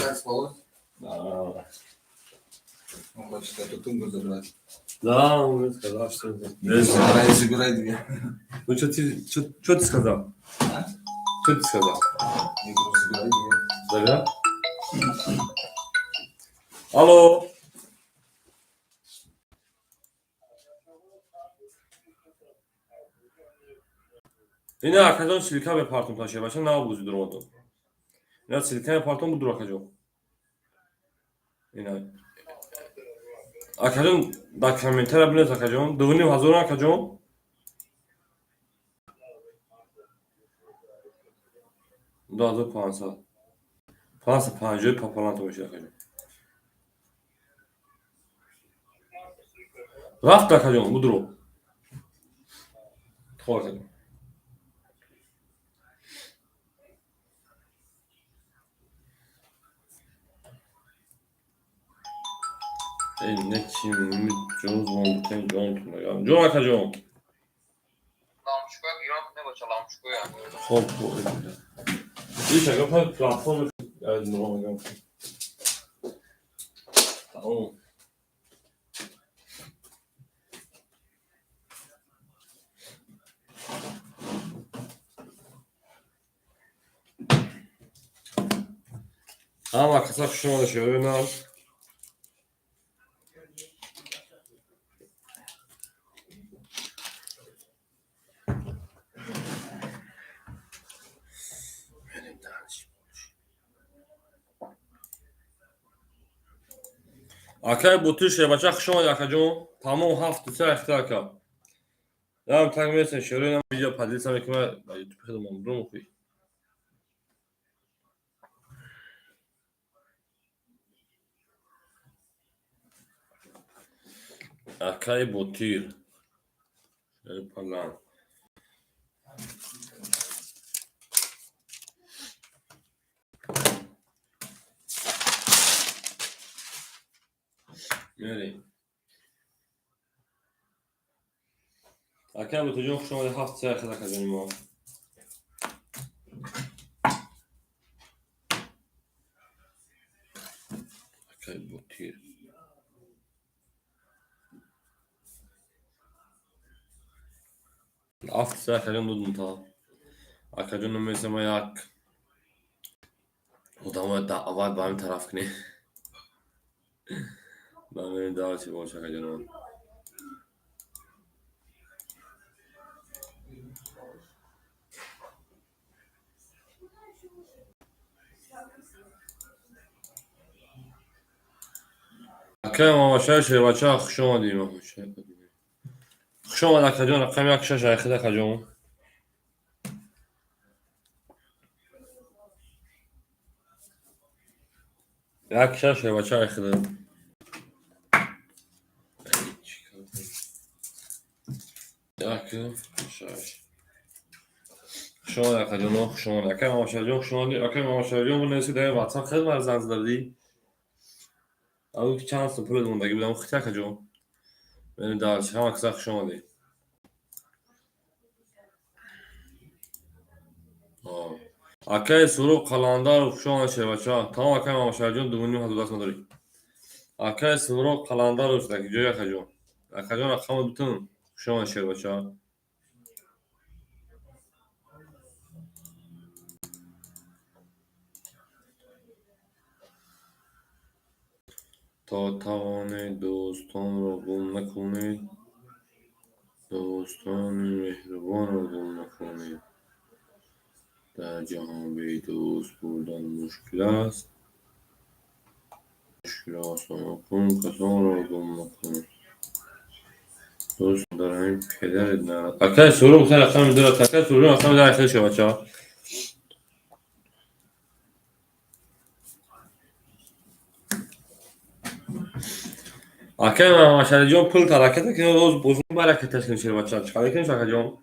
Забирать стволы. Да. Он хочет эту тумбу забрать. Да, он мне сказал, что это. Забирай две. Ну что ты сказал? А? Что ты сказал? Я говорю, забирай две. Да? Алло. Yine arkadan silika ve parton taşıyor. Başka ne yapıyoruz durmadan? Yine silika ve parton bu durakacak. Yine. Arkadan dokumentera bile takacağım. Dövünü hazır akacağım. Daha da pansa. Pansa pancayı papalan toşu akacağım. Raft takacağım bu durum. Takacağım. Ne kim Jones Wonder'ın Jones'una ya. John akacağım. Лампочка, Иран не бача лампочка ya. Hop bu öyle. Bir şey yapalım platform yani normal. Tamam. Ama kısa kuşuma da şöyle al. Akay bu tür şey bacak kuşuma yakacağım. Tamam hafta ihtiyaç kal. Ya takip etsen şöyle video paylaşsam ekime YouTube kanalımda bunu mu koy? Akay bu tür. Şöyle falan. Nereye? Akay bu tür kuşuma da hafta ihtiyaç kalacağım. Akay bu tür. Hafta kalacağım dedim ta. Akacağım mesela yak. Odama da avar benim taraf ne? Ben benim daha şey boş akacağım. Akay ama şey bacak kuşuma diyeyim ama şey. Kuşuma da akacağım rakam yakışa şarkı da akacağım. Yakışa şey bacak akıdı. Yakı şey. Kuşuma da akacağım kuşuma da akam ama şarkı kuşuma da akam ama şarkı bu neyse de WhatsApp khidmat zanzıları. Ama ki chance pul bunda gibi ben khita akacağım. Benim daha şey ama kısa kuşuma değil. Akay soru kalandar kuşuma şey bacak. Tamam akam ama şarkı dümünü hazırlasınlar. Akay soru kalandar üstteki joya akacağım. Akacağım rakamı bütün kuşuma şey bacak. تا توان دوستان را گم نکنید دوستان مهربان را گم نکنید در جهان به دوست بودن مشکل است مشکل آسان کن کسان را گم نکنید دوست دارم پدرت نرد اکای سورو بخیر اصلا میدونه اکای سورو اصلا میدونه اکای شما بچه ها اکای ماشاءالله جون پول ترکته که روز بزرگ برکت تشکیل شده بچه ها چیکار کنیم شاکا جون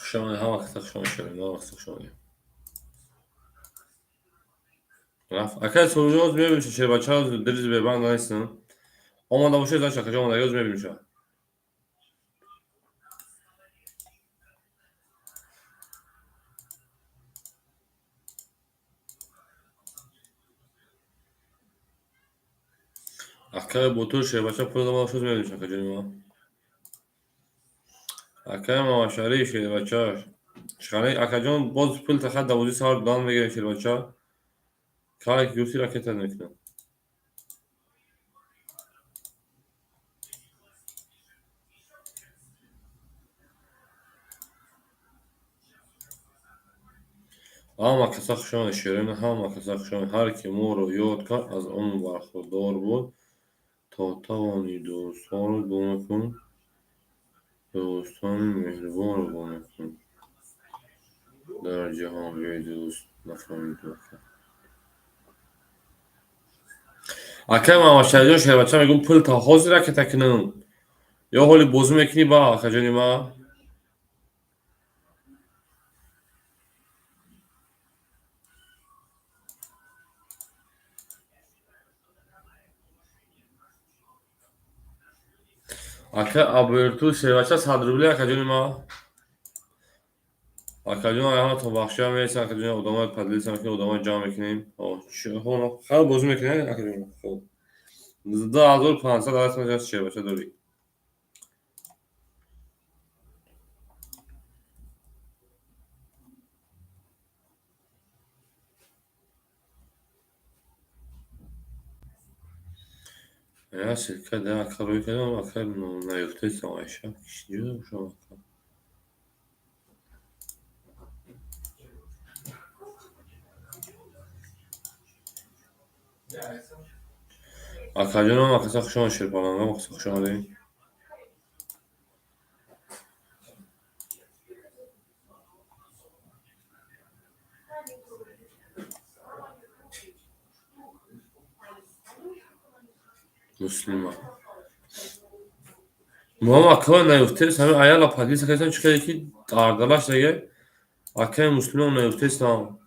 خشوني ها وقت خشوني شيء ما وقت خشوني رفت اكيد سوژوز میبینی چه بچه ها دریز به بند نیستن آماده باشه زن شکر آماده یوز میبینی چه اکای بوتور شه بچه پول دما شوز میبینی چه کجایی ما اکای ما شری شه بچه شخانه اکای جان باز پول تخت دوازی سال دان میگیرن شه بچه کاری که گوشتی راکت نمیکنن اما کسا خشون شیرین هم کسا خشون هر کی مو رو یاد کرد از اون برخوردار بود تا توانی دوستان رو گم کن دوستان مهربان رو گم کن در جهان به دوست نفهمید اکای ما شایدون شه بچه میگم پول تا حاضر را که تکنم یا حالی بازی میکنی با خجانی ما اکای ابرتو شه بچه صدروبلی خجانی ما اکای جان اینا تا بخشی هم میرسن خجانی ادامه پدلیس هم که ادامه جمع میکنیم خیلی بازی میکنی اکای جان خوب 12500 درست میشه شه بچه داری یا شرکت ده اکای روی کدام اکای نیفته سمایشه کشیده شما اکای جان هم اکای خشون شیر پالانگا اکای خشون داریم مسلمان ما اکای نیفته همه ایالا پدلیس کسان چکه یکی دردلاش دیگه اکای مسلمان نیفته سام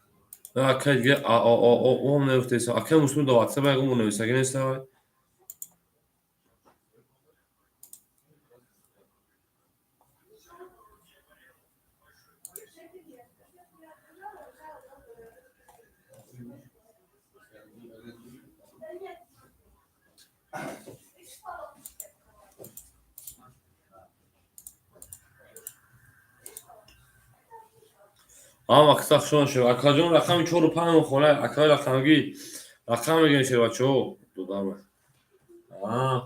اکای دیگه هم نیفته سام اکای مسلمان دو واتساپ اگه نویسگی نیست اما اکساخ شون شو اکا جون رقم 4 و 5 خونه اکا رقمگی رقم میگن شه بچو دو دامه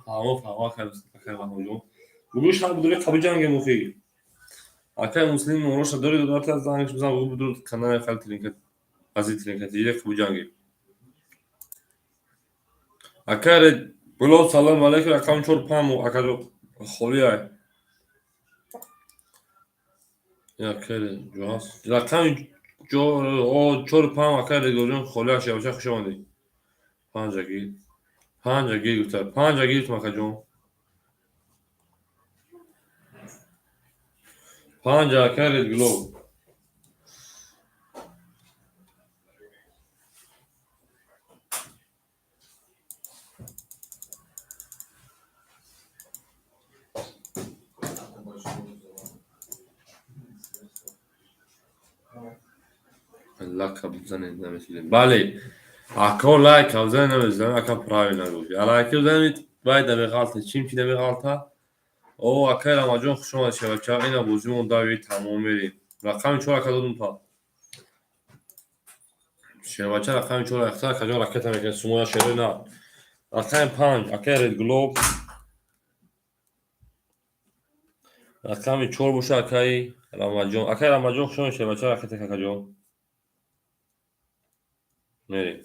فهمو اکا جون بگوش هم بدون قبل جنگ مفی اکا مسلم نوروش داری دو دارت از دانش بزن بگو بدون کنار خالت لینک ازیت لینک دیگه قبل جنگی اکا بلو سلام علیکم رقم 4 و 5 اکا جو خولیه یا کره جواز رقم جو او 4 و 5 اکا جون خولیه شه بچه خوش اومدی 5 گیر 5 گیر گفتم 5 گیر اکا جون 5 اکا گلو لاک بزنید نمیتونید بله اکا لایک بزنید نمیتونید اکا پرای نگوشی لایک بزنید باید دبی غلطه چیم که دبی غلطه او اکا را مجون خوش اومد شبکه اینا بوزیمون داوی تمام میریم رقم 4 اکا دادم تا شبکه رقم 4 اختار کجا رکت میکنه سمویا شده نه رقم 5 اکا رید گلوب رقم 4 باشه اکای رمجون اکا رمجون خوش اومد شبکه رکت کجا میریم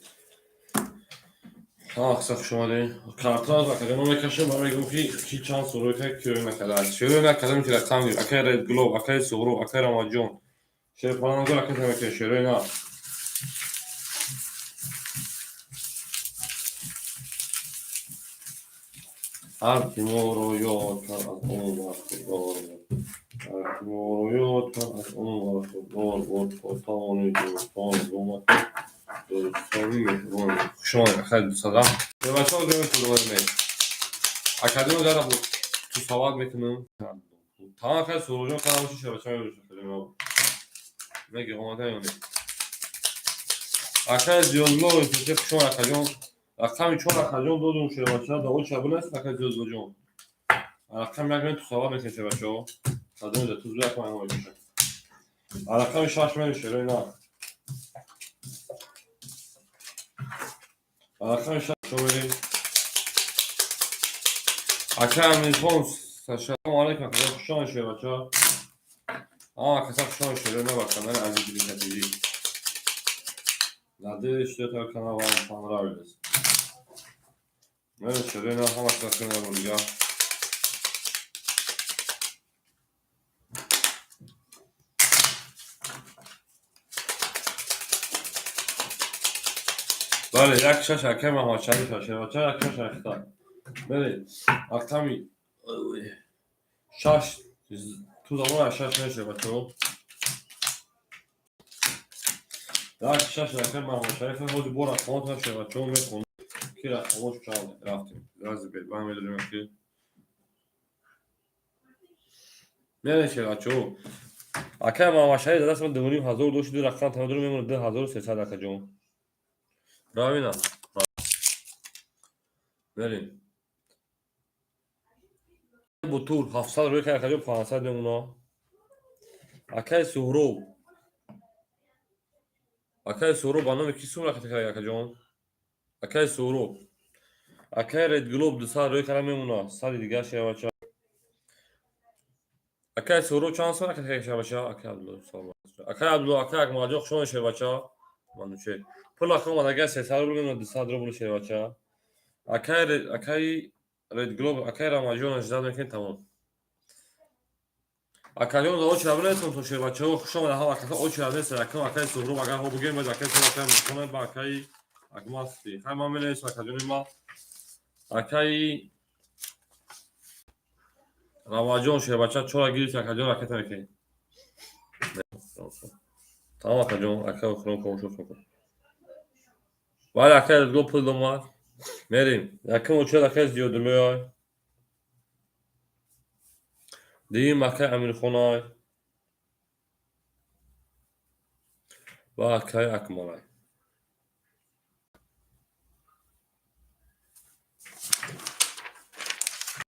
سخت شماره کارتراز اکا جانو میکشم برای میگم کی چند سوروی که کیوی نکرده شروع نکردم که رقم دیم اکا رید گلوب اکا سورو اکا رمجون شیر پانانگو رکت میکنه شروع نه هر کی مو رو یاد کرد از اون وقت رویات از اون وقت تاونی تاون شما خیلی صدا به بچه‌ها گفتم تو دوباره میاد اکادمی داره بود تو سواد میکنم تمام خیلی سروجان کنم چی بچه‌ها رو شده میگه اومدن یعنی اکاد زیادلو که شما اکادمی رقمی چون اکادمی دادم شه بچه‌ها داول شبونه است اکاد زیادلو رقم میگن تو سواد میکنه بچه‌ها صدام ده تو زیاد کنم میشه رقم شاش میشه اینا رقم شاش شوری اکاد میخوام سلام علیکم خوشحال شده بچه‌ها کسا خوشحال شده نه با کانال عزیزی کتیجی نده اشتیاق تا کانال و هم را بیدست نه شده نه هم اکتا کنه بولگا بله یک شش اکر محمد شریف شده بچه اکر شریفتر بله اکتامی شش تو زمان شش نشه بچه یک شش اکر محمد شریف خود بور اقوامت نشه بچه میخونه کی رقمش چاله رفتیم لازم بید با هم میدونیم که نمیشه بچه اکر محمد شریف دست من دونیم هزار دو شده رقم تمام میمونه 2300 اکر جون راوینا بریم بطور 700 روی که اکر جون 500 میمونه اکر سورو با نام کی سوم رکھتے ہیں جون اکای سورو اکای رد گلوب 200 روی که میمونه سال دیگه شه بچا اکای سورو چند سال رکھتے ہیں بچا اکای عبدالله اکای ماجو خوشون شه بچا منو چه پول اکو مدگه 300 رو میمونه 200 رو بول شه بچا اکای رد گلوب اکای راماجون اجازه میکنه تمام اکایون دو چرا نیستم تو شه بچا خوشون ها اکای او چرا نیست اکای سورو اگر هو بگیم باید اکای سورو میکنه با اکای اکماستی خیلی ممنون است اکادمی ما اکای راماجون شه بچا چرا گیری اکادون رکت میکنه تمام اکادون اکای خونم کوشش میکنه ولی اکای دو پول دومار میریم اکای چرا اکای زیاد دلوی دیم اکای امیر خونای و اکای اکمالای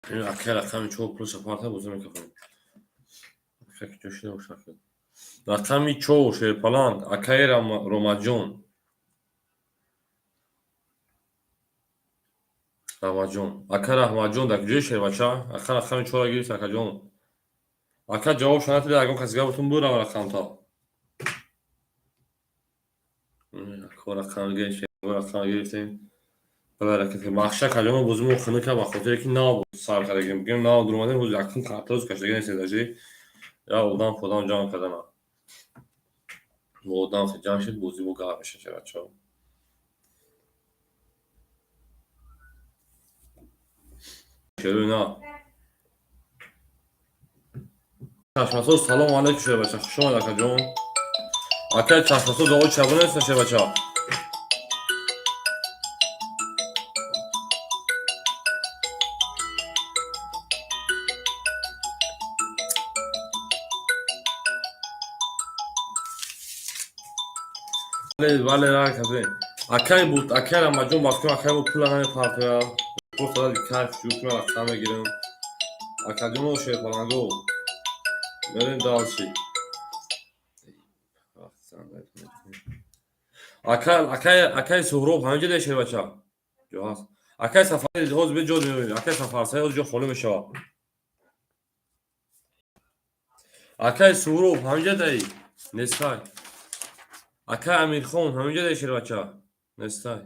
این اکای رقمی چوب پلس پارتا بوزه میکنم اکای جوشی نوشته رقمی چو شه پلان اکای راماجون اکای راماجون دک جوی شه بچا اکای رقمی چو را گیری اکای جون اکای جواب شانت ده اگم کسی گفتم بود را رقم تا اکای رقم گیری شه رقم گیریم برای که مخشا کلمه بزرگ مخنه که بخاطر که ناب سال خریدیم میگم ناب درمانه روز اکتون کارتاز کشیده نیست داشتی یا اودان خودم جان کردن اودان خود جان شد بوزی بو گار میشه چرا چون چرا نه چشماسو سلام علیکم شه بچا شما لکه جون اکای چشماسو دو چبونه است شه بچا vale la café اکای بود اکای راماجون بافتم اکای بود پول نمی پارتیا تو سال کار شروع کنم رقم میگیرم اکای جون شه پلنگو بریم دالشی اکای سهراب همینجا دیشه بچا جواز اکای سفاری جواز به جود میبینی اکای سفر سایه جو خلو میشه اکای سهراب همینجا دی نستای اکای امیر خون همینجا دیشه بچا نستای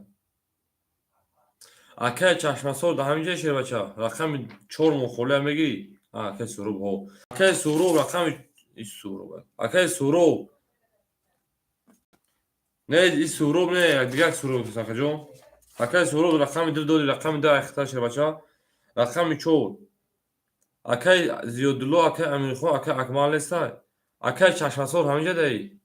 اکای چشمسور ده همینجا دیشه بچا رقم 4 مخوله میگی اکای سهراب ها اکای سهراب رقم سهراب اکای سهراب نه این سهراب نه دیگه سهراب ساخته جون اکای سهراب رقم دو رقم ده اختار شه بچا رقم 4 Akay Ziyodullah, akay Amirxon, akay Akmal Esay. Akay Chashmasor همینجا دایی.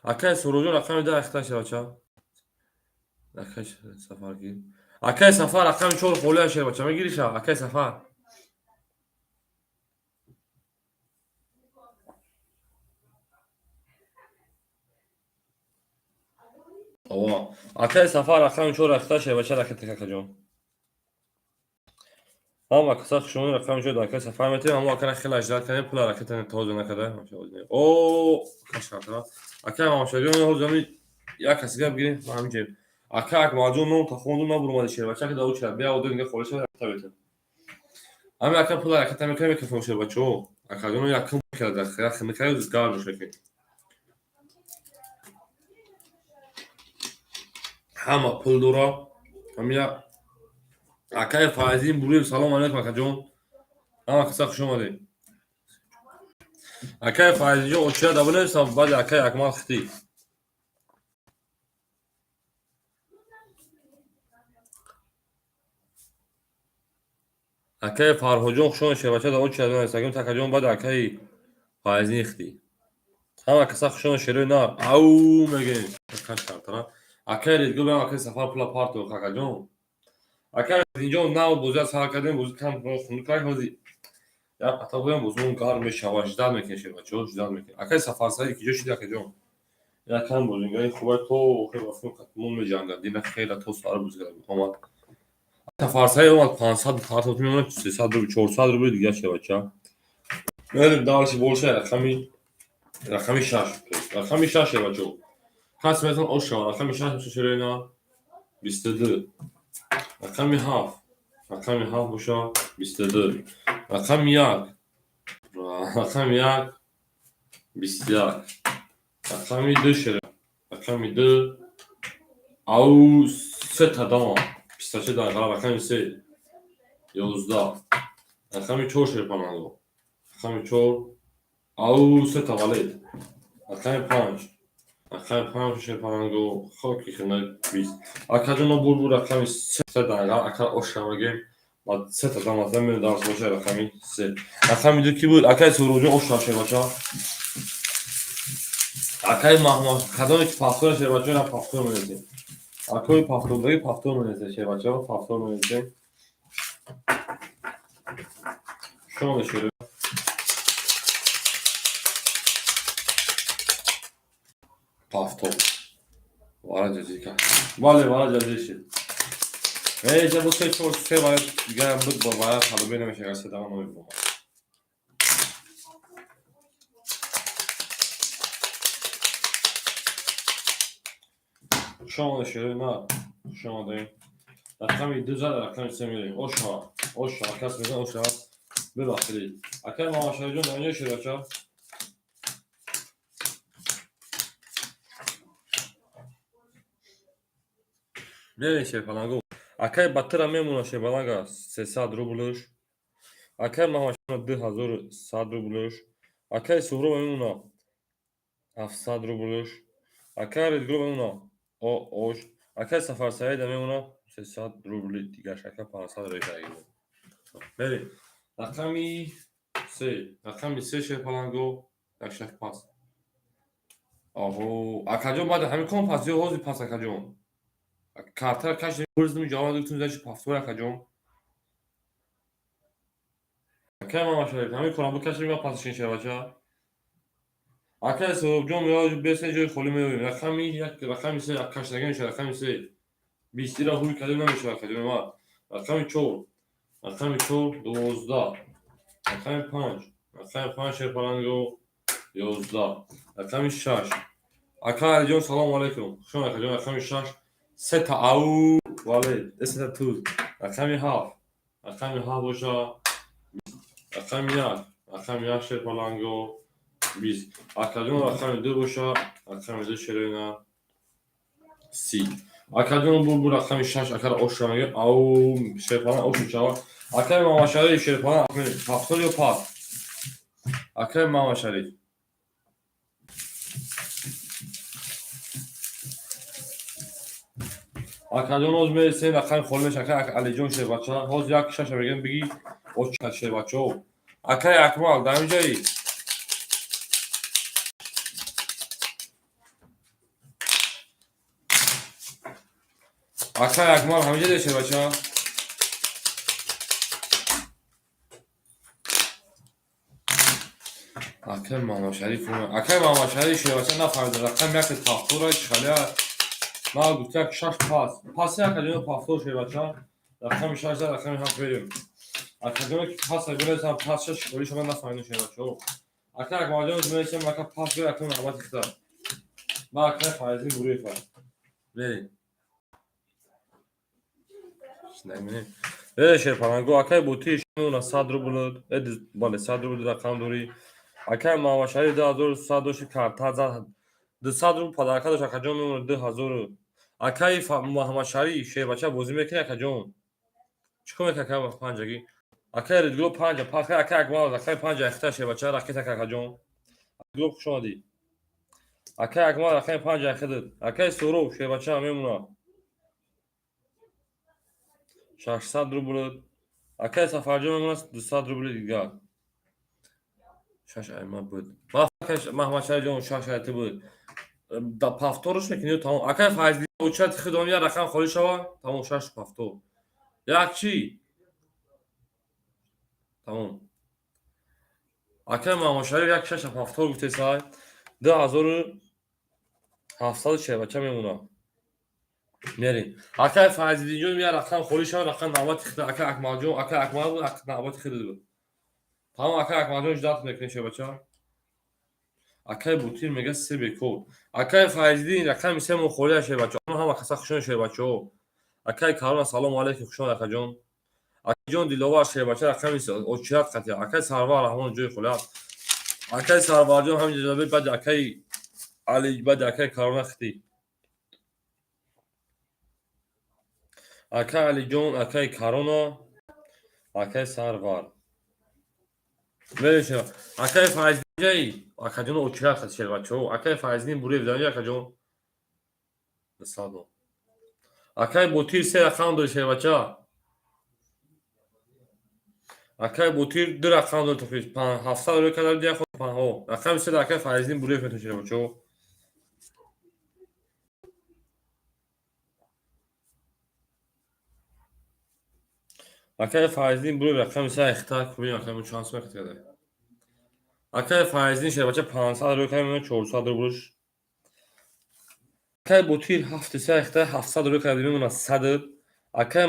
akay Surujon akay میده اختش بچا. akay سفر گیر. akay سفر akay چور خوله شه بچا میگیریش akay سفر. آوا akay سفر akay چور اختش بچا رکت کجون. هم اکثر شما رقم شد akay سفر میتیم هم اکر خیلی اجرات کنیم پول رکت توزیع نکرده. او کاش کرده. akay ما شدیم اون زمین یک کسی گپ گیریم ما همینجا. akay اکمالجون نون تا خوندون نبرم دیشه بچا که داوود شد بیا و دیگه خورش شد تابیت. اما akay پول رکت میکنیم که فروش بچو. akay جون یکم کرده خیلی خیلی میکنیم زگار میشه. همه پول دورا همیا akay فایزین برویم سلام علیکم akay جون. هم اکثر خوش اومدید. akay فایزین جو اوچه دبله سب بعد akay اکمال ختی. akay فرهوجون خوشون شه بچه داوود شد استگرام تکجون بعد akay فایزین ختی. هم اکثر خوشون شروع نه او میگه کاش کرده. akay ریدگو بیم akay سفر پول پارتو akay جون. akay اینجا نه بوزه سال کردیم بوزه کم خونکای هزی. یا حتی بودم بوزون کار میشه واجد میکنه بچه جدا میکنه. akay سفر سایی که جوشی akay جون. یا کم بودیم خوبه تو خیلی وقتی کتمون میجنگه دیگه خیلی تو سال بوزه اومد. فارسای اومد 500 کارت میمونه 300 رو 400 رو دیگه شه بچا. بریم داوش بولشه رقمی 6 رقمی 6 بچو. کاس مثلا اوشا رقمی 6 میشه شرینا 22. رقمی 7 رقمی 7 بوشا 22. رقمی 1 رقمی 1 21. رقمی 2 شری رقمی 2 او 3 تا دام 23 دقیقه رقمی 3 11. رقمی 4 شری پانالو رقمی 4 او 3 تا ولید. رقمی 5 رقمی 5 شری پانالو خاکی خنده 20. akay جون بول رقمی 3 دقیقه akay اوشامگه بعد 3 تا دام از من دارس باشه رقمی 3. رقمی 2 کی بود akay سروجون اوشاشه باشه. akay محمد کدومی که پاسور شه باشه نه پاسور میشه. akay پاسور میشه باشه پاسور میشه. شما نشوره. پافتو وارد جزیکا وارد جزیشی جا بسه چور سه باید دیگه هم بود با باید حالا بینمشه که سه دقیقه نوی بوم شما نشوره نه شما داریم رقمی 2 زد رقمی 3 میدهیم اوشا کس میزن اوشا ببخشید akay ماماشای جون اینجا شده بچه نمیشه فلانگو. akay بطر میمونه شه بلنگا 300 روبلوش. akay ماماشای 2100 روبلوش. akay سورو میمونه 700 روبلوش. akay ریدگرو میمونه اوش. akay سفر سعید میمونه 300 روبلی دیگه شکل 500 ریتایی. بری رقمی 3 رقمی 3 شه فلانگو یک شک پاس. آهو akay جون بعد همین کم پاس یه حوزی پاس akay جون. کارتر کاش نمی‌پرسیدم جواب دکتر زدش پافتور akay جون. akay ماماشای همین کارم بود کاش میاد پاسش شه بچه. akay سرب جون میاد بیسن جای خالی میویم رقمی 1 رقمی 3 کاش نگه رقمی 3 20 را خوبی کدوم نمیشه akay جون ما. رقمی 4 رقمی 4 12. رقمی 5 رقمی 5 شه فلانگو 11. رقمی 6 akay جون سلام علیکم شما akay جون رقمی 6 3 تا او ولی 3 تا تو. رقمی 7 رقمی 7 باشه. رقمی 1 رقمی 1 شه فلانگو 20. akay جون رقمی 2 باشه. رقمی 2 شرینا 30. akay جون بول رقمی 6 akay اوشامگه او شه فلان اوشا akay ماماشای شه فلان پافتور یا پاس. akay ماماشای акаҷон ҳоз мерисем рақами холӣ меша акай алиҷон шербача ҳоз як шаша мегем биги очка шербачао акай акмал дар ин ҷои акай акмал ҳаминҷа де шербача акай маҳмадшариф акай маҳмадшариф шербача нафаҳмида рақами яке тафтора чихалия ма гуфта як шаш паси акаҷони пафтор шербача рақами шаш зад рақами ҳафт берем акаҷоне ки пас гонесам пас шаш шикори шума нафаҳмидем шербачао акай акмалҷон менисем ака пас бер акай наҳбат ихта ма акай файзин бурефа берем шерпаранго акай бутии шумона 100 рубл бале 100 рубл рақам дорӣ акай маҳмадшариф 2100 дошти карта зад 200 рубл падарака дошт акаҷон мемонад 2000 акай маҳмадшариф шербача бозӣ мекунӣ акаҷон чикор мекунӣ акай панҷагӣ акай редгуло панҷа акай акмал акай панҷа ихта шербача рақет акаҷон редгуло хуш омадӣ акай акмал рақами панҷа ихтад акай суроб шербача мемонад 600 рубл акай сафарҷон мемонад 200 рубли дигар шаш айма буд маҳмадшариф шаш айти буд да пафторш мекунӣ тамом акай файзли учат хидом як рақам холӣ шава тамом шаш пафтор як чӣ тамом акай маҳмадшариф як шаша пафтор гуфтесай 2700 шербача мемонад мерем акай файзлиҷон як рақам холӣ шава рақам навбат ихта акай акмалҷон акай акмал буд навбат ихта буд тамом акай акмалҷон 18 мекунӣ шербача акай бутир мега се бекор акай файзлин рақами се мухолия шербача ҳама каса хушони шербачао акай карона салому алейкум хушомад акаҷон акаҷон диловар шербача рақами очират қатия акай сарвар раҳмон ҷои холиат акай сарварҷон ҳамин ҷои баъди акай али баъди акай карона хитӣ акай алиҷон акай карона акай сарвар берем акай файзлиҷаи акаҷон очират хати шербачао акай файзлин бурев даҷа акаҷон садо акай бутир се рақам дори шербача акай бутир ду рақам дори тофи 700 рӯ кадам дия ход панҳо рақами се акай файзлин бурев метон шербачао акай файзлин бурев рақами се ихта кубин акай чанс мекатада акай файзлин шербача 500 рӯ кадам 400 рублш акай бутир 7 ихта 700 рӯ кадам мемонад 100 акай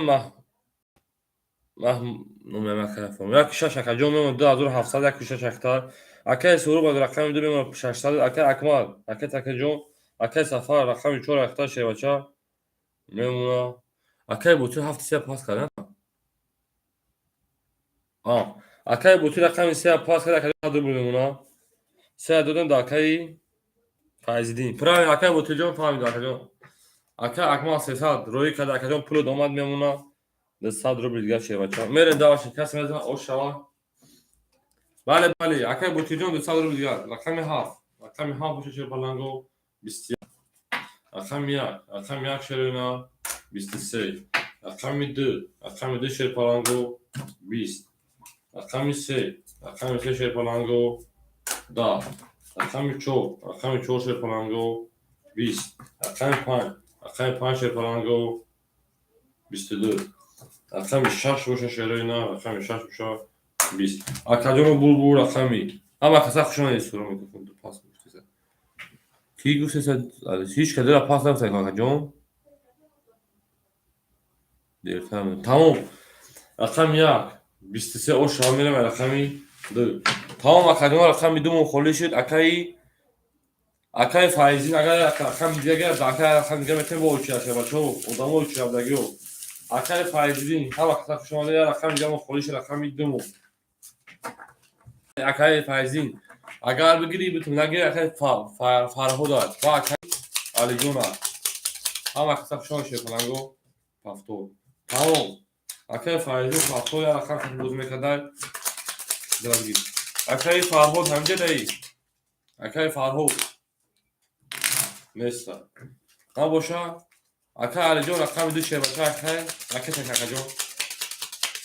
як шаш акаҷон мемонад 2700 як шаш ихта акай суруб рақами ду мемонад 600 акай акмал акай такаҷон акай сафар рақами 4 ихта шербача мемонад акай бутир 7 пас кардам акай бутир рақами 3 пас карда акаҷон ду мемонад 3 додем дар акаи файзиддин правильно акай бутирҷон фаҳмид акаҷон акай акмал 300 рӯи карда акаҷон пули домад мемонад 200 рубли дигар шербача мерем даваши каси мезана ош шава бале акай бутирҷон 200 рубли дигар рақами 7 боша шерпаланго 21 рақами 1 рақами 1 шерина 23 рақами 2 шерпаланго 20 рақами 3 шерпаланго 10 рақами 4 шерпаланго 20 рақами 5 шерпаланго 22 рақами 6 боша шерина рақами 6 боша 20 акаҷоно булбул рақами ҳама каса хушони суро мекунду пас гуфтеса ки гуфтеса ҳеч кадера пас нафта акаҷон дертам тамом рақами 1 23 ош шава мерам рақами 2 тамом акаҷон рақами 2 мухолӣ шуд акай файзин агар рақами дигар акай рақами дигар метавонем бо очият шербачао одамо очиятдагио акай файзиддин ҳама каса хушомада як рақами дигар мухолӣ шуд рақами 2 акай файзин агар бигирӣ битум нагирӣ акай фарҳодат ва акай алиҷонат ҳама каса хушони шерпаланго пафтор тамом акай файзин пафтор як рақам каси боз мекардай даргир акай фарҳод ҳамҷа даи акай фарҳод неста набоша Aka Alijon rakam dü şerbeti akay. Aka tek akajon.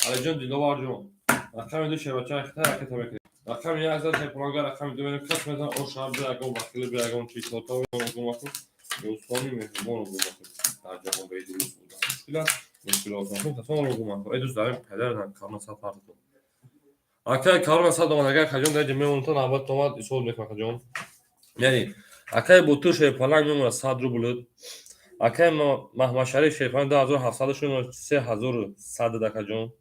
Alijon dilovar jon. Rakam dü şerbeti akay aka tabii. Rakam ya azar tepolaga rakam dü benim kaç mesela o şarjı agon bakılı bir agon çiğ nota agon bakın. Yosoni mi? Bunu bakın. Acaba beydi usulda. Müşkül olsun. Sonra agon bakın. Edus daim pederden karnı sapardı. Akay karnı sapardı. Agar kajon derece ben unutan abat tomat isol mekmakajon. Yani akay bu tür şey falan mı sadru bulut. Akay mahmaşari şey falan 2700 şunu 3100 dakajon.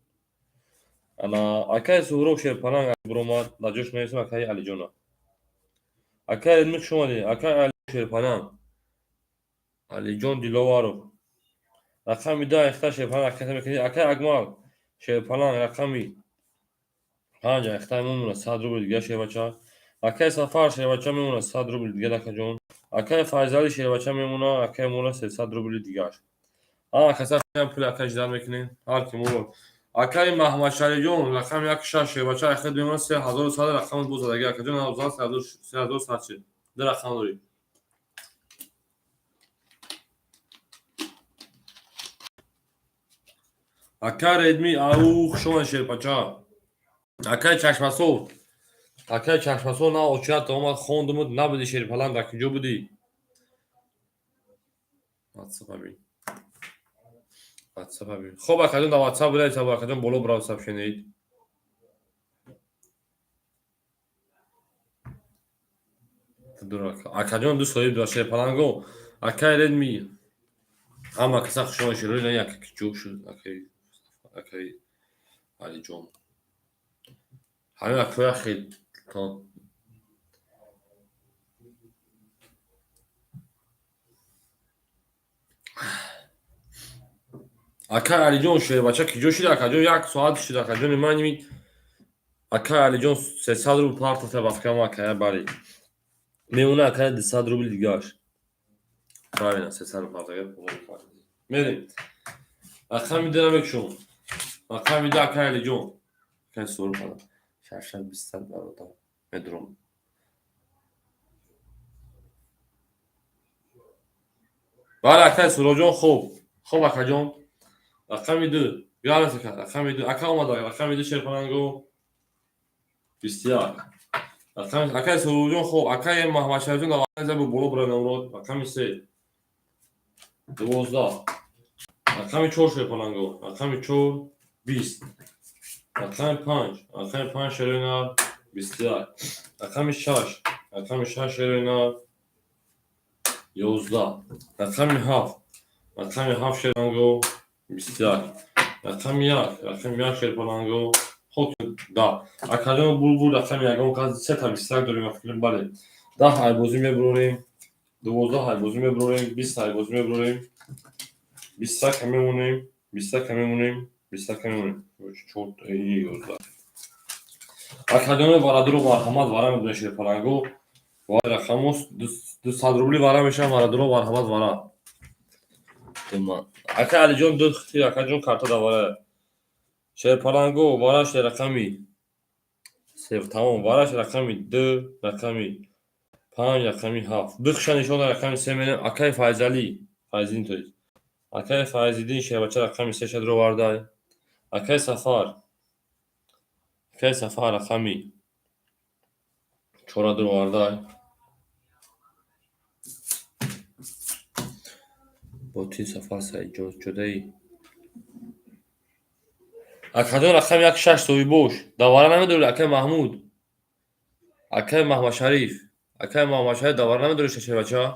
Ana akay suhro şey falan broma lajoş mevsim akay alijona. Akay ilmi şuma di akay ali şey falan. Alijon dilovaro. Rakami da ihta şey falan akay tabii akay agmal şey falan rakami. Hanca ihta mumuna sadru bulut ya şey bacha. Akay safar şey bacha mumuna sadru bulut ya dakajon. Akay faizali şey bacha mumuna akay mumuna sadru bulut digar. Kasar pul akay jidar mekinin. Har kim olur. Akay mahmaşari jon rakam yak şaşı bacha akay diyorlar 3000 sade rakam bu zadagi akay jon avzal 3000 saçı. Der rakam dori. Akay redmi au şovan şey bacha. Akay çaşmaso. Akay çaşmaso na oçya toma khondumut na budi şey falan da ki jo budi. WhatsApp abi. WhatsApp abi. Xo'p akajon da WhatsApp bilan hisob akajon bolo browser soобщение. Akajon du so'yib do'shay palango. Akay redmi. Ama kısa şuna şöyle ne yak çok şu akay Ali John. Hani akay akay tamam. Akay Ali John şöyle başa ki joşi akay John yak saat şu akay John mani akay Ali John se sadru parta se bafkama akay bari. Me una akay de sadru bil digash. Правильно, se sadru parta gel. Meri. Akay mi denemek şu. Akay mi de akay Ali John. Kan soru falan. Şarşal bistan var orada. Medrum. Valla akay soru John خوب. خوب akay John. رقم 2 یادت کرد رقم 2 اکا اومد رقم 2 شرپنانگو بسیار رقم اکا سرودون خوب اکا محمد شریفون دوازده زب بولو برای نمرود رقم 3 12 رقم 4 شرپنانگو رقم 4 20 رقم 5 رقم 5 شرینا بسیار رقم 6 رقم 6 شرینا 11 رقم 7 رقم 7 شرپنانگو بسیار رقم 1 رقم 1 شرپنانگو خود да. Академия булбул рафтам ягон қаз се табистак дорим афкилим бале. 10 ҳайбозӣ мебурорем, 12 ҳайбозӣ мебурорем, 20 ҳайбозӣ мебурорем, 20 мемонем, 20 мемонем, 20 мемонем. 4 11. Академия варадуро марҳамат вара медоне ширпалангу. Ва рақамос 200 рубли вара мешавад варадуро марҳамат вара. Тема. Ака Алиҷон ду хити акаҷон карта давара. Ширпалангу вараш рақами سیف تمام وارش رقمی 2 رقمی 5 رقمی 7 بخشن نشون رقمی 3 میلیون اکای فایزالی فایزین توی اکای فایزیدین شه بچه رقمی 3 شد رو واردای اکای سفر رقمی 4 رو واردای با تی سفر سعی جوز شده ای اکادون رقم 1 6 سوی بوش دواره نمیدونی اکای محمود اکای محمد شریف اکای محمد شریف دواره نمیدونی شه بچه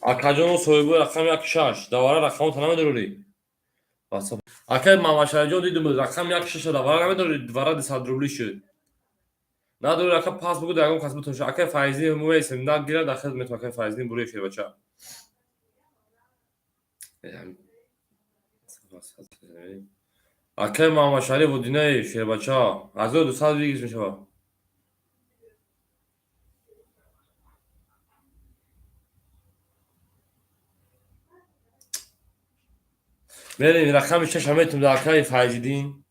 اکاجون سویبو رقم 1 6 دواره رقم تو نمیدونی واسه اکای محمد شریف جون دیدم رقم 1 6 دواره نمیدونی دواره 200 روبلی شد نداره رقم پاس بگو درگم کسب تو اکای فایزی مویس نگیره در خدمت اکای فایزی بروی شه بچه اکای محمد شریف و دینه شه بچه 1200 دیگه میشه بریم رقم 6 میتونم در اکای فایزیدین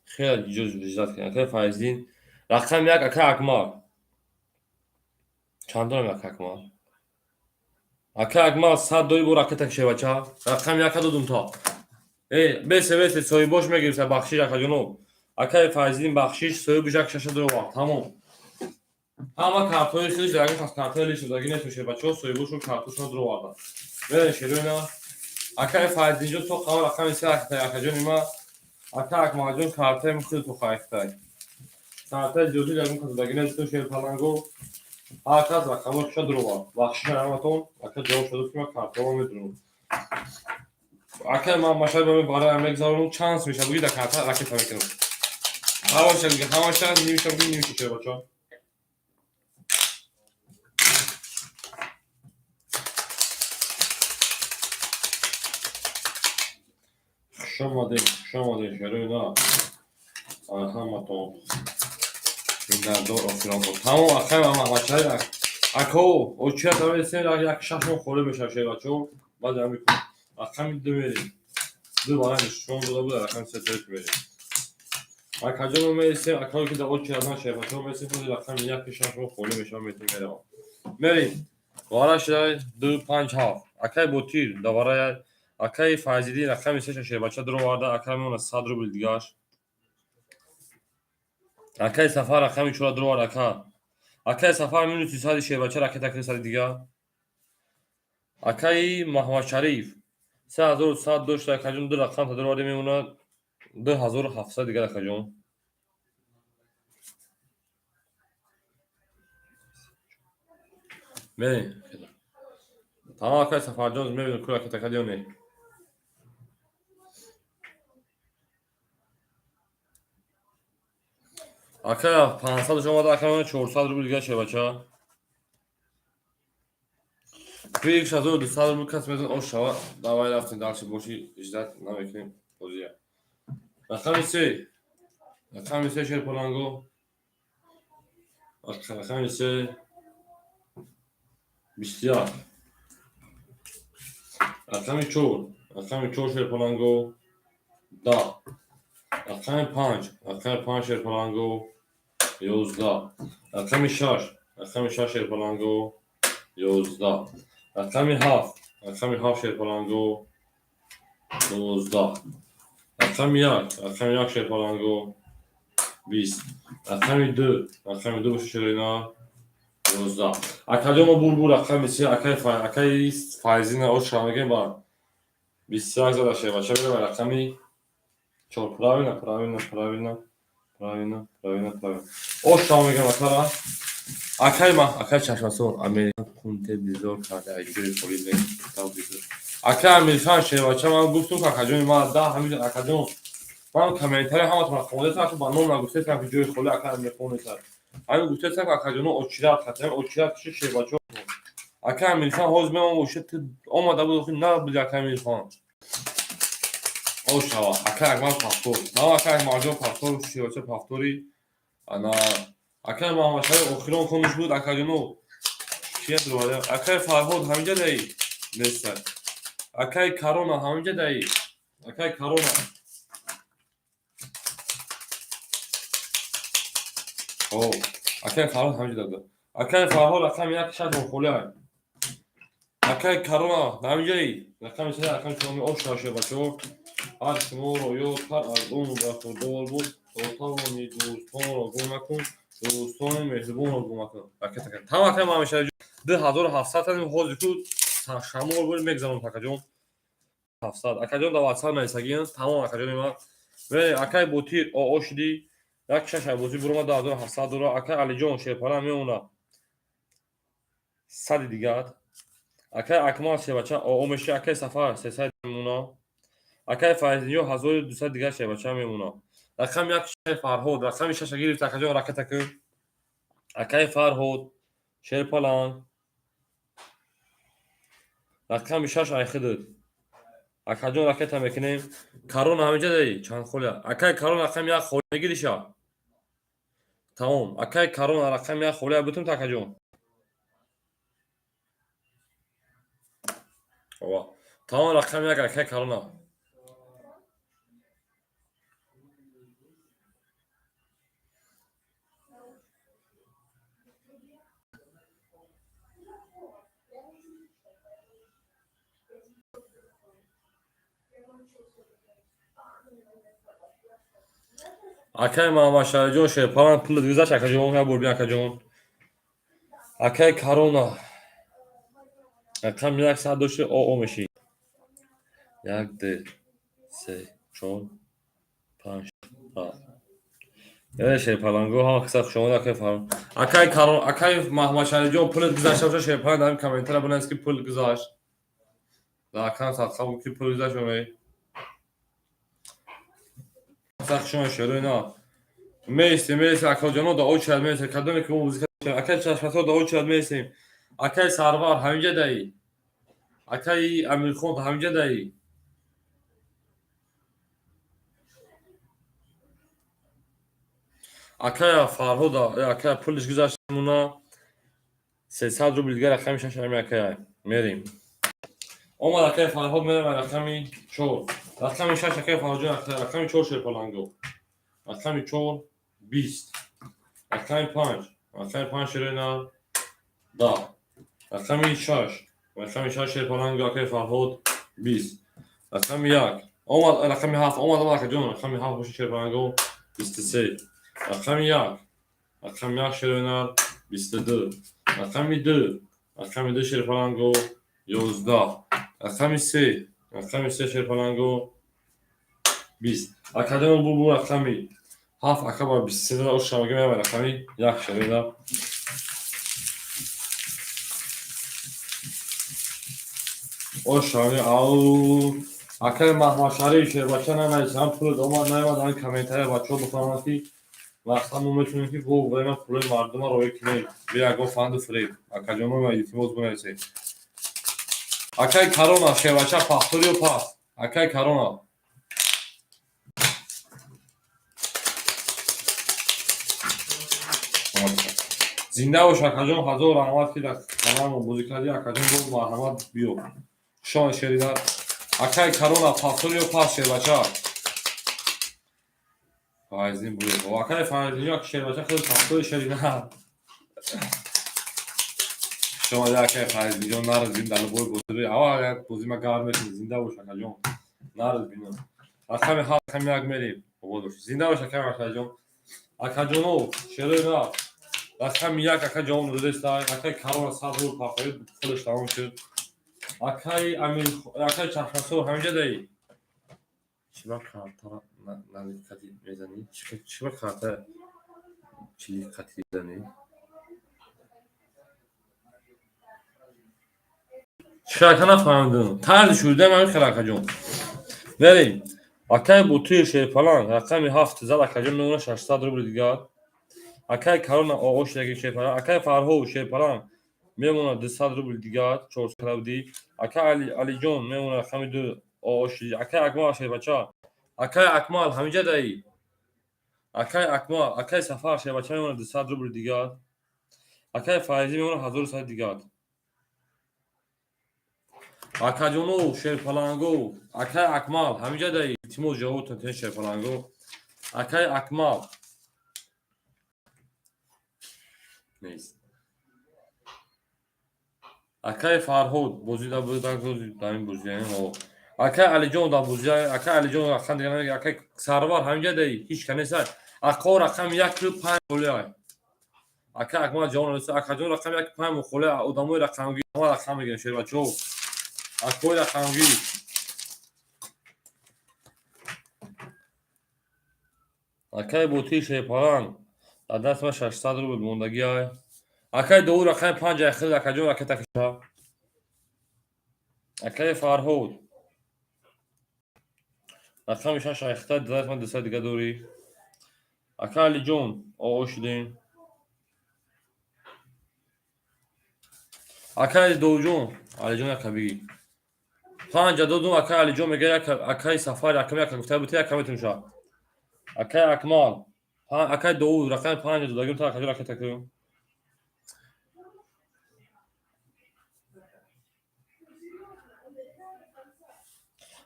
خیلی جز وجدت کنیم اکای فایزیدین رقم یک اکای اکمال چند دارم یک اکمال اکای اکمال 100 دوی بور اکای تکشه بچه رقم یک دودم تا بسه سوی باش میگیرسه بخشیش اکا جنوب اکای فایزیدین بخشیش سوی بجک ششه درو وقت تمام همه کارتوی خیلیش در اگه خواست کارتوی لیش داگی نتوشه بچه ها سوی باش رو کارتوشون درو وقت برین شروع اینا اکای فایزیدین جو تو قوار رقم سی اکا جون ایما اکای اکمال جون کارتوی مخیل تو خواهیفتای کارتوی جوزی در اون کسی داگی نتوشه پلنگو هرکس رقمش شد درو وقت بخشیش همتون اکای جواب شده که ما کارتوی میدونم اکای ما ماشای برای امریکزارون چانس میشه بگید کارتوی رکت میکنم هواشا دیگه هواشا نمیشه چه بچه شماده شروع نه همتون این در دور آفران بود تمام اخیر هم هواشا اکو او چه تا سه یک ششم خوره بشه شه بچه بعد هم میکنم اخیر میدونیم دو بار نشون داده بود اخیر سه تا میریم اکاجون میسه اکایی که در اون چه نشه بچه میسه خود اخیر یک ششم خوره بشه میتونیم بریم وارا شده 2 5 7 اکای بوتیر دوباره اکای فایزیدی رقم 3 شه بچه درو وارده اکای مون 100 روبل دیگاش اکای سفر رقم 4 درو وارده اکای سفر مون 300 شه بچه رکت تکری سر دیگه اکای محمد شریف 3100 دوشت اکاجون دو رقم درو وارده میمونه 2700 دیگه اکاجون بریم تمام اکای سفر جونز میبینه کل رکت تکری نه اکای 500 شما ده اکای 400 روبل دیگه شه بچه توی یک شازو 200 روبل کس میزن او شوا دوای رفتین درش باشی اجدت نمیکنیم توضیح رقم 3 شیر پولانگو رقم 3 بسیار رقم 4 شیر پولانگو دا رقم 5 شیر پولانگو 11 رقم 6 شیر پولانگو 11 رقم 7 شیر پولانگو 12 رقم 1 شیر پولانگو 20 رقم 2 باشه شرینا 19 اکادیوم بول رقم 3 اکای فایزین او شامگه با 21 زده شه بچه بره رقمی 4 правильно او شامگه مثلا اکای چشمسون امریکا کنته بیزور کرده اجوری خورید کتاب بیزور اکای امریکان شه بچه من گفتم که اکادیوم ما ده همین اکادیوم من کامنتاری همتون خونده تا با نام نگفته که ویدیو خالی اکا میخونه تا همین گفته که اکا جنو اوچیرات خاطر اوچیرات چه بچو اکا میخوام حوز میام وشت اومده بود نه بود اکا میخوام او شوا اکا اکمال پاستور نه اکا ماجو پاستور چه بچه پاستوری انا اکا ما ماشای اخیرون کنش بود اکا جنو چیه دروازه اکا فرهاد همینجا دایی نیست اکا کرونا همینجا دایی اکا کرونا او اکای فرهاد همینجا داده اکای فرهاد رقم یک شد خوله اکای کرونا همینجایی رقم سه رقم شما او شاشه بچه هر شما رو یاد هر از اون وقت دول بود توانی دوستان رو گم نکن دوستان مهربون رو گم نکن اکای تکن تمام اکای ما میشه 2700 تا حوض کو شامل بود میگذارم تکا جون 700 اکای جون دو واتساپ میسگین تمام اکای جون ما و اکای بوتیر او اوشدی یک شش بوتی برو ما 2700 دلار اکای علی جون شیپالا میمونه 100 دیگه اکای اکمال شه بچه او میشه اکای سفر 300 میمونه اکای فایزیو 1200 دیگه شه بچه میمونه رقم یک شه فرهاد رقم 6 گیری تکا جون رکت تک اکای فرهاد شیپالا رقم 6 ایخد اکا جون رکت میکنیم کارون همینجا دی چند خوله اکای کارون رقم یک خوله میگیریشه تمام اکای کارون رقم یک خوله بتون تکا جون tamam rakam yak akay karona. Akay mamasharajon şey paran pul güzel akajon ya burbi akajon. Akay karona. Rakam yak sadoshi o meshi. Yak de se çon panç. Evet şey palango ha kısa şoma da falan. Akay karo akay mamasharajon pul güzel şey paran dedim komentara buna eski pul güzel. Zaten satsam ki pul güzel şöyle. Sakşon şöyle ne? Meysi akajano da o çel meysi kadın ki o müzik akay çalışması da o çel meysi. Akay sarvar hamca dayı. Akay Amirxon da hamca dayı. Akay Farho da akay polis güzel buna 300 ruble دیگه رقمش هم akay. میریم. اومد akay Farho میره رقمی 4. رقمی 6 akay Farho رقمی 4 شیر پلانگو. رقمی 4 20. رقمی 5. رقمی 5 شیرنا 10. رقمی 6. رقمی 6 شیر پلانگو akay Farho 20. رقمی 1. اومد رقمی 7 اومد واقع جون رقمی 7 باشه شیر پلانگو 23. رقمی 1. رقمی 1 شیرنا 22. رقمی 2. رقمی 2 شیر پلانگو 11. رقمی 3. رقمی 3 شیر پلانگو 20. رقمی بو رقمی 7 akaba 23 o şamagı var raqami yak şerida. O şamagı au akay mahmaşari şey başana ne sam pul doma ne var dan komentara bacho bufamam ki vaqtam metunim ki bu vrema pul marduma roye kine bir ago fandu free akajono va yutimoz bunese. Akay karona şey bacha paxtoriyo pas. Akay karona زنده باش akajon hazor rahmat ki tamam muzikali akajon bu marhamat biyo. Şon şerida akay karona paxtoriyo pas şey bacha. Faizin bu. O akay faizin yok şey bacha khil paxtoriyo şerida. Şon da akay faiz milyonlar zindalı boy bozduruyor. Ama bozima garmetin zinde baş akajon. Narız bino. Akay ha akay agmeli. Olur. Zinde baş akajon. Akajono şerida رقم 1 akajon rozestay akay karona sadru paxoy pulش tamam şud. Akay amir akay çarxaso hamca dayı. Çiba karta nalikati mezani. Çiba karta çili kati mezani. Şarkana fahmdım. Tar düşürdü mən akajon. Vereyim. Akay bu tür şey falan raqami 7 zal akajon nuna 800 ruble دیگه. Akay karona o şekilde şey falan. Akay Farho şey falan. Memuna 200 ruble دیگه 4 kravdi. Akay Alijon memuna hamidu o şey. Akay Akmal şey bacha. Akay Akmal hamice dayı. Akay Akmal akay Safar şey bacha memuna 200 ruble دیگه. Akay Faizi memuna 1000 ruble دیگه. Akajono şey falango. Akay Akmal hamice dayı. Timoz Javut ten şey falango. Akay Akmal neyse. Akay Farhod bozida budan daim boziyan o. Akay Alijon da boziyan akay Alijon raqam degan akay Sarvar hamja dey hiç kanesa akay raqam 1 5 qo'lay. Akay Akmal jon esa akajon raqam 1 5 qo'lay odamoy raqamgi ma raqam degan sher bacho. Akay raqamgi akay boti şey paran دست ما 600 رو به موندگی های اکای دو رقم 5 اخیر اکاجون اکای تکشا اکای فرهود رقم 6 اخیر دست من 200 دیگه دوری اکای علی جون او شدین اکای دو جون علی جون اکبی 5 دو دو اکای علی جون میگه اکای سفر اکمی اکا گفته بوده اکمی تونشا اکای اکمال اکای دو رقم 5 دو داگیم تا اکاجون اکای تکشا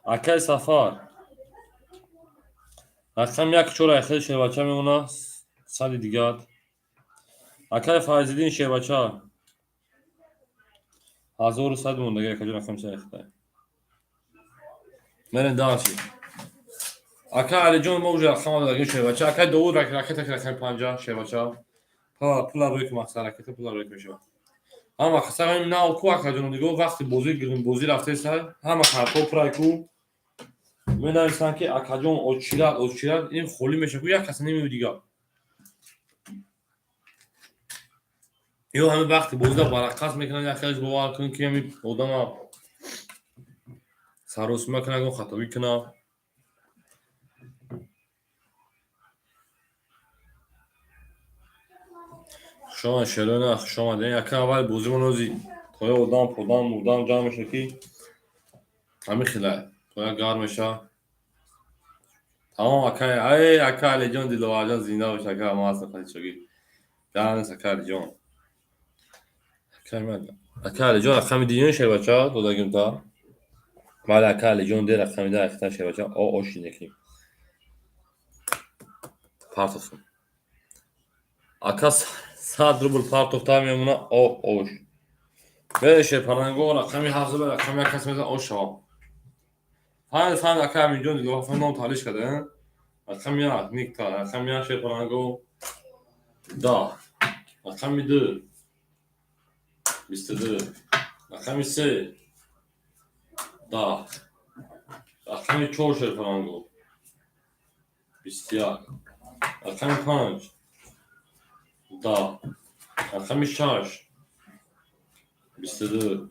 Akay Safar. رقم یک چور اخیر شیربچه میمونه 100 دیگه. اکای فایزالدین شیربچه 1100 مونده که کجا رقم چه اخیر. من داشتی. اکای علی جون موج رقم داده شیربچه. اکای داوود راکت رقم 50 شیربچه. پول روی که مقصد راکت پول روی که میشه. اما خسته همین نه کو اکای جون دیگه وقتی بازی رفته سر همه خطا پرای کو من دارم که اکای جون اوچیرات این خالی میشه کو یک کس نمیبینه دیگه. یو همین وقتی بوزده برعکس میکنن یا خیلی باور کنن که همین آدم سروس میکنه اون خطابی کنه شما شلونه شما دین یکی اول بوزی منوزی توی آدم پودم مودم جا میشه که همین خیلی توی گار میشه تمام اکای علی جان دیلو جان زینده باشه که ما اصلا خیلی چگی جان سکر جان اکای علی جان رقم دیگه شه بچه دو دگیم تا بعد اکای علی جان دی رقم ده اختر شه بچه آشی نکنیم پارتوفون اکاس 100 روبل پارتوفتا میمونه اوش بشه پرنگو رقمی حافظه به رقمی کس میزن اوش شما فهم اکای علی جان دیگه فهم تالیش کرده رقمی ها نیکتا رقمی ها شه پرنگو دا رقمی دو 22 رقمی 3 دا رقمی 4 شه پرنگو 21 رقمی 5 دا رقمی 6 22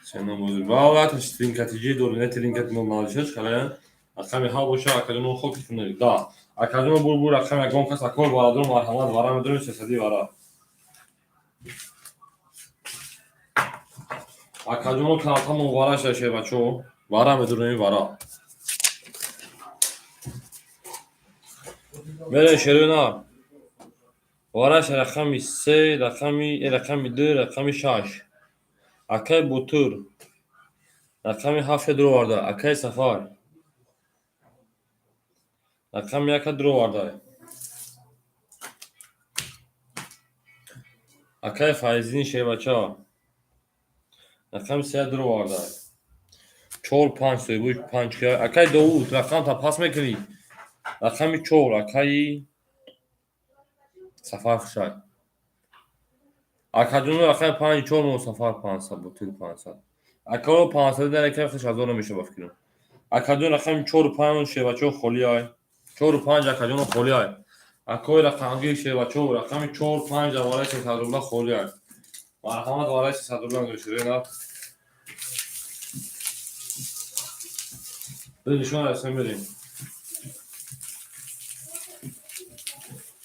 سنم بزرگ واقعا لینکتی دور نت لینکت نالشش خلاص رقمی ها باشه اکادون خوب کنه دا اکادون بور رقم اگون کس اکول بالادون مرحمت وارا میدونی چه صدی وارا اکادون کلاتا مبارک شه بچو وارا میدونی وارا بله شرونا وارش رقمی 3 رقمی 2 رقمی 6 اکای بوتور رقمی 7 درو وارده اکای سفار رقم 1 درو وارده اکای فایزین شه بچه رقم 3 درو وارده 4 5 سوی بوش 5 که اکای داوود رقم تا پاس میکنی رقمی 4 اکای سفر خوشای اکادون رقم 5 4 مو سفر 500 بوتور 500 اکارو 500 در اکای خوش از اون میشه بفکرم اکادون رقم 4 5 شه بچه خالی های 4 5 اکادون خالی های اکای رقم شه بچه رقم 4 5 دواره 300 روبل خالی های مرحمت دواره 300 روبل گوشوری نه بدیشون رسم بدیم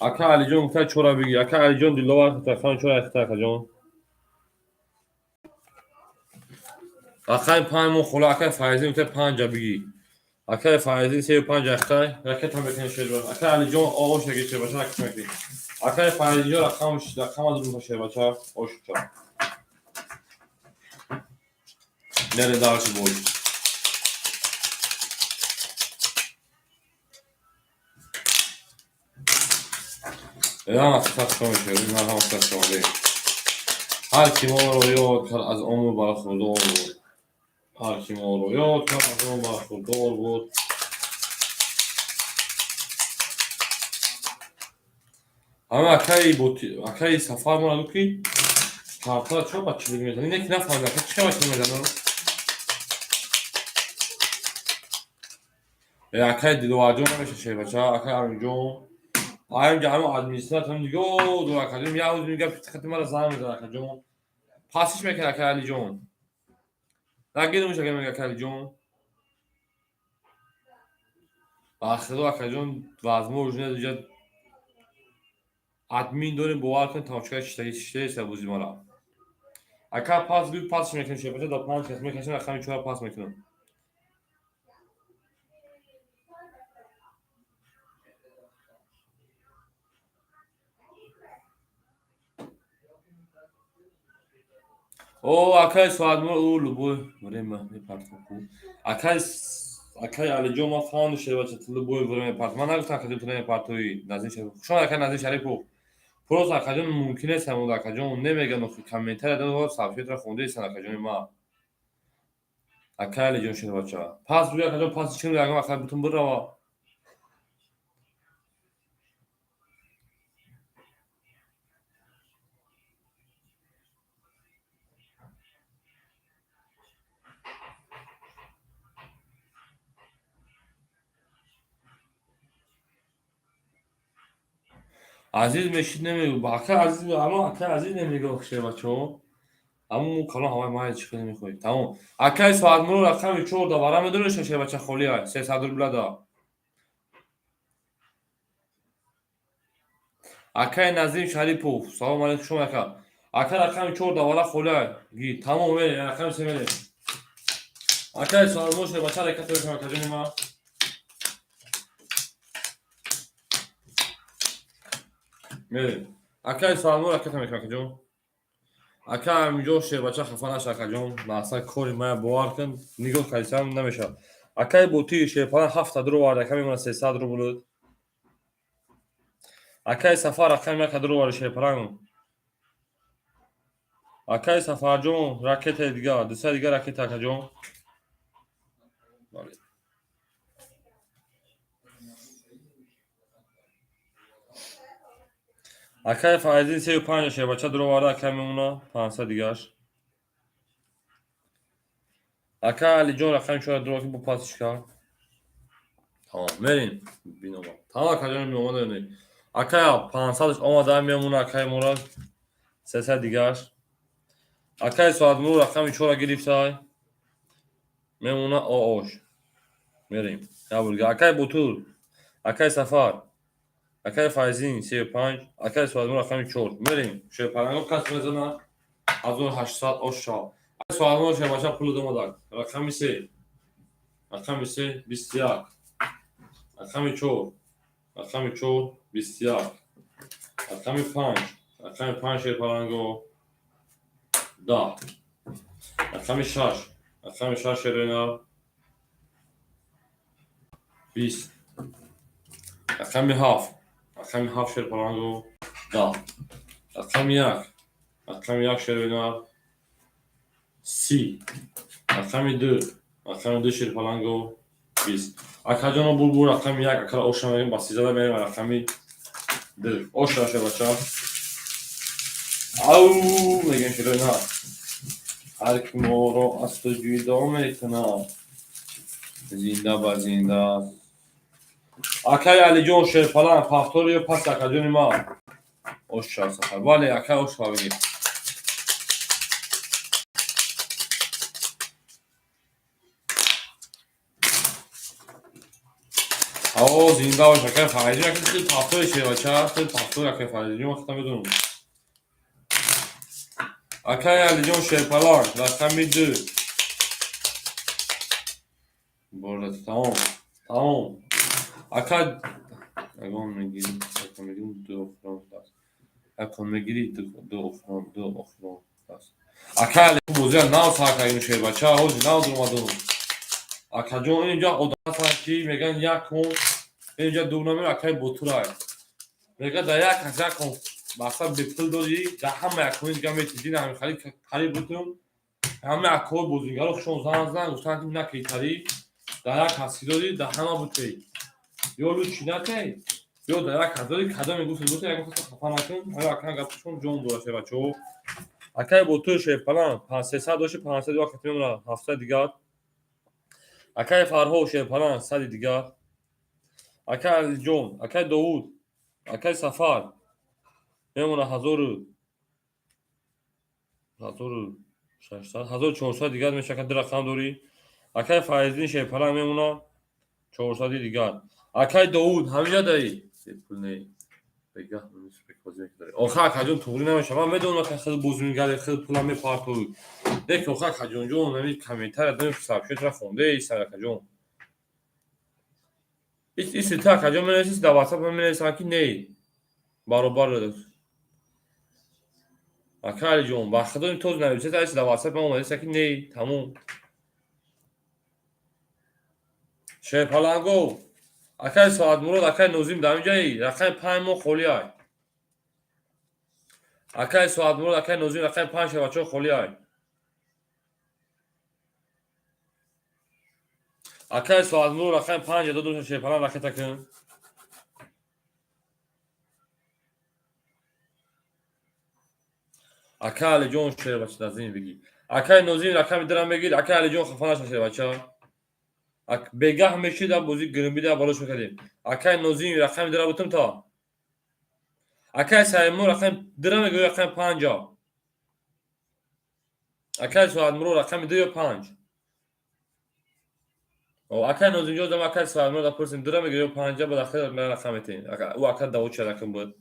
اکا علی جون گفته چورا بگی اکا علی جون دیلو وقت تفان چورا اخته اکا جون اکا 5 مو خلا اکا فایزی گفته 5 بگی اکا فایزی 35 اخته رکت هم بکنه شیر باشه اکا علی جون آغوش نگی شیر باشه اکا مکنی اکا فایزی جون رقم از رو شیر باشه اوش چا نره دارشی بوش اینا مصرف کنه شیر اینا هم مصرف کنه هر کی ما رو یاد کرد از عمر برخوردار بود هر کی ما رو یاد کرد از عمر برخوردار بود همه اکای سفر ما رو کی کارتا چه بچه دیگه میزنی اینه که نفهمیدم چه بچه میزنن اکای دیدو واجو نمیشه شه بچه اکای همینجون همینجا همه ادمینسترات هم دیگه دو اکادیم یه عوض میگه خطی مرا زن میزن اکای جون پاسش میکنه اکای علی جون نگه نمیشه که میگه اکای علی جون آخه دو اکای جون وزمه اوجنه دیگه ادمین داریم باور کن تماشاگر چیشته سبوزی مالا اکا پاس گوی پاسش میکنه شه بچه دا 5 کس میکنه اکای چورا پاس میکنه او اکای سواد مو او لبو وریم میپرتم کو اکای علی جو ما فاند شه بچه تو لبو وریم میپرتم من نگفتم که تو نمیپرتوی نازی شریف شما اکای نازی شریف کو پروس اکاجون ممکنه سمود اکاجون نمیگن که کامنتر داد صفحه را خونده است اکاجون ما اکای علی جون شه بچه پاس روی اکاجون پاس چین رقم اکای بتون برا عزیز میشید نمیگو با اکای عزیز اما اکای عزیز نمیگو شه بچه اما کلا همه ما هیچ چیزی نمیخوید تمام اکای سواد مرو رقم 4 دوباره میدونه شه بچه خالی های 300 روبل دا اکای نظیم شریپوف سلام علیکم شما اکا اکای رقم 4 دوباره خالی های گی تمام میره رقم 3 میره اکای سواد مرو شه بچه حرکت بکنم اکاجون ما میره اکای سواد مرو حرکت میکنم اکاجون اکا همینجا شه بچه خفه نشه اکاجون اصلا کاری ما باور کن نگاه کردم نمیشه اکای بوتی شه پا 7 درو وارد کمی من 300 رو بود اکای سفر رقم 1 درو وارد شه پرام اکای سفر جون راکت دیگه دوستا دیگه راکت اکاجون بله اکای فایزین 35 شه بچه درو وارد کمی اونا 500 دیگهش اکای علی جون رقم 4 درو که با پاسش کرد تمام میریم بینم تمام اکاجون میومد نه اکای 500 اومده میمونه اکای مراد 300 دیگهش اکای سواد مرو رقم 4 گرفتای میمونه اوش میریم یا بولگا اکای بوتور اکای سفر اکای فایزین 35 اکای سواد مرو رقم 4 میریم شه پرنگو کس میزنه 1800 اوشا اکای سواد مرو شه باشه پول دو مدار رقم 3 رقم 3 21 رقم 4 رقم 4 21 رقم 5 رقم 5 شه پرنگو 10 رقم 6 رقم 6 شه 20 رقم 7 رقم 7 شه پرنگو 10 رقم 1 رقم 1 شه 30 رقم 2 رقم 2 شه پرنگو 20 اکاجون بول رقم 1 اکا اوشا میریم با 13 میریم رقم 2 اوشا شه بچه او میگن شه نه هر کی ما رو از تو جدا میکنه زنده با زنده اکای علی جون شه پلان پافتور یا پس اکاجون ما اوشا سفر ولی اکا اوشا بگیر او زنده باش اکای فایزی اکای خیلی پافتور شه بچه خیلی پافتور اکای فایزی وقتا بدونم اکای علی جون شه پلان رقم 2 برد تمام تمام اکا اگه میگیری اکا میگیریم 2 افران دست اکا میگیری 2 افران 2 افران دست اکا علی بوزیل ناو ساکا اینو شه بچه هوزی ناو درمادون اکا جون اینجا اودا ساکی میگن یک کن اینجا دورنامه اکای بوتورای میگه در یک از یک کن مثلا به پول دادی در همه اکونی دیگه میتیدین همین خرید بودم همه اکای بوزینگا رو خشون زن گفتن که نکی تری در یک کسی دادی در همه بودی یا لو چی نکی یا در یک کداری کدا میگفت بوده یک گفت خفا نکن حالا اکن گپشون جون دوشه بچو اکای بوتور شه پلان 300 باشه 500 وقت میمونه 700 دیگه اکای فرهو شه پلان 100 دیگه اکای جون اکای داوود اکای سفر میمونه 1600 1400 دیگه میشه که رقم داری اکای فایزین شه پلان میمونه 400 دیگه اکای داوود همینجا داری پول نه بگه منش بکوزه داره آخه کجون توری نمیشه من میدونم که خیلی بزرگی خیلی پول میپارتو دیگه آخه کجون جون نمی کمیتر دادم حساب شد را خونده ای سر کجون این سیتا کجون منش در واتساپ منش کی نه برابر اکای جون وقتی این توز نوشته تاش در واتساپ من اومده که نه تموم شیر پلنگو اکای ساعت مراد اکای نوزیم دام جایی رقم 5 مو خولیای اکای ساعت مراد اکای نوزیم رقم 5 بچو خولیای اکای ساعت مراد رقم 5 دو شیر پلنگ رقم تکن اکای جون شیر بچه دازین بگی اکای نوزیم رقم درام بگیر اکای جون خفانش شیر بچه بگه میشی در بوزی گرمی در بالوش میکردیم اکای نوزیم رقم درام بودم تا اکای سایمو رقم درام بگیر رقم 5 اکای ساعت مراد رقم 2 و 5 او اکای نوزیم جوز دم اکای ساعت مراد پرسیم درام بگیر 5 بعد اخر من رقم تین او اکای داوود چه رقم بود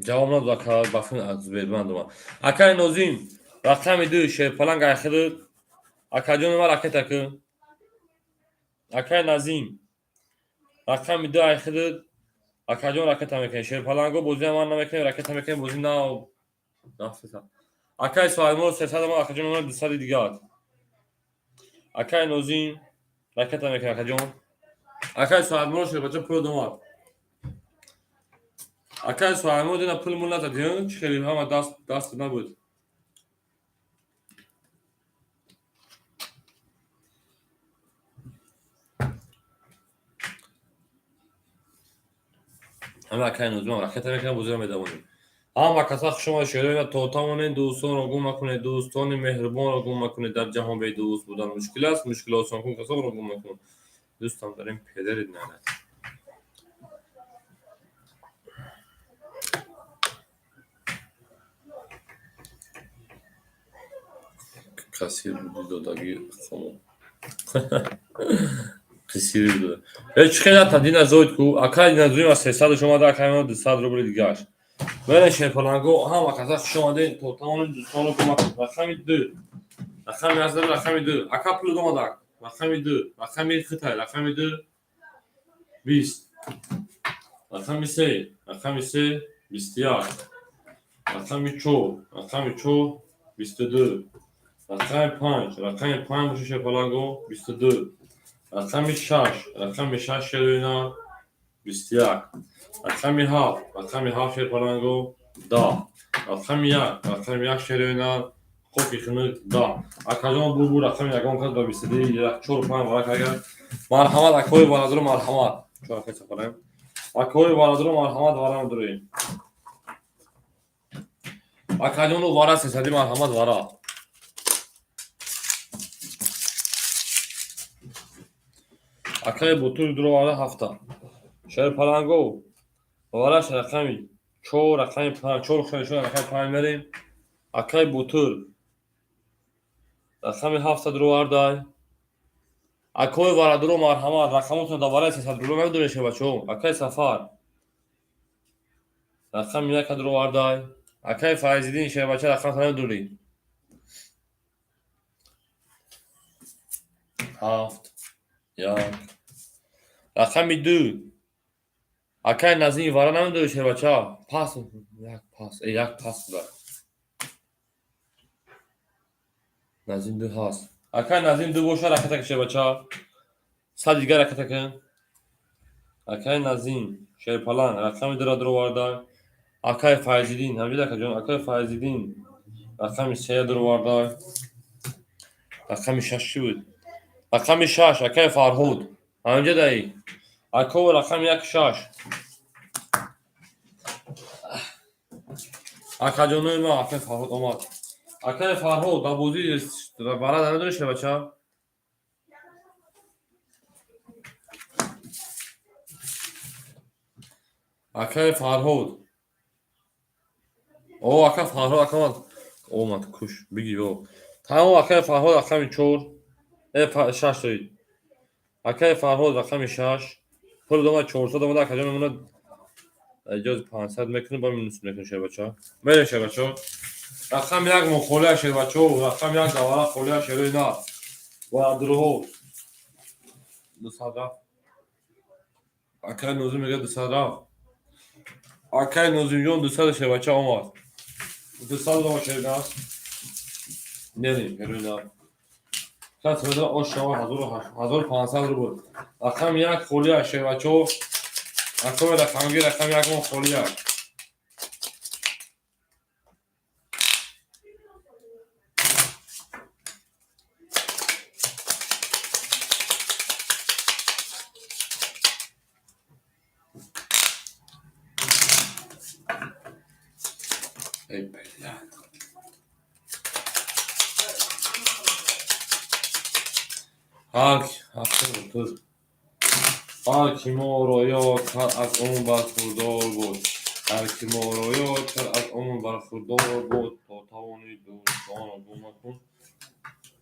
جواب نداد اکای بافن از بیرون دوام اکای نوزیم رقم 2 شیر پلنگ اخر اکای جون ما رقم تک اکای نازیم رقم 2 اخر اکای جون رقم تمکن شیر پلنگو بوزی ما نمیکنه رقم تمکن بوزی نه دافتا اکای سوال مو 300 ما اکای جون 200 دیگه اکای نوزیم رقم تمکن اکای جون اکای سوال مو شیر بچه پرو دومات اکای سوال مو دینا پول مول ندادین خیلی هم دست نبود اما اکای نوزیم رقم تمکن بوزی میدونیم اما کسا شما شیرین توتامون دوستان رو گم نکنه دوستان مهربان رو گم نکنه در جهان به دوست بودن مشکل است مشکل آسان کن کسا رو گم نکن دوستان داریم پدرت ننه کسی بود دادگی خمو کسی بود هیچ خیلی تدین زود کو اکای نزویم از 300 شما در کلمه 200 رو دیگه ولی شیر پلنگو هم کسا شما دین توتامون دوستان رو گم نکن رقم 2 رقم از رقم 2 اکا پول دو مدار رقم 2 رقم خطای رقم 2 20 رقم 3 رقم 3 21 رقم 4 رقم 4 22 رقم 5 رقم 5 میشه پلنگو 22 رقم 6 رقم 6 شیرینا 21 رقم 7 رقم 7 شیر پلنگو 10 رقم 1 رقم 1 شیرینا خوبی خنود 10 اکاجون بو رقم یکم کد با 22 یک 4 5 وارد اگر مرحمت اکوی بالادرو مرحمت چون که سپارم اکوی بالادرو مرحمت وارم درویم اکاجون وارد 300 مرحمت وارد اکای بوتور درو وارد هفته شیر پلنگو وارد رقمی 4 رقم 5 4 خیلی شد رقم 5 میریم اکای بوتور رقم 7 درو وارد اکوی وارد درو مرحمت رقمتون دوباره 300 درو میدونه شه بچو اکای سفر رقم 1 درو وارد اکای فایزیدین شه بچه رقم تنه دوری 7 1 رقم 2 اکای نازی وارد نمیدونه شه بچه پاس یک پاس دار نازین 2 هست اکای نازین 2 باشه رقم تک شه بچه صد دیگه رقم تکن اکای نازین شیر پلنگ رقم درو وارد اکای فایزیدین همین که جون اکای فایزیدین رقم 3 درو وارد رقم 6 بود رقم 6 اکای فرهود همینجا دایی اکو رقم 1 6 اکا جون ما اکای فرهود اومد اکای فرهود با بوزی بالا نمیدونه شه بچه اکای فرهود او اکای فرهود اکای اومد کش بگی او تمام اکای فرهود رقم 4 6 دارید اکای فرهود رقم 6 پول دوما 400 دوما اکا جون منو اجاز 500 میکنه با مینوس میکنه شه بچه میره شه بچه رقم 1 مخوله شه بچه رقم 1 دوباره خوله شه نه و درو 200 رفت. اکای نوزیم میگه 200 رفت. اکای نوزیم جون 200 شبچه آمد. 200 رو شده است. نریم پیروینا. کس بده آش شما 1500 رو بود. رقم یک خولی شبچه. اکای رقم یک مون خولی. ای بلد. هر کی ما را یاد کرد از اون برخوردار بود. هر کی ما را یاد کرد از اون برخوردار بود. تا توانی دوستان و گمکن.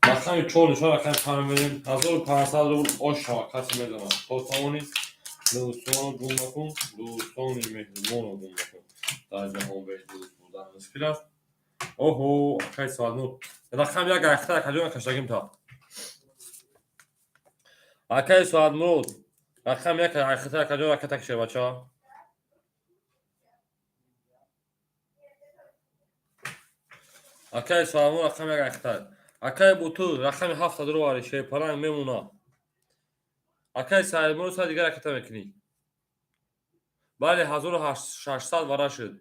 رقم 4 نشان رقم پنج بریم. 1500 رو بود آش شما کسی میزنم. تا توانی دوستان و گمکن. دوستان مهربان و گمکن. در جهان بهش دوست بودن مشکل است. اوهو اکای سوال نو. رقم یک اختر کجا کشتگیم تا. اکای سوال نو. رقم یک اختر کجا کشته بچه ها. اکای سوال نو رقم یک اختر. اکای بوتو رقم 7 رو واری شی پلنگ میمونه. اکای سوال نو سال دیگر کتا میکنی. بله 1600 وارا شد.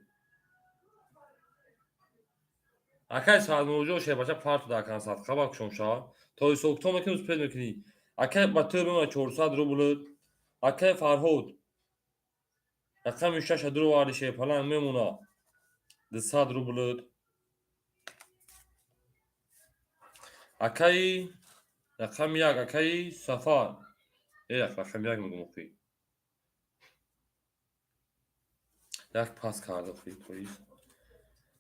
اکای سوال نو جو شی بچه پارت داکان سات خبر کشم شا. تا سوکتو میکنی سپید میکنی. اکای باتو میمونه 400 رو بولد. اکای فرهود رقم 6 رو واری شی پلنگ میمونه. 200 رو بولد. اکای رقم یک اکای سفار. رقم یک میگم خوی. یک پاس کرده خوی تویی.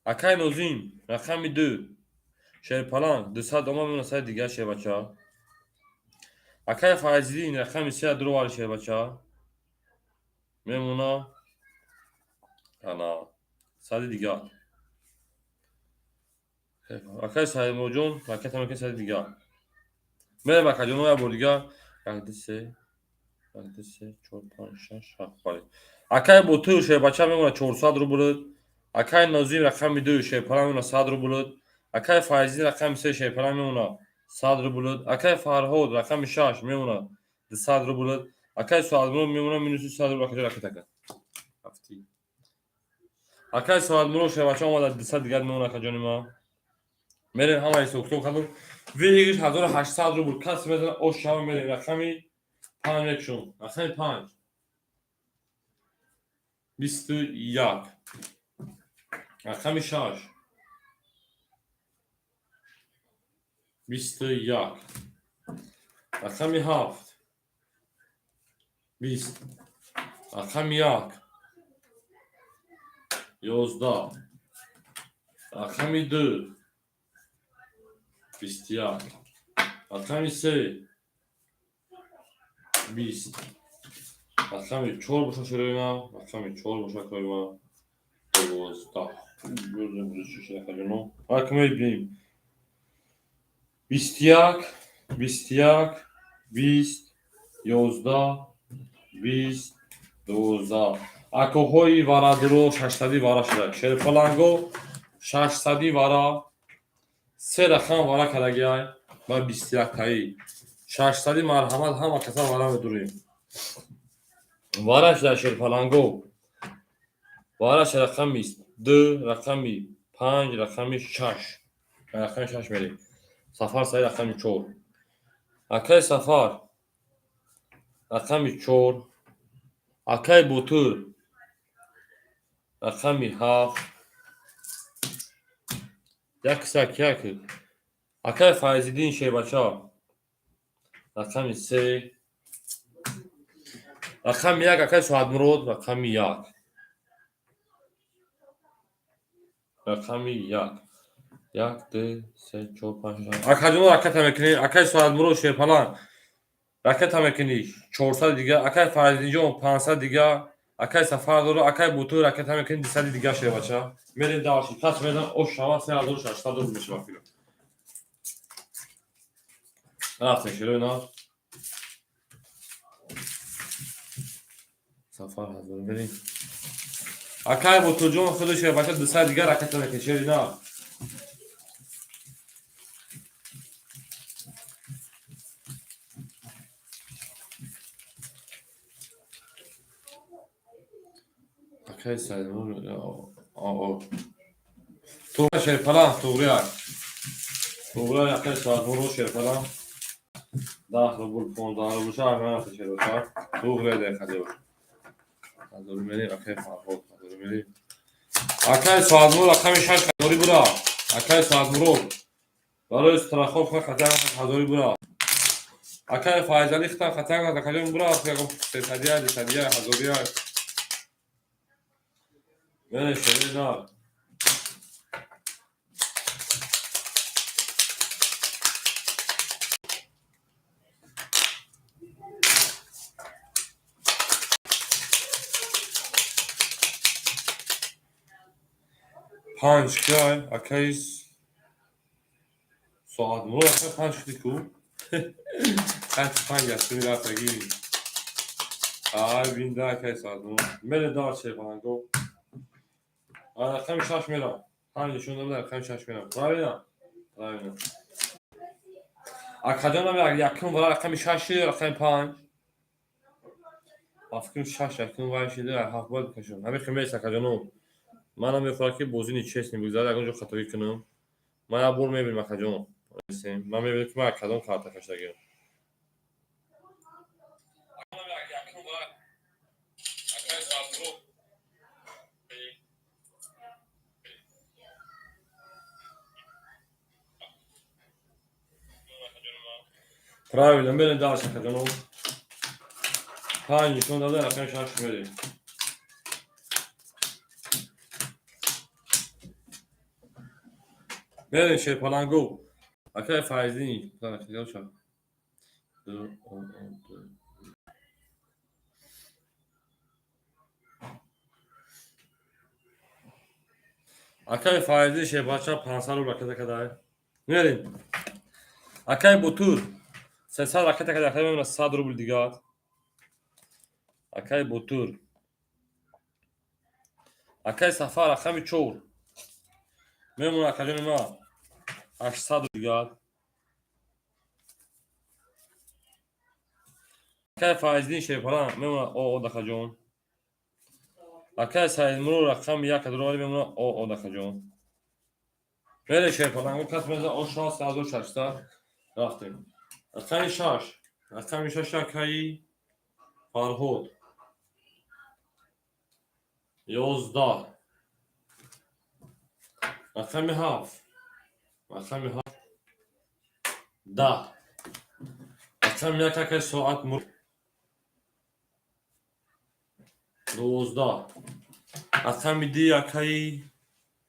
اکای نوزیم رقم 2 شیر پلان 200 دوما میمونه سر دیگه شیر بچه ها. اکای فایزدین رقم 3 درو واری شیر بچه ها میمونه انا سر دیگه. اکای ساید موجون رقم تمکن سر دیگه میره بکر جنوب بور دیگه. 1 3 4 5 6 7 بله. اکای بوتو شیر بچه میمونه 400 رو بود. اکای نوزیم رقم 2 شیر پلان میمونه 100 رو بود. اکای فایزدین رقم 3 شیر پلان میمونه 100 رو بود. اکای فرهود رقم 6 میمونه 200 رو بود. اکای سوالمون میمونه مینوس 100 رو بکر رقم تکه. هفتی. اکای سوالمون شیر بچه اومد 200 دیگه میمونه که جون ما. میره همه سوکتو کردم. ویگش 1800 رو بود. کس میزنه او شام میره رقمی 5 شون. رقم 5 21 رقم 6 21 رقم 7 20 رقم 1 11 رقم 2 21 رقم 3 20 رقم 4 باشه شروعنا رقم 4 باشه کارما 12 بردم روزش رقم رقم ببینیم 21 21 20 11 20 12 اکوهای وارا درو 600 وارا شده شیر پلانگو 600 وارا 3 رقم وارا کردگی با 21 تایی 600 مرحمت همه کسا وارا میدوریم وارا شده شیر پلانگو وارا شده رقمی 2 رقمی 5 رقمی 6 رقمی 6 میریم سفر سایی رقمی 4 اکای سفر رقمی 4 اکای بوتور رقمی 7 یک سک یک اکای فایزدین شیر بچه ها رقمی 3 رقم 1 اکای سواد مرود رقمی 1 رقمی 1 1 2 3 4 5 6 اکای جنو رکت میکنی اکای سواد مرود شیر پلان رکت میکنی 400 دیگه اکای فایزدین جون 500 دیگه اکای سفر دارو اکای بوتور رکت میکنی 200 دیگه شیر بچه ها میرین داشتی کس میدن او شما 3600 رو میشه بفیلم رفتن شروع اینا سفر هزار بریم. اکای با تو جون خودش باشه دو ساعت دیگه رکت نکشه نه. اکای سایمون تو شیر پلا توغرا اکای سایمون رو شیر پلا داخل بول 15 رو بشه همه شیر بشه توغرا ده خدیو هزار میلی اکای فاهو هزار میلی اکای سایمون رقم 6 هزاری برا اکای سایمون برای استراخوف خطر هزاری برا اکای فایزالی خطر خطر کلیم برا فکر سدیا هزاری من شیر نه 5 کای اکایس ساعت مرو اکای 5 دیکو kaç pan yaptım bir hafta gibi. Abi daha kaç saat mı? Beni daha şey falan go. Ana kam şaşmıyorum. Hangi şunu da kam şaşmıyorum. Pravina. Pravina. Akadana bir yakın var kam şaşıyor kam pan. Afkın şaş yakın var şeyde hafbal kaşım. Hem kime akadana. Manam میخواد که بازی نیچس نمیگذاره اگه اونجا خطایی کنم من بول میبینم akadana. من میبینم که من akadana کارت کشیدم. Правильно, beni daha akadana. Hangi şunu da kam şaşmıyorum. Beni şey falan go. Akay faizi. Sana şey yapacağım. Akay faizi şey başa pansar rakete kadar. Verin. Akay bu tur. Sesal rakete kadar hemen 100 rubl دیگه. Akay bu tur. Akay safar رقم 4. میمونه akademi ما 800 دیگه. Akay faizi şey falan میمونه o دخجون. Akay sayın مرو رقم 1 دلار میمونه o دخجون. Böyle şey falan bu katmeza o şans daha zor çalıştı. رفتیم. رقم 6. رقم 6 akay فرهود 11 رقم 7 رقم 7 10 رقم 1 akay saat mur 12 رقم 2 akay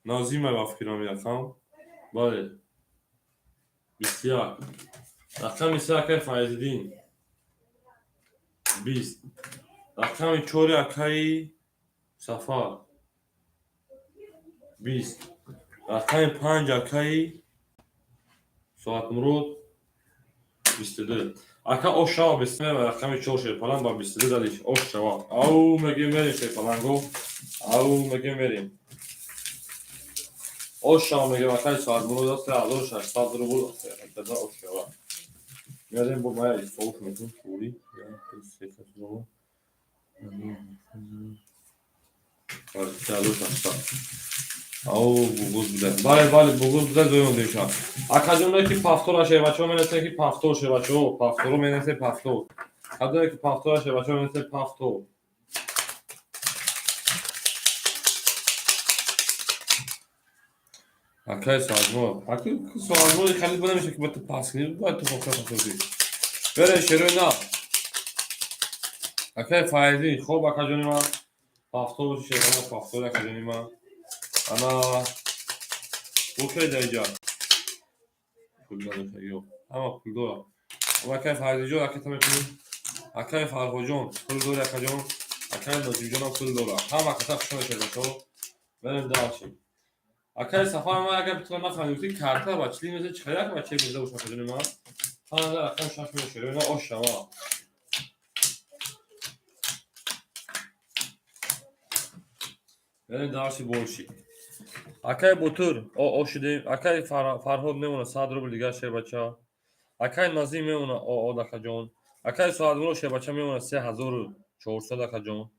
نازیم بافکرام رقم بله بسیار رقم 3 akay فایزدین 20 رقم 4 akay صفا 20 رقم 5 akay saat مرود 22 اکا او شما بسمه و رقم 4 شیر پلان با 22 دلیش او شما او مگیم بریم شیر پلان گو او مگیم بریم او شما مگیم اکای ساعت مرود است ازور 600 رو بود ابتدا او شما میادیم bu bayağı soğuk metin Suri ya seket zaman ازور 600 او بوگوز بوده بله بوگوز بوده دویم دیشا اکادون که پافتور شه بچه‌ها منسه که پافتور شه بچه‌ها پافتور منسه پافتور اکادون که پافتور شه بچه‌ها منسه پافتور اکای سازمو اکای سازمو خیلی بده میشه که با تو پاس کنی با تو پافتور بره شروع نه اکای فایزی خوب اکادون ما پافتور شه ما پافتور اکادون ما انا اوکی دیجا پول داره yok ama pul dolar ama kayf harici akit metin akay farhojon pul dolar akajon akay nojijon pul dolar هم akata şuna şöyle benim daha şey akay safar ma اگر بتونم نفهمید کارت بچلی میشه چقدر بچه میشه واسه خودم ما ها akam şaşmıyor şöyle ne o şama یعنی داشتی بولشی. اکای بوتور او شدیم. اکای فرهاد میمونه 100 روبل دیگه شه بچه. اکای نازی میمونه او دکه جون. اکای سوادمرو شه بچه میمونه 3400 دکه جون.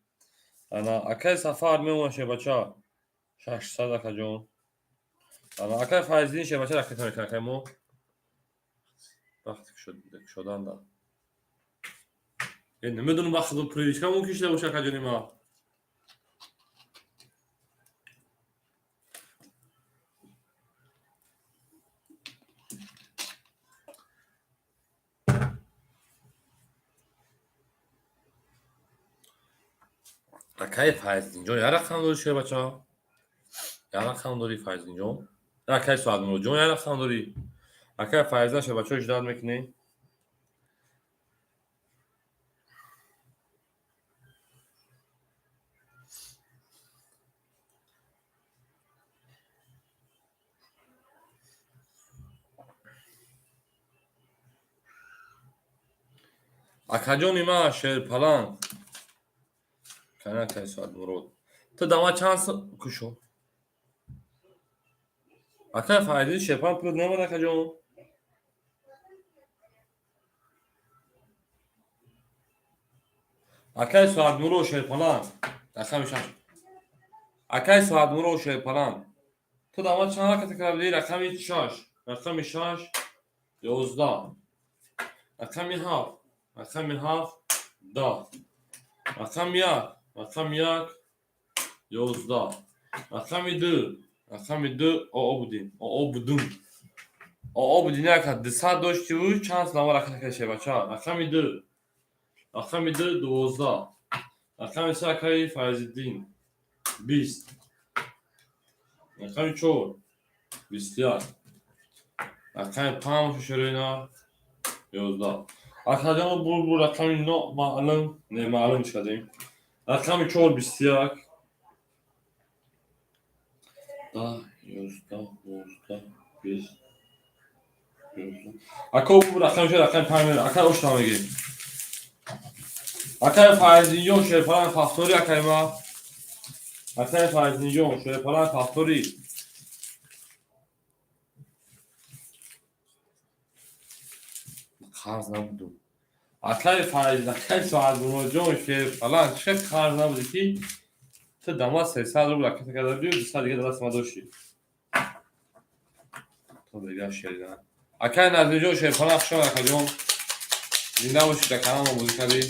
انا اکای سفر میمونه شه بچه 600 دکه جون. انا اکای فایزین شه بچه دکه تونه مو. وقتی شدن دا. یعنی نمیدونم وقتی دو پریش کم ممکن شده باشه که جونی ما. اکای فایزین جون یه رقم داری شه بچه. یه رقم داری فایزین جون. اکای سوادمرو جون یه رقم داری. اکای فایزین شه بچه اجداد میکنی. اکاجونی ما شیر پلان. کنه اکای سوادمرو. تو دما چانس کشو. اکای فایزین شه پلان پرود نمونه اکاجون. اکای سوادمرو شه پلان. رقم شش. اکای سوادمرو شه پلان. تو دما چند که تکراری رقم 6. رقم 6 11. رقم 7. رقم 7 10. رقم 1. رقم 1 11. رقم 2. رقم 2 او بودیم. او بودیم. او بودیم که 200 داشتی و چانس نما رقم که شه بچه. رقم 2. رقم 2 12. رقم 3 اکای فایزالدین 20. رقم 4 21. رقم 5 شروعنا 11. اکاجون بول رقم 9 معلوم نه معلوم شدیم. رقم 4 21. 10 11 12 20. اکا بول رقم شد رقم 5 اکا اوش نمیگیم. اکای فایزین شه پلان فاکتوری اکای ما. اکای فایزین شه پلان فاکتوری. خارج نبودم. اکای فایزین اکای سوادمرو جون شه پلان چه خارج نبودی کی؟ تو دما 300 روبل که تکراری و 200 دیگه دست ما داشتی. تو دیگه شیرین. اکای نازی جون شه پلان شما اکاجون. زنده باشی در کانال ما بازی کردی.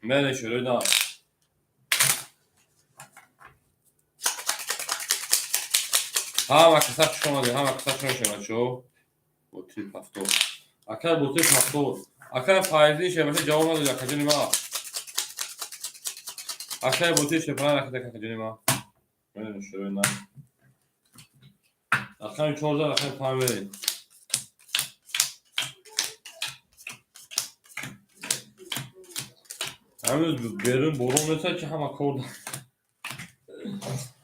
من شروع هم کسب شما دی هم کسب شما شو بوتی پفتو اکر بوتی پفتو اکر فایزی شه باشه جواب نداد اکجونی ما اکر بوتی شه پلان اکجونی ما من شروع نه اکر 14 اکر 5 بریم همین برون برون نتا که هم کورد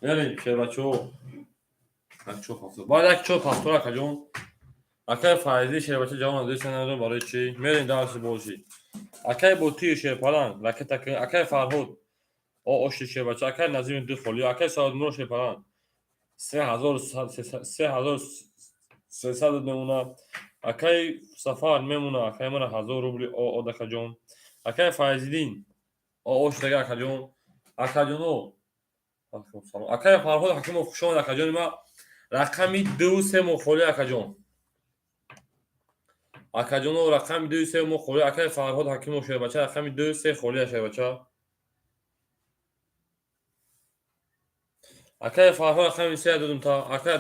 بریم شه بچو بچو پفتو باید یک چو پفتو اکجون اکای فایزی شه باشه جواب نداد ندارم برای چی میرین درس بولشی اکای بوتی شه پلان لکه اکای فرهاد او اوشی شه بچه اکای نظیم دو خلی اکای سوادمرو شه پلان 3300 میمونه اکای سفر میمونه اکای من 1000 روبل او دکه جون اکای فایزالدین او اوش دیگه اکا جون اکا جونو اکای فرهاد حکیم خوشون اکا جون ما رقمی 2 مخولی اکا جون اکا جونو رقمی 2 مخولی اکای فرهاد حکیم شه بچه رقمی 2 خولی شه بچه اکای فرهاد رقمی 3 دادم تا اکای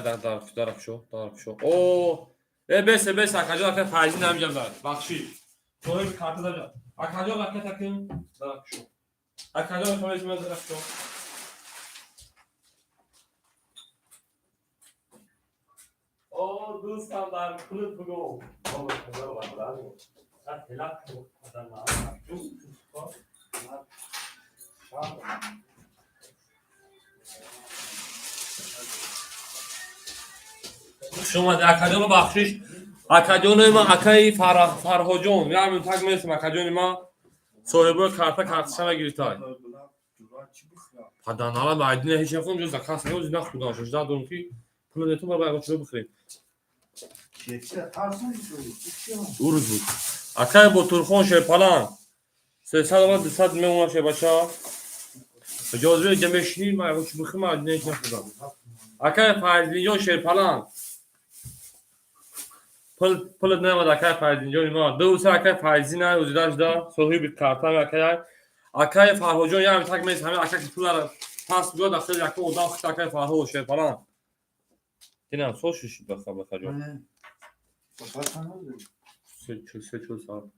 درک شو او بس اکا جون اکای فایزالدین همینجا داد بخشی تو این کارت داد اکا جون اکای تکیم درک شو اکا جون خودش من درک شو او دوستم در کلوب بگو بابا خدا واسه اطلاع تو آدم شما اکاجون بخشش اکاجون ما اکای فرهاد جون یا من تاگ میسم اکاجون ما صاحب کارت شما گیرتای پدانالا معدنی هیچ یکم جز زکات سعی نخ بودن شش دارم کی پول تو برای چه بخریم uruz بود اکای با ترخون شه پلان 300 و 200 میمونه شه بچا اجازه جمعشنی ما روش بخیم معدنی هیچ نخودم اکای فایزینجو شه پلان پول نمیاد اکای فایزینجو ما دو سر اکای فایزینه وجودش دا صحیح بیت کارتا اکای فرهوجو یا تک میز همه اکای پول پاس بیاد داخل یک اودان خط اکای فرهو شه پلان اینم سوشش بخوام بخوام چل سال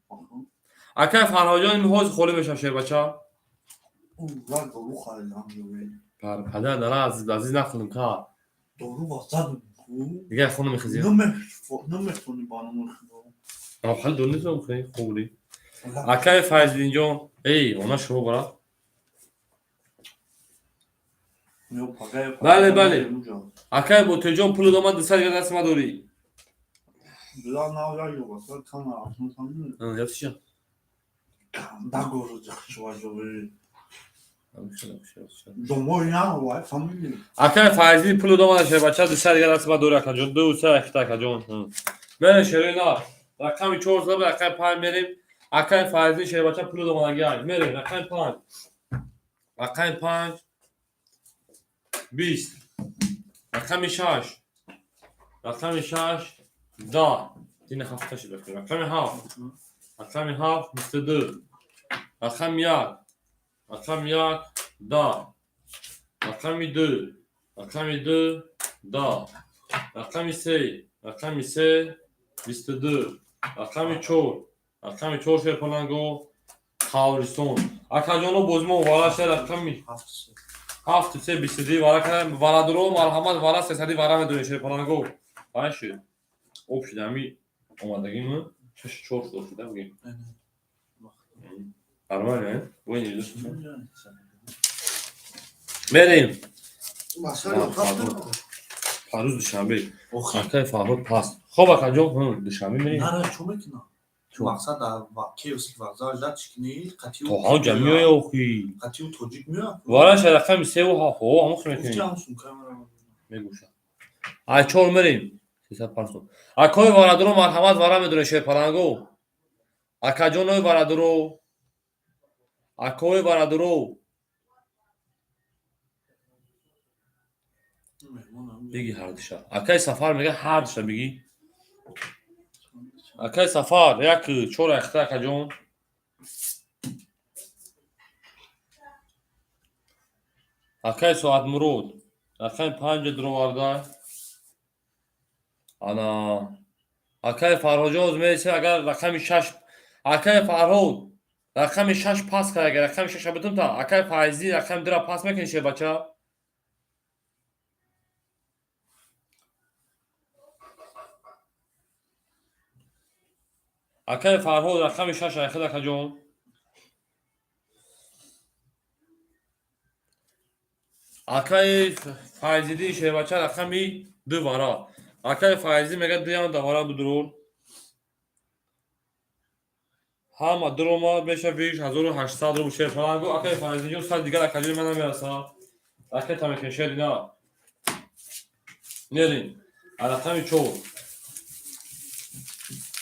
اکای فرهوجو این حوز خولی بشه شه بچا پدر داره عزیز نخونم که دیگه خونم میخزیم حال دو نیستم خیلی خوبی اکای فایزینجو ای اونا شروع برا بله بله اکای بوتجون پول دوما 200 دست ما دوری یادشم اکای فایزی پول دوما شه بچا 200 دست ما دوری اکا جون 200 اکا جون من شرینا رقم 400 اکای 5 میریم اکای فایزی شه بچا پول دوما گیای میریم اکای 5 اکای 5 20 رقم 6 رقم 6 10 دین هفتش بخیر رقم 7 رقم 7 22 رقم 1 رقم 1 10 رقم 2 رقم 2 10 رقم 3 رقم 3 22 رقم 4 رقم 4 شه پلنگو خاورستون اکا جانو بوزمو والا شه رقم 7 3 22 والا کنم والا درو مرحمت والا 300 والا میدونی شه پلنگو باشه общий дами اومدگیم چش چور شده بگیم نرماله بوینید بریم پروز دوشنبه اکای فرهاد پاس خب اکا جون دوشنبه میریم نه چون میکنم مقصد کیوسکی وقتا جات چکنی قطعی تو ها جمعیه اوخی قطعی توجیک میاد والا شه رقم 3 و 7 او همون میکنیم میگوشم ای چور میریم 350 اکای وارادرو مرحمت وارا میدونه شه پلنگو اکا جونوی وارادرو اکای وارادرو بگی هر دشا اکای سفر میگه هر دشا بگی اکای سفر یک چور اخته اکا جون اکای ساعت مرود اکای 5 درو وارده انا اکای فرهوجوز میشه اگر رقم 6 اکای فرهود رقم 6 پاس کرد اگر رقم 6 بدون تا اکای فایزی رقم 2 را پاس میکنی شه بچا اکای فرهود رقم 6 اخد اکا جون اکای فایزی دی شه بچا رقم 2 وارا اکای فایزی میگه 2 دوباره بدرون هم درو ما بشه بیش 1800 رو بشه فلانگو اکای فایزی جو سال دیگه اکاجی منم میرسه اکای تا میکشه دینا نریم رقم 4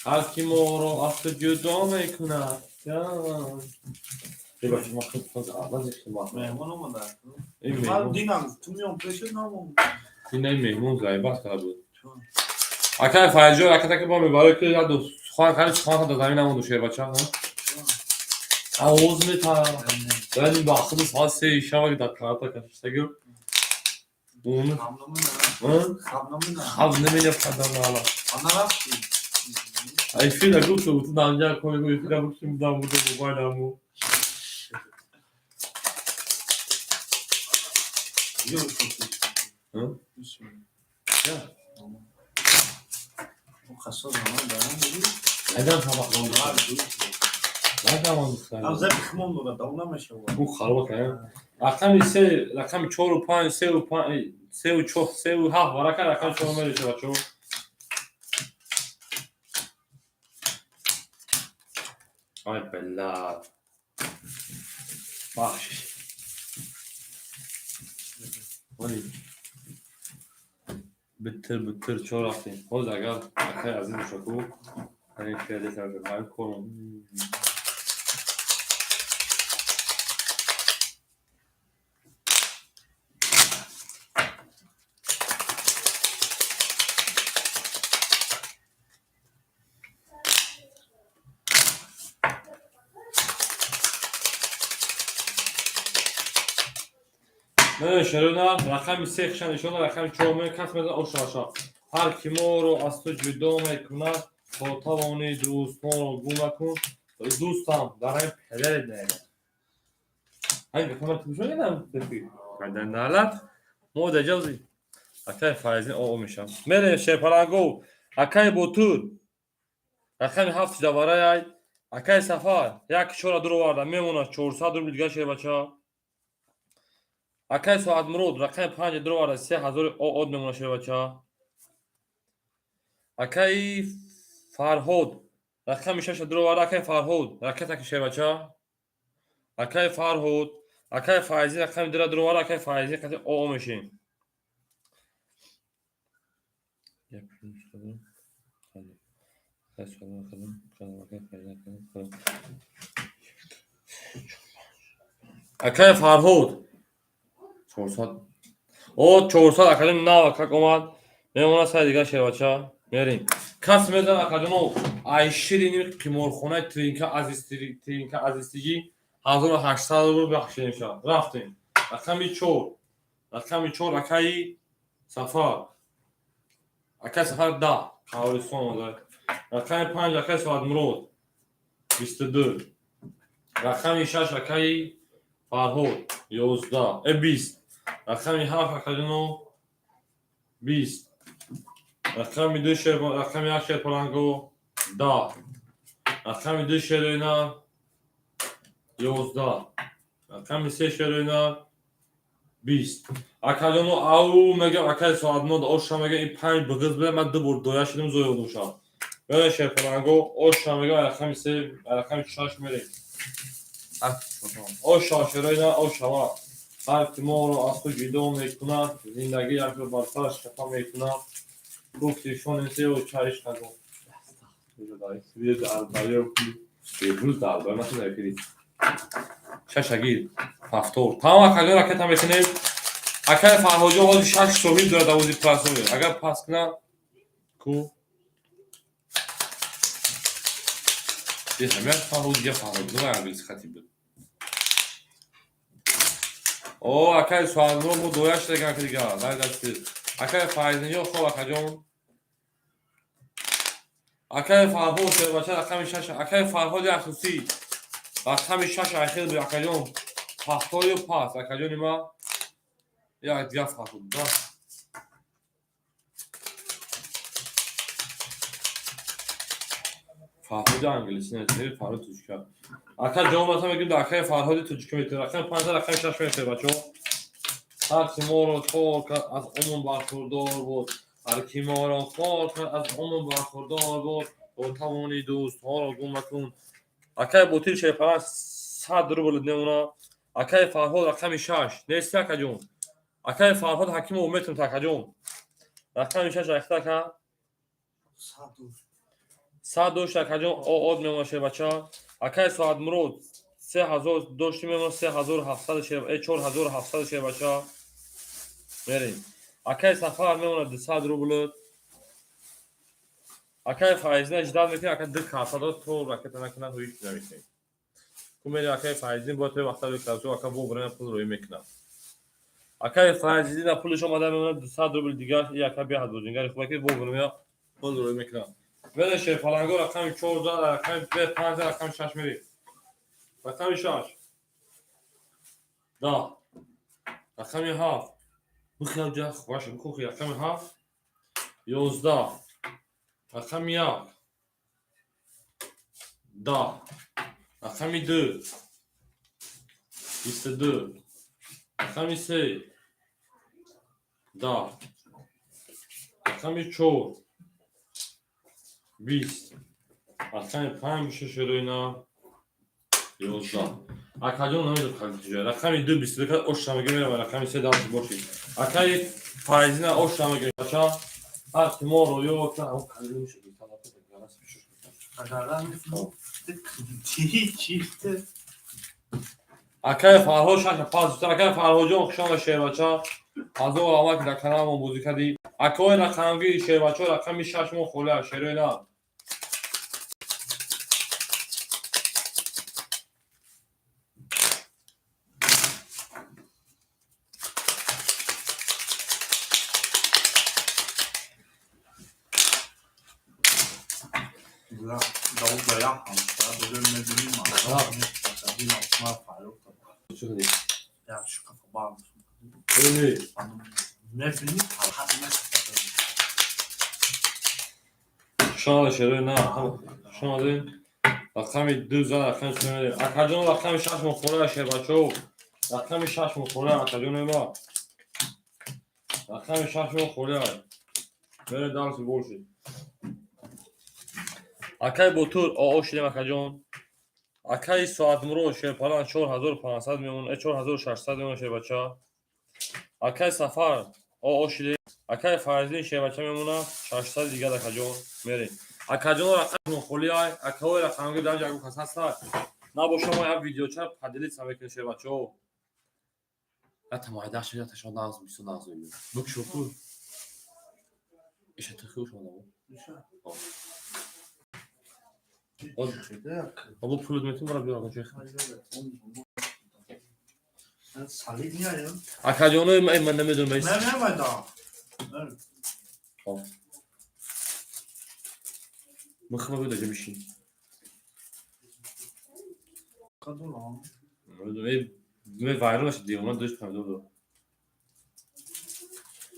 هر کی ما رو افت جدا میکنه دیگه ما خود آواز اجتماع مهمون اومده این من مهمون دیدم تو میام پیش نامون این مهمون غیبت کرده بود اکای فایزی اکتا که با میباره که دو خوان خالص خوان تا زمینمون دوشه بچا آواز میتونم ولی با خود ساسه شاوری داد کارتا کشتگی اون خب نمیده پدر مالا آنا رفتی ای فیل گفت تو دانجا کوی فیل گفت دام بود موبایلمو یو شو خاصه زمان دارم میگی ادم طبق اون نه دام از بخمون داره داونا میشه اون خراب کنه رقم 4 و 5 3 و 5 3 و 4 3 و 7 ورقه رقم 4 میشه بچو آی بلا باش ولی bitir چهار رفتیم باز اگر اکای از این شکو همین پیاده کرده من کنم نه شروع رقم 3 خشن شده رقم 4 می کس میذاره آشاشا هر کی ما رو از تو جدا میکنه تا توانی دوست ما رو گم کن دوستم در این پدرت نه هاي كمان تمشون هنا في بعدين نالات مو ده جوزي اكاي فايزين او مشام مره شيبالانگو اكاي بوتور اكاي هفت دوباره اكاي سفر یک چورا درو وارد میمونه 400 روبل دیگه شه بچا اكاي ساعت مرود رقم 5 درو وارد 3000 او میمونه شه بچا اكاي فرهود رقم 6 درو وارد اكاي فرهود رکتا شه بچا اكاي فرهود اكاي فايزين رقم درو وارد اكاي فايزين قطع او میشین اکای فرهود 400 او 400 اکادم ناو как اومد میمونه سر دیگه شه بچا میریم کس میزن اکادمو айширини қиморхона тринка азистиги 1800 رو بخشیم شد رفتیم رقم 4 اکای سفر اکای سفر ده قاولستان داد رقم 5 اکای سعد مرود 22 رقم 6 اکای فرهود 11 20 رقم 7 اکادنو 20 رقم 2 رقم 8 پلنگو 10 رقم 2 شیرینا 11 رقم 3 شیرینا 20 اکادنو او میگم اکای سعد مرود اوشا میگه این 5 بغض به من دو بر دویا شدیم زوی بودوشا böyle şey پلنگو اوشا میگه رقم 3 رقم 6 میریم او شاشراینا او شما هر کی ما رو از تو جدا میکنه زندگی یک رو بر سرش خطا میکنه گفتیشون اینسه و چایش کدو سویه درباره و بیروز درباره مثل نکرید ششگیر هفتور تمام اکالی راکت هم میکنیم اکای فرهاجی حالی 6 صحبی داره دوازی پرسویه اگر پس کنه کو یه همه فرهاجی فرهاجی رو انگلیسی خطیب بود او اکای سوال رو مو دویاش دیگه که دیگه نه دستی اکای فایزنی و خوب اکاجون اکای فرهاد سر بچه رقم 6 اکای فرهاد اساسی رقم 6 اخیر به اکاجون پاستوی پاس اکاجون ما یا دیگه فرهاد دا فرهاد انگلیسی نه فرهاد توشکا اکای جون مثلا میگیم اکای فرهاد توشکا میتونه رقم 5 رقم 6 میشه بچه هر کی ما رو خور کرد از عموم برخوردار بود هر کی ما رو خور کرد از عموم برخوردار بود با توانی دوست ها رو گم کن اکای بوتیل شه پس 100 روبل نمونه اکای فرهاد رقم 6 نیست اکاجون اکای فرهاد حکیم اومتون تاکاجون رقم 6 اختا که 100 اکاجون او میمونه شه بچه اکای سعد مرود 3000 دوشتی میمونه 3700 شه 4700 شه بچه بریم اکای سفر میمونه 200 روبل اکای فایزین اجداد میکنه اکای دو کاسا تو راکت نکنه روی نمیکنه کومری اکای فایزین با تو وقتا کاسو اکای بو برن پول روی میکنه اکای فایزین پولش اومده میمونه 200 روبل دیگه یا اکای بیاد بودینگاری خوبه که بو برن پول روی میکنه ولی شه فلانگو رقم 14 رقم 5 رقم 6 میری رقم 6 دا رقم 7 بخیال جا باشه بخوخی رقم 7 11 رقم 1 10 رقم 2 22 رقم 3 10 رقم 4 20 رقم 5 میشه شروع اینا 11 Akacon namidir kalitice. Rakami 2 bisiklet o şamı gömüyor. Rakami 3 daha boş. Akay faizine o şamı gömüyor. Ha tomorrow yok. O kalmış. Akay farhoş paz. Akay farhojon şan şehvaça. Hazır olmak da kanalım muzika değil. Akay rakamgi şehvaça rakami 6 ماه خوله şeroyla. Davul da yapmamışlar. Böyle ne bileyim ama. Ha. Mesela bir noktalar farklı. Ya şu kafa bağlı. Öyle. Ne bileyim. Hadi ne sıkıntı. şan şeroyla. şan değil. Rakami 2 زن rakami söyle. Akacon rakami 6 ماه خوله şehvaça. Rakami 6 ماه خوله akacon ba. Rakami 6 ماه خوله. Böyle dansı boşu. Akay botur o şile akacon. Akay saatmuro şepalan 4500 میمون 4600 میمون şehvaça. Akay safar o şile. Akay faizli şehvaça میمونه 600 دیگه akacon. Meri. Akacon rakam خولی ay. Akay rakamı da jagu kasasta. نباشه ما هم ویدیو چپ پدیلی سمه کنشه بچه ها یا تمایه داشت یا تشان دازم بیستو دازم میگم بک شکر ایشه تخیو شما دارم bu pul metin var bir olacak. Salih niye ya? Akaconu ben ne medun beyiz. Ne var daha? Mıkma böyle bir şey. Kadın lan. Ve viral diye ona dış kanalda.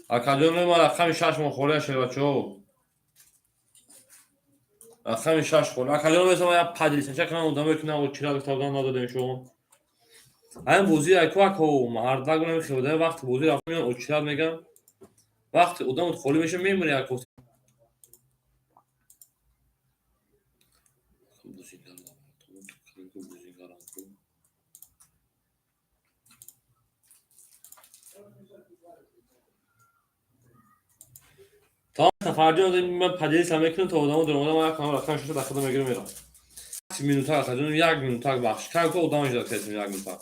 Akaconu ma rakam 6 ماه خوله şehvaça. Rakam 6 خوله. Akaconu mesela ya padili sen çakana ondan böyle o kira kitabdan da demiş o. Hem بازی اکو مردا گونه خیلی وقت بازی رفتم میان اوچیال میگم وقت ادام خالی میشه میمونه اکو تا سفرجو من پدیل سمکن تا ادامو درمودا ما کانال رفتم شده داخل میگیرم میرم 30 minuta akaconu 1 minuta بخش kanka odam önce kesin 1 minuta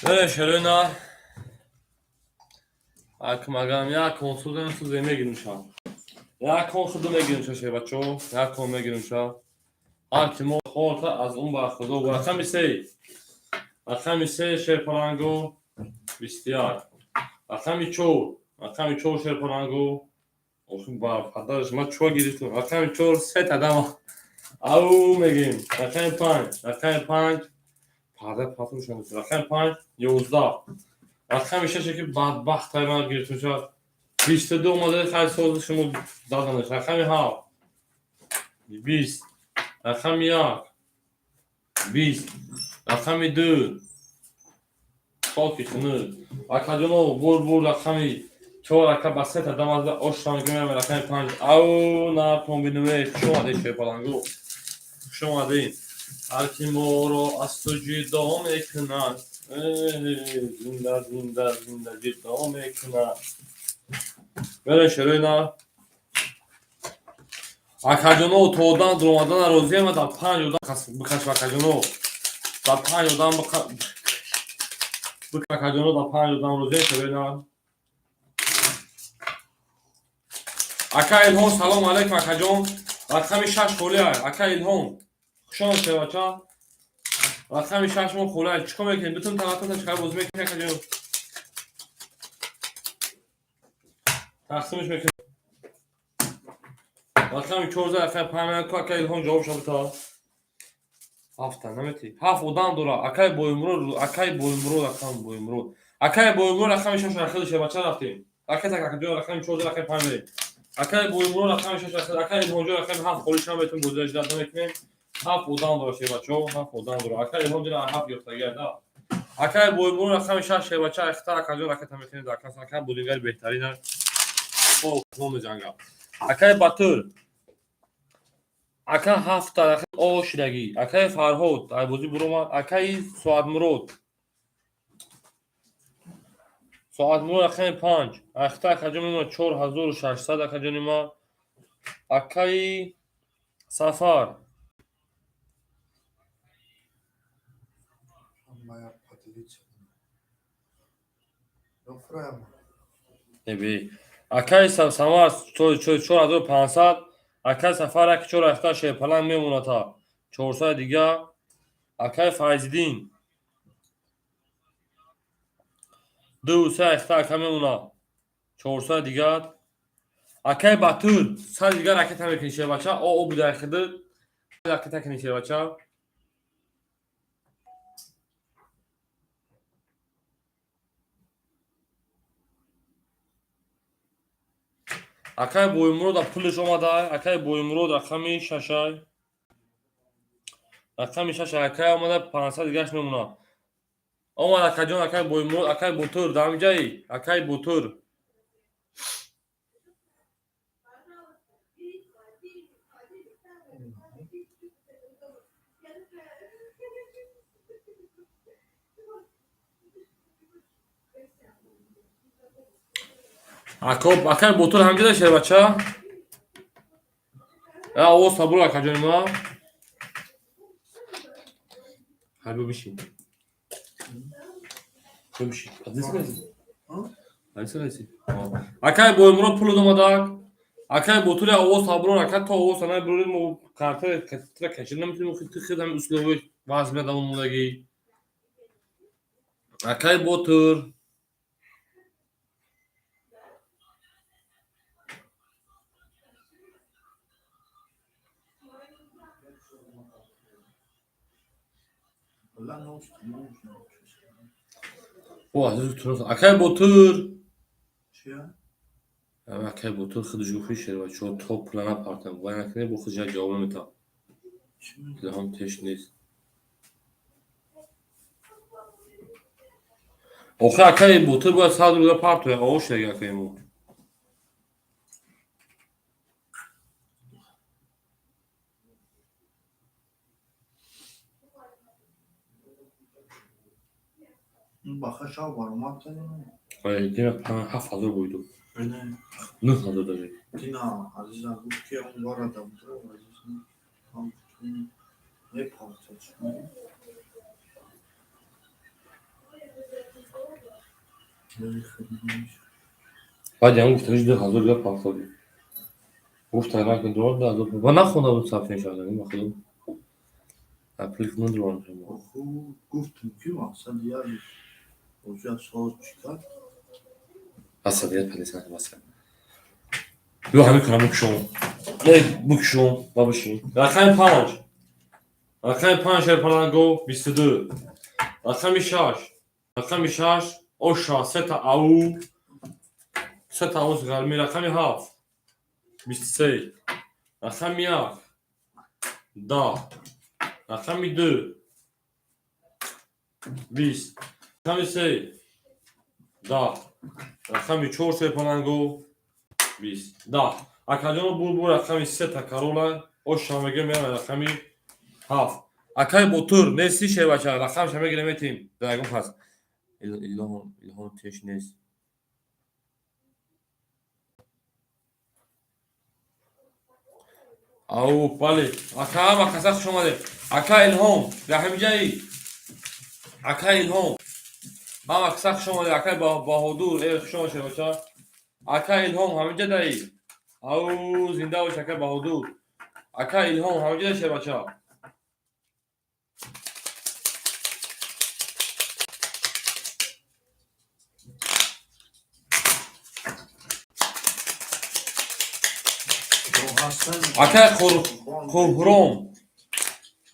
Böyle şöyle akmagam ya konsuldan su zemine girmiş ha. Ya konsuldan girmiş şey بچو ya konuma girmiş ha. Hakim orta az اون برخورد و رقم 3 رقم 3 شرپرانگو بسیار رقم 4 رقم 4 شرپرانگو اون با پدرش ما چو گرفتم رقم 4 سه تدام او میگیم رقم 5 رقم 5 پدر پاتون شما رقم 5 11 رقم 6 که بدبخت ما گرفتم شد 22 مدل خرید ساز شما دادنش رقم 7 20 رقم 1 20 رقم 2 خاکی کنه اکادونو بور رقمی 4 رقم بسته تا دم از آشتان گمه رقم 5 او نه کمبینوه شما دیشه پلانگو شما دین هرکی مورو از تو جدا میکنن زنده جدا میکنن بله شروع نه اکادونو تودان درومادان روزیه ما در 5 یودان بکش اکادونو در 5 یودان Akaconu da 5 yıldan roze şöyle Aka İlhon salam aleyküm Akacon Rakami 6 خوله Aka İlhon خوشم شبچا Rakami 6 ماه خوله چیکار میکنید بتون طرفا چیکار بازی میکنید Akacon تقسیمش میکنید Rakami 14 Aka پایین Aka İlhon جواب شد تا هفت نمیتی هفت ودان دولا اکای بویمرو رقم بویمرو اکای بویمرو رقم شش خیلی شه بچه رفتیم اکای تک اکجون رقم 14 رقم 5 بریم اکای بویمرو رقم 6 اکای الهونجو رقم 7 خودش هم بهتون گزارش دادم میکنیم 7 بودن درشه بچه‌ها 7 بودن در اکای الهونجو 7 گرفته گرده اکای بویمرو رقم 6 بچه اختا اکجون رقم میکنید در کاس اکای بودینگر بهترین او نام جنگا اکای باتور اکای 7 رقم او شیرگی اکای فرهود ای بودی بروما اکای سواد مرود ساعت مو رقم 5 اختا اکجون ما 4600 اکجون ما اکای سفر Моя поделиться. Дофрем. ابی اکای سمار 4500 اکای سفر اک 48 شه پلان میمونه تا 400 دیگه اکای فایزدین 200 اختا کم میمونه 400 دیگه اکای باتور 100 دیگه راکت هم میکنیشه بچه او بوده خده راکت هم کنیشه بچه اکای بویمرو دا پولش اومده اکای بویمرو رقم 6 رقم 6 اکای اومده 500 دیگهش میمونه اومده اکای جان اکای بویمرو اکای بوتور دام جایی اکای بوتور اکای بوتور همجا داشته بچه او صبور اکای جان ما حلو بشین بشین اکای بویمرو پول اومده اکای بوتور او صبور اکای تو او سنا برورید مو کارت کتر کشید نمیتونیم خدام اسلوب واز بدم مودگی اکای بوتور والله نوش. او حضرت اکای بوتور چیه؟ اکای بوتور خودش گفتی شده و چون تو پلنا پارتم و نکنه بو خودش جواب نمیتام چی میگی؟ که هم تش نیست آخه اکای بوتور باید 100 روزه پارتوه آوش دیگه اکای مو این باخه شاو بارمات کنیم. دیگه 7000 بویدو اینه 9000 داره دینا عزیزم گفت که اون بار دم تو عزیزم هم چون نپارتش. بعد هم گفتش 2000 دیگه پارتوه گفت اگر که دور داد و نخوندم اون صفحه شده این بخوام اپلیک ندارم خب گفتم که مقصد یاری اوجا ساز چیکار عصبیت پلیسان مثلا بیا همین کنم بکشم بکشم بابشین رقم 5 رقم 5 پلانگو 22 رقم 6 اوشا 3 تا او 3 تا اوز گرمی رقم 7 23 رقم 1 10 رقم 2 20 رقم 3 10 رقم 4 پلانگو 20 10 اکجان بول رقم 3 تا کارولا اوشا میگه میاد رقم 7 اکای بوتور نسی شه بچه رقمش هم میگیره میتیم درگون پس الهام تش نیست او بله اکا ما کساخ شما ده اکا الهام ده همینجایی اکا الهام ما کساخ شما ده اکا با حضور ایخ شما شه بچه اکا الهام همینجا دایی او زنده باش اکا با حضور اکا الهام همینجا شه بچه اکای خورم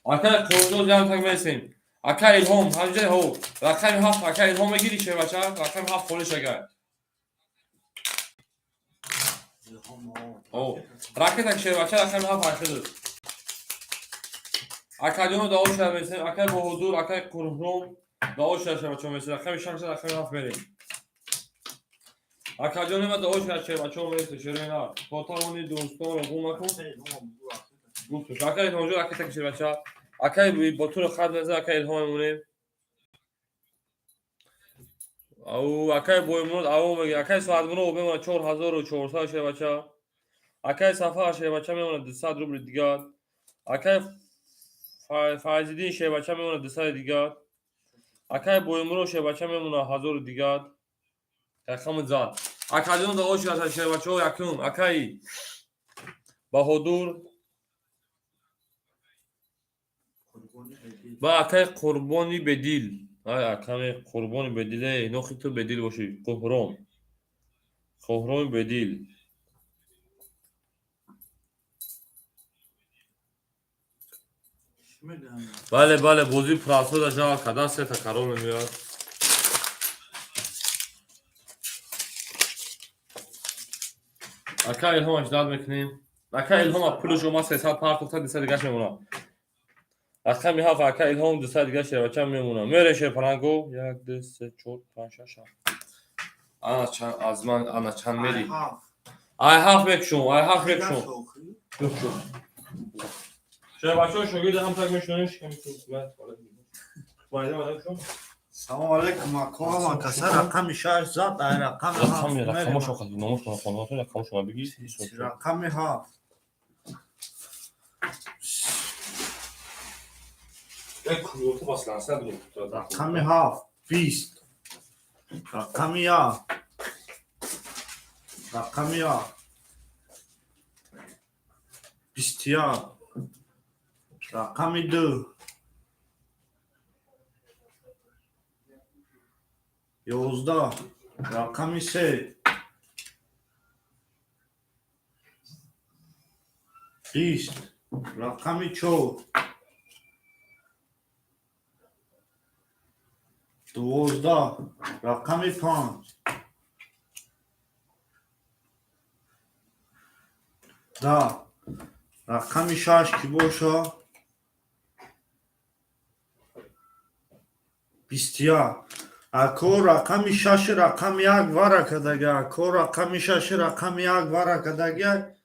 اکای خورم جان تک میسیم اکای الهام همینجا هو رقم 7 اکای الهام میگیری شه بچه رقم 7 خودش اگر او راکت شیربچه رقم 7 اخیر اکادیون داوش میرسه اکای با حضور اکای قرهروم داوش شیربچه میرسه رقم 6 رقم 7 بریم اکادیون ما داوش شیربچه میرسه شیرینا توتالونی دوستان رو ماکو گفت اکای موجود اکای شیربچه اکای با طول خط نزد اکای الهام مونه او اکای بویمون او میگه اکای ساعت مونو بمونه 4400 شیربچه اکای سفر شیربچه میمونه 200 روبل دیگه اکای فایزیدین شیربچه میمونه 200 دیگه اکای بویمرو شیربچه میمونه 1000 دیگه رقم زاد اکادیون داوش از شیربچه یکم اکای با حضور با اکای قربانی بدیل اکای قربانی بدیل نوخی تو بدیل باشی قهرام بدیل بله بله بازی پراسو داشته کدام سه تکرار نمیاد اکا الهام اجداد میکنیم اکا الهام پول شما 300 پارت افتاد 200 دیگه میمونه اکا میها اکا الهام 200 دیگه شیربچه میمونه میره شیر پلنگو 1 2 3 4 5 6 انا چند از من انا چند میری I have make شیربچه شوگید هم تک میشونش که میتونم سلام علیکم اکوام کسر رقم 6 زد رقم 7 رقمش وقت نامش کنه خانوات رقمش رو بگی رقم 7 یک کلوتو باس لانسر بود رقم 7 20 رقم 1 رقم 1 21 رقم 2 11 رقم 3 20 رقم 4 12 رقم 5 10 رقم 6 کی باشه 21 اکو رقم 6 رقم 1 ورکدگه اکو رقم 6 رقم 1 ورکدگه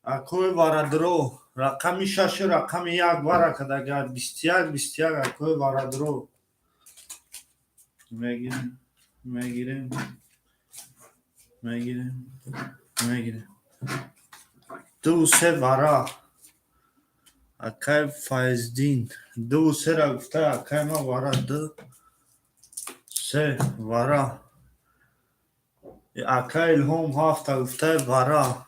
اکو وردرو رقم 6 رقم 1 ورکدگه 21 21 اکو وردرو میگیریم دو سه ورا اکای فایزدین دو سه را گفته اکای ما ورا دو سه ورا اکای الهام هفت گفته ورا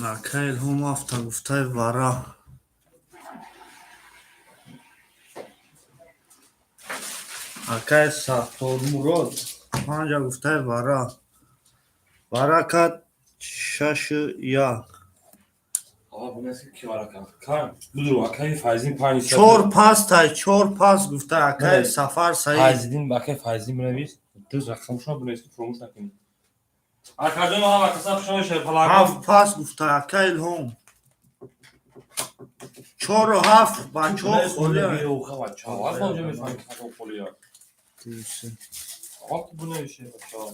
اکای الهام هفت گفته ورا اکای ساختور مراد پنج گفته ورا ورا شش یک آقا بنویسی کی ورا کار بدو اکای فایزین 5 چهار پاس گفته اکای سفر صحیح فایزین باکای فایزین بنویس دو رقمشو بنویس فراموش نکنی اکادون ها واسه شما شیر پلاگو هفت پاس گفته اکای الهام 4 و 7 بچه ها خوله آقا اونجا میفهمی که خب خوله آقا تو بنویشه بچه‌ها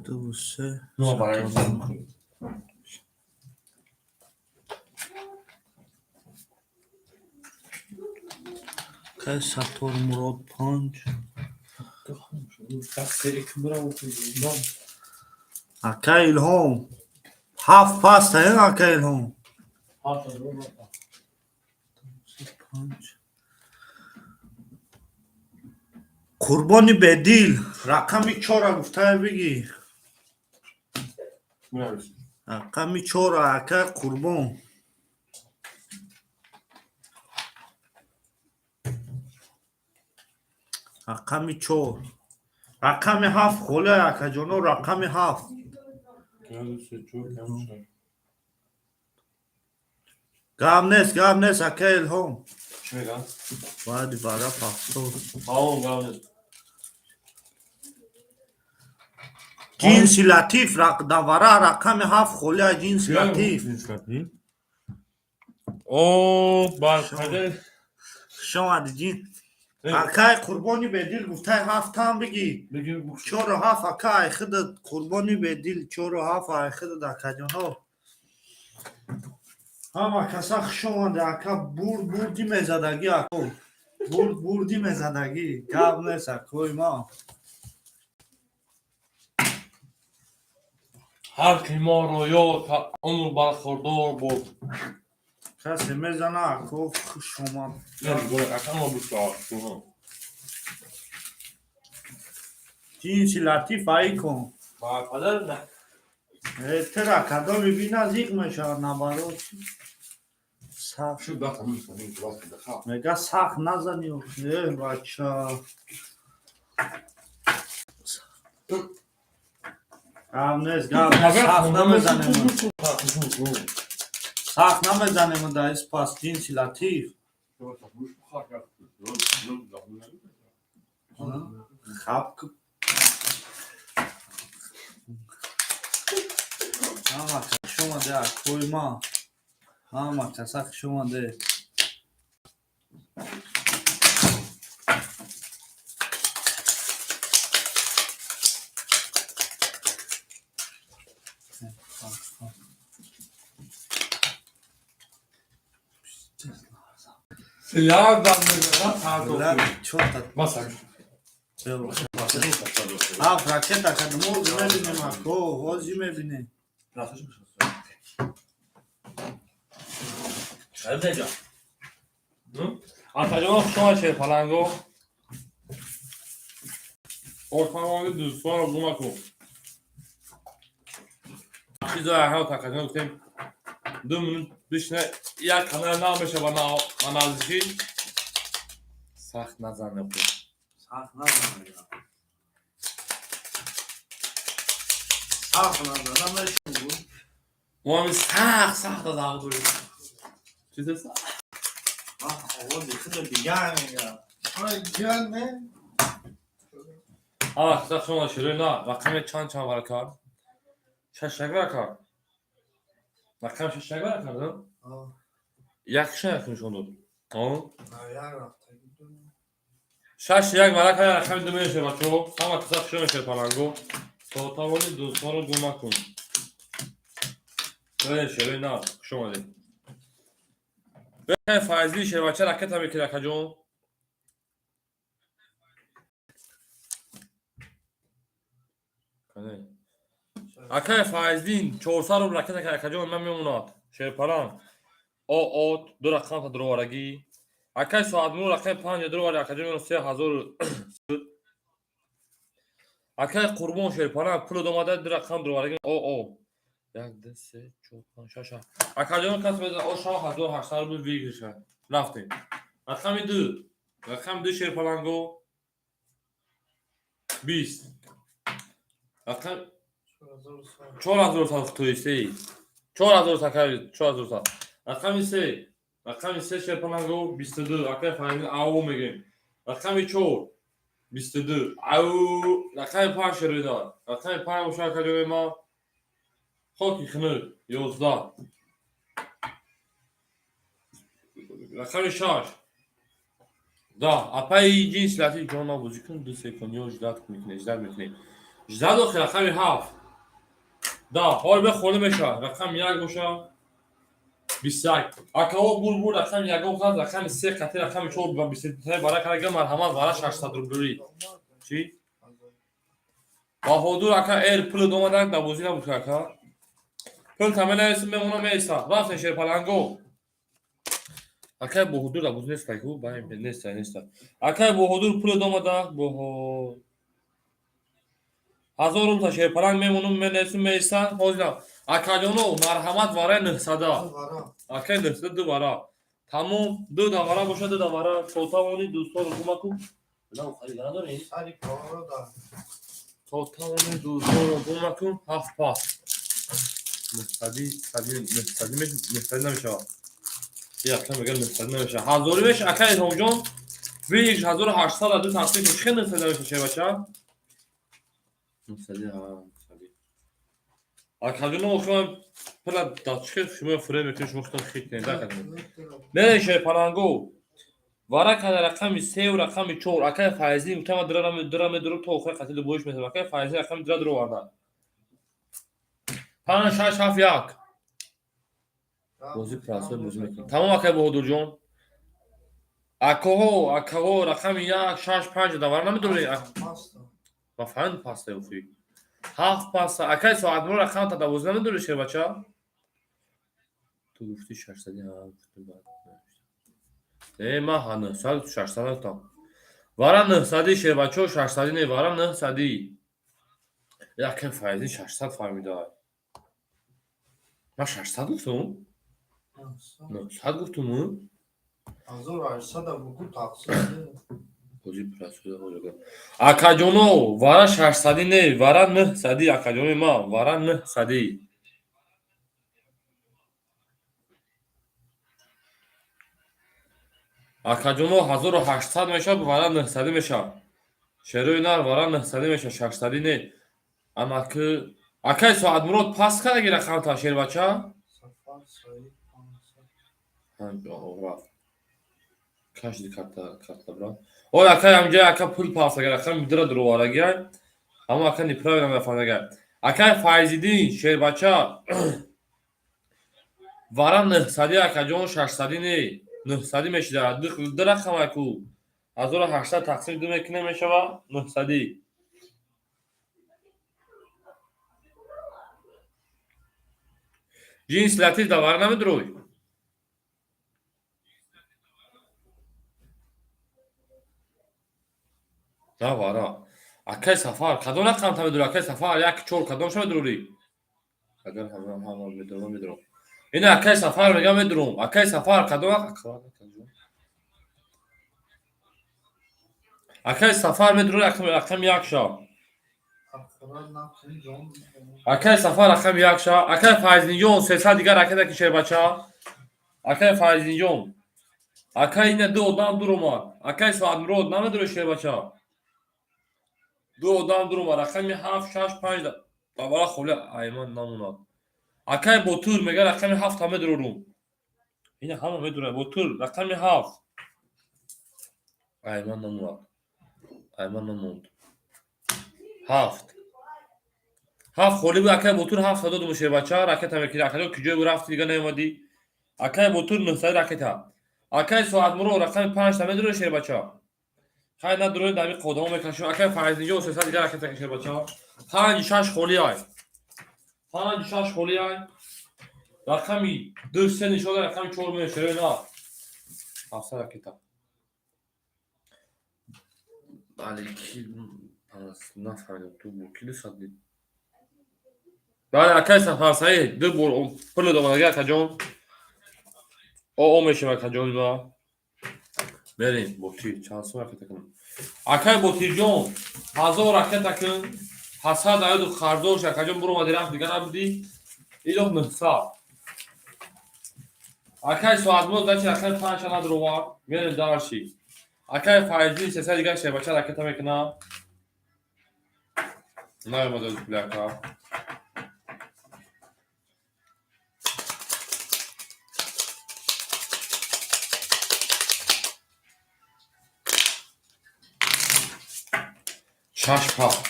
دو سه نه برای که ساختور مراد 5 اکای الهام 7 پاس تا این اکای الهام 5 قربانی بدیل رقم 4 گفته بگی رقم 4 اکای قربان رقم 4 رقم 7 خوله اکا جانو رقم 7 گام نیست اکه الهام چی میگم؟ باید برا پاکستان همون گام جنسی لطیف دواره رقم 7 خوله جنسی لطیف اوه برکده شما جین اکای قربانی به دل گفته 7 هم بگی بگیر 4 و 7 اکای خود قربانی به دل 4 و 7 اکای خود اکا جان ها همه کسا شما ده اکا بردی میزدگی اکا بردی میزدگی گاب نیست اکوی ما هر کی ما رو یاد عمر برخوردار بود کسی میزنه اکا شما نمیگوید اکا ما بشار جنسی لطیف ای کن برکده نه ترا کدا ببینه زیق میشه نبارو سخت Şu da tamam tamam biraz da ha. میگه سخت نزنی بچه گام نیست سخت نمیزنیم سخت نمیزنیم در اسپاس جنسی لطیف خب همه که شما ده کوی ما همه که سخت شما ده سیاه دم میزنم چوتا مثلا راکتا که موز میبینیم اکو حوزی میبینیم آنجا شما چه پلنگو ortamı düz sonra bulmak o. Biz de her takacağım gittim. Dümün dışına ya kanal nameşe bana analizi sahne nazar yapıyor. سخت نزنه یا سخت نزنه نمیشون بود Muhammed sahne da duruyor. Çiğde sah. آوازی خود دیگر میگه Gel ne? Ah, da şuna şöyle na. Rakam çan var kar. Şaşak var kar. Rakam şaşak var kar da. Yakışa şunu. O. شش یک ورقه رقم دو میشه بچه همه کسا شو میشه پلنگو تا تاوانی دوستان رو گم کن بله نه شما دید بله فایزی شه بچه رکت هم یکی رکه جون اکه فایزین 400 رو رکت رکه جون من میموناد شه پلنگ او دو رقم تا دروارگی اکه ساعت مو رقم 5 دروار رکه جون 3000 اکه قربان شه پلنگ پول دوماده دو رقم دروارگی او یک دو سه چهار پنج شش اکاجون کس بزن او شاه 2800 بود ویگشه رفتیم رقم دو شیر پلنگو 20 رقم 4000 تویستی 4000 رقم 3 شیر پلنگو 22 اکه فهمید او میگیم رقم 4 22 او رقم 5 شیر دار رقم 5 مشارکت ما خاکی خنک 11 رقم 6 10 اپای جنس لطیف جان بازی کن 2 سکند یا 18 میکنه 18 داخل رقم 7 10 حال به خونه میشه رقم 1 باشه 21 اکاو بول رقم 1 خواست رقم 3 قطعه رقم 4 و 23 برای کرده مرحمت برای 600 روبلی چی؟ با حضور اکا ایر پول دومدن نبوزی نبود که اکا پول تمنه اسم بمونه میسا رفتن شیر پلنگو اکا با حضور نبوزی نیست که باید نیست اکا با حضور پول دومده با 1000 روم تا شیر پلنگ میمونم من اسم میسا حاضر اکا جانو مرحمت واره 900 اکا 900 دوباره تمام 2 دوباره باشه 2 دوباره توتامونی دوستان رو کمکو نه خریدن داری؟ سری کارو دار توتامونی دوستان رو کمکو 7 پاس مستدی نمیشه یا کم میگن نفسد نمیشه. هزاری میشه اکای نوجان بیش 1800 دو تقسیم میشه خیلی نفسد نمیشه چه بچه؟ نفسدی ها نفسدی. اکاجون اوخم پلا داشته شما فره میکنی شما خودت خیلی نده کنید. نمیشه پلنگو. وارا کدر رقم 3 و رقم 4 اکای فایزی میتونم درام تو آخر قتل بویش میشه. اکای فایزی رقم درو وارد. 5 6 7 1 بازی پراسه بازی میکنیم. تمام اکای بهادر جان. اکاهو رقم 1 6 5 دوار نمیدونی. ما فهمید پاسته اوفی. 7 پاسته اکای ساعت مرو رقم تا 12 نمیدونی چه بچه؟ تو گفتی 600 ها گفتم بعد. ما هنوز 600 تا. وارم 900 شه بچه 600 نه وارم 900 یکم فایزی 600 فهمیده. ما 600 گفتم؟ 900 گفتم؟ 1800 بگو تقسیم بازی پراسه بوده. اکاجونو وارا 600 نه وارا 900 اکاجونو ما وارا 900 اکاجونو 1800 میشه وارا 900 میشه. شروع نار وارا 900 میشه 600 نه. اما که اکای ساعت مراد پاس کرده گیره رقم تا شیر بچه؟ سفر سعید 500 هم رفت. کاش دی کارتا برا. او اکای همجا اکا پول پاس کرده رقم درو وارا گیره. اما اکا نیپراوی نمیفهمه گیره. اکای فایزیدی شیر بچه وارا 900 اکاجون 600 نه 900 میشه در رقم اکو 1800 تقسیم 2 میکنه میشه و 900 جنس لاتیس دوار نمیدروی نه وارا اکای سفر کدوم رقم تا میدروی اکای سفر یک چور کدوم شو میدروی اگر هم میدروم این اکای سفر میگم میدروم اکای سفر کدوم اکای سفر میدروی رقم یک شو افراد نقصی جان اکای سفر رقم یک شو اکای فایزینجون 300 دیگر اکای که شیر بچه اکای فایزینجون اکای این دو دام دروما اکای ساعت مرود نمیدروی شیر بچه دو دام دروما رقم 7 6 5 دوباره خوله ایمان نموناد اکای بوتور میگه رقم 7 همه دروم این همه میدونه بوتور رقم 7 ایمان نموند 7 خولی بود اکای بوتور 7 داد میشه بچه راکت هم میگیره اکای کجا بود رفت دیگه نیومدی اکای بوتور 900 راکت ها اکای ساعت مرو رقم 5 تا میدونه شیر بچه خیلی نداره دمی قدم میکشم اکای فایزینجا و 300 دیگه راکت شیر بچه 5 6 خولی های 5 6 خولی های رقمی 2 3 نشده رقم 4 میشه نه افسر راکت بله کی نفهمیدم تو بو کلی صدی بله اکای سفر صحیح دو بور پل دوباره اکاجون او میشه اکاجون با بریم بوتی چند سو راکت کنم اکای بوتی جون 1000 راکت کن حسد عید و خردوش اکاجون برو مدیرم دیگه نبودی ایلو 900 اکای ساعت مو داشت اکای 5 شنا درو میره دارشی اکای فایزی 300 دیگه شه بچا راکت میکنه نه مدل پلاکا شش پاپ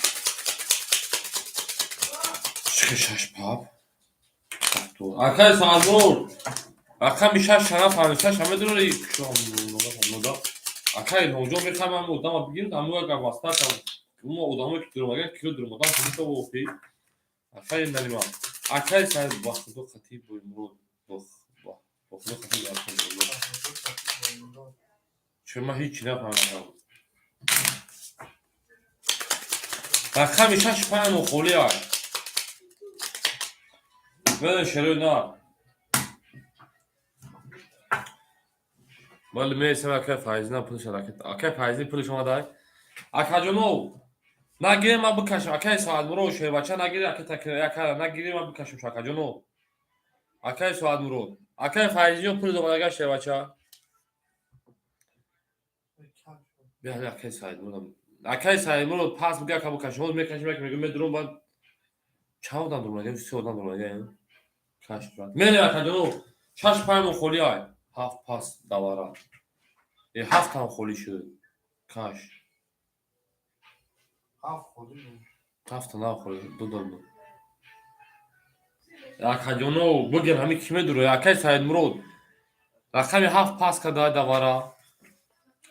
شش پاپ تو اکای سازور رقم 6 شنا فهمیدش همه دروری شو نودا اکای نوجو میخوام بودم بگیرم اما اگر واسطه کنم اما ادامه که درو مگه کیلو درو مدام تو اوفی اکای نمیما اکای ساز واسطه تو خطیب بود مرود خود خطیب چرا هیچ نفهمیدم رقم 6 پنو خولی های بله شروع نه ولی میسم اکای فایزی پولش راکت اکای فایزی پولش اومده اکاجونو نگیری من بکشم اکای ساعت برو شیر بچه نگیری اکای تکر اکای نگیری من بکشم اکاجونو Akay Suad Murod. Akay Faiziyon pul domaga şevaça. Bihali Akay Said Murod. Akay Said Murod pas biga kabu kaşmoz mekaşmek megum durum ban. Çavdan durmaga, üstüden durmaga yani. Kaşprat. Mele akadonu. Şaş paymo kholi ay. Haf pas davara. Haftan kholi şud. Kaş. Haftan kholi dodoldu. Akadonu bugün hami kime duruyor? Akay Said Murod. Rakami haf pas kada davara.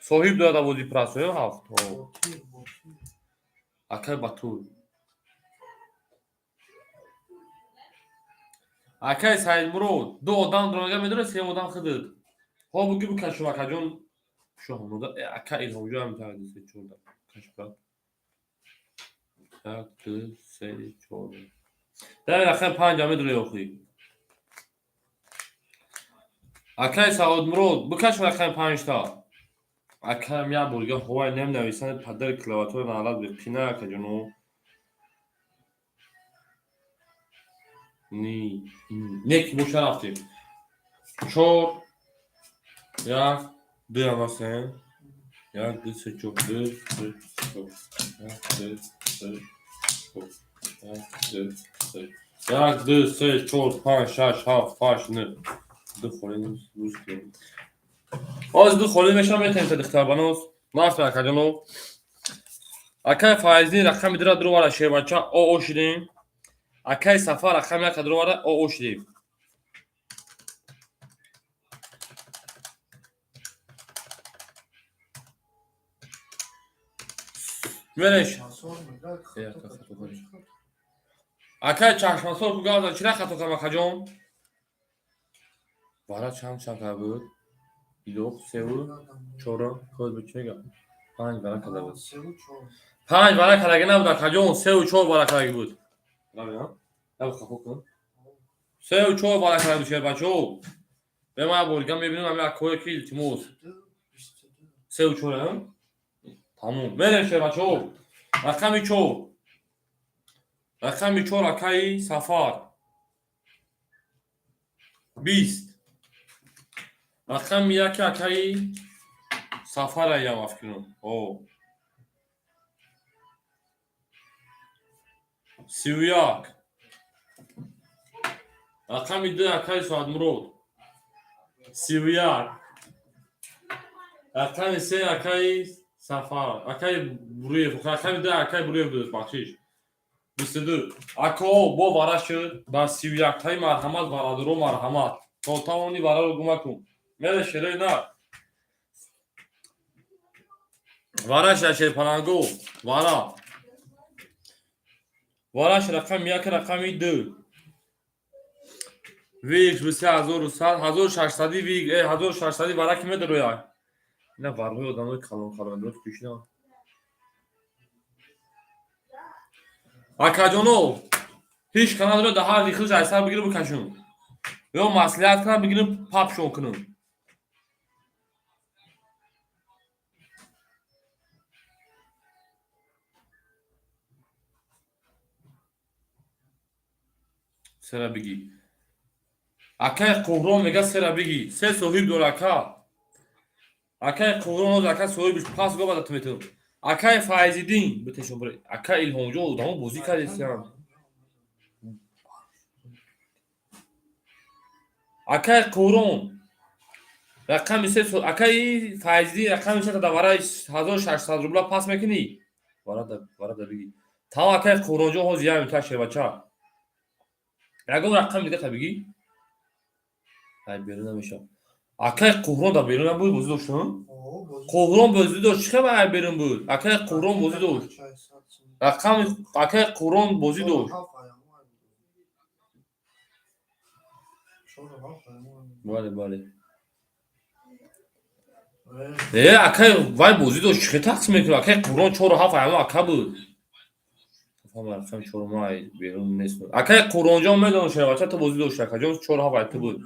Sohib da vozi prasoyo haft. Akay Batur. Akay Said Murod. Do odam droga medure se odam khidid. Ha bugi bu kashf akajon shohnoda akay ilhomjo ham taqdi se chorda. Kashfat. Tak tu se chorda. Dar akay 5 medure yoxi. Akay Said Murod bu kashf akay 5 ta. Akay ya burga hova nem navisan padar klaviatur nalad bi pina akajonu. Nek bu şarafti. Çor ya duyamazsın. Ya dışı çok dır çok. Ya dır çok. Ya dışı çok paş şaş haf paş ne. Dıxolimiz ruzki. Az dıxolim meşam etem tedixtar banos. Nasıl akajonu? Akay faizni rakam dira duru vara şevaça o şirin. Akay Safa rakam ya kadro vara o şirin. Meleş. Akay çarşmasor ku gazda çira xato kama kajom. Vara çam çakabud. Ilok sevu çora koz biçega. 5 vara kadar bud. 5 vara kadar ne bud kajom sevu çor vara kadar bud. Bravo ya. Ya xapo kun. Sevu çor vara kadar düşer baço. Ve ma bolgam bebinum hamle koy kil timur. Sevu çor ya. Tamam. Meleş baço. Rakami çor. Rakami çor akay Safar. 20. Rakam yaki akay Safar ayam afkinum. O. Siviyak. Rakam 2 akay Suad Murod. Siviyak. Rakam 3 akay Safar. Akay buraya. Rakam 2 akay buraya bud bakshish. 22. Ako bo varaşı da Siviyak tay marhamat varadro marhamat. Totavoni varar gumakum. Mele şere na. Varaş şey panango. Vara. Varaş rakam yak rakam 2. Vig 1600 vig 1600 vara kime duruyor? Ne var bu adamı kalın dur düşün. Akajonu hiç kanalda daha rixil aysa bigirib bukashun. Yo maslahat kana bigirib pap shonkunun. Sera bigi. Akay Quvron mega sera bigi. Se sohib doraka. Akay Quvron aka sohib pas go bada tumetum. Akay Faizidin biteshon bure. Akay ilhomjo odamı bozi kadesiyan. Akay Quvron rakam ise akay Faizidi rakam ise da vara 1600 rubla pas mekini. Vara da bigi. Tam akay Quvronjo hoz ya ünta şevaça. Ragam rakam diga tabigi. Hay beruna meşa. Akay Quvron da beruna bu bozi doşun. Quvron bozi doş çıka ba berun bu. Akay Quvron bozi doş. Rakam akay Quvron bozi doş. Bale. Akay vay bozi doş çıka taksim ekir. Akay Quvron çor haf ayama akabı. Fama rakam çor may berun nesno. Akay Quvronjo medan şevaça ta bozi doş akajom çor haf aytı bu.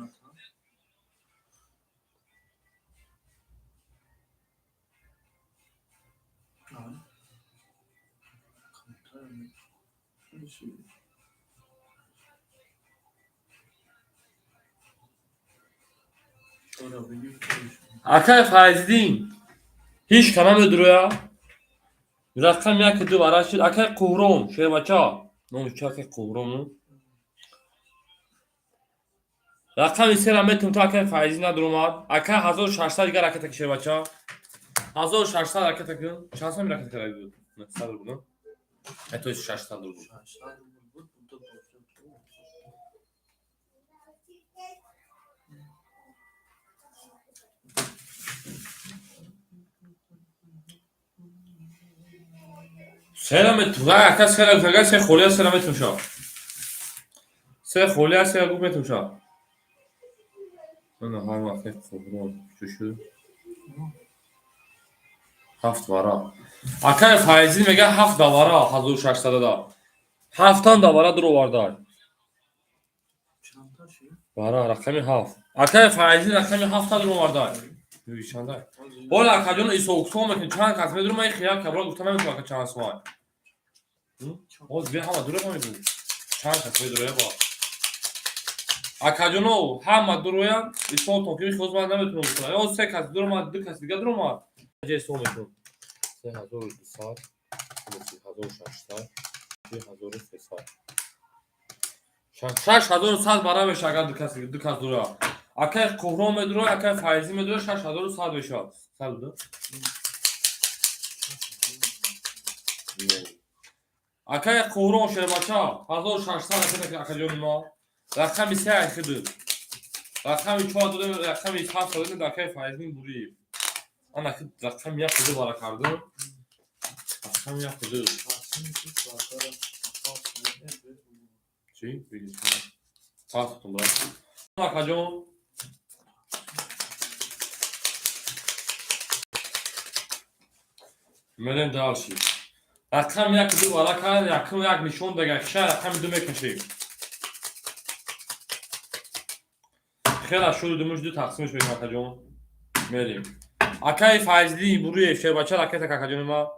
Akay Faizdin. Hiç kanam duruyor. Rakam ya ki duvara şil. Akay Kuhrum. Şey baca. Ne olmuş akay Kuhrum? Rakam ise rahmetim ta akay Faizdin durumad. Akay hazır şartlar diğer akay takı şey baca. Hazır şartlar akay takı. Şansım bir akay takı. Ne sadr bunu? Eto şartlar durdu. Selamet va akay selamet se kholiya selamet şa. Se kholiya se gumet şa. Ana har vakit Kuhrum. Şu. Haft vara. Akay Faizdin mega haft da vara hazır şartlarda da. Haftan da vara dur varda. Vara rakami haft. Akay Faizdin rakami hafta dur varda. Yürü çanda. Ola akacın soğuksa mekin çan kasme durmayı khiyal kabra gufta nemi akay çans var. O bir hava duruyor mu bu? Çan kasme duruyor bu. Akacın o hama duruyor. İsol Tokyo kozman nemi turuyor. O se kas durma dik kas diga durma. Ceso mekin. Se hazır saat. Hazır şartlar. Hazır saat. شش هزار ساعت برای شاگرد دکاس دورا. اگر کوهرام دورا، اگر فایزی دورا 6000 ساعت بشه. سال دو. اگر کوهرام شده باشه 1600 اگر جون ما رقم 3 خدو. رقم 4 داده رقم 7 داده اگر فایزی بوری. آن اگر رقم یک خدو بالا کردم. رقم یک خدو. چی؟ بگید. پاستون برای. آقا ملن دالشی. رقم یک دو بالا کرد، رقم یک نشون بگه خیر رقم دو میکشیم. خیلی شروع دومش دو تقسیمش بگیم آقا جون. میریم. اکای فایزلی بروی افشای بچه رکت آقا جون ما.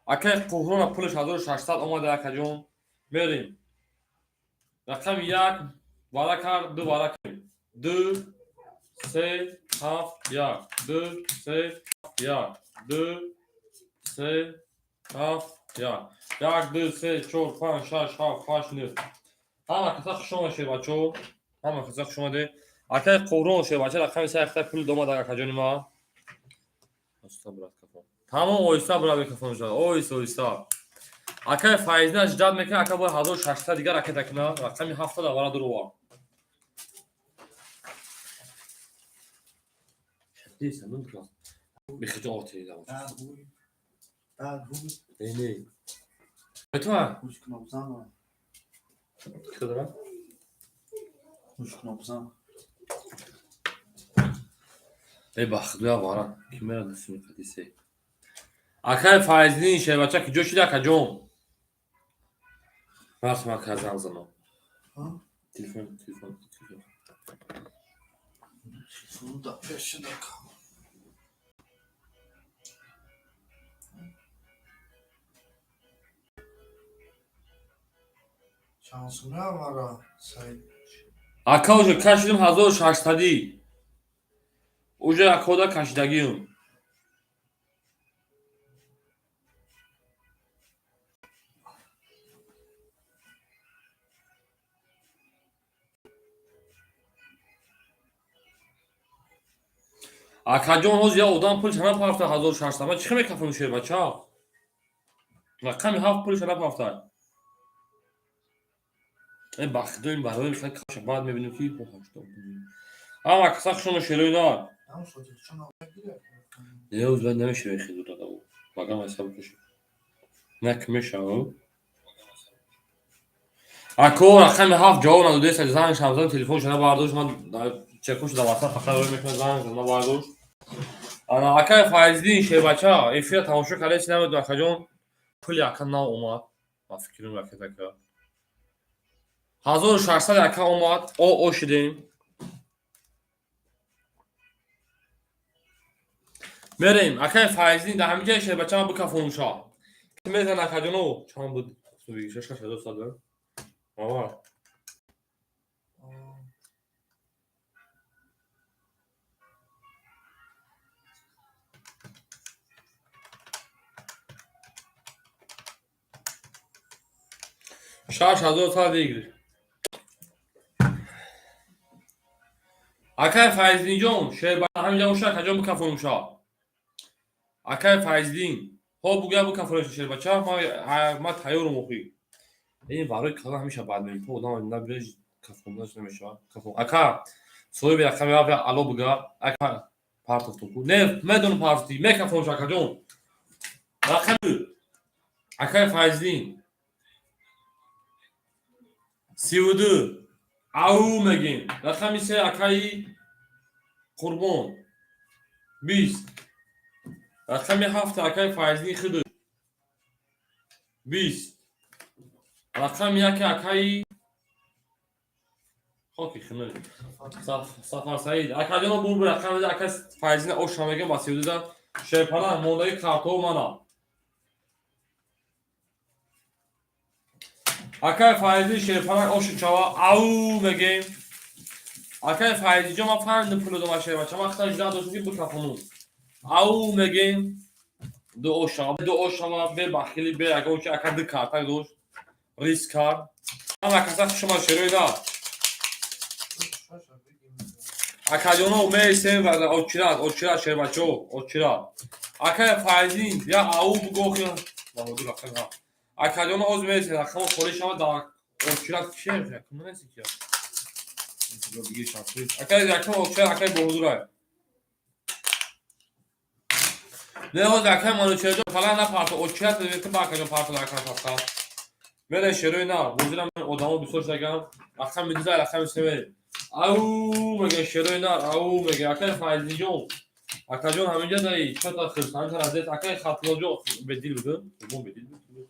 اکای قهرون پولش 1600 اومده آقا جون. میریم. رقم یک بالا کرد دو بالا کرد. 2 3 7 1 2 3 1 2 3 7 1 1 2 3 4 5 6 7 8 9 همه کسا شما شه بچو همه کسا شما ده اکای قورون شه بچه رقم سه اختا پول دوما دقیقه کجانی ما استا برات کفان تمام اویستا برات کفان شد اویستا اکای فایزنه اجداد میکنه اکای باید 1600 دیگر اکای تکنه رقمی 7 دوارا دروا دیسه من کلاس بخیج آتی دارم نه تو خوش کنم چی دارم خوش کنم ای بخدا وارا کی میاد نسیم قدیسه اکای فایزنی شه بچه کی جوشی دا کجوم وقت ما کازم زمان تلفن Şunu da 5 dakika. Şansım ne var ha? اکا اوجه کشیدم 1600 اوجه اکا دا کشیدگیم اکا جون روز یا اودان پول چنان پافته 1600 ما چی میکفم میشه بچه ها رقمی 7 پول چنان پافته این بخدا این برای میخواد کاش بعد میبینیم که پوخشتم اما کسا شما شروع دار یه روز بند نمیشه بخید دو داده بود بگم حساب کشید نکمیشه او اکو رقم 7 جواب نداده است زنگ شمزن تلفن شده باردوش من چکوش در واسط فقط روی میکنه زنگ من باردوش انا اکای فایزدین شه بچه ها ایفیا تماشا کرده چی نمید اکا جون پولی اکا نا اومد ما فکریم رکت اکا 1600 اکا اومد او شدیم میریم اکای فایزدین در همینجای شه بچه ها بکفونوشا که میزن اکا جونو چند بود تو بگیشش که شده ساده 6000 تا دیگه. Akay Faizdin şey همینجا اوشا کجا بکفون اوشا Akay Faizdin ها بگه بکفونش شیر بچه ما تایور موقعی این برای کلا همیشه بعد میپو آدم نبرج کفونش نمیشه کفون اکا سوی به کمی آب الو بگه اکا پارت تو نه مدون پارتی میکفون شاکا جون رقم Akay Faizdin 32 او میگیم رقم سه Akay قربان 20 رقم 7 Akay Faizdin خود 20 رقم 1 Akay خاکی خنده سفر سعید Akay جان بور رقم Akay Faizdin او شامگه با 32 شیپانا موندای کارتو مانا Akay Faizdin شیپانا او شچوا او میگیم Akay Faizdin ما فهمیدم پول دو ماشه بچه ما اختار جدا دوستی بکفونو او میگیم دو شما به بخیلی به اگه که اکد کارتا دوش ریسک کار اما کسا شما شروع دا اکادیونا میسه و اوچرا شیر بچو اوچرا Akay Faizdin یا او بگو که بابا رقم اکادیونا اوز میسه رقم خوری شما دا اوچرا چیه رقم نمیسی که دیگه شانسی Akay رقم اوچرا Akay بودورای نه o Akay مانوچه falan نه پارت اوچرا تو باکجون پارت رقم پاستا من شروع نه بودورم ادامو بسوش دگم رقم میدیزه رقم سه او میگه شروع نه او میگه Akay Faizdin جون Akay جون همینجا دایی چه تا خرسان تر ازت Akay خاطر جو بدیل بودن بوم بدیل بود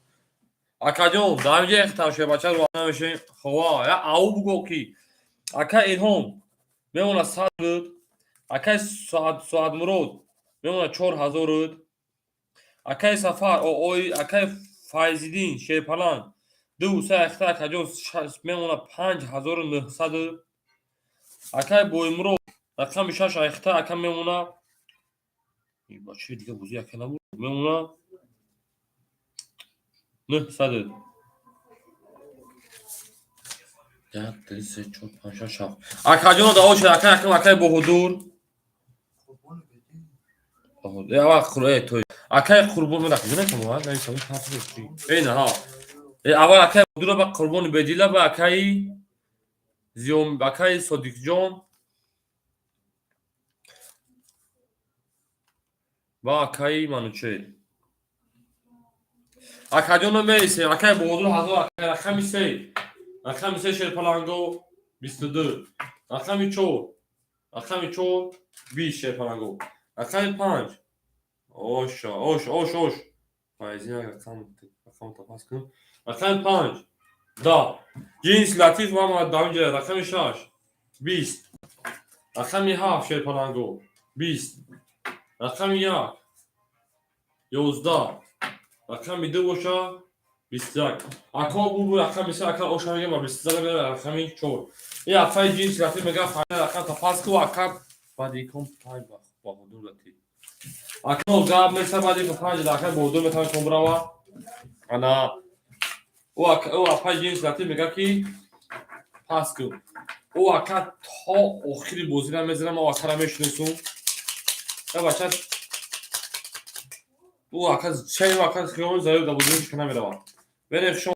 Akay جون دامجه اختار شه بچه رو نمیشه خوا یا او بگو کی Akay اینهم میمونه صد بود Akay ساعت مرود میمونه 4000 بود Akay سفر او Akay Faizdin شیپالان دو سه اختار Akay جون میمونه 5900 Akay بویمرو رقم 6 اختار Akay میمونه این بچه دیگه بوزی Akay نبود میمونه 900 یک 3 4 5 6 Akay جون داوش Akay بهدور یا وقت تو Akay قربون میرفت نه کمو نه سوی خاطر این ها اول Akay بهدور با قربون بدیلا با Akay زیوم Akay صدیق جون با Akay مانوچه Akay جون میسه Akay بهدور هزار رقم 3 شیرپالانگو 22 رقم 4 20 شیرپالانگو رقم 5 اوش فایزین رقم تپاس کنم رقم 5 دا جنس لطیف محمد دامجه رقم 6 20 رقم 7 شیرپالانگو 20 رقم 1 11 رقم 2 بوشا 21 اکا بو رقم میشه اکا اوشا میگه با 22 میره رقم 4 این افای جنس لطیف میگه فایل رقم تپاس کو اکا بعد یکم تایم با حضور لطیف اکا گاب میشه بعد یکم 5 دقیقه بودو میتونم کمبراوا انا او افای جنس لطیف میگه کی پاس کو او اکا تا آخری بازی رو میذارم و اکا رو میشناسم یا بچه او اکا چه اکا خیلی زیاد بودنش کنه میره بریم شما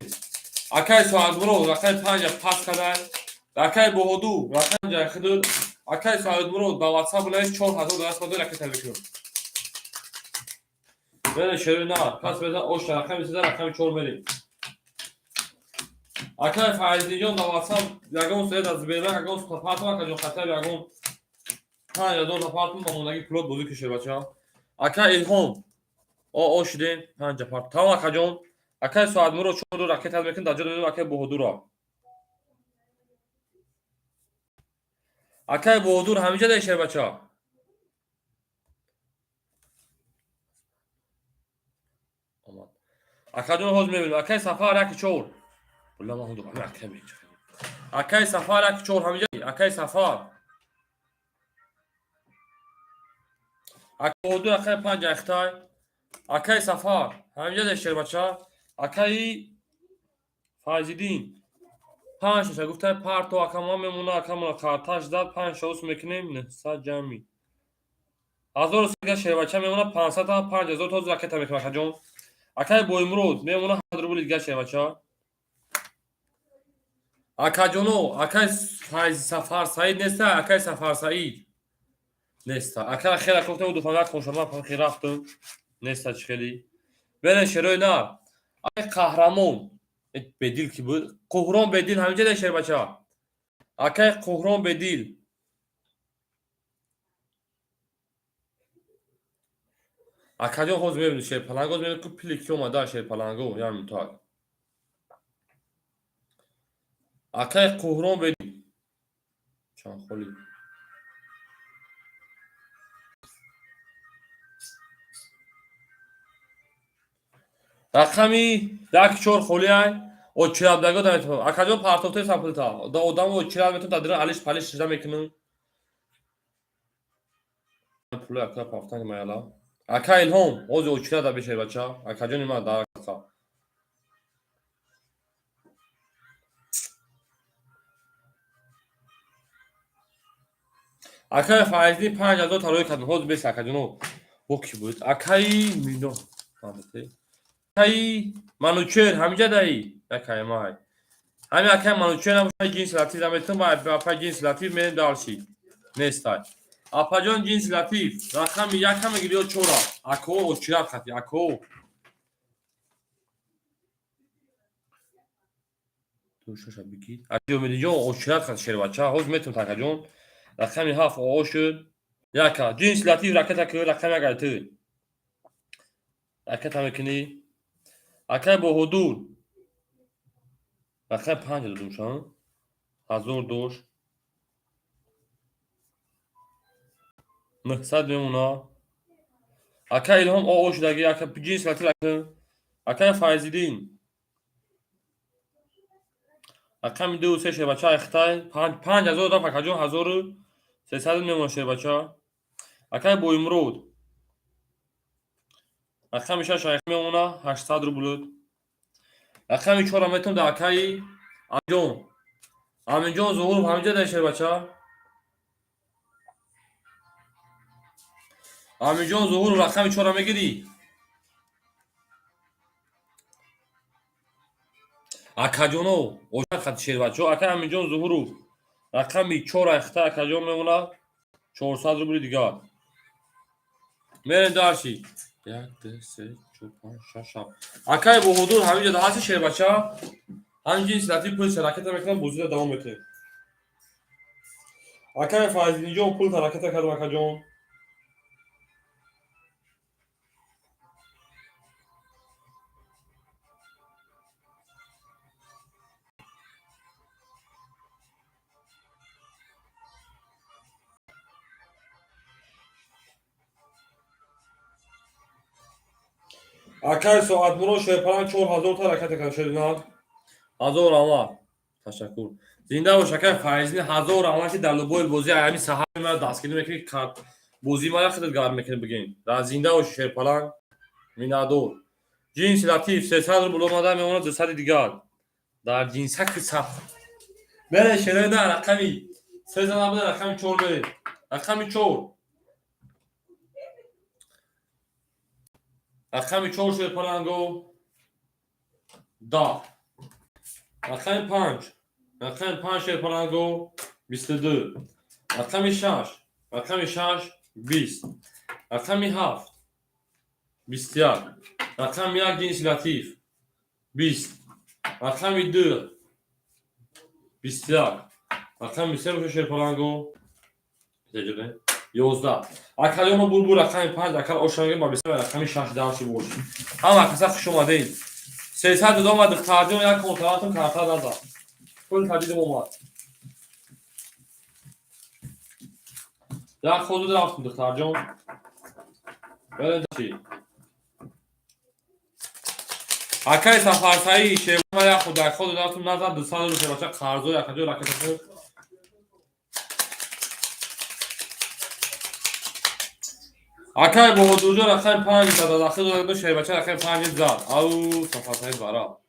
Akay ساعتمرو رقم 5 پاس کردن Akay بهدو رقم جای خدود Akay ساعتمرو با واتساپ لایش 4000 درست بدون رقم تلفن بریم شروع نه پس بزن اوش رقم 13 رقم 4 بریم Akay Faizdin جون با واتساپ یگون سه از بیرون یگون سپارتمان که جو خطر یگون 5000 سپارتمان با مونگی پلوت بودی کشه بچه‌ها Akay اینهم اوش دین 5 پارت تمام Akay جون Akay ساعتمرو 4 رقم تلفن داجر بدون Akay بهدو را Akay بهدور همینجا دیشه بچه‌ها آمد Akay جون هاز میبینیم Akay سفر 4 والله ما هندو بعمل Akay میگه Akay سفر 4 همینجا Akay سفر Akay بهدور Akay 5 اختای Akay سفر همینجا دیشه بچه‌ها Akay فایزیدین 5 تا گفته پارتو اکما میمونه اکما کارتاش داد 5 تا میکنیم نه صد جمعی 1000 دیگه شیربچه میمونه 500 تا 5000 تا زکات میکنه خجون اکای با امروز میمونه 100 روبل دیگه شیربچه اکا جونو اکای فایز سفر سعید نیست اکای سفر سعید نیست اکا خیلی گفته دو فقط خوشم خیلی رفتم نیست خیلی بله شروع نه اکای قهرمان بدیل کی بود قهرمان بدیل همینجا ده شیربچه اکای قهرمان بدیل اکا خوز میبینید شیر پلنگو میبینید که پلیکی اومده شیر پلنگو یا میتاک اکای قهرمان بدیل چند خولی رقمی دک چور خولی های o çırabdago da metin. Akajon partokte sapılta. Da odam o çırab metin da dira aliş paliş şida mekinin. Pulu akla paftan mayala. Aka ilhom o çırab da bir şey baça. Akajon ima da akla. Aka faizli 5000 taroy kadın. Hoz 5 akajon o. O ki بود. Akai milyon. Anlatayım. Akai manuçer hamca dayı. Akai may. همین اکه منوچه نموشه جنس لطیف دمیتون با اپا جنس لطیف میرین دارشی نیستای اپا جان جنس لطیف رقم یک همه گیریو چورا اکو و چیرات خطی اکو دوشش بگید اکیو میدی جان و چیرات خطی شیر بچه ها حوز میتون تاکا جان رقمی هفت و شد یکا جنس لطیف رکت اکو رقم اگر تو رکت همه کنی اکه با حدود رقم 5 دادم شان 1000 دوش 900 میمونه اکا الهام او شدگی اکا جنس لطیف اکا فایزیدین اکا می دو سه بچه اختای 5000 دا فکر جون 1300 میمونه بچه اکا با امرود اکا میشه شایخ میمونه 800 رو بلود اکا می چورا میتون دا اکای امین جون ظهور همینجا داشته بچه امین جون ظهور رقم 4 میگیری اکا جونو اوشن خط شیر بچه اکا امین جون ظهور رقم 4 اختا اکا جون میمونه 400 روبل دیگه میرین دارشی 1 2 3 4 5 6 7 اکا با حضور همینجا ده هست شیر بچه همین جنس لطیف پول شراکت میکنم بوزید دوام میکنیم اکا فایزینی جون پول حرکت کردم اکا جون اکای ساعت مرو شیر پلنگ 4000 تا حرکت کردم شدیدن 1000 آمد تشکر زنده باش اکای فایزینی 1000 آمد که در لوبوی بازی همین سحر ما دستگیری میکنی کارت بازی ما خیلی گار میکنه بگین در زنده باش شیر پلنگ مینادور جنس لطیف 300 رو بلوماده میمونه 200 دیگه در جنس که صف بله شیره در رقمی 3 زنه بده رقمی 4 برید رقمی 4 رقمی 4 شیر پلنگو دا رقمی 5 رقمی 5 شیر پلنگو 22 رقمی 6 20 رقمی 7 21 رقمی 1 جنس لطیف 20 رقمی 2 21 رقمی 3 شیر پلنگو تجربه 11 اکالیوم بول رقمی 5 اکال اوشنگی با 20 رقمی 6 دانشی بود اما کسا خوش اومده اید 300 دو اومد ترجمه یک کنتراتون کارتا دادا کل تجدید اومد یک خود رفتم دو ترجمه بله چی اکای سفرسایی شیوه یک خود رفتم نظر 200 رو شیوه چه قرضو یک جو رکت اکای با حضور رقم 5 زد داخل دو شیبچه رقم 5 زد او صفحه بارا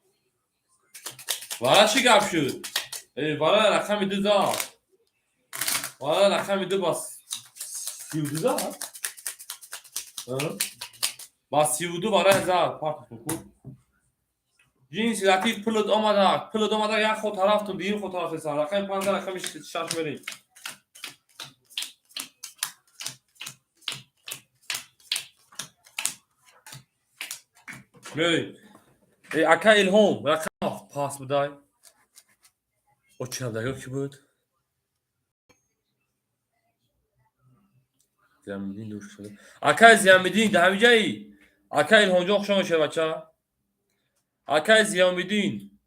وارا چی گپ شد؟ وارا رقم 2 داد. وارا رقم 2 باز 32 داد. با 32 وارا زد. پارت کو. جنس لطیف پلود آمده یک خود طرف تو دیم خود طرف سر رقم 5 رقم 6 بریم. بریم. اکا الهام رقم پاس بدای. او چه دقیقه کی بود؟ زیامدین دور شده. اکا زیامدین ده همینجایی. اکا الهام جو خوشم میشه بچه. اکا زیامدین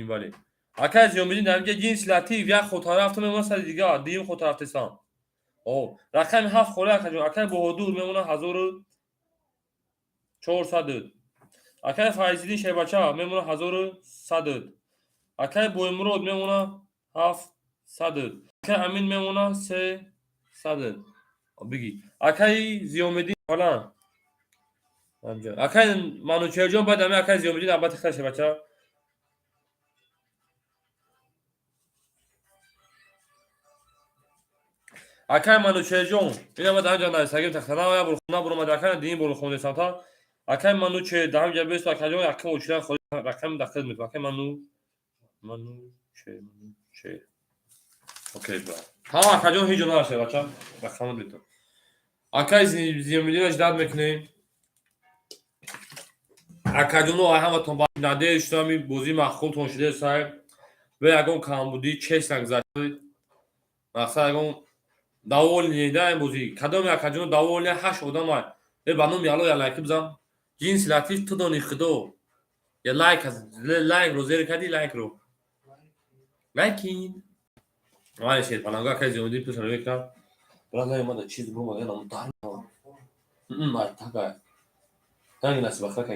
ولی. اکا زیامدین ده همینجا جنس لطیف یک خود طرف تو میمونه سر دیگه دیم خود طرف تسان. او رقم 7 خوره اکا بهادور میمونه 1400. اکای فایزیدین شه بچه میمونه 1100. اکای بویمرود میمونه 700. اکای امین میمونه 300. بگی اکای زیومدین فلان همجا اکای مانوچرجون بعد همه اکای زیومدین البته خیلی شه بچه. اکای مانوچرجون اینا بعد همجا نه سگیم تختنا و یا برخونه برو مدرکن دین برو خونده سمتا. اکای مانوچه ده همجا بیست اکای جون اکای اوچلن خود رقم دقیق میکنه. اکای منوچه اوکی برا ها اکای هیچ جونا شه بچه رقم بیتون. اکای زیومدینش داد میکنیم. اکای جونو همتون با نده اشترامی بوزی مخول تون شده سر و اگون کامبودی چش نگذاشت مقصد اگون داول نیده این بوزی کدام اکای جونو داول نه 8 آدم به بانو میالو یا لایک بزن جنس لطیف تو دونی خدو یا لایک رو زیر کردی لایک رو لایکین وای شید پلنگا اکای زیومدین پیش رو میکنم برای ما چیز برو مگه نام دار ما تاگا تانgi nasi bakaka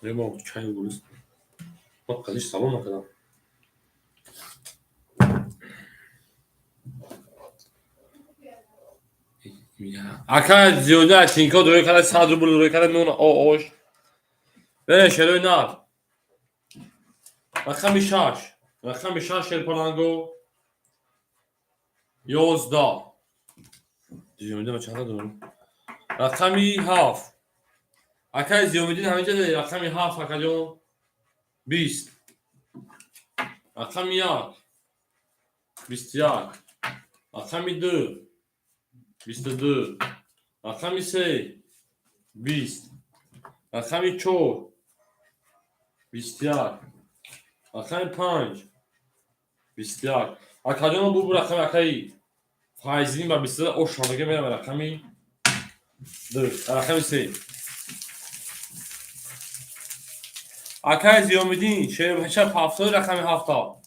Lema çay buluruz. Bak kardeş sabah mı kadar? Ya. Aka ziyode çinko doyur kadar sadru bulur kadar mı ona o oş. Ben şöyle ne yap? Rakam şaş. Rakam şaş el parango. Yozda. Ziyode mi çanta doğru? Rakami haf. Aka ziyomedin همینجا داری رقمی 7 اکاجون 20 رقمی 1 21 رقمی 2 22 رقمی 3 20 رقمی 4 21 رقمی 5 21 اکاجون bu رقم اکایی فایزین و 20 o şamage میرم رقمی 2 رقمی 3 اکای زیومدین شیر بچه 70 رقم 70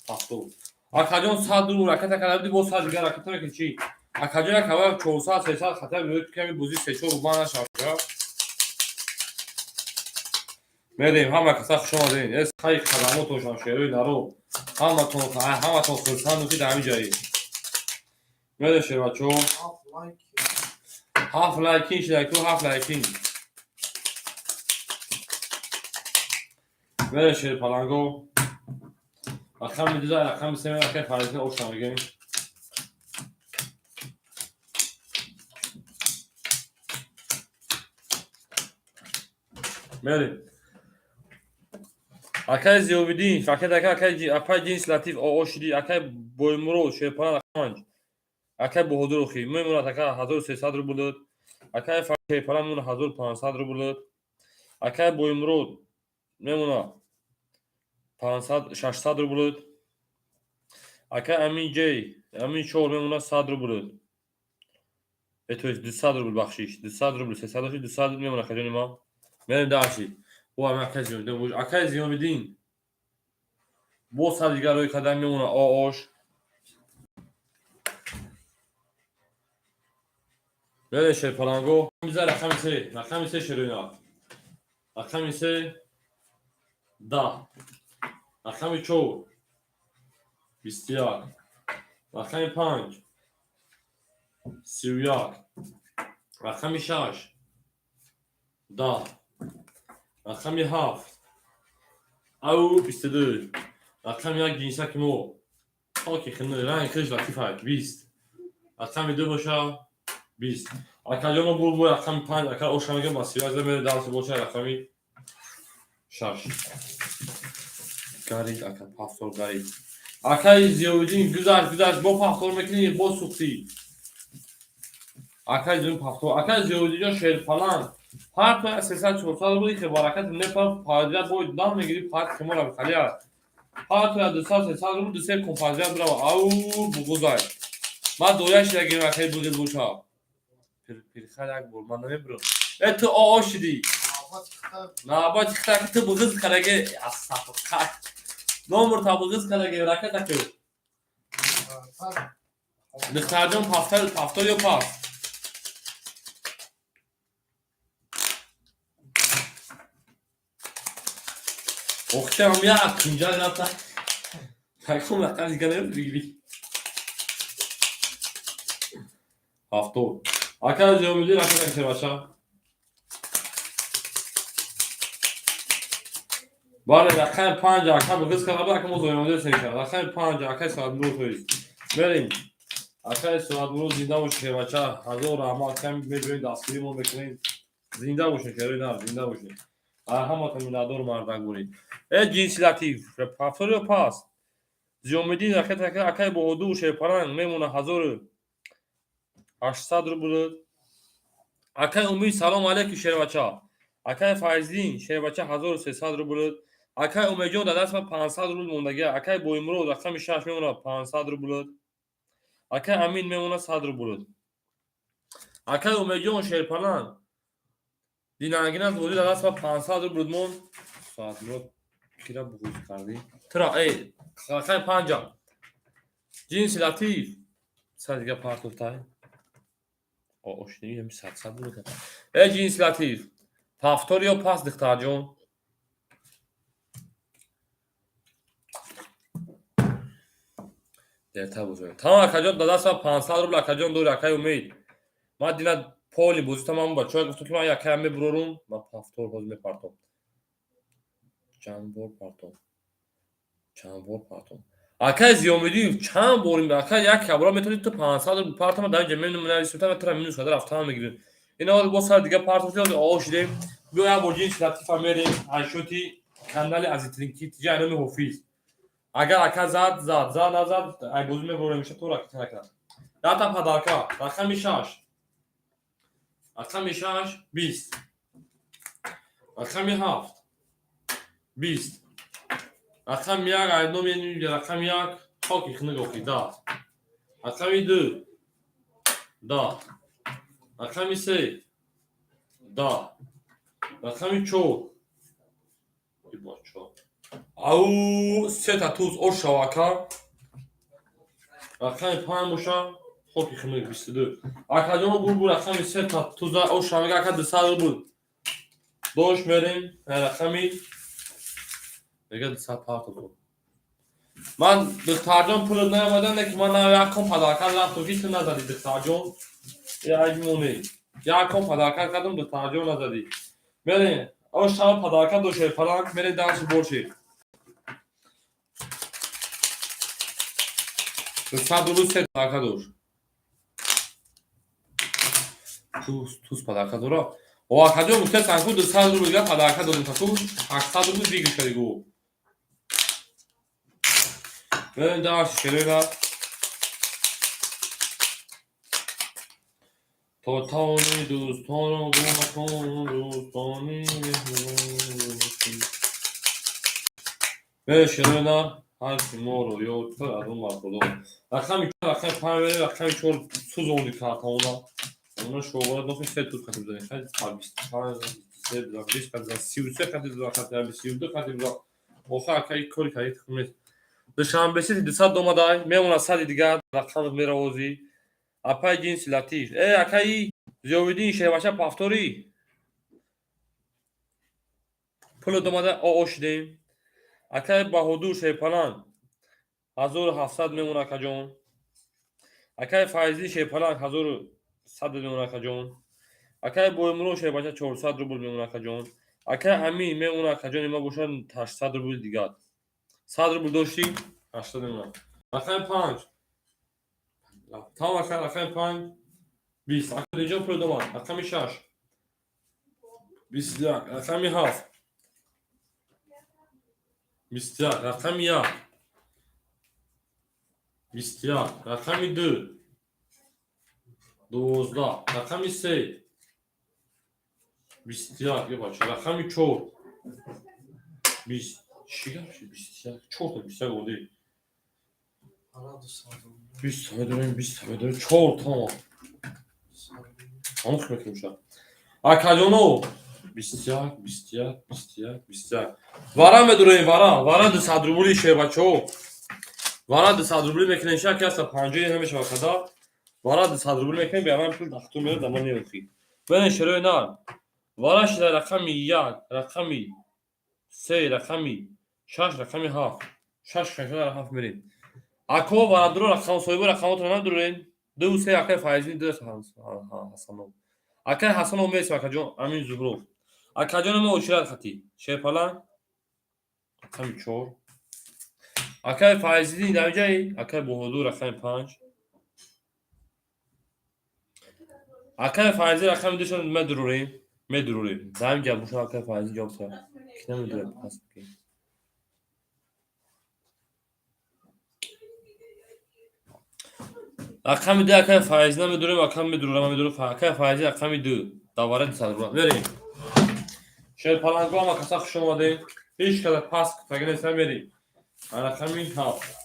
اکاجون 100 رو رکت کردی با 100 دیگه رکت میکنی چی اکاجون کباب 400 300 خطر میاد که بوزی 3 4 رو نشه میریم همه کسا خوش اومدین اس خیلی خدمات و شمشیروی نرو همتون خرسند بودید همین جایی میره شیر بچه هاف لایکین شدکتو هاف لایکین میره شیر پلنگو رقم میدیده رقم سیمه رقم فریزه اوشتم بگیم میریم اکای زیوبیدین فکر اکای جنس لطیف اوشدی اکای بویمرو شیر پلن رقم اکای بهادر خی میمونه اکای 1300 رو بولد اکای فکر پلن میمونه 1500 رو بولد اکای بویمرو میمونه 500 600 رو بولد اکای امین جی امین شور میمونه 100 رو بولد اتوش 200 رو بول بخشیش 200 رو بول 300 رو 200 میمونه خجونی ما میریم داشی او هم اکای زیومدین اکای زیومدین بو 100 دیگه روی قدم میمونه آش میره شیر پلنگو میذاره رقم 3 شروع رقم 3 10 رقم 4 21 رقم 5 31 رقم 6 10 رقم 7 او 22 رقم 1 جنسک مو خاکی خنده رنگ خیش لطیفه 20 رقم 2 باشه 20 اکجان بول بول رقم 5 اکل اوشمگه باسی از میره درس باشه رقم 6 گارید اکل پافتور گارید اکل زیادین گذشت با پافتور میکنی با سوختی اکل زیادین پافتور اکل زیادین شیر فلان پارت و 300 بودی که برکت نفر پادیات بود دام میگیری پارت که مرا خالیه پارت و 200 بود دوسه کمپازیات برو او بگذار ما دویاش لگیم اکل بگذار بوشا پیر خالیک بول من نمیبرم تو آشدی نه با چیکار که تو بغض کرده استغفر نمر تا بغض کرده راکت که دخترجان پافتور یا پاس اختم یا اینجا رفت تاکم رقم دیگه نمیگیری پافتور اکل جمعی راکت که باشه بله رقم 5 رقم بغض کرده رقم موضوعی سنشن رقم 5 رقم ساعت برو تویست بریم اکل ساعت برو زنده باشه بچه هزار اما کم میبینید دستگیریمون بکنید زنده باشه که نه زنده باشه همه تمینادور مردک بودید جنسی لطیف پافتور یا پاس زیومدین رقم اکل با حدود شیپران میمونه 1800 رو بود اکل امید سلام علیکم شیر بچه اکل فایزین شیر بچه 1300 رو بود اکل امیجون در دست 500 رو موندگی اکل با امرو رقم 6 میمونه 500 رو بود اکل امین میمونه 100 رو بود اکل امیجون شیر پلان دینانگین از وجود در دست 500 رو بود مون ساعت رو کیرا بغوز کردی ترا ای رقم 50 جنس لطیف سر دیگه پارت افتای اوشنی هم 700 بود جنس لطیف پافتور یا پاس دختر جون دیتا بزرگ تمام اکجان داده است 500 روبل اکجان دور اکای امید ما دینا پولی بوزی تمام بچه‌ها گفتم که من یک کمی برورم ما پافتور باز میپرتم چند بار پرتم اکای زیومدی چند باریم اکای یک کبرا میتونید تو 500 روبل پرتم در جمع نمونه سوتا تر مینوس کادر رفتم میگیریم اینا با سر دیگه پرتم تو آشیدیم بیا بوجینس لطیف میریم اشوتی کانال از ترینکیت جانم حفیظ اگر اکا زد نزد ای بوز میبره میشه تو را کنه داتا پدارکا رقم 6 20 رقم 7 20 رقم 1 ایدوم یعنی رقم 1 خاکی خنه گوکی دا رقم 2 دا رقم 3 دا رقم 4 او سه تا توز او شواکا رقم 5 باشه خاکی خنه 22 اکادون بود رقم 3 تا توز او شواکا اکاد 200 بود دوش میریم رقمی دیگه 200 پارت بود من دخترجان پول نیامدن که من نه یکم پداکر رفتم هیچ نزدی دخترجان یا اجمونی یکم پداکر کردم دخترجان نزدی میریم او شما پداکر دوشه فلان میریم دانش برشی 200 روز سه پداکر دوش توس پداکر دورا و اکادون گفته سانکو 200 روز دیگه پداکر دادم تا تو 800 روز دیگه شدی گو بریم دانش شریرا تو تانی دوستان دوستانی به شریرا هر مورو یا تو از اون مردم رقم 5 رقم 4 سوزوندی کارت اونا شغل دو سه تو کاتب دادن خیلی 25 سه دو 20 کاتب 33 کاتب دو کاتب 32 کاتب دو اوخا کای کاری کاری کنید دوشنبه 200 دومدای میمونه 100 دیگه رقم میره اوزی اپای جنس لطیف اکای زیودین شیواشه پافتوری پول دومده اوشدیم اکای با حدود شیپلان 1700 میمونه اکجون اکای فایزی شیپلان 1100 میمونه اکجون اکای بو امرو شیواشه 400 روبل میمونه اکجون اکه همین میمونه اکجان ما باشن 800 روبل دیگه 100 روبل داشتی 80 میمونه رقم 5 تمام رقم 5 20 اکه اینجا پر دومان رقم 6 21 رقم 7 21 رقم 1 21 رقم 2 12 رقم 3 21 یه باشه رقم 4 20 چی گفتی 21 4 تا 21 بودی 20 تا داریم 20 تا داریم 4 تا همون خیلی میشه اکجانو 21 21 21 21 وارا میدوریم وارا 200 روبلی شه بچو وارا 200 روبلی میکنین شک هست 50 نمیشه وقتا وارا 200 روبلی میکنین به من پول دختون میاد دمان نمیخوی ببین شروع نه وارا شده رقم 1 رقم 3 رقم 6 رقم 7 6 شده رقم میریم اکو وارا درو رقم سویبو رقماتون ندورین دو سه اکه فایزی درس حسنو اکه حسنو میس اکجان امین زهرو اکجان ما اوشرات خطی شپلان رقم 4 اکه فایزی درجه اکه بهدو رقم 5 اکه فایزی رقم دوشون مدروریم دائم گپ بوش اکه فایزی جواب سر کی نمیدونه پس کی رقم 2 اکه فایزی نمیدونم رقم میدونم اکه فایزی رقم 2 دوباره 200 بریم شپلان گام کسا خوش اومدین هیچ کده پاس فکر نیستم بریم رقم 7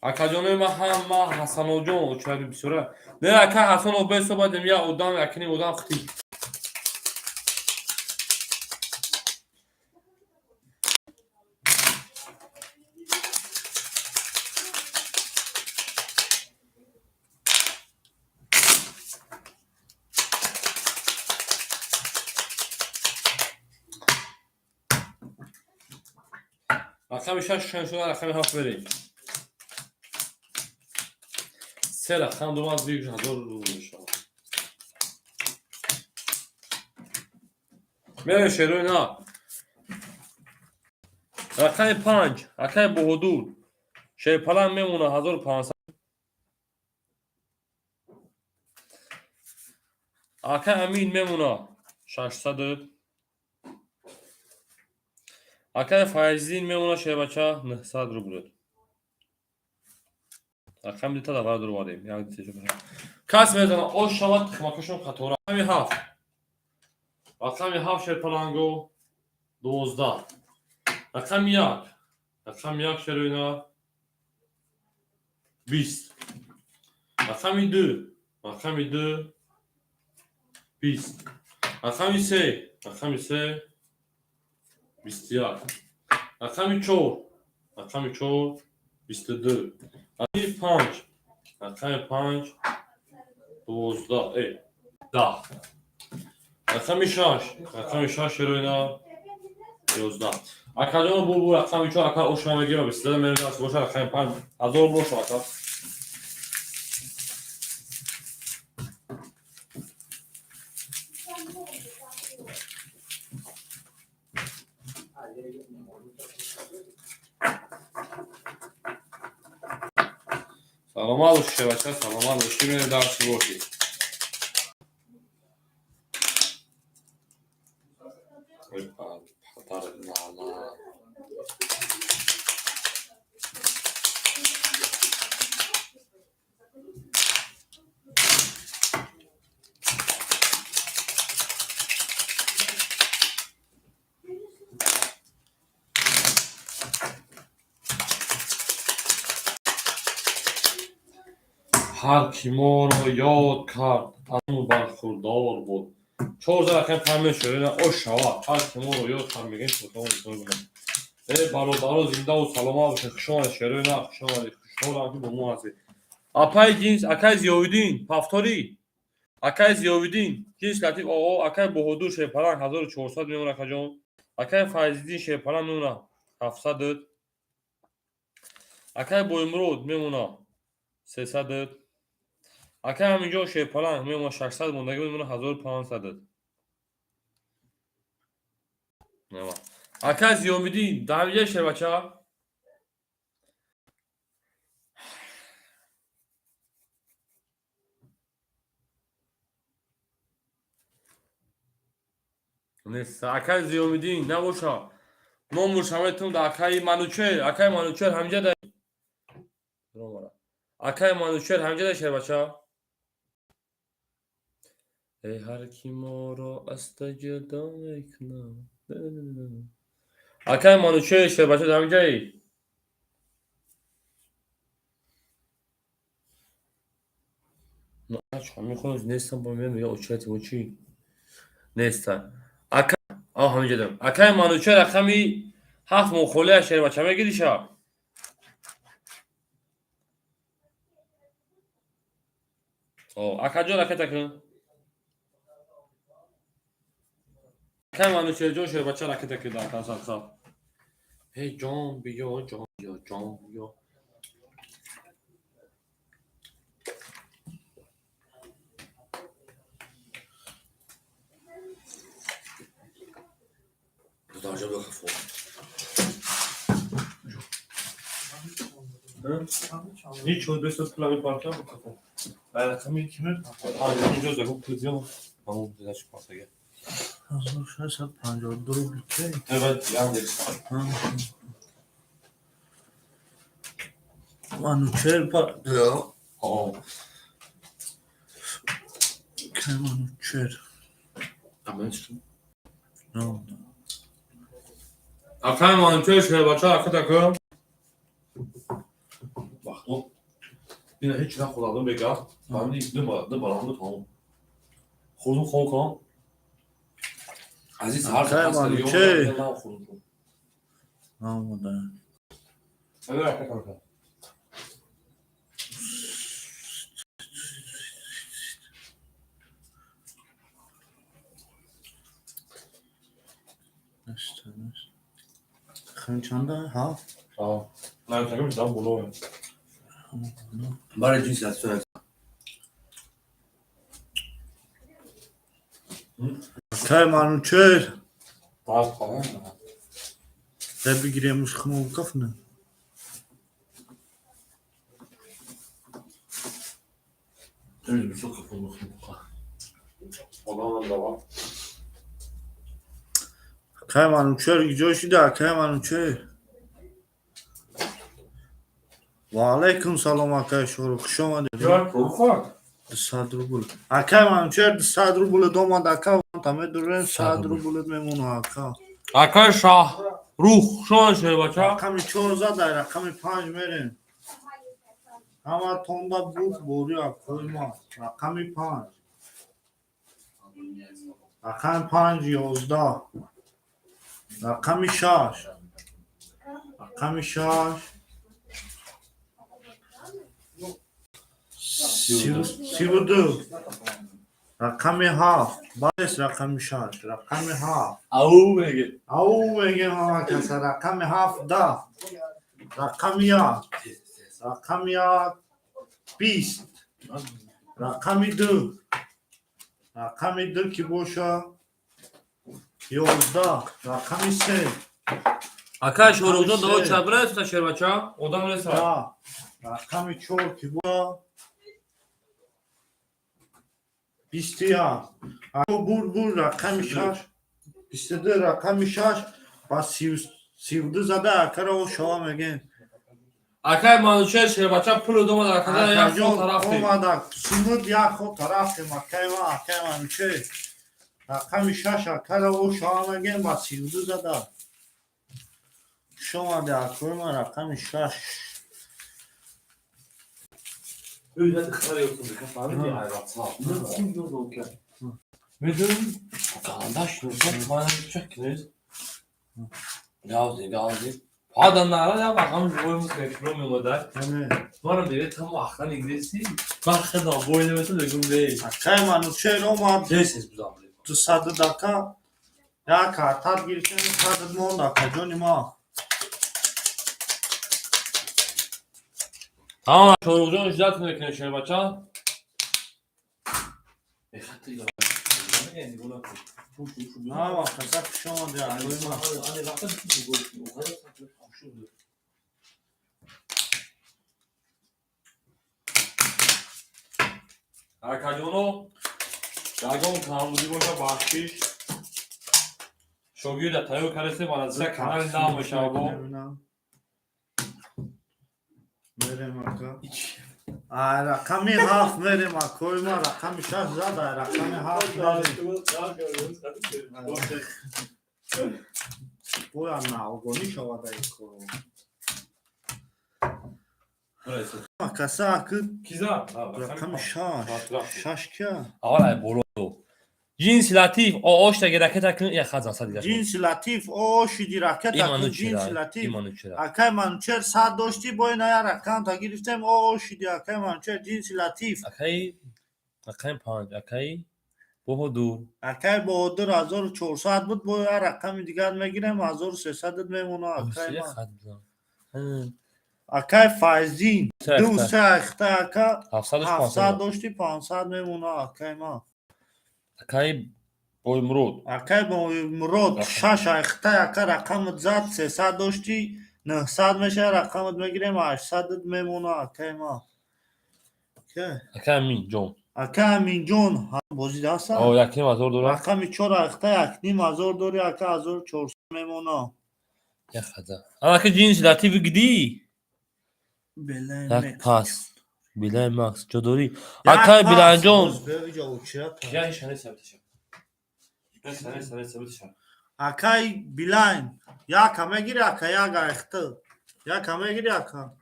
اکجانو ما حسن جون چه بسوره نه اکه حسن او به صحبت دمیا اودان اکنی اودان ختی رقم 6 شده رقم 7 بریم سه رقم دو از بیش 1000 روبل میشه میره شروع نه رقم 5 اکه بهدور شپلان میمونه 1500 اکه امین میمونه 600 اکه فایزین میمونه شه بچه 900 روبل رقم دیتا دوباره دور واریم یک دیتا شده کس میزنه او شود خمکشون خطوره رقم 7 رقم 7 شپلانگو 12 رقم 1 شروینا 20 رقم 2 20 رقم 3 21 رقم 4 22 رقم 5 12 10 رقم 6 شروینا 11 اکجان بو رقم 4 اکا اوشما میگیره بسیار میره دست باشه رقم 5 1000 باشه اکا سلام علیکم بچه سلام علیکم میره درسی باشی خطر لالا هر کی ما رو یاد کرد همون برخوردار بود 4 رقم پنج شده او شوا هر کی ما رو یاد کرد میگین تو برادر زنده و سلامت باشه خوشحال شروع نه خوشحال که با ما هستی اپای جنس اکای زیاویدین پافتاری اکای زیاویدین جنس لطیف آقا اکای بهدور شپلان 1400 میمونه اکجان اکای فایزدین شپلان میمونه 700 اکای بویمرود میمونه 300. اکای همینجا شیپالان میمونه 600 موندگی میمونه 1500. نه اکای زیومیدی داویه شه بچا. نیست اکای زیومیدی نباشه. ما مرشمتون دا اکای منوچر همینجا ده. اکای منوچر همینجا ده شه بچا. ای هر کی ما را از تو جدا میکنه. اکای منوچر شه بچا همینجا ای. نه چه میخونم نیستم با من یا اوچتی اوچی نیستم. اکای همینجا دارم. اکای منوچر رقمی 7 مخوله شه بچا میگیری شا. اکا جان اکا تکن. اکای منوچر جان شه بچا اکا تکن دا اکا سال. هی جان بیا جان بیا. Darca bırak kafamı. Hiç o destek klavye parça mı kafam? Ben kami kimin? Hayır, ucuz da bu kızıyor. Ama bu da çıkmasa gel. 1652 روبل. Evet, yandı. منوچهر با که منوچهر Tamam çıktım. نه Akşam mantığı şey başa arka takım. Bak o. Yine hiç ne kullandım beka. Ben de gittim balandı tamam. Kurdum konkan. Aziz har Tamam, tasarıyor. şey. Ben kurdum. آماده Evet arka kanka. خیلی چنده ها Tamam. Ben takım işte bunu oyun. Bari cins yazsın. که منوچهر Tamam. ده بگیریمش خمو کفنه Öyle bir çok kapalı. Olanlar da var. که منوچهر جوشی ده که منوچهر و علیکم سلام اکای شروع خوش آمده Ya korkak. 200 روبل اکای منوچهر 200 روبل دومد اکا تمه دورن 100 روبل میمونه اکا Arkadaşlar ruh şu an şey başa. رقمی 14 در رقمی 5 میرین همه تونده بود بوریا کوی ما رقمی 5 رقم 5 11 رقمی 6 رقمی 6 32 رقمی 7 باعث رقمی 6 رقمی 7 Au bege. او بگه ها کسا رقمی 17 رقمی 1 رقمی 20 رقمی 2 رقمی 2 کی باشه 11 رقمی 3 Arkadaşlar oradan daha çabra taşır başa. Odam ne sağ. رقمی 4 کی باشه 21 بور رقمی 6 22 رقمی 6 با 32 زده اکر او شما میگن Akay manuşer şey başa pul odama da arkada ya sol taraf değil. اومده سمود یا خود طرف مکه و اکه منچه رقمی 6 اکر او شما میگن با 32 زده شما ده اکر ما رقمی 6 Öyle tıklar yoksun bir kafanı diye hayrat sağ. Kim yolda okey. Ve dön. Kardeş sen bana çektiniz. Yazdı. Adamlara ya bakalım boyumuz bekliyor mu da. yani Var diye tam aklan İngilizce. Bak da boylaması da gün değil. اکه منچه اومد Değilsiniz bu zaman. 200 دکا یا کارتر گیرشن 100 مون دکا جونی ما Tamam çorukcuğun ücret mi şöyle baça? Ha bak kasap şu an ya koyma. Arkacon'u Dragon kanalımızı boşa bahşiş. Şogu da tayo karesi bana size kanal nağmış abi. Verem aka. Rakami haf verem aka. Koyma rakami şaş zada rakami haf verem. Bu yana o goni şovada yıkıyor. Burası. Kasa akı Kiza. rakami şaş. Şaş kia. Ağlay bolo. Cins latif o oşta gereket akın ya kazansa diye. Cins latif o şidi raket akı cins latif. İmanı çira. Akay mançer saat doşti boyuna yarak kan ta giriftem o şidi akay mançer cins latif. Akay panj akay bohodur. akay bodur 1400 بود با رقم دیگر میگیرم 1300 میمونه akay ما akay faizin دو سه اخته اکا 700 داشتی 500 میمونه akay ما akay boymrud. akay boymrud 6 اخته اکا رقم زد 300 داشتی 900 میشه رقمت میگیریم 800 میمونه akay ما akay min jon. akay min jon بازی دست او یکیم 1000 دلار. رقم 4 اخته یک نیم 1000 دوری اکا 1400 میمونه Ya xaza. Ama ki cins latif gidi. بله Pas. Bilay max çodori. Akay bilanjon. Ya şane sabitşa. Ben sana sabitşa. akay bilayn ya kame giri aka ya gaxtı ya kame giri aka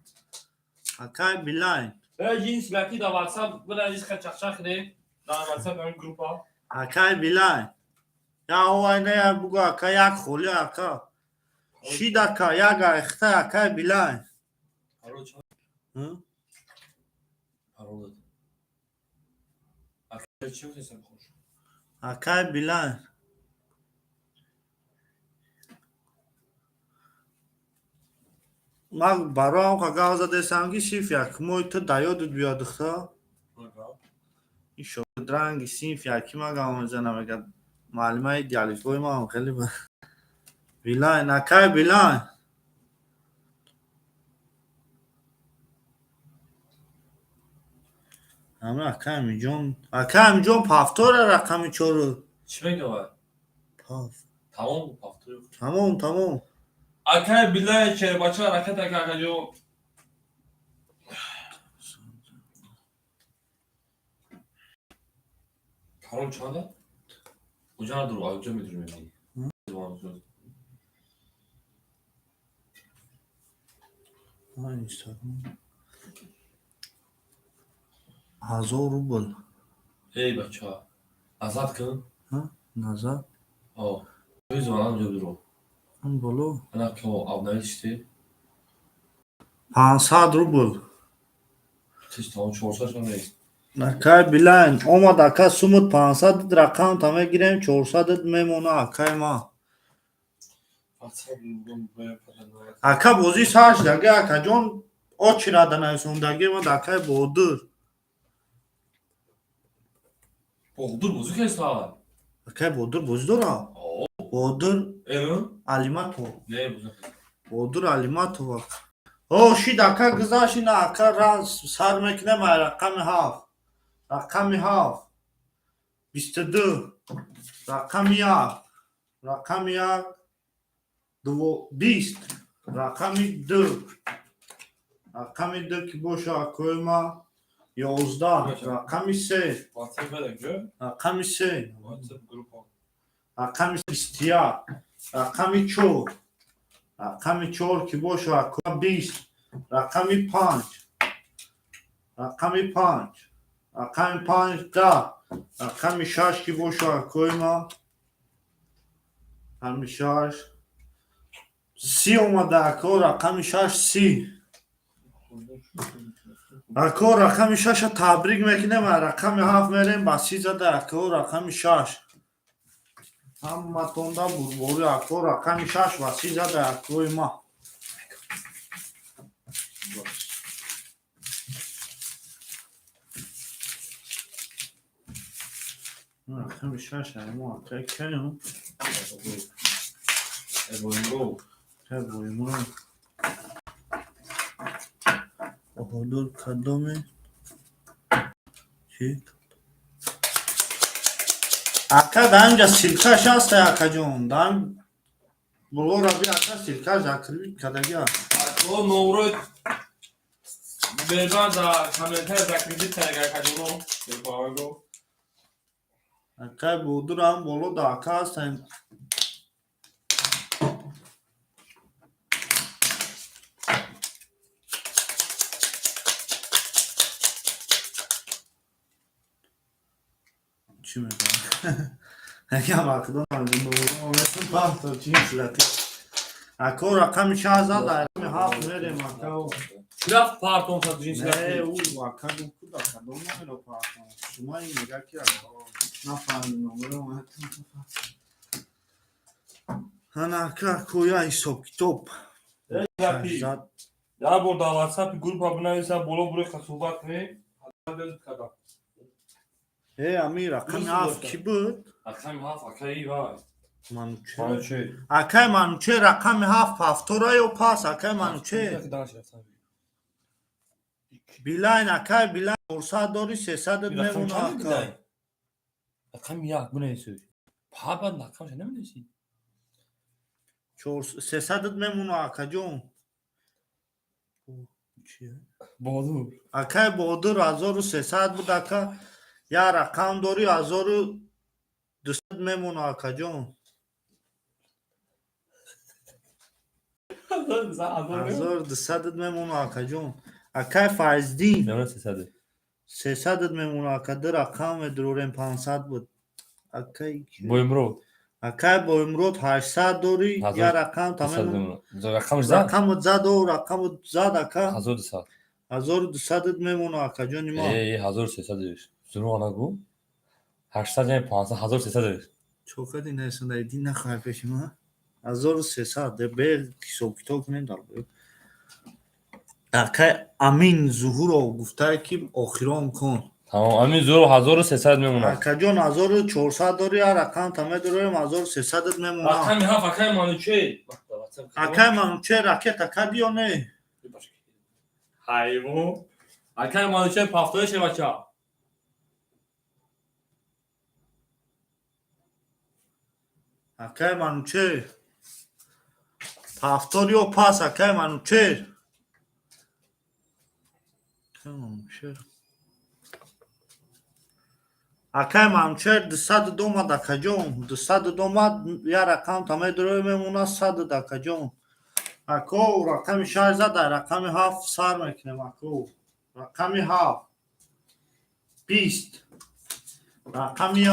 akay bilayn Ben cins latif da WhatsApp buna risk çakçak ne? Da WhatsApp ön grupa. akay bilayn ya o ayna ya bu aka ya kholi aka shidaka ya gaxtı akay bilayn hı Parol. Akay çiğ sen konuş. akay bilayn mag barom kagav zade sangi sif yak moyt dayod biyadxta شو درنگ سینف یکی ما گام زنم اگر معلومه دیالیف بوی ما هم خیلی با بیلاین اکای بیلاین همه اکای می جون پافتور رقمی چورو چی میگه var? پاف Tamam mı paftırıyor? tamam Akay bilay çer bacha hareket akajo. Parol çağda. Ocağa dur, avcı müdür mü? aynı هزار روبل Ey bacha. Azat kın. نظر O. O yüzden amca dur o. هم بلو Ana ki o avnayı işte. 500 روبل Siz tamam çorsa sonra ne? اکای بیلاین اومد اکا سومت 500 رقم تمه گیریم 400 میمونه اکای ما اکا بوزی ساش دگه اکا جون o çiradan ayısındaki ama dakika boğdur. Boğdur bozuk hesap. Dakika boğdur bozdur ha. Boğdur Evet. alimato. Ne bozuk? Boğdur alimato bak. O şi dakika kıza şi na akar raz sarmak ne ma rakami haf. Rakami haf. 22. Rakami ya. Rakami ya. 20. Rakami 4. rakami 2 ki boşa koyma 11 rakami 3 WhatsApp da gör. rakami 3 WhatsApp grubu. rakami 20 rakami 4 rakami 4 ki boşa koyma 20 rakami 5 rakami 5 rakami 5 da rakami 6 ki boşa koyma rakami 6 سی اومده اکو رقم 6 سی اکو رقم 6 تبریک میکنم رقم 7 میریم با 30 زده اکو رقم 6 هم تونده بود بوری اکو رقم 6 با 30 زده اکوی ما رقم 6 محقق کنم Boyunlu. بایمون بهادر کدامه چی؟ اکا دانجا سیلکاش هست اکا جون دان بلو رابی اکا سیلکاش اکریل کدگی O Novruz Berban da kamenter zakrizi tergar kaçırdı. Bir bağırdı. اکا بودر هم بلو دا اکا هستن چی میکنم اگه باقیدون آنجا نورو مثل پاستر چی میشلتی اکا رقم 16 رقم 7 میریم اکا Şuraf pardon satıcı نه silah. او اکا دو کود اکا دو نمیرو پاستر شما این نگاه کیا نفهمی نمورو هن اکا کویا حساب کتاب شهزاد Ya burada WhatsApp bir grup aboneysen bolo buraya katılmak ne? Hadi kadar. امیر رقم 7 کی بود؟ Akşam haf akayı var. منوچه Mançı. اکای منوچه رقم 7 پافتورای و پاس اکای منوچه بیلاین اکای بیلاین فرصت داری 300 میمونه اکای Akşam ya bu ne söylüyor? Paban akşam sen ne mi diyorsun? 300 میمونه اکا جون چیه؟ Boğdu. اکای بودر 1300 بود اکا یا رقم داری 1200 میمونه اکا جون 1200 میمونه اکا جون اکای فایزدین Ne ses hadi. 300 میمونه اکا در رقم درورم 500 بود اکای Boyumro. اکای با امروز 800 داری یا رقم تمام Rakam zar. رقم زد و رقم زد اکا Hazır desa. 1200 میمونه اکا جون ما hazır ses hadi. Sunu ana bu. 800 yani 500 hazır ses hadi. چوکا دی نشون دادی نخواه پیش ما 1300 ده به حساب کتاب کنیم دار بود اکای امین ظهور رو گفته که آخرام کن Tamam amin zor hazır ses hadi memnun. اکا جون 1400 داری یا رقم تمام داریم 1300 میمونه Rakam ha fakay manuçe. اکای من چه راکت اکا دیو نه Hayvo. Akay manuçe paftaya şey baça. اکای من چه پافتوری و پاس اکای من چه اکای من چه 200 دومد اکا جون 200 دومد یا رقم تمام دروی میمونه 100 اکا جون اکو رقم 16 در رقم 7 سر میکنیم اکو رقم 7 20 رقم 1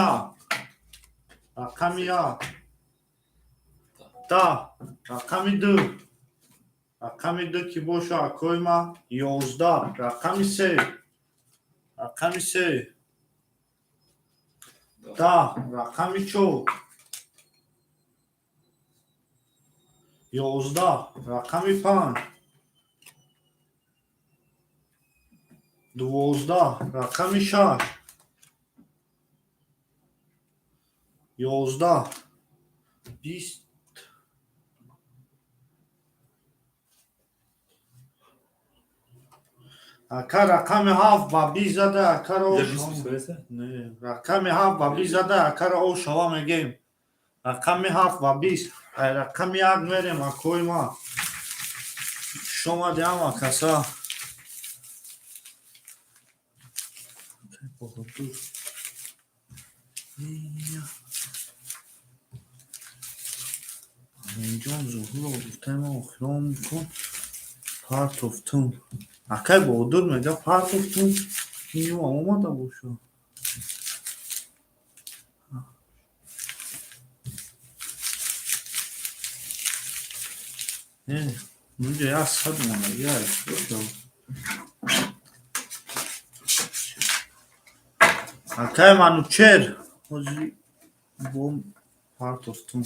رقم 1 10 رقم 2 رقم 2 کی باشه اکوی ما 11 رقم 3 رقم 3 10 رقم 4 11 رقم 5 12 رقم 6 11 20 اکا رقم 7 و 20 زده اکا رو نه رقم 7 و 20 زده اکا رو او شوا میگیم رقم 7 و 20 رقم 1 میریم اکوی ما شما دیام اکسا اینجا ظهور رو گفته ما اخرام کن پارت of tune اکای بودر میگه پارت of tune اینو اومده باشو Önce yazsadım ona ya. Akay manuçer. Ozi bom part of tum.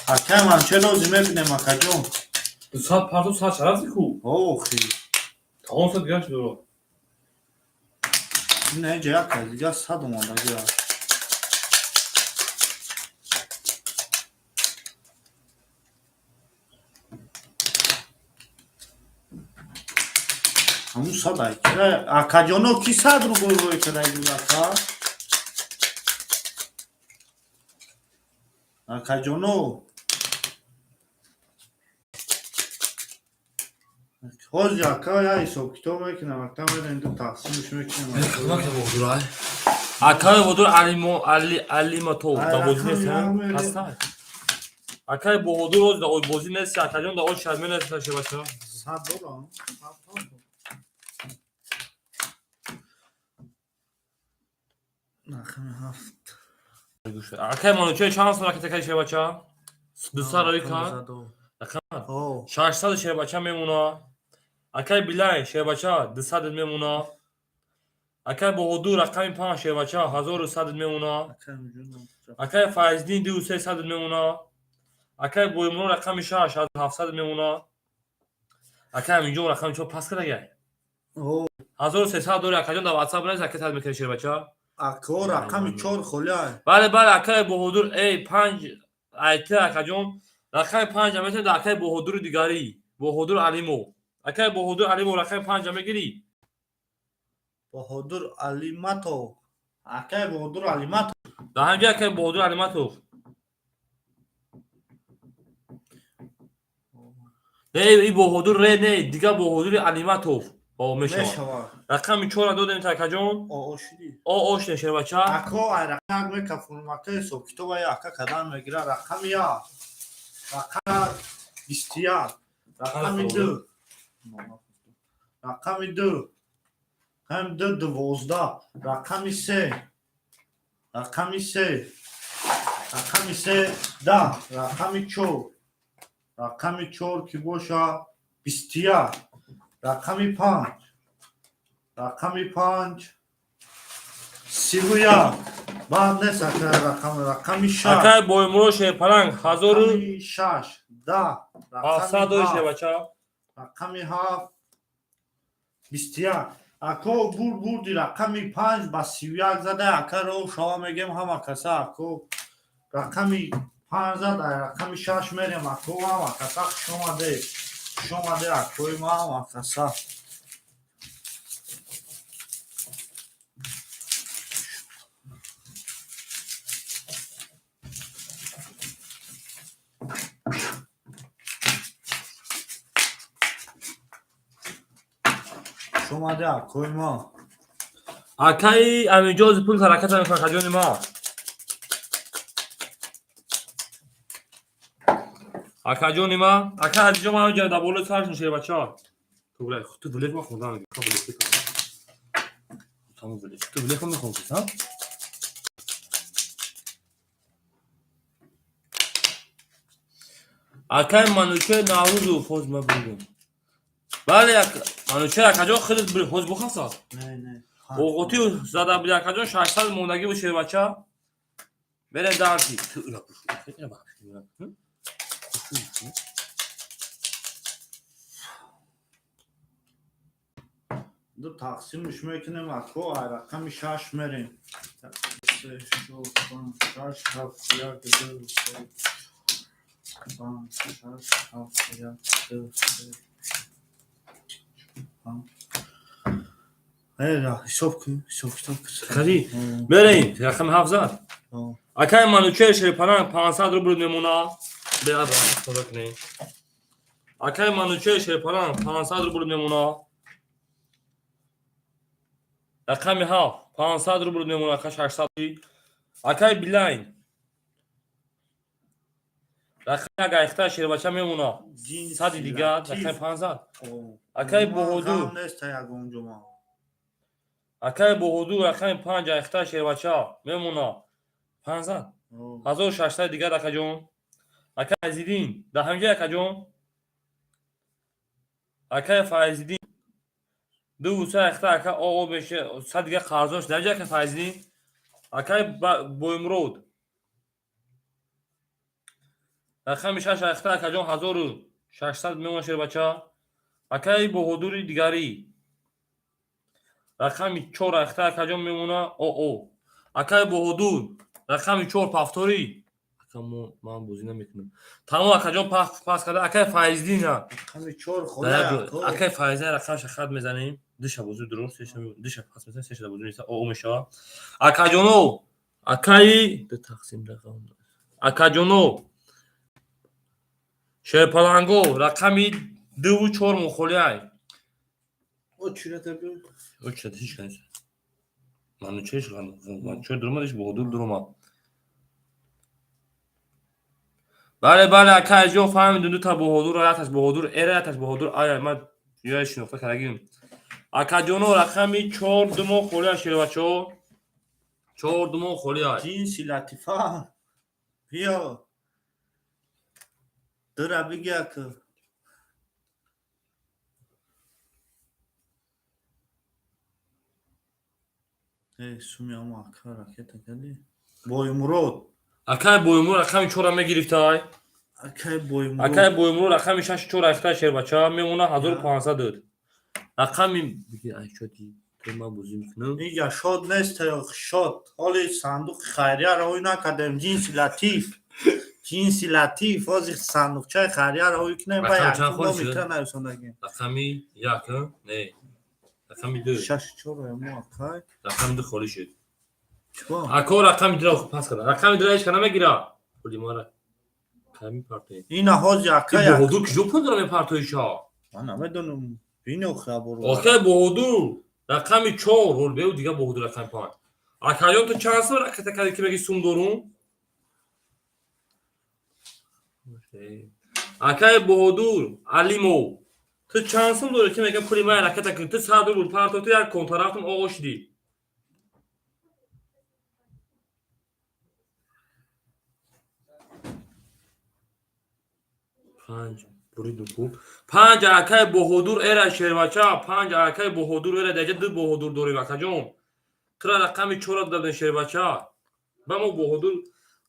Akay manuçer ozi mebine makacon. Saat pardon saat şarası ku. Oh. Tamam saat yaş diyor. Ne cevap yazdı? Yazsadım ona ya. همون صدای که اکا جانو کی صد رو روی کنه این اکا اکا جانو خوز اکا یا ایسو کتاب میکنم اکتا میرن دو تقسیمش میکنم کمک بودورای اکای بودور علیماتو دا بازی نیست هستا اکای بودور دا بازی نیست اکا جان دا اول شرمه نیست باشه بچه صد دارم نخمه هفت اکای منوچه چند سال که تکایی شه بچه 2 سال روی کار اکا 600 شه بچه میمونا اکای بلای شه بچه 200 میمونا اکای بودور رقم 5 شه بچه 1100 میمونا اکای فایزدین 2300 میمونا اکای بویمرو رقم 6 700 میمونا اکای اینجا رقم چه پس کرده 1300 داره اکا جان در واتساپ نیست اکا تاد میکنه شه بچه اکا رقم 4 خلیه بله بله اکای بهادور ای 5 ایته اکا جان رقم 5 میتونه در اکای بهادور دیگری بهادور علیمو اکای بهادور علیمو رقم 5 میگیری بهادر علیماتو اکای بهادر علیماتو در همینجا اکای بهادور علیماتو نه ای بهادور ره نه دیگه بهادور علیماتو او میشه رقم 4 دادیم تا اکا جان آشدی آش نشه بچه اکا رقم میکفون مکه سو کتاب یا اکا کدام میگیره رقم یا رقم 20 رقم 2 رقم 2 هم 2 12 رقم 3 رقم 3 رقم 3 10 رقم 4 رقم 4 کی باشه 20 رقم 5 رقم 5 31 بعد نیست رقم 6 اکای بویمرو شه پلنگ 6 10 700 شه بچه رقم 7 21 اکا بردی رقم 5 با 31 زده اکا رو شما میگیم همه کسا اکا رقم 5 زده رقم 6 میریم اکا همه کسا شما ده اکای ما همه کسا شما ده اکای ما اکای همینجا پول حرکت میکنه خجان ما اکا جون ما اکا اینجا ما اونجا دبول سرش میشه بچه‌ها تو ولک ما خوندم تو ولک میخوندی ها اکای منوچه نوروز و فوز ما بودیم بله منوچه اکا جون خیلی فوز بخواسته نه اوقاتی زده بود اکا جون 600 موندگی بشه بچه بریم درکی تو اینا دو تقسیمش میکنیم اکو رقم 6 میریم 3 4 5 6 7 1 2 3 5 6 7 1 2 3 5 حساب کن خیلی بریم رقم 700 اکای منوچه شه پلنگ 500 روبل میمونه بیا خدا کنی اکای منوچه شه پلنگ 500 روبل میمونه رقم ها 500 روبل میمونه اکای 600 اکای بلاین رقم گایخته شه بچه میمونه 100 دیگه رقم 500 اکای بهادور نیست یگون جمعه اکای بهادور رقم 5 گایخته شه بچه میمونه 500 1600 دیگه اکا جون اکای عزیدین ده همجا اکا جون اکای فایزدین دو سه اخته اکا آقا بشه 100 دیگه قرضاش در جا که فایزدین اکای بویمرود رقم 6 اخته اکا جون 1600 میمونه شیر بچه اکای بهادور دیگری رقم 4 اخته اکا جون میمونه او اکای بهادور رقم 4 پافتوری رقم من بازی نمیکنم. تمام اکاجون پاس کرده. اکای فایزدین ها. رقم 4 خدا کو اکای فایزه رقمش خط میزنیم. دش بازی درست دش پاس میزنیم. سه بازی نیست. او میشه. اکاجونو اکای دو تقسیم رقم. اکاجونو شپلانگو رقمی 2 و 4 مخولیای. او چرا تبی او چه هیچ کنه. من چهش کنم. من چه درمادش بودور درما. بله اکاجون فهمیدن دو تا بهادور آتش بهادور آتش بهادور آیا من یادش نفته کردیم. اکاجونو رقمی 4 دمو خولیای شیر بچو. 4 دمو خولیای. جنسی لطیفه بیا درا بگیا که سومی اما اکا راکت کردی بای مراد اکای بویمو رقمی 4 میگرفت های. اکای بای مراد اکای بویمو رقمی 6 4 اختار شیر بچا میمونه 1500 داد. رقمی بگی ای شدی تو ما بازی میکنم. میگه شاد نیست یا شاد حالی صندوق خیریه روی نکردیم جنسی لطیف از صندوق چای خیریه روی کنیم با یک کیلومتر نرسوندگیم رقمی یک نه رقمی 2 6 4 ما اکای رقم 2 خالی شد. چوا اکو رقم درو پاس کرد. رقم درایش کنه میگیره. پولی ماره. کمی پارتی. این حاج این اکای بهادور کجا پول پارتویشا. من نمیدونم اینو خبر اوکی بهادور رقمی 4 رول بیو دیگه بهادور رقم 5. اکایون تو چند سال رکت کردی که بگی سوم دارون. اکای بهادور علیمو تو چند سال داره که میگه پولی من رکت کردی تو صد رول پارتو تو یک کنتراتم آغوش دی. پنج بریدو کو 5 اکای بهادور اره شیربچا 5 اکای بهادور اره دیگه دو بهادور دوری وکجون ترا رقمی 4 دادن شیربچا بمو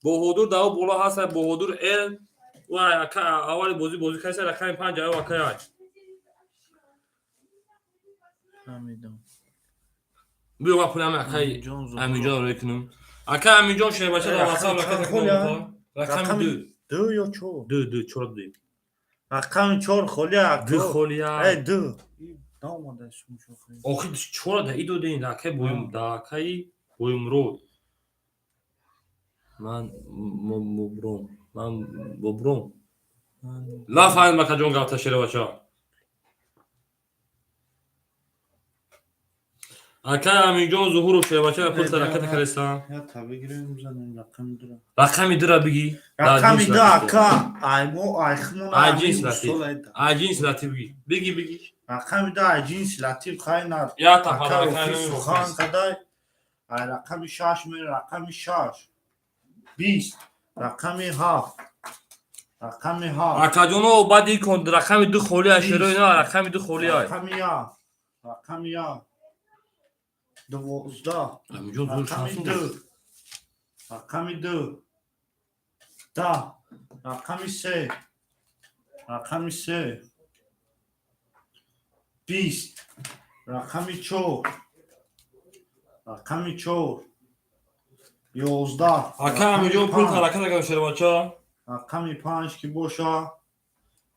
بهادور داو بالا هست بهادور ال و اکای اول بازی کیسه رقمی 5 اکای نمیدونم بیو ما پولم اکای امیجان رو کنم اکای امیجان شیربچا داو هست رقمی 2 یا 4 2 4 دی رقم 4 خولیا دو خولیا ای 2 داماده شون شوخی آخه 4 ده ای دو دین اکای بویم دا اکای بویم رو من مبروم لا فاهم مکجون گفت شیربچا اکای امیجان ظهور و شیربچا پول سرکت کردستان یا تابی گیریم بزنیم رقم 2 رقمی درا بگی رقم 2 اکا ایمو ایخمون آجینس لطیف بگی رقم 2 آجینس لطیف خیلی نار یا تا رقم سخان کدای رقم 6 میره رقم 6 20 رقم 7 رقم 7 اکاجونو بعدی کن رقم 2 خولی اشرو اینا رقم 2 خولی های رقم 12 امیجان زور شانسون رقم 2 10 رقم 3 رقم 3 20 رقم 4 رقم 4 11 اکا امیجان پول حرکت کردن شیربچا رقم 5 که باشه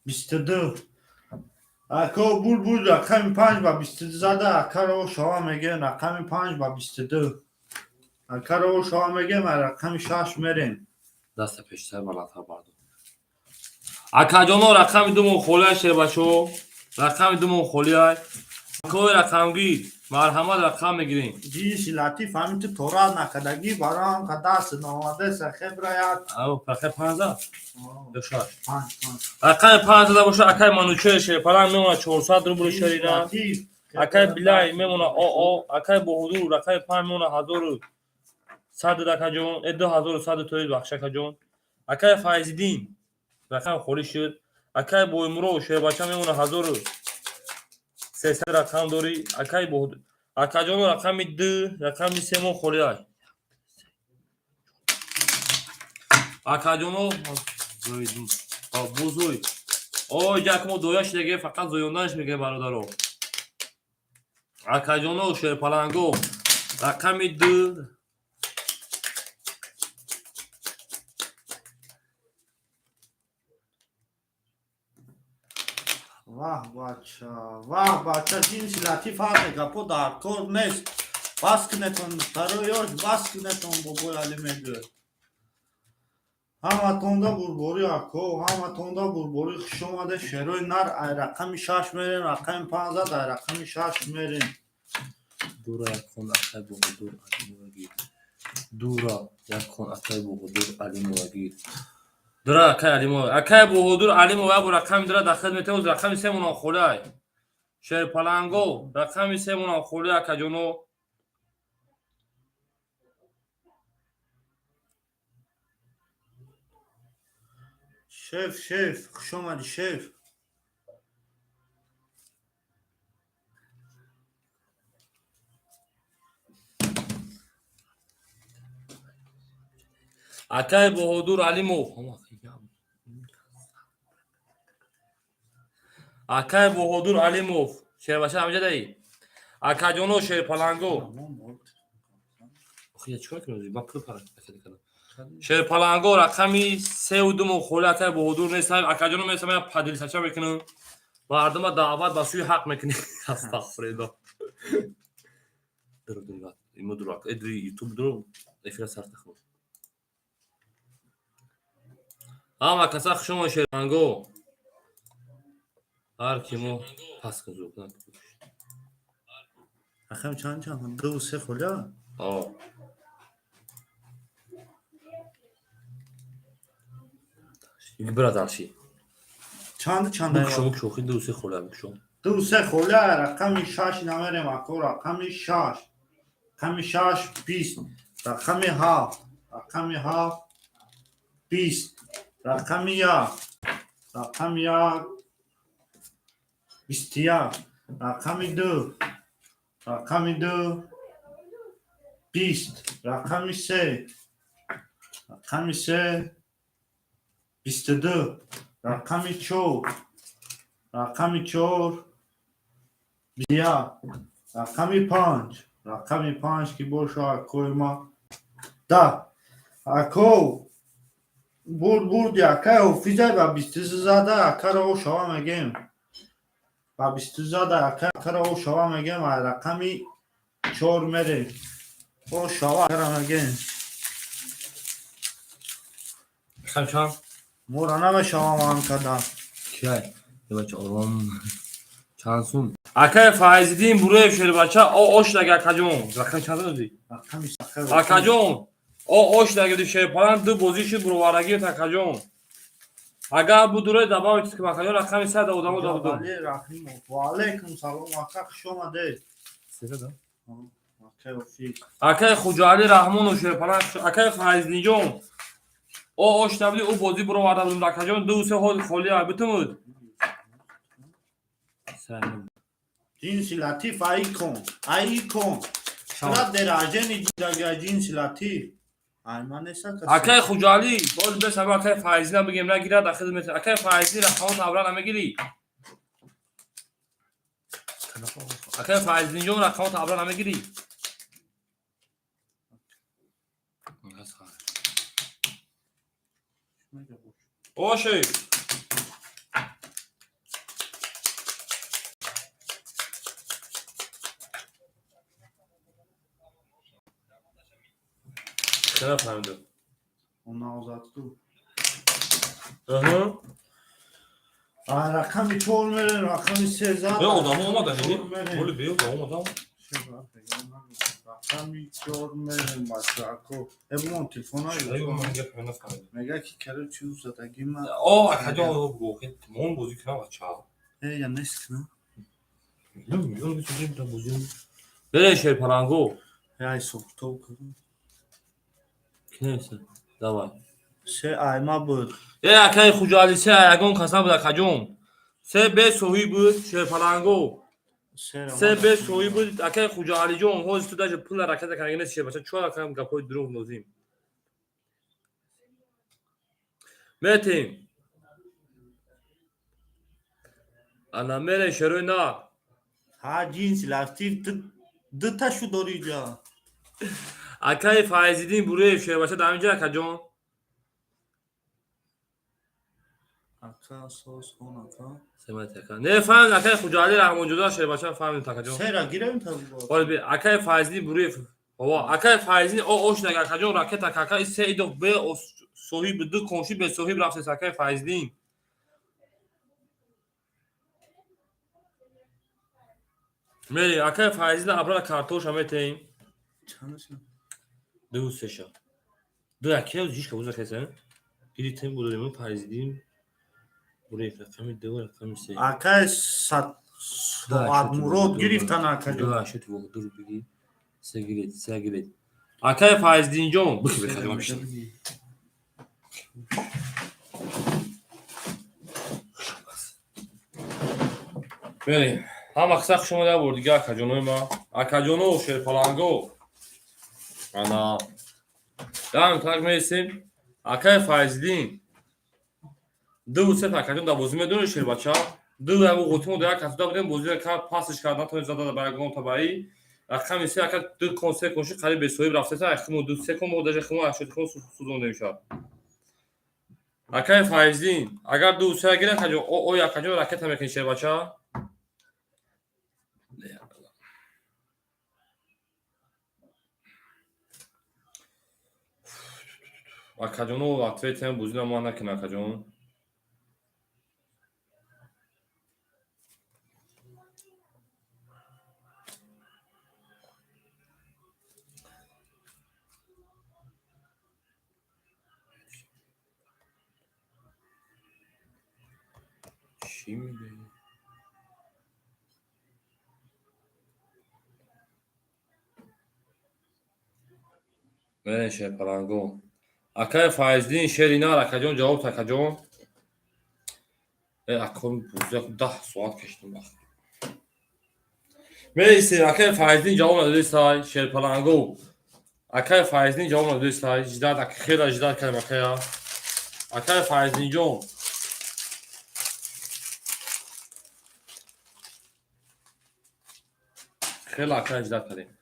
22 اکا بول رقم 5 با 22 زده اکا رو شما میگه رقم 5 با 22 اکا رو شما میگه من رقم 6 میریم دست پیشتر بالاتر باردو اکاجونو رقم 2 خولی شیربچو رقم 2 خولی های کوی رقم گیر مرحمت رقم میگیریم جیش لطیف همین تو تورا نکدگی برام که دست نامده سه خبرایت او پخه 15 دشار 5 اکای 15 باشه اکای منوچه شیرپلنگ میمونه 400 روبل شرینا اکای بلای میمونه او اکای بهادور اکای 5 میمونه 1100 دکجون 2100 توید بخشه کجون اکای فایزدین رقم خوری شد اکای بویمرو شیربچا میمونه 1300 رقم دوری اکای بهادور اکاجون رقم 2 رقم 3 مون خوری های اکاجونو زویدون بوزوی او جاکمو دویاش دیگه فقط زویوندنش میگه برادرو اکاجونو شیرپلنگو رقم 2 واه بچه جنس لطیف هست گپو در کار نیست بس کنتون ترویاش بس کنتون بابای علی میگه همه تونده بربوری اکو همه تونده بربوری خوش اومده شروع نر ای رقم 6 میرین رقم 15 ای رقم 6 میرین دورا yakın atay boğulur Ali Muragir. Dura yakın atay boğulur Ali Muragir. Dura akay Ali Muragir. Akay boğulur Ali Muragir bu rakam dura da xidmete uz rakam se muna xolay. Şer palango rakam se muna xolay akajono. شف خوش اومدی شف Akay boğulur Ali Mov. Akay boğulur Ali Mov. Şer başa amca dayı. Akajono şer palango. خیلی چیکار کنیم ما پول پاره کنیم شهر پالانگو رقمی 3 و 2 خولات به حضور نیست اکاجونو مثلا پادری سچا میکنم مردم دعوت با سوی حق میکنی استغفر الله درو درو اینو درو ادری یوتیوب درو افرا سر تخم اما کسا شما شهر پالانگو هر کیمو پاس کنزو اخم چند دو سه خدا آه یک برات عرشی چند بکشم شوخی دو سه خوله بکشم دو سه خله رقم 6 نمیریم اکو رقم 6 رقم 6 20 رقم 7 رقم 7 20 رقم 1 رقم 1 21 رقم 2 رقم 2 20 رقم 3 رقم 3 22 رقم 4 رقم 4 بیا رقم 5 رقم 5 که باشه اکوی ما ده اکو برد یکه اوفیزه و 23 زده اکه رو شوا میگیم و 23 زده اکه رو شوا میگیم و رقم 4 میره او شوا اکه رو میگیم خمشان مورانه به شوا هم کده کیای یه بچه آرام چانسون اکای فایزیدین بروی شهر بچه او اوش لگه اکاجون رقم چند دادی؟ اکاجون او اوش لگه شهر پالان دو بوزیش بروارگی تا اکاجون اگر بودوره دباوی چیز که اکاجون رقم 100 دادم دادم و علیکم سلام اکا شما ده سیده دا؟ اکا اکای خجالی رحمون و شهر پالان اکای فایزیدین جون او اوش لگه او بوزی بروارگی تا اکاجون دو سه خود خولی ها بتمود سلام جنس لطیف ایکون شرط دراجه نیجا جنس لطیف ایمان نیسا کسی اکای خجالی باز بس همه اکای فایزی نبگیم نگیره در خدمت اکای فایزی رحمت عبران نمیگیری اکای فایزی جون رحمت عبران نمیگیری باشه چرا فهمیدم اون نوزد تو رقم 4 میره رقم 3 زد به آدم اومدن یعنی ولی به آدم اومدن رقم 4 میره بچه اکو امون تلفن هایی میگه که کرده چیز زدگی من اکاجون گوخید مون بوزی کنم بچه ها یا نیست کنم میلیون بچه تا بوزی بره شهر پالانگو ای سوختو کنم کی نیسته دوای سه ایما بود اکای خجالی سه اگون کسا بود اکاجون سه به سوهی بود شهر پالانگو سه به سوهی بود اکای خجالی جون هوز تو داشت پول رکت کنگی نیست بچه چوار اکام گپای دروغ نوزیم متیم انا میره شروع نه ها جنس لطیف دو تاشو داری جا اکای فایزیدین بروی شهر بچه دامینجا اکاجون اکا سوس کن اکا سمت تکا نه فهم اکای خجالی رحمان جدا شه بچه فهم تکا جون سیرا گیرم تا بود ولی بی اکای فایزلی بروی بابا اکای فایزلی او اوش نگه اکا جون راکت اکا این سه ایدو به صحیب دو کنشی به صحیب رفت اکای فایزلی میری اکای فایزلی ابرا کارتوش همه تیم چندشم دو سشا دو اکای جیش که بوزه کسه گیری تیم بودیم فایزلی بروی رقم دو رقم سه اکا ساعت مراد گرفتن اکا دو جون اشت و دو بگی سه گیرید اکای فایزلی جون بخی بخی بخی بریم هم اقصاق شما در بردی که اکاجونوی ما اکاجونو و شیرپالانگو انا دارم تاک میرسیم اکای فایزدین دو سه اکاجون در بوزی میدونه شیر بچه دو در او غوتون در کسودا بودیم بوزی در کار پاسش کردن تا زده در برگون تبایی اکا میسی اکا دو کنسه کنشی قریب به سویب رفته تا اخمو دو سه کن مودش اخمو اشت کن سوزونده میشه اکای فایزدین اگر دو سه گیره اکاجون او اکاجون راکت هم میکنی شیر بچه اکاجونو اتوی تیم بوزی ما نکنه اکاجون چی میگه منشه پلنگو اکای فایزدین شرینا اکاجون جواب تکاجون اکون بوزه 10 ساعت کشتم وقت میسی اکای فایزدین جواب ندادی سای شیر پلنگو اکای فایزدین جواب ندادی سای جداد اک خیلی جداد کلمه خیا اکای فایزدین جون خیلی اکای جداد کردیم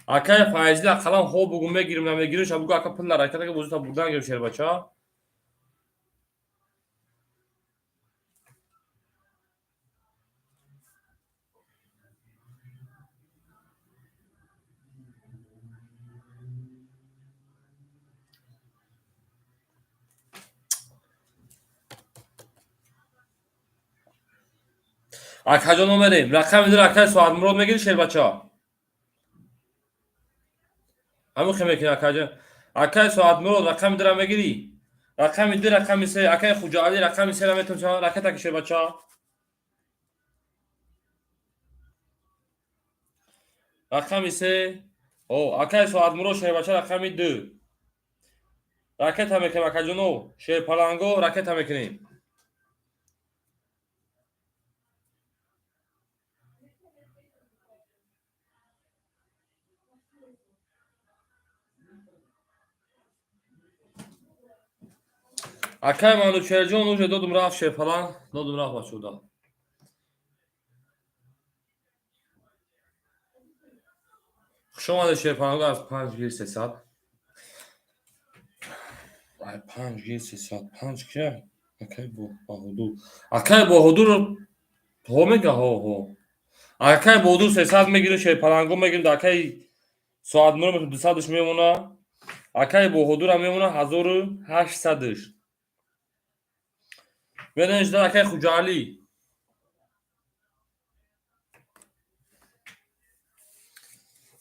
اکای فایزدین اقلا خوب بگم میگیرم نمیگیرم شب بگو اکا پل حرکت که بوزه تا بردن گرم شیر بچا اکاجون اومدیم رقم میده اکای ساعت مراد میگیری شیر بچا همون خیلی میکنه اکاجون اکای ساعت مراد رقم میده میگیری رقم میده رقم میسه اکای خجالی رقم میسه را میتونم چه رکت شیر بچا رقم سه او اکای ساعت مراد شیر بچا رقم دو راکت هم میکنیم اکاجونو شیر پلنگو راکت هم میکنیم اکای مانو چرجون اوج دادم رفت شیر پلنگ دادم رفت بچودا شما شیر پلنگو از 5 گیر 300 5 گیر 300 5 که اکای با حدود اکای با حدود تو میگه ها اکای با حدود 300 میگیره شیر پلنگو میگیره اکای ساعت مراد 200 میمونه اکای با حدود هم میمونه 1800 بدنش در اکای خجالی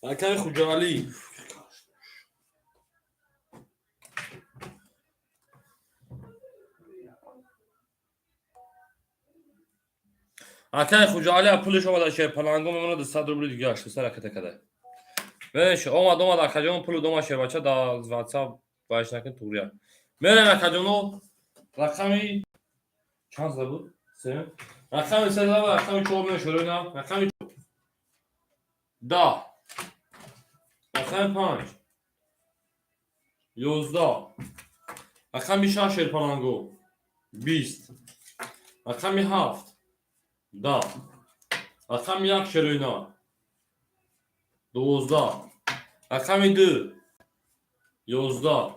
اکای خجالی اکای خجالی پولش اومد شیر پلنگو میمونه 200 روبل دیگه اش سر حرکت کرده بهش اومد اکاجون پول دوما شیر بچا دا واتساپ باش نکن توریا میرم اکاجونو رقمی چند بود سه رقمی سه زبر رقمی چهار میشه اینا رقمی دا رقم 5 11 رقمی 6 شیر پلنگو 20 رقمی 7 دا رقمی 1 شیرینا 12 رقمی 2 11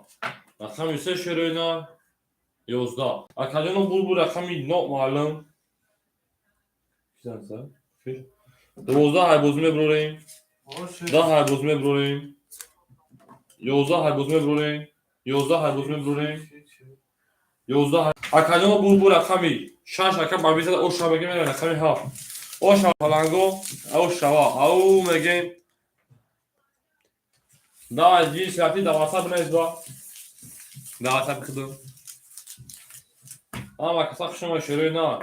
رقمی 3 شیرینا 11. Akacanın bu rakamı not معلم. 12 های بزمه بروریم. 10 های بزمه بروریم. 11 های بزمه بروریم. 11 های بزمه بروریم. 11 های akacanın bu rakamı 6 rakam var bize o şabeke mi rakamı ha. O şab falango o şava au megen. Da ji saati da WhatsApp ne izba. Da WhatsApp kıdım. Ama kısa şuna şöyle ne?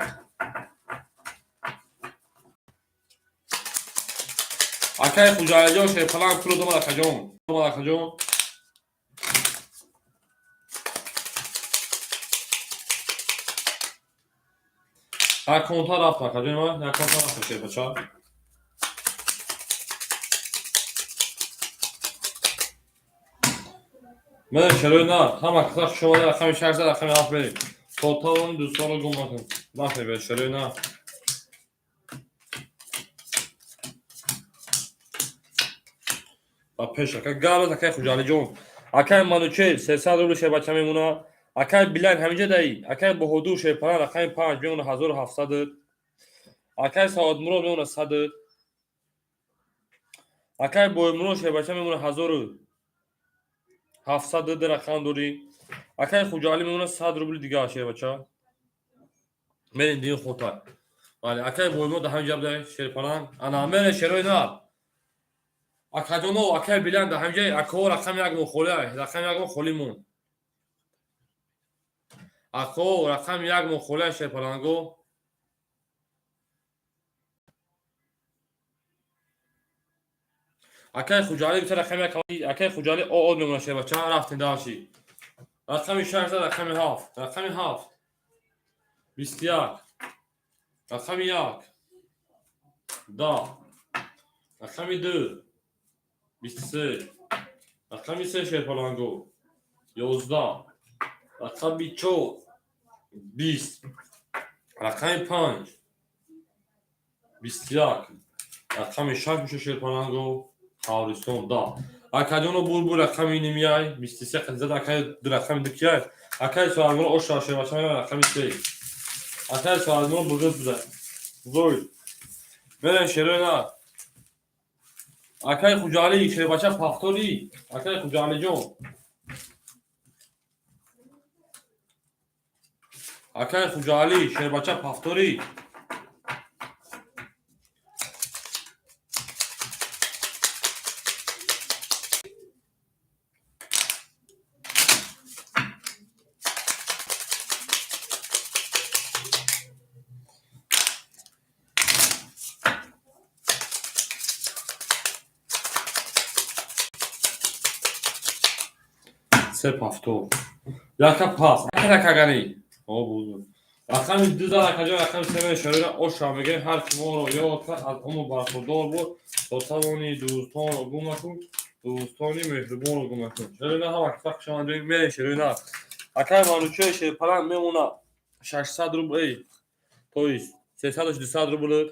Akay kucağıca şey falan kuru dama akacağım. Dama akacağım. Ha konta rafta akacağım ha. Ya konta rafta şey yapacağım. من شروع نه هم اکثر شما در رقم 6 در رقم 7 بریم توتال اون دوستان رو گم نکن نخیر به شروع نه و پیش اکا گالت اکای خوجالی جون اکای منوچه 300 روبل شه بچه میمونه اکای بیلن همینجا دایی اکای به حدود شه پران رقم 5 میمونه 1700 اکای سعاد مرو میمونه 100 اکای بوی مرو شه بچه میمونه 1700 در رقم دوری اکای خوجالی میمونه 100 روبل دیگه شه بچه من دیگه خودتا ولی اکای بوی مرو ده همینجا بده شه پران انا من شروع نه اکادونو اکای بیلند همینجا اکو رقم یک مخوله رقم یک مخولیمون اکو رقم یک مخوله شه پلانگو اکای خوجالی بیتر رقم یک اکای خوجالی او میمونه شه بچه رفتین داشی رقم 6 رقم 7 رقم 7 21 رقم 1 10 رقم 2 23 رقم 3 شه پلانگو 11 رقم 4 20 رقم 5 21 رقم 6 میشه شه پلانگو خاورستون دا اکادونو بول رقم نیمیای 23 قزد اکای رقم دکیای اکای سوالمون او شاشه باشه رقم 3 اکای سوالمون بزرگ بوده زوی من شروع نه اکای خوجالی شه بچه پاختوری اکای خوجالی جون اکای خوجالی شه بچه پاختوری سه پافتور یکا پاس اکا گانی او بوزو رقم 2 اکا رقم 3 شروع او شامگه هر کی مورو یا از اون برخوردار بود تا توانی دوستان رو گم نکن دوستانی مهربان رو گم نکن شروع نه هم اکا شما دوین میره شروع نه اکا مانوچه شه پلان میمونه 600 روبل تویست 300 200 روبل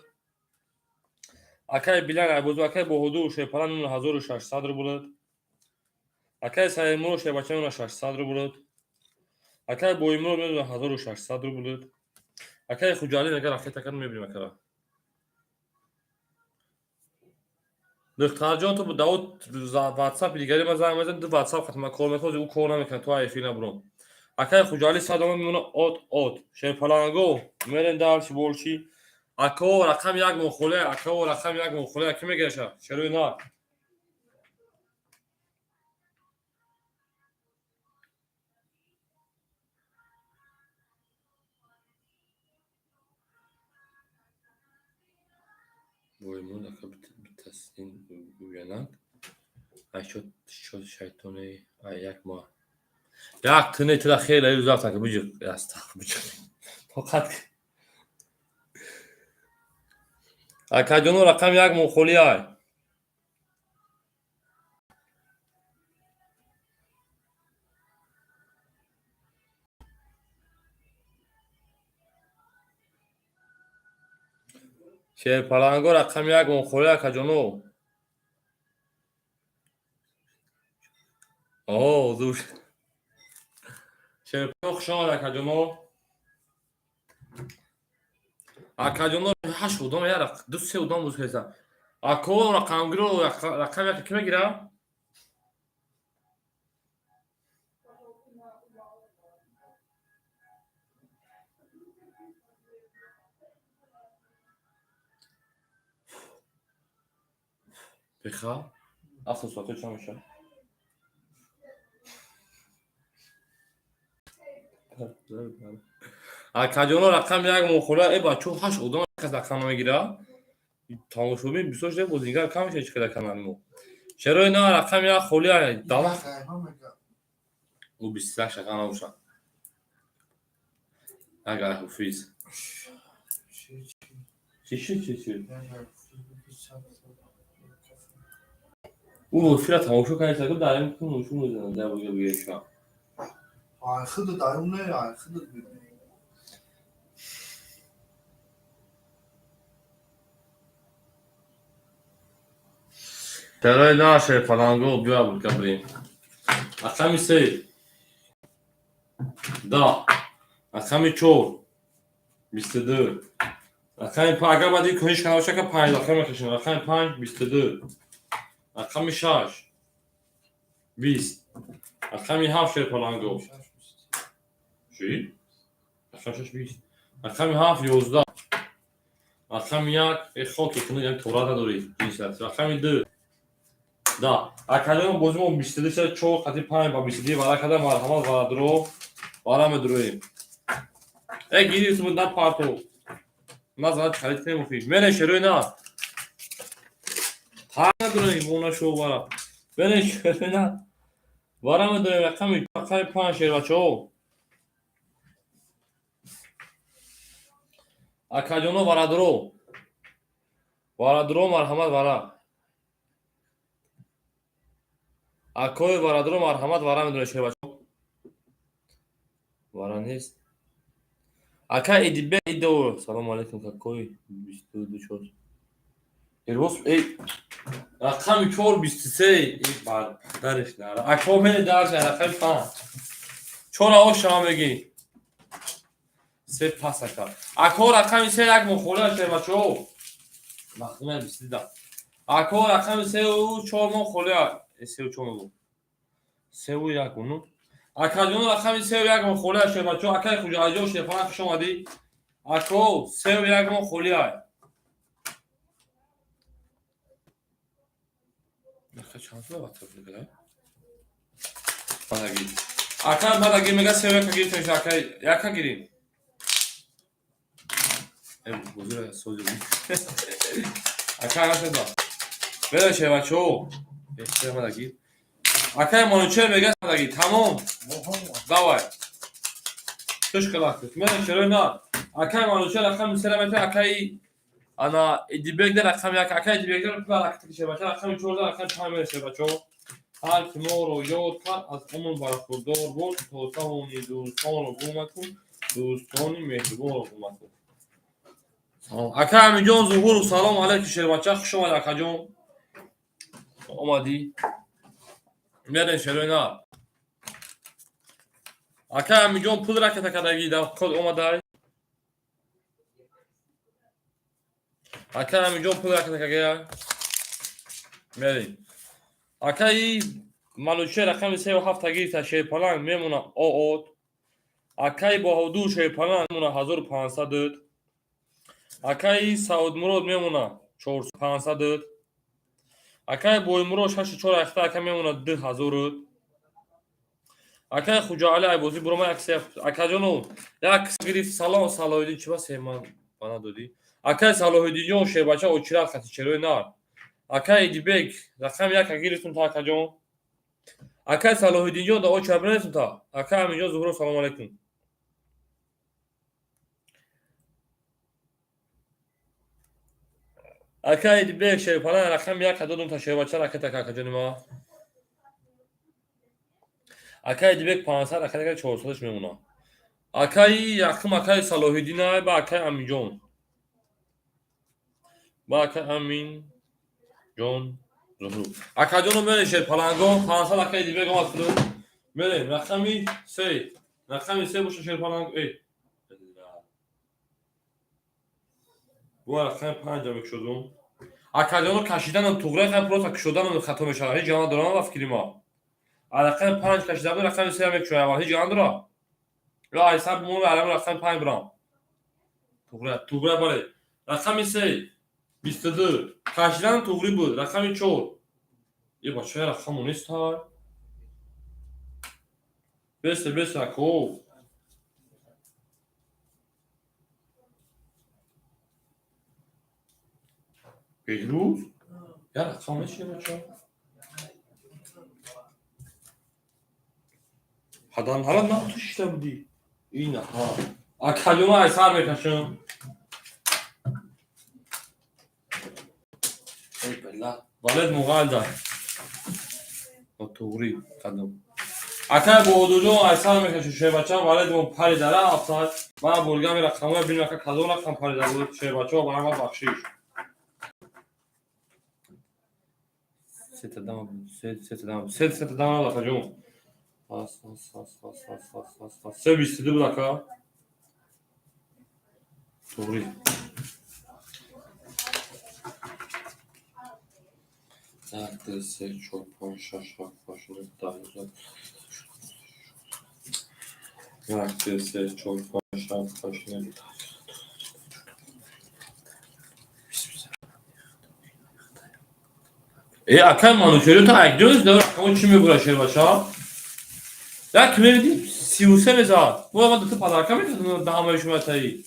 اکا بیلن بوزو اکا به حدود شه پلان میمونه 1600 روبل اکای سایمون شه بچه میمونه 600 روبل اکای بویمون میمونه 1600 روبل اکای خوجالی نگه رفته تکن میبینیم اکرا دختر جان تو داوت واتساپ دیگری ما زنگ بزن دو واتساپ ختم کار میکنه او کار نمیکنه تو ایفی نبرم اکای خوجالی صدام میمونه اوت شه پلانگو میرن دارش بولشی اکو رقم یک مخوله اکو رقم یک مخوله کی میگه شروع نه بویمون اکا بتسلیم uyanan شد شیطانی یک ماه یک تنه تو خیلی ایرو زفتن که بجر استخ بجر فقط اکا جانو رقم یک مخولی های شه پلانگو رقم یک مخولی اکا جانو اوه دوش شیرپلان خوش آمد اکاجونو. اکاجونو 8 ودام یارا 2-3 ودام بود کسا. اکو رقم گیرو رقم یک کی میگیره؟ بخا اصلا ساعت چند میشه؟ اکاجونو رقم یک مخوره ای بچو 8 ودام کس رقم میگیره. تماشاچی بیشتر بودینگار کم میشه چیکار کنم. چرا اینا رقم یک خولی دام او 28 رقم نمیشه. اگر حفیظ چی او فیلم تماشا کنید تا داریم که نشون میدن در بگه شما خود داریم نه خود چرا اینا شیر فلانگو بیا بود کبریم اقامی سی دا اقامی 4 22 اقامی 5 اگر بعدی کنیش کنه باشه که 5 اقامی میکشیم اقامی 5 22 اقامی 6 20 اقامی 7 شیر فلانگو چی؟ اقامی 6 20 اقامی 7 11 اقامی 1 خاکی کنه یک تورا داری جنسیت اقامی 2 دا اکادم بازم 22 چو خاطی 5 با 22 والا کدام مرحمت والا درو والا مدرویم ای گیری اسم داد پارتو نزد خرید کنیم فیلم من شروع نه تا نداریم اونا شو والا من شروع نه والا مدرویم رقمی 5 شیر بچو اکادونو والا درو مرحمت والا اکوی برادر مرحمت وارا میدونه شیر بچو وارا نیست اکا ایدیبه ایدو سلام علیکم اکوی 22 چور ایروس ای رقم 4 23 ای بار درش نره اکو من درش رقم 5 چور او شما میگی سه پاس اکا اکو رقم 3 یک مخوره شیر بچو مخدوم 22 اکو رقم 3 و 4 مخوره 3 و 4 3 و 1 اونو اکادونو رقم 3 و 1 مخوله شیر بچو اکای خوجاجو شفاف شما دی اکو 3 و 1 مخوله اکا چند تا وقت بگیره پاگی اکا بعد میگه 3 و 1 گیریم تو اکای یکا گیریم بزرگ سوزی اکا هست بله شیر بچو بسیار مدگی اکای مانوچر میگه مدگی تمام давай توش کلاکت من چرا نه اکای مانوچر رقم 3 متر اکای انا ایدیبگ در رقم یک اکای ایدیبگ در پلاکت شه بچا رقم 14 رقم 5 میشه بچو هر کی مورو یاد کرد از همون برخوردار بود تو تمامی دوستان رو گمکن دوستانی مهربان رو گمکن اکای امی جان ظهور و سلام علیکم شیر بچا خوش اومد اکا جان اومدی میرن شروع نه اکا امی جان پول را که تکدگی در کد اومده اکا امی جان پول را که تکدگی میرین اکای مالوچه رقم 3 و 7 تگیر تا شیر پلنگ میمونه او اکای با هدو شیر پلنگ میمونه 1500 داد اکای سعود مراد میمونه 4500 داد اکای بوی مراد 64 اخته اکا میمونه 2000 داد اکای خوجا علی عبازی برو ما یک سیف اکا جانو یک گریف سلام صلاحیدین چی بس من بنا دادی اکای صلاحیدین جان شیر بچه او چرا خطی چروی نه اکای دیبگ رقم یک گیرتون تا اکا جان اکای صلاحیدین جان دا او چبرنتون تا اکا همینجا ظهور سلام علیکم اکای دیبگ شیر پلنگ رقم یک دادون تا شیر بچه رکت اکا جان ما اکای دیبگ 500 اکای 400 میمونه اکای یکم اکای صلاحیدین با اکای امین جان با اکای امین جان ظهور اکا جانو میره شیر پلنگو 500 اکای دیبگ اومد کنو میره رقمی 3 رقم 3 باشه شیرپالنگ ای بو رقم 5 هم شدم اکادیانو کشیدن توغره خیلی پروت کشیدن خطا میشه هیچ جان دارم و فکری ما رقم 5 کشیدن رقم 3 هم شوی اول هیچ جان دارم یا حساب مون علم رقم 5 برام توغره بالا رقم 3 22 کشیدن توغری بود رقم 4 یه باشه رقم نیست ها بس اکو بهروز یا رقم چیه بچه حالا نه تو شیشته بودی اینه ها اکادیانو ای سر میکشم ای بلا والد مغال دار با توغری قدم اکای بودوجو ای سر میکشم شوی بچه والد مون پری داره افتاد من بولگامی رقمه بینم که کدو رقم پری داره بود شوی بچه برای ما بخشیش ست دام الله جون فاس سه بیستیده بود اکا توغری یک سه چهار پنج شش هفت هشت نه ده یک سه چهار پنج شش هفت هشت نه ای اکا مانوچری تا یک جوز داره اون چی میگوره شیر بچه یک میدی 33 میزاد بو ما دو تا پدرکا میتونم دهمه شما تایی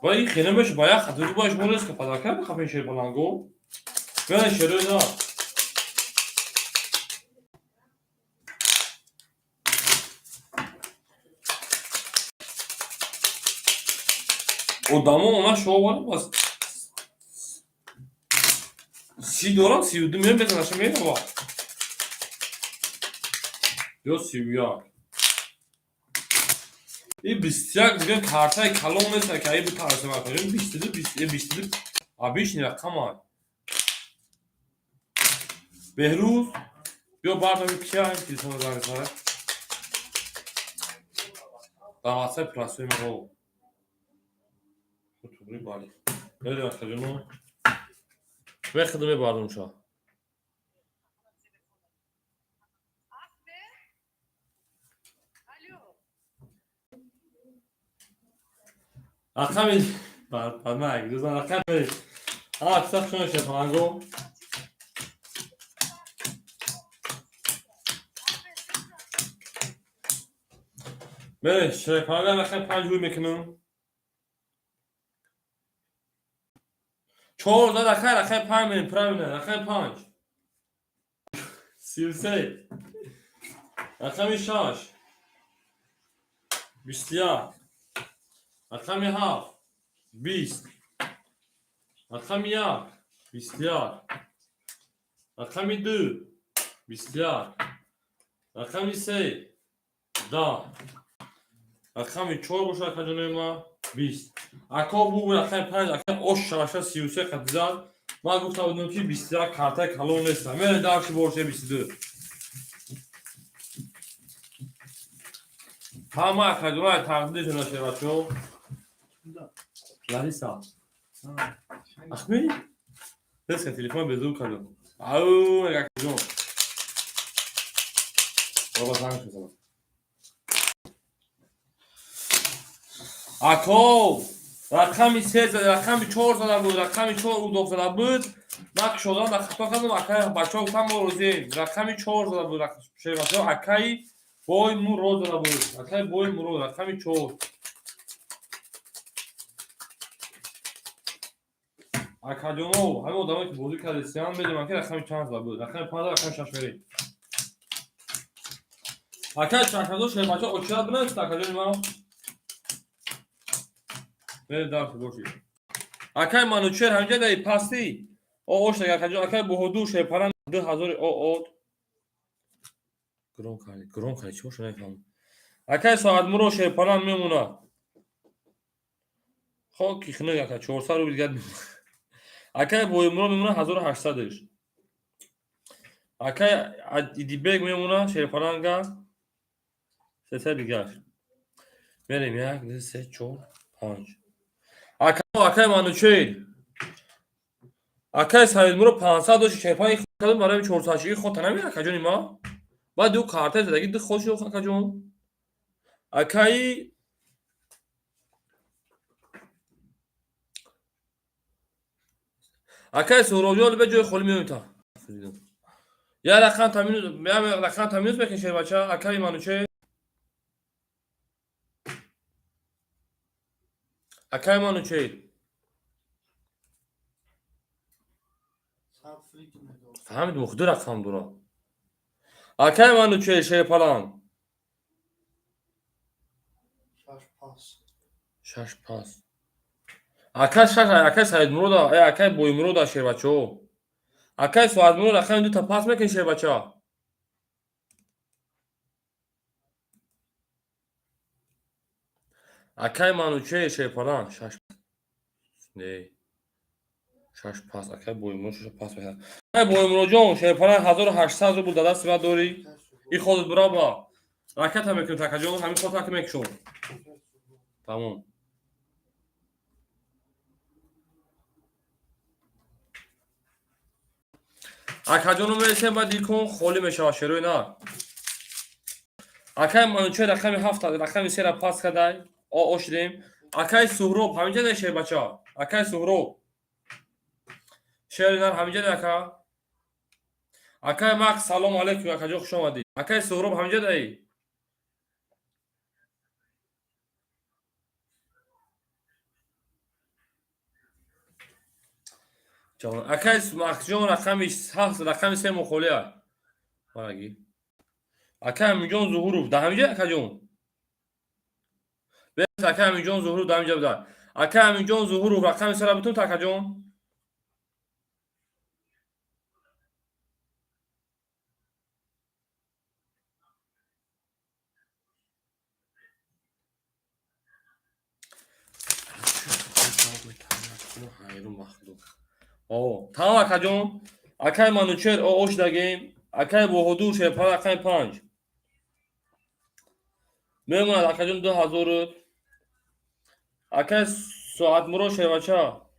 با این خیلی باشه باید خطوری باش مونست که پدرکا بخواه این شیر بلنگو بیان شیره دا او دامو اونا شو باید باز $30 32 میلیون بزن اشم میده با یا 31 این 21 دیگه کارتای کلون نیست که ای بود ترسم کنیم 22 آبیش نیره کمان بهروز بیا بردمی کیا این تلفن زنگ ساره دعواتای پلاسوی مگو خطوری بالی بله وقت جنو به خدمه باردم شا رقم برنامه اگه دوزن رقم برید اکساق شما شفانگو بله شفانگو رقم 5 روی میکنم 4 داد رقم 5 میریم پرامینه رقم 5 33 رقم 6 21 رقم 7 20 رقم 1 21 رقم 2 21 رقم 3 10 رقم 4 باشه که جنوی ما 20 اکا بو رقم 5 اکا اوش شوشه 33 قد زد ما گفتم بودم که 21 کارتای کلون نیست میره درش باشه 22 همه اکا جنوی تقدیرش نشه بچه لاریسا اخمی دست که تلفن بزرگ کردم او اکا جنوی بابا زنگ شدم اکو رقمی 3 زده رقمی 4 زده بود رقمی 4 او 2 زده بود من شدم در خطا کردم اکای بچه ها گفتم ما روزیم رقمی 4 زده بود شوی بچه ها اکای بای مو رو زده بود اکای بای مو رو رقمی 4 اکادیونو همه آدمایی که بازی کرده سیان بدیم که رقمی چند زده بود رقمی 5 رقمی 6 بریم اکای چند شوی بچه ها اوچیات بنست اکادیونو بله درست باشی اکای مانوچر همینجا دایی پاستی او اوش نگه کجا اکای بهدو شیپران 2000 او گرون کاری چی باشه نفهم اکای ساعت مرو شیپران میمونه خب کی خنه اکای 400 رو دیگه اکای بوی مرو میمونه 1800 ش Akay Idibek میمونه شیرپلنگا سه دیگر بریم 1 2 3 4 5 akay manouchel akay sayılmıyor 500 doş şerpay kadın برای 400 خود نمیره کجونی ما بعد دو کارت زدگی دو خوش رو کجون akay akay سوروجول به جای خالی میوتا یا رقم تامین یا رقم تامین بکن شیر بچا akay manouchel akay manouchel فهمید مخدر رقم دورا akay manouchel شیرپلنگ شش پاس akay sayılmıyor da akay boyumuru da şیر بچو akay soğazmuru رقم دو تا پاس میکن شیر بچا akay manouchel شیرپلنگ شش نه شش پاس akay boyumuru شش پاس میکنه akay boyumuru جون شیرپلنگ 1800 رو بود دست بعد دوری این خودت برا با راکت هم میکنی تا کجون همین خودت که میکشون تمام akajonu میرسیم بعد دیکن خالی میشه شروع نه akay manouchel رقم 7 رقم 3 را پاس کردای آشدیم akay سهراب همینجا نشه بچا akay سهراب شهرینار همینجا دکا akay ماک سلام علیکم akajو خوش آمدی akay سهراب همینجا دایی جان akay ماک جون رقم 7 رقم 3 مخولیه ماگی akay میجون ظهور ده همینجا akajون بس akay میجون ظهور ده همینجا بده akay میجون ظهور رقم 3 را بتون takajون tamam akajون akay manouchel اوش دگیم akay بوهدور شیرپلنگ akay 5 میموند akajون 2000 akay soğazmuru şیر بچا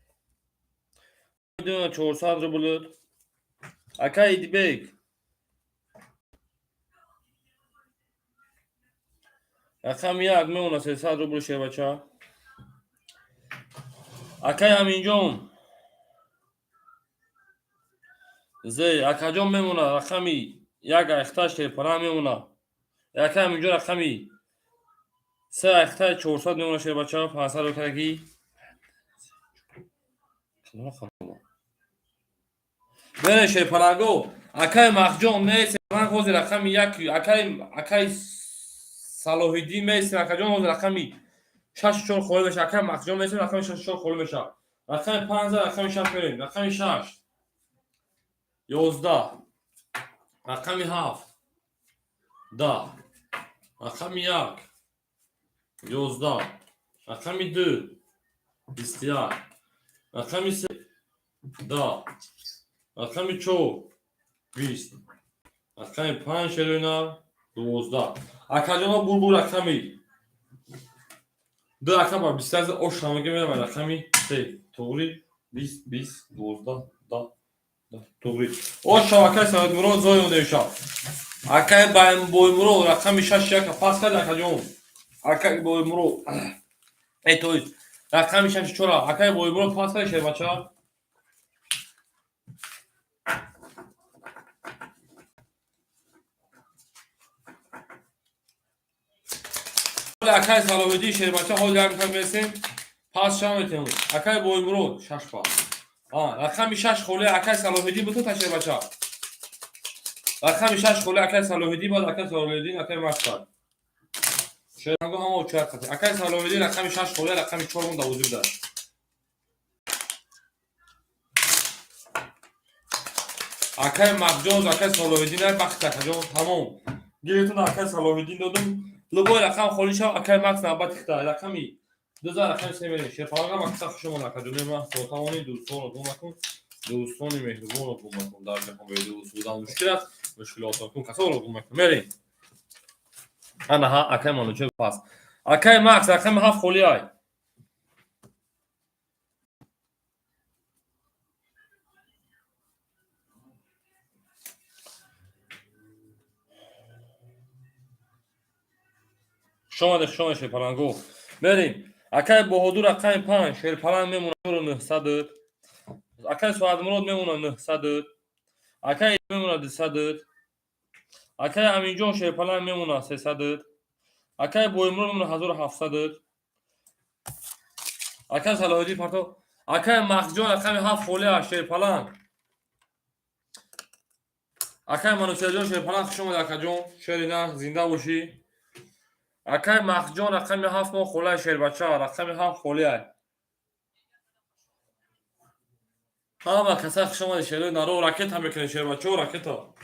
400 رو بولد akay idibek رقم 1 میمونه 300 رو بولد شیر بچا akay امینجون زی akajون میمونه رقمی 1 اختار شیرپلنگ میمونه akay امینجون رقمی 3 اختار 400 میمونه شیر بچا 500 رو کرگی بره شیرپلنگو akay مخجون میسه من خوزی رقمی 1 akay صلاح‌الدین میسه akajون خوزی رقمی 64 خورده میشه akay مخجون میسه رقمی 64 خورده میشه رقم 15 رقم 6 بریم رقم 6 11 رقم 7 10 رقم 1 11 رقم 2 21 رقم 3 10 رقم 4 20 رقم 5 شروع 12 akajona bul رقمی دو رقم با 20 از اوش همگی میرم رقمی 3 توری 20 20 12 10 توری اوش akay sayılmıyor زوی اون دیشا akay boymuru رقم 6 یک پاس کرد akajون akay boymuru توی رقم 6 چرا akay boymuru پاس کرد شیر بچا akay صلاح‌الدین شیر بچا حال در میکنم برسیم پاس شما میتونیم akay boymuru 6 پاس رقم 6 خوله akay صلاح‌الدین بتون تا شیر بچا رقم 6 خوله akay صلاح‌الدین بعد akay صلاح‌الدین akay مکتر شیر هم او چهار خط akay صلاح‌الدین رقم 6 خوله رقم 4 مون وجود داره akay مخجون akay صلاح‌الدین وقت تکجون تمام گیرتون akay صلاح‌الدین دادم لوگوی رقم خالی شد akay مکس نوبت اختار رقمی 2000 رقم سه میره شیرپلنگ مکس خوشمون akajون ما تمامی دوستان رو نکن دوستان مهربان رو کمک در جهان ویدیو سودان مشکلاتتون کسا رو کمک بریم انا ها اکای منو چه پاس اکای ماکس اکای ما خولیای شما شیرپلنگو بریم اکای بهادور اکای 5 شیرپلنگ میمونه رو 900 اکای سعد مراد میمونه 900 اکای میمونه 200 اکای امین جان شیرپلنگ میمونه 300 اکای بویمرو میمونه 1700 اکای صلاح الدین پرتو اکای مخ جان اکای 7 خوله شیرپلنگ اکای منوچهر جان شیرپلنگ شما اکای جان شیرینا زنده باشی اکای مخ جان اکای 7 ماه خوله شیر بچه اکای 7 خوله همه کسا شما شیر نرو راکت هم میکنه شیر بچه راکت ها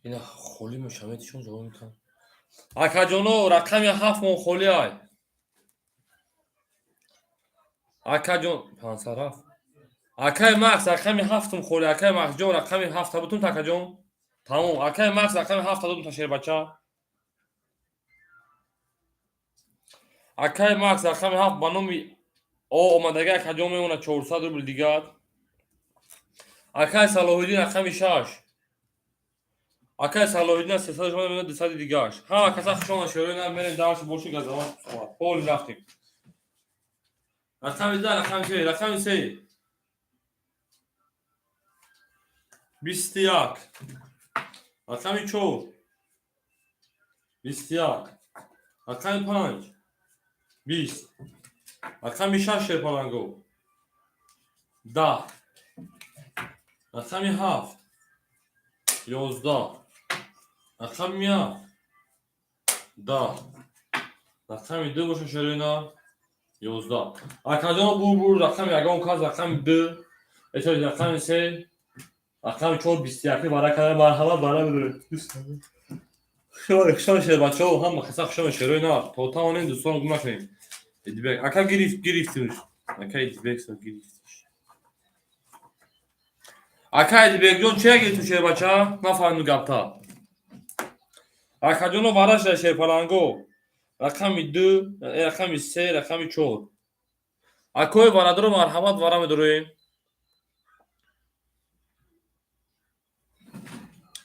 اینا خولی میشم چون جواب میتونم اکا جانو رقم 7 ماه خولی های اکا جان 500 رفت اکای مکس رقم 7 خولی اکای مکس جان رقم 7 بتون تکا جان تمام اکای مکس رقم 7 دادم تا شیر بچه اکای مکس رقم 7 بانومی او اومدگه اکا جان میمونه 400 روبل دیگر اکای صلاح الدین رقم 6 اکای صلاح الدین 300 شما میمونه 200 دیگرش همه کسا شما شیرین هم بریم درش باشی گزمان پول رفتیم رقم 10 رقم 3 21 رقم 4 21 رقم 5 20 رقم 6 شیرپلنگو 10 رقم 7 11 رقم 1 10 رقم 2 باشه شیرینا 11 اکا جان بور رقم یگان کاز رقم 2 اشاره رقم 3 رقم 4 21 برای کنه مرحبا برای بداره شما شیر بچه ها هم خسخ شما شیرینا تا اونین دوستان گم نکنیم ادیبک اکا گرفتیمش اکا ادیبک سو گرفتیش اکا ادیبک جان چه گرفتی شیر بچه ها نفهمیم گفتا اکا جانو براش شیرپلنگو رقم 2 رقم 3 رقم 4 اکوی برادر مرحمت ورا میداریم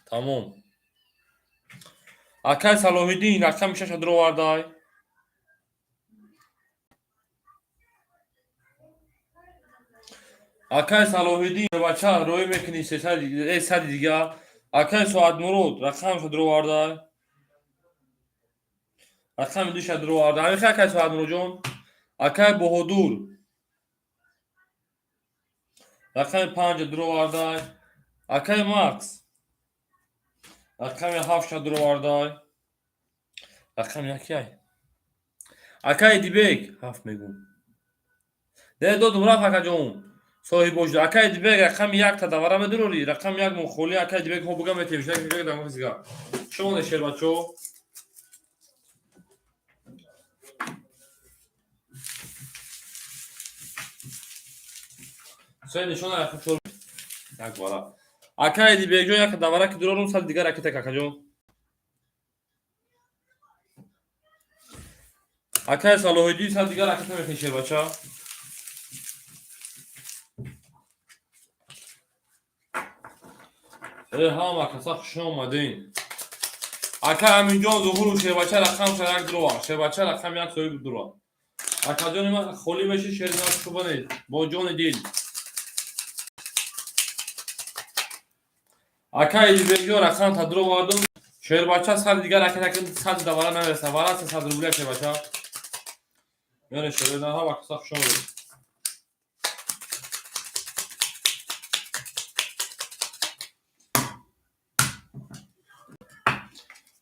تمام اکای صلاح الدین رقم 6 درو واردای اکای صلاح الدین بچه روی میکنی 300 دیگه اکای سعد مراد رقم درو واردای رقم 2 درو واردای همین اکای سعد مراد جان اکای بهادور رقم 5 درو واردای اکای ماکس رقم 7 درو واردای رقم یکی اکای دیبک 7 میگم ده دو دمرا اکا جان صاحب بوجد اکای دیبک رقم 1 تا دوره میدروری رقم 1 مخولی اکای دیبک هو بگم میتیمش نمیشه دارم فیزیکا شما شیر بچو سه نشون اخر شور یک بارا اکای دیبک جان یک دوره که درورم سال دیگر اکی تک اکا جان اکای صلاح الدین سال دیگر اکی تک شیر بچا ها کسا خوش آمدین اکا امین جان ظهور شیر بچه رقم شد یک دروا شیر بچه رقم 1 سوی دروا اکا جان من خولی بشه شیر ناش کو بنید با جان دیل اکا دیبک رقم تا درو واردم شیر بچه سال دیگر اکی تک 100 دوباره نمیرسه وارا 300 روبل شیر بچه یعنی شیر نه ها کسا خوش آمدین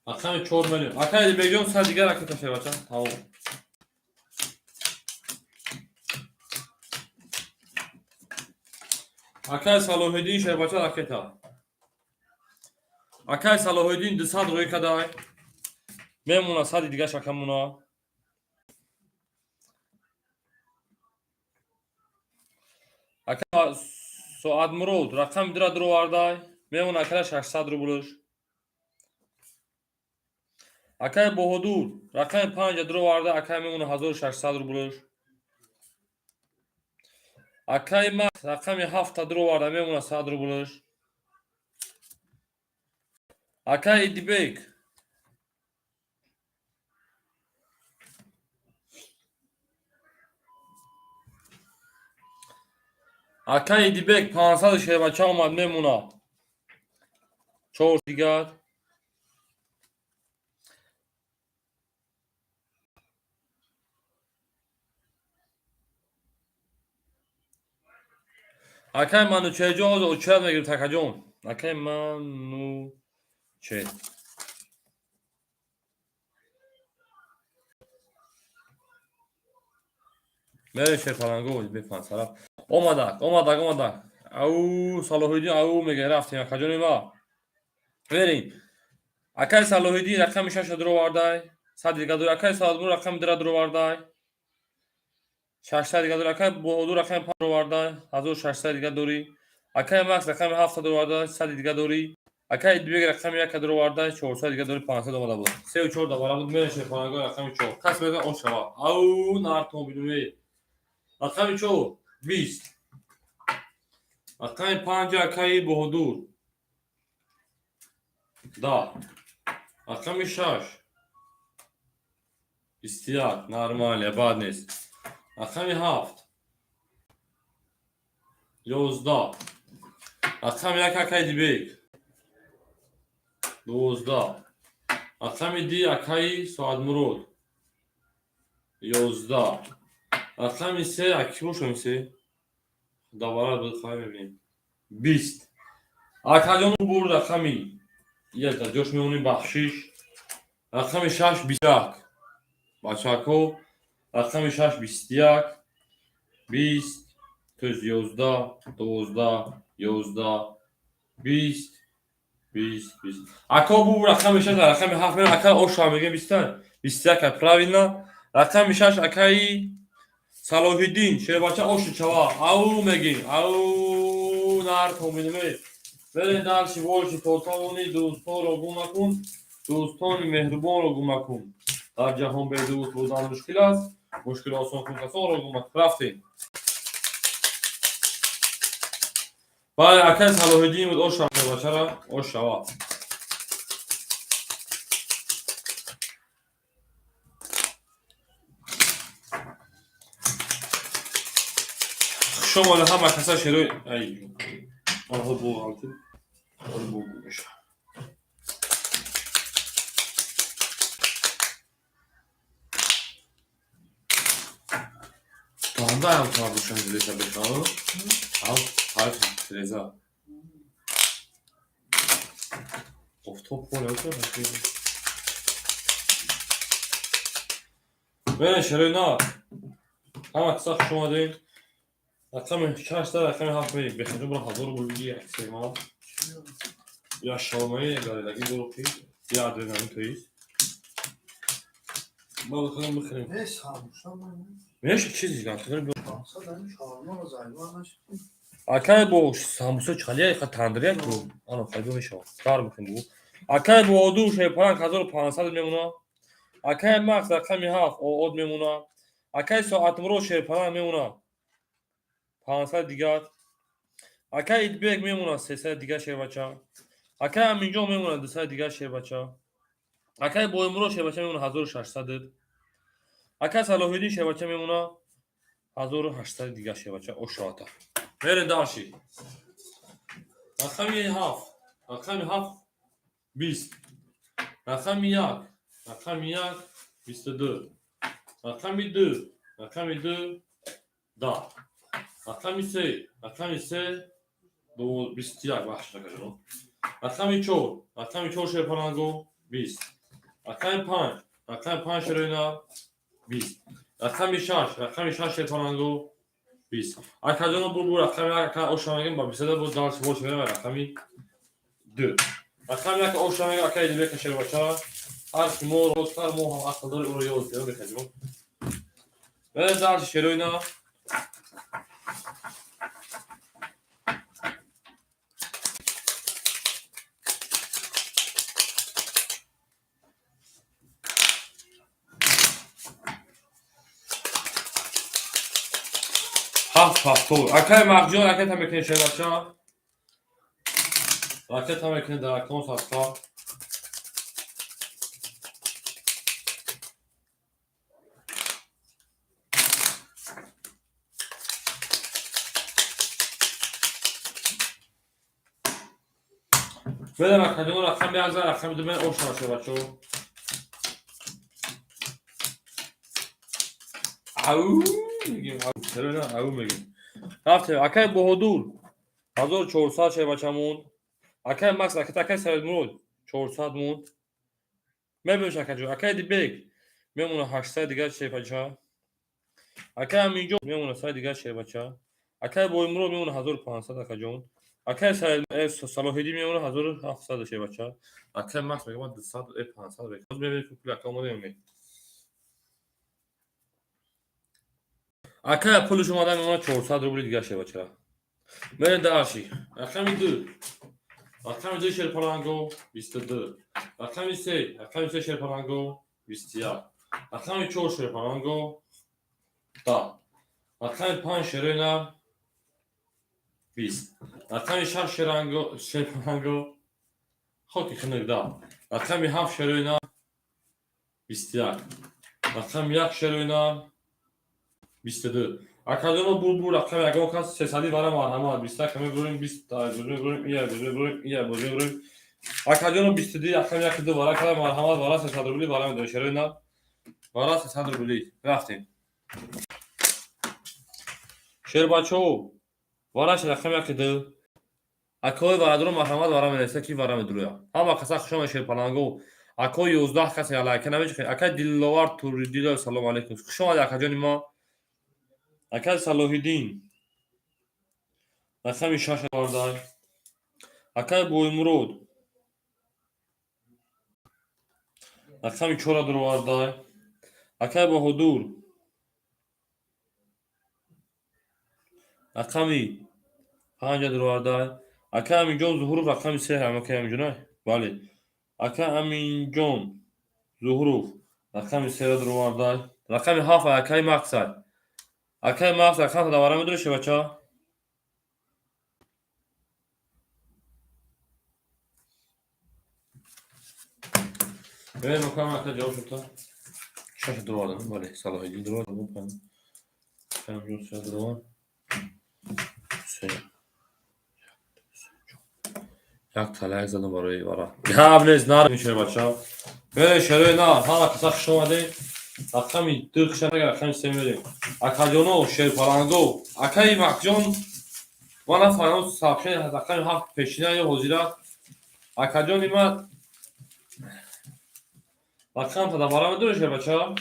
رقم 4 میلیون. اکای میلیون سال دیگه رکت شه بچا. تمام. اکای صلاح الدین شه بچا رکتا. اکای صلاح الدین 200 روی کدای. میمونه سال دیگه شکمونا. اکای سعد مرود رقم درو واردای. میمونه اکای 600 رو بولش. اکای بهادور رقم 5 درو وارده اکای میمونه 1600 رو بولش. اکای ما رقم 7 درو وارده میمونه 100 رو بولش. اکای ایدیبک اکای ایدیبک 500 شه بچه اومد میمونه 4 دیگر. اکای منو چه جاز او چه میگیرم تکجون. اکای منو چه میره شه پلنگو بفهم سلام. اومدک او صلاح الدین او میگه رفتیم تکجون ما. بریم. اکای صلاح الدین رقم 6 درو وارده 100 دیگه دور اکای صلاح الدین رقم درو وارده 600 دیگه دور اکای بهادور رقم 5 درو وارده 1600 دیگه دوری. اکای ماکس رقم 7 درو وارده 100 دیگه دوری. اکای دیگه رقم 1 درو وارده 400 دیگه دوری 500 اومده بود 3 و 4 دوباره بود میشه پلنگو رقم 4 کس بده اون شوا او نارتون بیدوی رقم 4 20 رقم 5 اکای بهادور دا رقم 6 استیاق نرماله بعد نیست. رقم 7 11 رقم 1 اکای دیبک 12 رقم دی اکای سعد مرود 11 رقم 3 اکی روشون 3 دوباره بخواهی ببینیم 20 اکایون برد رقمی یک تا جوش میمونیم بخشیش. رقم 6 21 بچاکو رقم 6 21 20 توز 11 12 11 20 20 اکا بو رقم 6 رقم 7 میره اکا اوشا میگه 20 21 правильно. رقم 6 اکای صلاح الدین شه بچا اوش چوا او میگیم او نار تومینه برین دالشی ولشی توتاونی دوستان رو گم نکن دوستان مهربان رو گم نکن در جهان به دوست بودن مشکل است مشکل آسان کن کسان رو گم نکن رفتیم. بله اکای صلاح الدین بود اوش بچه را اوش شوا شما همه کسا شروع ای آنها بو آلتی آنها بو بوش تانده هم تا بوشن دیلیتا بشنو هم حرف تریزا افتوب پول اوکه باشید بین شروع نه همه کسا شما دین رقم 6 تا رقم 7 میریم بخیرون برو حضور بولگی اکسی ما یا شامایی گاریدگی برو پید یا ادرنالین تویست ما بخیرون بخیریم نیست هموشم میشه چیزی گفتن اصلا داریم شارما رو زایوان نشدیم اکای با ساموسا چالیه یک تندریک بود آنو فایده میشه کار بکن بود اکای با آدو شیپران 1500 میمونه اکای ماکس رقم 7 او میمونه اکای ساعت مرو شیپران میمونه 500 دیگر اکای ایدبیک میمونه 300 دیگر شه بچه اکای همینجا میمونه 200 دیگر شه بچه اکای با امرو شه بچه میمونه 1600 اکای صلاح الدین شه بچه میمونه 1800 دیگر شه بچه او شاتا برین داشی رقم 7 رقم 7 20 رقم 1 رقم 1 22 رقم 2 رقم 2 10 رقم 3 رقم 3 21 بخش نکنم رقم 4 رقم 4 شیپانانگو 20 رقم 5 رقم 5 شروع 20 رقم 6 رقم 6 پانانگو 20 اکادون بول رقم یک اوشامگیم با 22 بود دانش بول شده رقم 2 رقم یک اوشامگیم اکای دیگه کشور بچا هر کی مو روزتر مو هم اصلا داره اون رو یاد کنه بخجون به دانش شروع 7 اکای مخجون اکای هم بکنه شده بچا راکت هم بکنه در اکانس هستا بدم اکادون رقم بیازه رقم دو من اوشان شده بچو او میگیم چرا نه او میگیم رفته اکای بهدور 1400 شده بچمون اکای مکس اکای سرد مرود 400 مون میبینش اکای اکای دی بیگ میمونه 800 دیگه شده بچا اکای هم اینجا میمونه 100 دیگه شده بچا اکای بوی مرود میمونه 1500 اکای جون اکای سرد صلاحیدی میمونه 1700 شده بچا اکای مکس میگم 200 500 بگم ببینید که اکای مونه میگم اکای پولش اومدن میمونه 400 روبل دیگه شده بچا برین داشی رقم 2 رقم 2 شیر پالانگو 22 رقم 3 رقم 3 شیر پالانگو 21 رقم 4 شیر پالانگو 10 رقم 5 شیرینه 20 رقم 6 شیر پالانگو خاکی خنک 10 رقم 7 شیرینه 21 رقم 1 شیرینه 22 اکادون بول رقم یکم کس 300 برای مرحمت 20 کمی بریم 20 تا بریم یا بریم اکادون 22 رقم یک دو برای کلام مرحمت برای 300 روبلی برای من داشته نه برای 300 روبلی رفتیم شیر بچو وارش رقم یک دو اکای برادر مرحمت برای من است کی برای من درویا هم کسا خوشم شیر پلانگو اکای 11 کسی علیکه نمیشه اکای دلوار تو دیدار سلام علیکم خوشم اکاجون ما اکای صلاحالدین رقم 6 واردای اکای بوی مرود رقم 4 در واردای اکای بهدور رقم 5 در واردای اکای امین جون ظهور رقم 3 هم اکای امین جون بله اکای امین جون ظهور رقم 3 در واردای رقم 7 اکای مقصد اکای مقصد رقم دوباره میدونشه بچا ببین مکان اکای جواب شد شش در واردای بله صلاحالدین در واردای کم جون 3 در واردای یک تلک زدم برای برا قبلش نار میشه بچا به شروع نار ها کسا خوش اومده رقم 2 خشن رقم 3 میدیم اکادونو شیر پالانگو اکای مکجون وانا فانوس صاحب رقم 7 پیشینه یا حضیرا اکادون ما رقم تا دوباره میدونشه بچا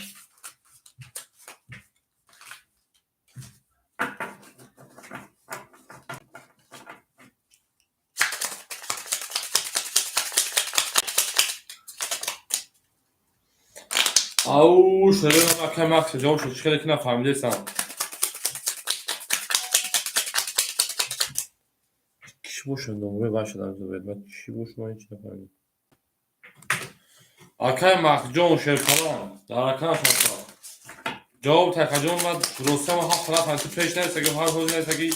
او شروع ما که مکس جواب شد چکه که نفهمیده سن چی بوش نمره باشه در زبید چی بوش ما هیچ نفهمید اکای مخجون شرکان در اکان شرکان جواب تکجون ما رستم 7 طرف انتو پیش نیست که هر حوض نیست که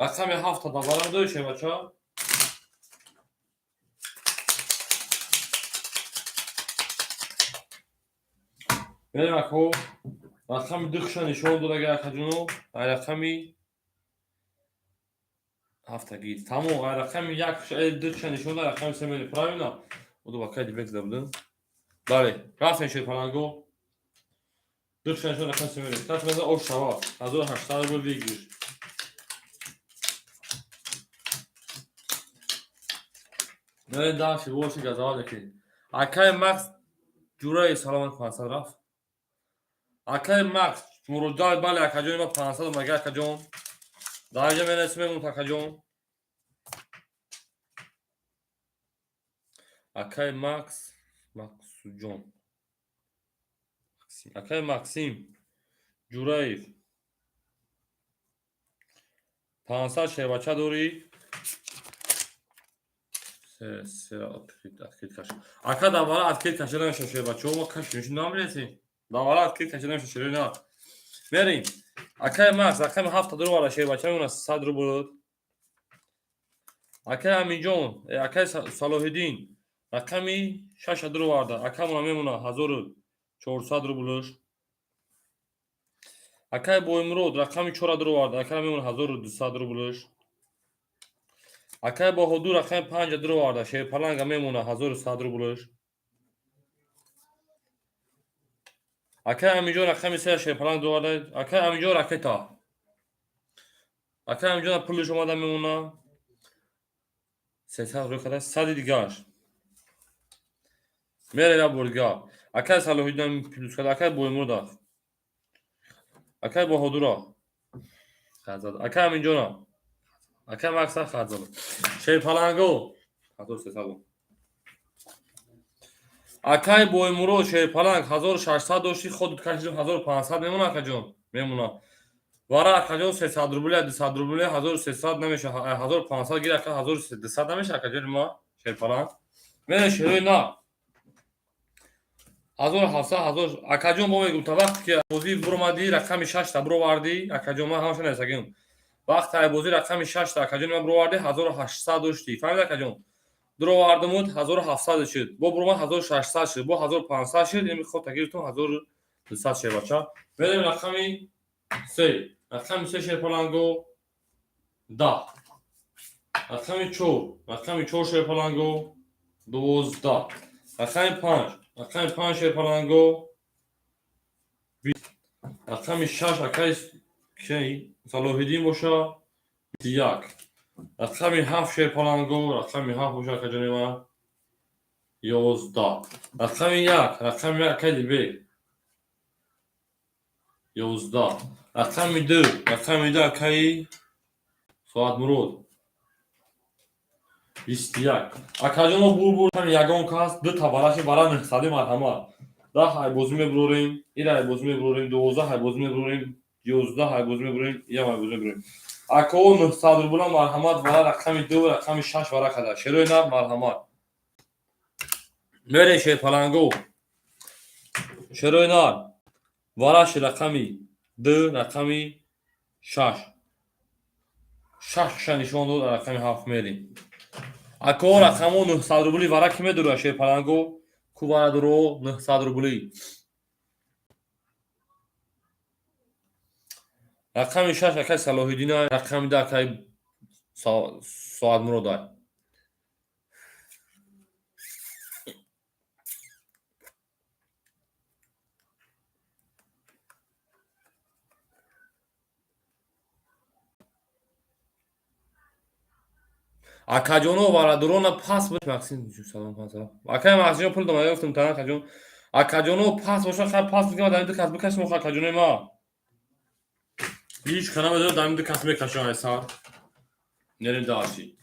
رقم 7 تا دوباره دوشه بچه بریم اکو رقم 2 خشن نشون دو دگه اکجونو رقمی 7 گید تمام رقم 1 2 خشن نشون دو رقم 3 میلی پراینا و دو باکای دیبک زبدن بله رفتن شیر پلانگو 2 خشن نشون رقم 3 میلی تاش بزن اوش شوا 1800 رو بگیر بریم داشتی بوشی گذاره که اکای مکس جورای سلامت 500 رفت. اکای مکس مرودای بله اکجون ما 500 مگه اکجون درجه میرسیم اکجون اکای مکس جون اکای مکسیم جورای 500 شه بچه دوری سه اتکیل کش اکا دوالا اتکیل کشه نمیشه شه بچه ما کش نمیشه نمیرسیم دوالا اتکیل کشه نمیشه شه نه بریم اکای مکس اکای 7 درو والا شه بچه میمونه 100 رو بود اکای امی جون اکای صلاح الدین رقمی 6 درو وارده اکا میمونه 1400 رو بولش اکای بویمرود رقمی 4 درو وارده اکا میمونه 1200 رو بولش اکای با حضور رقم 5 درو وارده شه پلنگ میمونه 1100 رو بولش اکای امیجون رقم 3 شه پلنگ دو وارده اکای امیجون رکتا اکای امیجون پولش اومده میمونه 300 رو کده 100 دیگهش میره یا برگا اکای صلاح الدین پلوس کده اکای بویمرود اکای با حضور خزاد اکای امیجون اکای مکس خزاد شه پلنگو 1300 اکای بویمرو شه پلنگ 1600 داشتی خود کشیدیم 1500 میمونه اکا جون میمونه وارا اکا جون 300 روبل 200 روبل 1300 نمیشه 1500 گیر اکا 1300 نمیشه اکا جون ما شه پلنگ میره شروع نه 1700 اکا جون ما میگم تا وقتی که بازی برو مادی رقم 6 تا برو واردی اکا جون ما همش نمیسگیم وقتی بازی رقم 6 تا اکا جون ما برو واردی 1800 داشتی فهمید اکا جون درو واردمود 1700 شد با برو 1600 شد با 1500 شد این خود تگیرتون 1200 شد بچه بریم رقمی 3 رقمی 3 شد پلنگو 10 رقمی 4 رقمی 4 شد پلنگو 12 رقمی 5 شد پلنگو 20 رقمی 6 اکای کی صلاح الدین باشه 21 رقمی 7 شد پلنگو رقمی 7 باشه که جنیما 11 رقم 1 رقم 1 کلی بی 11 رقم 2 رقم 2 کی ساعت مرود 21 اکاجون بور هم یگان کاست دو تا بالاش بالا نحسادی مرحمت 10 های بازی میبروریم این های بازی میبروریم 12 های بازی میبروریم 11 های بازی میبروریم یا های بازی میبروریم اکو نحساد رو بولا مرحمت والا رقم 2 رقم 6 والا کده شروع نب مرحمت میره شه پلنگو شروع نار وارش رقمی 2 رقمی 6 نشان داد رقمی 7 میریم اکو رقمو 900 روبلی وارا کی میدوره شه پلنگو کو وارا درو 900 روبلی رقمی 6 اکای صلاح الدین رقمی 2 اکای سعد مراد اکاجونو وارا درو پاس بود ماکسیم سلام پاسا اکای ماکسیم پول دما گفتم تا اکاجون اکاجونو پاس باشه خب پاس میگم دارم کس بکش مخ اکاجونو ما هیچ کنم دارم دارم کس میکشم ایسا نریم داشی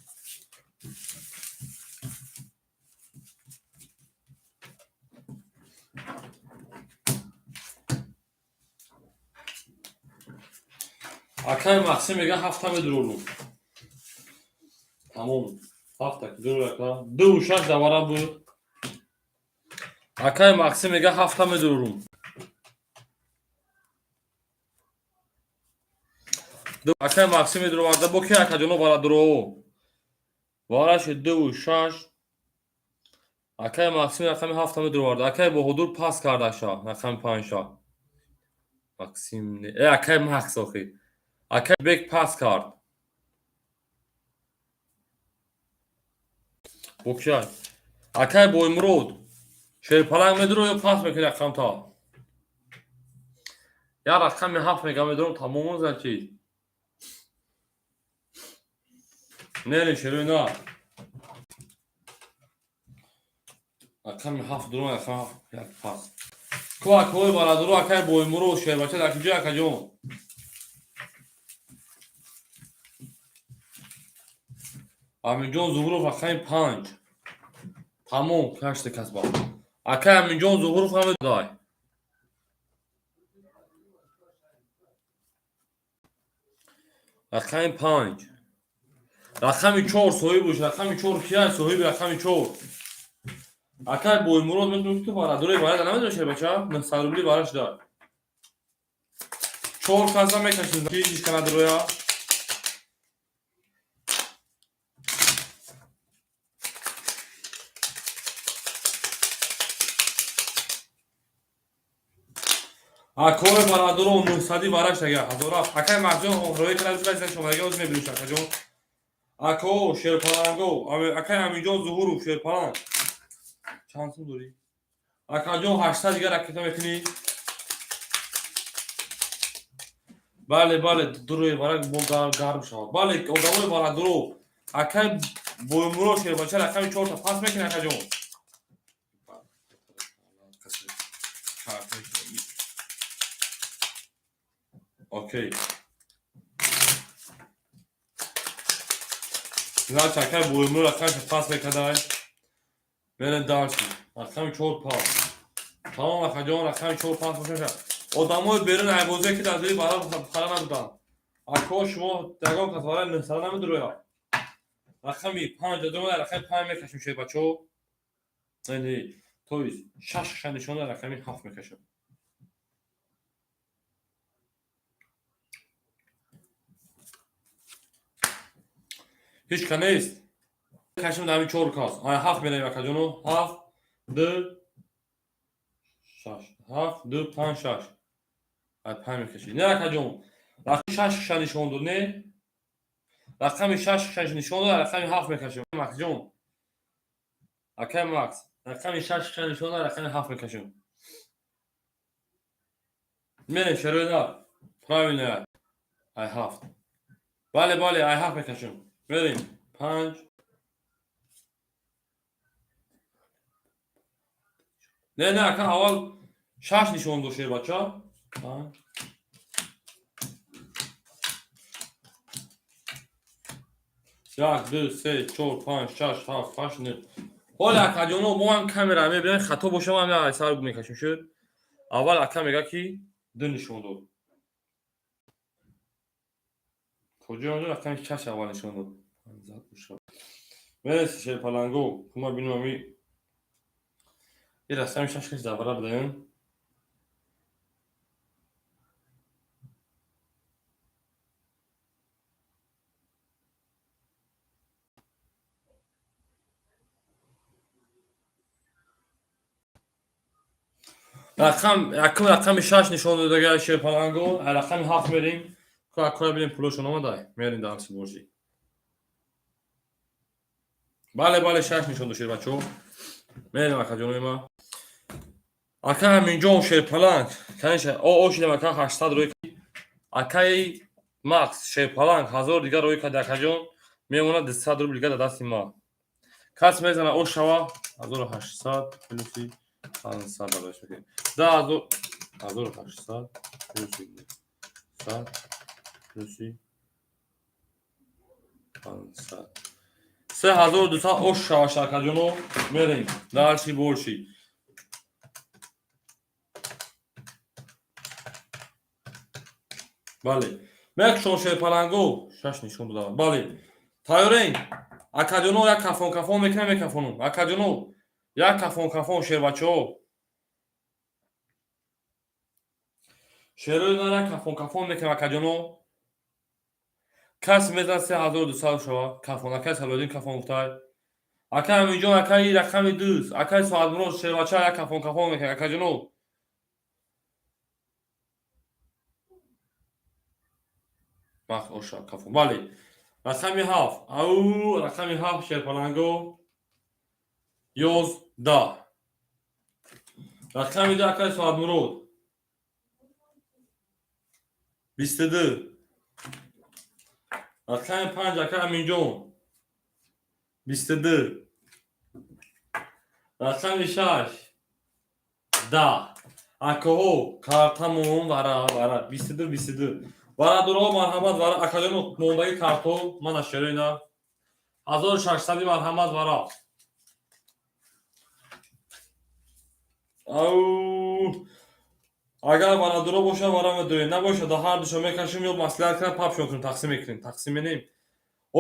اکای ماکسیم میگه 7 درو تمام 7 درو اکا 2 6 دواره بود اکای ماکسیم میگه 7 درو اکای ماکسیم درو وارده بو کی اکاجونو وارا درو وارش 2 6 اکای ماکسیم رقم 7 درو وارده اکای با حضور پاس کرده شا رقم 5 شا ماکسیم نه اکای ماکس اخی اکای بک پاس کرد بوکشای اکای بویمرود شیر پلنگ میدرو یا پاس میکنه رقم تا یا رقم 7 میگم میدرو تمام زدی نه شروع نه رقم 7 درو رقم 7 یک پاس کو اکوی بالا درو اکای بویمرو شیر بچه در کجا اکجون امینجان ظهور رقم 5 تمام کشت کسبا اکای امینجان ظهور فهم دای رقم 5 رقم 4 صحیح باشه رقم 4 کیه صحیح رقم 4 اکای بویمرو میتونی تو بالا دروی بالا نمیدونی شیر بچه من سالوبلی بالاش دار 4 کاسا میکشید چیزی کنه درویا اکوی بالا درو 900 بالاش دیگه هزارا اکای مخزون روی کنه بزنید شما دیگه از میبینید اکجون اکو شیر پالانگو اکای امینجان ظهور شیر پالانگ چند سو دوری اکجون 800 دیگه رکت میکنی بله بله دروی بالا بو گرم شد بله اودوی بالا درو اکای بویمرو شیر بچه رقم 4 تا پاس میکنه اکجون اوکی نه چکر بویمرو رقم پاس میکنه میرن دارشی رقم 4 پاس تمام اکجون رقم 4 پاس میکنه آدمای بیرون عبوزه که در دوی بالا خلا نبودن اکو شما دگاه کتواره نسلا نمیدروی رقمی 5 درو رقم 5 میکشیم شیر بچه یعنی توی شش نشونه رقمی 7 میکشم هیچ که نیست کشم در همین 4 کاس آیا 7 میریم اکجونو 7 2 6 7 2 5 6 از 5 میکشی نه اکجون رقم 6 نشون دو نه رقم 6 نشون دو رقم 7 میکشیم اکجون اکای ماکس رقم 6 نشون دو رقم 7 میکشیم میریم شروع دار پرایمی نه ای 7 بله بله ای 7 میکشیم میریم 5 نه نه اکا اول 6 نشون دو شیر بچه 5 1 2 3 4 5 6 7 8 9 حالا اکجونو با هم کامera میبینید خطا باشه ما هم حساب میکشیم شد اول اکا میگه کی دو نشون دو کجا اونجا رقم 6 اول نشون دو زد باشه مرسی شیر پالانگو ما ببینیم می یه رقم 6 کش دوباره بدیم رقم 6 نشون دو دیگه شیر پالانگو رقم 7 میریم که اکا ببینیم پولشون اومده میریم دانسی بورژی بله بله 6 نشون دو شیر بچو میریم اکجونو ما اکا همینجا شیر پالانگ کنش او شیدم اکا 800 روی اکای ماکس شیر پالانگ 1000 دیگه روی که دکجون میمونه 200 روبل دیگه در دست ما کس میزنه او شوا 1800 پلوسی 500 داداش میگه 1800 پلوسی 100 پلوسی 500 3200 او شوا شکجونو میریم دارشی بولشی بله مکشون شیر پالانگو 6 نشون دادم بله تایورین اکجونو یک کافون میکنه میکافونو اکجونو یک کافون شیر بچو شیرو داره کافون میکنه اکجونو کس میزن 3200 شوا کافون اکای سالودین کافون گفتای اکای همینجا اکای رقم 2 اکای ساعت برو شیر بچو یک کافون میکنه اکجونو مخ اوشا کافون بله رقمی 7 او رقمی 7 شیر پالانگو 11 رقمی 2 اکای ساعت مرود 22 رقم 5 اکای امینجون 22 رقم 6 10 акаҳо картамон вара 22 вара дуро марҳамат вара акаҷон мондаги картон мана шерина 1600 марҳамат вара ау агар вара дуро боша вара медоӣ набоша да ҳар душо мекашем ё маслиҳат кардем папшон кунем тақсим мекунем тақсим менем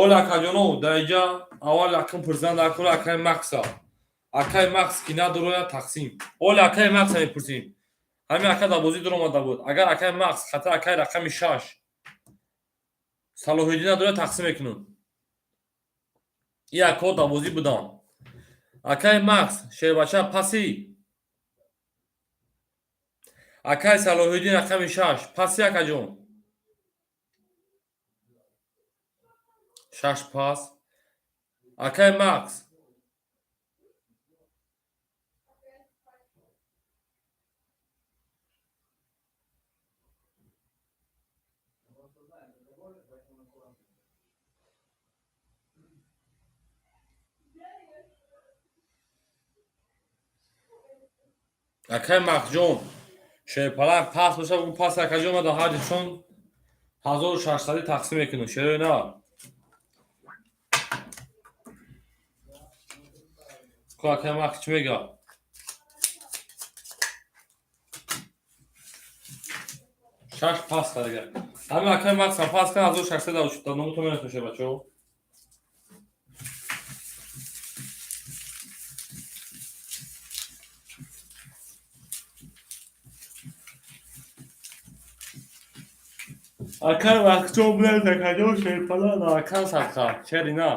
оли акаҷоно даиҷа аввал акам пурсидан дар кора акаи макса акаи макс ки надурояд тақсим оли акаи макса мепурсем ҳамин ака дар бозӣ дуромада буд агар акаи макс хатар акаи рақами 6 салоҳиддин надурояд тақсим мекунем ин акаҳо дар бозӣ буданд акаи макс шербача паси акаи салоҳиддин рақами 6 паси акаҷон 6 пас акаи макс акаи максҷон шерпалак пас боша бу паси акаҷон ма дар ҳар ҷишон 1600 тақсим мекунем шерои на ку акаи макс чӣ мега шаш пас карда ҳамин акаи макс ҳам пас кард 1600 дар номутон менависем шербачаҳо акаи максҷон билед акаҷон шерпала дар акан садқа чери на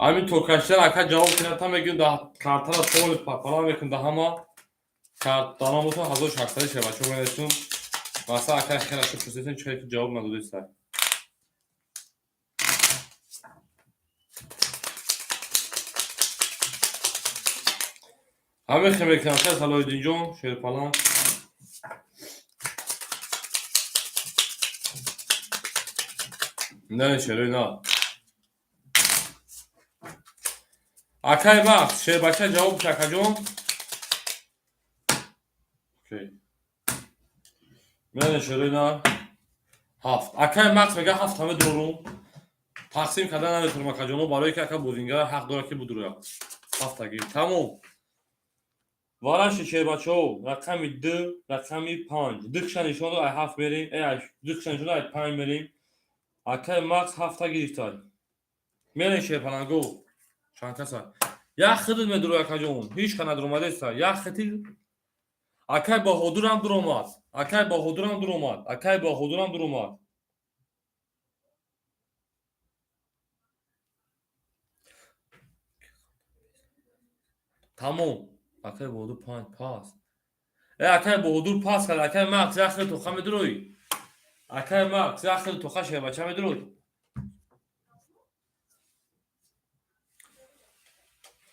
ҳамин то кашидан ака ҷавоб кунад та мегӯем дар картара суоли пала мекунем дар ҳама дар номутон 1600 шербачаҳо менависем масалан акаи хелаша пурсидем чӣ ки ҷавоб надодиста ҳамин хел мекунем акаи салоҳиддинҷон шерпалан не шерои на акаи макс шербача ҷавоб ки акаҷон мене шерои на 7 акаи макс мега 7 ҳаме дорум тақсим кардан наметавонем акаҷоно барое ки ака бозингар ҳақ дорад ки будрояд 7 гир тамом вараши шербачаҳо рақами 2 рақами 5 дукша нишон ай 7 мерем дукша нишон ай 5 мерем акаи макс 7 гирифтад мерем шерпаланго чанд каса як хитит медурояд акаҷон ҳеҷ ка надуромадеста як хитит акаи баҳодурам дуромад акаи баҳодурам дуромад акаи баҳодурам дуромад тамом акаи баҳодур 5 пас акаи баҳодур пас кард акаи макс як хел тоқа медуроӣ акаи макс як хел тоқа шербача медуроӣ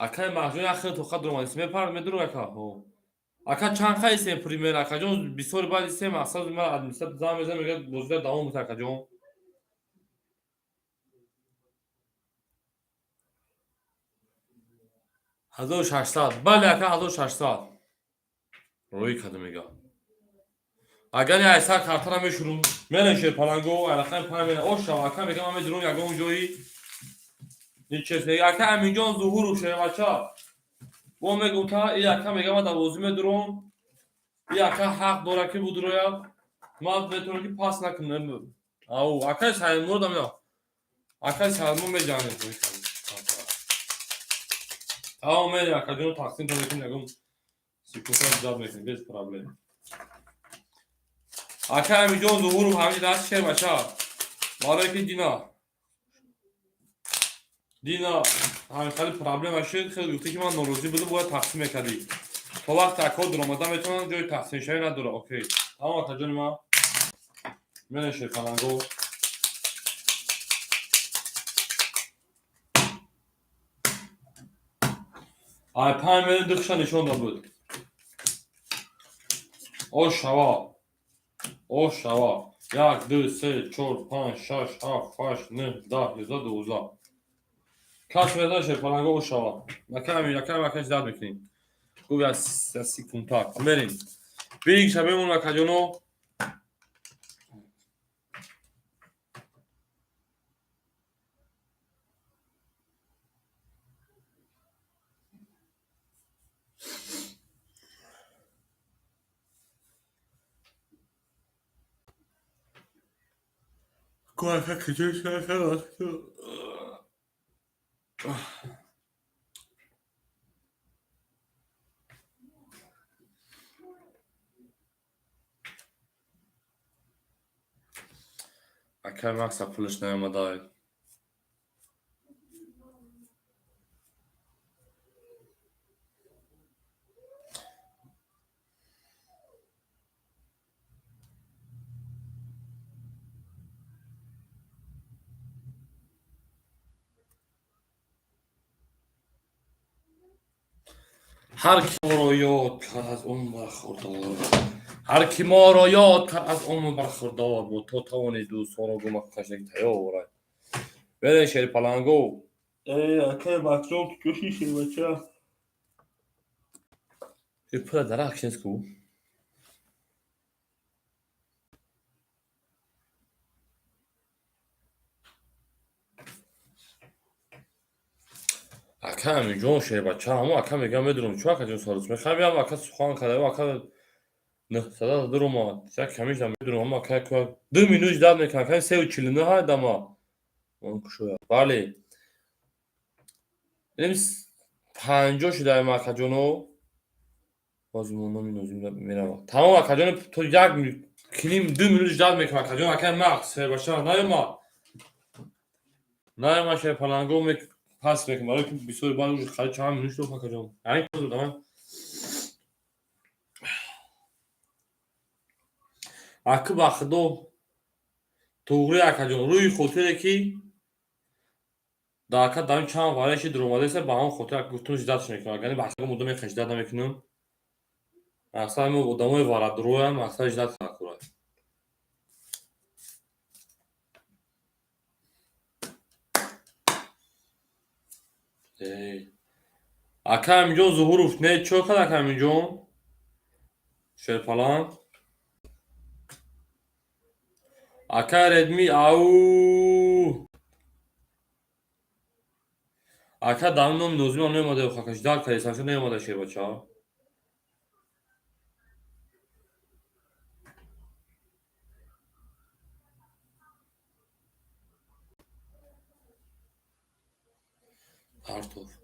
акаи максҷон як хел тоқа дуромад мепард медуроӣ ака чанд қа истем пури мер акаҷон бисёри баъд истем мақсад ма администратор зам мезанам мегӯяд бозида давом буда акаҷон ҳазору шашсад бале ака 1600 роӣ карда мега агар айсар картара мешурум мерем шерпаланго рақами 5 мера ошава ака мега ман медурам ягон ҷои ничес ака аминҷон зуҳуру шербача бо мегӯм та и ака мега ман дар бозӣ медурам и ака ҳақ дорад ки будрояд ман метавонам ки пас накунам ау акаи саймуро дамеда акаи саймур меҷангем тамом мерем акаҷон тақсим мекунем ягон секунда ҷаб мекунем без проблем акаи аминҷон зуҳуру ҳамин даст шербача барое ки дина ҳамин проблема шуд хеле гуфте ки ман норозӣ будам бояд тақсим мекардӣ то вақте акаҳо дуромада метавонанд ҷои тақсимшавӣ надорад окей тамом акаҷони ман мерем шерпаланго ай 5 мерем дукша нишонда буд ошава 1 2 3 4 5 6 7 8 9 10 11 12 کاش بداشه پلنگو شوا یکم زیاد میکنیم خوب از سیکون تاک بریم بریم شبمون و کجانو کوه کجاش اکر مکس پولش نیامده هر کی ما را یاد کرد از اون برخوردار هر کی ما را یاد کرد از اون برخوردار بود تو توانی دوستان رو گمک کشنگ تیاره بره شیر پلنگو اکر مکسون که کشی شیر بچه یه پول درک شنست کو اکر میگم شیر بچه همو اکر میگم بدونم چون اکر جون سالس میخوام بیام اکر سخان کرده و اکر نه صدا درم آمد یک کمیش هم بدونم اما اکر 2 minut داد میکنم اکر 3:49 های دما اون کشویا بله بریم 50 شده ما اکر جونو بازمون نمی‌نوزیم میرم تمام اکر جون تو یک کلیم 2 minut داد میکنم اکر جون اکر ماکس باشه نه ما شیر پلنگو می پاس میکنم برای که بیسوی بالو خرید چند minut رو اکر جون یعنی تو دادم اکر باخدو توغری اکر جون روی خاطره کی داکا دارم چند وارشی دروماده سه با هم خاطر گفتم جداش میکنم یعنی بحثا مدام خجدت نمیکنم اصلا مو ادامه وارد رو هم اصلا جدت نکنم اکر اینجا ظهور نه چوکا اکر اینجا شیر پلان اکر ادمی او اکر دامنم نوزیم نمیاده خاکش دار کاری سانش نمیاده شیر بچه‌ها پارتوف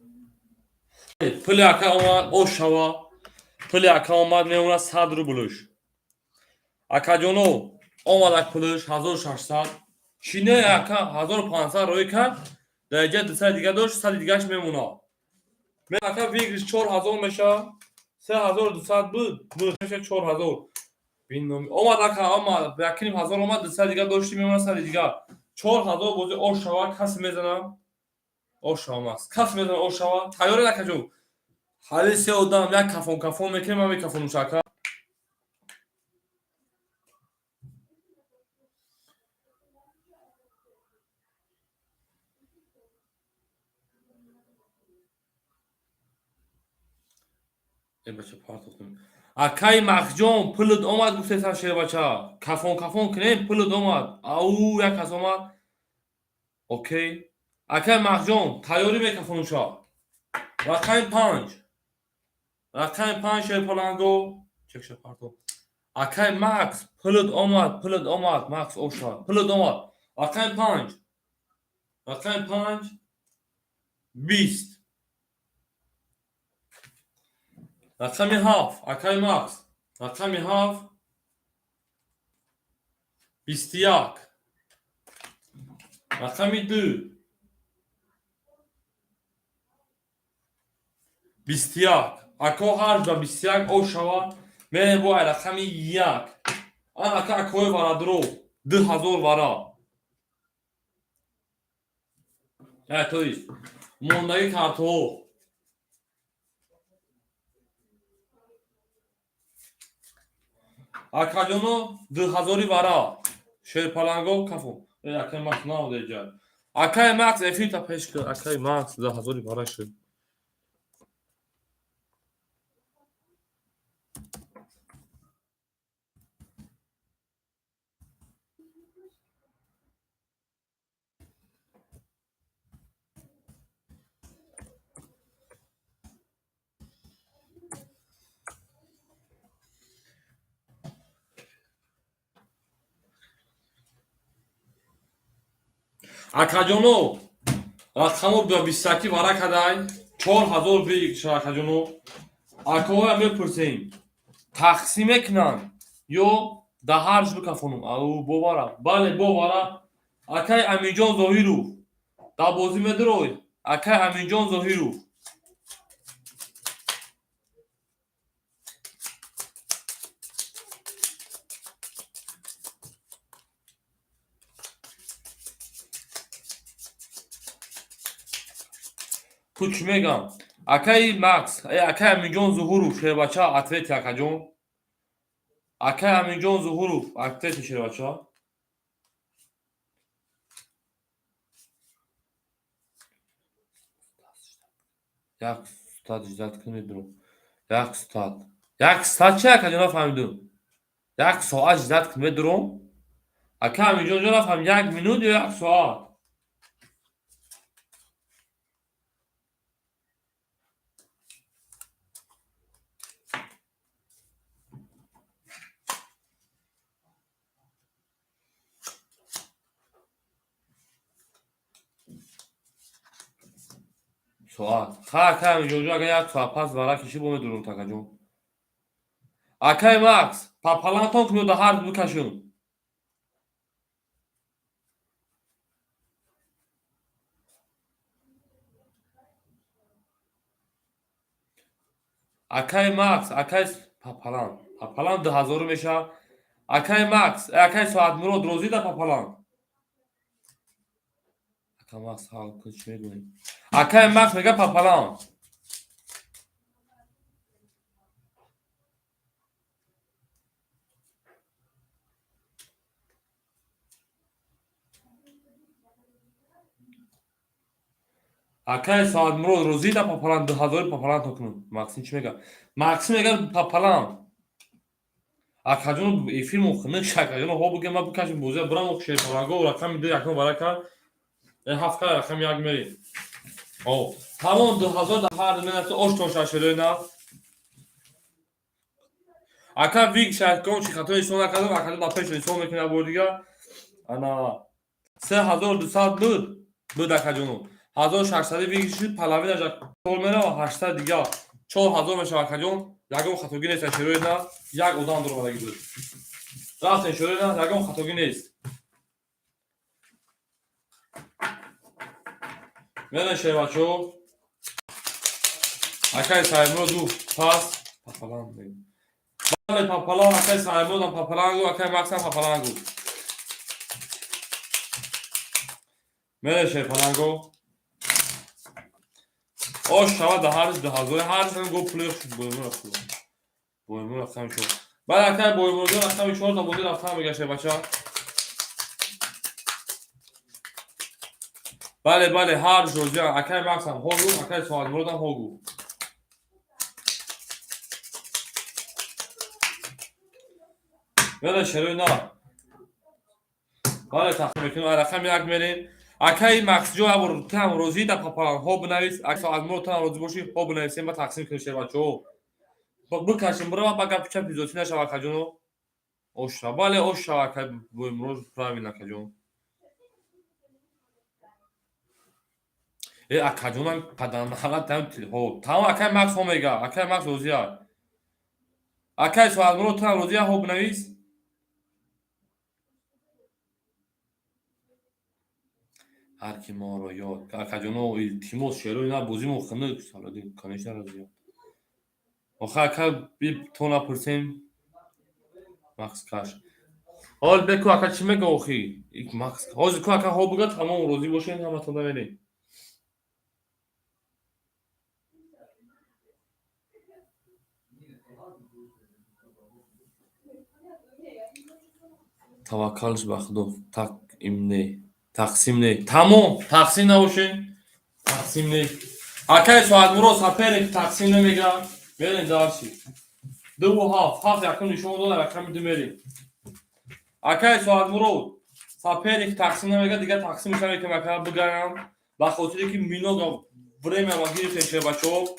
پلی اکر اومد او شوا پلی اکر اومد میمونه 100 رو بلوش اکر جونو اومد اک پلش 1600 شینه اکر 1500 روی کرد درجه 200 دیگه داشت 100 دیگهش میمونه من اکر ویگرش 4000 میشه 3200 بود میشه 4000 بینم اومد اکر اومد بکنیم 1000 اومد 200 دیگه داشتی میمونه 100 دیگه 4000 بوده او شوا کس میزنم او شوا است کس میزنم او شوا تیار اکر جو حالی سه آدم یک کفون میکنیم من کفون مشکل ای بچه پارت کنیم اکای مخجون پلد اومد گفته سر شیر بچه کفون کنیم پلد اومد او یک کس اومد اوکی اکای مخجون تیاری می کفون شا رقم 5 شیر پلنگو چک شیر پارتو اکای مکس پلد اومد مکس اوشا پلد اومد رقم 5 20 رقم هاف اکای مکس رقم هاف 21 رقم 2 21 اکو هر جا 21 او شوا میره با رقم 1 آن اکوی وارا درو 2000 وارا تویست موندگی کارتو اکا جونو 2000 وارا شیرپلنگو کافو اکای ماکس ناو دیگر اکای ماکس افیتا پشک اکای ماکس 10,000 پاره شد акаҷоно рақамо ба бисаки вара кадай 4,000 бигиш акаҷоно акоя мепурсем тақсим мекунанд ё даҳарҷ бикафонам ау бовара бале бовара акай аминҷон зоҳиров да бозӣ медирой акай аминҷон зоҳиров ту чӣ мегам акаи макс акай аминҷон зуҳуров шербача ответи акаҷон акай аминҷон зуҳуров ответи шербача як стад иҷзат кӣ медурам як стад чи акаҷон нафаҳмидум як соат иҷзат кӣ медурам акай аминҷон ҷо нафаҳм як минут ё як соат соат ха акай аминҷон ҷо агар як соат пас вара кишӣ бо медурам такаҷон акай макс папалантон кунё даҳар бикашон акай макс акай папалан 2000 мешавад акай макс акай соатмурод розӣ да папалан акай макс чӣ мегӯем акай макс мегӯяд папалан акай соатмурод розӣ да папалан 2000 папалан токунам максим чӣ мегӯяд максим мегӯяд папалан акаҷон эфир мухнак акаҷон ҳо бугем ма бикашем бозия бурам шерпаланго рақами ду якум вара кард ҳафта рақами як мерем о тамом 2000 даҳар менаси оштон шашелена акай вик шайкон чи хатои исон накардам акаҷон ба пеш исон мекунад бор дигар ана 3200 буд акаҷоно 1600 вигиши половина жак сол мерава 800 дигар 4000 мешавад акаҷон ягон хатогӣ нест шероина як одам дуромадагӣ буд рафтем шероина ягон хатогӣ нест мене шербачо акай саймуроду пас папалан бале папалан акай саймуродам папалангу акай максам папалангу мене шерпаланго ош шавад даҳариш 2000 ҳаршам го пулеш боимур рафтам шо бале акай боимурҷо рафтами 4 та бозӣ рафтам мега шербача бале ҳар жозия акай максам ҳогу акай соатмуродам ҳогу мене шероина бале тахмин мекунам рақами як мерем акай макс ҷо абор там розӣ да папалан ҳо бинавис ак соатмурод там розӣ бошӣ ҳо бинависем ба тақсим кунем шербачаҳо бикашем бирава ба гапи чапи зотӣ нашава акаҷоно оша бале оша акай боимурод правил акаҷон акаҷонам паданҳалат тамом акай макс ҳо мега акай макс розия акай соатмурод там розия ҳо бинавис ҳар ки моро ёд акаҷоно илтимос шероина бозимо хунук салоди конечно розия охир акай би то напурсем макс каш ҳол беку акай чӣ мега охи макс ҳозир ку акай ҳо бугад тамом розӣ бошем ҳаматон наверем Tavakkalش ба Худо. Тақим не. Тақсим не. Тамом. Тақсим набошен. Тақсим не. Акай Соатмурод сапери тақсим намега. Берин дарши. 2.5. 7 якум нишон дода рақами 2 мерим. Акай Соатмурод сапери тақсим намега дига тақсим мешавад ки мака бугаям. Ба хотире ки минога время ма гирифтем шебачо.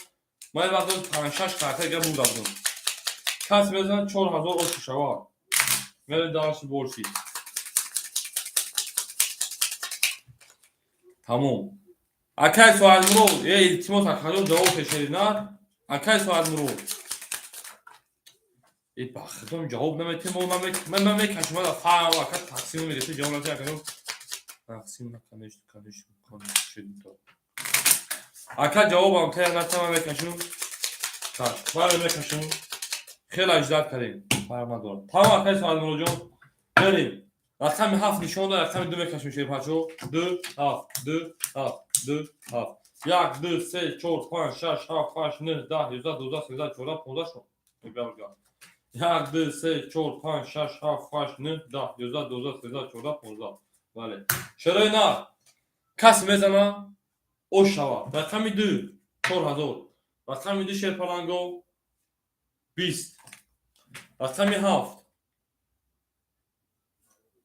Ман вақтон 5-6 карта дига будам. Кас мезан 4000 ош шава. Мерин дарши борши. Тамом. Акай Соатмурод илтимос акадон ҷавоб кешедина. Акай Соатмурод бахтон ҷавоб наметем ман мекашам фаҳм ака тақсим мегирифти ҷавоб наметем акадон тақсим наканеш шедито ака ҷавобам тая натама мекашум бара мекашум хеле аҷдад кардем фарқ надорад. Тамом Акай Соатмурод ҷон берем. Рақами 7 нишон дод рақами 2 мекашем шерпачо 2 7 2 7 2 7 1 2 3 4 5 6 7 8 9 10 11 12 13 14 15 шо мебарга 1 2 3 4 5 6 7 8 9 10 11 12 13 14 15 бале шарои на кас мезана ош шава рақами 2 4000 рақами 2 шерпаланго 20 рақами 7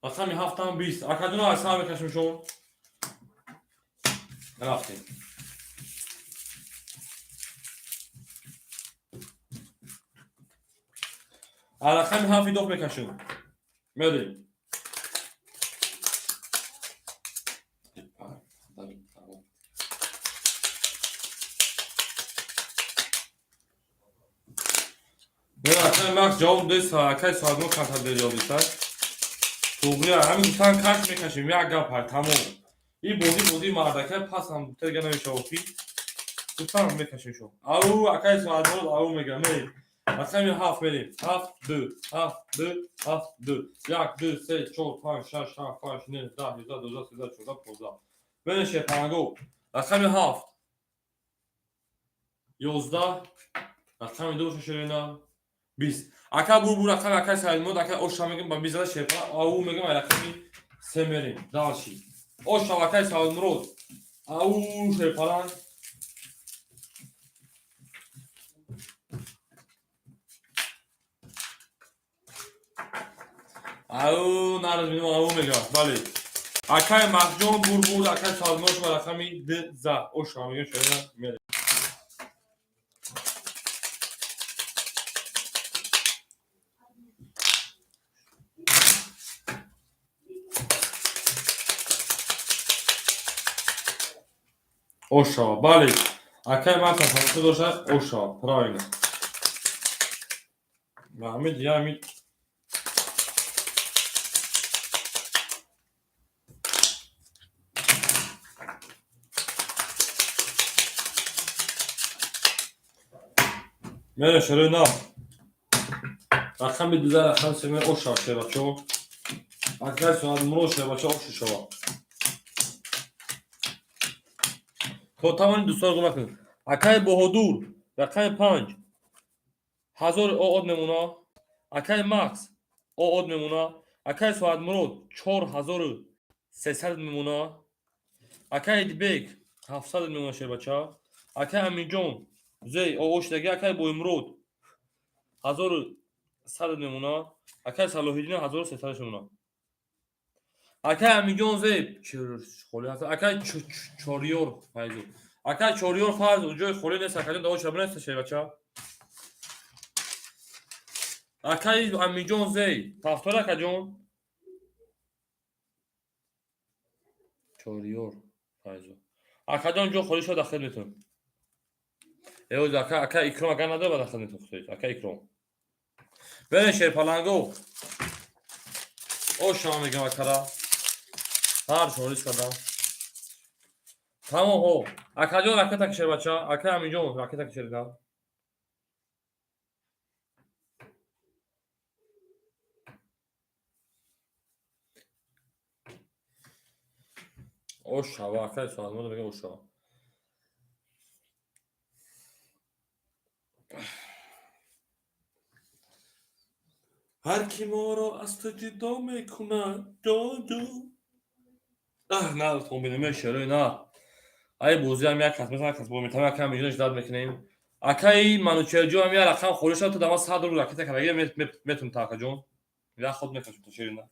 рақами 7 там 20 акадуна аз ҳама мекашем шон рафтем. Рақами 7 дох мекашем. мерем. Рақами макс ҷавоб дест Акай Соатмурод карта деҷобиста. Туғрия ҳамин гуфтан каш мекашем як гап ҳай тамом. ин боди мардака пас ҳам тага намешавофи гуфтан мекашем шо ау Акай Соатмурод ау мегам мерем. Рақами 7 мерем 7 2 7 2 7 2 1 2 3 4 5 6 7 8 9 10 11 12 13 14 15 берем шерпаланго рақами 7 11 рақами 2 шерина 20 ака бу рақами Акай Соатмурод ака оша мегам ба мизада шерпа ау мегам рақами 3 мерем далши оша Акай Соатмурод ау шерпалан ау нараз минам ау мегам бале Акай Махҷон бурбур Акай Соатмурод ба рақами 12 оша мегам шерина мерем. Ошава, бале. Акай Макс ҳаста дошта ошава, правильно. Маҳмид ями мере шарои нав. Рақами 12 рақами 3 мере ошава шербачо. Акай Соатмурод шербачо ошава. تو تمام دوستان رو بکن اکای بهادور رقم 5 1000 آد میمونه اکای ماکس آد میمونه اکای Soatmurod 4300 میمونه اکای دیبک 700 میمونه شیر بچه اکای امینجان زی آوش دیگه اکای بویمرود 1100 میمونه اکای صلاح‌الدین 1300 میمونه اکای امینجان زی خالی هست اکای چوریور فایزو اکای چوریور فایز اونجای خالی نیست اکای داوش نیست شیر بچه اکای امینجان زی تفتار اکای جان چوریور فایزو اکای جان جو خالی شد داخل میتون ایوز اکای اکرام اگر نداره با داخل میتون خودید اکای اکرام برین شیر پالانگو او شما میگم اکرا هر شوریش کردم تمام هو اکا جان راکت کشید بچه اکا امینجان راکت کشیدم اوشا اکا Soatmurod میگه اوشا هر کی ما را از تو جدا میکند جا جا. نه خون بینیم شروع نه ای بوزی هم یک کس مثلا کس بومی تمام کم میلیونش داد میکنیم اکای منو چرجو هم یه رقم خورش تو دما 100 رو راکت کرده میتون تا جون یا خود میکشم تو شیرین نه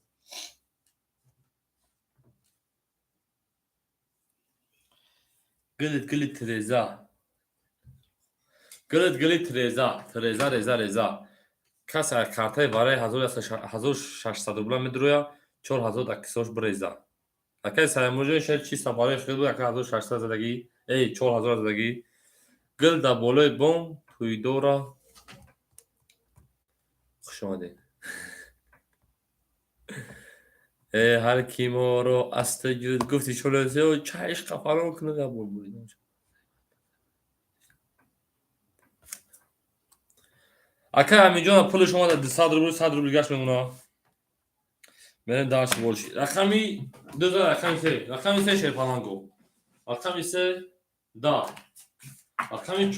گلت ترزا گلت رزا کس کارتای برای 1600 روبل میدرویا 4000 دکسوش بریزا اکای سایموجه شهر چی سپاره خود بود اکای 1600 زدگی ای 4000 زدگی گل دا بالای بوم توی دورا خوش آمده هر کی ما رو از تجرد گفتی شلوزه و چایش قفران کنه دا بول بولید اکای همینجا پول شما دا 200 روبل 100 روبل گشت میمونه بریم داشت بولشی رقمی دو تا رقمی سه شیر پالانگو رقمی سه دا رقمی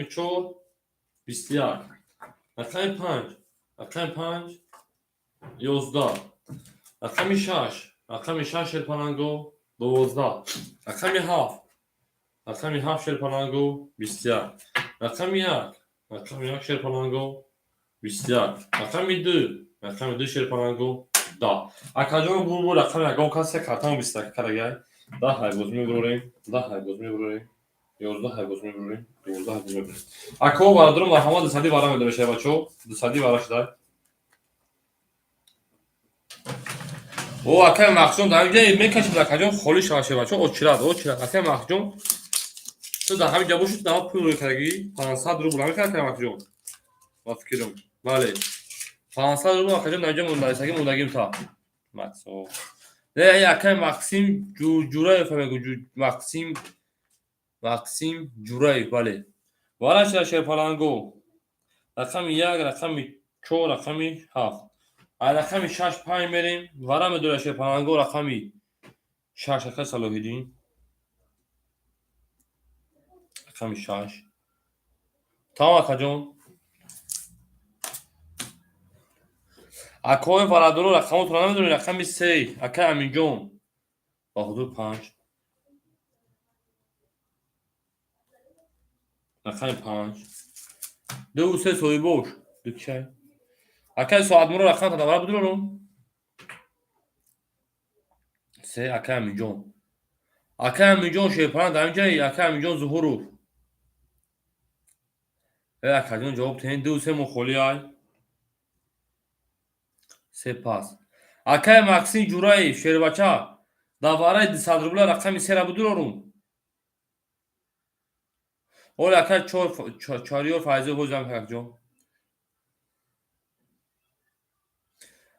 چور 21 رقمی پنج 11 رقمی شش شیر پالانگو 12 رقمی هفت شیر پالانگو 21 رقمی یک شیر پالانگو 21 رقمی دو شیر پالانگو دا اکاجون بول رقم یکم کسی کارتون 20 کرده دا های گوز میبریم 11 های گوز میبریم 12 های گوز میبریم اکو برادرم محمد صدی وارا میده بشه بچو صدی وارا شده او اکای مخزون در اینجا میکشیم اکاجون خالی شاشه بچو او چرا اکای مخزون تو در همین جابوش تو پول روی کردگی 500 روبل میکنه مخزون با فکرم بله 500 روبل اکاجون در اینجا موندگیم تا مکسو نه یکای مکسیم جورای فهمگو مکسیم جورای بله وارش شیر پالانگو رقم 1 رقم 4 رقم 7 رقم 6 5 میریم وارم دور شیر پالانگو رقم 6 اکای صلاح‌الدین رقم 6 تمام اکاجون اکای فرادرو رقم تو نمیدونی رقم 3 اکای امین جون با حدود 5 رقم 5 دو سه سوی boş دکه اکای ساعت مرو رقم تا داره بدونم سه اکای امین جون شیپران در اینجا اکای امین جون ظهور اکای جون جواب تین دو سه مخولی های سه پاس اکای مکسین جورای شیر بچه دواره 200 روبل رقم 3 را بدونم اول اکای 4 فایزه بوزم اکای جون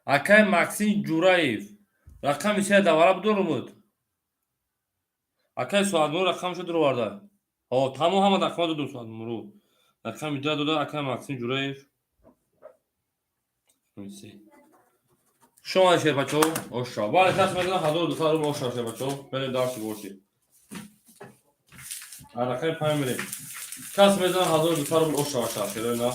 اکای مکسین جورای رقم 3 دواره بدونم اکای ساعت مرو رقم شد رو وارده تمام هم رقم دو ساعت مرو رقم دو اکای مکسین جورای شما شیر بچو اوشا بالا کس میدونم 1200 روبل اوشا شیر بچو بریم داشتی بورشی رقم 5 میریم کس میدونم 1200 روبل اوشا شیر نه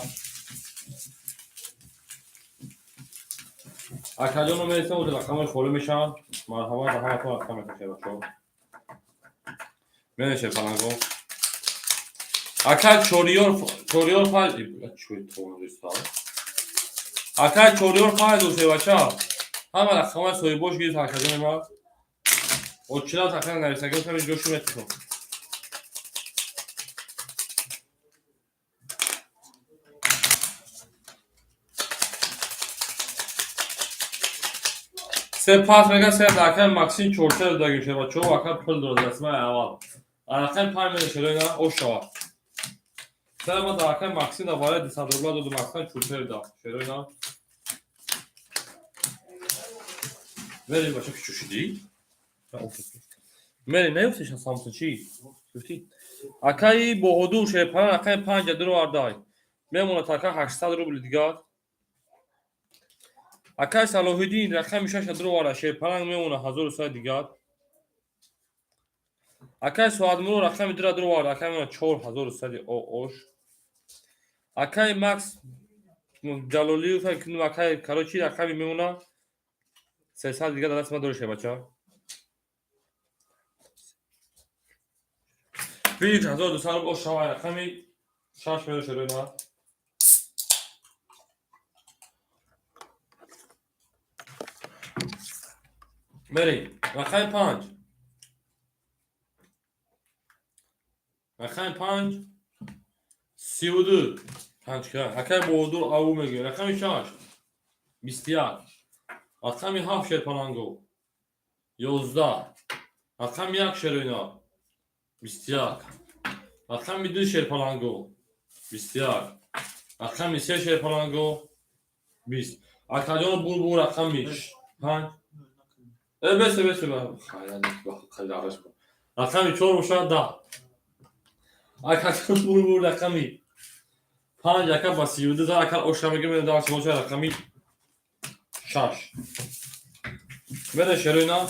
اکاجون رو میرسیم و رقم خالی میشن مرحبا رقم تو رقم میشه بچو میشه پلنگو اکای چوریور فایل چوی تو نیست اکای چوریور فایل دوسته بچه همه رقم سوی boş گیرید اکاجون ما o çila takana neresi götürün coşu metro سه پاس میگه سه دکتر ماکسین چورتر داگیم شه بچو وقت پول داد اسم اول رقم 5 میشه اینا او شوا سلام دکتر ماکسین دوباره 200 روبل داد ماکسین چورتر داد اینا ولی بچه که چوشیدی مری نیفتش سامسون چی گفتی اکای با حدود شیپان اکای 5 درو واردای میمونه تا 800 روبل دیگه اکای صلاح‌الدین رقم 6 درو وارد شیپان میمونه 1000 دیگه اکای ساعت مرو رقم درو وارد اکای 4000 اوش اکای ماکس جلالی و فکر کنم اکای کاروچی رقمی میمونه 300 دیگه دست ما دورشه بچه‌ها. ببینید 1200 رو شما رقمی 6 میلیون شده نه. بری رقم 5 رقم 5 32 5 که اکای بودور او میگه رقم 6 21 رقم 7 شرپانانگو 11 رقم 1 شروینا 21 رقم 2 شرپانانگو 21 رقم 3 شرپانانگو 20 اکاجان بول رقمش 5 بس خیلی عرض کن رقمی 4 باشه 10 اکاجان بول رقمی 5 یکا با 32 زار اکا اوشتمگی من دارم باشه رقمی 6 بده شروینا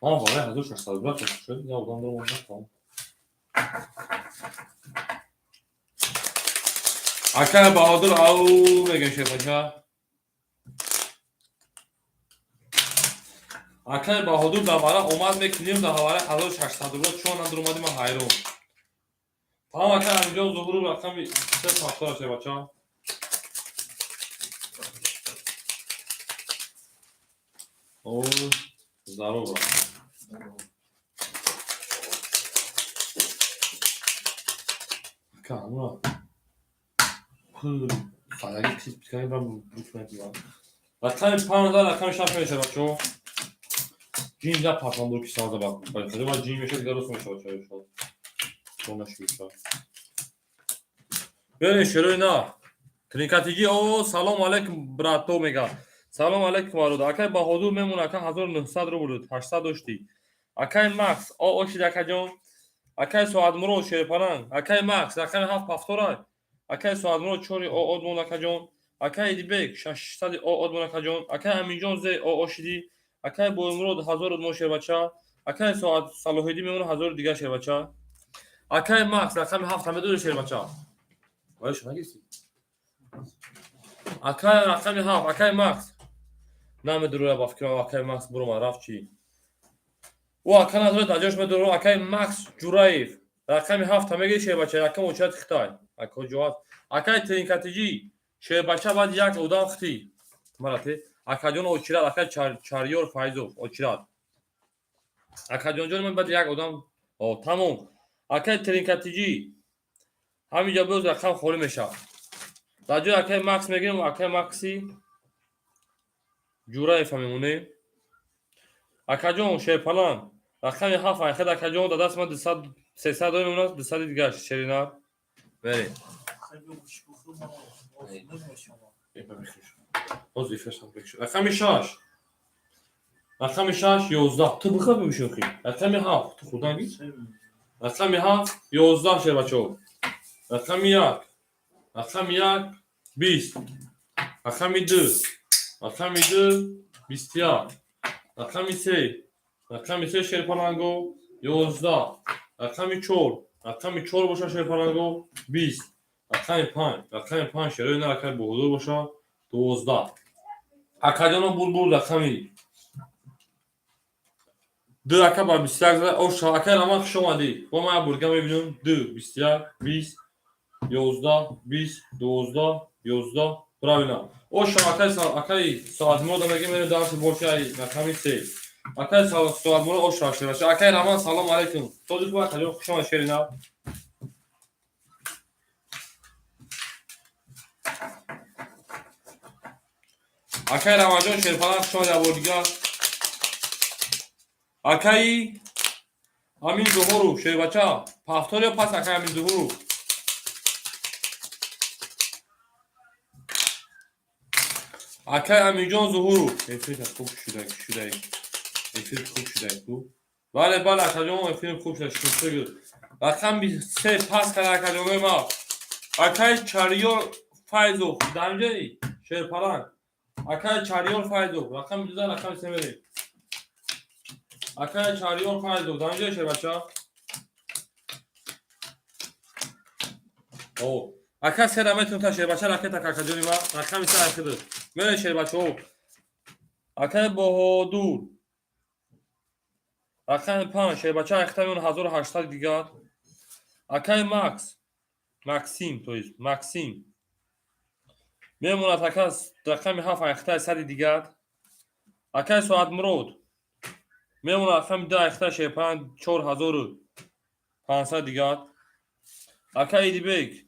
والله هذول 600 بلاك شو يا وضم دور والله اکا بهادر او میگه شفاچا اکا بهادر دوباره اومد میکنیم دوباره 1600 بلاک چون اندر اومدیم حیرون تمام اکا اینجا ظهور رقم 3 فاکتور شفاچا او здорово Calma. خلاقی چیز بیشتری برام بوش می‌کنم. رقم 15 رقم 6 میشه بچه‌ها. جیم جا پاپام رو کی ساز با. خیلی ما جیم میشه دیگه درست میشه بچه‌ها شما. شما شوشا. بریم شروع اینا. ترینکاتیجی او سلام علیکم براتو میگه. سلام علیکم وارد. اکای بهادر میمونه که 1900 رو بود 800 داشتی. اکای ماکس او اوشید اکا جان. اکای سواد مرو شیرپانان. اکای ماکس رقم 7 پافتورای. اکای سواد مرو چوری او اودمون اکا جان. اکای دیبک 600 او اودمون اکا جان. اکای امینجان ز او اوشیدی. اکای بومرو 1000 اودمون شیر بچا. اکای سواد صلاحیدی میمونه 1000 دیگه شیر بچا. اکای ماکس رقم 7 همه دو شیر بچا. وای شما گیسی. اکای رقم 7 اکای ماکس نام درو با فکر اکای ماکس برو ما رفت چی و اکای نظر داجوش درو اکای ماکس جورایف رقم 7 همه شیر بچا رقم اوچات خطای اکو جواد اکای ترینکاتیجی شیر بچا بعد یک اودام ختی مراته اکای جون اوچرا اکای چاریور فایزو اوچرا اکای جون من بعد یک اودام او تمام اکای ترینکاتیجی همینجا بوز رقم خوری میشه داجو اکای ماکس میگیم اکای ماکسی جورایف میمونه اکای جون شیر پلان رقم 7 اخد اکای جون داده است ما 200 300 میمونه 200 دیگه شرینا بری رقم 6 رقم 6 11 تو بخواه بمیشون خیلی رقم 7 تو خودم بید رقم 7 11 شیر بچه رقم 1 رقم 1 20 رقم 2 رقم 2 21 رقم 3 رقم 3 شیر پلانگو 11 رقم 4 رقم 4 باشه شیر پلانگو 20 رقم 5 شیر این رقم بهدور باشه 12 اکادیانو بول رقمی دو رقم با 21 زده او شاکر اما شما دی با ما برگه میبینیم 2 21 20 11 20 12 11 правильно او شاکر اکای ساعت مود میگه میره درس باشه رقمی 3 اکای ساعت مود او شاکر باشه اکای رمان سلام علیکم تو دو تا خوش شما شرینا اکای رمضان شرفان شما یا برگه اکای امین ظهورو شیر بچا پافتور یا پس اکای امین ظهورو اکای امین جان ظهورو افریت خوب شده افریت خوب شده خوب بله اکای جان افریت خوب شده رقم 3 پس کرده اکای جان ما اکای چاریور فایزو دانجایی شیر پلان اکای چاریور فایزو رقم 2 رقم 3 میره اکای چاریور فایزو دانجایی شیر بچا او اکا سرامتون تا شیربچه راکت اکا جونی ما رقم سر اکدر میره شیربچه او اکا بهادور رقم 5 شیربچه اختمیون 1800 دیگر اکا ماکسیم تو است ماکسیم میموند اکا رقم 7 اختای 100 دیگر اکا سعد مراد میموند رقم 10 اختای شیرپان 4500 دیگر اکا ایدیبک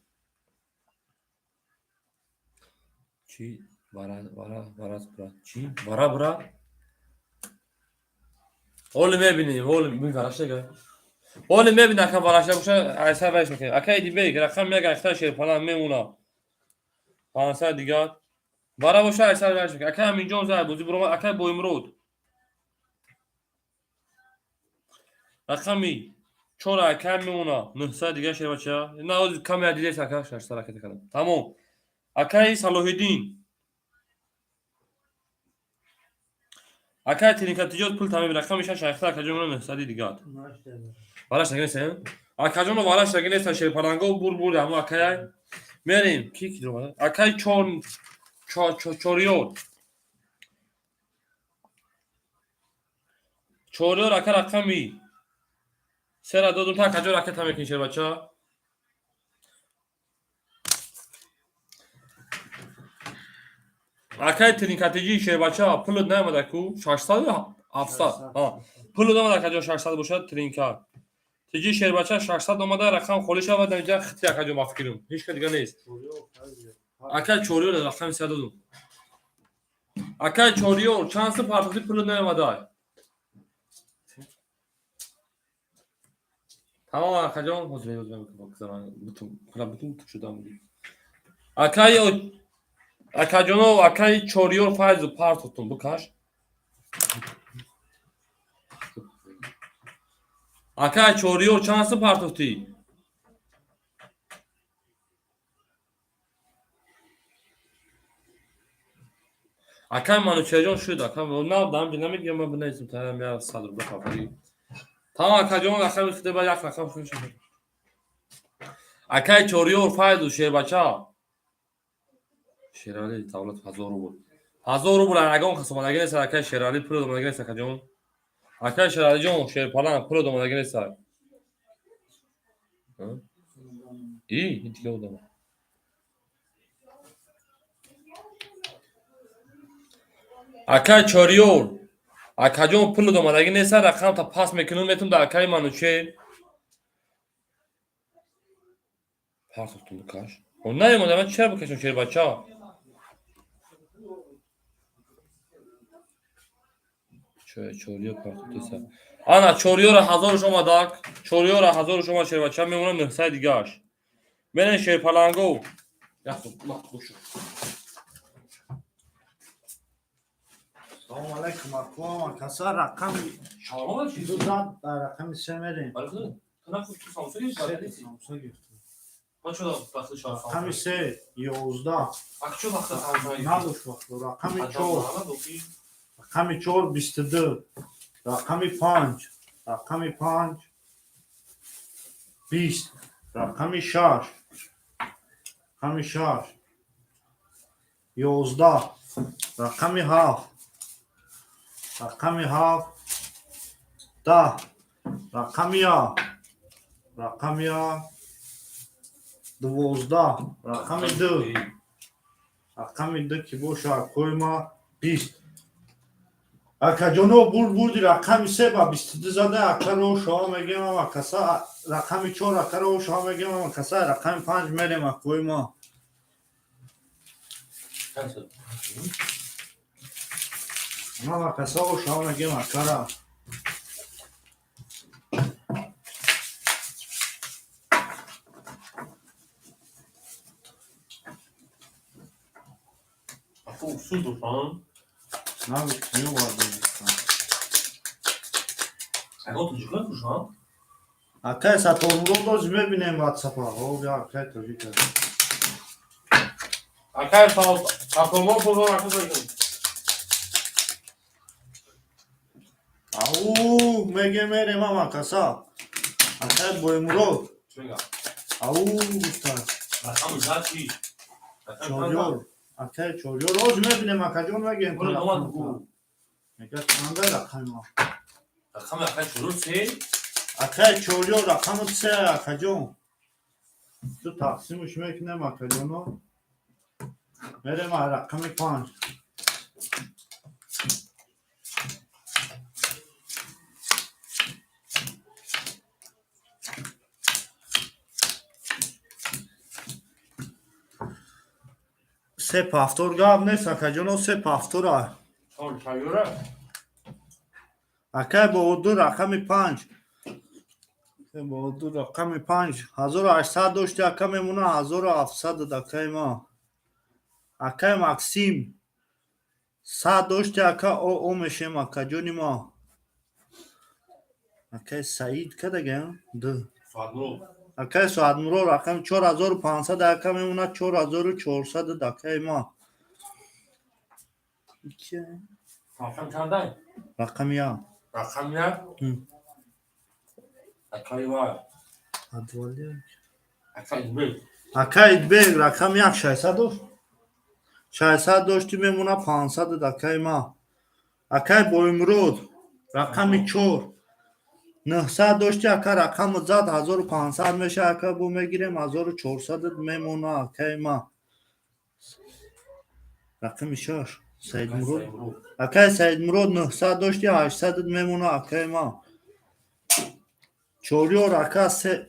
چی برا چی برا اول میبینیم اول میفرسته که اول میبینه که براشته باشه ایسا ویش میکنه اکا ایدیبک رقم میگه اختار شیرپان میمونه 500 دیگر برا باشه ایسا ویش میکنه اکا همینجا زای بوزی برو اکا بویمرود رقمی 4 اکا میمونه 900 دیگر شیربچه نه از کمی عدیده اکا 600 رکت کردم تمام اکا صلاح الدین اکا ترینکاتیجات پول تمام رقم میشه شیختا اکا جمعه 900 دیگر بالاش نگیسیم اکا جمعه بالاش نگیسیم شیرپانگو بور همو اکا میریم کی رو بالا اکا چوریور اکا رقمی سر دادم تا کجا رکت هم میکنی شیربچه اکا ترینکاتیجی شیربچه پول نمیده کو 600 یا 700 پول نمیده کجا 600 باشه ترینکات تیجی شیربچه 600 اومده رقم خالی شود اینجا خطی اکا جو مفکرم هیچ که دیگه نیست اکا چوریور رقم 3 دادم اکا چوریور چانس پارتی پول نمیده تمام اکا جان حوزه بتون شدم اکا جانو اکا چوریور فایز پارتتون بکش اکا چوریور چانس پارتی اکا منو چجون شد اکا نه دام نمیگم من بنویسم تا من صدر بخوابی تمام اکا جان اکا خود با یک رقم خوش شد اکا چوریور فایز شیربچه شیرالی دولت 1000 روبل 1000 روبل اگه خصم نگیره سر اکا شیرالی پول دم نگیره سر جون اکا شیرالی جون شیرپالان پول دم نگیره سر ای دیگه بودم اکا چوریور اکا جون پول دم نگیره سر رقم تا پاس میکنم میتونم در اکای منو چه پاستون بکش اون نه من چرا بکشم شیربچه چوریور پارتیسا آنا چوریور 1000 شما داک چوریور 1000 شما شیربچه میمونه 900 دیگهش ببین شیرپالانگو یا خب خوشو سلام علیکم اقوام کسا رقم شما چی دو زد در رقم 3 میریم تو نه تو سامسونگ ما چرا وقت شما رقم 3 11 اکچو وقت سامسونگ نداشت وقت رقم 4 رقم 4 22 رقم 5 رقم 5 20 رقم 6 رقم 6 11 رقم 7 رقم 7 10 رقم 1 رقم 12 رقم 2 رقم 2 که باشه کوی ما 20 اکا جانو بردی رقم 3 با 22 زده اکا رو شما میگیم اما کسا رقم 4 اکا رو شما میگیم اما کسا رقم 5 میریم اکوی ما اما کسا رو شما میگیم اکا را اکو اصول دوستان نه بیتونی وارده اگه تو جگل کشم اکا ایسا تورمورو دوز میبینیم واتساپ ها او بیا اکا توجی کرد اکای ساپرمون پروگرام اکو بگیم او میگه میریم اما کسا اکا بویمورو چه میگم او بیتن زاشی چوریور اکه چوریور روز میبینیم اکجون وگیم برو دوام بگو میگه چنده رقم ما رقم اکای چورو سه اکه چوریور رقم سه اکجون تو تقسیمش میکنیم اکجونو میریم رقم 5 سه پافتور گاب نیست اکجونو سه پافتوره چون چایوره اکه با دو رقم 5 با دو رقم 5 1800 داشتی اکه میمونه 1700 دکه ما اکه مکسیم 100 داشتی اکه او میشیم اکه جونی ما اکه سعید که دیگه دو فادرو اکه سعد مرو رقم 4500 اکه میمونه 4400 دکه ما رقم چنده رقم یا رقم یک اکای وای اکای بی اکه بیگ رقم 600 داشت 600 داشتی میمونه 500 دکه ما اکه با امرود رقم 4 900 داشتی اکه رقم زد 1500 میشه اکه بو میگیریم 1400 میمونه اکه ما رقم 6 سید مرود اکه سید مرود 900 داشتی 800 میمونه اکه ما چوریور اکه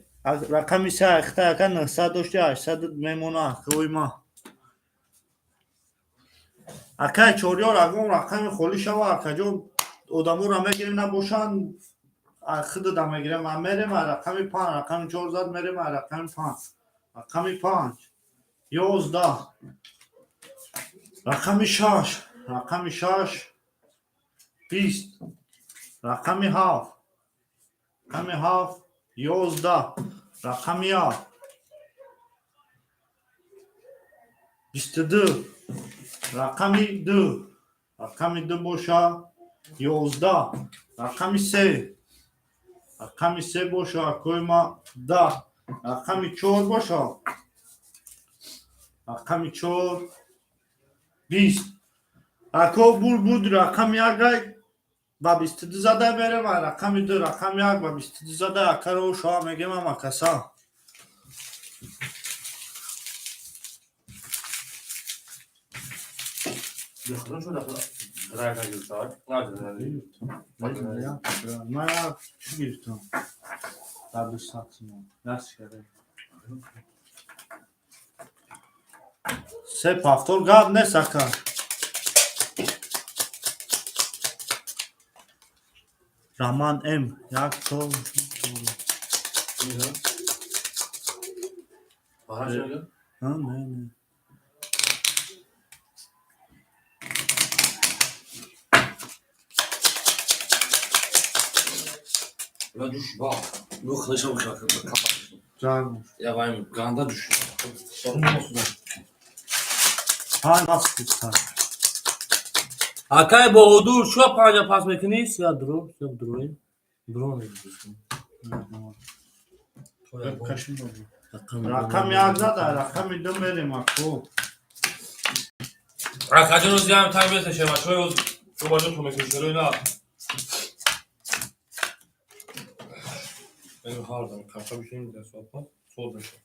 رقم 3 اخته اکه 900 داشتی 800 میمونه اکه ما اکه چوریور اگه رقم خالی شوه اکه جو ادامو را میگیریم نباشن خود دا میگیریم و میریم رقم 5 رقم 4 زد میریم رقم 5 رقم 5 11 رقم 6 رقم 6 20 رقم 7 رقم 7 11 رقم 1 22 رقم 2 رقم 2 باشه 11 رقم 3 رقم 3 باشه اکوی ما 10 رقم 4 باشه رقم 4 20 اکو بود رقم 1 با 22 زده بره و رقم 2 رقم 1 با 22 زده اکا رو شما میگیم هم اکسا دخلون شو دخلون رای نگیر ساعت نجده من چی گیرتم در دو ساعت دست کرده سه پافتور گاب نیست اکا رحمان ام یک تو باهر شده؟ نه Ya düş bak. Yok kılıça bak. جان Ya benim ganda düş. Sorun olsun. ها ناس کن Akay boğdur şu panja pas mekaniz ya drone yok drone. Drone diyorsun. کشیم رقم 1 زده رقم 2 میریم اکو Akacan özlem terbiyesi şey var. Şöyle şu bacım komek şöyle ne? Benim hardan kafa bir şeyim de soğutma. Soğuk bir şey.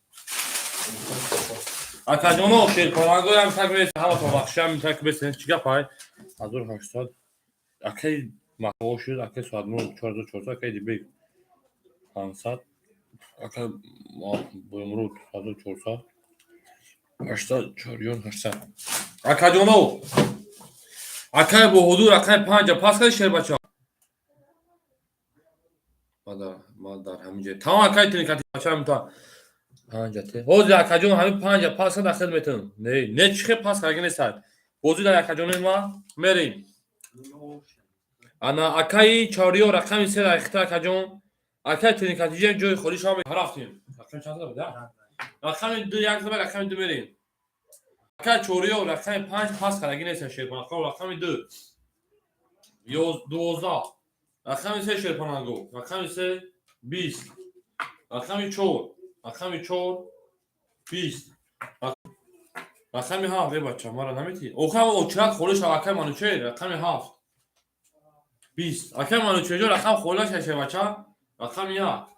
Akacan o şey konago hem terbiyesi hava to akşam terbiyesi çıkıp ay. Hazır 800. Akay mahvoşuz akay saatmo 400 akay dibe. 500 akay boyumrut hazır 400. 800 400 800. Akacan Akay bu hudur akay panca paska şer bacha. Madar hamice. Tamam akay tini kati bacha ta. Panca te. Hozi akajon hami panca paska da khidmetin. Ne çıkı paska gene saat. Bozu da akajon ma merin. Ana akay çağırıyor rakam ise da ikhta akajon. Akay tini kati joy kholi sham haraftim. Rakam çanta da. Rakam 2 yak zaman rakam 2 merin. Akay çağırıyor rakam 5 paska gene sen şer bana. Rakam 2 12 رقم 3 شرپانگو رقم 3 20 رقم 4 رقم 4 20 رقم 7 بچه ما را نمیتی اوخم اوچرات خورش رقم منو چه رقم 7 20 رقم منو چه جو رقم خورش هشه بچه رقم 1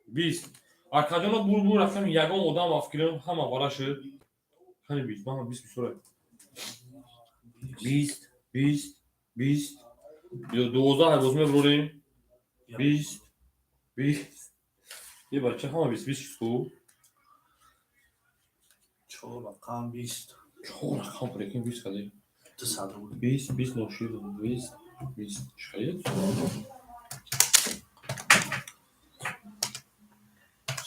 20 arkadaşlar bu rakam yagon odam afkirin hama baraşı hani 20 bana 20 sonra 20 yo 12 bozma buradayım 20 bir bak hama 20 su çoğu rakam 20 çok rakam bırakın 20 kadar تصادم 20 noşuyor 20 şayet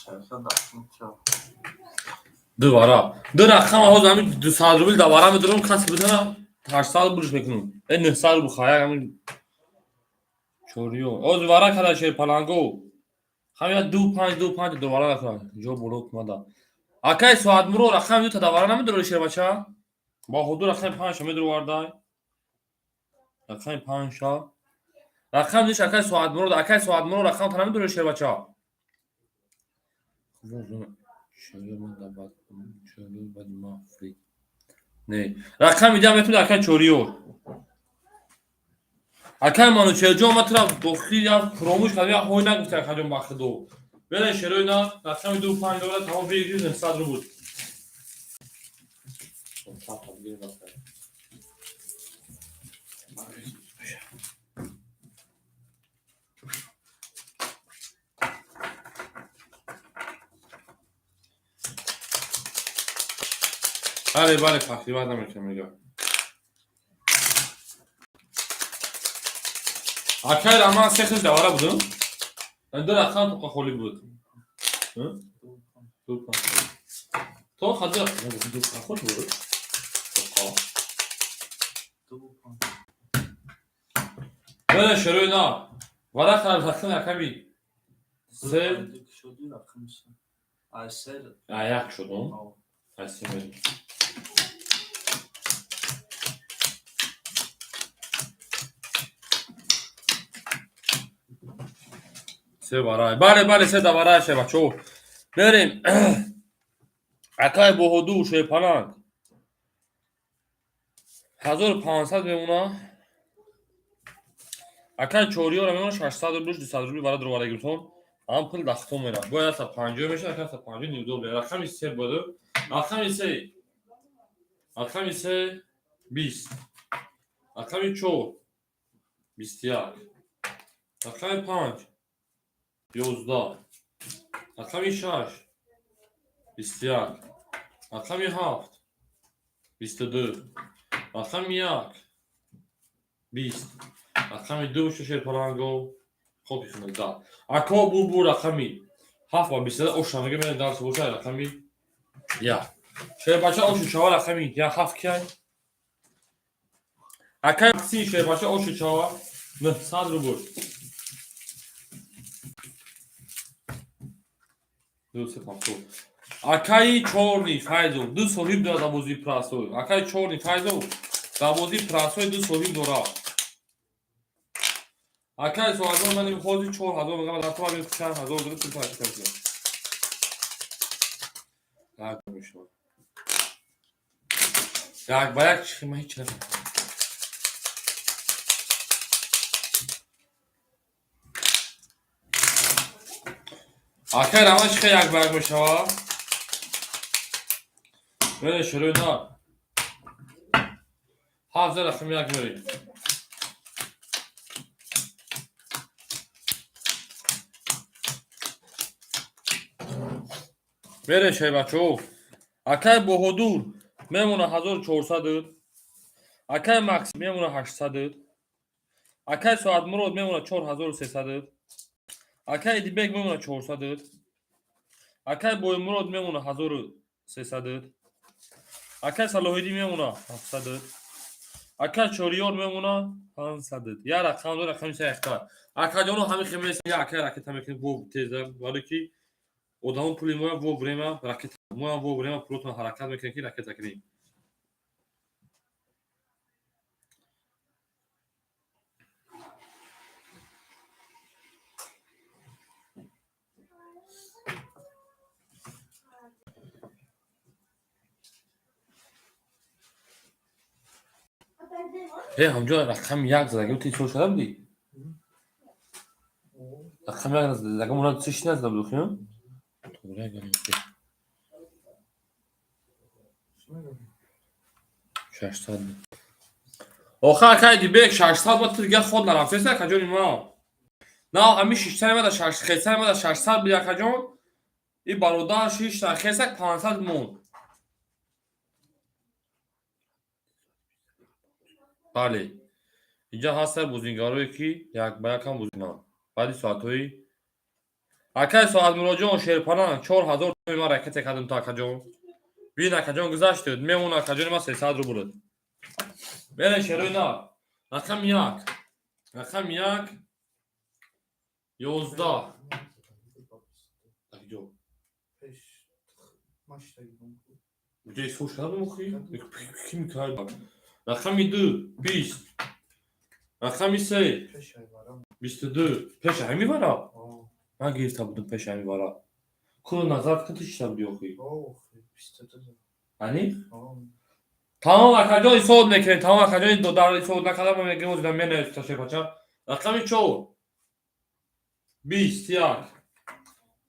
şarkı da çok Duvara. Dur rakam o zaman du sadrubil davara mı durum kas butana tarsal buruş mekunum. En sal bu khaya yani çoriyo. O duvara kadar şey palango. Hamya 2 5 duvara rakam. Jo buruk mada. Akay suad muro rakam du tadavara mı durum şey bacha? Ba hudur rakam 5 mı durum varda? Rakam 5 rakam diş akay suad muro rakam tanı mı durum şey bacha? Şöyle mi da bak. Şöyle bak mafri. Ne? Rakam idam ettim akay çoriyor. Akay manu çelco matra dokri ya promuş kadar ya oynak bir tane kadın baktı do. Böyle şeroyna rakam 2 5 dolar tamam bir gün sadru bu. Hadi bari fakri var da mükemmel. Akay ama sekiz de var bu. Ben de rakam toka kholi بود. Hı? Toka. To hadi bu toka kholi بود. Toka. Böyle şeroyna. Vara kadar rakam yakami. Sel شدی rakam اثر ayak şudum. Asimel. سه برای بله سه برای شه بچو بریم عکای بهدو شه پلنگ 1500 بمونه عکای چوریو رو میمونه 600 روبل 200 روبل برای دوباره گرفتم هم پول دختم میره باید تا 50 میشه عکای تا 50 نیو دوبل رقم سه بده رقم سه 20 رقم 4 21 رقم 5 11 رقم 6 21 رقم 7 22 رقم 1 20 رقم 2 شش پلنگو خب میخونه دا اکا بو رقمی 7 و 20 اوشا میگه من درس بوشه رقمی یا شه بچه اوشو چاوا رقمی یا 7 کی اکا مکسی شه بچه اوشو چاوا 900 روبل دوست پاسو Акай чорни файзо ду соҳиб дора давози прасой акай чорни файзо давози прасой ду соҳиб дора акай соҳазо ман хози 4000 мегам дар това мекушам 1000 дора пул так мешавад як ба як чихи ман ҳеҷ нафаҳмам акай раван чихи як ба як мешавад Böyle şurada. Hazır rakım yakmıyor. Böyle şey bachoo. Akay bohodur memuna 1400 Akay max memuna 800 Akay soat murod memuna 4300 Akay dibek memuna 400 Akay boy murod memuna 1300 Akay Salohiddin memuna 700 Akay Choriyor memuna 500 ya rakam do rakam se yakta Akay jono hami khmes ya akay raket hami khmes bu tezam wale ki odamon puli moya bu brema raket moya bu brema proton harakat mekene ki raket akni هی همجا رقم یک زده گفتی چون شده بودی رقم یک زده دیگه اونا چیش نزده بود خیلی دوره گریم 600 آخه اکای دی بیک 600 با دیگه خود نرفته است کجا ما نه همی 600 ما 600 ما 600 بیا کجا این برادر 6 تا خسک 500 مون بله اینجا هست بوزینگاروی کی یک با یک هم بوزینان بعدی ساعتوی اکای ساعت مراجعه شیرپناه 4000 تومان ما رکت کردم تا کجا بین کجا گذاشت میمونه کجا ما 300 رو بود بله شروع نه رقم یک رقم یک 11 کجا Gdzieś słyszałem o kim kalba. Na chami 2 20. Na chami 3 22. Peşe mi var ha? Hangi kitabın peşe mi var ha? Kulu nazar katı kitap diyor ki. Hani? Tamam arkadaşlar soğud mekan tamam arkadaşlar dolar soğud ne kadar mı mekan o zaman ben ne taşı yapacağım. Rakami çoğu. 20 siyah.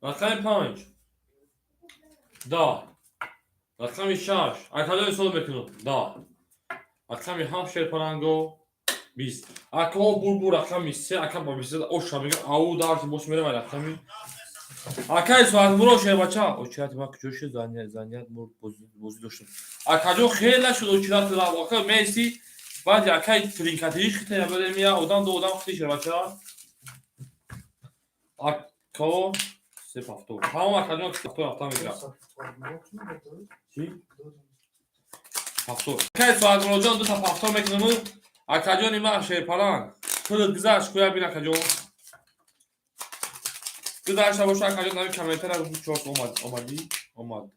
Rakami 5. Da. رقم 6 اکادای سال بکنم دا رقم 7 شیرپنانگو 20 اکا بول رقم 3 اکا با 20 او شمیگه او دارت boş میره رقمی اکای سوال برو شه بچا او چرت ما کجوش زنیت مو بوزی داشتم اکاجو خیلی شد او چرت را واقعا مسی بعد اکای ترینکاتیش خیلی بده میا اودان دو اودان خیلی شه بچا اکا سه پافتو tamam اکاجو پافتو رفتم میگم چی؟ پافتو کی سوال مراجعه دو تا پافتو میکنم اکاجو نیما شیرپناه تو گذاشت کویا بینا کجو گذاشت باشه اکاجو نمی کامنتر رو چوک اومد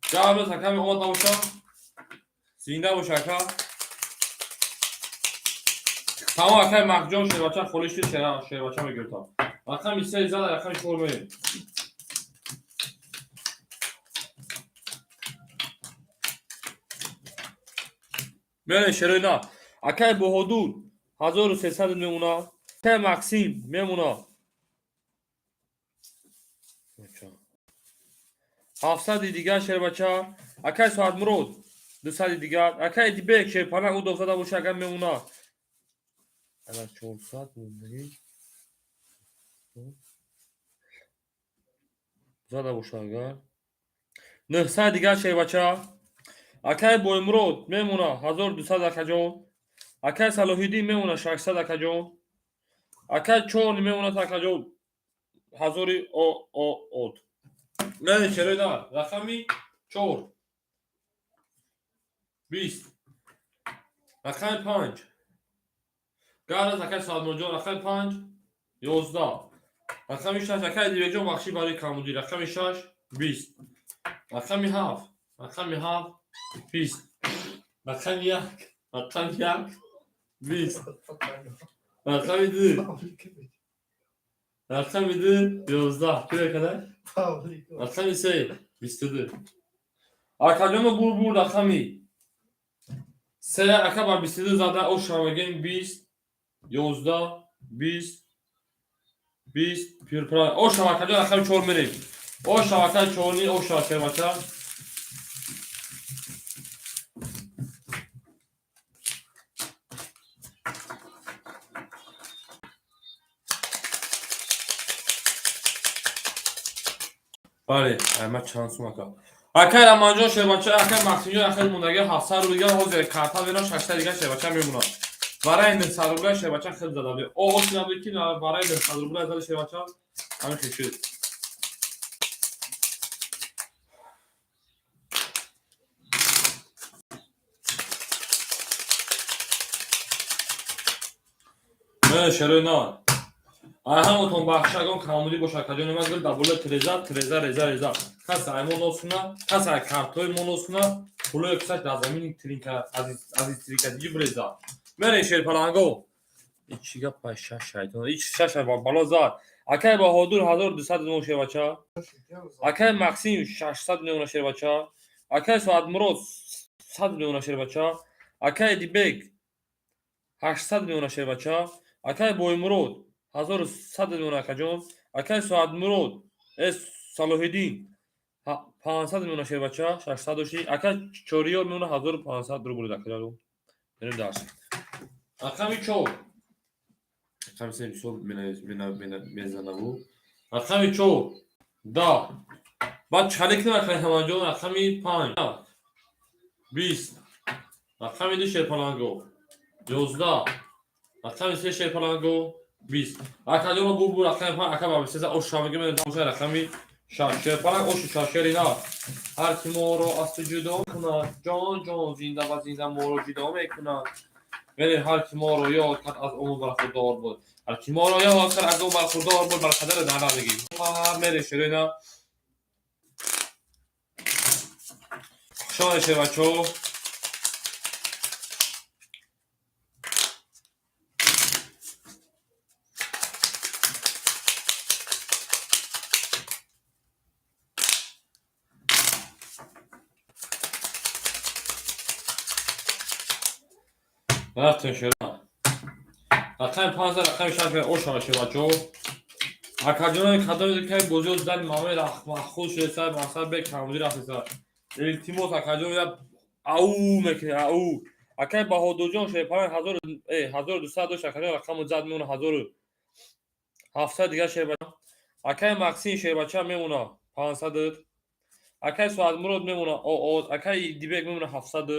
جواب تکم اومد باشه زنده باشه اکا تمام اکای مخجون شیر بچه خولشی شیر بچه میگرتا رقم 3 زده رقم 4 میریم میونه شروع نه اکای به حدود 1300 میمونه که مکسیم میمونه 700 دیگه شیر بچه اکای ساعت مرود 200 دیگه اکای دی بیک شیر پناه او 200 باشه اگر میمونه اگر 400 میمونه زده باشه اگر 900 دیگه شیر بچه اکای بوی مرود میمونه 1200 اکجون اکای صلاحیدین میمونه 600 اکجون اکای چون میمونه تا اکجون 1000 او نه چرا نه رقمی 4 20 رقم 5 گارد اکای ساعت مراجعه رقم 5 11 رقم 6 اکای دیویجون بخشی برای کامودی رقم 6 20 رقم 7 20 رقم 1 20 رقم 2 رقم 2 11 کجا kadar رقم 3 22 اکاجون بول رقمی 3 اکا 22 زده او شامگین 20 11 20 پیرپرای او شامکاجون رقم 4 میریم او شامکاجون 4 نی او شامکاجون بله احمد شانس اومد اکای امانجا شیر بچه اکای مکسینجو اکای موندگی 700 رو دیگه حاضر کارتا بینا 600 دیگه شیر بچه میمونه برای این 100 روبله شیر بچه خیلی زده بود او اصلا بود که برای 100 روبله زده شیر بچه همین خیلی شد نه شروع نه همونطور بخشگان کاملی باشه کجا نماز گل دبول ترزا کس ایمون olsunlar کس kartoymon olsunlar pulu yüksek da zemin trinka aziz trinka diye breza mene şerpalango içi yapma şaşaydı iç şaşay balo zar akay ba hodur 1200 no şevaça akay maksim 600 no şevaça akay saat mroz 100 no şevaça akay dibek 800 میمونه شیر بچه ها. اکای بویمرود 1100 میمونه اکا جان. اکای سعد مرود صلاح الدین 500 میمونه شیر بچه ها 600 اکای چوریور میمونه 1500 رو برید اکا جان. بریم درس. اکا می چو اکا سیم سول میزنه بو. اکا می چو دا بعد چالیک نمیکنه همان جان. اکا می 5 20 اکا می 2 شیر پلنگو 11 اکا می 3 شیر پلنگو 20 اکا جان بو اکا می اکا با سه او شامگی من دوشه اکا می شیر پلنگ او شیرینا هر کی ما رو از جدا کنه جان جان زنده و زنده ما رو جدا میکنه. ولی هر کی ما رو یاد کرد از اون برخوردار بود. هر کی ما رو یاد کرد از اون برخوردار بود بر قدر دانا بگیم. میره شیرینا شانشه بچو رفتن شیرینا رقم 15 رقم 6 به او شانشه بچو اکاجون کادوی که بزرگ داد مامه خود شده سر مثلا به کاملی رفته التیموس اکاجون یا او میکنه او اکای بهادر جان شه 1200 داشت اکاجون رقم زد میمونه 1700 دیگه شه بچا. اکای ماکسین شه بچا میمونه 500 اکای سعد مراد میمونه او اکای دیبک میمونه 700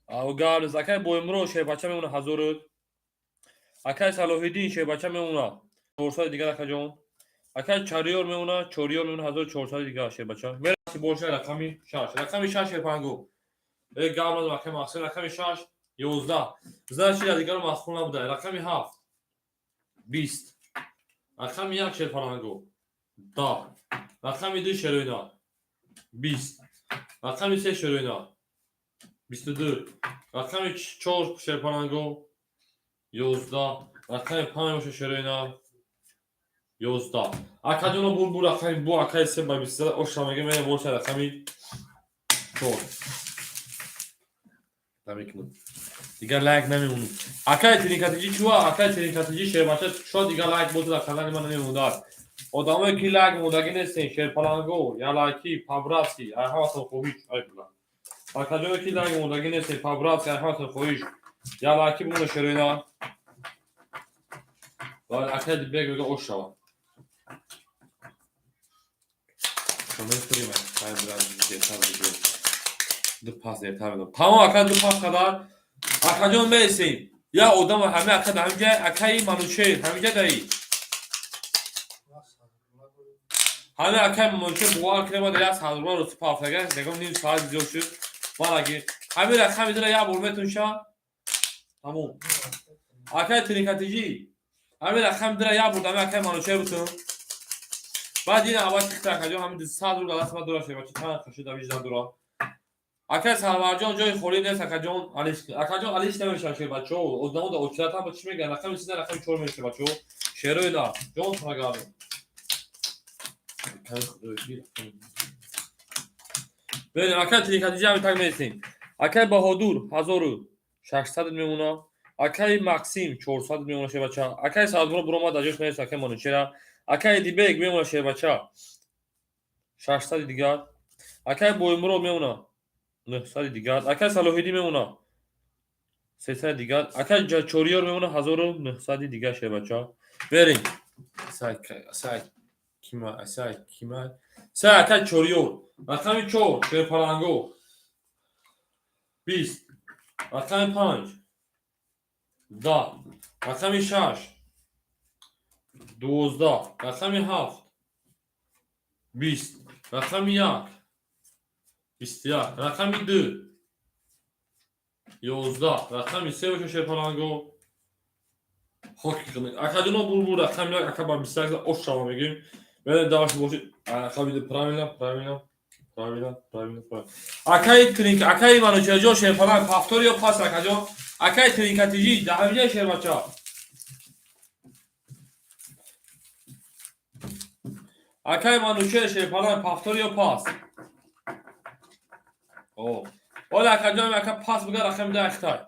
او گارز اکای بویمرو شه بچا میمونه 1000 اکای صلاح الدین شه بچا میمونه 400 دیگه اکاجون اکای چاریور میمونه 1400 دیگه شه بچا میره باشه رقمی 6 رقمی 6 پنگو گامز رقم اصل رقمی 6 11 زاش دیگه رو مخون نبوده رقمی 7 20 رقمی 1 شه پنگو دا رقمی 2 شروینا 20 رقمی 3 شروینا 22 رقمی 4 شه پنگو 11 رقمی 5 شروینا 11 اکادون بول رقمی بو اکای سه با 20 او شامگه میره باشه رقمی 4 تمیکون دیگه لایک نمیمونه اکای ترینکاتیجی چوا اکای ترینکاتیجی شه باشه شو دیگه لایک بود در کانال من نمیموند ادامه کی لایک مودگی نیستین شیر پلنگو یا لایکی پابراسی احواسو خوبی ای بلا اکادون کی لایک مودگی نیستین پابراسی احواسو خوبی یا لایکی بمونه شرینا و اکای دیگه بگه او شو دو پاس دیتا بدم تمام اکا دو پاس kadar اکاجون میسیم یا odam همه اکا همینجا اکای منوچه همینجا دایی همه اکای منوچه بوار کرده در از حضور رو سپاس اگر نگم نیم ساعت زیاد شد ولی همه رقم میدونه یا برمتون شا تمام اکای ترینکاتیجی همه رقم میدونه یا بردم اکای منوچه بتون بعد این اول تخت اکاجون همین 200 رو دست ما دورا شه بچه تا خشید وجدان دورا اکای سالوارجان جای خوری نیست اکاجون علیش نمیشه شیر بچه او ادامه دا اوچرات هم چی میگن رقم سیده رقم 4 میشه بچه شیروی دا جون تاگاله ببین اکای ترینکاتیجی هم تاگ میسین اکای بهادر 1600 میمونه اکای ماکسیم 400 میمونه شیر بچه اکای سالوار بروما داجوش میشه اکای منوچرا اکای دیبک میمونه شیر بچه 600 دیگه اکای بویمرو میمونه 900 دیگه اکای صلاح الدین میمونه 300 دیگه اکای چوریور میمونه 1900 دیگه شه بچا بریم سای کیما سای اکای چوریور رقم 4 شیر پلنگو 20 رقم 5 10 رقم 6 12 رقم 7 20 رقم 1 21 رقم 2 11 رقم 3 باشه شیر پلنگو حق کنید اکادونا بول رقم 1 اکا با 28 اوش شما میگیم بله داشت باشید اکا پرامینا اکای ترینک اکای منو چجا شیر پلنگ پافتور یا پاس اکاجو اکای ترینکاتیجی ده همینجا شیر بچا اکای منو شیر پلنگ پافتور یا پاس او ولی اکاجو اکا پاس بگه رقم ده اختای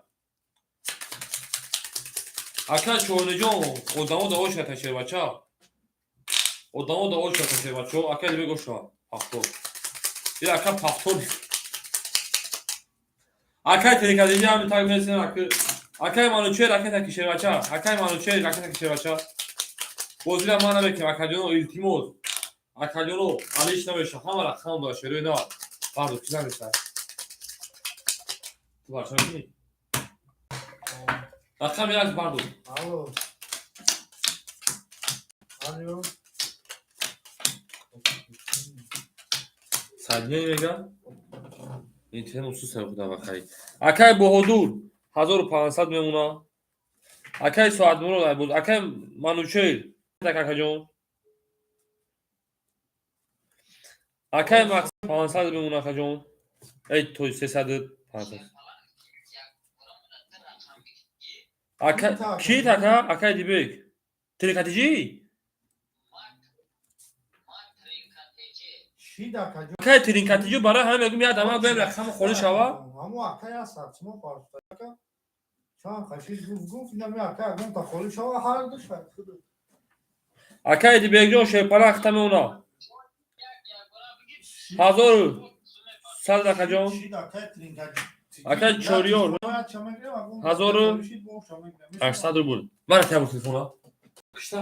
Aka çoğunucu odamı da hoş ateşe baça. Odamı da hoş ateşe baça. Aka dibe goşa. Paktor. Bir aka paktor. Aka telikadici abi takip etsin akı. Aka manuçer aka takişe baça. Aka manuçer aka takişe baça. Bozula mana bekim akadyono iltimoz. Akadyono aliş nameşa hamara kan da şöyle ne var. Pardon güzel bir şey. Var şöyle. Aka biraz pardon. Alo. Alo. Sadniye mega. اینترنت خصوص خدا بخیر. اکای بهادور 1500 میمونه. اکای ساعت مرو بود. اکای مانوچل دکا جون. اکای ماکس 500 میمونه کا جون. ای تو 300 500. اکای کی تکا اکای دیبک. تریکاتیجی. اکای تریکاتیجی برای همه میگم یاد ما بریم رقم خونی شوا. Ama akaya saçma parçaka. Çan kaşır gufguf ne akaya ben ta kolu şava hardı şarkıdı. اکای دیبک جون شپara ختم اونا. hazır. Sal دکا جون. اکای چوریور. hazır. 800 ruble. Var ya bu telefona. İşte.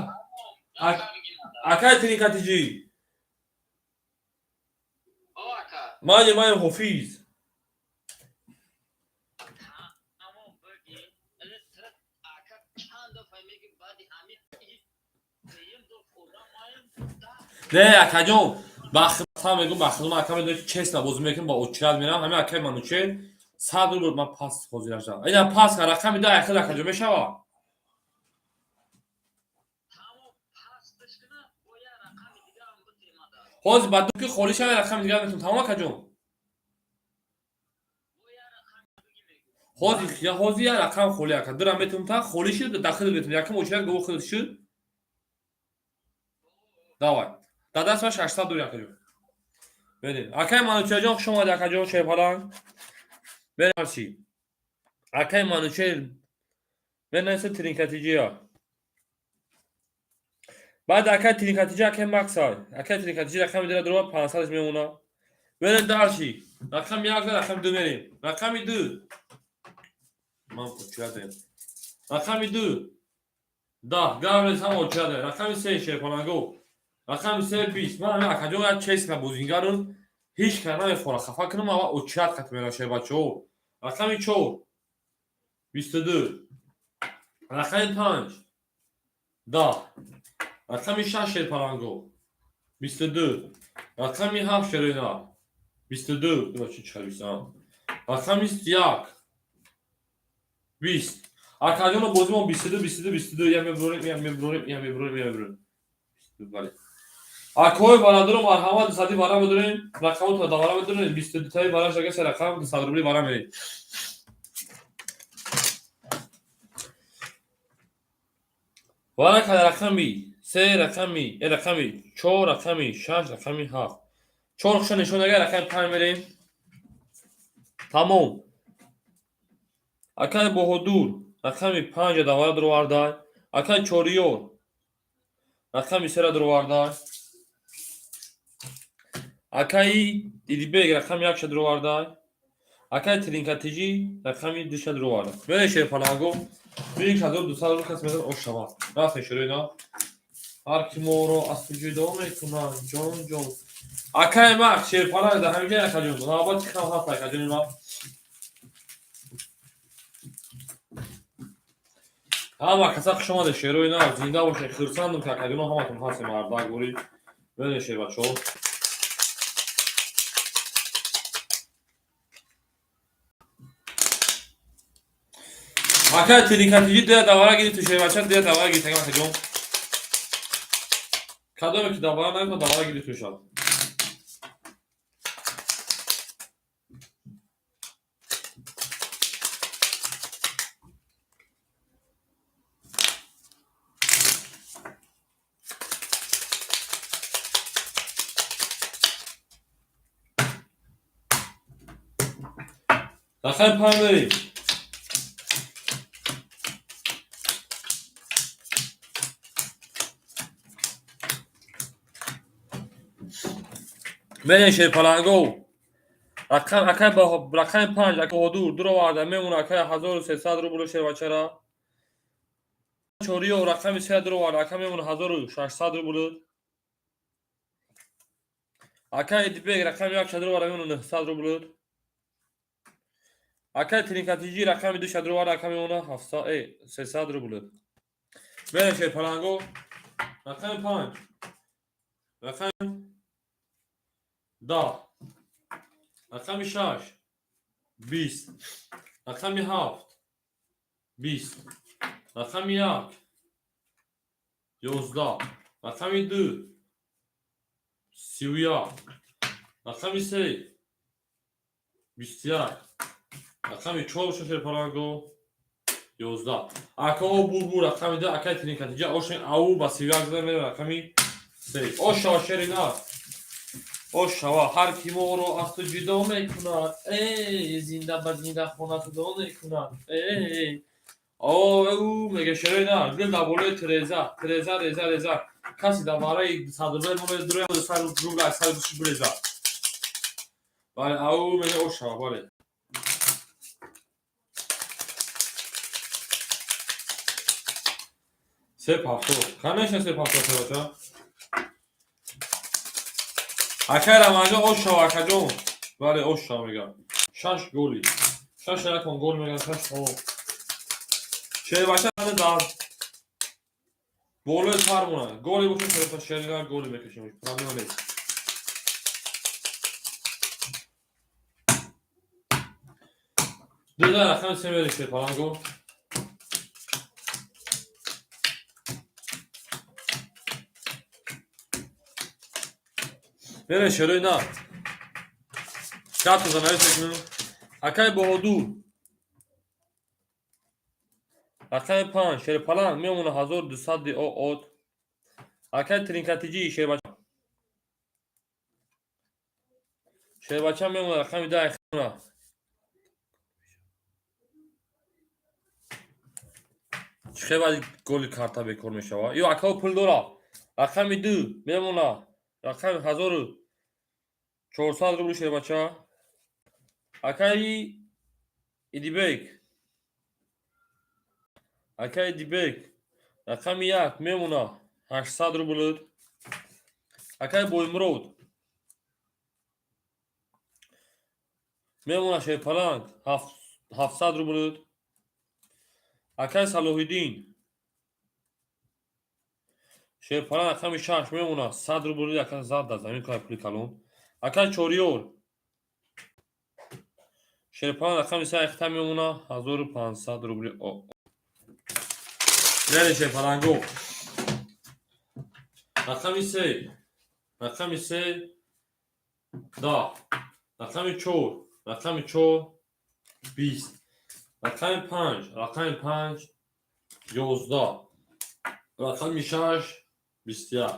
اکای تریکاتیجی. مای حفیظ. نه اکاجون بخشم میگم بخشم اکام داره چست نباز میکنم با اوچراد میرم همه اکای منو چه 100 رو من پاس خوزیرش دارم اینا پاس کار رقم میده اخیر اکاجون میشوا خوز بعد که خولیش هم رقم دیگه میتونم تمام اکاجون خوز یا خوزی یا رقم خولی اکا دارم میتونم تا خولیش داخل میتونم یکم اوچراد گو خودش давай داداش ما 800 دور اکاجون ببین اکای منو جان شما در اکاجون چه حالا ببین چی اکای منو چه ببین ترینکاتیجیا بعد اکای ترینکاتیجیا اکای ماکسای اکای ترینکاتیجیا رقم میده درو 500 میمونه ببین دارچی رقم یک رقم دو میریم رقم دو من کوچاده رقم دو دا گاوز هم اوچاده رقم 3 چه پلنگو رقم 320 من اکاجون یا چیز نبودینگارون هیچ کار نمیخوره خفا کنم اما اوچات ختم میشه بچه‌ها رقم 4 22 رقم 5 10 رقم 6 پلنگو 22 رقم 7 شرینا 22 دوچی چالیسان رقم 21 20 اکاجون بازم 22 یا میبریم بله اکوی برادرم مرحمت صدی برام بدونین رقم تو دوباره بدونین 22 تای براش اگه سر رقم 200 روبلی برام میرید والا که رقمی 3 رقمی رقمی 4 رقمی 6 رقمی 7 4 خش نشون اگه رقم 5 میریم تمام اکای بهادور رقمی 5 دوباره درو واردای اکای چوریور رقمی 3 درو واردای اکای دیدیبگ رقم 1 درو واردای اکای ترینکاتیجی رقمی 2 درو واردای بله شیر پناهگو ببین که 200 رو کس میذاره او شما راست شروع اینا هر کی مورو اصل جدا میکنن جون اکای ما شیر پناه ده همینجا اکاجون نابات که هم هست اکاجون ما اما کسا شما ده شروع اینا زنده باشه خرساندم که اکاجون هم هاتون هست مردا گوری بله شیر بچه ها اکای ترینکاتیجی ده دوباره گیری تو شیر بچه ده دوباره گیری تگم اکاجون کدومه که دوباره نگم دوباره گیری تو شد رقم 5 بریم برین شیر پلنگو اکای با رقم 5 اکای حضور دور آورده میمونه اکای 1300 روبل شیر بچه را چوری و رقم 3 دور آورده اکای میمونه 1600 روبل اکای دیبگ رقم 1 دور آورده میمونه 900 روبل اکای ترینکاتیجی رقم 2 دور آورده اکای میمونه 300 روبل برین شیر پلنگو رقم 5 رقم 10 رقم 6 20 رقم 7 20 رقم 1 11 رقم 2 31 رقم 3 21 رقم 4 شیر پلنگو 11 اکا بور رقم 2 اکای ترینکاتیجی اوشن او با 31 زدن میره رقم 3 اوشا شیرینا اوشا هر کی ما رو از تو جدا میکند ای زنده بر زنده خونه تو دو میکند ای او میگه شیرینا گل دا بوله ترزا کسی دا برای صدبر ما دروی ما سر رو لا سر رو بریزا بله او میگه اوشا بله سه پافتو خانهش سه پافتو بچا اکای رمانجا اوشا اکجون بله اوشا میگم 6 گلی 6 رقم گل میگن 6 او چه بچا داد گل فرمونه گلی بود که تا شرینا گل میکشیم پرابلم نیست دو تا رقم سه میشه پلنگو بره شرینا شات زنای تکنو اکای بهادور رقم 5 شیر پلنگ میمونه 1200 او اوت اکای ترینکاتیجی شیر بچه میمونه رقم 10 خونه چه باید گل کارتا بکر میشه یو اکا پول دورا رقم 2 میمونه رقم 1400 روبل شیر بچه اکای دیبگ رقم 1 میمونه 800 روبل اکای بویمرود میمونه شیر پلنگ 700 روبل اکای صلاح الدین شیر پلنگ رقم 6 میمونه 100 روبل اکای زاد در زمین کار پولی کلون اکای چوریور شیر پلنگ رقم 3 اختم میمونه 1500 روبل برین شیر پلنگو رقم 3 10 رقم 4 20 رقم 5 11 رقم 6 21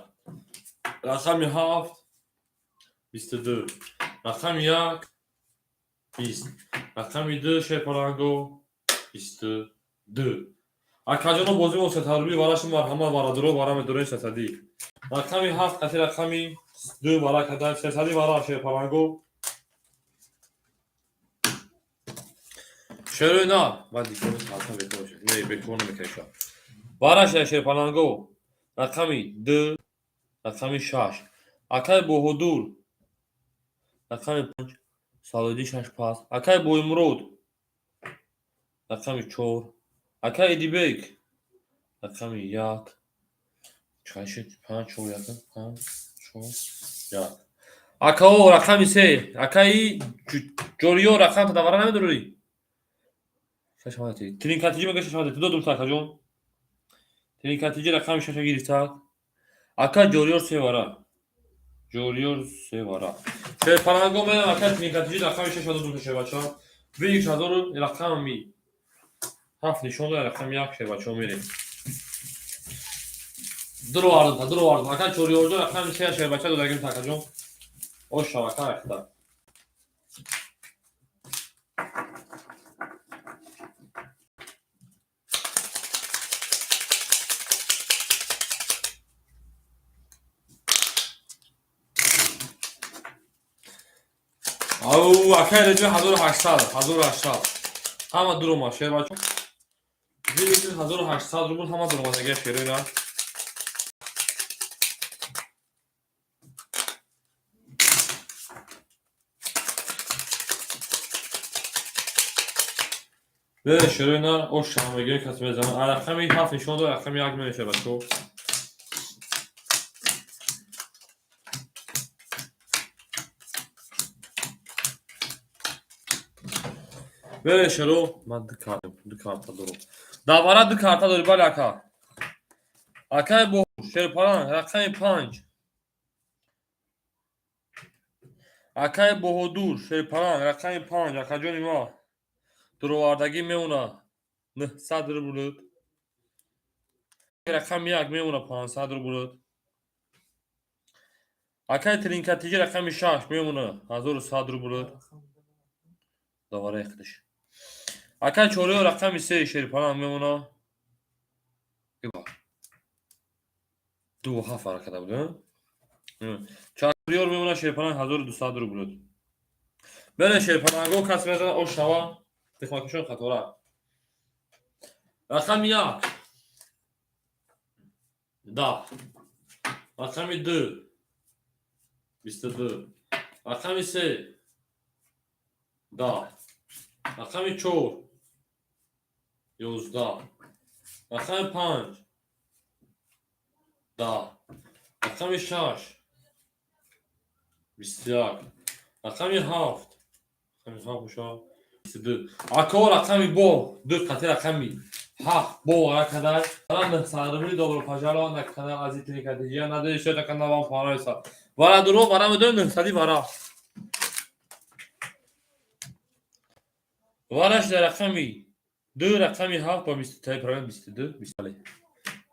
رقم 7 22 رقم 1 20 رقم 2 شیر پلنگو 22 اکاجانو بازی و ستاروی باراش مرحمه بارادرو بارام درین ستادی رقم 7 قطی رقم 2 بارا کدن ستادی بارا شیر پلنگو شیرینا بعد دیگه حتما بکنش نه بکنه میکشه بارا شیر پلنگو رقم 2 رقم 6 اکای بهادور رقم 5 سالودی 6 پاس اکای بویمرود رقم 4 اکای دیبگ رقم 1 5 اکاو رقم 3 اکای جوریو رقم تا دوباره نمیدونی ششماتی ترینکاتیجی میگه ششماتی دو دوم تاکاجون ترینکاتیجی رقم 6 گرفت اکا جوریور سه وارا شیر پلنگو میدم اکا ترینکاتیجی رقم 6 دوم شه بچا و 1000 رقم می هفت نشون داره رقم 1 شه بچا میریم درو واردم اکا جوریور رقم 3 شه بچا دو دگیم تاکاجون او شبکه اختار او اکای رجوع 1800 همه درو شیر بچه دیگه 1800 رو بود همه درو دیگه شیر اینا به شیر اینا او شامگی کسی بزنم رقمی 7 نشون داد رقمی 1 میشه بچه به شروع من دو کارتا دارم دوباره دو کارتا داری بله اکا اکای بو شیرپاران رقم 5 اکای بهادور شیرپاران رقم 5 اکا جانی ما درواردگی میمونه 900 رو بود رقم 1 میمونه 500 رو بود اکای ترینکاتیجی رقم 6 میمونه 1100 رو بود دوباره اختش اکای چوری رقم 3 شیرپاران میمونه دو هفت حرکت بود چهاریار میمونه شیرپاران 1200 رو بود بله شیرپارانگو کس میزنه او شوا تخماکشون خطوره رقم 1 10 رقم 2 22 رقم 3 10 رقم 4 11 رقم 5 10 رقم 6 21 رقم 7 رقم 22 اکو رقمی بو دو قطعه رقمی 7 بو kadar falan sarımını dobro pajalo na kanal azitini kadar nade şöyle kanal para ise vara duru vara mı dön sadi vara vara işte rakami 2 rakami 7 pa 20 program 22 misali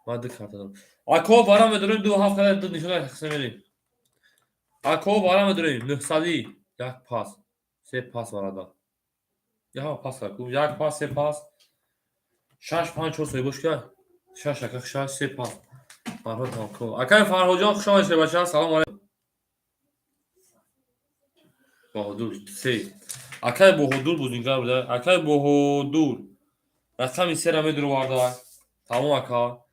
madde kartı ako vara mı dön 2 hafta kadar dön nişan taksimeli ako vara mı dön sadi yak pas se pas varada ya pas ku yak pas se pas شش پنج چهار سه باش کرد شش یک شش سه پنج فرهاد تاکو اکای فرهاد جان خوش آمدید بچه‌ها سلام علیکم بهادور سه اکای بهادور بودینگار بوده اکای بهادور رقم سه را میدرو واردا تمام اکا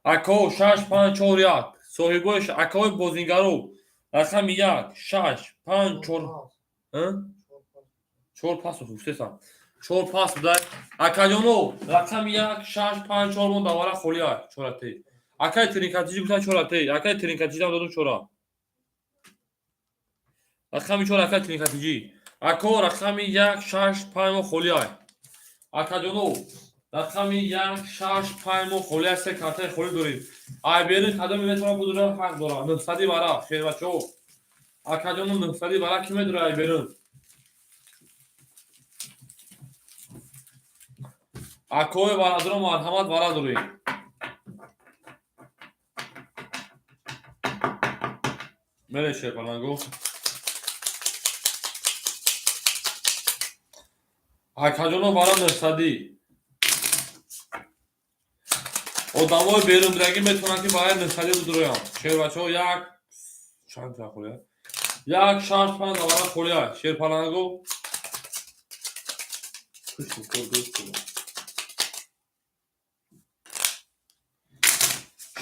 اکو شش پنج چهار یک صاحبش اکای بازیگرو رقم 1 6 5 4 چهار پاس خوبسته چهار پاس بوده اکاجانو رقم 1 6 5 4 مون دوباره خولیا چوراتی اکای ترینکاتیجی بوده چوراتی اکای ترینکاتیجی هم دادم چورا رقم 4 اکای ترینکاتیجی اکو رقم 1 6 5 مون خولیا اکاجانو رقم 1 6 5 مون خولیا سه کارت خولی داریم ای برین قدم میتونه بودن حق داره 900 برا شیر بچو اکاجانو 900 برا کی میدره ای برین اکوی برادرم مرحمت برادری بله شیرپارانگو اکاجانو برا نرسدی آدمای بیرون‌درگی میتونن که باید نرسدی بدرویم شیر بچه ها یک چند تا خولیه یک شش پنج دوباره خولیه شیرپارانگو خوش میکنه دوست کنه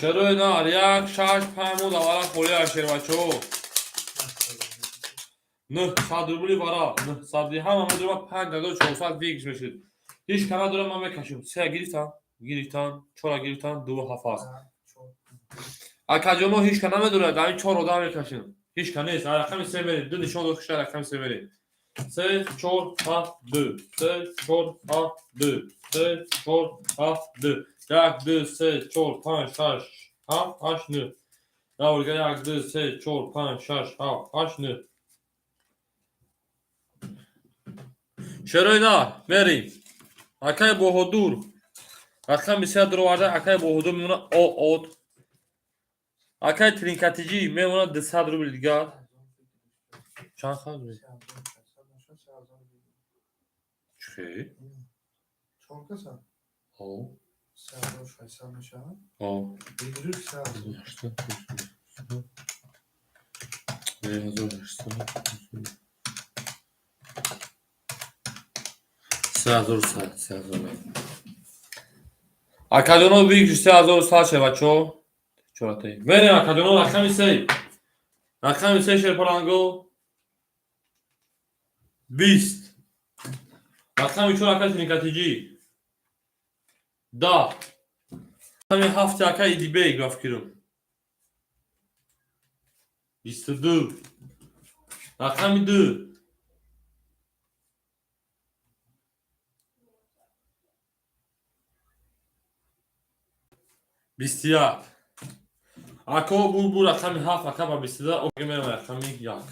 شروع نار یک شش پنج دوباره خولیه شیر بچه ها 900 روبلی برا 900 همه مدرما 5400 دیگش میشید هیچ کنه دارم من میکشم 3 گریفتان 4 گریفتان 2 هفت اکاجونو هیچ کنه میدونه در این 4 آدم میکشیم هیچ کنه نیست رقم 3 برید دو نشون دو کشته رقم 3 برید 3 4 7 2 3 4 7 2 3 4 7 2 1 2 3 4 5 6 7 8 9 راولگه 1 2 3 4 5 6 7 8 9 شروع بریم اکای بهادور رقم بسیار درواده اکای بهادور میمونه او اکای ترینکاتیجی میمونه 200 روبل دیگر چند خواهد بید؟ چی؟ چون کسا؟ او سرداش فیصل میشه؟ او بیدروک سرد 3100. Академон бигиш 3100 ше бачо. Чоратай. Вере академон рақами 3. Рақами 3 шерпаланго 20. Рақами 4 акад никатиҷи. Да. Рақами 7 акад идибег ва фикрум. 22. Рақами 2. 21. Ако булбул рақами 7 ака ба 22 оги мерам рақами 1.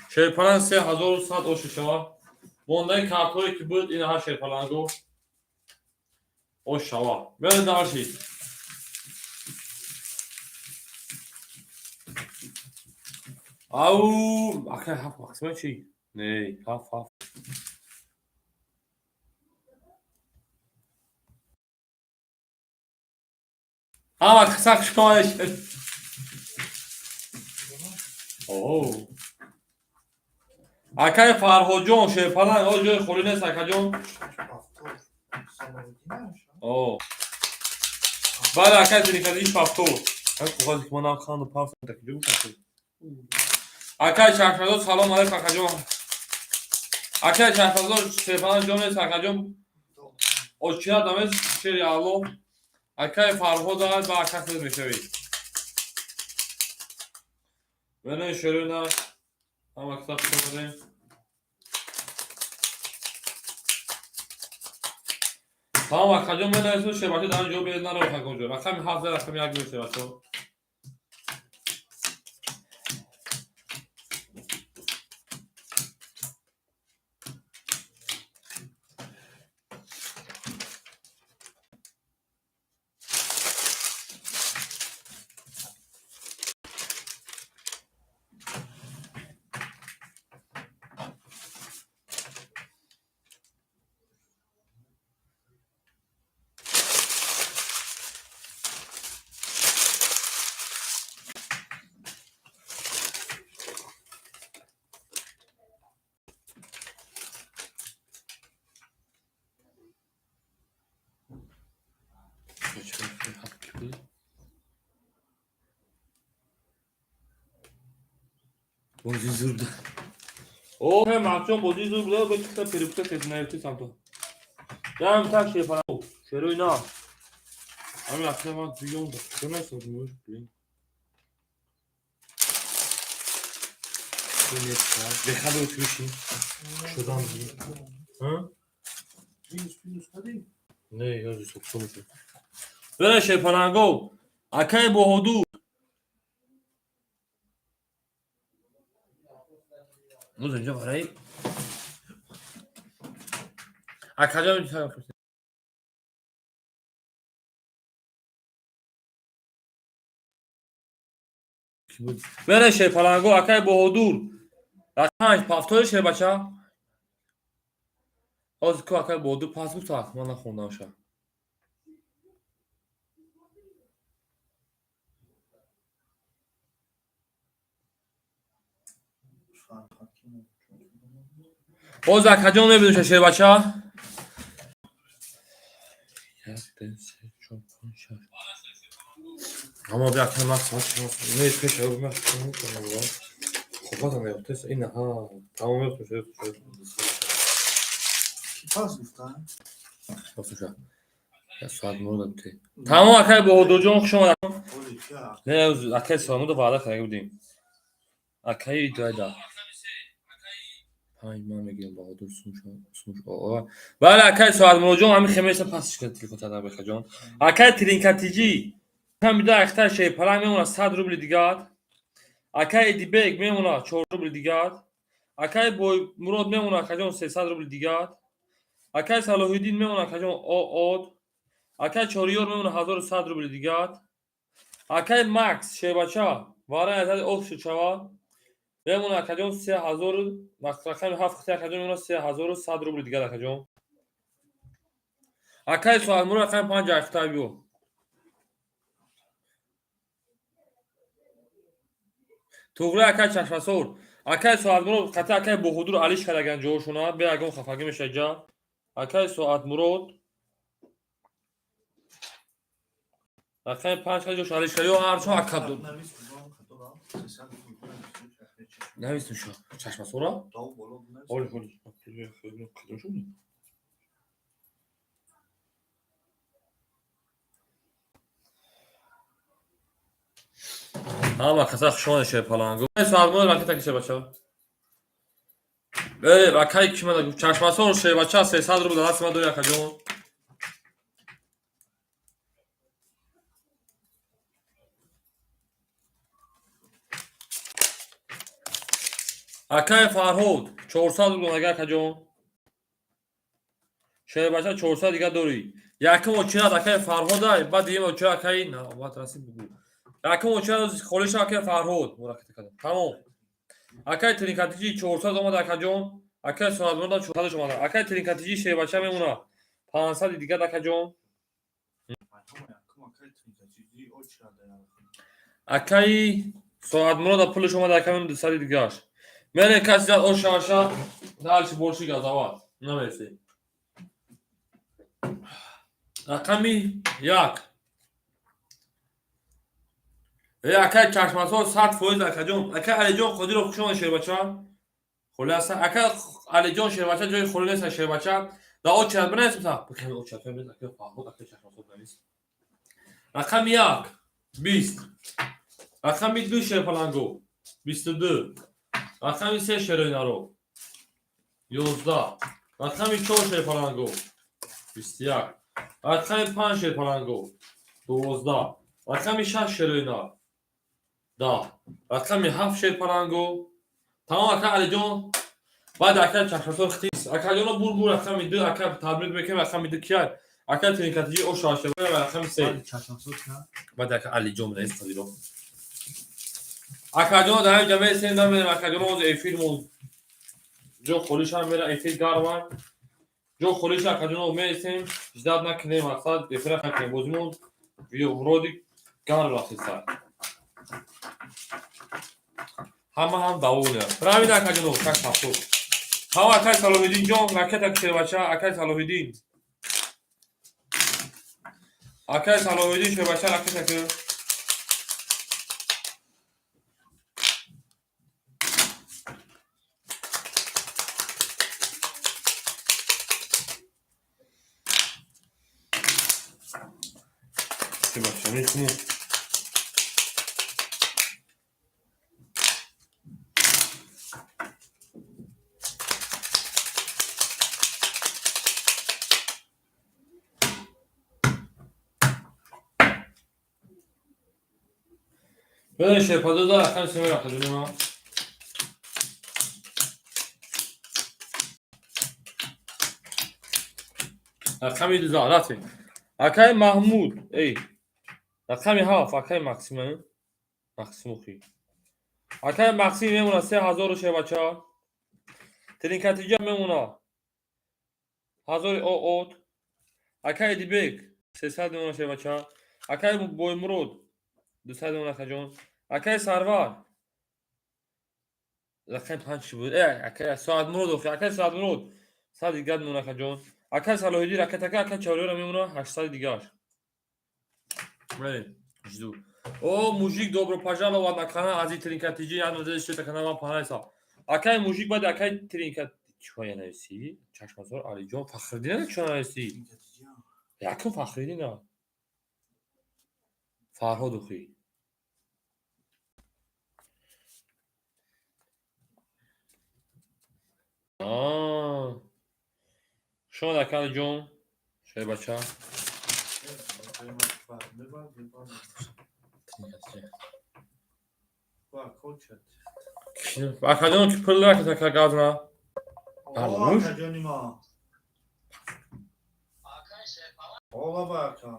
Шерпаланг 3100 оши шава. Мондаи картҳое ки буд ин ҳар шерпаланго ош шава. Мерам даваши. Ау, ака 7 максимум чи? Не, 7. Ама қисақ школаш. Оо. Акай Фарҳодҷон шерпаланг о ҷои холӣ нест акаҷон. Повтор. Салавиддин наша. Оо. Бале акай зиникадиш повтор. Ҳар қоғозе ки ман навханду павс такиҷо букасӣ. Акай Шахразод салом алайкум акаҷон. Акай Шахразод шерпаланг ҷон нест акаҷон. Очиа дамес шери алло. Акай Фарҳод аст ба ака хизмат мешавед. Мене шерӯна ҳама китоб хонадем. Тамом акаҷон менависем шербачо дар ҷо бед наро акаҷон. Рақами 7 рақами 1 мешавад шербачо. Бозӣ зур буд. О, маҳҷон бозӣ зур буда ба кита перепута тезнаевти самто. Ям так шерпаланг. Шерӯй на. Ами асла ман зиёнда. Чонасо муш блин. Бехаду туши. Шудам ди. Ҳа? Минус ҳади. Не, ёзи субсумуш. Вере шерпаланго. Акай Боҳодур. Ну, инҷо барай. Акаҷон вере шерпаланго акай Боҳодур. Рақамаш повтори шербача. Ҳозир ку акай Боҳодур пас гуфта, ман нахондамша. Ҳозир акаҷон мебинуша шербача. 1 2 3 4 5 6. Ама бия акай максимум не пеша умаш конам. Хобатам яхтес ин ҳа. Тамом мешуд. Ки пас гуфта? Послуша. Я соат мурдам те. Тамом акай Боҳодурҷон хуш омад. Оли ка. Не, акай саломуда ваъда карда будем. Акай идояда. Ай, ман мегирам Боҳодур сумуш оо. Бале акай соатмуроҷон ҳамин хемеса пасш кард телефон зада бехаҷон. Акай Тринкатиҷи. Ҳамида ахтар шерпаланг мемонад 100 рубли дигар. Акай Эдибек мемонад 4 рубли дигар. Акай Мурод мемонад акаҷон 300 рубли дигар. Акай Салоҳиддин мемонад акаҷон од. Акай Чориёр мемонад 1100 рубли дигар. Акай Макс шербача вара азад охши чава. Мемонад акаҷон 3000 рақами 7 хати акаҷон мемонад 3100 рубли дигар акаҷон. Акай Соатмурод рақами 5 ахтабиё. Туғра акай Чашмасор. Акай Соатмурод қати акай Боҳодур алиш караган ҷоошуна бе ягон хафагӣ мешаҷа. Akay Suat Murod. Akay 5 kajoş Alişkayo Arço Akadu. نویس بزن خطورم 300 Nevisin şu? Çeşme sonra? داو بالا نویس Ol ol. Kadın şu mu? Ama kasa şuna şey falan. Gel sarmıyor raket akışa başa. Böyle rakay kime de çeşmesi olur şey başa 300 ruble dasma doya kajon. Akay Farhod 400 ruble agar kajon. Şey başa 400 دیگه دوری. Yakın uçuyor akay Farhod'ay. Ba diyeyim uçuyor akay. Ne what rasim bu. Yakın uçuyor خولش akay Farhod. Bu raket kadar. Tamam. Akay trinkatici 400 اومد akajon. Akay sonradan 400 اومد. Akay trinkatici şey başa memuna. 500 دیگه akajon. Akay sonradan da pulش اومد akajon 200 دیگه. من کسی او شاشا dalchi borçlu gazavat. Ne versi? Rakami yak. Akay çarşması 100% akajon. Akay alijon خودی رو خوشون شیربچا. خلاص akay alijon شیربچا جای خلونه است شیربچا. دا او چند بنه اسم تا. بکنم او چند بنه akay فاهمون akay çarşması نمیست. Rakam yak 20. Rakam 2 şey falan go. 22. Rakam 3 şey oynaro. 11. Rakam 4 şey falan go. 21. Rakam 5 şey falan go. 12. Rakam 6 şey oynar. Da. Rakam 7 şey falan go. Tamam akay alijon. بعد akay çarşafı xtis. Akayona bur rakam 2 akay tablet bekem rakam 2 kiyar. Akay trinkatici o şaşe ve rakam 3. بعد akay alijon reis tadiro. Akayona da cemel senden benim akayona o film جو خودش هم میره ایفی گاروان جو خودش akayona o mesim جداد نکنه مقصد بفرق کنه بازمون ویو ورودی گار راستا هم داونه راوی akayona tak tapu hava akay Salahuddin جون raket akşe başa akay Salahuddin akay Salahuddin şe başa raket akşe şe başa ne ismi böyle şey yapıyordu da akay seni yakaladım ama رقم 1000 akay Mahmud ey رقم 7 akay مکسیموخی akay مکسی میمونه 3000 شه بچا ترینکاتیجا میمونه 1000 او اوت akay دیبک 300 میمونه شه بچا akay بویمرود 200 میمونه خجون akay سروار رقم 5 بود akay سعد مرود akay سعد مرود 100 دیگه میمونه خجون akay صلاحیدی رکت akay چالیو میمونه 800 دیگه بله жду о мужик добро пожаловать на канал Азии Тринкатиджи я надеюсь что это канал вам понравится акай мужик баде акай тринкат чё я навеси чашмазор алиҷон фахриддин чё навеси якум фахриддин фарҳод ухи шумо акай алиҷон шои бача акайҷон ки пул ракет акай газна алмуш Ola bak ha.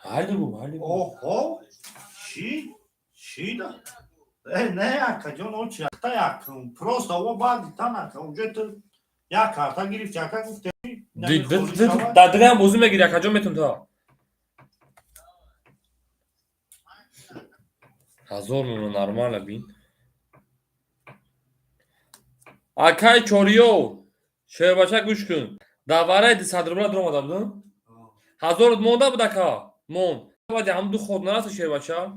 hali bu Oho. Şi da. Ne yakacağım o çakta yakın. Prosta o badi tanaka. Ucet ya karta girip çaka gufte. дадагам бозӣ мегири акайҷон метун то 1000 مون نرمال بین. Akay çoriyo. Şöyle başa güç gün. Davara disadrobla durmadan mı? 1000 monda bu daka. Mon. Hadi hamdu khod nasıl şey başa?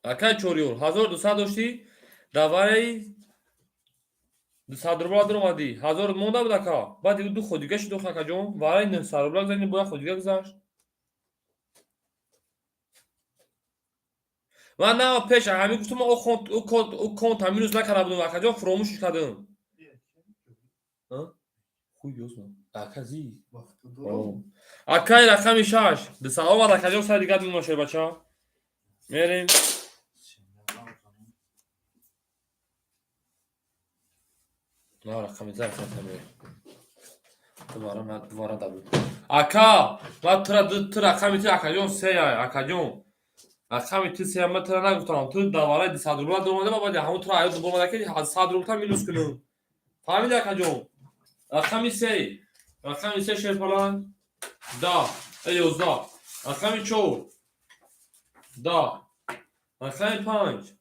Akay çoriyo. 1200 doşti. Davara disadrobla durmadı. 1000 monda bu daka. Hadi du khodiga şu dokha kajon. Varay disadrobla zani bu khodiga gzar. و نه پیش همین گفتم او کانت همین روز نکرده بودم و کجا فراموش کردم خوی یوزم اکازی Vakti durur. اکای رقم 6 ده سلام و کجا سر دیگه میمون شه بچا میریم نه رقم زر ختمه دوباره دبل اکا ما تر رقم تی اکاجون 3 اکاجون رقم تی 3 ما تر نگفتم تو دوباره دیصدربلا دومده بعد همون تو آیو دومده که 100 روبل مینوس کنم فهمیدی اکاجون رقم 3 رقم 3 شیر فلان دا 11 رقم 4 دا رقم 5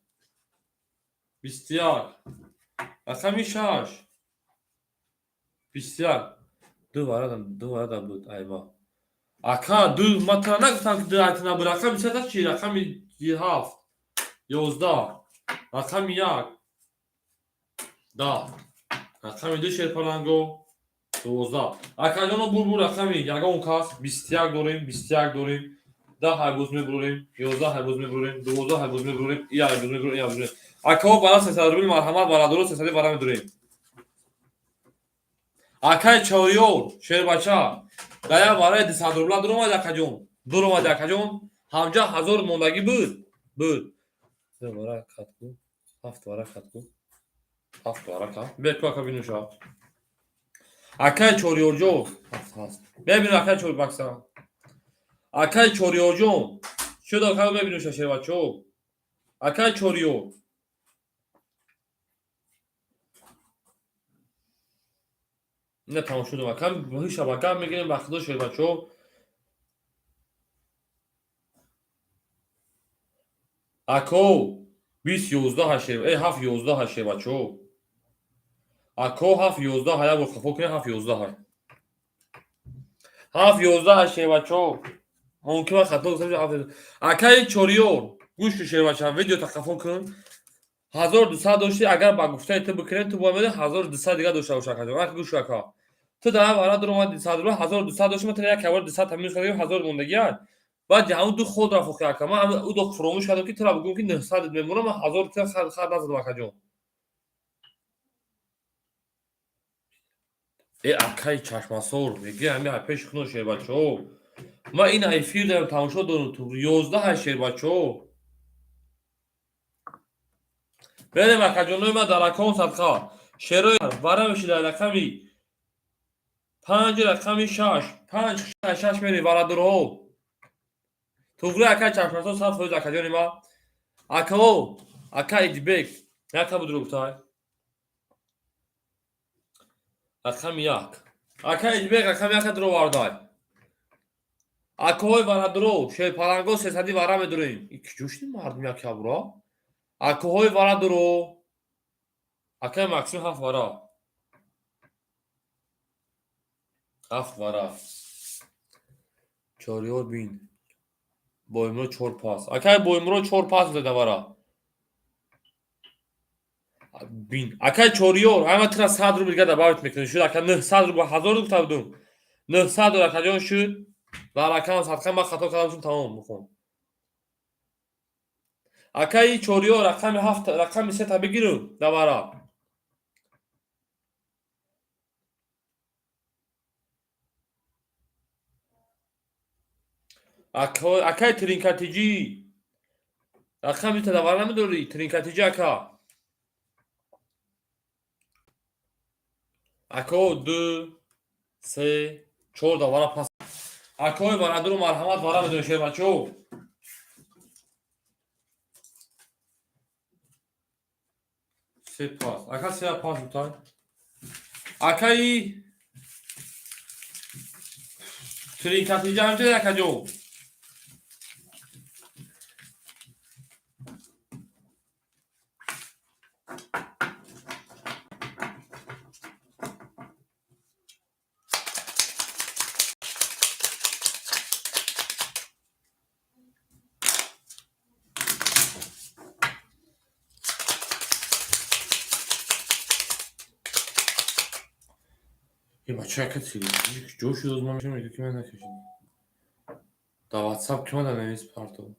21 رقم 6 21 دوباره دا بود ایوا اکا دو متر نگفتم که درتنا بود رقم 3 چی رقم 7 11 رقم 1 دا رقم 2 شیر فلانگو 12 اکا جانو بول رقم یگان کاس 21 داریم 21 داریم 10 هر روز میبریم 11 هر روز میبریم 12 هر روز میبریم یا هر روز میبریم یا میبریم اکا بالا 300 روبل مرحمت بالا درست 300 بالا میداریم اکای چوریور شیر بچا دایا برای 200 روبل درو اومد اکا جون همجا 1000 موندگی بود دوباره کات کو 7 دوباره کات کو 7 دوباره کات بکو اکا بینو شا اکای چوریور جو هست ببین اکای چوری باکسا اکای چوریور جو شو اکا ببینو شا شیر بچو اکای چوریور نه تمام شد و کم بهی شبکه هم میگیریم وقت دو شیر بچو اکو 20 11 هشیر 7 11 هشیر بچو اکو 7 11 هیا با خفو کنه 7 11 های 7 11 هشیر بچو ممکنه خطا گفتم اکای چوریور گوش شیر بچو ویدیو تخفو کن 1200 داشتی اگر با گفته تو بکنه تو باید 1200 دیگه داشته باشه اکا گوش اکا تو در والا در اومد 200 روبل 1200 داشتم تو یک کور 200 تمیز کردیم 1000 موندگی بعد همون دو خود را فوق کردم من او دو فراموش کردم که تو را بگم که 900 میمونه من 1000 تا خرد نزدم اکا جون ای اکای چشم سور میگه همین پیش خونو شیر بچو ما این ایفیر دارم تماشا دارم تو 11 شیر بچو بریم اکا جون ما در اکانت صدقه شیر واره میشه در رقمی 5 رقمی 6 5 6 میری واره درو تو گروه اکای چشم سور صد فوز اکا جون ما اکا اکای دیبک اکا بدرو بتای رقم 1 اکای دیبک رقم 1 درو واردای اکای واره درو شیر پلنگو 300 واره میدریم این جوشتی مردم یک برا اکای واره درو اکای مکسیم 7 واره 7 واره چوریور بین بویمرو 4 پاس اکای بویمرو 4 پاس داده واره بین اکای چوریور همه تر 100 روبل دیگه دباوت میکنه شد اکای 900 روبل 1000 روبل تابدم 900 اکا جان شد و رقم صدقه ما خطا کردم تمام بخون اکای چوریور رقم 7 رقم 3 تا بگیرم دوباره اکای ترینکاتیجی رقم تا دوباره نمیداری ترینکاتیجی اکا 2 3 4 دوباره پاس اکای واره درو مرحمت واره میدونی شیر بچو سه پاس اکا 3 پاس بتای اکای ترینکاتیجی همچه اکا جو این بچه ها که تیلی جوش شد از من میشه میگه که من نکشید دا واتساپ که من در نویس پارتو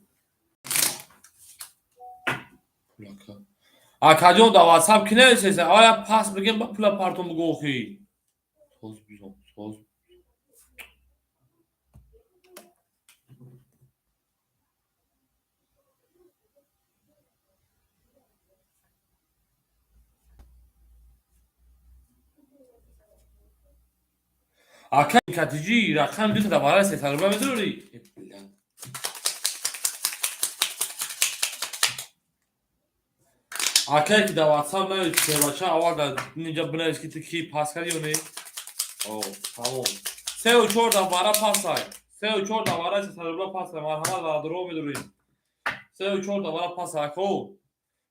پولاکا اکا دا واتساپ که نویسه آیا پس بگیم با پولا پارتون بگو خی توز بیرون توز اکا کاتیجی رقم بیت دوباره 300 روپیه میذاری اکا که دا واتساپ نویسه بچه اول دا اینجا بنویس که تو کی پاس کردی یا نه او تمام 3 و 4 دوباره پاس های 3 و 4 دوباره 300 روپیه پاس های مرحمت دا درو میذاری 3 و 4 دوباره پاس های کو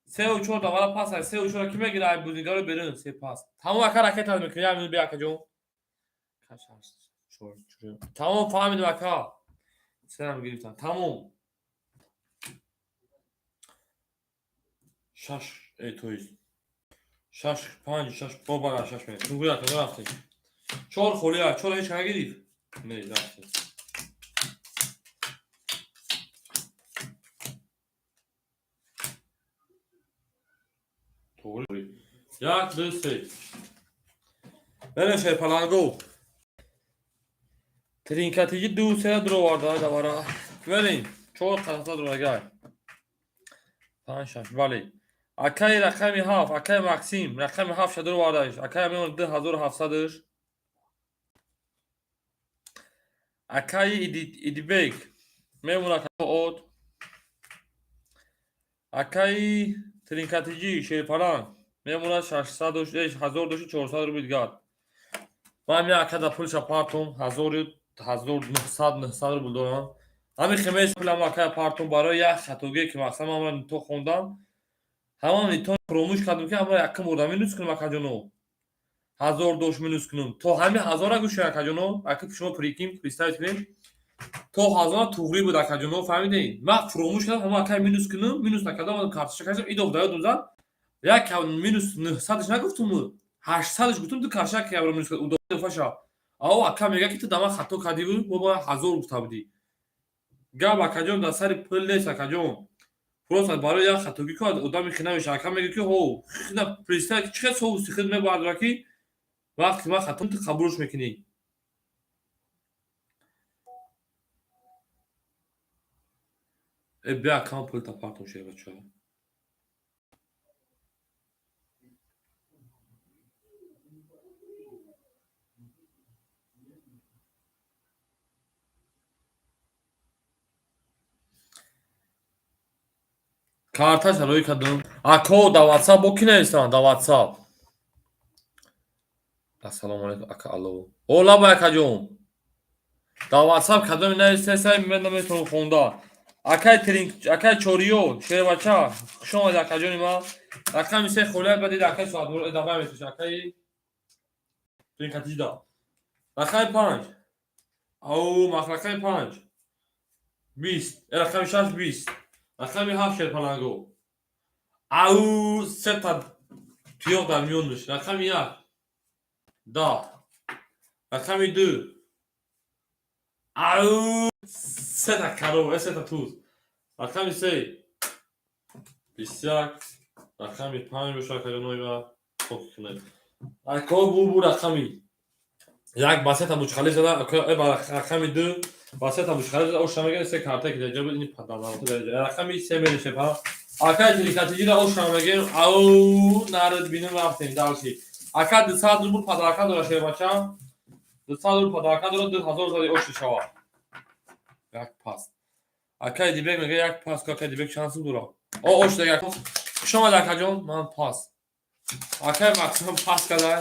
3 و 4 دوباره پاس های 3 و 4 کی میگیره بودیگار برن 3 پاس تمام اکا رکت از میکنی همین بیا اکا جون تمام فهمیدم اکا سلام گرفتم تمام شش ای تویز شش 5 6 بابا شش میاد تو گویا تو رفتی 4 خولیا 4 هیچ نگیرید نه رفتی توری یک دو سه بریم پلانگو ترینکاتیجی دو سه درو وارده دوباره بریم 4 قطعه درو اگر 5 6 ولی اکای رقمی هاف اکای ماکسیم رقمی هاف شده رو واردهش اکای میمونه 2700 اکای ایدی بیک میمونه که اوت اکای ترینکاتیجی شیرپلان میمونه 1400 رو بیدگار من یه اکا دا پولش پارتون 1900 رو بودم همین خمیش پولم اکای پارتون برای یه خطوگی که مقصد من تو خوندم همون تو پروموش کردم که همون یکم بردم مینوس کنم اکا جونو 1200 مینوس کنم تو همین 1000 اگه شو اکا جونو اکا شما پریکیم پریستایت کنیم تو 1000 توغری بود اکا جونو فهمیدین من پروموش کردم همون اکا مینوس کنم مینوس نکردم کارتش کردم ایدو داید دوزن یک مینوس 900 نگفتم 800 گفتم تو کارش که برام مینوس اون دو فاشا او اکا میگه که تو دما خطا کردی بود بابا 1000 گفته بودی گاب اکا جون در سر پل نیست اکا جون پروس برای یا خطوگی که آدم خیلی شاکم میگه که هو خیلی پریستای چه سوسی خدمت باردراکی وقتی ما خطوم تو قبولش میکنی بیا کام پول تا پارتون شه بچه کارتاش روی کدوم اکو دا واتساپ بو کی نوشتن دا واتساپ السلام علیکم اکا الو اولا با اکا جون دا واتساپ کدوم نوشته سای میبندم تو خوندا اکای ترینک اکای چوریو شیر بچا شما دا اکا جون ما رقم سه خوله بدید اکای ساعت برو ادامه میشه اکای ترینکاتی دا رقم 5 او مخرقه 5 20 رقم 6 20 رقمی 7 شیر پلنگو او سه تا پیوغ در میون میشه رقمی 1 10 رقمی 2 او سه تا کرو سه تا توز رقمی 3 21 رقمی 5 بشه که نوی و خوک کنه اکا بو رقمی 1 با سه تا مچخالی زده رقمی 2 با سه تا مشخص او شامگه سه کارت که جواب این پدامات درجه رقمی 3 میشه پا اکا تریکاتیجی را او شامگه او نارد بینم رفتیم دالشی اکا 200 روبل پدراکا داره شه بچا 200 روبل پدراکا داره 2000 داره او شوا یک پاس اکا دیبک میگه یک پاس که دیبک شانس داره او اوش دیگه شما لکا جون من پاس اکا ماکسیمم پاس کرده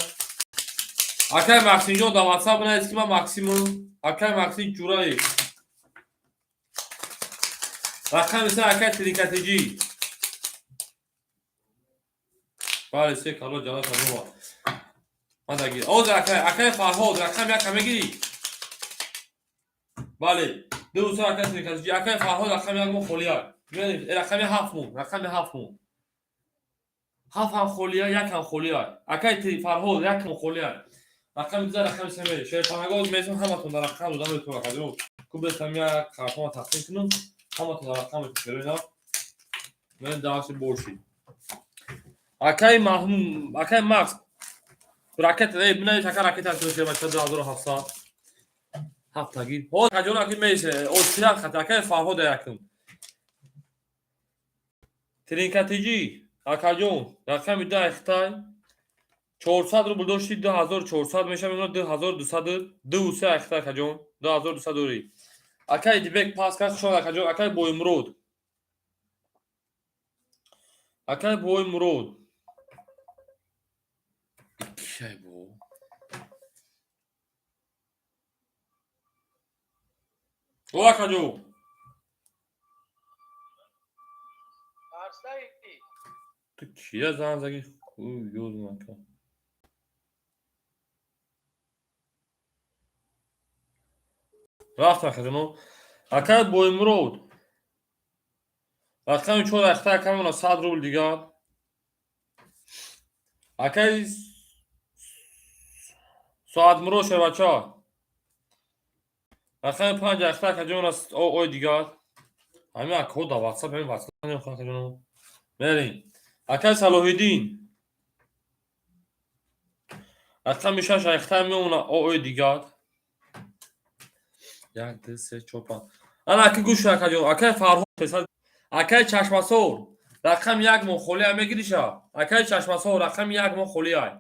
اکا ماکسیمم جو دا واتساپ نه اسکیما ماکسیمم اکای ماکسیم جورایی رقم سه اکای تریکاتیجی بله سه کارو جانا شدو ما دگیر او در اکای فرهاد رقم یک همه گیری بله دو سه اکای تریکاتیجی اکای فرهاد رقم یک مو خولیای رقم 7 مون رقم 7 مون 7 هم خولیای یک هم خولیای اکای فرهاد یک هم خولیای رقم دیگر رقم سمی شیر پناهگاه میسم همه تون در رقم دادم به تو رقم کوب سمی کارتون تقسیم کنم همه تون در رقم شروع اینا من داشت بورشی اکای محمود اکای ماکس راکت ای بنای شکر راکت از شیر بچه 2700 هفتگی هو کجا کی میشه اوستریا خطا اکای فاهو یکم ترینکاتیجی اکاجون رقم ده اختای 400 رو برداشتی 2400 میشه میمونه 2202 اختار کجون 2200 دوری اکای دیبک پاس کرد شما کجون اکای بوی مرود اکای بوی مرود کی بو او کجون تو کیه زن زگی یوز مکن رفت کجون اکای بوی مرود رقم 4 اختار کمون 100 روبل دیگه اکای ساعت مروش بچه رقم 5 اختار کجون او دیگه همین اکو دا واتساپ همین واتساپ نمیخوام کجون بریم اکای صلاح‌الدین رقم 6 اختار میمونه او دیگه 1 2 3 4 5 انا اکی گوش کجون اکای فرهاد فیصل اکای چشمسور رقم 1 مخولی میگیریشه اکای چشمسور رقم 1 مخولی ای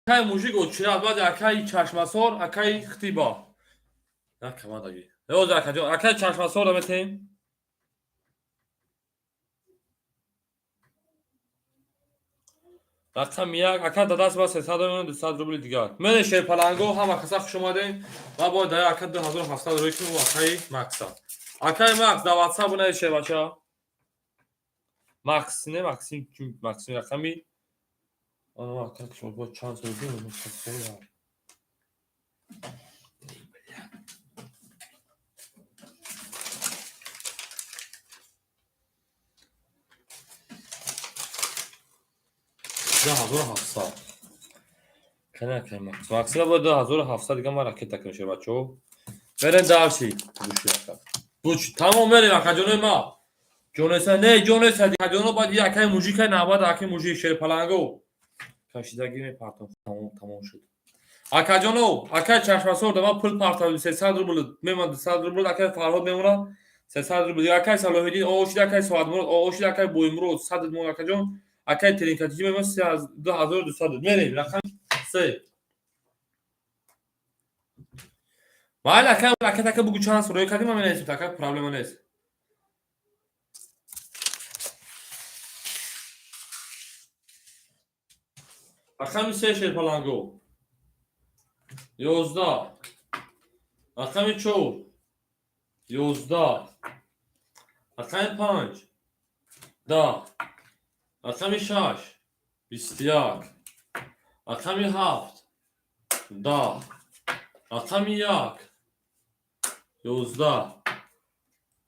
اکای موجیک اوچرا بعد اکای چشمسور اکای اختیبا نه کما دایی روز کجون اکای چشمسور میتیم رقم 1 اکای داداس با 300 و 200 روبل دیگه من شیر پلنگو هم کسا خوش اومدین و با دای اکای 2700 روی کنم اکای ماکس اکای ماکس دا واتساپ بنای شیر بچا ماکس نه ماکسیم چون ماکسیم رقمی آها اکای شما با چانس رو ببینید ده 2700 کنه که ماکس با 2700 دیگه ما راکت کنیم شیر بچو برن دارشی گوشی اکا گوش تمام بریم اکا جونوی ما جونسا نه جونسا دیگه جونو باید اکای موجیک نباید اکای موجیک شیر پلنگو کشیدگی می پارتون تمام شد اکا جونو اکای چشمسور دما پول پارتون 300 روبل میمونه 200 روبل اکای فرهاد میمونه 300 روبل اکای صلاح‌الدین اوشید اکای سواد مرود اوشید اکای بوی مرود 100 میمونه اکا جون اکای ترینکاتیجی میمونه 2200 میریم رقم 3 ولی اکای بگو چانس روی کدیم ما نیست اکای پرابلم نیست رقم 3 شیر پلنگو 11 رقم 4 11 رقم 5 10 رقم 6 21 رقم 7 10 رقم 1 11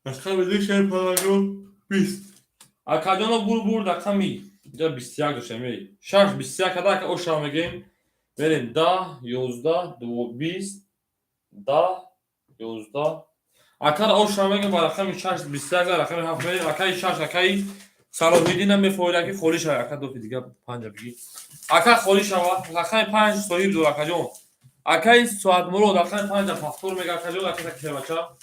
رقم 2 شیر پلنگو 20 اکادانو بور رقمی اینجا 21 داشته می 6 21 کدا که اوشا میگیم بریم 10 11 20 10 11 اکر اوشا میگیم با رقم 6 21 رقم 7 میریم اکای 6 اکای صلاح‌الدین هم میفوره که خولی شوه اکا دو دیگه 5 بگی اکا خولی شوه رقم 5 صحیح دو اکا جون اکای سواد مرود رقم 5 فاکتور میگه اکا جون اکا که بچا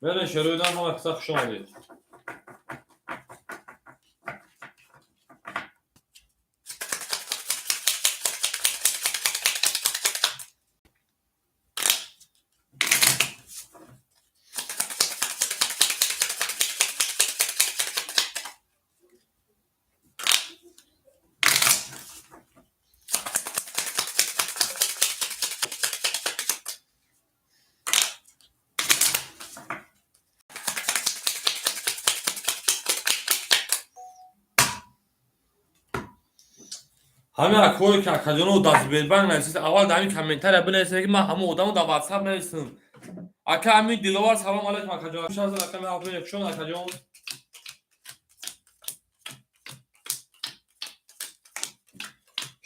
بریم شروع دارم هم اکسا خوش آمدید همین اکوی که اکاجونو دست بیربان نویسید اول در همین کامنتر بنویسید که من همه آدمو در واتساپ نویسم. اکا همین دیلوار سلام علیکم اکاجون. شازن اکا می حافظ یکشون اکاجون.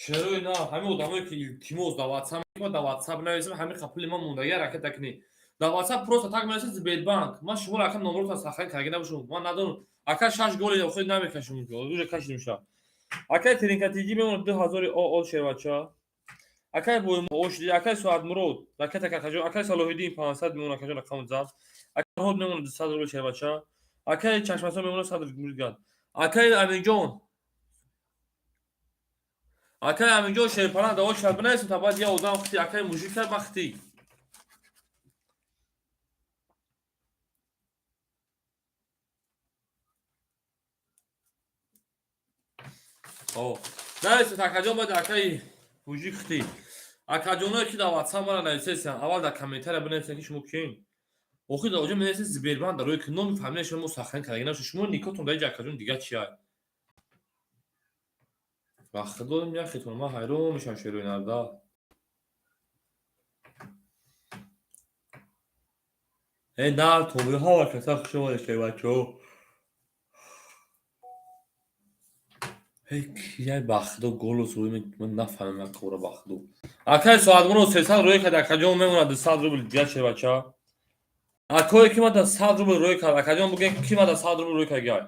چرا اینا همین آدمایی که تیموز در واتساپ ما در واتساپ نویسیم همین خپل ما مونده یه حرکت تکنی. در واتساپ پروسه تاگ نویسید بیربانک. من شما اکا نمبر تا ساخن کردم نباشم. من ندارم. اکا 6 گل خود نمیکشم گل. روز کشیدیم شب. اکا ترینکاتیجی میمونه 2000 اول شروعچا. اکای بوم اوشدی اکای سواد مرود رکت اکاجون اکای صلاح‌الدین 500 میمونه اکاجون رقم زد. اکای هود میمونه 200 روبل شروعچا. اکای چشمسو میمونه 100 میلیون. اکای امینجون اکای امینجون شیرپران داو شب نایست تا بعد یا اودام وقتی اکای موجی کرد وقتی او نایست تا اکاجون بعد اکای موجی ختی اکاجونایی که در واتساپ ما نویسید اول در کامنتر بنویسید که شما کین اوخی در اونجا می‌نویسید زبیربان در روی که نمی‌فهمید شما سخن کردین شما نیکاتون در اکاجون دیگه چیه وقت دادم یا خیتون ما حیرون میشم شروع نرده ای نه تومره ها و کسا شما داشته بچه ها ای کیه بخدو گل و سوی من نفهمم یک کورا بخدو اکای ساعت منو 300 روی که در اکاجون میمونه 200 روبل دیگه چه بچه ها اکای که ما در 100 روبل روی که اکاجون بگن که ما در 100 روبل روی که گای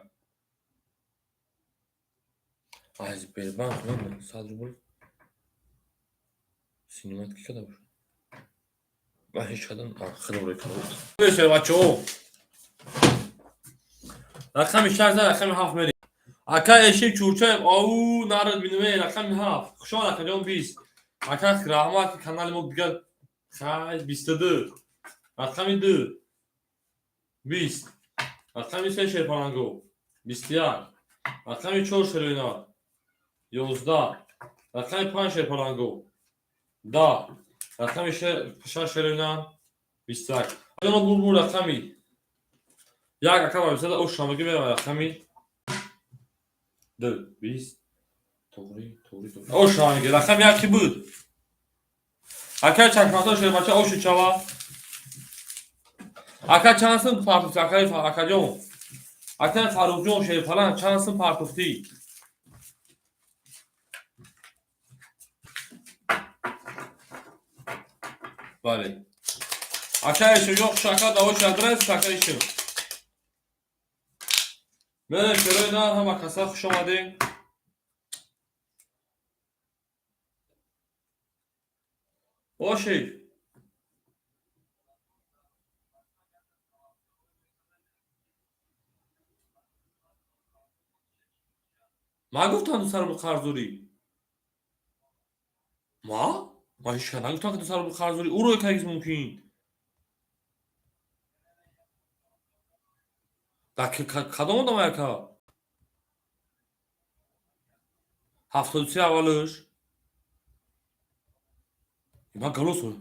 از بیربان کنم 100 روبل سینمات کی کده باشه من هیچ کدام خدم روی که بود بشه بچه ها رقم شهر زد رقم 7 میلی اکا اشی چورچه او نارد بینوی رقم 7 خوشان اکاجون 20 اکا رحمت کانال ما دیگه خیلی 22 رقم 2 20 رقم 3 شیرپانگو 21 رقم 4 شروینار 11 رقم 5 شیرپانگو 10 رقم 6 شروینار 21 اجانا بول رقمی یک اکا بسید او شامگی میرم رقمی 2 20 توری او شامگی رقم یکی بود اکا چکماتا شده بچه او شچوا اکا چانسın پارتوفتی اکا جون اکا فاروق جون شده falan چانسın پارتوفتی بله اکا ایشو yok şaka da o şadres şaka işi من شروع نه هم کسا خوش آمدین باشید ما گفتم دو سر بخارزوری ما هیچ کنم گفتم که دو سر بخارزوری او رو یکیز ممکن دکی کدام دام یکا 73 اولش ایما گلوسو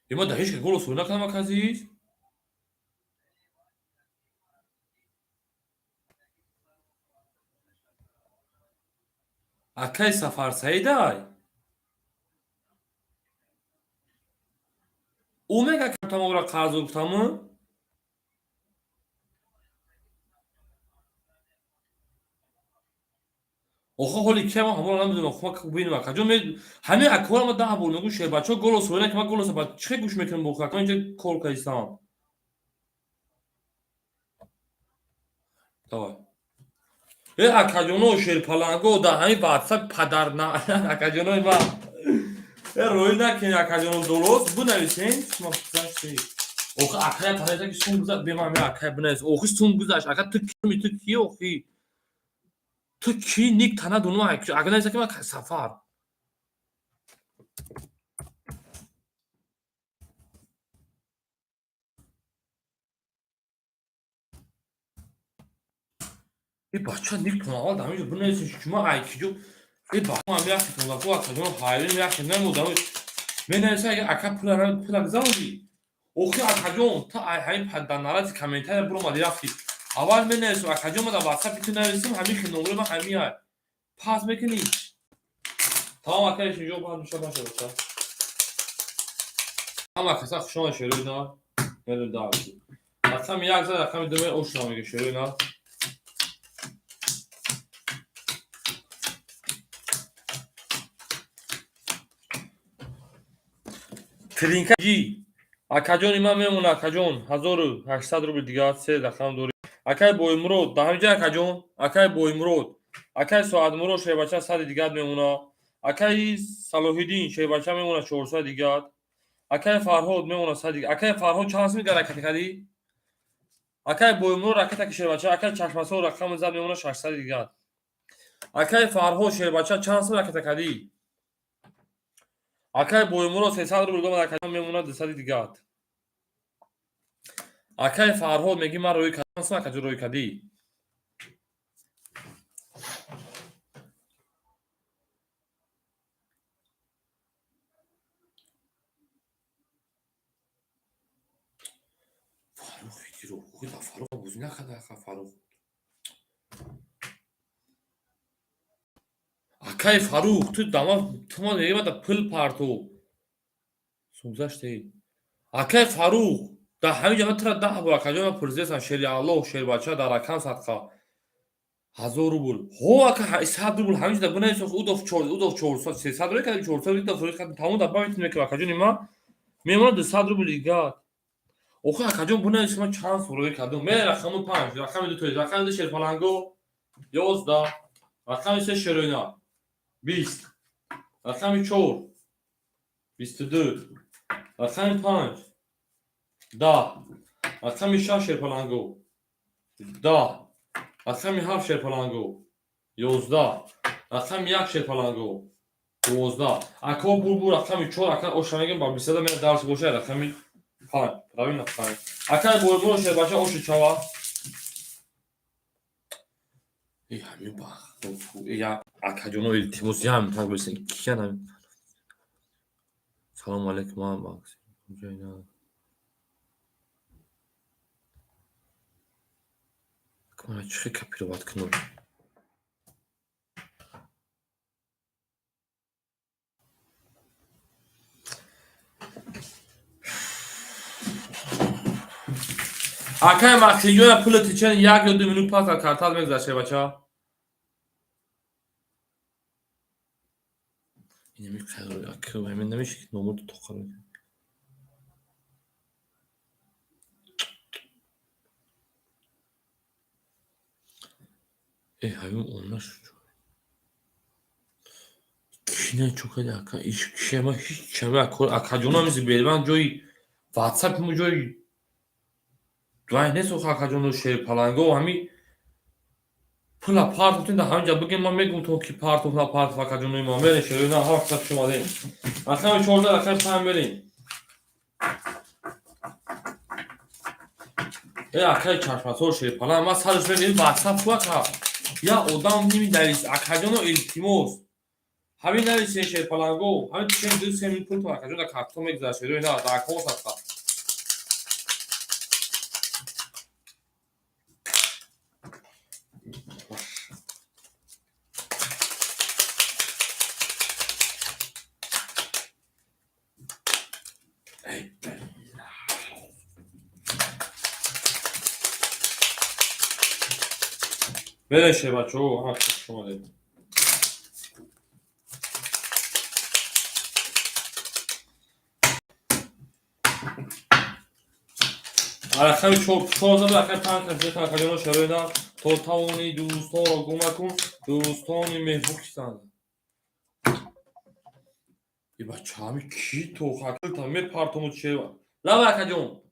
ایما دهیش که گلوسو نکنم اکازیز اکای سفر سیدای او میگه که تمام را قرض گفتم اوخه حالی که ما همون نمیدونم خب که ببینیم اکاجون همین اکوار ما ده بول میگم شه بچا گلوس ولی که ما گلوس بعد چه گوش میکنم بخوام که اینجا کول کایستم تا ای اکاجونو شیر پلانگو ده همین واتساپ پدر نه اکاجونو ما ای روی نکنی اکاجونو دولوس بو نویسین شما گذاشتی اوخه اکای پرایزه که سون گذاشت به من اکای بنویس اوخه سون گذاشت اکا تو کی اوخی تو کی نیک تنها دونو اگه نایسته که من سفر ای بچه نیک تنها آل دمیجو بنایسته شما ایکی جو ای بچه هم یکی تنها بو اکا حایلین یکی نمودم من نایسته اگه اکا پولک زمودی اوخی اکا جون تا این پدن نرازی کامنتر برو مالی رفتی اول من نایسته اکا جون ما در واتساپ بیتو نویسیم همین که نمره ما همین های پاس میکنی Tamam arkadaşlar yok ben duşa başladık. Tamam arkadaşlar şuna şöyle oyna. Böyle daha iyi. Rakam yaksa rakam deme o şuna mı şöyle oyna. Trinka G. Akajon imam memuna akajon 1800 rubl دیگه سه رقم دوری. Akay boymurod daha önce akajon. Akay boymurod. Akay soad murod şeybacha 100 دیگه memuna. Akay Salohidin şeybacha memuna 400 دیگه. Akay Farhod memuna 100 دیگه. Akay Farhod chans mi gara kadi. Akay boymurod raketa ki şeybacha akay chashmaso raqam zad memuna 600 دیگه. Akay Farhod şeybacha chans mi raketa kadi. Akay boymurod 300 rubl goma akajon memuna 200 دیگه. Akay Farhod megi man ro'y kardam sma akajon ro'y kadi. Faruk fikri o da Faruk buz ne kadar Faruk. Akay Faruk tu dama tuma neyma da pıl parto. Sugzash değil. Akay Faruk da همین جا ترا ده با کجا پرزیسان شری الله و شری بچا در رقم صدقه 1000 روبل هو اکا 100 روبل همین جا بنای سو او دو 400 300 روی کردی 400 روی دفعه کردی تمام دبا میتونه که کجا نیما میمونه 200 روبل دیگه اوخه کجا بنای شما چانس روی کردم می رقم 5 رقم 2 تا رقم 2 شر پلنگو 11 رقم 3 شرینا 20 رقم 4 22 رقم 5 10 رقم 6 شر پلنگو 10 رقم 7 شر پلنگو 11 رقم 1 شر پلنگو 12 اکو بول رقم 4 رقم اوشنگم با 20 من درس باشه رقم 5 правильно 5 اکای بول شر باشه اوش چوا ای همین با یا اکاجونو التیموس یام تا بسن کیانم سلام علیکم هم باکس جینا کما چه کاپیروات کنم Akay Makhiyona pul tichen 1 یا 2 minut pas al kartal megzashe bacha اینه میخواد اکو همین نمیشه که نمود تو خاله همین onlar şu kine çok hadi aka iş şema hiç şema akajona mizi belvan joy WhatsApp mu joy دوای نه سو akajona şey palango hami pula partotun da hamca bugün ma megum to ki partotun part akajona ma mere şerina hafta şuma değil akam çorda akam tam vereyim akay çarpmasor şey palan ama sadece benim WhatsApp var ha ya odam nimi deriz akajona iltimos همین نمیشه شیر پلنگو همین چند دو سه میلیون پول تو akajona kartton megzashe روی نه در کاس هست برشه بچه او حق شما دید رقم 14 رقم 5 کنید تا کجا شروع تو تاونی دوستان رو گم کن دوستانی مهفوکستان ای بچه همی کی تو خاکل تا می پارتومو چه با لا کجا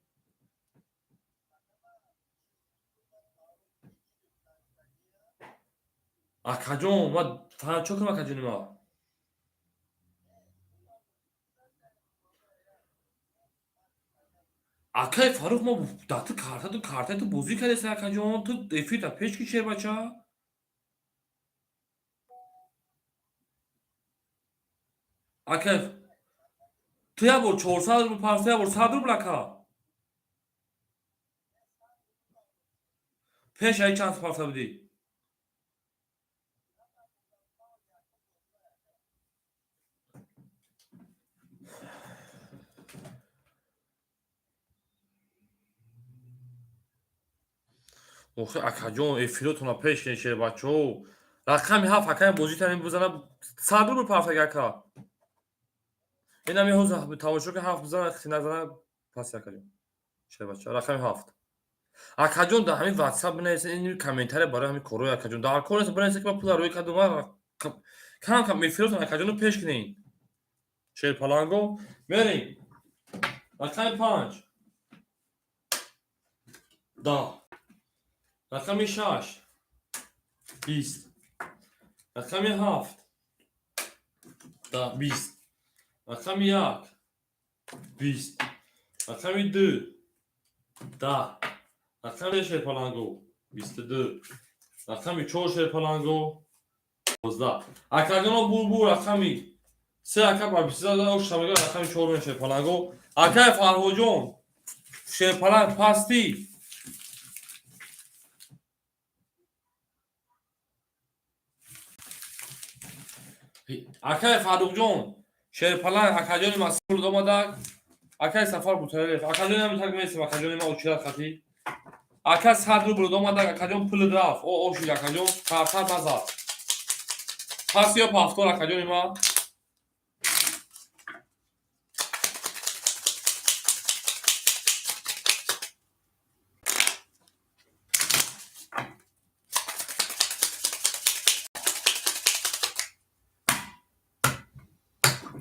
akajona ma ta çok mu akajona ma akay Faruk ma datı karta tu bozu kare sa akajona tu defita peş ki şer bacha akay tu ya bol 400 bu parça bol 100 blaka peş ay chance parça budi اوخه اکاجون افیلوتون پیش کنید شیر بچه ها. رقمی هفت اکای بازی تنین بزنه صدر رو پرفت اگر که این هم یه حوز تماشا که هفت بزنه اختی نزنه پس اکاجون شیر بچه ها رقمی هفت اکاجون در همین واتساپ بنویسید این کامنتر برای همین کروی اکاجون در کل بنویسید که من پول روی کدوم کم میفیلتون اکاجون رو پیش کنین شیر پلانگو بریم رقم 5 10 رقم 6 20 رقم 7 10 20 رقم 1 20 رقم 2 10 رقم شیر پلانگو 22 رقم 4 شیر پلانگو 12 اکاجون بور رقمی 3 اکا بر 23 اوش شمگاه رقم 4 شیر پلانگو اکای فرهوجون شیر پلانگ پاستی اکای فرهوجون شیر پلانگ اکاجون مسئول دوماده اکای سفر بوتره اکاجون هم تک میسیم اکاجون ما اوچیات خطی اکای صدر برو دوماده اکاجون پول دراف او اوشی اکاجون کارتر نزد پس یا پافتور اکاجون ما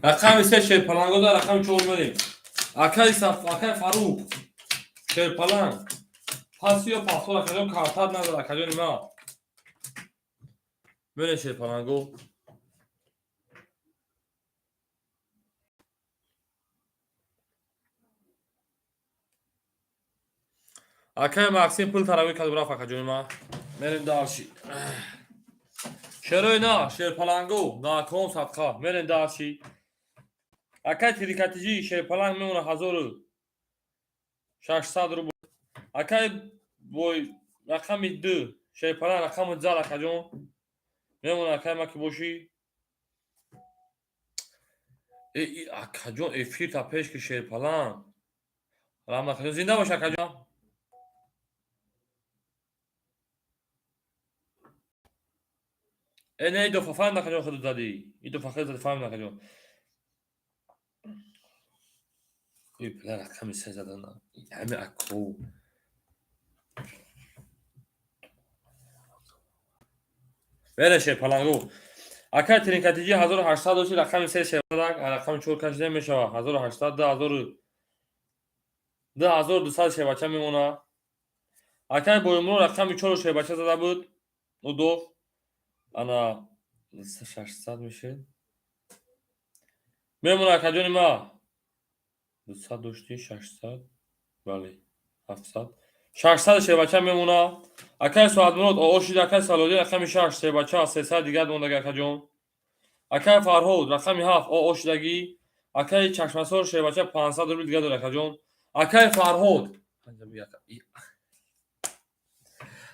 رقم 3 شیر پلانگو در رقم 4 بریم اکای فاروق شیر پلانگ پاسی و پافتور اکاجون کارتر نداره اکاجون ما بریم شیر پلانگو اکای مکسیم پول تراوی کدو رفت اکاجون ما بریم دارشی شروع نه شیر پلانگو ناکام صدقه بریم دارشی اکای تریکاتیجی شیر پلانگ میمونه 1600 روبل اکای بوی رقم 2 شیر پلانگ رقم 10 اکاجون میمونه اکای ما که باشی ای اکاجون افیر تا پیش که شیر پلانگ رام اکاجون زنده باشه اکاجون نه ای دو فهم اکاجون خود دادی ای دو فخر فهم اکاجون ای پلا رقم 3 زدن همه اکو بله شیر پلانگو اکای ترینکاتیجی 1800 دوشی رقم 3 شیر پلانگ رقم 4 کش نمیشه 1800 2200 شیر بچه میمونه اکای بویمون رقم 4 شیر بچه زده بود و دو انا 600 میشه میمونه اکاجون ما 200 داشتی 600 بله 700 600 شیر بچه میمونه اکای ساعت منوت اوشی اکای سالودی رقم 6 شیر بچه 300 دیگه مونده اکاجون اکای فرهود رقم 7 اوشدگی اکای چشمسور شیر بچه 500 روبل دیگه داره اکاجون اکای فرهود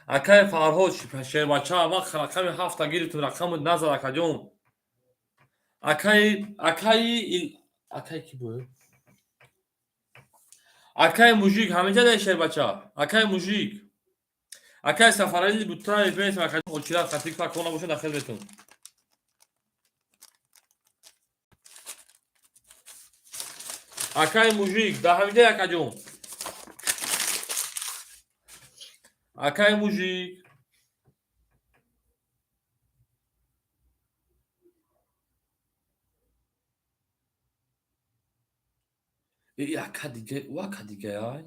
اکای فرهود شیر بچه وقت رقم 7 گیری تو رقم نظر اکاجون اکای کی بود اکای موجیک همینجا ده شیر بچه اکای موجیک اکای سفرلی بوترای بیت اکاجون اوچیرا خطی که کنه باشه داخل بتون اکای موجیک ده همینجا اکاجون اکای موجیک ای اکا دیگه و اکا دیگه های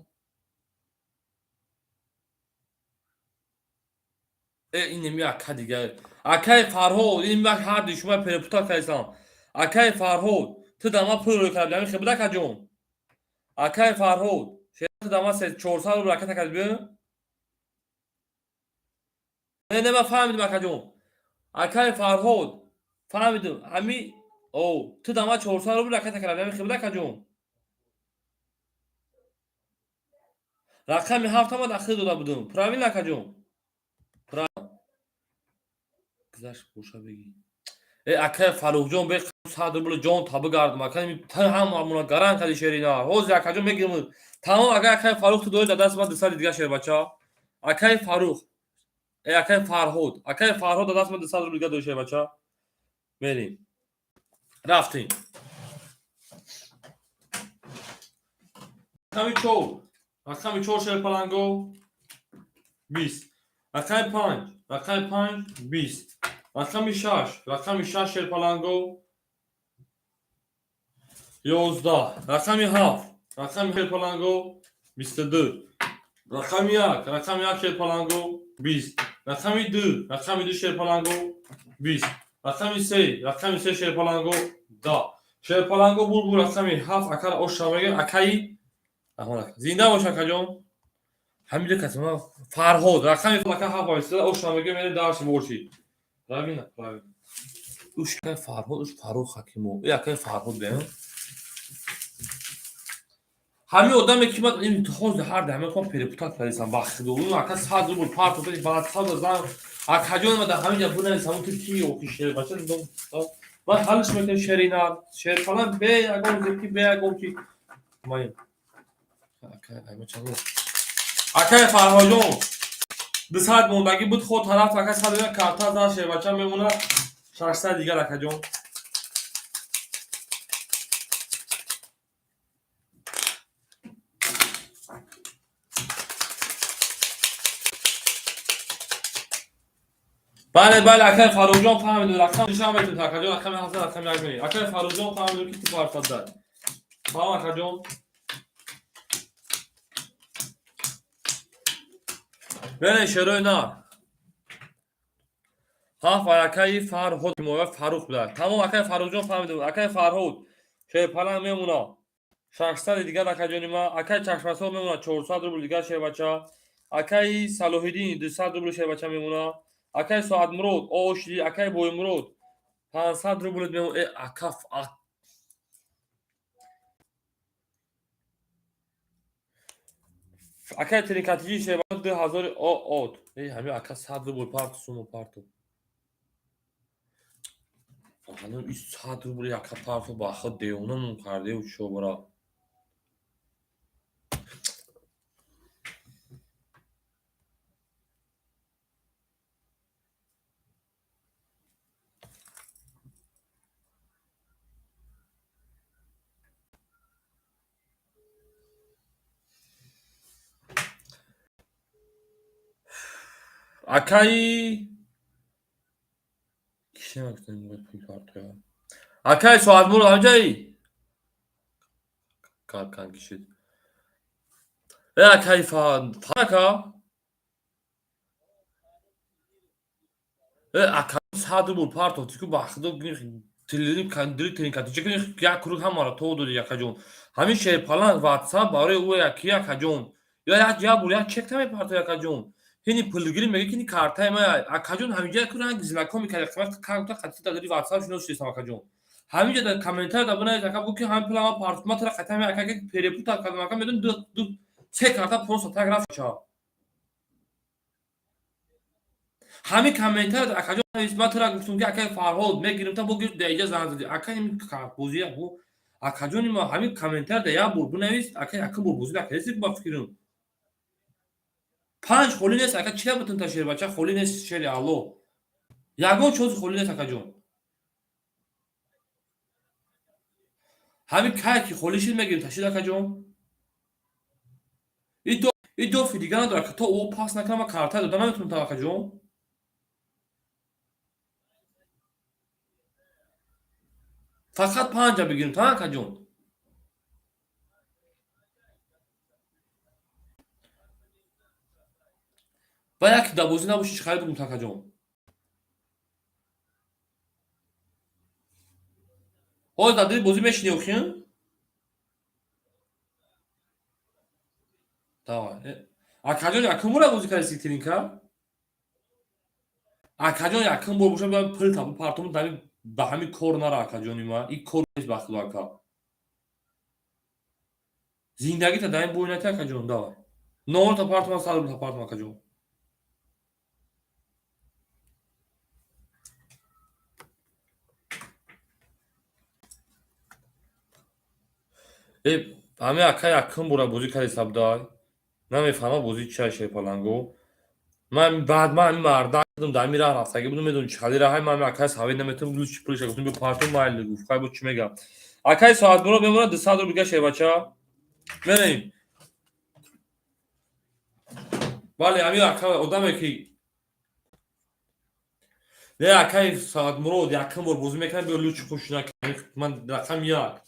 این نمی اکا دیگه اکای فرهود این وقت هر دی شما پرپوتا کایسان اکای فرهود تو دما پول رو کردی خیلی بده اکاجون اکای فرهود تو دما 400 رو رکت کردی نه ما فهمیدم اکاجون اکای فرهود فهمیدم همی او تو دما 400 رو رکت کردی خیلی بده اکاجون رقم 7 ما داخل داده بودم پراویل اکاجون گذشت بوشا بگی ای اکای فروخ جون به 100 روبل جون تا بگردم اکای تا هم امونا گران کدی شرینا روز اکاجون میگم تمام اکای فروخ تو دو دست ما 200 دیگه شیر بچا اکای فروخ акай Фарҳод даст ман 200 рубл дига дошта бача. Мерим. Рафтем. Рақами 4 шерпаланго 20. Рақами 5 20. Рақами 6 шерпаланго 11. Рақами 7 шерпаланго 22. Рақами 1 шерпаланго 20. Рақами 2 шерпаланго 20. Рақами 3 шерпаланго 10. Шерпаланго бурбу рақами 7 акар ошамага акаи зинда бош акаҷон. Ҳамида касма Фарҳод рақами фака 7 вайста ошамага мене дарс борчи. Равина. Ушка Фарҳод уш Фарух Хакимов. Якай Фарҳод бем. ҳамин одаме ки ман имтиҳози ҳар даҳме ком перепутат парисам бахидолун ака 100 рубл парту беди баъд 100 зам акаҷон мада ҳамин ҷа бунависам он ки оки шер бача дом ман ҳалш мекунам шеринар шер фалан бе ягон зеки бе ягон ки май акай Фарҳоҷон 200 мондаги буд ход тараф ака 100 карта за шер бача мемона 600 дигар акаҷон. бале акай Фарӯҷон фаҳмиду рақам нишон метавонед акаҷон рақами 7 рақами 1 меи акай Фарӯҷон фаҳмиду ки типо ҳарф зад фаҳм акаҷон бене шерои на ҳафт ва акай Фарҳод моя Фарух буда тамом акай Фарӯҷон фаҳмиду акай Фарҳод шерпаланг мемуна 600 дигар акаҷони ма акай Чашмасоб мемуна 400 рубл дигар шербача акай Салоҳиддин 200 рубл шербача мемуна акай Соатмурод ошли акай Боймурод 500 рубл мемуна акаф акай Тринкатиҷи шербача 2000 от ҳамин ака 100 рубл парту сумо парту ҳанӯ 100 рубл ака парту баха девонамон кардеу чобара акай акай Соатмурод ҳамҷаи каркан кишид акай фака ака 100 рубл парту тику бахдо телевизор кандили Тринкатиҷа ки як круг ҳамара то доди акаҷон ҳамин шерпаланг WhatsApp барои ӯ яки акаҷон ё як ҷа бур як чек намепарту акаҷон ҳини пулгирӣ мега ки картаи ма акаҷон ҳаминҷа ку ранг зинако мекард карта қатӣ дадари WhatsApp шино шудесам акаҷон ҳаминҷа дар комментар дабунаи ака бу ки ҳамин пулама парту ма тара қатами акака перепута кардам ака медон ду се карта просто так рафт ча ҳамин комментар акаҷон ма тара гуфтум ки акай Фарҳод мегирем та бо гир деҷа зан зади ака ин бозия бу акаҷони ма ҳамин комментар да як бур бинавис акай ака бур бозӣ накардест ба фикрим 5 холӣ нест ака чия бутун та шербача холӣ нест шери алло ягон чози холӣ нест акаҷон ҳамин кай ки холӣ шид мегирем ташид акаҷон идофи дига надора ки то ӯ пас накунам ма карта дода наметавонам та акаҷон фақат 5 бигирем та акаҷон ва як дабозӣ набоши чӣ харид бигум та акаҷон ҳоз дар дили бозӣ мешинӣ охин давай акаҷон якум бора бозӣ кардест ки Тринка акаҷон якум бор боша биям пул табу партому дами ба ҳамин кор нара акаҷони ма ин кор нест бахтило ака зиндагита дар ин бой нати акаҷон давай 9 та парту ма 100 рубл та партум акаҷон ҳамин ака якум бора бозӣ кардест абдай намефаҳмам бозӣ чия шерпаланго من بعد من مردا dedim da Emir arasa ki bunu medun çıkalira hay mami akay savi nemetim gülü çıpırışa gutun bir parti mahalli guf kay bu çime gel. Akay saat bunu ben buna dışarı dur bir şey baça. Vereyim. Vali Emir akay odam ki ne akay saat murod yakın var bozum mekan böyle üç koşuna man rakam ya.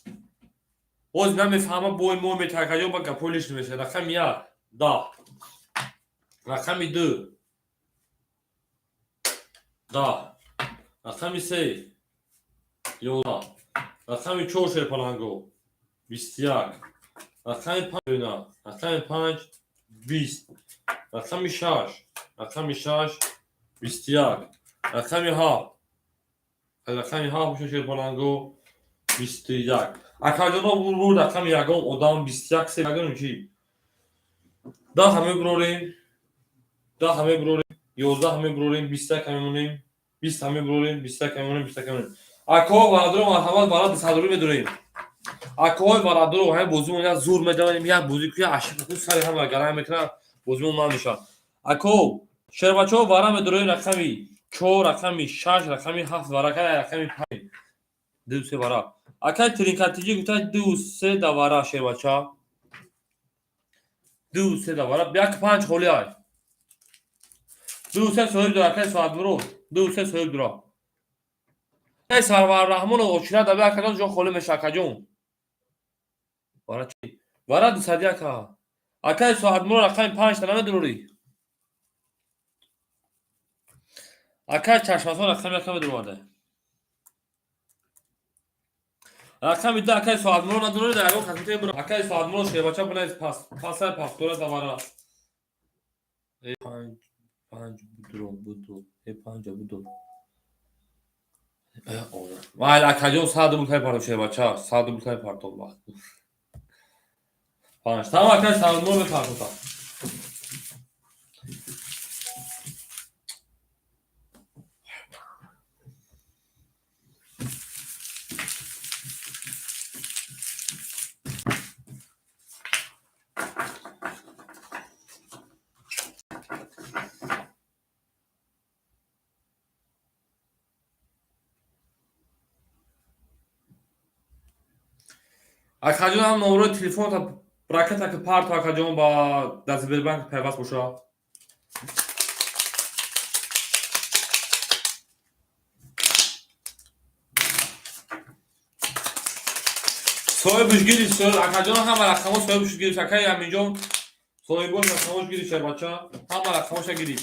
Oz ben mefhama boy mo metakayo bak polis mesela rakam ya da. Rakam 2 da. Rakam 3 yola. Rakam 4 şey palango. Bistiyak. Rakam 5 oyna. Rakam 5 20. Rakam 6. Rakam 6 bistiyak. Rakam 7. Rakam 7 şey palango. Bistiyak. Akadano vurur rakam yagam odam bistiyak se yagam ki. Da hame brolin. Da hame brolin. Yolda hame brolin bistiyak hame 20 hame brolin bistiyak hame 20. Ako varadro marhamat bana tasadrü bedurayım. Akoy varadro hem bozum ya zor medalim ya bozuk ya aşık bu sarı hem garam ekran bozum ondan nişan. Ako şerbaço varam bedurayım rakami 4 rakami 6 rakami 7 varakay rakami 5 2 vara. Akay trinkatici gutay 2 da vara şerbaça. 2 da vara bir 5 holi ay. 2 soyup dur akay saat vurur. 2 soyup dur. Akay sarvar rahmon oçira da bir akadan jo holi meşakacun. Vara çi. Vara du sadiyaka. Akay saat vurur akay 5 tane dururi. Akay çarşması rakam yakam durmadı. Rakam iddia akay saat vurur dururi da o katite bur. Akay saat vurur şey baça buna pas. Pasay pastora da vara. 5 budur. Hep panca budur. Vay akajon sadı bultay parto şey baça. Sadı bultay parto bak. Panç. Tamam arkadaşlar sadı bultay parto. Akajon ham nomero telefon ta braketa ki parto akajon ba Dazberbank peyvast boşa. Soybuş giri soy akajon ham rakamo soybuş giri şakay aminjon soybuş rakamo giri şerbaça ham rakamo giri.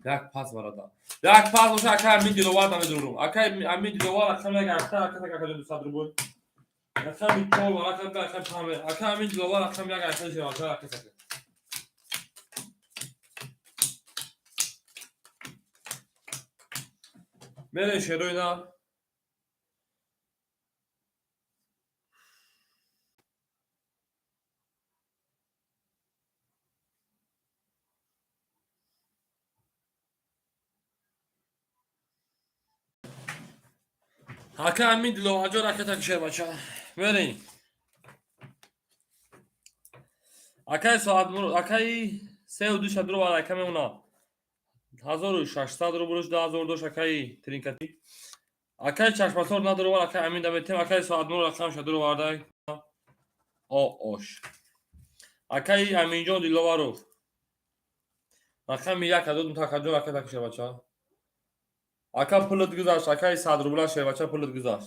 Yak pas var ada. Yak pas boşa akay amin dilovar da durum. Akay amin dilovar rakam ya akta akajon sadru bu. Rakam 4 var rakam rakam tamam. Akay amin dilovar rakam ya akta şey var akay. Mene şeroyna Akay amin dilovar jo raketa ki şerbaça. Vereyim. Akay saat mur akay sev duş adro var akay ona. 1600 rubuş daha zor doş akay trinkati. Akay çarşmasor nadro var akay amin demetim akay saat mur rakam şadro varday. O oş. Akay aminjon dilovarov. Rakam yak adodum takacı akay tak şerbaça. Akay pılıt güzaş akay saat rubla şerbaça pılıt güzaş.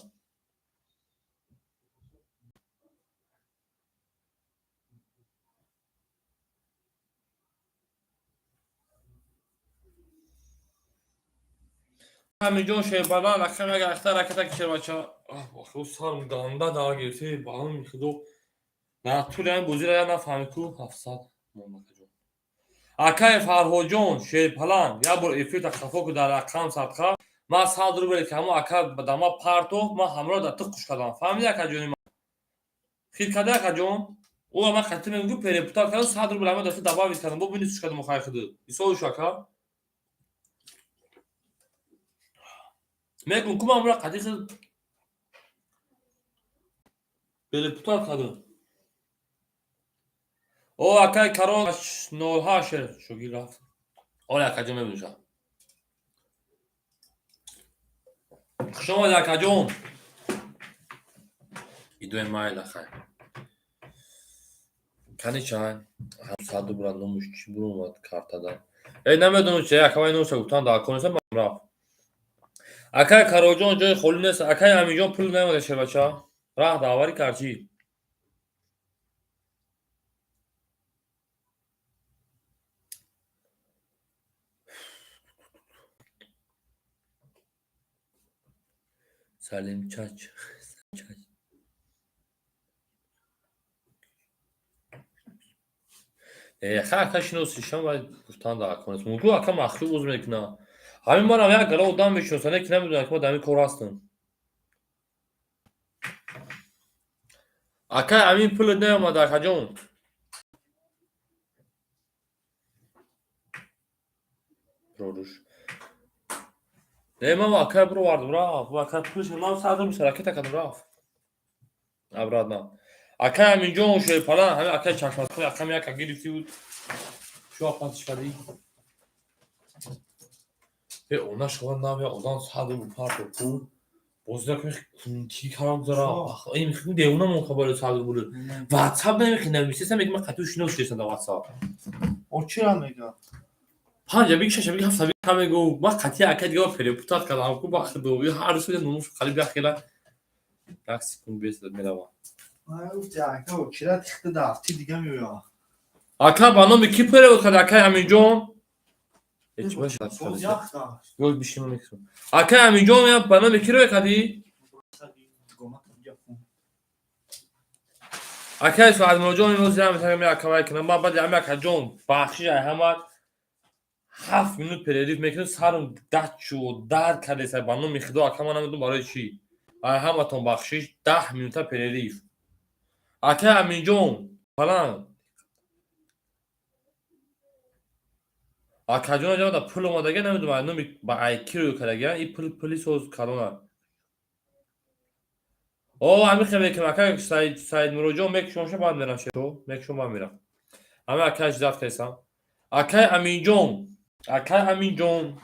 Aminjon şerbala rakam yak akta raketa ki şerbaça. Ah bak o sarım ganda daha girse bağım yıkıdo. Na tulen buzira ya na fahmiku 700 momakajon. Akay Farhojon şerpalan ya bu efita kafo ku dar rakam satxa. Ma sadru bel kamu akay badama parto ma hamro da tık kuşkadan. Family akajon ma. Xilkada akajon. O ama xatime ngu pereputar kan sadru bel ama da dava viskanım. Bu beni kuşkadım o xayxıdı. İso şaka. Mekun kuma amra qadixi pereputar kadın. O akay karo no haşer şu giraf. حالا اکجون میبینم شما در اکجون ایدوی مایل خیر کنی چند هم صد برندم چی برو اومد کارتاdan نمیدونم چه اکای نوشته گفتن در کنسه من رفت اکای کاروجون جای خالی نیست اکای امیجون پول نمیده شه بچه‌ها راه داوری کارچی سلیم چاچ خیلی شنو سیشم باید گفتن در کنسه موضوع اکا مخفی عوض میکنه همین بار هم یک گلا ادام میشناسنه که نمیدونن که ما دمی کار هستم اکای امین پول نیومد اکجون روش من اکای برو واردم رفت و اکای پولش من صدر میشه راکت کردم رفت ابراد نه اکای امین جون شوی پلان همین اکای چشمات خوی اکای یک گرفتی بود شو پاتش کردی اونا شما نامه اونان صدر بود پارت پول بازده که چی کارم دارم این میخوام دیوونه من خبر صدر بود واتساپ نمیخونم میشستم میگم خطوش نوشته در واتساپ او چی را میگه پنجا بیگ شش بیگ هفت بیگ همه گو ما قطعی اکد گو پریپوتات کردم کو باخت دو هر سوی نموش خالی بیاخیلا تاکسی کن بیست میلوا گفتی اکا چی را تخت دافتی دیگه میویا اکا بانو می کی پره بود اکا همین جون هیچ باشه باز یختا گل بشینم میکنم اکا همین جون یا بانو می کی رو کدی اکا سعد موجون روزی هم مثلا می اکا کنم ما بعد هم اکا جون بخشی همه 7 minut پریدیف میکنه سرم دچ و درد کرده سر بانو میخدو اکا من نمیدونم برای چی همتون بخشیش 10 minut پریدیف اکا همین جون فلان اکا جون جا پول اومدگه نمیدونم نمی با ایکی رو کردگه این پولی سوز کارونه او همین خیلی که اکا سعید مروجو میکشونشه باید میرم شو میکشون باید میرم همه اکا اجزاف کسام اکا همین جون اکا همین جون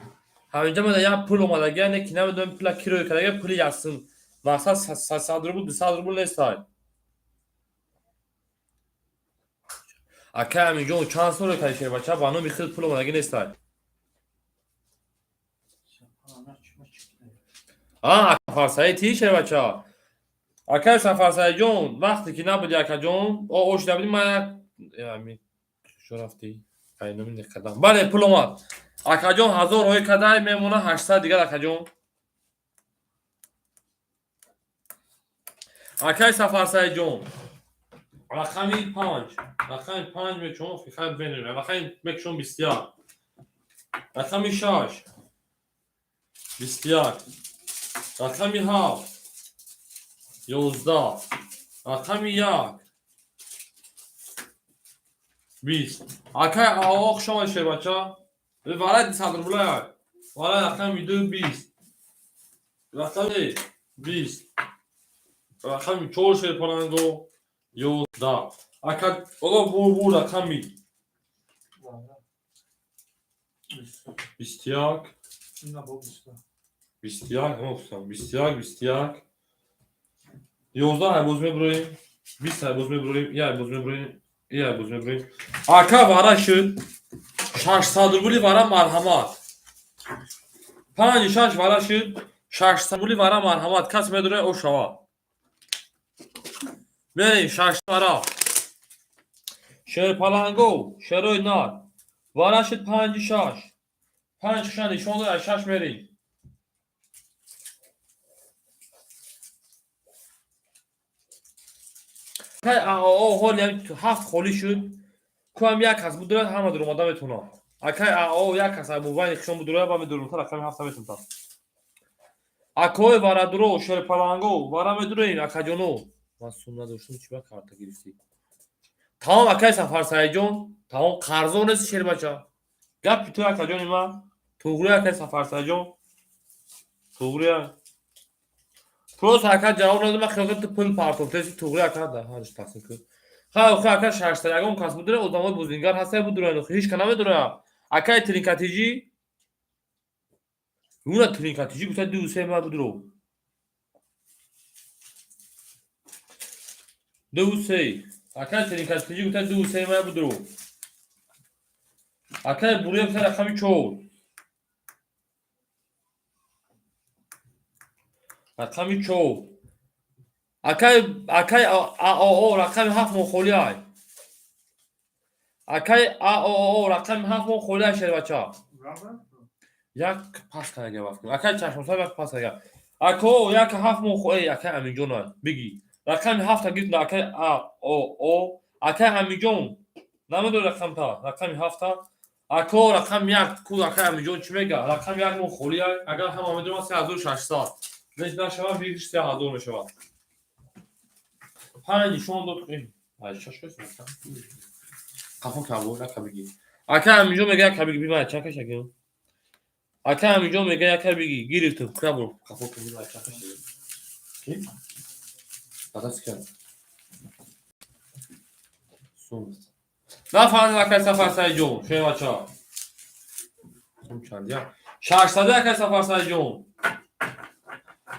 همینجا من یا پول اومدگه نه که نمیدونم پول کی رو کردگه پولی هستن واسه 100 روبل 200 روبل نیست اکا همین جون چند سال کردی بچه بانو میخواد پول اومدگه نیست اکا فارسایی تی شه بچه اکا فارسایی جون وقتی که نبودی اکا جون اوش نبودی من یعنی شو رفتی اینو من کردم بله پول اومد اکا جون 1000 روی کدای میمونه 800 دیگه اکا جون اکا فارسایی جون رقمی 5 رقمی 5 میچون فقط بینیم رقمی میکشون 20 رقمی 6 20 رقمی 7 11 رقمی 1 20 اکای آق شما شه بچه به ولد صدر بلای ولد رقمی 2 20 رقمی 20 رقمی 4 شه پرنگو 11 اکا اولا بور رقمی 20 21 همه گفتم 21 11 های باز میبرویم 20 های باز میبرویم یه های باز میبرویم یه های باز میبرویم اکا وارا شد 600 روبلی وارا مرحمت 5 وارا شد 600 روبلی وارا مرحمت کس میدونه او شوا بریم 6 وارا شیر پلنگو شیروی نار وارا شد 5 شنی شما 6 میریم حال یعنی 7 خالی شد که هم یک کس بود همه در اومده میتونه اکای یک کس موبایل خشم بود با میدونم تا رقم 7 میتونه اکای وارا درو شیر پلنگو وارا میدونین اکا جونو مسئول نداشتم چی با کارت گرفتی تمام اکای سفر سعی جون تمام قرضون است شیر بچه گپ تو اکا جون ما توغری اکای سفر سعی جون توغری پروس اکا جواب ندادم خیالت پول پارتون تیزی توغری اکا ده هرش تحصیل کرد خیلی اکا 6 یکم کس بود داره ادامه بوزینگر هسته بود داره هیچ کنه میدونه Akay trinkatici. Buna trinkatici gute du sema budro. Du sei. Akay trinkatici gute du sema budro. Akay buraya gute rakami 4. rakami 4. Akay o rakami 7 مخولیای. Akay o rakami 7 مخولیای شده بچه. یک پاس کنه وقت. اکای چشم سایه یک پاس کنه. اکو یک 7 مخولی اکای امیجون بگی. رقم 7 گیت اکای او اکای امیجون. نمیدو رقم تا. رقم 7 اکو رقم 1 کو اکای امیجون چی میگه؟ رقم 1 مخولی اگر هم امیجون 3600. نشد شما بگیش 3000 میشه. پنج شون دو ای شش کس کافو کابو نکبیگی. اکای امیجون میگه کبیگی بیمه چکش اگه. Aka amijom میگه یکر بگی گیری تو کابو کافو کنی بچه کشه کی درست کرد سون نه فهمیدم اکر سفر سای جون شوی بچه سون چندیا 600 اکر سفر سای جون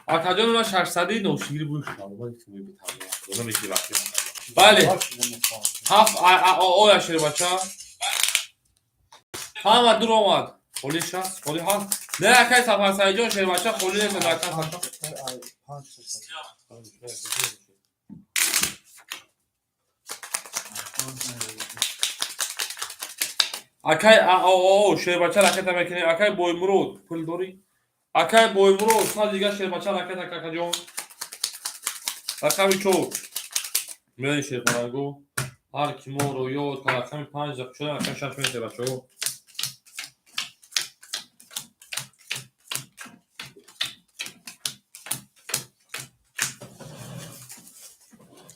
اکر جون من 600 نوشیگیری بوش شما که میبینم اون میگه وقتی بله هفت او یا شوی بچه هم دور اومد خالی شست خالی هست نه اکای سفر سای جون شیر بچه خالی نیست بچه اکای او شیر بچه رکت میکنی اکای بوی مرود پول داری اکای بوی مرود سال دیگه شیر بچه رکت اکا جون رقمی 4 میان شیر پرنگو هر کی مورو یاد تا رقمی 5 شده رقم 6 میشه بچه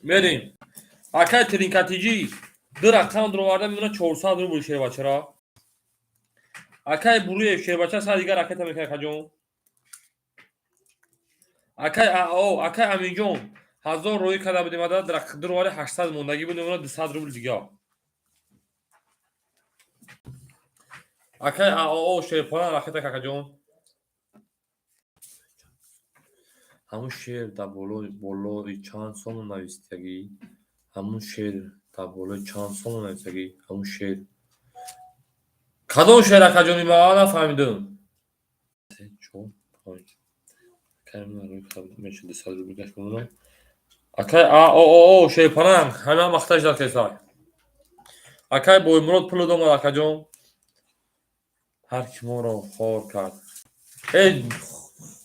بریم اکای ترینکاتیجی دو رقم درو آورده میدونه 400 رو بوشه بچه را اکای بروی شیر بچه سر دیگه رکت میکنه کجون اکای امین جون 1000 روی کده بودیم عدد درو آورده 800 موندگی بود میدونه 200 رو دیگه اکای شیر پران رکت کجون همون شیر در بالای چند سوم نویستگی همون شیر در بالای چند سوم نویستگی همون شیر کدوم شیر اکجونی ما نفهمیدم چون کمی روی خبر میشه 200 رو بگش کنم اکای شیر پرنگ همه مختش در کسای اکای بوی مرود پلو دوم اکجون هر کی ما رو خور کرد ای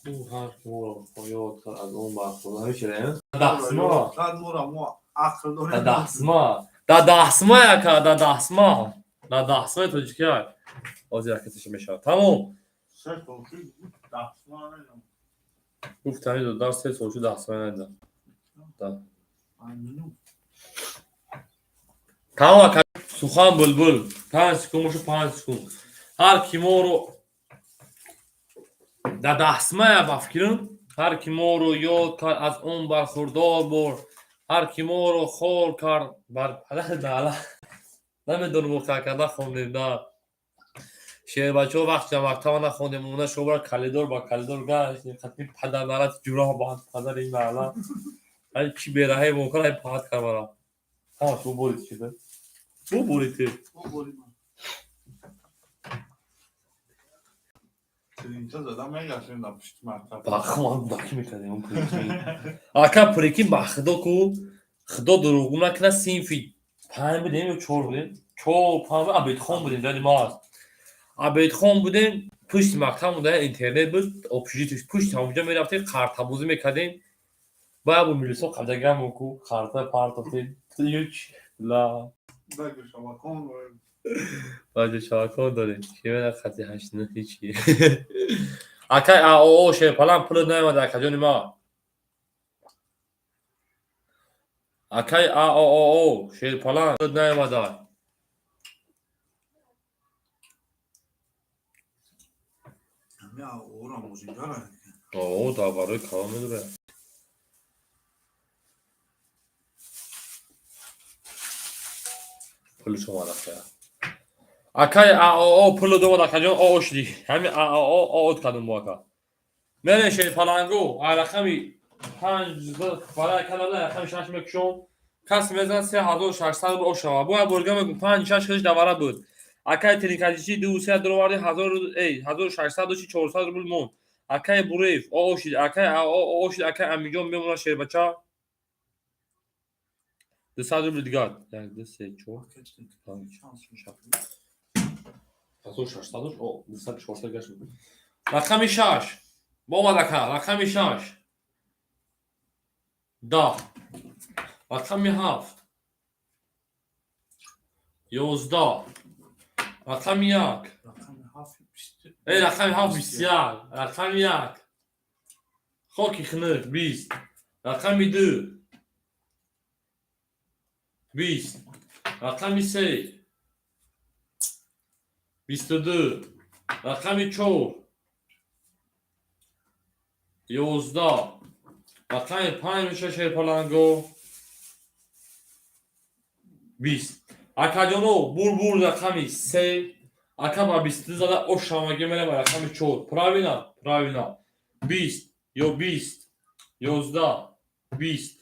هر کی ما رو خور کرد از اون برخورد همیشه نه دستما قد مورا مو عقل داره دستما اکا دستما تو چیکار آزی رکتش میشه تمام گفتم دو دار سه سوچو دستما ندارم تمام اکا سخن بلبل 5 سکون مشو 5 سکون هر کی ما رو دستما بفکرم هر کی ما رو یاد کرد از اون برخوردار بر هر کی ما رو خور کرد بر پدر نمیدونم مخاکده خوندیم نه شیر بچه ها وقت ها نخوندیم اونه شبر کلیدور با کلیدور گشت خطمی پدر نرد جورا با پدر این محله هر چی بیرهی ممکن های پاهد کرد برا ها تو بورید چیده تو بورید تی اینجا زدم میگشتیم در پشت مرتب بخوام داکی میکنیم اون پریکین اکا پریکین با خدا کو خدا دروغو نکنه سینفی 5 بودیم یا 4 بودیم 4 5 عبید خون بودیم دادیم آز عبید خون بودیم پشت مکتب بوده اینترنت بود اپژیتش پشت همونجا میرفتیم خرطبوزی میکردیم باید با میلیسو قدگم موکو خرطه پارتاتیم یوچ لا بگو شما کن باید شاکان داریم شیمه در خطی 8 نه هیچی اکای شیر پلان پلو نایمده اکا جونی ما اکای شیر پلان پلو نایمده همه اورا موزینجا را دا برای کار میداره پلو شما رفته Akay o pulu doma da kajon o oshdi. Hami o od kadın bu aka. Mene şey falango rakami 5 برای کلاله رقم 6 میکشم کس میزن 3600 رو شوا بو برگا میگم 5 6 دواره بود اکای تریکاجی 200 دلار 1600 و 400 روبل مون اکای بریف اوشید اکای اوشید اکای امیجون میمونه شیر بچا 200 روبل دیگه یک دو سه چهار پنج شش 1600 او 200 400 گشت رقم 6 با مدکا رقم 6 10 رقم 7 11 رقم 1 رقم 7 ای رقم 7 بسیار رقم 1 خاکی خنک 20 رقم 2 20 رقم 3 22 رقم 4 11 رقم 5 میشه شیر پلنگو 20 اکادیونو بور رقمی 3 اکا 20 زده او شامگی میره رقمی 4 پراوینا 20 یا 20 11 20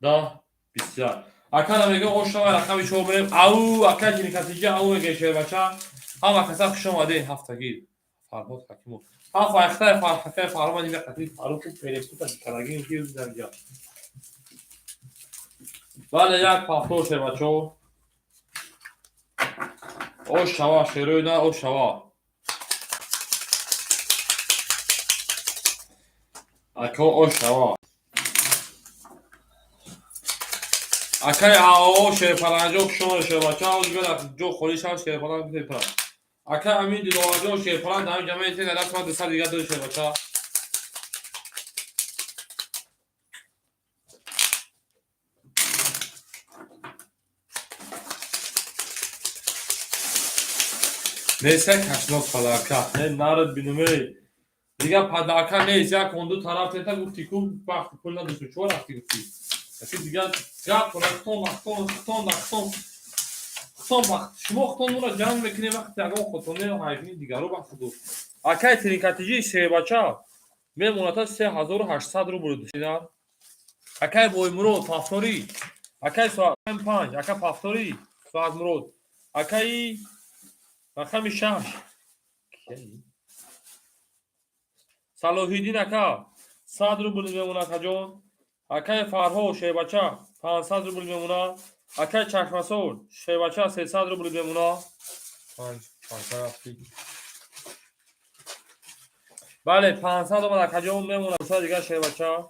10 بسیار اکا میگه او شما رقمی 4 میریم او اکا جنی کاتیجی او میگه شیر بچه هم اکا خوش اومده هفتگی فرهاد حکیمو ها فاختای فرهاد فرهاد دیگه کاتیج فرهاد تو پرستو تا کلاگی میگه در جا بله یک پافتور شیر بچه او شوا شیروی نه او شوا اکا او شوا اکای او شیر پرنجو شما شیر بچه ها دیگه جو خوریش ها شیر پرنج بیتی پرنج اکا امین دیلواجو شیر پرنج همین جمعه تین دست من دسته دیگه دو شیر بچه ها نیسته کشناک فلاکت نه نارد بینومه دیگه پداکا نیست یک کندو طرف تیتا گفتی که وقت پول نداشتم چه رفتی گفتی اکی دیگه گپ کنه خطون وقت شما خطون رو جمع میکنی وقت اگه خطونه حیفینی دیگه رو وقت دو اکای ترینکاتیجی سه بچه میمونه تا 3800 رو برو داشتیدن اکای بوی مرود پافتوری اکای ساعت 5 اکای پافتوری ساعت مرود اکای رقم 6 صلاحیدین اکا 100 روبل میمونه اکا جون اکای فرهو شی بچه 500 روبل میمونه اکای چشمسور شی بچه 300 روبل میمونه بله 500 اومد اکا جون میمونه دوستا دیگه شی بچه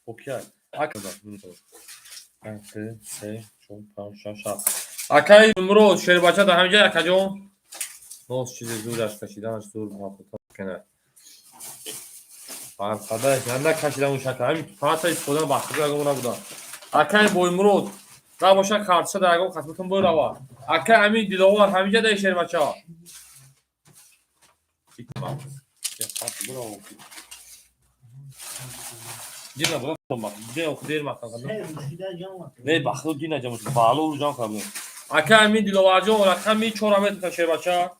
اوکی اکا 3 4 5 6 اکای امروز شی بچه در همینجا اکا جون نوز چیز زورش کشیدنش زور محافظت کنه فرقدهش نده کشیدن اون شکل همین فقط استفاده بخشی اگه اونا بودن اکای بوی مرود دا باشه کارتشه در اگه خدمتون بای روا اکای همین دیلوار همینجا ده شیر بچه ها دینا برای خودم بخش دینا خودیر مختم کردم نه بخشو دینا جمعش بالو رو جان کردم اکای همین دیلوار جان رقمی 4 متر شیر بچه ها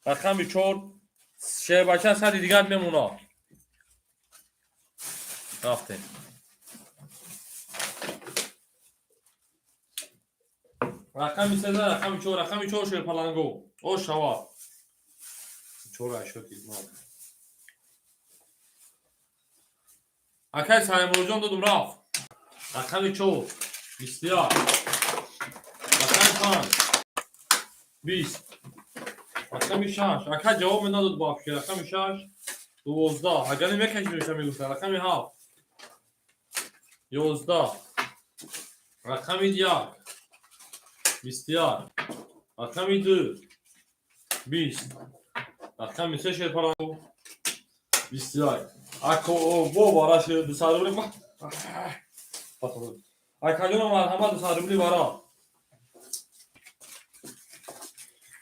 رقم 4 شیر بچه صد دیگه میمونه رفته رقم 3 رقم 4 شیر پلنگو او شوا 4 اشوتی اکای سایم روزان دادم رفت رقم 4 بسیار رقم 5 20 رقم 6 اکا جواب نداد با افشی رقم 6 12 اگر نمیکشی میشه میگفت رقم 7 11 رقم 1 بسیار رقم 2 20 رقم 3 شیر پرنگو بسیار اکو بو باراش 200 روبلی اکا جون مرحمت 200 روبلی بارا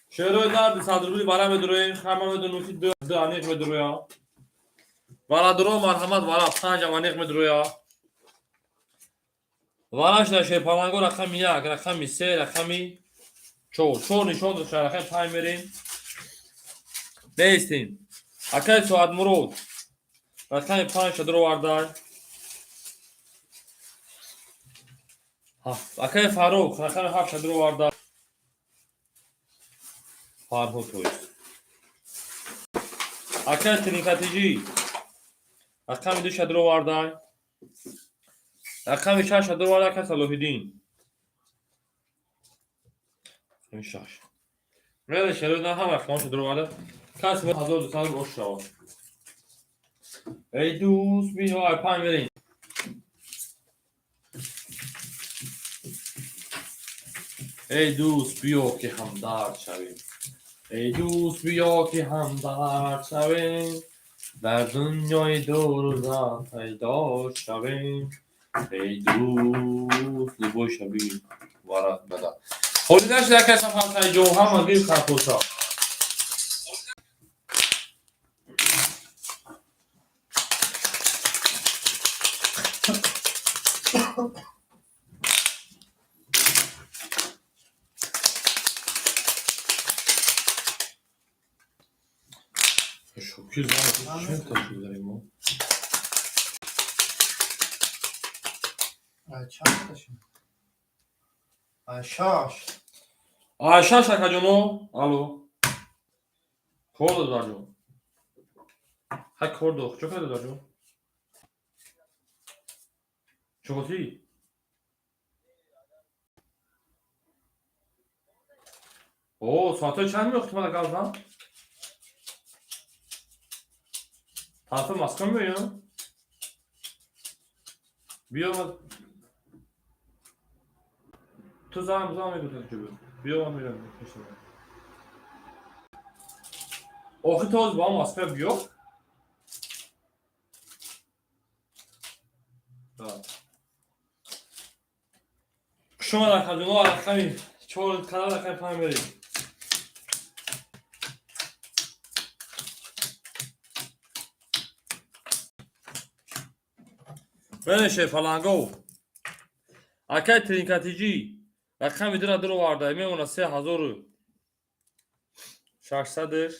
شیروی در 200 روبلی بارا میدرویم خمه میدونوشی 2 انیق میدرویا بارا درو مرحمت بارا 5 انیق میدرویا وانش شیر پلنگو رقم 1 رقم 3 رقم 4 نشون داد رقم 5 میریم بیستیم اکای سواد مرود رقم 5 درو واردای اکای فاروق رقم 7 درو واردای فاروق تویست اکای ترینکاتیجی رقم 2 درو واردای رقم 6 درو واردای اکای صلاح‌الدین شاش رده شلو هم رقمش درو واردای کسی به 1200 روش شد ای دوست بیا پای بریم ای دوست بیا که همدرد شویم ای دوست بیا که همدرد شویم در دنیای دوزخ پیدا شویم ای دوست لبو شویم ورق بده خودی نشده کسی هم جو هم مگیر خرپوسا شوکی زن چه تشکیل داریم ما چند تاشیم شاش شاش اکا جونو الو کردو دار جون ها کردو چه کردو دار جون چوکوتی او ساعته چند میخت من اگل طرف مسکن بیان بیا من تو زن میگوید که بیا من میرم آخه تاز با هم مسکن بیا شما در خدمه رقمی 4 کنال رقمی 5 بریم بنشه فلانگو اکای ترینکاتیجی رقمی درو وارده میمونه 3600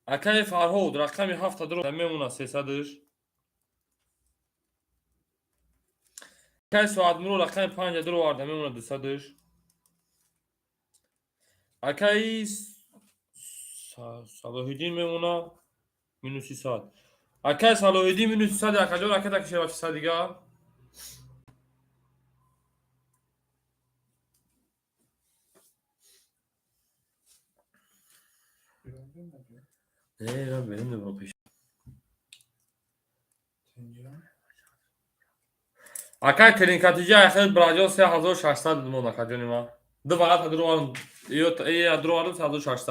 اکای فرهود رقمی 7 درو میمونه 300 اکای سواد مرو رقمی 5 درو وارده میمونه 200 اکای صلاح‌الدین میمونه مینوس 300 اکای صلاح‌الدین مینوس 300 اکا جان اکا تکشه باشه 300 دیگه نه benim de bu peş. Akay trinkatıcı ayakları bırakıyor 3600 limon akacını ma. Da vaat adroan iyi adroan 3600.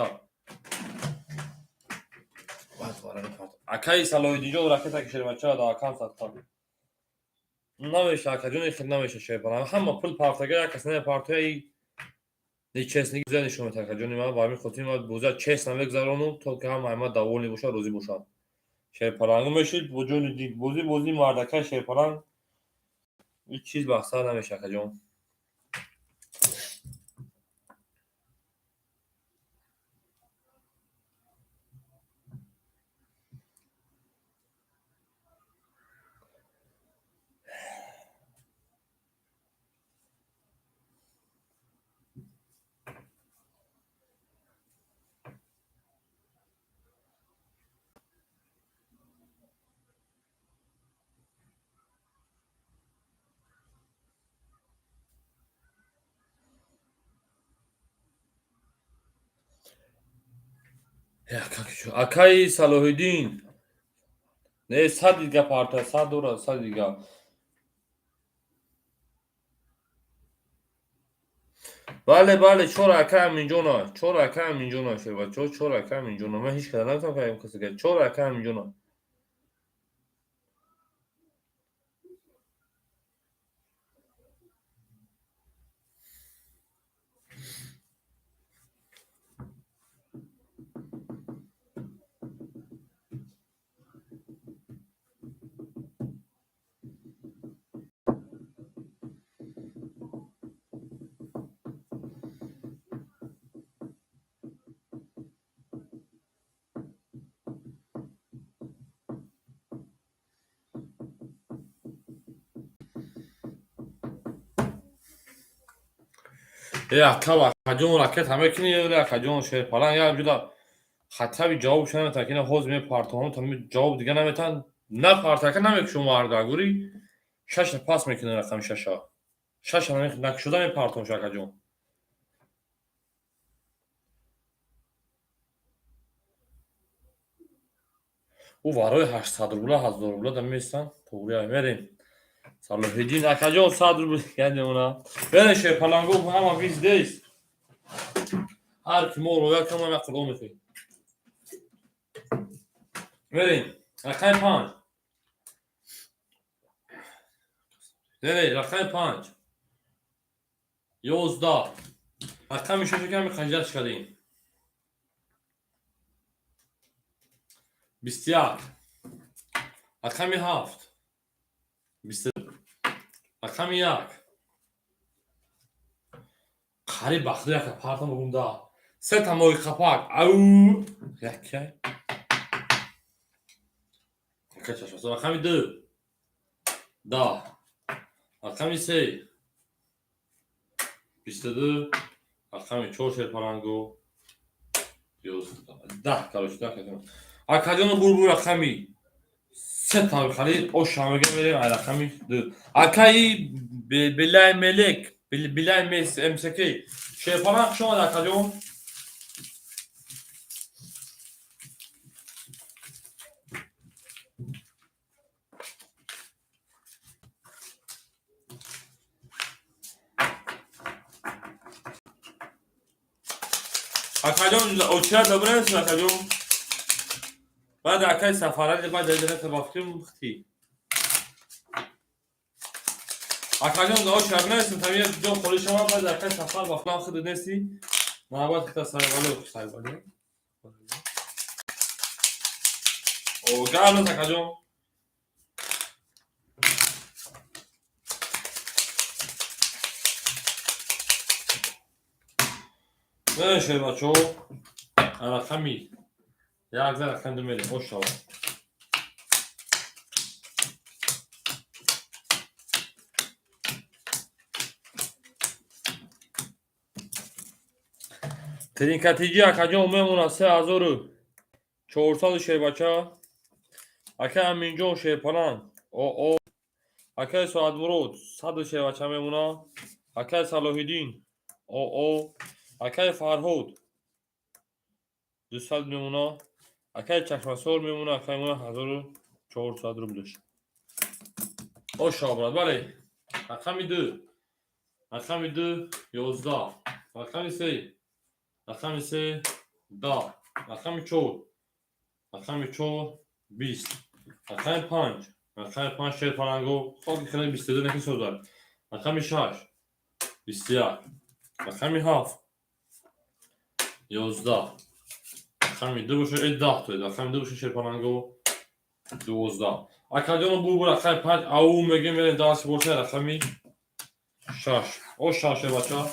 Vaat var ne part. Akay saloydici olarak da kişiler maça da akam sattı. Naveş akacını xidnaveş şey falan. Hamma pul partiya kasne partiya چسنی زنی شما تکجانی ما با همین خودی ما بوزا چسن بگذارونم تا که هم ما داولی باشه روزی باشه شیر پرنگ میشید وجود دید بوزی مردکه شیر پرنگ هیچ چیز بحثا نمیشه کجون Akay Salahuddin ne sad دیگه parta sad ora sad دیگه بله چور اکم اینجا نه چور اکم اینجا نه شیر چور اکم اینجا نه من هیچ کدام نمیتونم فهم کسی که چور اکم اینجا نه Aká Akajon raket همه کنی یه Akajon شیرپلنگ یا جدا خطابی جوابش نمیتونه که نه حوز می پارتون تام جواب دیگه نمیتون نه پارتاکه نمیک شما ارداگوری شش پاس میکنه رقم ششا شش نمیک شده می پارتون Akajon او وارای 800 روبل 1000 روبل دم میستن توری میریم صلاح‌الدین Akajon 100 روبل یعنی اونا بره شیرپلنگو هم ویز دیس هر کی مو رو کم ما قلوم میکنی بریم رقم 5 رقم 5 11 رقم شش کمی خجالت کردیم 21 رقم 7 20 رقم 1 قریب بخری که پارتم بگم دا سه تا موی خپاک او یکی کچاش رقم 2 دا رقم 3 22 رقم 4 شیرپلنگو 10 کارش ده Akajon بور رقمی سه تا خرید او شامگه میریم رقمی 2 Akay بالله ملک بالله امسکی شیرپلنگ شما Akajon Akajon اوچر دوباره است Akajon بعد Akay سفارت بعد در تبافتی مختی Akajon دا اوچر نیست تمیه جو خالی شما بعد Akay سفر با فلان خود نیستی نباید خیلی سایبالی او گالو Akajon نه شیر بچو رقمی یک زر رقم دو میریم خوش شما ترین کتیجی Akajon میمونه 3400 شیر بچه Akay امینجان شیرپلنگ او Akay سعد مرود 100 شیر بچه میمونه Akay صلاح‌الدین او Akay فرهود 200 میمونه Akay چشمسور میمونه Akay میمونه 1400 روبلش او شابراد بله رقم 2 رقم 2 11 رقم 3 رقم 3 10 رقم 4 رقم 4 20 رقم 5 رقم 5 شیرپلنگو خاکی خیلی 22 نکی سوزار رقم 6 21 رقم 7 11 رقم 2 بشه 10 توی رقم 2 بشه شیرپلنگو 12 Akajon بور رقم 5 او میگه میره دست باشه رقمی 6 او 6 بچه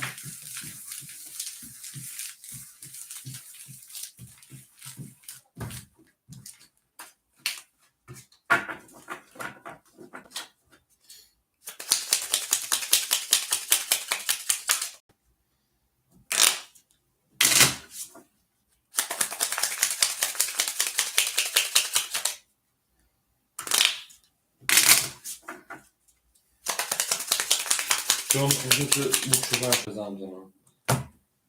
John użyty ukrzyżowanie zamknął.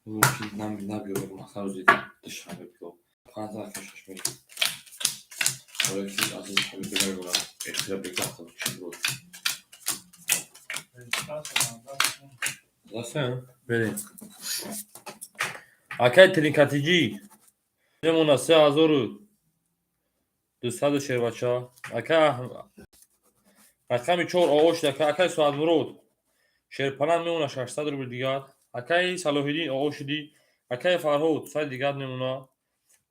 Musi nam nabił na saludzie deszczowy było. Pan za jakieś śmiech. Ale jakiś raz sobie wygrał na jeszcze lepiej klasę się było. Zasen beri. Akay trinkatici. Nemuna 3200 شیر بچه Akay رقم 4 آوش دکه Akay سعد مرود شیرپلنگ میمونه 600 روبل دیگر Akay صلاح‌الدین آوش دی Akay فرهود 100 دیگر میمونه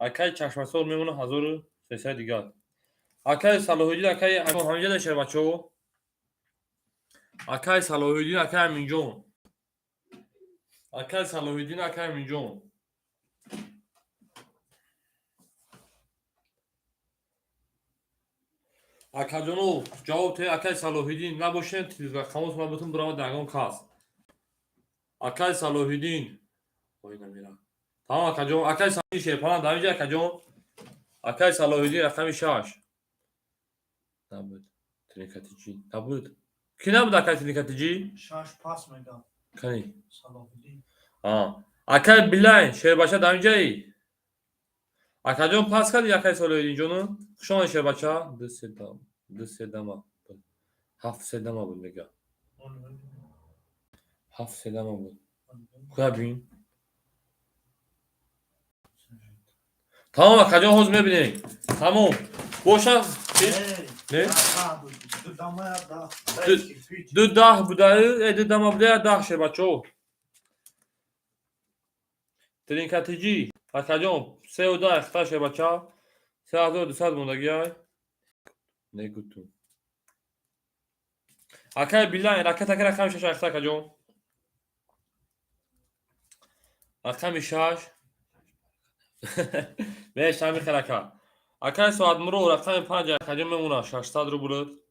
Akay چشمسور میمونه 1300 دیگر Akay صلاح‌الدین Akay همینجا شیر بچه Akay صلاح‌الدین Akay امینجان Akay صلاح‌الدین Akay امینجان Akajon'u cevap te Akay صلاح‌الدین نباشه رقمات من بهتون برام دگان کاس Akay Salahuddin. Oyuna mira. Tamam Akajon. Akay Salahuddin şey falan daha önce Akajon. Akay Salahuddin rakam 6. Nabud. Trinkatici. Nabud. Ki nabud Akay Trinkatici? شاش پاس میدم Kani. صلاح الدین Ha. Akay Bilayn Şerbaşa daha önce. Akajon pas kad Akay Salahuddin jonu. Şon Şerbaşa. Desedam. Desedama. Haf sedama bu nega. Haf sedama bu. Kuyabin. Tamam Akajon hoz bebinin. Tamam. Boşa. Ne? دمایا دا Du dah budayı, du dama budaya dah şerbaço. Trinkatici. Akajon. Se da exta şerbaça. Se azor du sad mundagiyay. Ne gutun. Akay billahi raket akar rakam şaş exta Akajon. Rakam şaş. Ve şami xaraka. Akay saat muro rakam 5 Akajon memuna 600 رو bulud.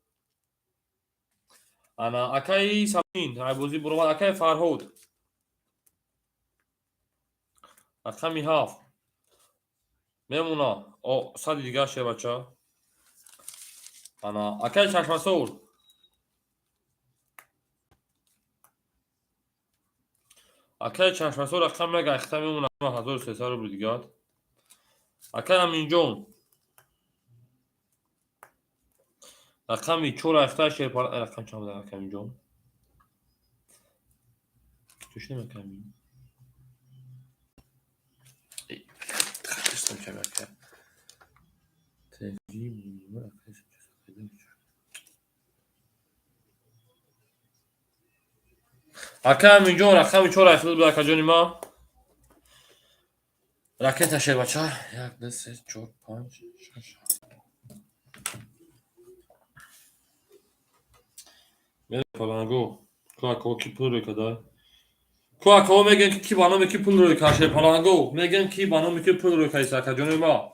Ana Akay Samin. Ay bozi buruma Akay Farhod. Rakam 7. Memuna o sad diga şerbaça. Ana Akay Chashmasor. Akay Chashmasor rakam mega exta memuna 1300 رو buldigad. Akay Aminjon. Rakam 4 exta şerpa rakam çamda rakam Aminjon. Düştü mü Kamin? Kaçtım kemerke. Tecrübim var arkadaşlar. Akay Aminjon rakam 4 exta bu Akajonima. Raket şerbaça. Yak 3 4 5 6. Palango. Krakov ki pul kadar. Krakov megan ki bana mı ki pul karşı Palango. Megan ki bana mı ki pul kaysa Akajonima.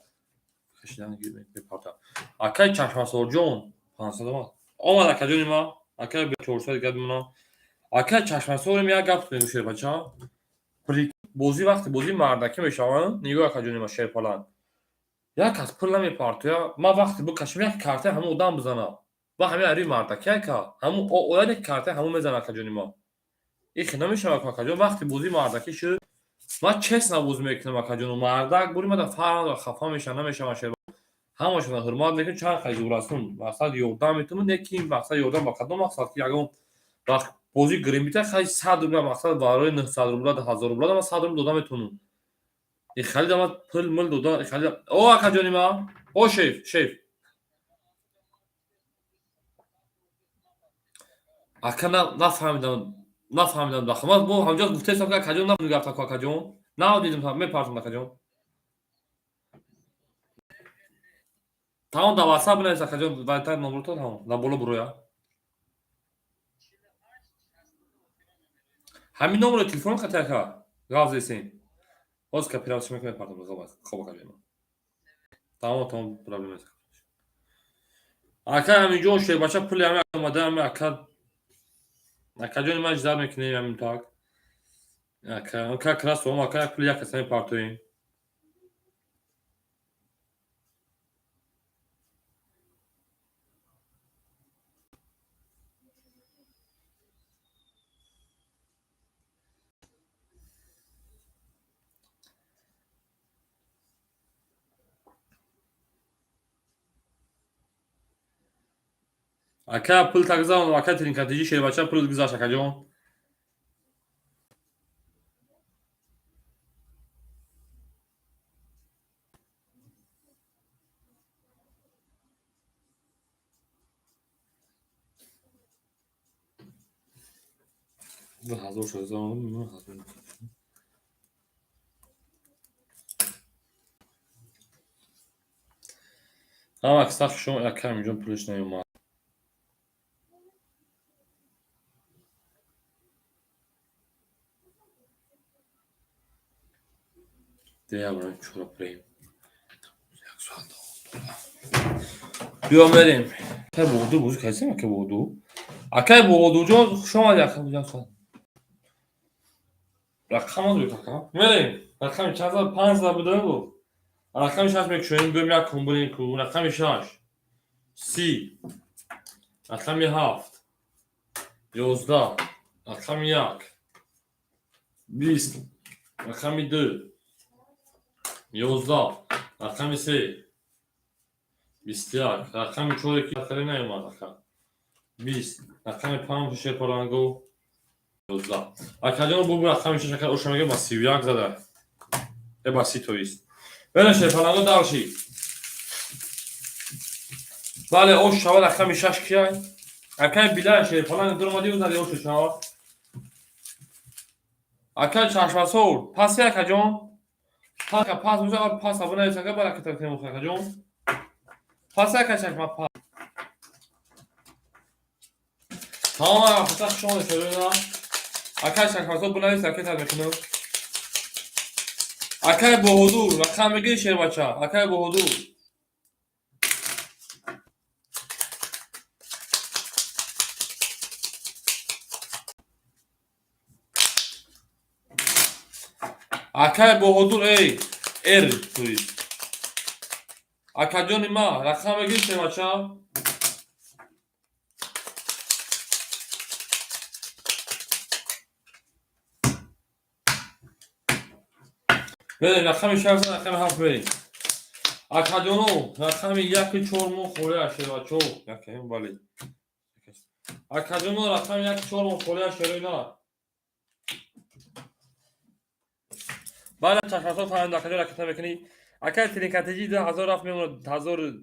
Kaşıdan gibi bir parça. Akay Chashmasor John. Pansada. Ama Akajonima. Akay bir çorsa gadmına. Akay Chashmasor mi ya gapt mi şerbaça. Bozi vakti bozi mardaki meşavan. Nigo Akajonima şerpalan. Ya kas pulla mi partiya. Ma vakti bu kaşmiyak kartı hamı odan buzana. Bak همه اری مردکی که همون اولاد کارته همون میزنه Akajonima ما این نمیشه Akajon وقتی بوزی مردکی شد ما چس نبوز میکنم Akajon مردک بوری ما فران و خفا میشن نمیشه ماشه همشون حرمت میکنن چند خیلی وراسون واسه یوردام میتونن نکیم واسه یوردام با کدوم مقصد که اگه وقت بوزی گریم بیت خیلی 100 روبل مقصد وارای 900 روبل 1000 روبل ما 100 روبل دادم میتونن این خیلی دام پول مل دادا خیلی او Akajonima او شیف Akana nafhamidan baxma bu hamja gufte sabka Akajon nam gafta ko Akajon na dedim tam me partum Akajon tamam da WhatsApp ne Akajon vayta numara to tamam da bolo buraya Hamin numara telefon kataka gaz desin Oz kapirasyon me partum gaz koba Akajon tamam problem yok Akay Aminjon şey başa pul yame madem Akad Akajonima اجدار میکنه همین تاک اون کلاس و ما کار پلیه کسانی پارتوین Akay pul takzam و Akay trinkatici şerbaça pul güzel Akajon Bu hazır şöyle zamanım mı hazır Ama kısa şu Akay Aminjon puluşuna yuma Diye bunu çoraplayayım بیام بریم تا بودو بوز کسی که بودو اکای بودو جو شما yakın رقم رو تکم بریم رقم چند تا 5 بوده بود رقم 6 میکنیم بریم یک کمبونی کو رقم 6 30 رقم 7 11 رقم 1 20 رقم 2 11 رقم 3 21 رقم 4 که آخری نیومد رقم 20 رقم 5 شیر پلانگو 12 اکجان بو رقم شکل اوشمگه با 31 زده ای با 30 تویست بله شیر پلانگو دارشی بله اوش شاول رقم 6 کیای اکای بیله شیر پلانگ درمادی بود زده اوش شاول اکای چشم سور پس اکجان پس موزه پس ابونه ایساقه برای کتاب کنیم اکجان پس اکجان ما پس تمام فتح شما شروع نه اکای شکمازو بلایی ساکت هم میکنم اکای با حضور رقم بگیر شیر بچه اکای با حضور اکای با حضور ای ار تویست اکای جانی ما رقم بگیر شیر بچه بریم رقم 6 رقم 7 بریم اکادونو رقم 1 4 مون خوره شده بچه یکی این بالی اکادونو رقم 1 4 مون خوره شده اینا بعد تشخصات فهمید اکادون رکتا میکنی اکاد ترینکاتجی 1000 رفت میمونه 1000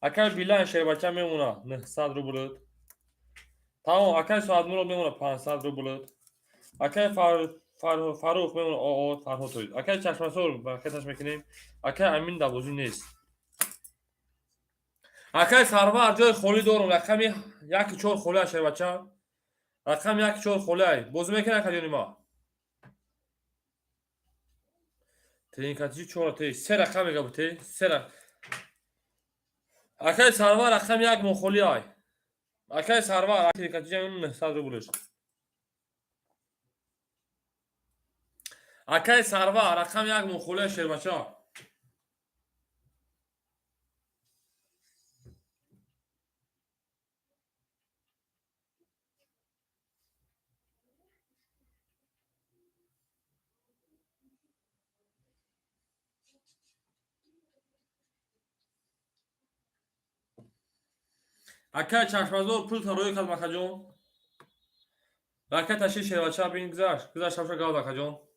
اکاد بیلان شده بچه میمونه 900 رو بلد تمام اکاد ساعت مرو میمونه 500 رو بلد اکاد فاروق میمونه او فرهاد توید اکای چشم سور برکتش میکنیم اکای امین دوازی نیست اکای سرور جای خولی دارم رقم 1 4 خوله شده بچه رقم 1 4 خوله بازی میکنه اکای ما ترینکاتجی 4 تی 3 رقم میگه بوده 3 رقم اکای سرور رقم 1 مخولی های اکای سرور ترینکاتجی 900 رو بولش اکای سرور رقم 1 مخوله شیر بچه اکای چشمازور پول تا روی کل مکجون اکای تشیر شیر بچه بین گذاشت همشه گاو مکجون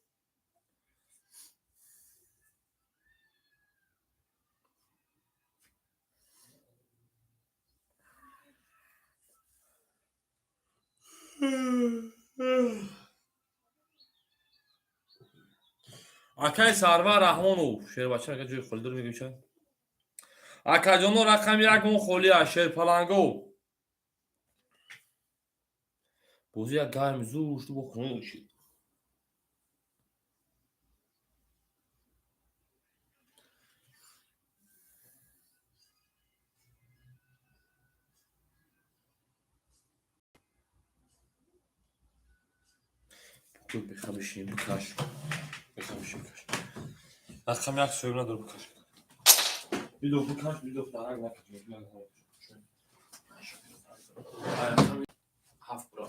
اکای سرور رحمانو شیر بچه اگه جوی خلدر میگیم چه اکای جانو رقم 1 مون خولی شیر پلنگو بوزی یک گرم زوش تو بکنه شید بخمشیم بکش رقم 1 سویم نداره بکش بیدو بکش بیدو فرق نکشیم هفت برا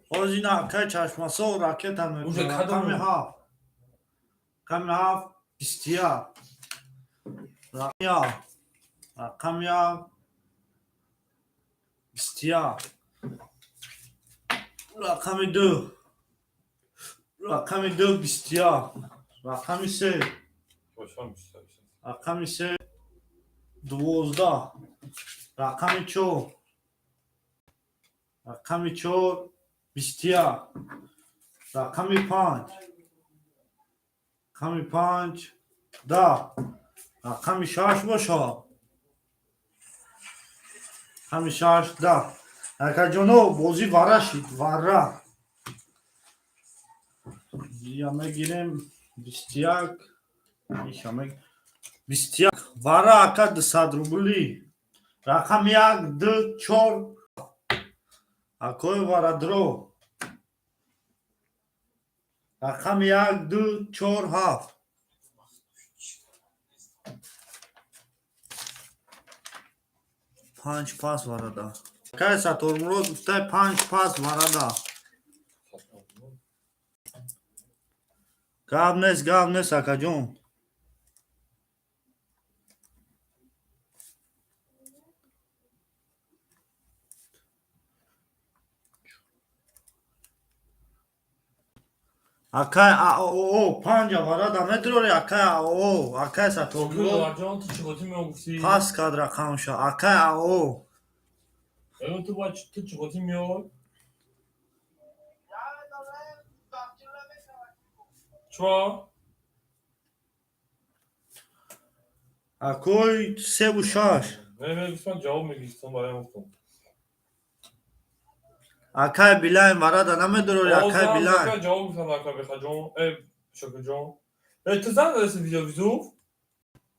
باز این اکای چشم سور راکت هم میکنه رقم 7 رقم 7 20 رقم 20 رقم 2 رقم 2 20 رقم 3 رقم 3 12 رقم 4 رقم 4 20 رقم 5 رقم 5 10 رقم 6 باشه رقم 6 10 اکا جانو بازی واره شید واره یا میگیریم 21 21 واره اکا 200 روبلی رقم 1 2 4 اکوی وارا درو رقم 1 2 4 7 5 پاس وارا دا کیسا تورمروز گفته 5 پاس وارا دا گاب نیست اکا جون اکای او 5 وارا دا مدروری اکای او اکای سا تورمروز جان تو چیکاتی میگفتی؟ پاس کاد رقم شو اکای او تو با تو چیکاتی میاد؟ چرا؟ اکوی 3 و 6 نه گفتم جواب میگیستم برای گفتم اکای بیلاین وارا دا نمیدروری اکای بیلاین جواب میگفتم اکا بخا جان شکر جان تو زن درست ویدیو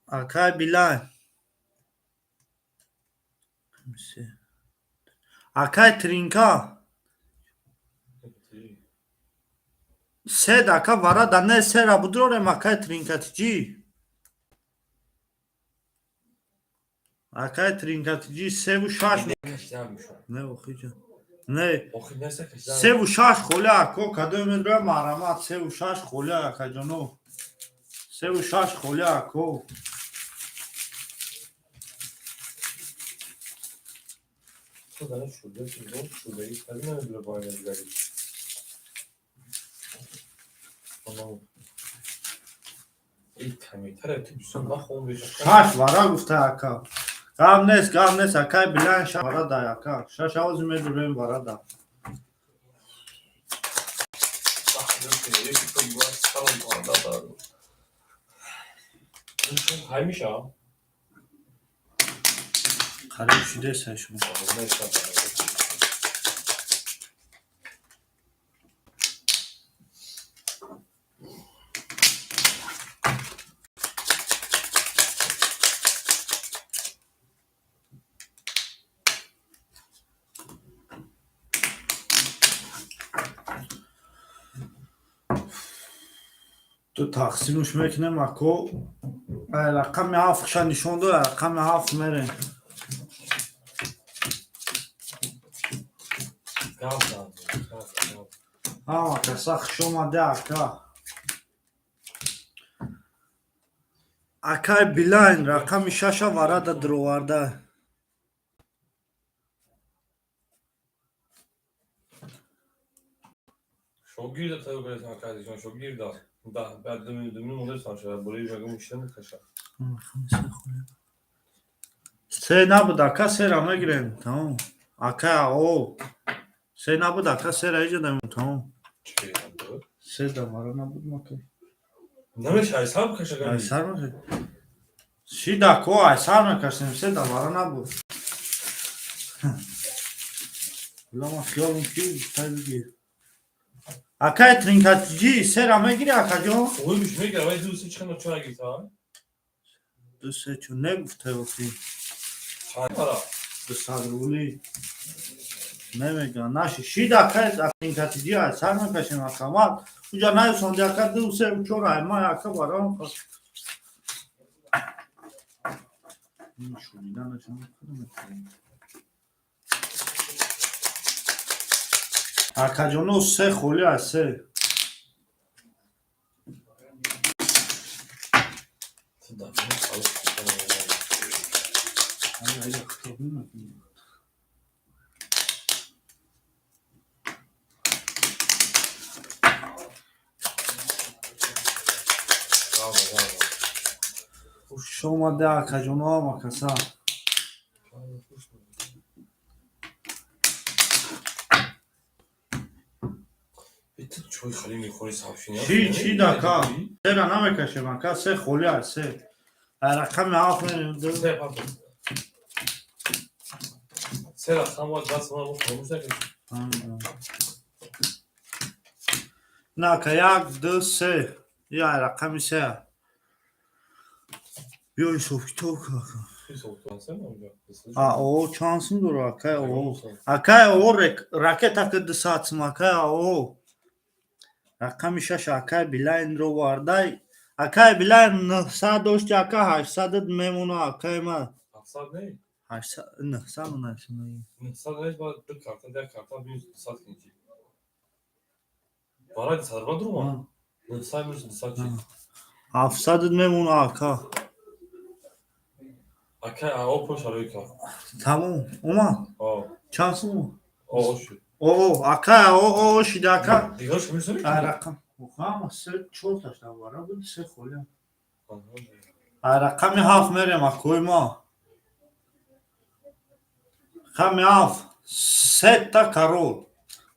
اکای بیلاین اکای ترینکا 3 دکا وارا دا نه 3 را بدروریم اکای ترینکاتیجی اکای ترینکاتیجی 3 و 6 نه بخی جان نه 3 و 6 خوله اکو کدوی مدروی محرمات 3 و 6 خوله اکا جانو 3 و 6 خوله اکو تو داره شده شده ای از من بله باید نگری این کمیتره تو بیستان نخون بشه 6 وارا گفته اکا گام نیست اکای بیلاین 6 وارا دا اکا 6 آوزی مدرویم وارا دا همیشه خریب شده سشون تو تقسیمش میکنم اکو رقم 7 خشن نشون داره رقم 7 میره کسا خش اومده اکا اکای بیلاین رقم 6 وارد دروارده شوگیر تا برسان کردیشان شوگیر دا بعد دمین مدل سان شده بولی جاگه میشه میکشه 3 نبود اکا 3 را میگیریم تمام اکا او 3 نبود اکا 3 را ایجا دمیم تمام 3 دواره نبود مکه نمیشه ایسا بکشه گمی ایسر میشه 6 دکو ایسر میکشیم 3 دواره نبود بلا ما خیالم کی تایی بگیر اکای ترینکاتیجی 3 را میگیری اکا جون اوی بیش میگره ولی دوستی چکنه چون اگه تا 2 3 چون نگفته بودی چند پارا 200 رولی نمیگن نشی 6 دکای ترینکاتیجی ایسر میکشیم اکا ما اونجا نیستان دکا 2 3 4 ایما اکا بارام کن این شوریدن نشان کنم اکا جونو 3 خولی از 3 تو دارم خواهش خوش اومده اکا جونو آما کسا تو چوی خالی میخوری سابشینی چی دکا 3 را نمیکشیم اکا 3 خولی از 3 رقم 7 میریم سه پاس سه رقم باید بس ما خاموش نکنیم نه که 1 2 3 یا رقم 3 بیایی صبح تو که Suyu soğutuyorsan ne olacak? O çansın dur akay o. Akay o raket akıdı saçım akay o. Rakami şaş akay bilayn ro varday. Akay bilayn nıhsa dost akay 800 memunu akay ma. Aksad ne? Nıhsa mı nasıl? Nıhsa ne? Bir kartın diğer kartın bir saat kinci. Varaydı sarba durma. Nıhsaymış nıhsa çek. 700 memunu akay. Akay o poş arıyor ki. Tamam ama O. çansın mı? O şu. O akay o şimdi akay. Diğer kimi söylüyor ki? Rakam. Ama sen çok taşlar var. Bu sen koyuyor. Rakami haf merem koyma. Rakami haf. Setta karol.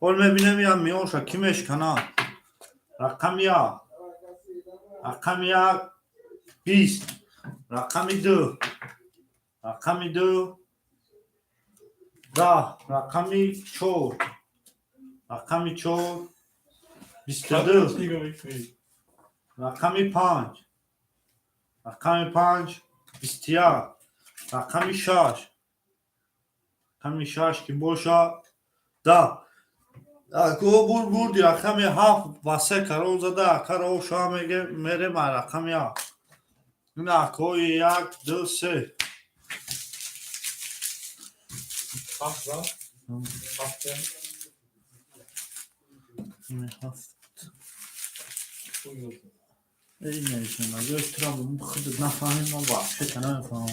Olme bilemiyorum miyoşa kimeş kana. Rakami ya. Rakami ya 20. Rakami 2. Rakami 2. Da. Rakami 4. Rakami 4. 22. Rakami 5. Rakami 5. 20. Rakami 6. Rakami 6 ki boşa. Da. Ako bur rakami 7 واسه کارو زده کارو شما میگه میره ما رقم یا نه کوی 1 2 3 Kaç lan? Kaç ya? Buyurun. ای نمیشونم götürəm bu xıdı nafahim var şey tanım falan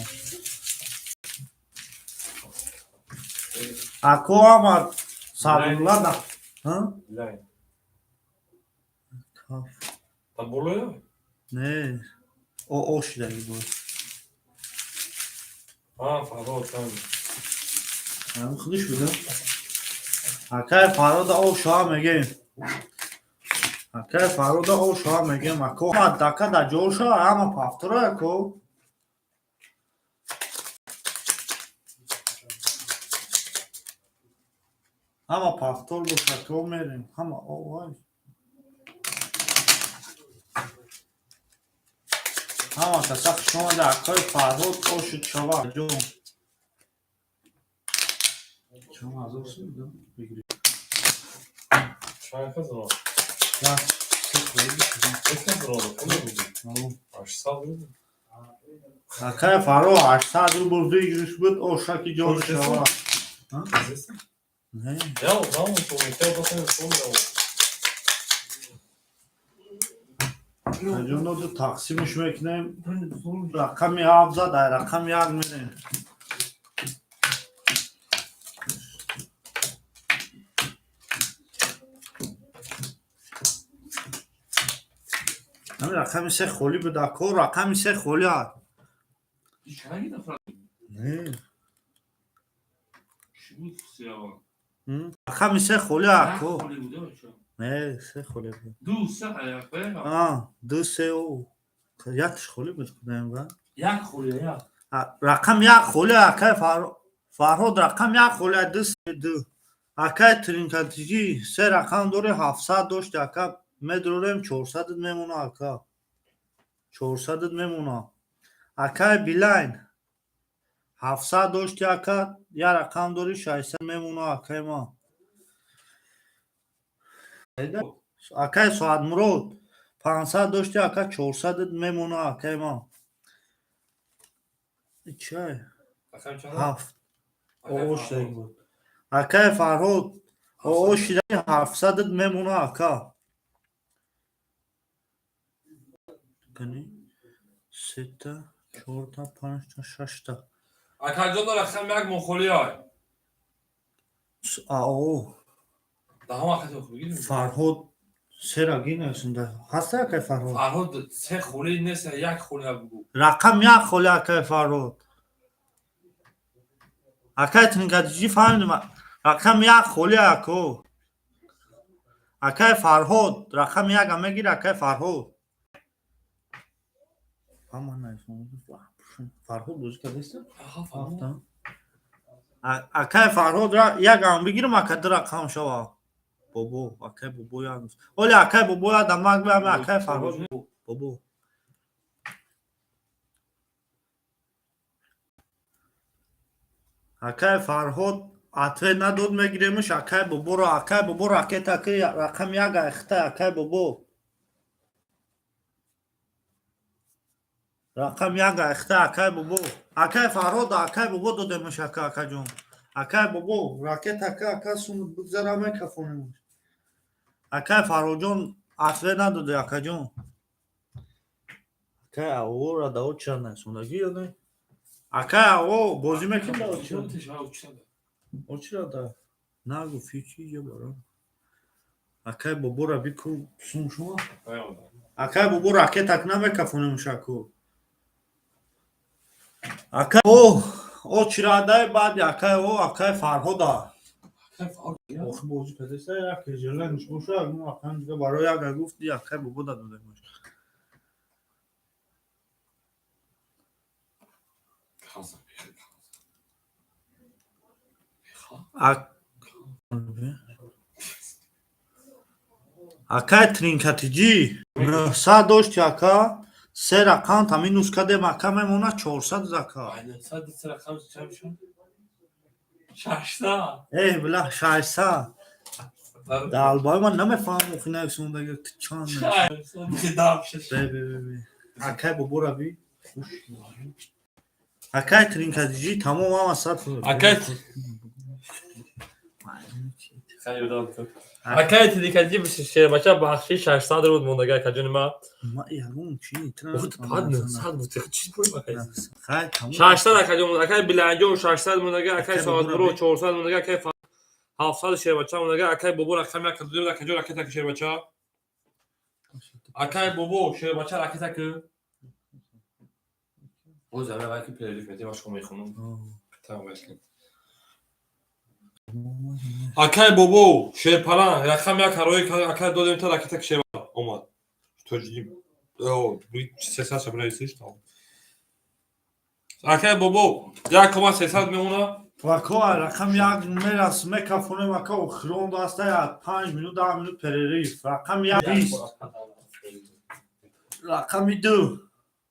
Ako ama sabunlar da ha Bilay. kaf Tam boluyor mu? ne o şeyler bu Ha fazla tamam. yani xıdış bu da Akay faro da o şu an میگه Akay faro da o şu an میگه Ako ama daka da coşa ama paftoro Ako ama paftor bu şako merim ama o vay ama tasak şuna da akay faro o şu çava jo çava az olsun da bigri Şu an kazan o. ya sıkıntı Tekrar dur oğlum. Olur mu? Tamam. Aşağı alıyor mu? Akay faro 800 buldu giriş bud o şaki jo çava Sesin. ne Ya o zaman o metal basın sonra o. Raconda da taksim işmekine rakam hafıza da rakam yazmıyor. Ama rakam ise kholi bu da ko rakam ise kholi ha. Ne? Rakam ise kholi ha ko. Ne ise kholi bu. دو سه او یکش خولی بود کدام با یک خوله یک رقم یک خولی اکای فرهاد رقم یک خولی دو سه دو اکای ترینکاتیجی سه رقم دوره 700 داشت اکا مدرورم 400 میمونه اکا 400 میمونه اکای بیلاین 700 داشت اکا یا رقم دوره 600 میمونه اکای ما اکای سواد مرود 500 داشتی اکا 400 میمونه اکای ما چای Bakalım çana. هفت او شده بود اکای فرهاد او شده 700 میمونه اکا کنی 3 تا 4 تا 5 تا 6 تا Akacan da rakam yak monxoliya. او Daha mı akacan xoli gidiyor? فرهاد سرا گینه هسته اکای فرهاد Farhod se xoli nese yak xoli bugü. رقم یک خوله اکای فرهاد اکای تنگاتیجی فهمیدم رقم یک خوله اکو اکای فرهاد رقم یک همه گیر اکای فرهاد اما نیستم فرهاد روزی که دیسته Aha Farhod. اکای فرهاد یک هم بگیرم اکای در رقم شوا بابو اکای بابو یا اولی اکای بابو یا دماغ بیامه اکای فرهاد بابو Акай Фарҳод атве надод мегиремш. Акай боборо ракетаки рақам як ахта. Акай бобо рақам як ахта. Акай бобо Акай Фарҳод акай бобо додемш. Акаҷон акай бобо ракетаки акасун бигзара мекафонемш. Акай Фарҳодҷон атве надоде акаҷон. Акай авора даод чанд насондагӣ ё не? Акай аво бозӣ мекунад даод чанд? Очрада нагуфт ҳичи ё барам. Акай бобора бику сум шумо. Акай бобо ракетак намекафонемш аку. Акай о чирадаи баъди акай акай Фарҳода. Охи бозӣ педеса як желенш боша ну акай дига барои яга гуфти акай бобо дадодемаш. Акай тринкатиҷӣ 900 дошти ака се рақам тамин нускадем ака мемонад 400 зака. Била 600. Далбои ман намефаҳмам охи нависондаги чанд. Акай бобора би. Акай тринкатиҷӣ тамом ама 100. Акай тринкатиҷӣ шербача бахши 600 руд мондаги акаҷони ма. Ягон чи? 600 акаҷон акай биланҷон 600 мондаги акай соатбуро 400 мондаги акай 700 шербача мондаги акай бобо рақами акаҷон акаҷон ракетаки шербача. Акай бобо шербача ракетаки Боз ами вайки перелиф метем ашко мехунам. Акай бобо шерпалан рақам як ҳарои акай додем та ракетаки шербача омад. Тоҷидим. 300 шабраисиш там. Акай бобо 1,300 мемона. Вако рақам як мерас мекафонем ака охирон даста 5 минут 10 минут перерив. Рақам як 20. Рақами 2.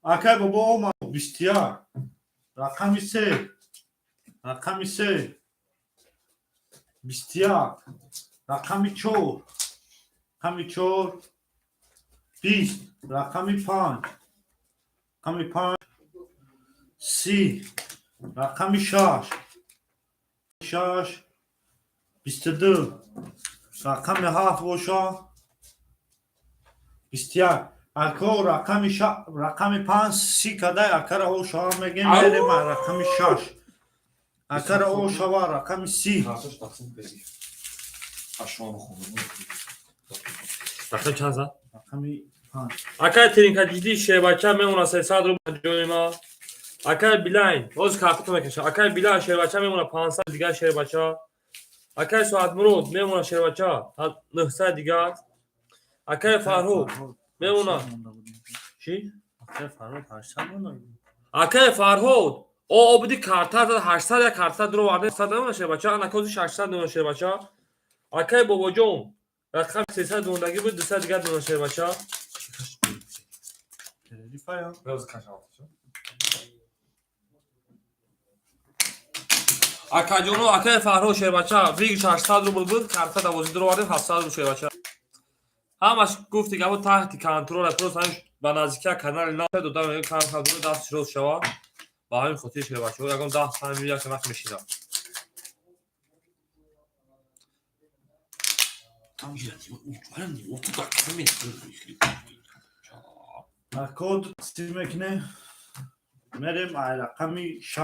Акай бобо омад 21. Рақами 3. Рақами 3. 21. Рақами 4. Рақами 4. 20. Рақами 5. Рақами 5. 30. Рақами 6. 6. 22. Рақами 7 боша. 21. Ако рақами 5 30 кадай акара о шава мегем берем рақами 6. Акара о шава рақами 30. Рақам чанд зад? Рақами 5. Акай тринкатиҷӣ шербача мемона 300 рубл ҷони ма. Акай билайн боз карту мекаша. Акай билайн шербача мемона 500 дига шербача. Акай соатмурод мемона шербача 900 дига. Акай Фарҳод мемона чӣ? Акай Фарҳод 800 монда. Акай Фарҳод обиди карта 800 як карта дро варде 100 мемона шербача анакози 600 мемона шербача. Акай бобоҷон рақам 300 мондагӣ буд 200 дига мемона шербача. Перерифая. Акаҷоно акай Фарҳод шербача виг 600 рубл буд карта 12 дро вардем 700 рубл шербача. ҳамаш гуфти гапо таҳти контрол просто ҳамин ба наздикия канали нав додам контрол даст широз шавад ба ҳамин хотир шербачаҳо ягон 10 сами як нақ мешинам. Акод чӣ мекунем? Мерем ай рақами 6.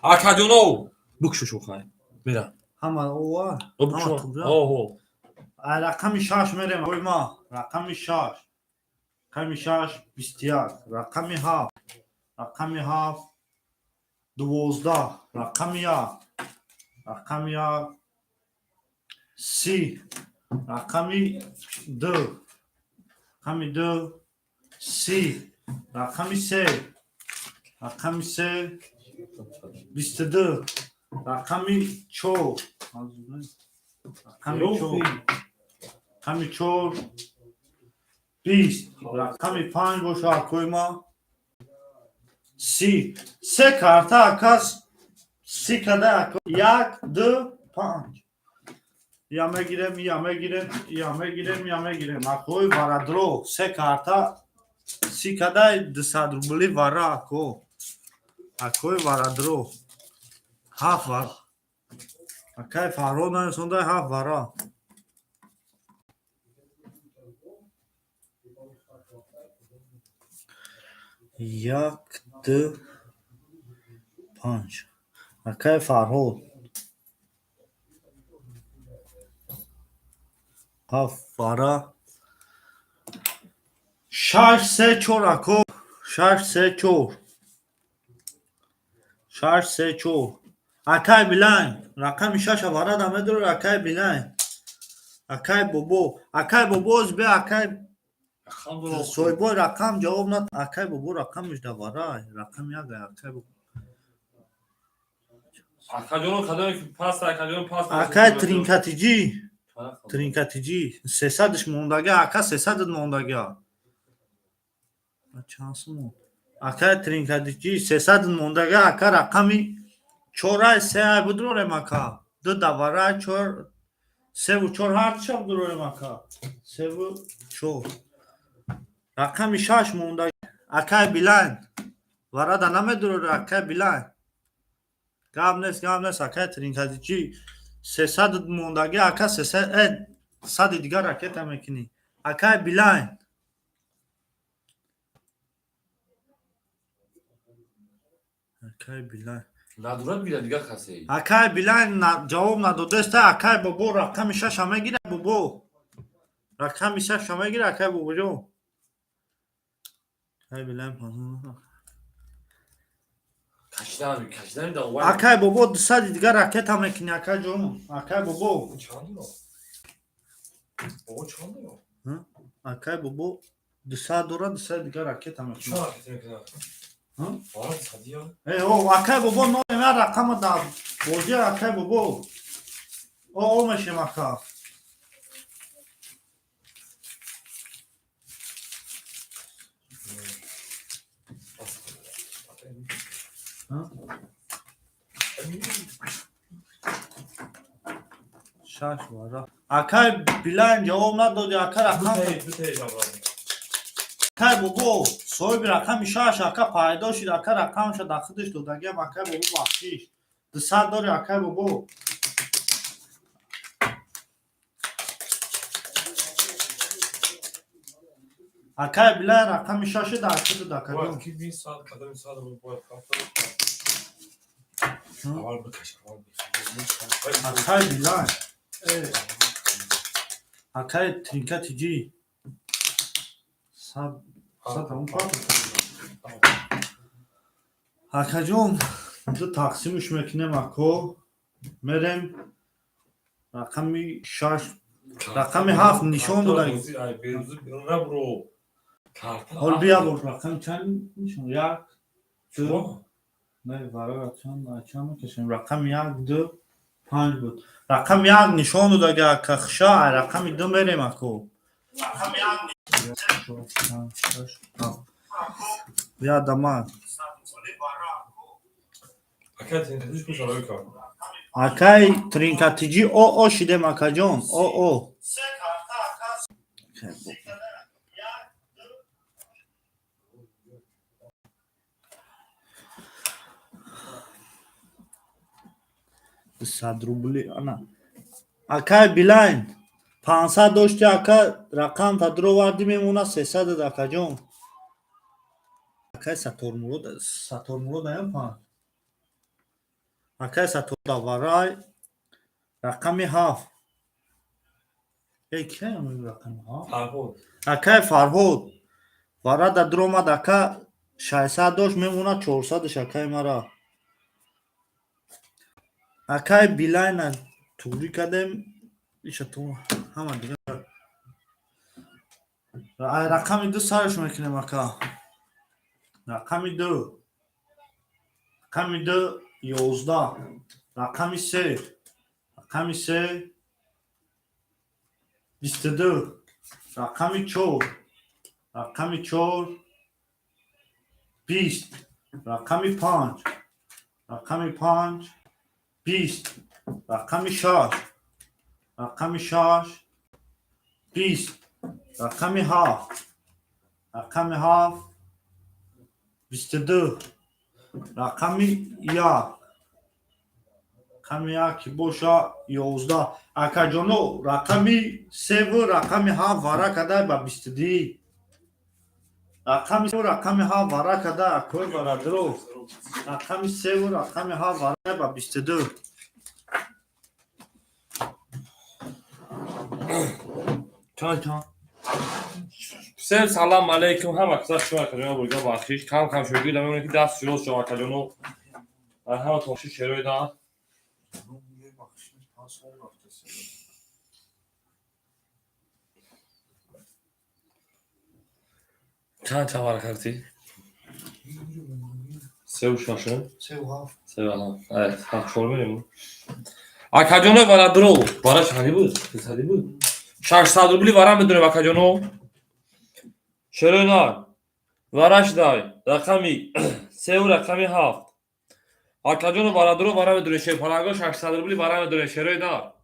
Акаҷоно букшо шухай мера Ҳама ова. букшо оҳо Ай рақами 6 мерем ой ма. Рақами 6. Рақами 6 21. Рақами 7. Рақами 7 12. Рақами 1. Рақами 1 30. Рақами 2. Рақами 2 30. Рақами 3. Рақами 3 22. Рақами 4. Рақами 4. Рақами 4 20 رقم 5 باشه اکوی ما 30 سه کارتا اکاس 30 کده اکو 1 2 5 یا میگیرم اکوی وارا درو سه کارتا 30 کده 200 روبلی وارا اکوی وارا درو هفت وارا اکای فارو نسونده هفت وارا 1 2 5 اکای فارو هفت وارا 6 3 4 اکو 6 3 4 6 3 4 اکای بلند رقم 6 وارا دامه درو اکای بلند اکای بوبو از به اکای سویبو رقم جواب ند اکای بوبو رقمش دا وارا رقم یک اکای بوبو Akajon kadar pas akajon pas. اکای ترینکاتیجی 300 موندگی اکا 300 موندگی چانسمون اکای ترینکاتیجی 300 موندگی اکا رقمی 4 3 بدرورم اکا 2 دواره 4 3 و 4 هر چه بدرورم اکا 3 و 4 رقمی 6 موندگی اکای بلند وارد نمیدرور اکای بلند گام نست اکای ترینکاتیجی 300 موندگی اکا 300 صد دیگر راکت هم میکنی اکای بلند Nadurat bile diğer kasayı. اکای بلند جواب نداده است اکای بابو رقم 6 همه گیره بابو رقم 6 همه گیره اکای بابو جو اکای بلند Kaçlar da var. اکای بابو 200 دیگر راکت هم میکنی اکای جون اکای بابو Çalıyor. O çalıyor. اکای بابو 200 دورا 200 دیگر راکت هم میکنی Şu hareketine kadar. Var sadıya. او اکای بابو نو من رقم دا بوجه اکای بابو او میشه مکا شاش وارا اکای بلند جواب ندادی اکای رقم اکای بابو صاحب رقم 6 اکای پایدار شد اکای رقمش در خودش دادگی هم اکای بابو بخشیش 200 داری اکای بابو اکای بلند رقم 6 در خود دادگی Var ki bir saat kadar bir saat bu hafta. Var bir kaşık var bir. اکای بلند اکای ترینکاتیجی صد اون پاک اکای جون دو تقسیمش میکنیم اکو میریم رقمی 6 رقمی 7 نشون دادن Ay beruzu birine bro. Kartal. حال بیا بود رقم چند نشون 1 2 Şu. نه برای چند میکشیم رقم 1 2 5 بود رقم 1 نشون داده که خشا رقم 2 میریم اکو رقم 1 بیا دمان Akıl tentatiz bu soruyu kal. اکای ترینکاتیجی او شده مکا جون او صد روبلی انا اکای بلند 500 داشتی اکا رقم تا درو وردی میمونه 300 اکا جون اکای ساتورمولو دایم پان اکای ساتور داورای رقمی 7 کی همین رقم 7 Farkı. اکای فرهود وارا در درو مد اکا 600 داشت میمونه 400 اکای مرا اکای بلند توری کردم ایشه تو همه دیگه رقمی 2 سرش میکنیم اکا رقمی 2 11 رقمی 3 22 رقمی 4 رقم 4 20. رقم 5 رقم 5 20. رقم 6 رقم 6 20. رقم 7 رقم 7 22. رقم 1 رقم 1 боша 11. акаҷоно рақами 3 ву рақами 7 вара кадай ба 22. рақами 3 ву рақами 7 вара кадай акой барадро. рақами 3 ву рақами 7 вара ба 22. چند سر سلام علیکم هم اکثر شما کجا برگا بخشیش کم کم شوگی دمیونه که دست شروع شما کجانو همه توشی شروع دا یه بخشش پاس اون رفته سر. چند چوار کردی؟ سه و شاشون؟ 3 و 7. سه و هم شور بریم اکجانو برا درو برا شدی بود شدی بود 600 روبلی برام بدونه اکجانو شروع نار وراش دای رقمی 3 و رقمی 7 اکجانو برا درو برام بدونه شه پلنگا 600 روبلی برام بدونه شروع نار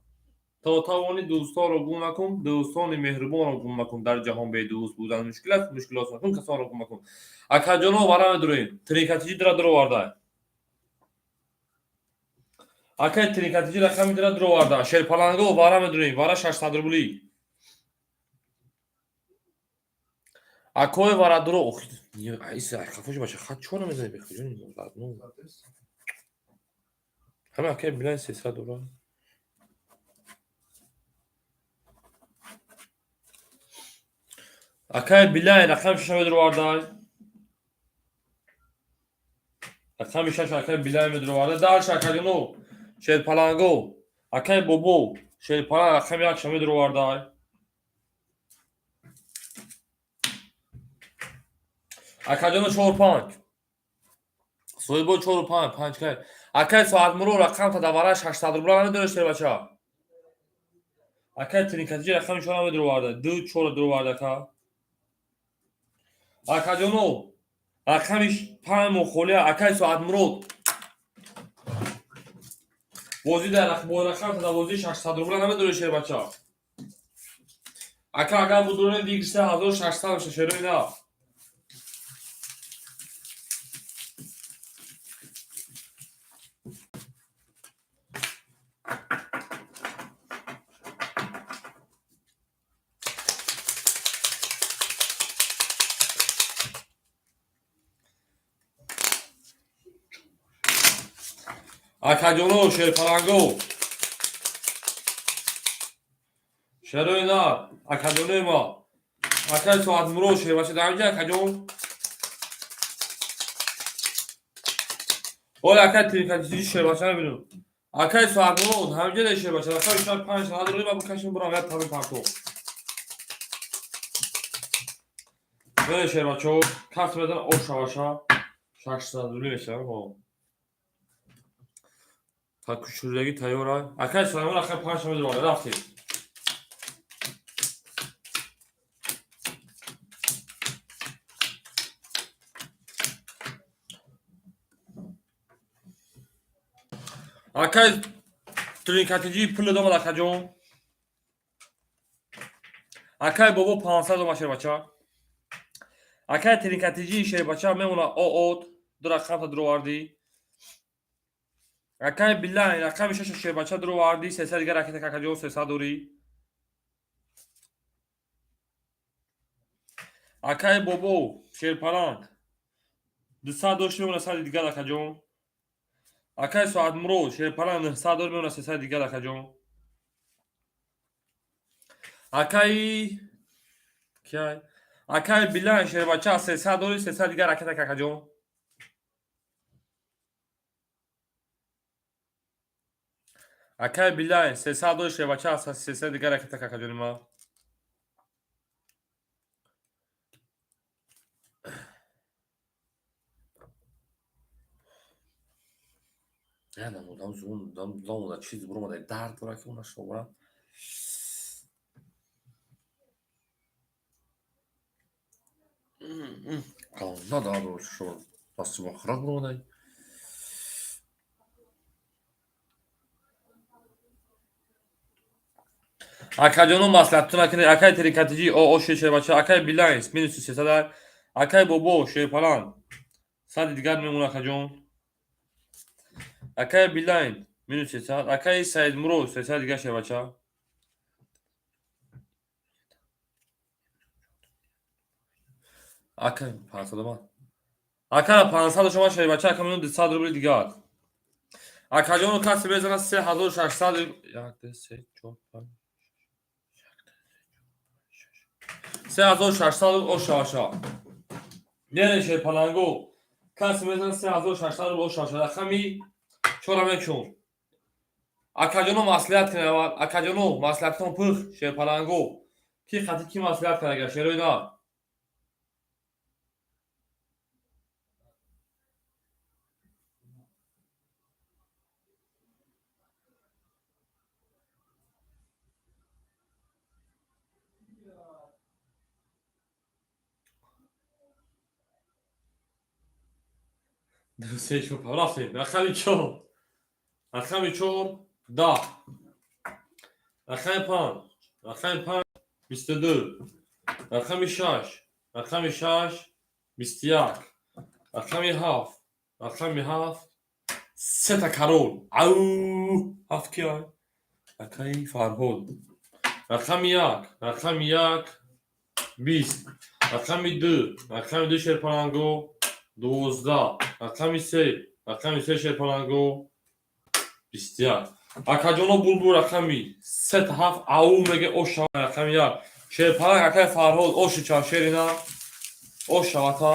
تا توانی دوستان رو گم نکن دوستان مهربان رو گم نکن در جهان به دوست بودن مشکلات نکن کسان رو گم نکن اکجانو برام بدونه تریکاتی درو وارد اکای تریکاتی رقمی درو وارد شه پلنگا برام بدونه وارا 600 روبلی اکوی وارد درو ایسا کفوش باشه خط چون میزنی بخجون همه اکای بلای 300 دلار اکای بلای رقم 6 درو وارد رقم 6 اکای بلای درو وارد دال شکرینو شه پلنگو اکای بوبو شه پلنگ رقم 1 شمی درو وارد اکاجانو 4 5 سویبو 4 5 5 که اکای ساعت مرو رقم تا دواره 600 روبل هم داشته بچه اکای ترینکاتی رقم شما هم درو وارده 2 4 درو وارده که اکاجانو رقمش 5 مخولی اکای ساعت مرو بازی در رقم تا دوازی 600 روبل هم داشته بچه اکا اگر بودونه دیگه 3600 بشه شروعی نه اکاجانو شیر پلنگو شروع نه اکاجانو ما اکای ساعت مرو شیر باشه درجه اکاجون اول اکای تریکاتی شیر باشه نبینم اکای ساعت مرو همجه شیر باشه اکای شاید 5 ساعت روی با بکشیم برام یاد تامین پارتو بله شیر باشه کفت بدن او شواشا 600 روی میشه تا کشورگی تایورا اکای ساعت مرو اکای 5 شما دوباره رفتیم اکای ترینکاتیجی پول دوم اکاجون اکای بابا 500 دوم شیر بچه اکای ترینکاتیجی شیر بچه میمونه او دو رقم تا درو واردی اکای بلای رقم 6 شیر بچه درو واردی 300 دیگه رکت اکاجون 300 دوری اکای بابا شیر پلنگ 200 دوش میمونه 100 دیگه اکاجون اکای ساعت مرو شیر پلنگ 900 دور میمونه 300 دیگه اکاجون اکای کیای اکای بلای شیر بچه 300 دوری 300 دیگه رکت اکاجون اکای بلای 300 دوری شیر بچه 300 دیگه رکت اکاجون ما نه دام زون دام چیز برو ما درد برا که اونش رو نداره رو شما دست با خراب رو دای акаҷону маслиҳататон акунед акай терикатиҷи оо шешебача акай билайнс минус 300 акай бобо шепалан сади дигар мемон акаҷон акай билайн минус 300 акай саидмуро 300 дигар шебача акай 500 акай 500 шума шебача акай минус 200 рубли дигар акаҷону каси мезанад 3600 1 2 3 4 5 3600 ошаша нере шепалангу каси мезанад 3600 ошаша рақами чора мечун акаҷону маслиҳат кунед акаҷону маслиҳатон пух шепалангу ки хати ки маслиҳат карага шероида рақами 4 рақами 4 10 рақами 5 рақами 5 22 рақами 6 рақами 6 21 рақами 7 рақами 7 сета карол ау 7 кия акай фарҳод рақами 1 рақами 1 20 рақами 2 рақами 2 шерпалангу 12 рақами 3 рақами 3 шерпалангу 21 акаҷоно булбул рақами 37 ау меге оша рақами 1 шерпаланг акай фарҳод оши чашерина ошавата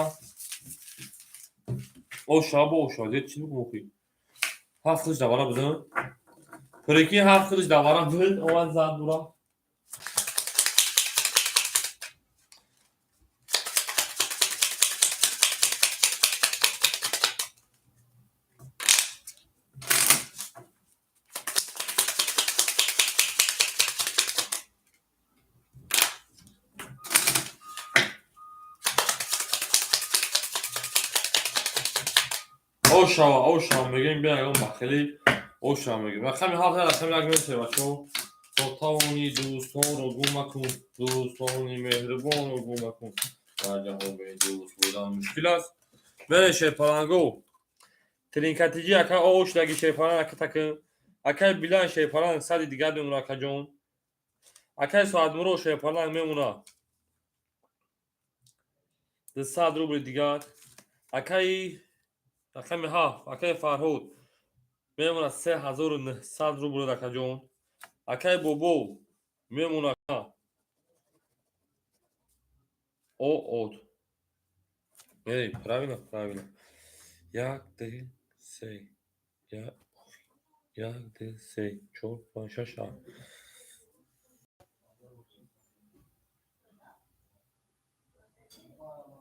ошабо оша дед чи мухи 7 қилич давара будин пурики 7 қилич давара буд омад зад бура ошава мегем биягон бахели ошава мегем рақами 7 рақами 1 месе бачо то тавони дӯстонро гум макун дӯстони меҳрибонро гум макун дар ҷаҳоне дӯст будан мушкил аст бере шепалангу тринкатиҷи акай ошдаги шепаланг ака такин акай билан шепаланг сади дигар мемуна акаҷон акай соатмуро шепаланг мемуна 200 рубли дигар акай рақами 7 акай фарҳод мемонад 3900 рубл акаҷон акай бобо мемонад од правильно 1 2 3 1 2 3 4 5 6 7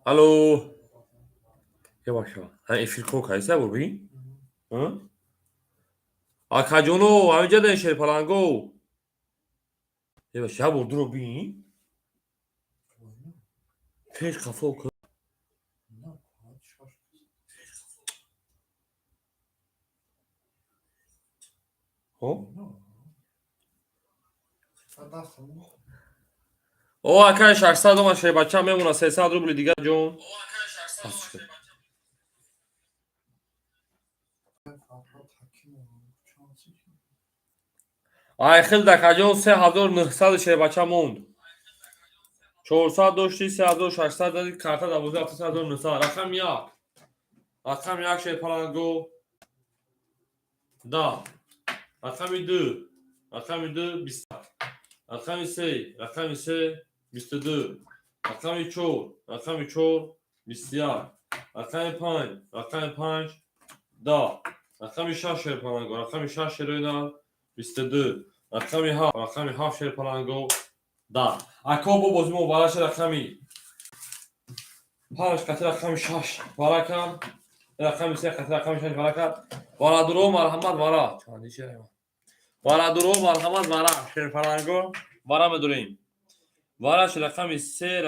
алло яваша эфирко кайса боби акаҷоно ҳамиҷа дан шерпаланго яваша ябор дуро би пеш қафо о акай 600 ома шебача мемона 300 рубли дигар ҷон айхил дакаҷон 3900 шебача монд 400 дошти 3600 дади карта 12900 рақами 1 рақами 1 шепалангу 10 рақами 2 рақами 2 20 рақами 3 рақами 3 22 рақами 4 рақами 4 21 рақами 5 рақами 5 10 рақами 6 шерпалангу рақами 6 шероина 22 рақами 7 рақами 7 шерпалангу 10 акобо бозимо бараш рақами 5 қати рақами 6 баракам рақами 3 қати рақами 6 баракат варадуро марҳамат вара чанди шерема варадуро марҳамат вара шерпалангу вара медурем вараш рақами 3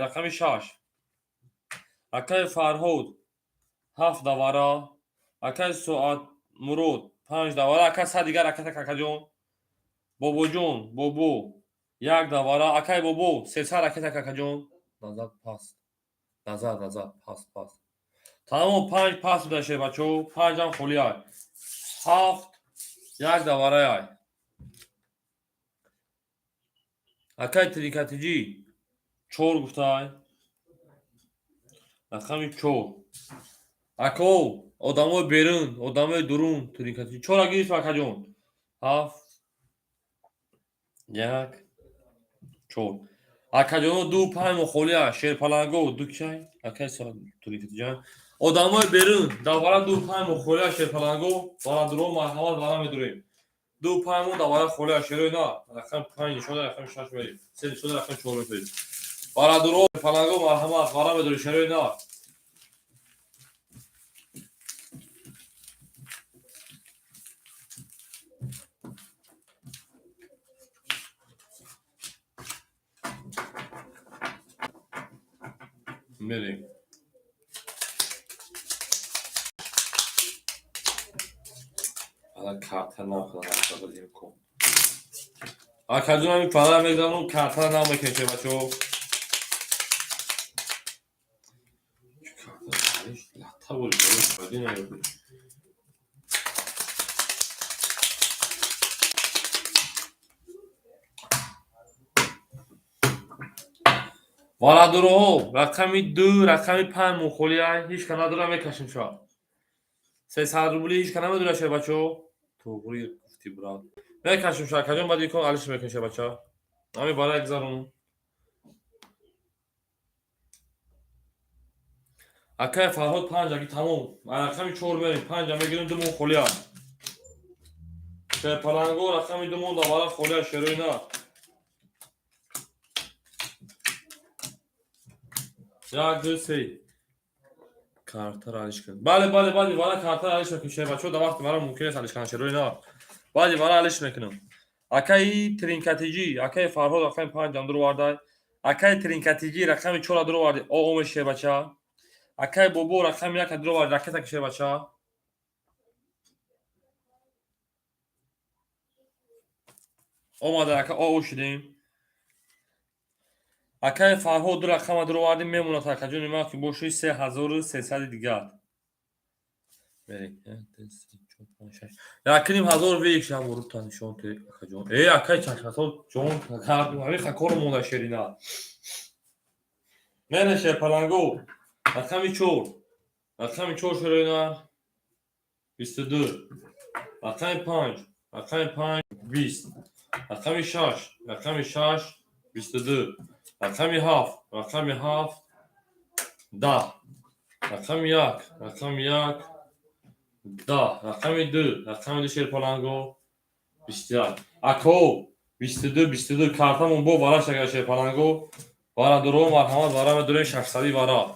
рақами 6 Акай Фарҳуд 7 давара. Акай Суат Мурод 5 давара. Акай Садигар аката какаҷон. Бобоҷон Бобо 1 давара. Акай Бобо 3 ракета какаҷон. Назад паст. Назад паст. Тамом 5 паст будашед бачо. 5 ам холӣ ай. 7 1 давара ай. Акай трикатиҷӣ 4 гуфтай. Рақами 4. Ако одамои берун, одамои дурун трикатиҷӣ 4 агирифт акаҷон. 7 1 4. Акаҷоно 2 5 мохолия шерпаланго 2 чай. Акай со трикатиҷан. Одамои берун давара 2 5 мохолия шерпаланго варадро марҳамат вара медурем. 2 5 давара холия шерои на. Рақам 5 нишода рақами 6 мерим. 3 нишода рақами 4 мерим. Варадро шерпаланго марҳамат вара медурем шерои на. Мерим. Ала карта нахӯрам кун. Акаҷонами пара мегзанам карта намекеше бачо. Карта буд бади наёбӣ. варадуроҳо рақами 2 рақами 5 мухолияй ҳеҷ ка надора мекашем шо 300 рубли ҳеҷ ка намедора ше бачо туғри гуфти брат мекашем шо акаҷон бади кон алиш мекаше бача ами барак зарун акай Фарҳод 5 аги тамом рақами 4 мерим 5 мегирем 2 мухолияй шерпаланго рақами 2 давара холияй шерои на 1 2 3 карта алиш кун. Бале вара карта алиш мекунем ше бачо да вақти вара мумкин аст алиш канам шерои на. Бале вара алиш мекунем. Акай тринкатиҷӣ, акай Фарҳод рақами 5 ам дур вардай. Акай тринкатиҷӣ рақами 4 дур варди. О меше бача. Акай Бобо рақами 1 дур варди. Ракета кеше бача. Омада ака о шидем. Акай Фарҳод ду рақама дур вардим мемонад акаҷони ман ки боши 3300 дигар. Мерем 1 2 3 4 5 6. Якним ҳазор век шам урта нишон те акаҷон. Акай чашмасол ҷон карду ҳами хакор монда шерина. Мене шерпаланго рақами 4. Рақами 4 шерина 22. Рақами 5. Рақами 5 20. Рақами 6. Рақами 6 22. Рақами 7. Рақами 7 10. Рақами 1. Рақами 1 10. Рақами 2. Рақами 2 шерпаланго 21. Ако 22 картамон бо вара шагар шерпаланго вара дуро марҳамат вара медурем 600 вара.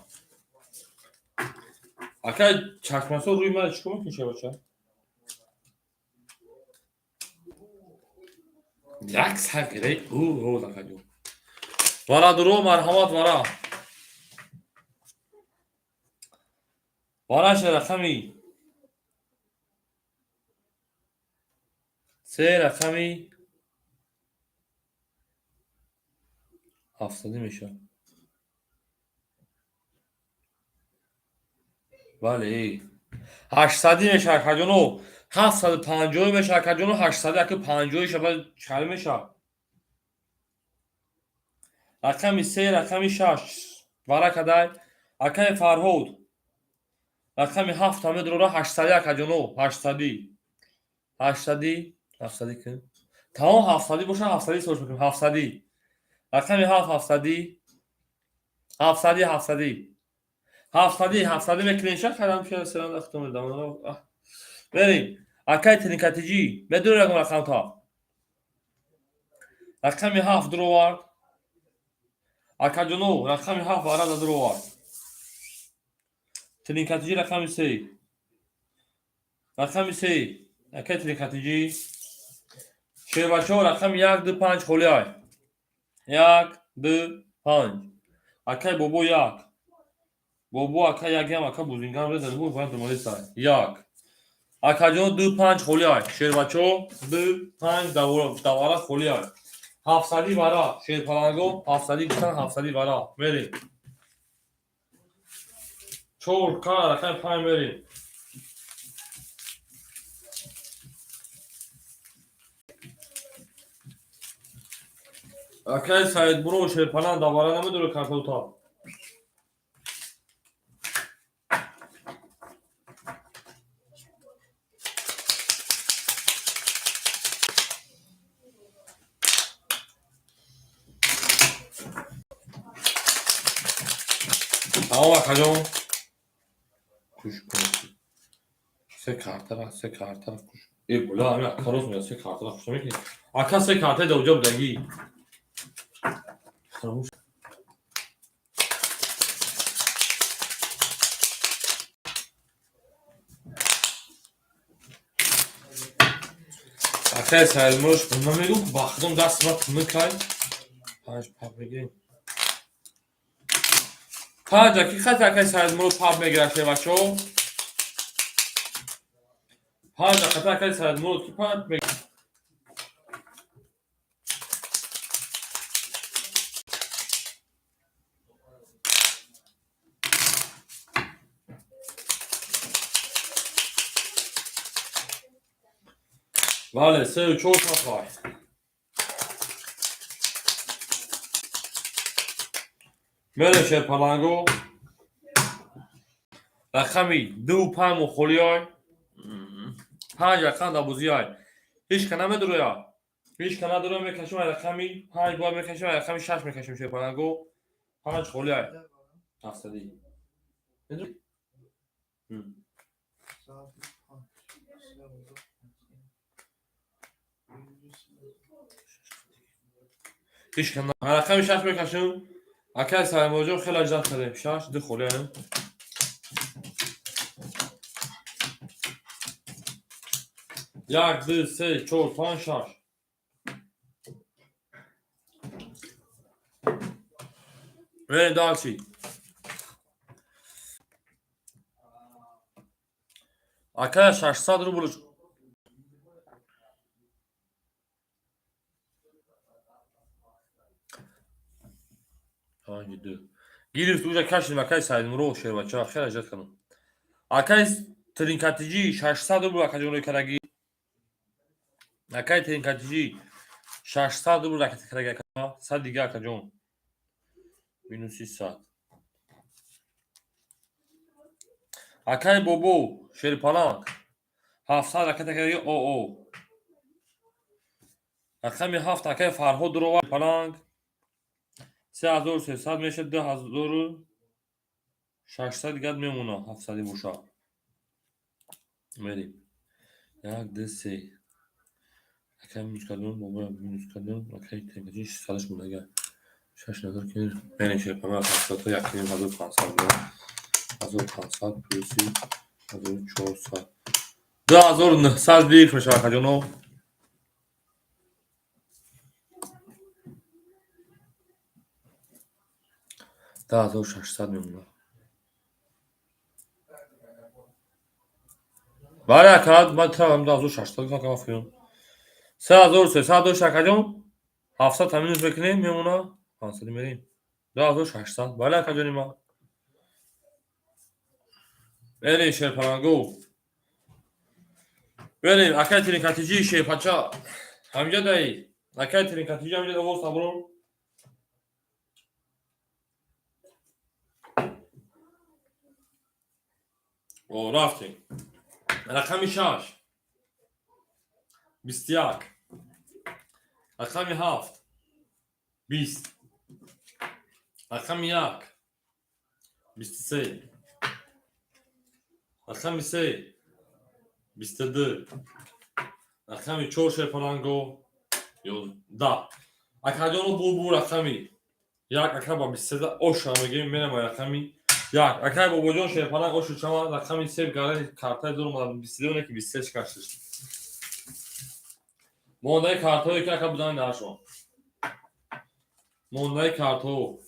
Акай чашмасо рӯи ман чӣ кун мекунӣ бача? Як сагре о закаҷо. Вара дуро марҳамат вара. Вараш рақами 3 рақами 70 мешавад. бале 800 мешавад акаҷоно 750 мешавад акаҷоно 800 аки 50 шабад чал мешавад. рақами 3 рақами 6 вара кадай акай Фарҳод рақами 7 амедроро 800 акаҷоно 800 кун тамом 700 боша 700 сош мекунем 700 рақами 700 мекунем ша кадам ша саран ахтом дам берим акай тринкатиҷӣ медури рақам рақам та рақами 7 дуровар акаҷоно рақами 7 варада дуровар тринкатиҷӣ рақами 3 акай тринкатиҷӣ шербачо рақами 1 2 5 холияй 1 2 5 акай Бобо 1 بابا اکا یکی هم اکا بوزینگان رو زده بود باید دنبالی سای یک اکا جان 2-5 خولی های شیر بچه 2-5 دواره خولی های 700 برا شیر پلنگو 700 گفتن 700 برا میریم چور کار اکا 5 میریم اکا سعید برو شیر پلنگ دواره نمیدونه کارتو تا تمام اکا جان kuş konusu. Se kartara kuş. Bola همین اکا روز میاد سه کارتara kuş میکنی. اکا سه کارت دوجا بودگی. خاموش. اکا سالموش من میگم باخدم دست ما میکنی. پنج پاپ میگیریم. پنج دقیقه اکا سالموش پاپ میگیره بچو. پنج دقیقه اکا سالموش کی پاپ میگیره. بله سه و چهار پای میره شیر پلنگو رقمی 2-5 مخولی های 5 رقم دابوزی های هیچ که نمیدروه یا هیچ که ندروه میکشم رقمی 5 بار میکشم رقمی 6 میکشم شیر پلنگو 5 خولی های 700 میدروی هیچ که رقمی 6 میکشم اکا سالموجو خیلی اجزا کرده 6 دو خولی های یک دو سه چهار پنج شش بریم دالچی اکا 600 روبل پنج دو گیریست اوجا کشیم اکا سایدم رو شیر بچه ها خیلی اجزا کنم اکا ترینکاتیجی 600 روبل اکا جانوی کرگی اکای ترینکاتیجی 600 روبل اکا کرگی اکا 100 دیگه اکا جان minus 300 اکای بابو شیر پلنگ 700 اکا کرگی او رقمی 7 اکای فرهاد رو پلنگ 3300 میشه 2600 دیگه میمونه 700 بوشا میریم یک دو سه اکای minus کدوم بابا minus کدوم اکای ترینکاتیجی 600 مونه اگر 6000 که بین شیر پلنگ 700 تا 1500 پلوسی 1400 2900 بیک میشه اکا جانو 10600 میمونه بله اکا من ترم 10600 که افیون 3300 دوش اکا جان 700 تامینوز بکنیم میمونه 500 میریم 10600 بله اکا جانی ما بریم شیر پلنگو بریم اکای ترینکاتیجی شیر پچا همینجا دایی اکای ترینکاتیجی همینجا دوست برو او رفتیم رقمی 6 21 رقمی 7 20 رقمی 1 23 رقمی 3 22 رقمی 4 شیر پلنگو 11 اکا جانو بو رقمی 1 اکا با 23 اوشا میگیم میرم رقمی 1 اکا بابا جان شیر پلنگ اوشو چما رقمی 3 گاره کارتای دور اومدن 22 که 23 کشش مونده کارتایی که اکا بودن نشون مونده کارتو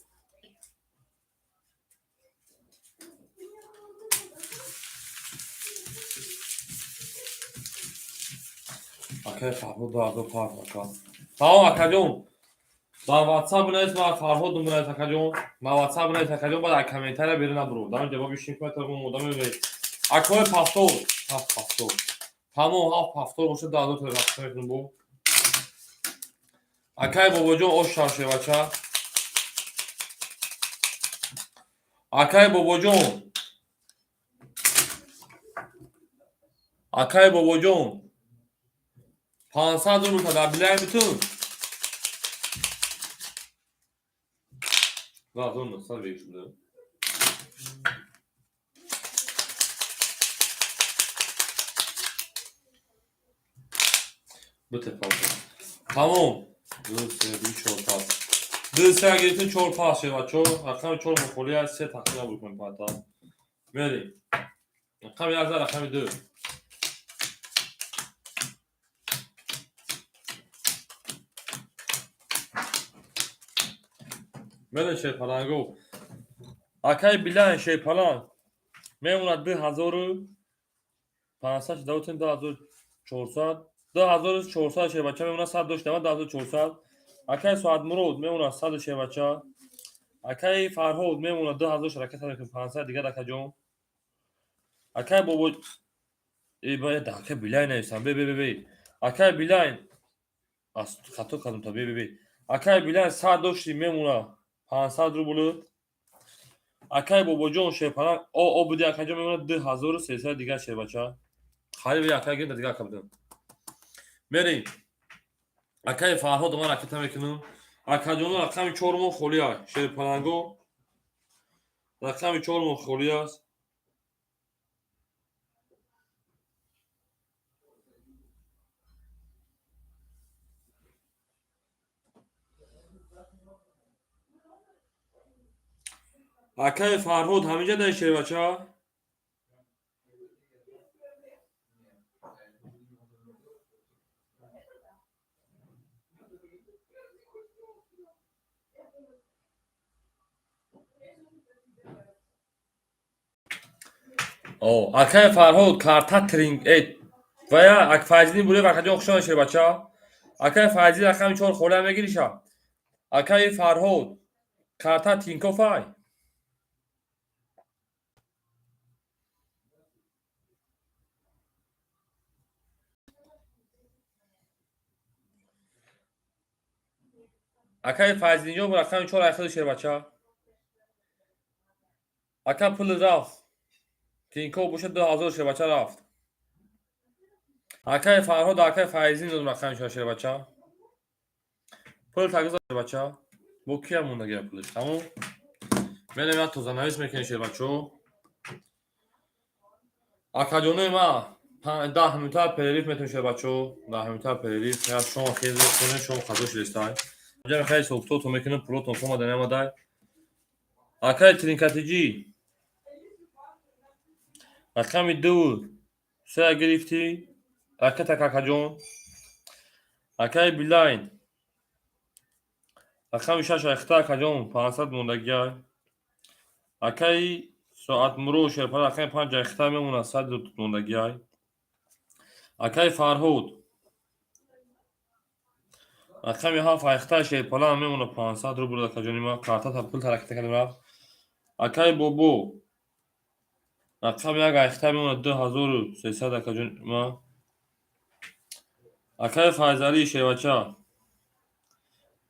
Akay Farhod Dağdo Park. Tamam Akacığım. Dar WhatsApp بنویس ما فرهاد بنویس Akacığım. Ma WhatsApp بنویس Akacığım بعد کامنتر برین برو. دارم جوابی شیم که تو مودم میگی. Akay پاستور. پاستور. Tamam haf پاستور باشه دادو تو وقت میکنم بو. Akay باباجون oş çarşı بچا. Akay باباجون. Akay باباجون. 500 رو تدبیر میتون. Lazım mı? Sar bir şunu. Bu tepalda. Tamam. Dur bir çor pas. Dur sen gittin çor pas şey var. Akşam çor mu kolye se takına bırakın pata. Böyle. Akşam yazar akşam dur. Böyle şey falan go. Akay bilen şey falan. من اون 2500 دادن 2400 2400 شه بچه میمونه 102 2400 اکای سعد مرود میمونه 100 شه بچه اکای فرهاد میمونه 2000 شرکت میکنه 500 دیگه دکه جون اکای بابا ای باید دکه بیلاین نیستم بی اکای بیلاین از خطا کردم تا بی اکای بیلاین 102 میمونه 500 رو بلود Akay باباجون شه falan o بودی Akay'cığım میمونه 2300 دیگه شه بچه خالی بیا Akay گیم دیگه کردم میریم Akay فرهاد من حرکت میکنم Akay'cığım رقم 4 مون خولیا شه پلنگو رقم 4 مون خولیا است Akay فرهاد همینجا در شه بچه Akay فرهاد کارتا ترینگ ات و یا اکفازینی بوده وقتی اخشان شه بچه Akay فازی رقم 4 خوله میگیریشه Akay فرهاد کارتا تینکو فای Akay فازینیو رقم 4 اخذ شه بچه Akay پول رفت تینکو بوشه 2000 شه بچه رفت Akay فرهاد Akay فایزین دادم رقم شه بچه پول تاگز بچه بو کیا مونده گره پولش تموم من من توزانویس میکنی شه بچه Akay'cığım ما 10 میتر پلیریف میتون شه بچه 10 میتر پلیریف یا شما خیلی کنه شما خداش لیستای اینجا خیلی سوکتو تو میکنه پروتون شما دنیا دای Akay ترینکاتیجی رقم 2 سه گرفتی حرکت Akay'cığım Akay بیلاین رقم 6 اختار Akay'cığım 500 موندگی Akay ساعت مرو شه پر رقم 5 اختار میمونه 100 موندگی Akay فرهاد رقم 7 اختار شه پلا میمونه 500 رو برد Akay'cığım ما کارتا تا پول حرکت کردم رفت Akay بابو رقم 1 اختار میمونه 2300 Akay'cığım ما Akay فایزالی شه بچه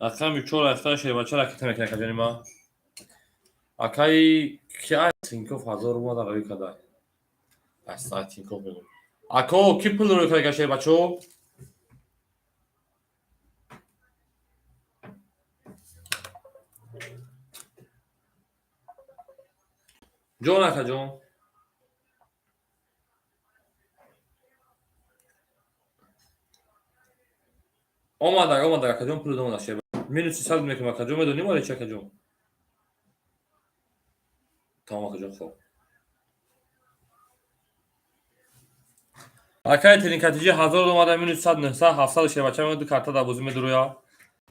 رقم 4 اختار شه بچه حرکت میکنه Akay'cığım ما Akay ki Tinkov 1000 رو ما قوی کردن اصلا Tinkov میگم Ako کی پول رو که شه بچه جون Akay'cığım اومد Akay'cığım پول دومون شه minus 300 میکنم Akay'cığım میدونیم ولی چه Akay'cığım tamam Akay'cığım خب Akay ترینکاتیجی 1000 اومده minus 100 900 700 شه بچه میاد کارتا دابوزی میدرویا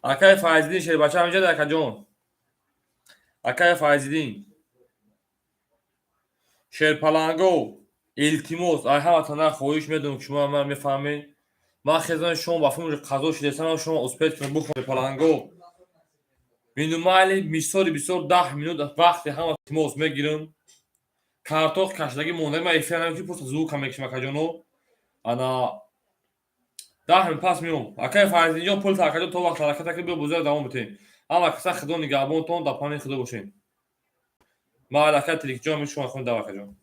Akay فایزدین شه بچه همینجا در Akay'cığım Akay فایزدین شیر پلنگو التیموس ای همه تنها خویش میدونم که شما من میفهمین من خیزان شما با فیلم قضا شدیدن شما اسپیت کنم بخوره پلنگو مینومالی میساری بسیار 10 minut وقتی همه تیموس میگیرم کارتوق کشیدگی مونده من افیانم که پوست زو کم میکشم کجانو انا 10 minut پس میام اکای فرض اینجا پول تاکجو تو وقت حرکت کنی به بزرگ دوام بتین اما کسا خدون نگهبان تون در پانی خدا باشین ما علاقه تلیک جا میشم خون دوا کجان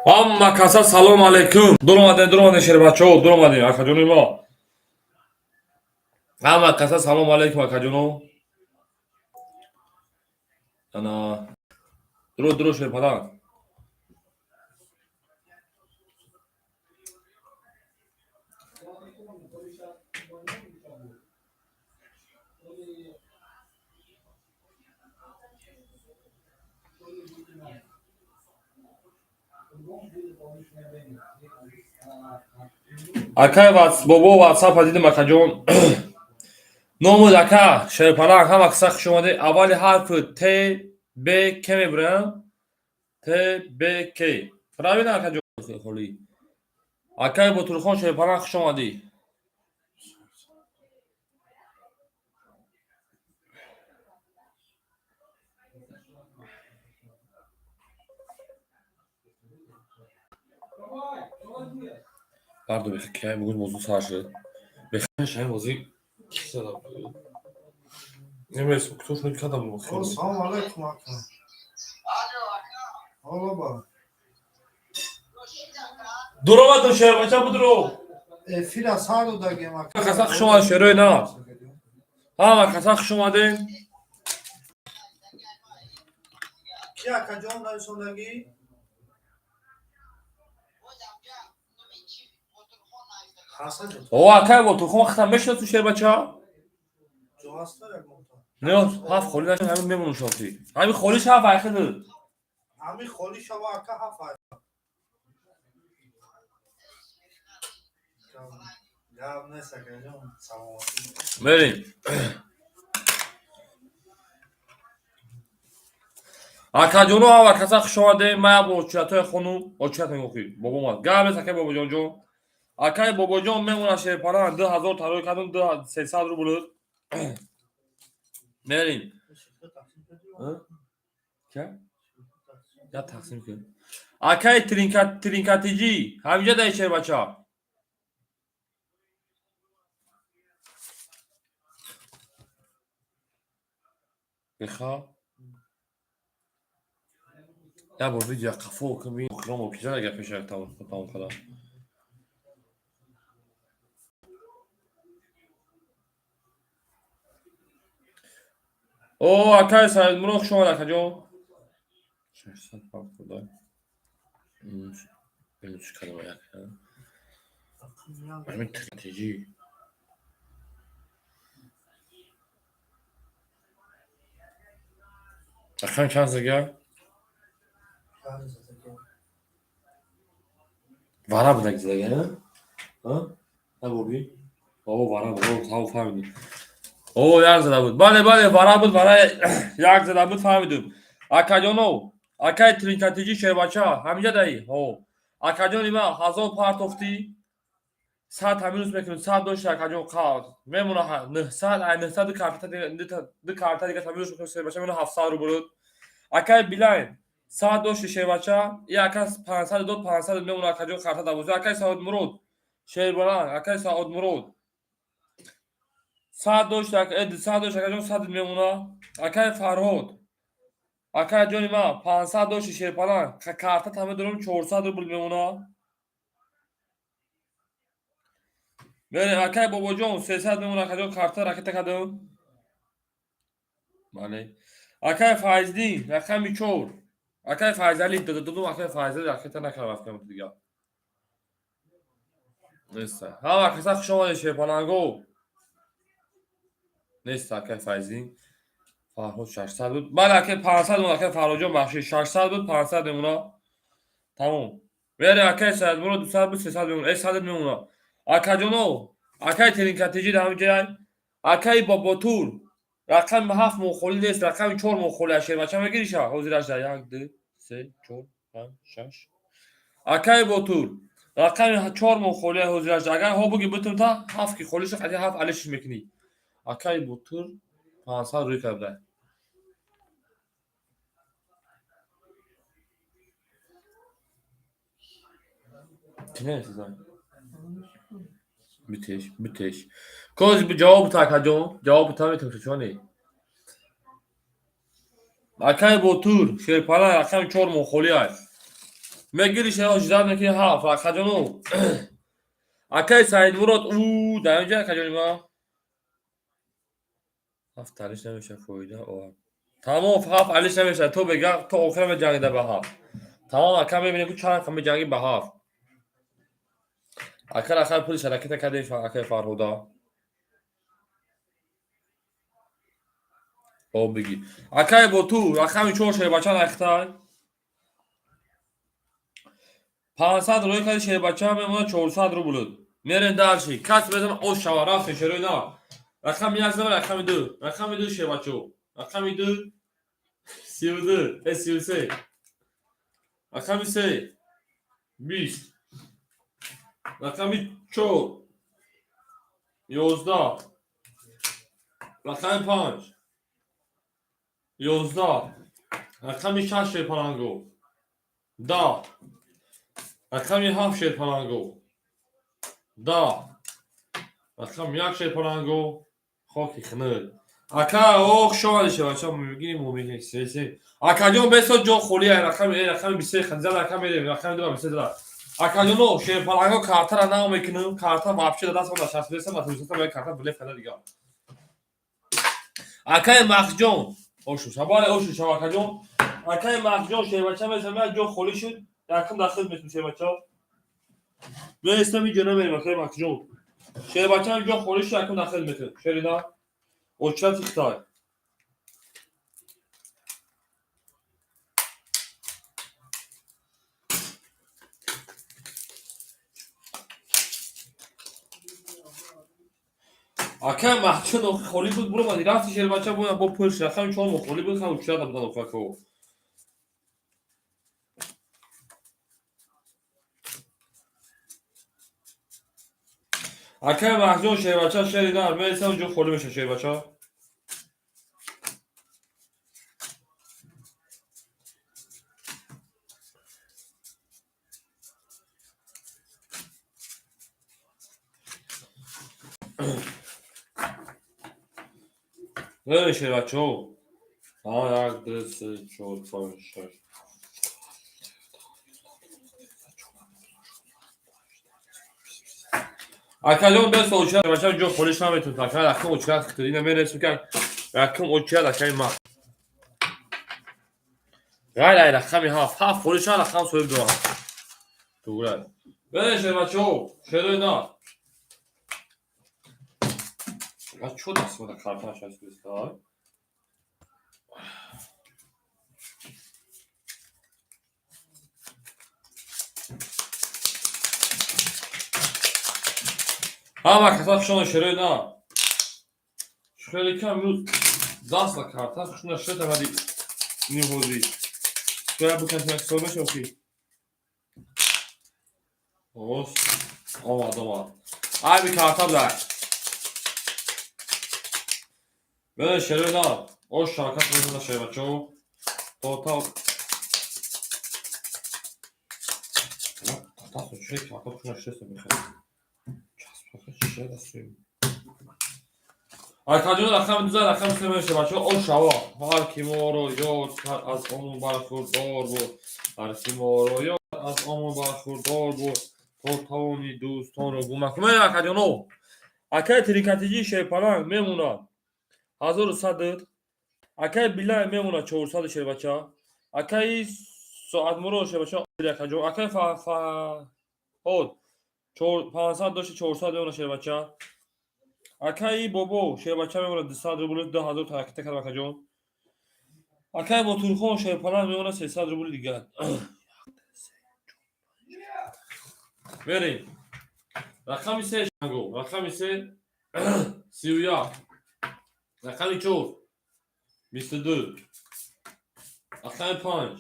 Amma kasa salom alaykum. Durmadin sherbachov, durmadin akajonim ma. Amma kasa salom alaykum akajonim. Ana duro sherpadan. Akay bobo WhatsApp دیدم akajon. Ному ака шерпалан ҳама қиса хуш омадед. Аввали ҳарфи Т Б К мебурам. Т Б К. Правильно акаjon холӣ. Акай Ботурхон шерпалан хуш омадӣ. Bardo bexikay bugun mavzu sar shud. Bexikay mavzu kisa dab. Nemes кто шо никогда был. Салом алейкум ака. Ало ба. Дуроватун шербача будро. Эфира саду дагем ака. Каса хуш омад шерой на. Ҳама каса хуш омадед. Ки акаҷон расондагӣ? Ҳасан ҷон. О акай Ботурхон вақтам мешинасу шербача? Ҷо ҳаста як монта. Не, ҳафт холӣ наша ҳамин мемону шофӣ. Ҳамин холиш ҳафт айхид. Ҳамин холӣ шава ака ҳафт ай. Гап нест акаҷон. Саломатӣ. Берем. Акаҷону ҳама каса хуш омадед. Ман як очиятои хонум, очият мегӯхӣ. Бобо омад. Гап нест акай бобоҷон ҷон. Акай бобоҷон мемонад шерпалан 2000 тарои кардум 2300 рубл. Мерим. Ка? Я тақсим кун. Акай тринкатиҷи ҳамҷа дай шербача. Беха. Я бор видео қафо кун бин хромо кижа ягар пеша тамом када. О, акай Саид Мурод хуш омад акаҷон. 600 пак худо. Бинуш кадо як. Ҳамин стратегӣ. Акай чанд зага? Вара будаг зага? Ҳа? Набоби? О, вара буд. Ҳав фаҳмидим. О, як зада буд. Бале, вара буд, вара як зада буд фаҳмидим. Акаҷоно, акай тринкатиҷи шербача ҳамҷа даи. Ҳо. Акаҷони ман 1000 партофтӣ. 100 ҳамирӯз мекунем. 100 дошта акаҷон қавз. Мемона 900, ай 900 ду карта дига ҳамирӯз мекунем шербача мемона 700 рубл. Акай билайн 100 дошти шербача, и акай 500 дод 500 мемона акаҷон карта 12. Акай Саид Мурод шербалан, акай Саид Мурод 100 дошта, 100 дошта акаҷон 100 мемона. Акай Фарҳод, акаҷони ман 500 дошти шербалан, карта таме дорум 400 рубл мемона. Берем акай бобоҷон 300 мемона акаҷон карта ракета кадом. Бале. Акай Файздин рақами 4. Акай Файзали додум акай Файзали ракета накардам афкам дига. Неста. Ҳама каса хуш омадед шерпаланго. Неста акай Файздин. Фарҳод 600 буд. Бале акай 500 мемона акай Фароҷон бахши 600 буд 500 мемона. Тамом. Берем акай Саид Мурод 200 буд 300 мемона. 100 мемона. Акаҷоно, акай тринкатиҷи ҳамҷай. Акай Боботур рақами 7 монхоли нест, рақами 4 монхоли шербача мегириша. Ҳозираш да 1 2 3 4 5 6. Акай Ботур рақами 4 монхоли ҳозираш да. Агар ҳо буги бутум та 7 ки холиша қади 7 алишиш мекунӣ. Акай Ботур 500 рӯй карда. Bitiş. Koz bir cevabı takacağım. Cevabı tabii takacağım. Akay Botur, şerpala rakam 4 monxoli ay. میگیری شما جدال میکنی ها فاکجانو اکای سعید مراد او در اینجا کجانی ما هفت علیش نمیشه فایده او تمام هفت علیش نمیشه تو بگه تو آخر جنگ در بهاف تمام اکا میبینی که چند کمی جنگی بهاف اکر آخر پولیس حرکت کرده اکای فرهودا او بگی اکای با تو رقم چور شده بچه نختای 500 روی کردی شیر بچه هم میمونه 400 رو بلود میرین درشی کس بزن اوز شوا رفت شروع نه رقم یک زمان رقم دو شیر بچه رقم دو 32 33 رقم 3 20 رقم 4 11 رقم 5 11 رقم 6 شیر پرانگو 10 رقم 7 شیر پرانگو 10 رقم 1 شیر پرانگو خاکی خنر اکا اوه شما دیشه بچه هم میگیریم مومینه سی اکا جون بسو جو خولی رقم 23 خنزل رقم میدیم رقم 2 23 دلار اکا جون شیر پرانگو کارتر را نام میکنم کارتر واپسی داده سودا شخص بیسته مطلوب باید کارتر بلیف کنه دیگه اکای مخجون اوشو شباله اوشو شما اکا جون اکای مخجون شیر بچه مثل جو خولی شد رقم داخل میتون شیر بچه من اسمی جنه میریم اکای مخجون شیر بچه هم جو خولی شد رقم داخل میتون شرینا اوچات اختار اکای مخجون خولی بود برو مادی رفتی شیر بچه بود با پرش رقم چون مخولی بود خواهد اوچات بودن اوکاکو اکای مخجون شیر بچه شرینا من اسم جو خولی میشه شیر بچه نه شیر بچه ها یک دو سه چهار پنج شش اکالون به سوچه بچه جو خولیش نمیتون تا رقم اوچات اختاری نمیرسون که رقم اوچات اکای ما غیر رقمی ها خولیش ها رقم سویب دو دوره بله شیر بچه ها شروع نه چو دست بوده کارتاش هست بسیار همه کسات شما شروع نه خیلی کم روز دست کارتاش خشونه شده ولی نیموزی شاید بکن که اکسال بشه اوکی اوست آمد ای بی کارتا بده بله شروع نه او شاکت بزنده شیر بچه ها تا خود شوی کارتا بکنه شسته میخواه چسب شده دستویم اکا جون رقم دوزه رقم سه میشه بچه او شوا هر کی ما رو یاد کرد از آمون برخوردار بود هر کی ما رو یاد از آمون برخوردار بود تا توانی دوستان رو گمک کنه اکا جونو اکای تریکاتیجی شیپانان میمونه 1100 اکای بیلای میمونه 400 شیر بچه اکای ساعت مرو شیر بچه اکا جون اکای هود 500 داشت 400 میمونه شیر بچه اکای بابو شیر بچه میمونه 200 روبل 2000 تا اکتا کرد اکا جون اکای موتورخون شیر پناه میمونه 300 روبل دیگه بریم رقم 3 شنگو رقم 3 31 رقم 4 22 رقم 5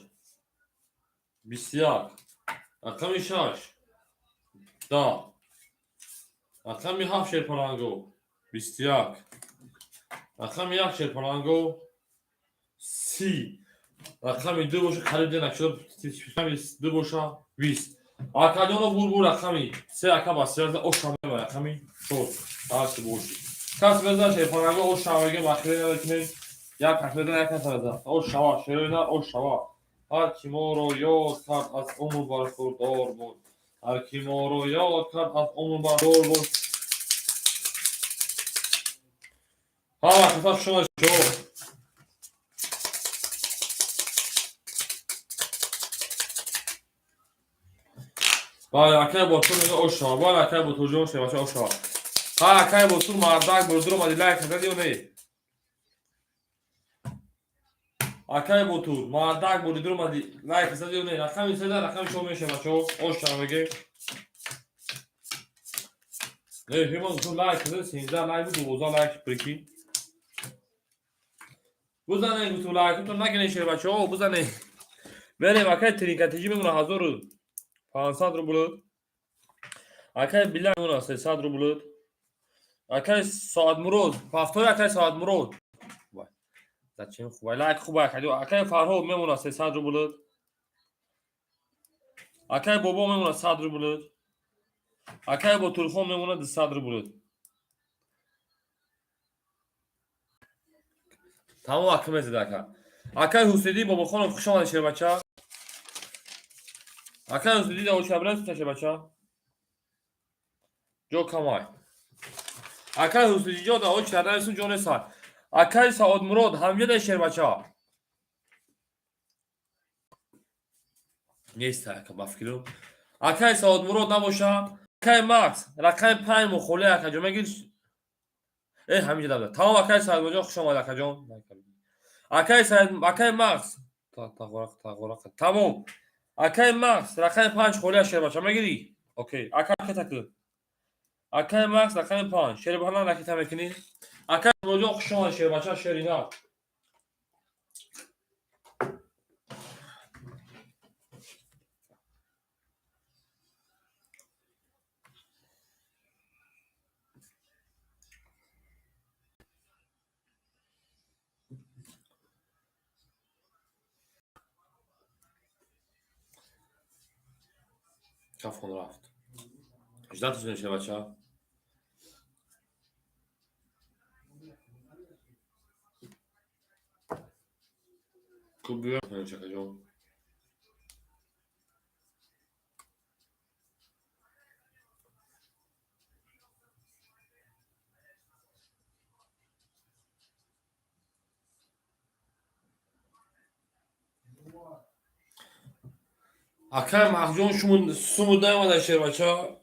21 رقم 6 10 رقم 7 شیر پناهگو 21 رقم 1 شیر پناهگو 30 رقم 2 باشه خرید نشد 2 باشه 20 آکادون بور رقمی 3 رقم واسه او شامل رقمی 4 درست باشی کس بزن شیر پناهگو او شامل مخری نداره یک کس بزن یک کس بزن او شوا شروع نه او شوا هر کی ما را یاد کرد از عمر برخوردار بود. هر کی ما را یاد کرد از عمر برخوردار بود. ها خفاف شما شو. بله اکای با تو میگه اوشا. بله اکای با تو جون شما اوشا. ها اکای با تو مردک بردرو مدی لایک کردی و نه. اکای با تو مردک بردرو مدی لایک کردی و نه. رقم این سه رقم شما میشه بچو. اوشا میگه. نه شما تو لایک کردی 13 لایک بود 12 لایک پرکی. بزنه تو لایک تو نگین شه بچو بزنه. بریم اکای ترینکاتیجی میمونه 1500 روبل. اکای بیلا میمونه 300 روبل. اکای ساعت مرود پافتوی اکای ساعت مرود. Зачем خوبه لایک خوبه کدو اکای فرهاد میمونه 300 روبل. اکای بابا میمونه 100 روبل. اکای با تلفن میمونه 200 روبل. تمام اکمه زده اکا. اکای حسیدی بابا خانم خوش آمدید شه بچه. اکای حسیدی دو شبرنس شه بچه. جو کمای. اکای حسیدی جو دو شبرنس جون سال. اکای سعود مراد همیشه شه بچه. نیست اکا بفکرم. اکای سعود مراد نباشه. اکای ماکس رقم 5 مخوله اکا جو میگید. همیشه داده. تمام اکای سعود مراد خوش آمدید اکا جون. اکای سعود اکای ماکس تا تمام. اکای ماکس رقم 5 خوله شه بچه میگیری. اوکی اکا که تکل. اکای ماکس رقم 5 شیر بالا نکیت میکنی. اکای مراد خوش آمدید شه بچه شیرینا. کافون رفت. اجدا تو شه بچه. خوب بیار چه جون. اکای مخجون شما سموده اومده شه بچه.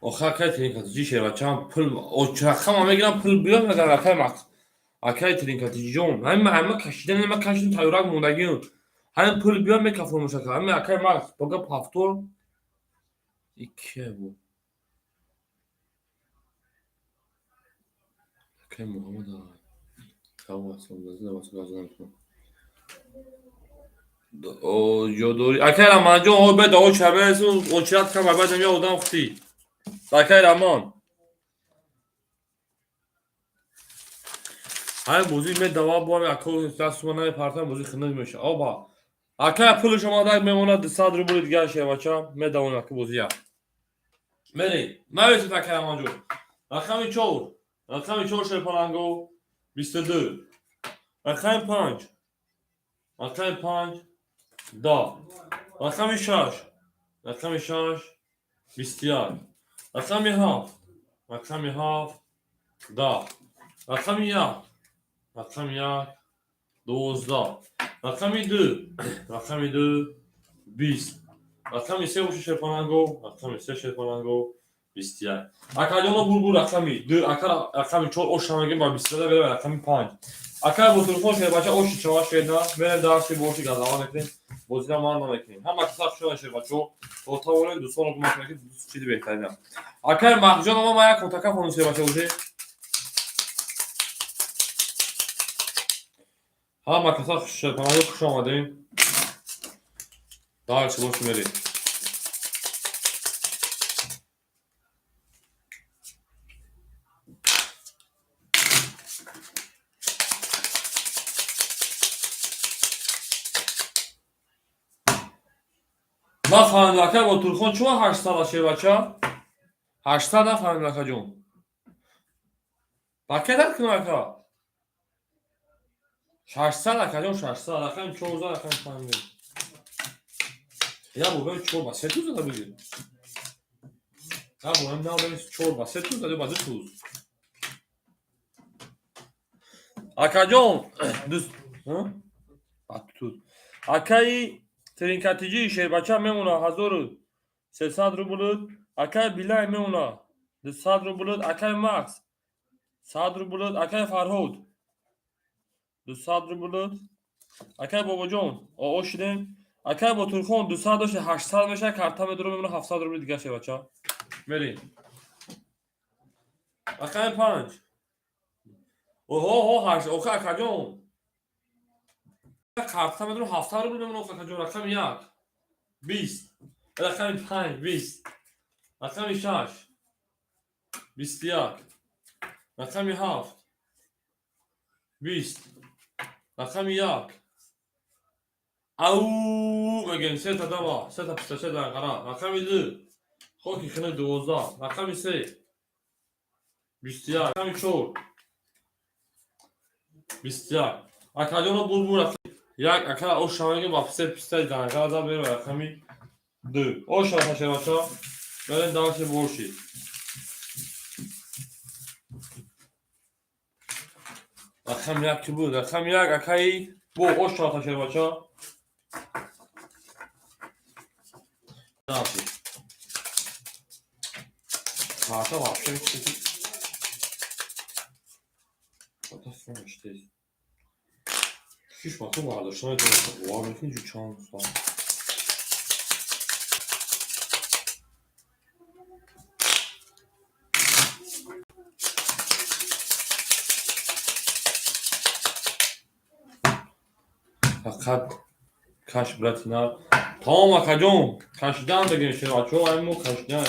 آخر که ترینکاتیجی شه بچه هم پل رقم هم میگیرم پل بیام مگر اکای مکس. اکای ترینکاتیجی جون همه کشیدن همه کشیدن تایورک موندگی. همه پل بیام میکافون مشکل همه اکای مکس بگه پافتور. ایکه بو. اکای محمد آقای. تمام اصلا بزنه واسه گازنم کنم. یادوری اکای رمان جون او بده او شبه اون چرات کم بعد نمیاد اودم فتی. اکای رمان. های موزی می دوا بوام اکو دست منای پارتم موزی خندید میشه آبا اکای پول شما داد میمونه 200 روبل دیگه شه بچا می دوام اکو موزی مری نویسید اکای رمان جون رقم 4 شپلانگو 22 رقم 5 رقم 5 دا رقم 6 21 رقم 7 دا رقم 1 12 رقم 2 20 رقم 3 شپلانگو 21 اکا بول رقمی 2 اکا رقم 4 اوشامگی با 23 بره رقم 5 اکا با تلفن شه بچا اوش چواش پیدا میره داشتی بورتی گازاوا میکنیم بازی ما نمیکنیم هم اکثر شده شه بچو تو تاول دوستان رو میکنه چیزی بهتره اکا مخجون ما یک کنتاکا فونو شه بچا اوزی هم اکثر شپلانگو خوش آمدین دار چه باش میری نفهمید اکا با ترخان چون 800 شه بچه 800 نفهمید اکا جون بکه در کنو اکا 600 اکا جون 600 اکا این 14 اکا فهمید یا بگم چوربا 3 توز زده بگیر یا بگم نه بگم چوربا 3 توز زده بازه توز اکا جون دوست توز اکای ترینکاتیجی شیر بچه میمونه 1300 روبل اکای بیلای میمونه 200 روبل اکای ماکس 100 روبل اکای فرهود 200 روبل اکای بابا جون او شدیم اکای با ترخون 200 داشت 800 میشه کارتا میدرو میمونه 700 روبل دیگه شه بچه بریم اکای 5 اوه 8 اوه اکای جون کارتا میدرو 700 روبل میمونه اکای جون رقم 1 20 رقم 5 20 رقم 6 21 رقم 7 20 رقم 1 او بگیم 3 تا دوا 3 تا پشت 3 تا قرار رقم 2 خوکی خنه 12 رقم 3 21 رقم 4 21 اکادیون بول یک اکا او شامگی با پسر پسر دانگا دا بیرو رقمی 2 او شما شه بچا بریم داش بورشی رقم 1 کی بود رقم 1 اکای بو او شما شه بچا داشی کارتا вообще چیزی فوتوشوپ işte Hiç bakım vardır. Şuna da var mı ki çan falan. Fakat kaş bratina tamam akacağım. Kaşdan da gençler açıyor ama kaşdan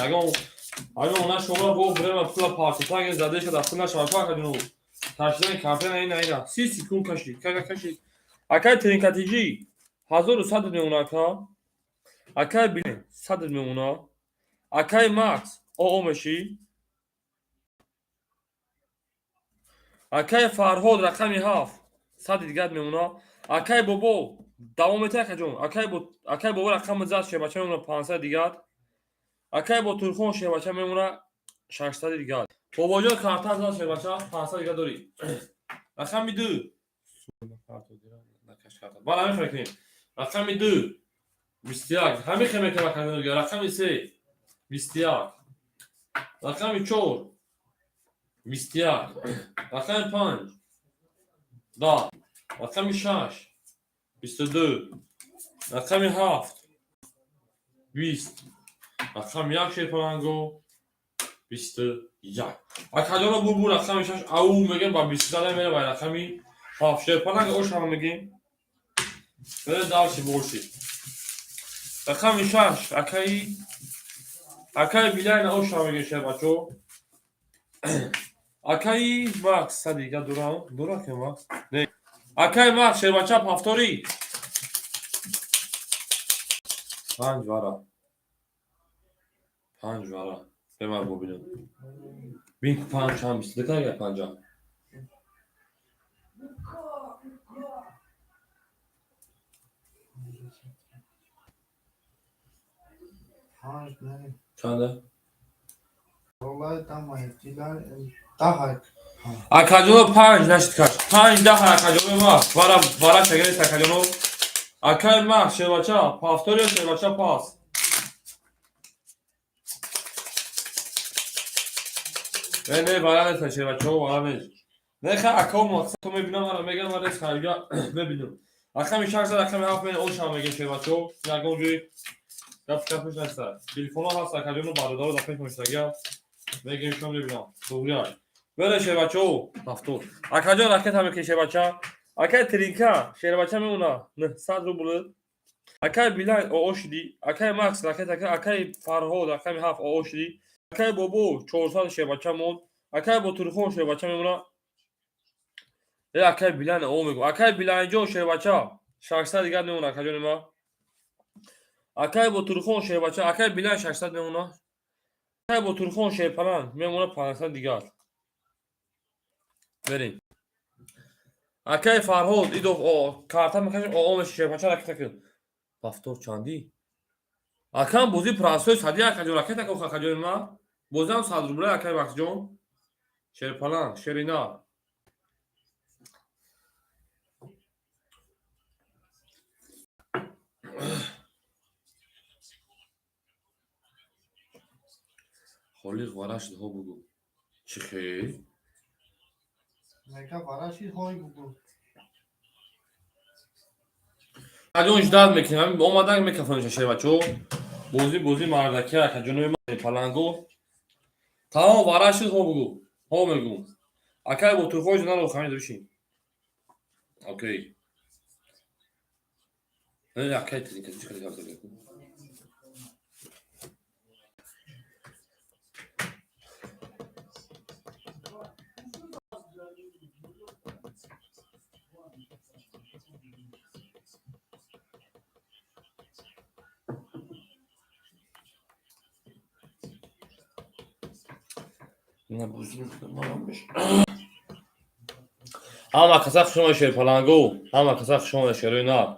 اگه ona şova bu buraya pula partita ge zade şada pula şarpa kadın kaşdan kafen ayna si sekund kaşi akay trinkatici hazır sad meuna ka akay bile sad meuna akay max o meşi akay farhod rakami haf sad digad meuna akay bobo davom ete kajom akay bobo rakam zat şeba çemuna 500 digad اکای با ترخون شه بچه میمونه 600 دیگه بابا جان کارت از شه بچه 500 دیگه داری رقم 2 بالا همین فکرین رقم 2 21 همین خیمه که بکنه دیگه رقم 3 21 رقم 4 21 رقم 5 10 رقم 6 22 رقم 7 20 رقم 1 شه پلنگو 21 اکادیون بول رقم 6 او میگم با 20 زدن میره با رقمی 7 شه پلنگ اوش هم میگیم بره دارشی بولشی رقم 6 اکای بیلای اوش هم میگه شه بچو اکای ماکس دیگه دورا که ماکس نه اکای ماکس شه بچا پافتوری 5 وارا 5 وارا بمر ببینم بین 5 هم است دیگه یا 5 5 نه چنده والله tam ihtilal daha اکادیون 5 نشد کاش 5 10 اکادیون ما وارا شگری اکادیون اکای ما شه بچا پافتوری شه بچا پاس نه بالا نشه بچه‌ها بالا نشه نه خا اکام مقصد تو میبینم من میگم من ریس خارجا ببینم اخم شهر زد اخم هفت من اون شام میگه شه بچه‌ها نگم اونجوری کفش نشه تلفن هست اکادیون بارادار دفعه مشتاقیا میگم شام ببینم سوریا بله شه بچه‌ها هفتور اکادیون رکت هم که شه بچه‌ها اکای ترینکا شه بچه‌ها میمونه نه 100 روبل اکای بیلای اوشدی اکای ماکس رکت اکای فرهود اکای هفت اوشدی اکای بابو 400 شه بچه‌مون اکای با تلفن شه بچه میمونه اکای بیلان او میگم اکای بیلان جو شه بچا 600 دیگه نمونه اکای ما اکای با ترخون شه بچا اکای بیلان 600 میمونه اکای با ترخون شه پلان میمونه 500 دیگه بریم اکای فرهاد ایدو کارتا میکشه او شه بچا رکت پافتور چاندی اکام بوزی پراسوی سادی اکای رکت کو اکای ما بوزام 100 روبل اکای وقت جون شه پلان شرینا خالی غراش ده بگو چی خیلی Neka varashid hoy bugu. اجون اجداد میکنم اومدن میکفونش شه بچو بوزی مردکی اکای جنوی ما پلانگو تمام وراشید ها بگو ها میگم اکای با تو خوش نرو خمید بشین اوکی نه اکای تیزی کسی نه بوزی مالم بشه اما کساخ شما شیر پلانگو اما کساخ شما شیروی نه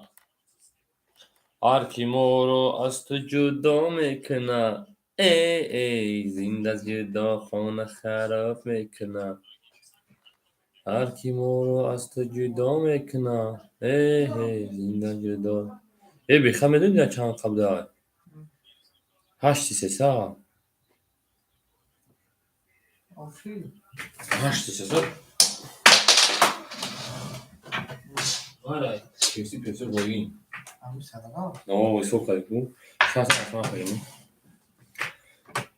هر کی مورو از تو جدا میکنه ای زنده از جدا خانه خراب میکنه هر کی مورو از تو جدا میکنه ای زنده از جدا بیخم میدونی یا چند قبل داره 8 Afshin. 8 آره پیسی بایین Ami sana. نه ویسو کلیکو شاید اصلا خیلی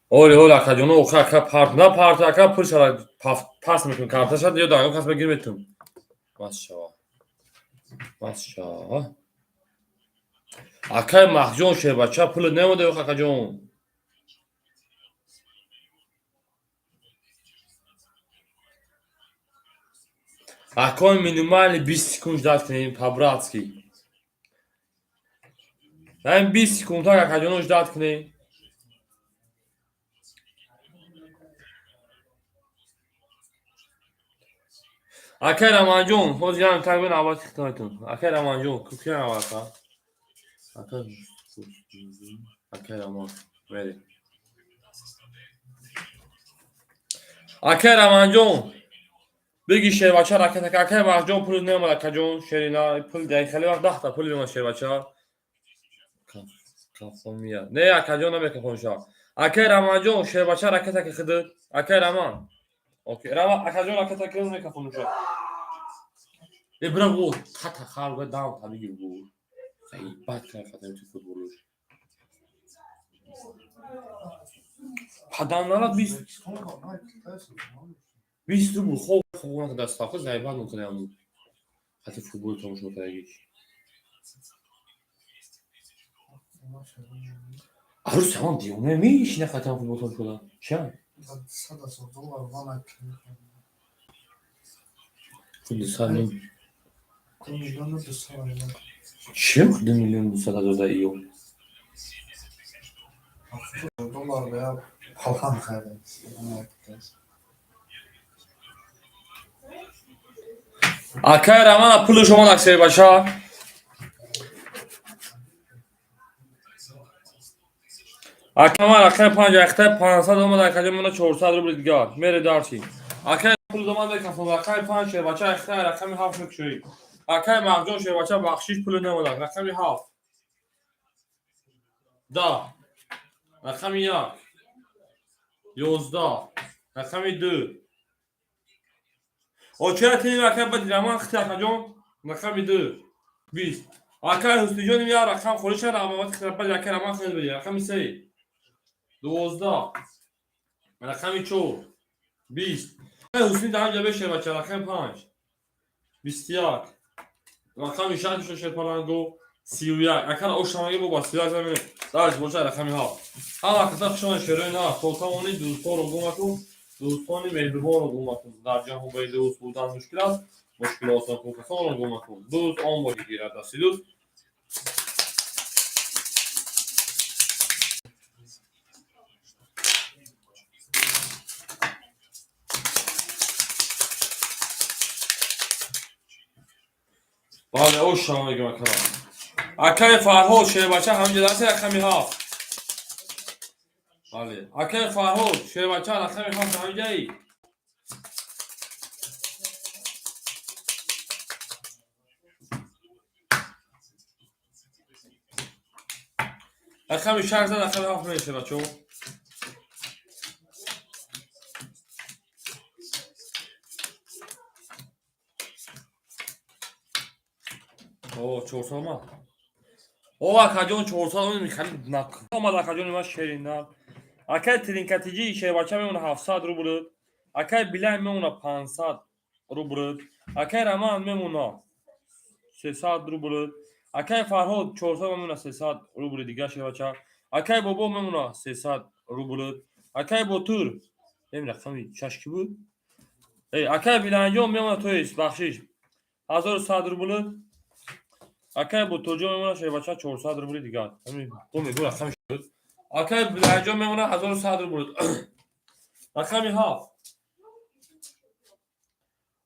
اولی اکا جونو اکا پارت نه پارت اکا پول شد پاس میکنم کارتا شد یا داگم کس بگیر میتونم ماشا اکای محجون شه بچه پول نموده اکا جون اکای مینیمالی 20 سکوند داد کنیم پابراتسکی این 20 سکوند ها اکا جونوش داد کنیم اکای رمان جون خوز جانم تقبین عوض اختارتون اکای رمان جون کپی عوض ها اکای رمان بری اکای رمان جون بگی شیر بچه رکت اکای محجون پول نمال اکا جون شیرینا پول دهی خیلی وقت 10 تا پول بیمار شیر بچه کافون میاد نه اکا جون نمیکن خونشا اکای رمان جون شیر بچه رکت اکا خدد اکای رمان اوکی رمان اکا جون رکت اکا نمیکن خونشا برا بود خطا خالق داون تا بگیر بود خیلی بد کرد خطا تو فوتبولش پدانالا 20 روبل خوب اون دست تاخت زایبان میکنه اون خطا فوتبول تموش میکنه عروس هم دیونه میشینه خطا فوتبول تموش کنه چرا Sada $100 vanak. خود سال Milyon $200. چه 2 میلیون 200 ایو Dolar veya falan xərin. اکای رمان پول شما نکسیر بچه اکای 5 اختای 500 اومد اکای منو 400 روبل دیگه میره دارچی اکای پول دومان بکفون اکای 5 شیر بچه اختای رقمی 7 میکشوی اکای مخجون شیر بچه بخشیش پول نمود رقمی 7 10 رقمی 1 11 رقمی 2 اوچه تینیم اکای بدی رمان اختی اکا جون رقمی 2 20 اکای حسنی جون یا رقم خورش رقمات اختی بدی اکای رمان خیلی بدی رقمی 3 12 رقمی 4 20 حسنی دهم جبه شیر بچه رقم 5 21 رقمی 6 شیر پلانگو 31 اکای اوشتماگی بو با 31 زمینه دارش بوچه رقمی ها هم اکتا خشان شیروین ها خودتا اونی دوستا رو گومتون دوستان مهربان رو گم نکن. در جهان باید دوست بودن مشکل است. مشکلات و کسان رو گم نکن. دوست آن باید گیرد دستی دوست. بله او شما میگم کنم. اکای فرهاد شیر بچه همینجا دستی رقمی هفت. بله اکای فرهاد شیر بچه رقمی هفت همینجا ای. رقمی شهر زد رقمی هفت میشه بچه. اوه 400 ما. اوه اکاجون 400 اون میخرید نک. اومد اکاجون ما شیرینdan. اکای ترینکاتیجی شیر بچه میمونه 700 روبل. اکای بیلای میمونه 500 روبل. اکای رمان میمونه 300 روبل. اکای فرهاد 400 میمونه 300 روبل دیگه شیر بچه. اکای بابا میمونه 300 روبل. اکای بوتور نمی رقمی 6 کی بود. اکای بیلانجون میمونه تویس بخشش 1100 روبل. اکای بوتوجو میمونه شیر بچه 400 روبل دیگه. همین قوم میگه رقم شد. اکای بیلانجون میمونه 1100 روبل. رقمی هفت.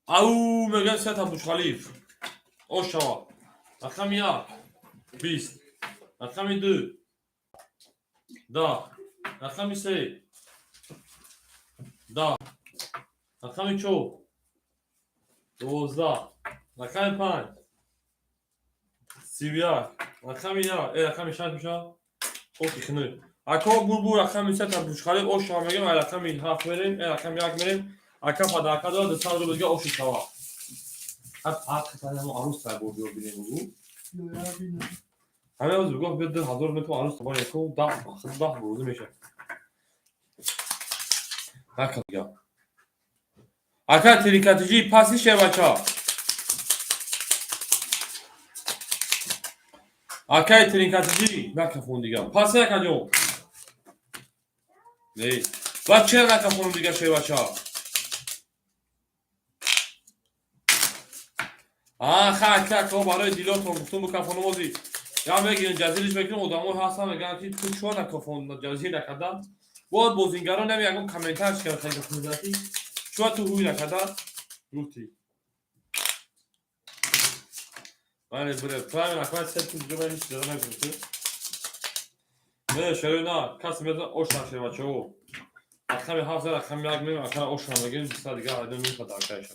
او میگه سه تا بوش خلیف. او شما. رقم 1 20. رقم 2 10. رقم 3 10. رقم 4 12. رقم 5 31. رقم 1 رقم 6 میشه. اوکی کنه. اکا بو رقم 3 تا بوش خلیف او شما میگه رقم 7 میریم. رقم 1 میریم. اکا فداکا داد 200 روبل دیگه او شما. حق تنم عروس سر برد و بینیم همه روز بگم بیاد 1000 متر عروس با یکو 10 روز میشه هک دیگه اکا تریکاتیجی پاسی شه بچا اکا تریکاتیجی نکفون دیگه پاسی اکا جو نه بچه نکفون دیگه شه بچا خاک که برای دیلاتون گفتم بکفون بازی یا میگن جزیرش بگیرم ادامه هستم میگن که تو چون نکفون جزیره نکردن بود بازیگران نمیگم کامنتارش که خیلی خوبی چون تو هوی نکردن روتی بله بله فهم نکنه سه تو دیگه نیست داره نگفته نه شروع نه کسی میاد اوشن شه بچه او رقم 7 رقم 1 میگم اصلا اوشن بگیم 200 دیگه هر دو میخواد آکایش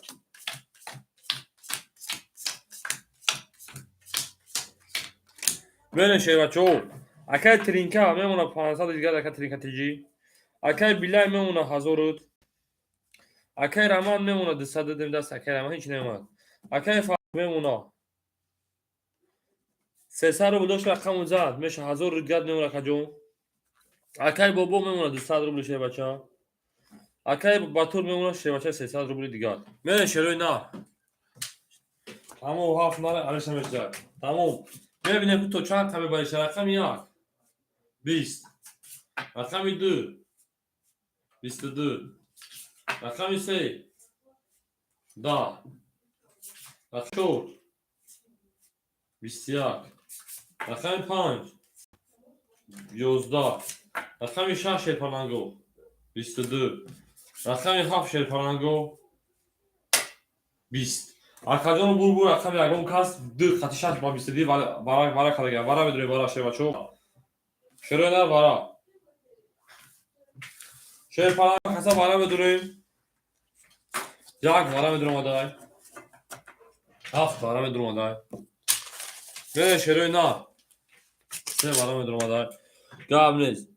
بله شه بچه او اکای ترینکا میمونه 500 دیگه اکای ترینکاتیجی اکای بیلای میمونه 1000 اکای رمان میمونه 200 دست اکای رمان هیچ نمیمونه اکای فا میمونه 300 رو بدوش رقم زد میشه 1000 دیگه نمیمونه کجون اکای بابا میمونه 200 روبل شه بچه اکای باتور میمونه شه بچه 300 روبل دیگه میره شروع نه تمام هفت نره علیش میشه تمام ببینه که تو چند کمی باشه رقم 1 20 رقم 2 22 رقم 3 10 رقم 4 21 رقم 5 11 رقم 6 شیرپالانگو 22 رقم 7 شیرپالانگو 20 аркадион бурбур рақами ягон кас ду хатишаш ба бистади бара кадаги бара медури бара шевачо шерона бара шерпала каса бара медурим як бара медурим адай аф бара медурим адай не шерона се бара медурим адай гамнез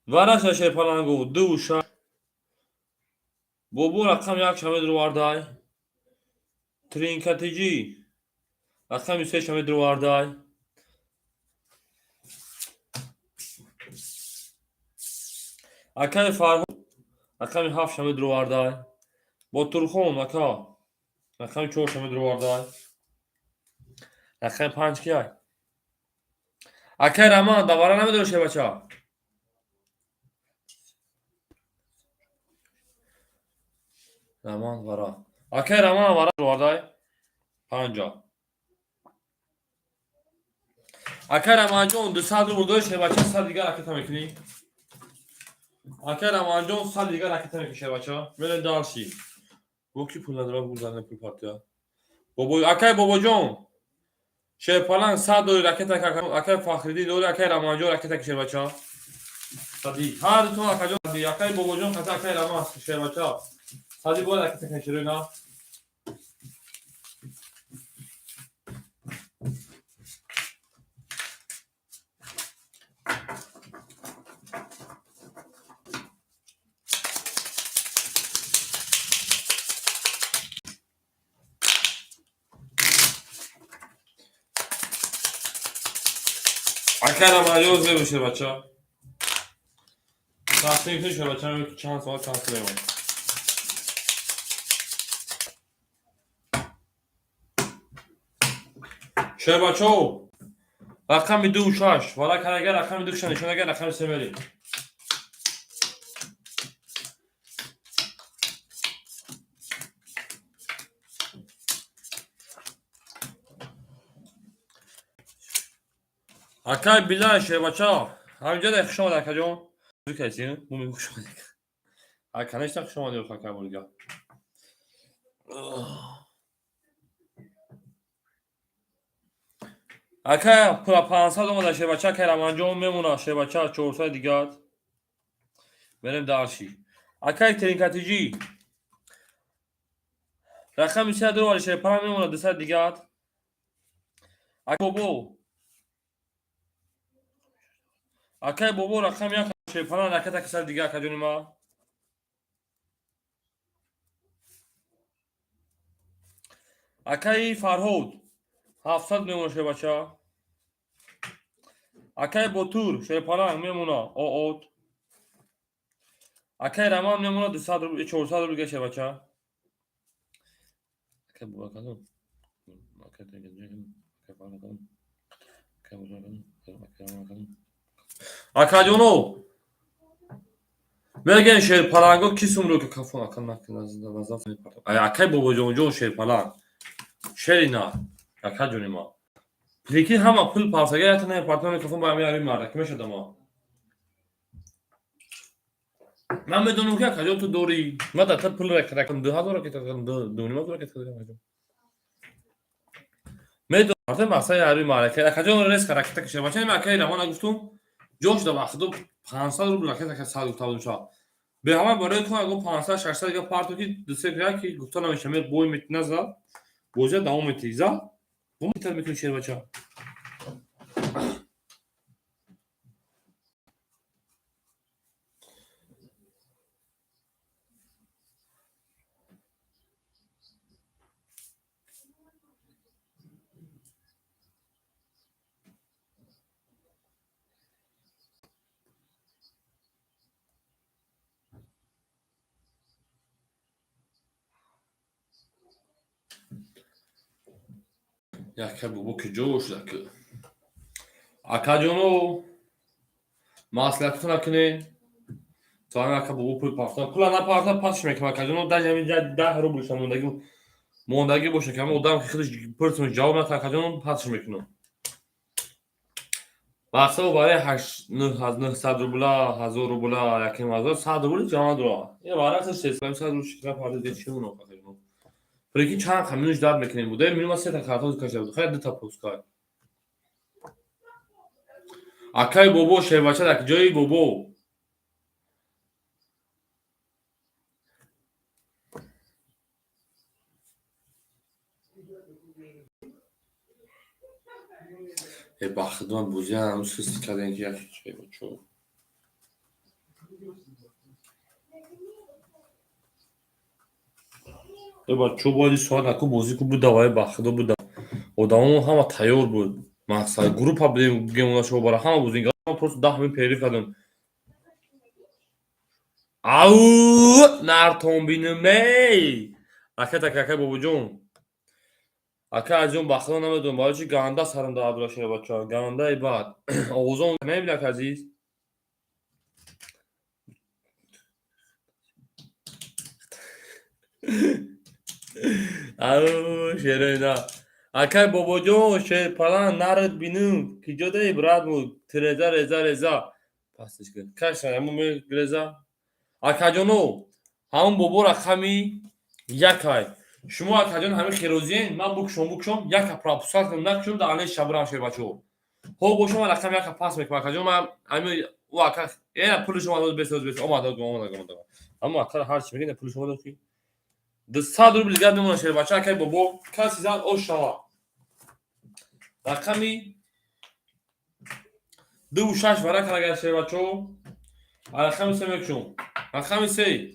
бара шерпалангу ду ша бобу рақам як шамедурим адай ترینکاتیجی رقم 3 شما درو واردای اکای فرهاد رقم 7 شما درو واردای با ترخون اکا رقم 4 شما درو واردای رقم 5 کیای اکای رمان دوباره نمیدونه شه بچا Raman vara. Akay Raman vara ruardای 50. Akay Raman جون 200 رو برداشت بچه 100 دیگه حرکت میکنی. Akay Raman جون 100 دیگه حرکت میکنه بچه. بریم دالشی. Bu ki pul نداره bu زنه pul partiya. Baba Akay baba جون. شیرپالان 100 دور راکت اکای فخریدی دور اکای رامانجو راکت شیر بچا. صدی هر تو اکای دی اکای بابا جون خطا اکای رامان شیر بچا. صدی بود راکت شیر نه. اکای رامانجو زیر شیر بچا. ساعتی که شیر بچا چند ساعت چند ساعت شیر بچا. رقم 26 ولی که اگر رقم 2 نشون اگر رقم 3 میری. اکای بیلا شیر بچا. همینجا در شما در کجا؟ کسی مو میگم شما. اکنش تا شما دیو خاک بولگا. اکای پول 500 اومد شیر بچا که رامانجو میمونه شیر بچا 400 دیگه. بریم دالشی. اکای ترینکاتیجی. رقم 32 ولی شیر پلا میمونه 200 دیگه. اکای بابو. اکای بابو رقم یک شیر پلا راکت کسر دیگه کجونی ما. اکای فرهود 700 میمونه شیر بچا. اکای بوتور شیر پلا میمونه اوت. اکای رامان میمونه 200 رو 400 رو دیگه شیر بچا. اکای بابا کدوم. اکای دیگه اکای پلا کدوم. اکای بابا کدوم. اکای جونو. میگن شیر پلنگو کی سومرو که کافون اکن نکنه از وظیفه میپرد. اکای بابا جون شیر پلنگ. شرینا اکای جونی ما. لیکن همه پول پاسگاه اتنه پارتنر کافون با میاری مارد که میشه دما. من میدونم که کجا تو دوری ما تا پول رکن 2000 که تا 2000 که تا میدونم پارتنر ماسای یاری مارد که کجا ریسک راکت که شما چه میکردی رامان گفتم جوش دو وقتو 500 روبل راکت که سال گفتم شما به همه برای تو اگه 500 600 دیگه پارتو که دو سه گرا که گفتم نمیشه می بوی میتنزا بوجه داوم میتیزا bu میتر میکنی شیر بچا. یک بابا که جوش دکه اکا جونو ماسلاتتون نکنه تو هم اکا بابا پول پافتن پول نه پافتن پاسش میکنه اکا جونو در جمعی 10 روبل شما موندگی باشه که همه آدم که خودش پرسون جواب نده اکا جونو پاسش میکنه بحثا برای 900 روبلا 1000 روبلا یکی مازاد 100 روبل جان داره یه بارا 300 روبل شکل پارت دیگه چی اونو اکا جونو پرکی چند خمینش داد میکنیم بوده میرم سه تا کارت کشه بود خیلی دو تا پوستکارت اکای بابا شیر بچه در جای بابا ای بخدان بوزی هم همون سیستی کردن که یکی چه بچه ای بچه بایدی سوال نکو بوزی که بود دوای بخدان بود آدمون همه تیار بود مقصد گروپ ها بگیم اونا شو برای همه بوزین همه پرست 10 من پیری کردن اوه نرتون بینم نی اکای بابا جون اکای از جون بخدان نمیدون باید چی گانده سرم داد باشه بچه ها گانده ای بعد آوزون نمیبینه که عزیز Au şerena. Akay babacan şey falan narıt binu. Kijoda ibrat mu. Treza reza. Pastış kır. Kaç tane bu reza? Akajano. Ham babo rakami yakay. Şumu akajan hami khiroziyen. Man bukşom. Yaka prapusat nakşum da aley şabram şerbaço. Ho boşuma rakam yaka pas mek akajan man hami o akak. Ya puluşuma da besos. Omada. Ama akar har çimege ne puluşuma da ki. Dışsa dur bilgad memuna şerbaço akay babo. Kas izan o şava. Rakami دو شش ورق اگر شه بچو رقم سه مکشون رقم سه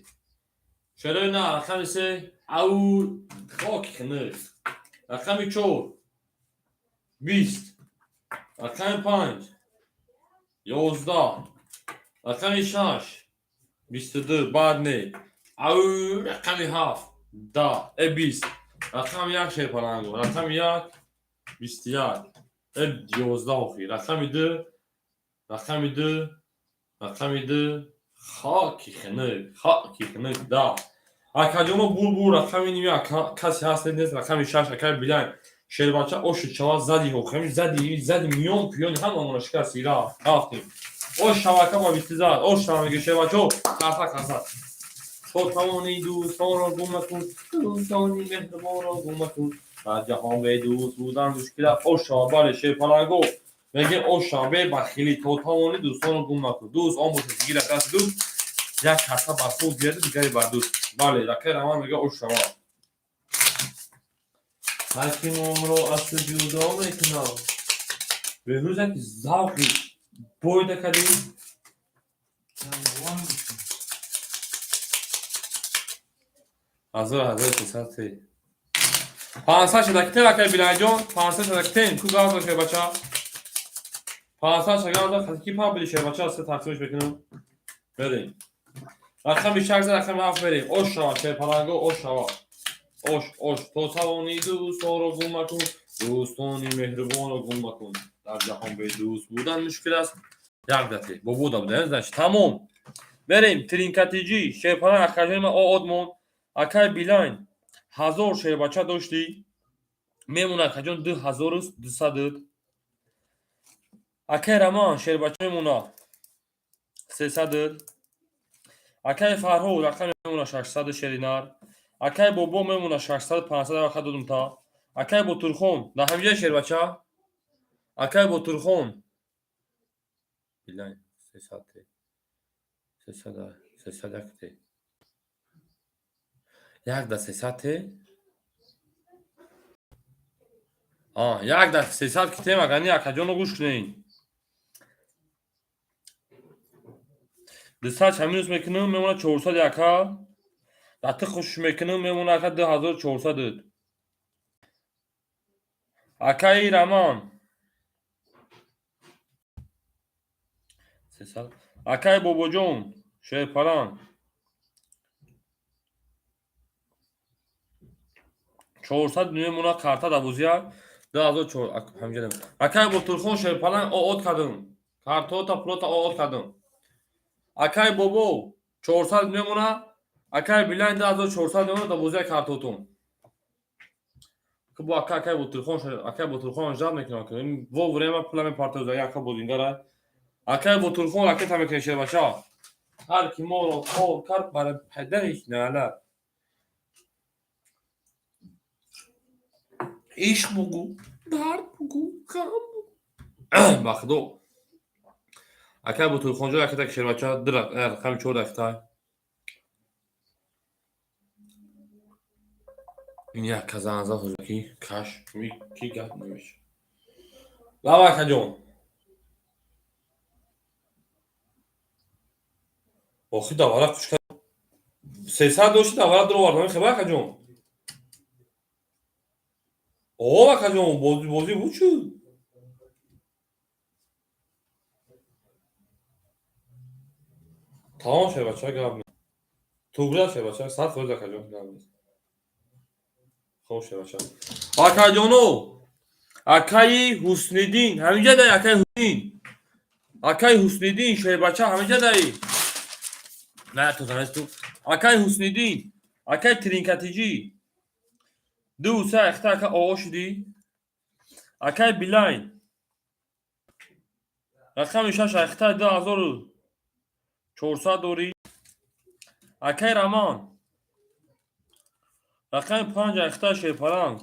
چرا نه رقم سه او خاک خنه رقم چور 20 رقم 5 11 رقم 6 22 بعد نه او رقم 7 10 20 رقم یک شه پلنگو رقم 1 21 11 اخی رقم 2 رقم 2 خاکی خنک دا اکاجومو بول رقم نیمی کسی هست نیست رقم 6 اکر بیلن شرباچه اوش چوا زدی حکمی زدی میون پیون هم امونش کسی را رفتیم اوش شواکه با بیتی زد اوش شواکه شرباچه کسا تو تمانی دوستان را گم نکن دوستانی مهربان را گم نکن در جهان به دوست بودن مشکلات اوش شوابار شیپانگو میگه او شنبه بخیلی تو تمامی دوستان رو گم نکن دوست آن باشه که گیره دست دوست یک کسا بر خود گیرده دیگری بر دوست بله رکه روان میگه او شما هرکی نمرو اصل جدا میکنم به روز که زوقی بویده کدی hazır tesati پانسا شدکته وکر بیلانجون پانسا شدکته کو گاز باشه بچه پانسا شگرد خطکی پا بلی شه بچه سه تقسیمش بکنم بریم رقم 6 رقم 7 بریم اوش شوا شه پلنگو اوش شوا اوش تو توانی دوستان رو گم نکن دوستانی مهربان رو گم نکن در جهان به دوست بودن مشکل است یک دفعه با بودا بودن تمام بریم ترینکاتیجی شه پلنگ اکاجیم او ادمون اکای بیلاین 1000 شه بچه داشتی میمونه اکاجون 2200 اکای رمان شه بچه میمونه 300 اکای فرهو رقم میمونه 600 شرینار اکای بوبو میمونه 600 500 وقت دادم تا اکای بوتورخون ده همینجا شیر بچه اکای بوتورخون بیلاین 300 اکتی یک ده 300 یک ده 300 کتی مگنی اکاجون رو گوش کنین دستاش همین روز میکنم میمونه 400 یکا دسته خوش میکنم میمونه اکا 2400 اکای رمان 300 اکای بابا جون شه پران 400 میمونه کارتا دوزیا 2400 همینجا اکای بوتورخون شه پران او کردم کارتا تا پلوتا او کردم اکای بابو 400 میمونه اکای بیلاین 2400 میمونه تا بوزیا کارتوتون که با اکای بوتورخون جام میکنم که این و ورما پلام پارتوزا یا که بودینگاره اکای بوتورخون اکای تا میکنه بچا هر کی مورو کار کار برای پدرش نه ایش بگو درد بگو غم بخدو اکای بوتورخون جو اکای تا بچا در رقم 4 اکتا این یک کازانزا خوشکی کاش کی گفت نمیشه لاوا کجون اوخی دوارا کشک 300 دوشی دوارا درو وردن خبر کجون اوه کجون بازی بوچو تمام شه بچه گرم تو برا شه بچه 100 فوز کجون گرم خوب شه بچه آکاجونو اکای حسنیدین همینجا داری اکای حسنیدین شه بچه همینجا داری نه تو دانست تو اکای حسنیدین Akay trinkatici. Du se ekta aka oşdi. Akay bilayn. Rakam şaş ekta 2400 دوری. Akay raman. Rakam 5 ekta şepalang.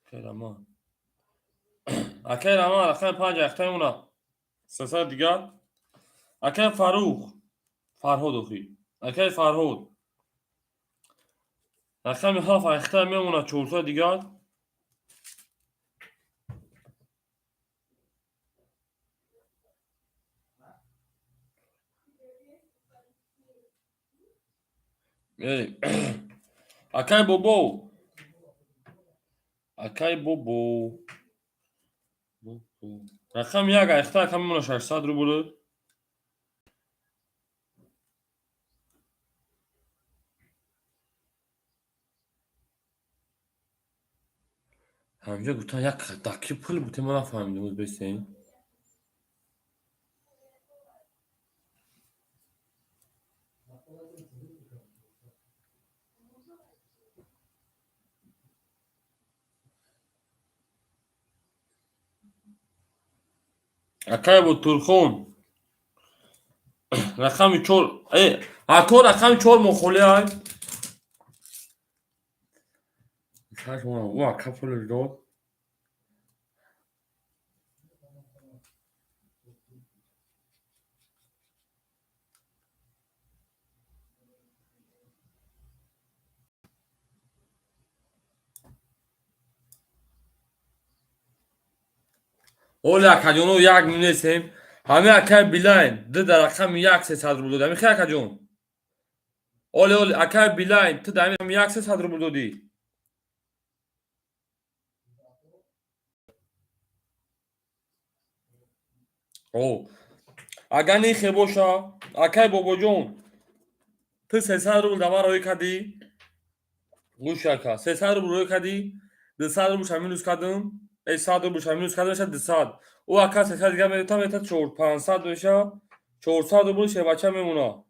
Akay raman. Akay raman rakam 5 ekta ona. Sesa digar. Akay Farukh. Farhod oxi. Akay Farhod. Rakam 7 ekta memona 400 digar. Akay Bobo. Akay Bobo. Rakam 1 ekta memona 600 ruble. همینجا گفتن یک دکی پول بوده ما نفهمیدیم بود بسیم اکای بود ترخون رقمی چول اکو رقمی چول مخولی های او اکا پول داد اولی اکا جونو یک می‌نویسیم همه اکای بیلاین ده در رقم 100 روبل دادی میخوای اکا جون اولی اکای بیلاین تو در رقم 100 روبل دادی او اگر نیخه باشا اکای بابا جون تو 300 روبل دما روی کردی گوش اکا 300 روبل روی کردی 200 روبل شامل کردم 100 روبل شامل کردم شد 200 او اکا 300 دیگه میتونم 500 بشه 400 روبل شه بچه میمونه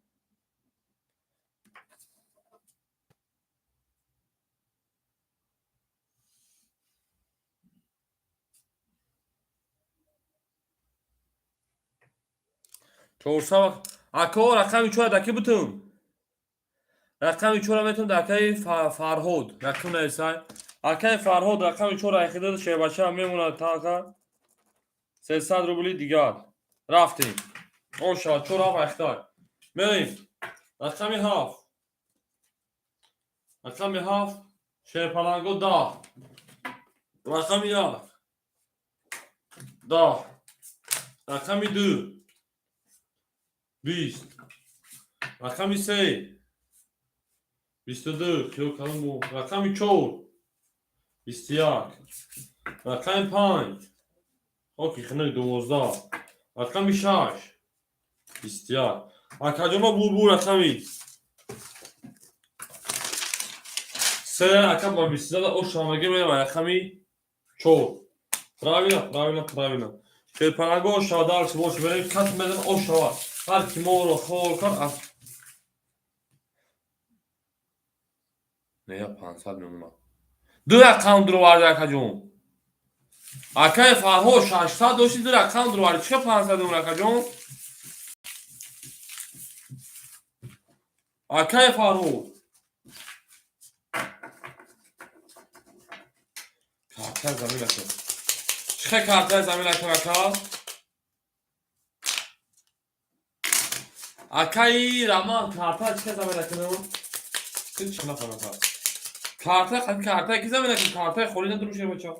چهارصد اکا رقمی چهار دکی بتون رقمی چهار میتون دکی فرهود رقم نیسای اکای فرهود رقمی چهار اخیده شه بچه میمونه تا که 300 روبلی دیگر رفتیم او شاد چهار هم اختار میریم رقمی هفت شه پلنگو 10 رقمی 10 رقمی 2 20 رقمی 3 22 کیو کلمو رقمی 4 21 رقمی 5 اوکی خنک 12 رقمی 6 21 اکاجوما بول رقمی 3 اکا با 22 او شامگی میرم رقمی 4 правильно که پناگو شادال سبوش بریم کات میدم او شوا هر کی مورو خور کن نه 500 میمونه دو اکانت رو وارد اکاجون اکای فاهو 600 دوشی دو اکانت رو وارد چه 500 میمونه اکاجون اکای فاهو کارتر زمین اکا چه کارتر زمین اکا اکای رامان کارتر چه زمین اکا هیچ نفهمم کارتر کی زمین اکا کارتر خوری ندروشه بچه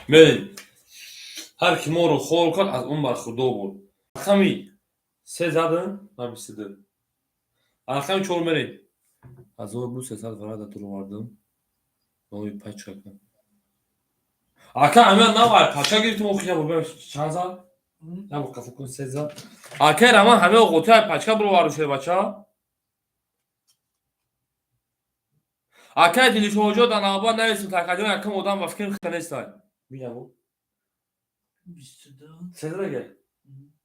بریم هر کی ما رو خور کن از اون برخورده بود رقمی 3 زدن من 22 رقمی 4 بریم از اون بود 300 فراد تو رو واردم نوی پچ کردم اکا امیان نوای پچا گیرتم اوخی ببین چند زد نه با کفو کن 3 زد اکا رمان همه قوطی پچکا برو وارو شده بچه Akay dili çocuğu da naba neresi takacağım yakın odan başka bir kanestay. Bilmiyorum bu. 24. Sen de gel.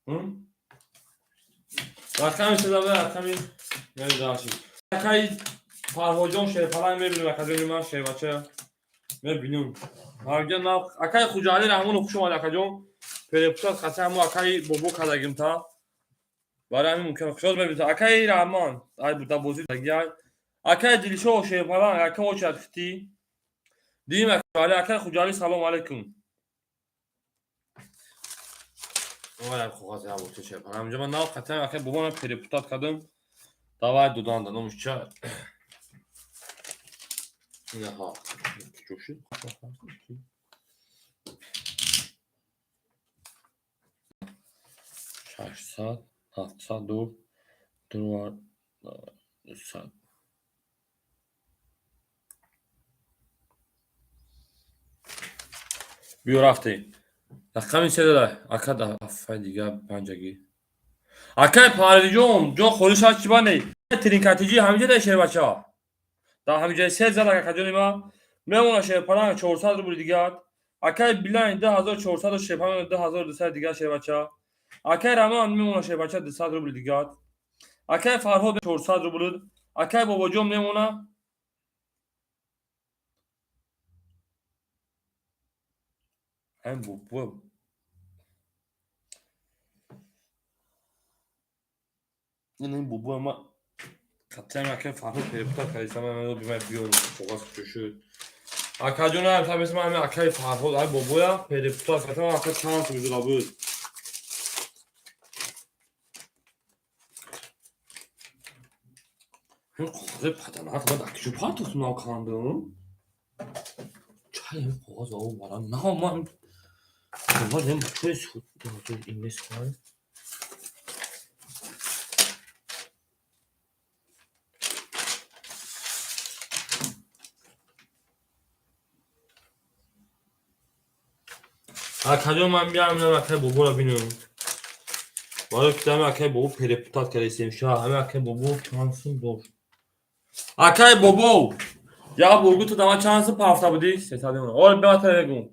Hı? Rakam işte de rakami ne dağışı. Akay farhocon şey falan verir akademi şey baça. Ne bilmiyorum. Harcan na akay kucali rahmun okuşum alakacağım. Perepsat kasam akay bobo kadagim ta. Barami mümkün kuşuz be akay rahman. Ay bu da bozu da gel. Akay dilşo şey falan akay o çarptı. Diyeyim akay kucali salam aleyküm. Vay خواه ya bu şey falan. Amca ben ne hakikaten akay babana periputat kadın. Davay dudağında olmuşça. Ne ha. Coşu. Şaş saat. Hafta dur. Duvar. Saat. Bir haftayım. رقم چه داره؟ اکا دا افای دیگه پنجگی اکا پاردیجون جو خودش هست چیبا نی ترینکاتیجی همیجه ده شهر بچه ها دا همیجه سه زد اکا جونی ما میمونه شهر پران 400 رو بودی دیگه اکا بیلان 10400 شهر پران 2200 دیگه شهر بچه ها اکا رمان میمونه شهر بچه 200 رو بودی دیگه اکا فرهاد 400 رو بود اکا بابا جون میمونه هم بابا این بابا ama katliam erken farklı peripta kayısam hemen bir biliyorum çok az köşü. Akacına hem tabii hemen akay farklı ay boboya peripta zaten akay çant ucuz abi. Hem koze patanat da küçük partosun al kandım. Çay hem koze o var ne aman. Bunlar hem çok süt İngiliz var. Akacı من بیام نه اکای بابو رو بینم. ولی که دم اکای بابو پرپوتات کلیسیم شاه همه اکای بابو چانسون دور. اکای بابو یا بورگو تو دما چانسون پافتا بودی ستاده اون. اول بیات بگم.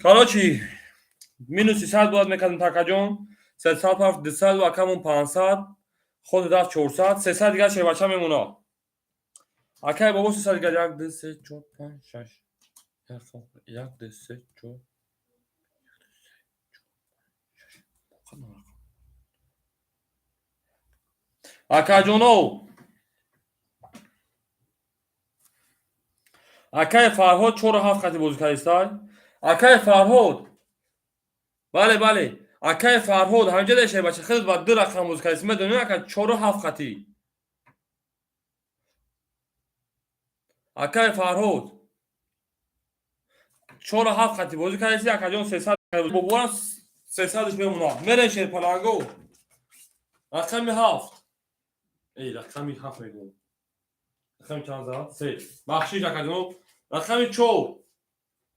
کاروچی minus 300 باید میکردم تاکاجون 300 پاف 200 و اکامون 500 خود دست 400 300 دیگه چه بچه میمونه. اکای بابو 300 دیگه 1 2 3 4 5 6 1 2 3 4 اکاجونو اکای فرهاد 4 7 خطی بازی کردیستای اکای فرهاد بله اکای فرهاد همینجا دشه بچه خیلی با 2 رقم بازی کردیست میدونی اکای 4 7 خطی اکای فرهاد 4 7 خطی بازی کردیستی اکاجون 300 بابا 300 میمونه میره شیر پلانگو رقمی 7 ای رقمی 7 میگم رقمی چند زد 3 بخشیش اکاجون رقمی 4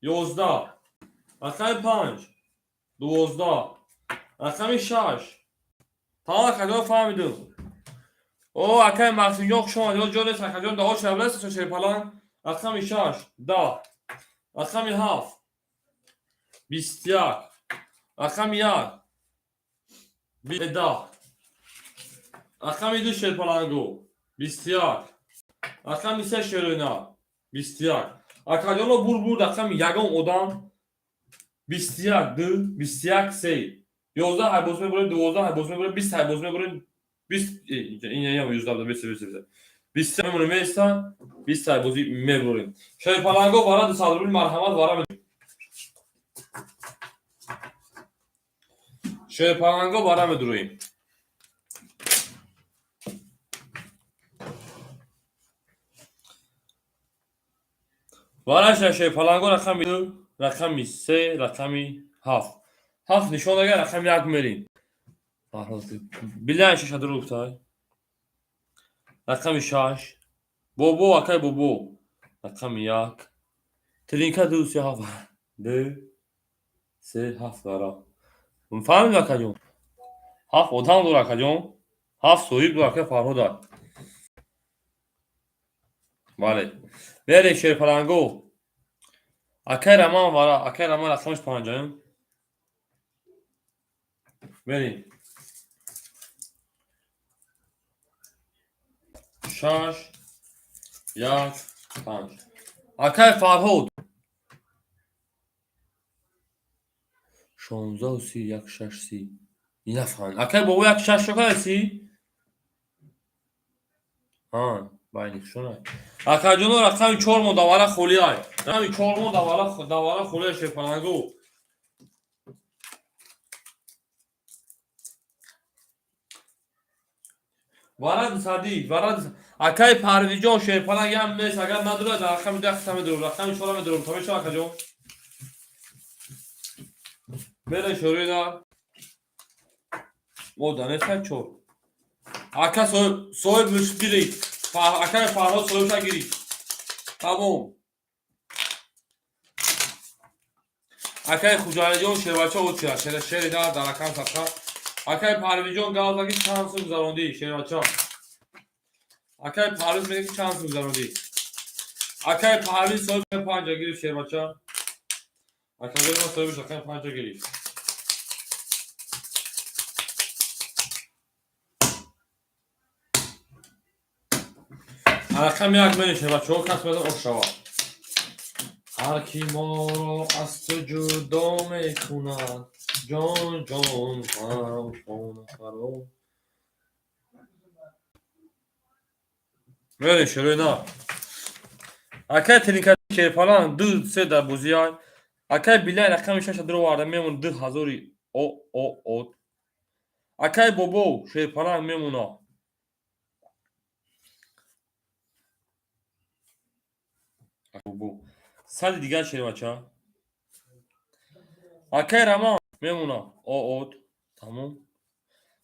11 رقمی 5 12 رقمی 6 تمام اکاجون فهمیدم او اکای مقصود yok şu an yol جونس اکاجون daha çevresi şیر پلان رقمی 6 10 رقمی 7 21 رقمی 1 10 رقمی 2 شیر پلانگو 21 رقمی 3 شیروینا 21 اکاجون رو bur رقمی یگان odam 21 2 21 3 11 های بازمه برای 12 های بازمه برای 20 های بازمه برای 20 این یه هم 11 20 20 میمونه میستن 20 های بازی میبریم شیر پلانگو وارد صادرون مرحمت وارد شیر پلانگو وارد میدرویم وارد شیر پلانگو رقمی 2 رقمی 3 رقمی 7 7 نشون داده رقمی 1 میریم بیلن شش رو بتای رقمی 6 بابو اکای بابو رقمی 1 ترینکا 2 3 7 2 3 7 دارا فهمید اکاجون 7 odam دور اکاجون 7 soyup دور اکای فرهاد بله بریم شیرپلنگو اکای رمان وارا اکای رمان رقمش 5 بریم 6 1 5 اکای فرهود 16 و 30 1 6 30 این افغان اکای بابو 1 6 شکر 30 ها باید شونه اکای جنو رقم 4 مداوره خولی های رقم 4 مداوره خولی شیرپلنگو وارد صدی وارد اکای پرویجان شیرپلنگ هم نیست اگر نداره در رقم 10 خطمه درو رقم 4 هم درو تابه شو اکا جان بره شروع دار او دانه سر 4 اکا سوی مشکلی اکای فرهاد سوی شا گیری تمام اکای خوجالی جان شیربچه او چیه شیر دار در رقم سطحه اکای پرویجان گاز بگی چند سو گذاروندی شیربچه اکای پرویز میگه چند سو گذاروندی اکای پرویز سوی 5 گیری شیربچه اکای بریم سوی بشه 5 گیری رقم 1 میشه بچه ها کس بزن اشتباه هر کی ما رو از تو جدا میکند جان جان هم جان خراب بریم شروع نه اکای ترینکت شیرپلنگ 2 3 در بوزی های اکای بیلای رقم 6 درو وارده میمون 2000 او اکای بابو شیرپلنگ میمونه بابو سال دیگر شیر بچه اکای رمان میمونه او تمام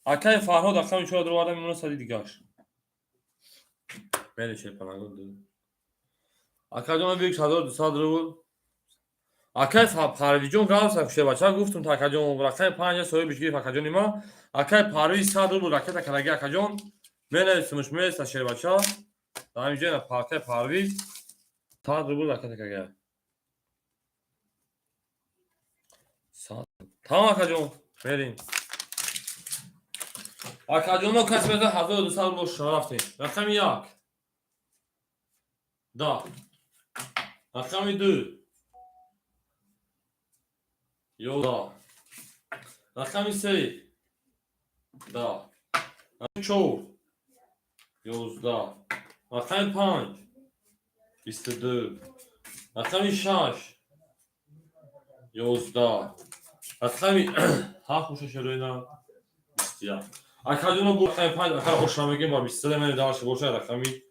اکای فرهاد رقم 4 درو وارده میمونه سال دیگرش بله شیرپلنگ دو اکای جان بیک 1200 درو اکای پرویجان گاز شیر بچه گفتم تا اکای جان رقم 5 سوی بشگیر اکای جان ما اکای پرویز 100 درو رکت کلگی اکای جان می‌نویسمش میست شیر بچه در اینجا پاکه پرویز 100 درو رکت کلگی تمام اکا جون بریم اکا جون رو کس بزن 1200 رو شما رفتیم رقم 1 دا رقم 2 یو دا رقم 3 دا رقم 4 11 رقم 5 22 رقم 6 11 رقم 7 خوش شروع نه 21 اکا جون رو رقم 5 اکا خوش نمیگیم با 23 من دارش باشه رقمی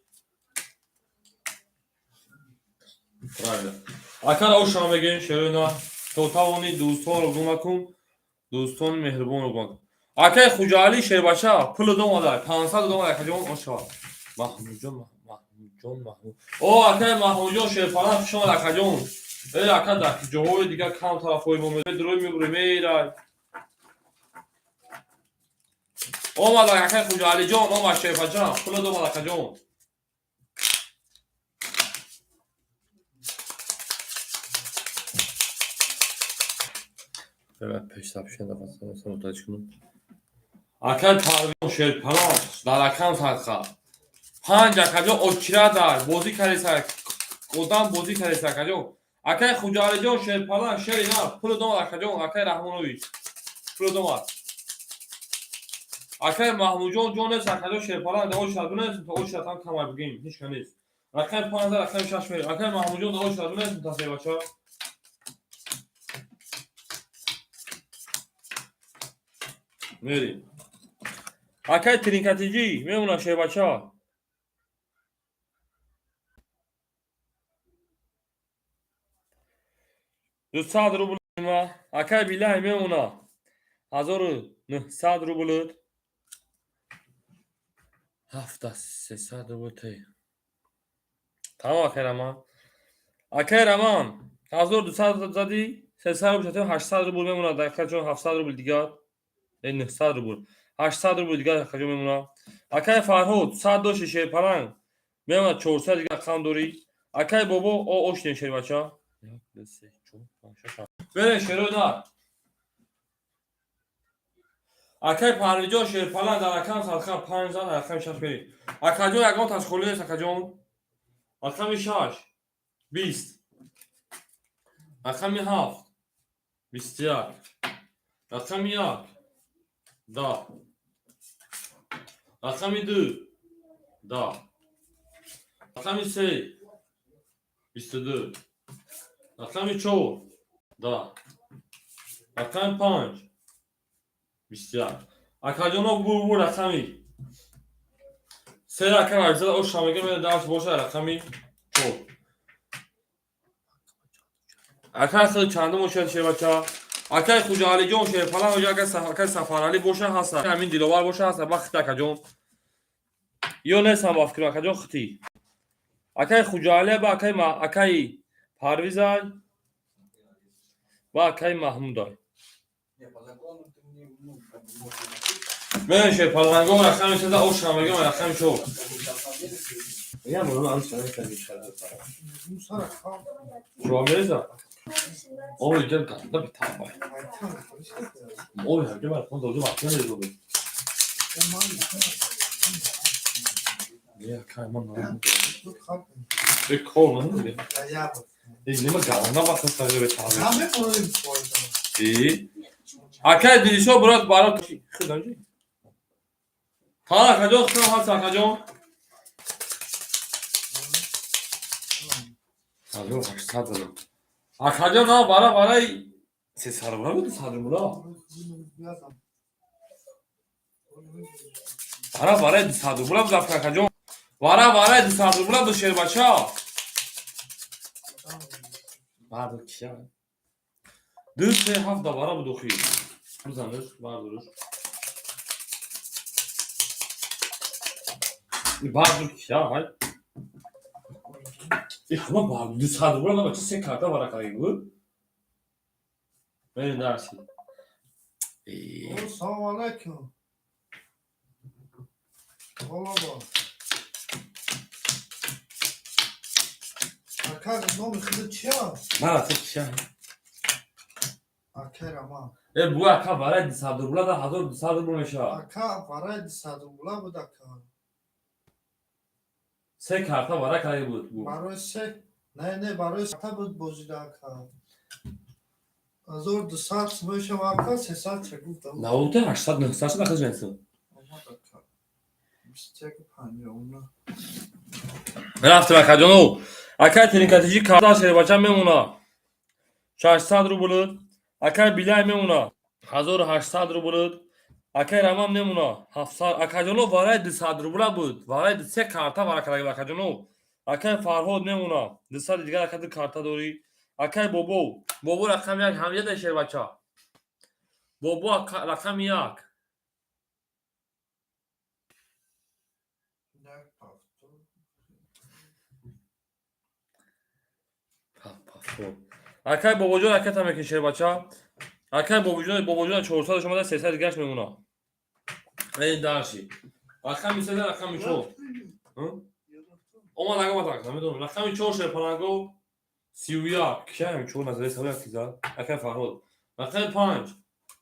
اکا خوش نمیگیم شروع نه تو توانی دوستان رو گم کن دوستان مهربان رو گم اکا خوجالی شیربچه پول دو مادر 500 دو مادر اکا جون آشوا محمود جون او اکا محمود جون شیرپلنگ شما اکا جون ای اکا در جاهای دیگر کم طرفای ما دروی میبره میره اومد اکا خوجالی جون اومد شیربچه پول دو مادر اکا جون Evet peşte bir şey de fazla sonra da çıkın. Akal parviyon şerpalan dar akan sarka. Panca kajo okira dar bozi karisa odan bozi karisa kajo. Akal khujalejon şerpalan şerina pul dom kajo akal rahmonoviç. Pul dom. Akal mahmujon jone sakajo şerpalan da o şadune o şatan kamar bugün hiç kaniz. Akal panza akal şaşmır. Akal mahmujon da o şadune tasay bacha. میریم اکای ترینکتیجی میمونه شیر بچه ها 200 روبل ما اکای بیلای میمونه 1900 روبل 7300 روبل تی تمام اکای رمان 1200 زدی 300 روبل 800 روبل میمونه در چون 700 روبل دیگر 900 روبل 800 روبل دیگر کجا میمونه اکای فرهود 100 شیرپلنگ میام 400 دیگه رقم داری اکای بابا او اوش نشه بچا 1 2 3 4 5 6 بره شروع دار اکای پرویجا شیر پالا در رقم سالخم 5 زن رقم 6 بری اکاجو یگان تشکیلی است اکاجون رقم 6 20 رقم 7 21 رقم 1 10 رقم 2 10 رقم 3 22 رقم 4 10 رقم 5 21 اکاجون بو رقمی 3 رقم اجزا او شامگه می درس باشه رقمی 4 اکای خود چندم باشه چه بچا اکای خوجا علی جون شه فلان وجا اکای سفر علی باشه هست همین دیلوار باشه هست وقت اکاجون یو نه سم افکر اکاجون ختی اکای خوجا علی با اکای ما اکای پرویزای و اکای محمود من شه پلنگو رقم شده او شامگه رقم شو میگم اون الان چند تا میشه شو میرزا او جل کنه به تابای او هرگز ما خود دوزو وقت نمیدونم یا کارمان نه به کار نه این نمی گاونا وقت سر به تابای همه پروژه پروژه ای اکای دیشو برات برات خدانجی ها کجا خواهم هست کجا کجا 800 دلار کجا نه برای 300 دلار بود 300 دلار برای 200 دلار بود کجا برای 200 دلار بود شیر بچا بعد کیا 2 3 7 برای بود خیلی بزنش بردارش بعد کیا های همه باید 200 دلار بچه 3 کارتا برای کاری بود بریم درسی سلام علیکم بابا اکا نام خود چیه؟ من تو کیا اکا رما بو اکا برای 200 دلار ده 1200 دلار میشه اکا برای 200 دلار بود اکا 3 کارتا برای کاری بود برای سه نه برای سه بود بازیده اکا 1200 میشه اکا 300 چه گفتم نه اون 800 900 نخواهد جنسون رفتم اکا جانو اکا ترینکاتیجی کارتا شده بچه میمونا 600 رو بلد اکا بیلای میمونا 1800 رو بلد اکا رمام نمونا 700 اکا جانو برای 200 رو بود برای 3 کارتا برای کاری اکا جانو اکا فرهاد نمونا 200 دیگر اکا کارتا داری اکا بابو رقم یک هم یه شیر بچه بابو رقم یک اکای بابا جان اکا تمه کشیر بچه اکای بابا جان 400 شما ده 300 دیگرش میمونا این درشی رقم میسه رقم میشو اومد اگه ما تاکتا میدونم رقم 4 شیر پلنگو 31 که همین 4 نظره ساله یک تیزار اکای فرهاد رقم 5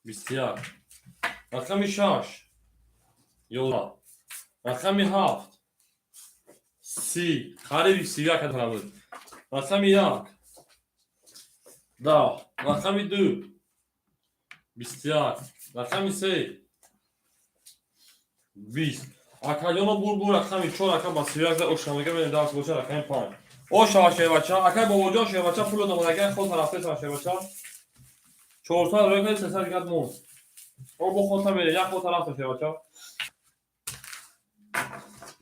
21 رقم 6 یولا رقم 7 30 خالی 31 اکا بود رقم 1 10 رقم 2 21 رقم 3 20 اکا جانو بور رقم 4 اکا با 31 ده اوشامگه بین درس باشه رقم 5 او شاشه بچه اکا بابا جان شه بچه پول دامنگه خود رفته شاشه بچه 400 روی 300 دیگه مون او بو خودتا میره یک خود رفته شه بچه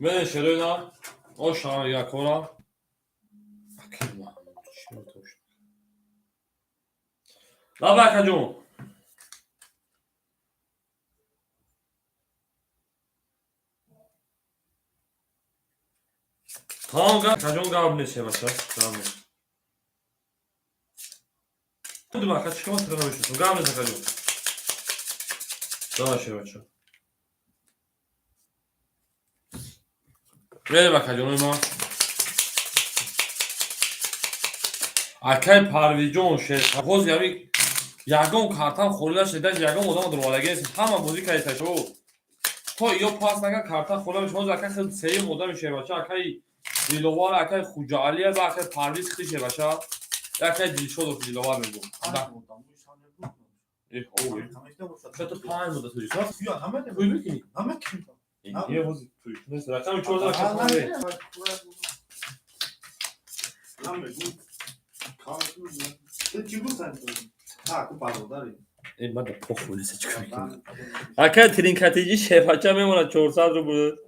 من شروع نه او شامگه کورا اکا محمود شروع توش لابا اکا جون tamam kacon gabne şey başlar. Tamam. Hadi bak kaç kama tırna başlıyorsun. Gabne de kacon. Daha şey başlar. بره بکجان ما اکای پرویجون شیخ خوز یعنی یگان کارتان خوله شده یگان آدم درواله است همه بازی کردی شو تو یا پاس نکن کارتان خوله میشه اکای خیلی سری مدام میشه بچه اکای دیلوار اکای خوجالیه با اکای پرویز خیشه بچه اکای دیل شد و دیلوار میگم اوه چطور پنج بوده توی شد یا همه توی بکنی همه کی یه بازی توی نیست رقم 14 رقم پنج همه تو چی بود سن ها تو پارو داری این بعد پخولی سه چیکار اکای ترینکاتیجی شفاچا میمونه 400 رو بود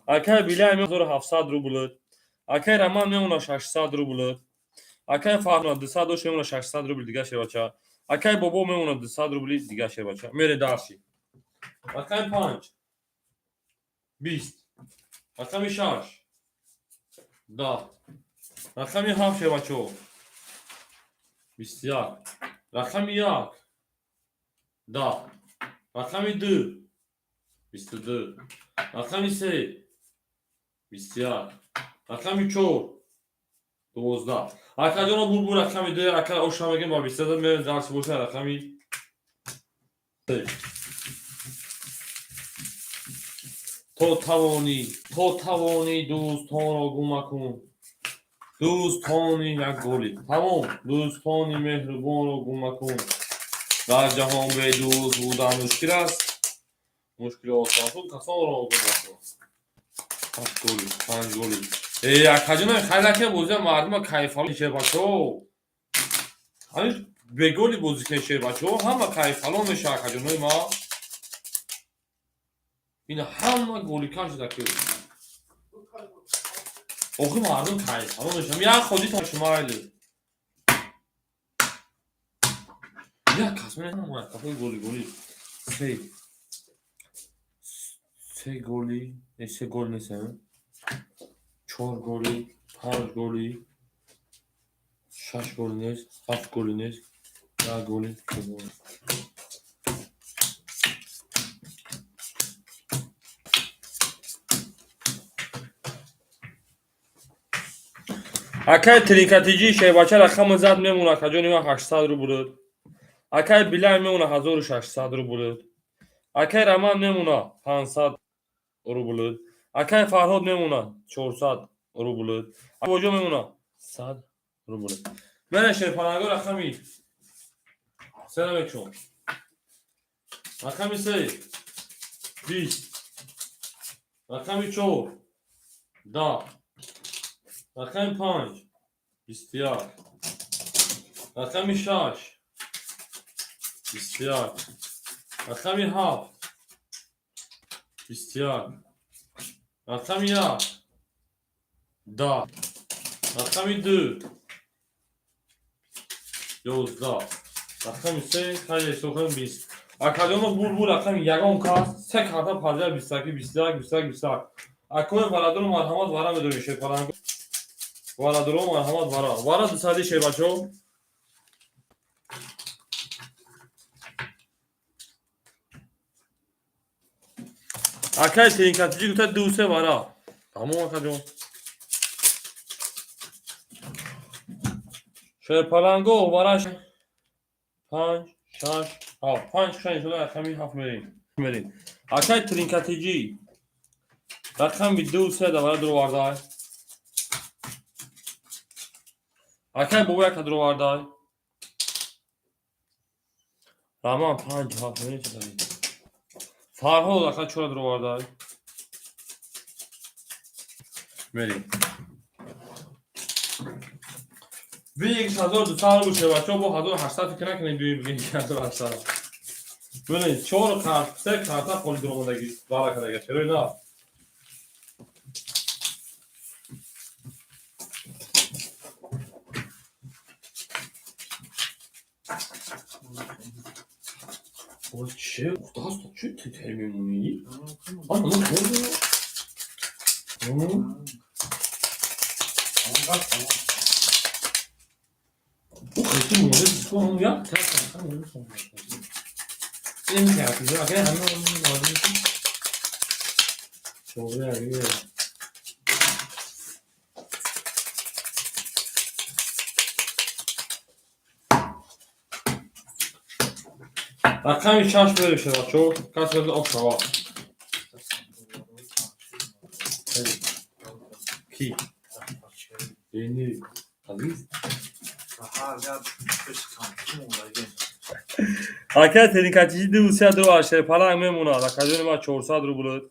اکای بیله میمونه 700 رو بود اکای رمان میمونه 600 رو بود اکای فارنا 200 رو میمونه 600 رو بود دیگه شفاچا اکای بابا میمونه 200 رو بود دیگه شفاچا میره داشی اکای 5 20 اکای 6 10 اکای 7 شفاچا 21 رقم 1 10 رقم 2 22 رقم 3 21 رقم 4 12 اکا جانا بول رقم 2 اکا اوشا میگم با 22 میرم درس باشه رقم 3 تو توانی دوستان را گم مکن دوستانی یک گلی تمام دوستانی مهربان را گم مکن در جهان به دوست بودن مشکل است مشکل آسان شد کسان را گم مکن 7 گلی 5 گلی اکا جانا خیلی که بوزه مردم کیفال میشه بچه همین به گلی بوزی که شه بچه همه کیفال میشه اکا جانای ما این همه گلی کن شده که اوخی مردم کیفال میشه یا خودی تا شما ایلی یا کسمه نمونه کفای گلی سه گلی سه گل نیستم 4 گلی 5 گلی 6 گل نیست 7 گلی نیست 10 گلی اکای ترینکاتیجی شیباچه رقم زد میمونه که جانی ما 800 رو بود اکای بیلای میمونه 1600 رو بود اکای رمان میمونه 500 رو بود اکای فرهاد میمونه 400 رو بود اکای میمونه 100 رو بود من شیپانگو رقمی سلام چون رقمی 3 20 رقمی 4 10 رقم 5 21 رقم 6 21 رقم 7 21 رقم 1 10 رقم 2 11 رقم 3 خیلی سوخم 20 اکادیوم بول رقم یگان کار 3 کارتا پازر 21 اکوی ولادون مرحمت وارا بدونی شد پرانگو ولادون مرحمت وارا دو سالی شه بچو اکای ترینکاتیجی گوتا دوسه وارا تمام اکادیوم شه پرانگو وارا 5 6 7 5 6 شده رقمی 7 میریم اکای ترینکاتیجی رقم 2 3 دوباره درو واردای اکای بابا یک درو واردای رامان 5 7 میریم فرهاد اکای 4 درو واردای میریم به 1200 باشه بچه‌ها با 1800 فکر نکنید بگید 1800 ببینید 4 کارت 3 کارت خالی درآمدگی بالا کرده چرا نه o چه داست چه تیمی میمونی آن نه او خیلی مونده تو هم یا این کارتی رو اگه همه مونده شوره اگه رقم 6 بشه بچه‌ها. کسی بده آب شوا. کی؟ یعنی عزیز. Akar senin kaçıncı Rusya duru aşağı para memnuna. Akar ma 400 ruble.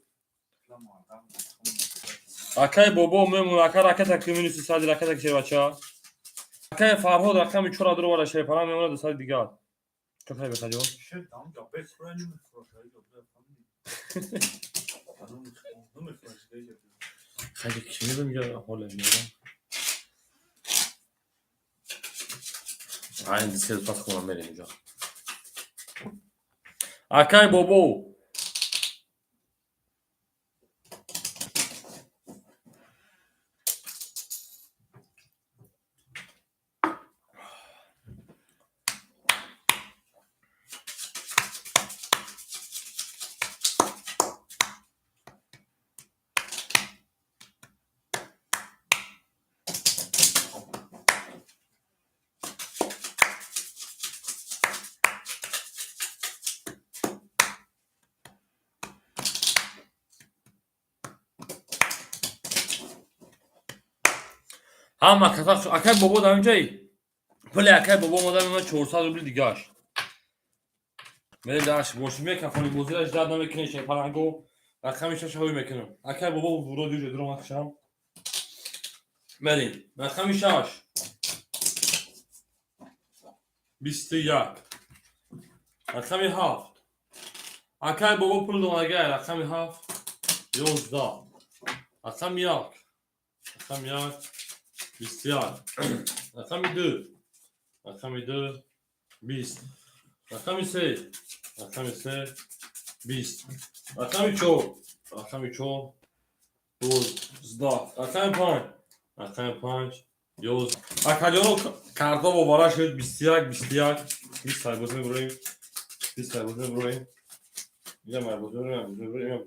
Akar bobo memnuna. Akar takımın üstü sadece akar şey bacha. Akar Farhod rakam 3 duru var aşağı para memnuna da sadece diğer. Çok iyi bakacağım. Hadi kişiye de mi ya hola ya. Aynı ses pas kullanmayı hocam. Akay bobo. Ama kazak akay bobo da önce. Böyle akay bobo model mi 400 ruble digaş. Böyle daş boşmuyor kafamı bozuyor işte adam ekine şey falan go. Rakam işe şahoy mekanım. Akay bobo vuro diyor durum akşam. Melin. Rakam işe aş. Bisti yak. Rakam haft. Akay bobo pul dona gel rakam haft. 11. Rakam yak. Rakam yak. Bistiyar. Rakam 2. Rakam 2. Bist. Rakam 3. Rakam 3. Bist. Rakam 3. Rakam 3. 12. Rakam 5. Rakam 5. 11. Akadyon karda bu bara şöyle bistiyar. Bir sayfasını burayı. Bir sayfasını burayı. Bir de merhaba.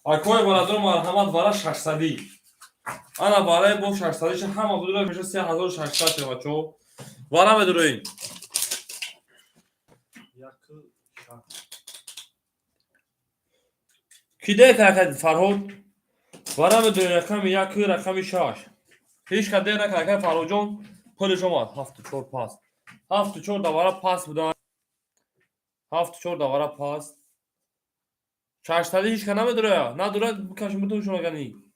Akoy barador marhamat bara 600. Ana barای با 600 هم حدود میشه 3600 بچو وارم بدروین کی ده که فرهاد وارم بدروین رقم 1 رقم 6 هیچ کده نه که فرهاد جون پول شما 74 پاس 74 دوباره پاس بودن 74 دوباره پاس 600 هیچ کنه بدرویا نه دوره بکشم تو شما کنی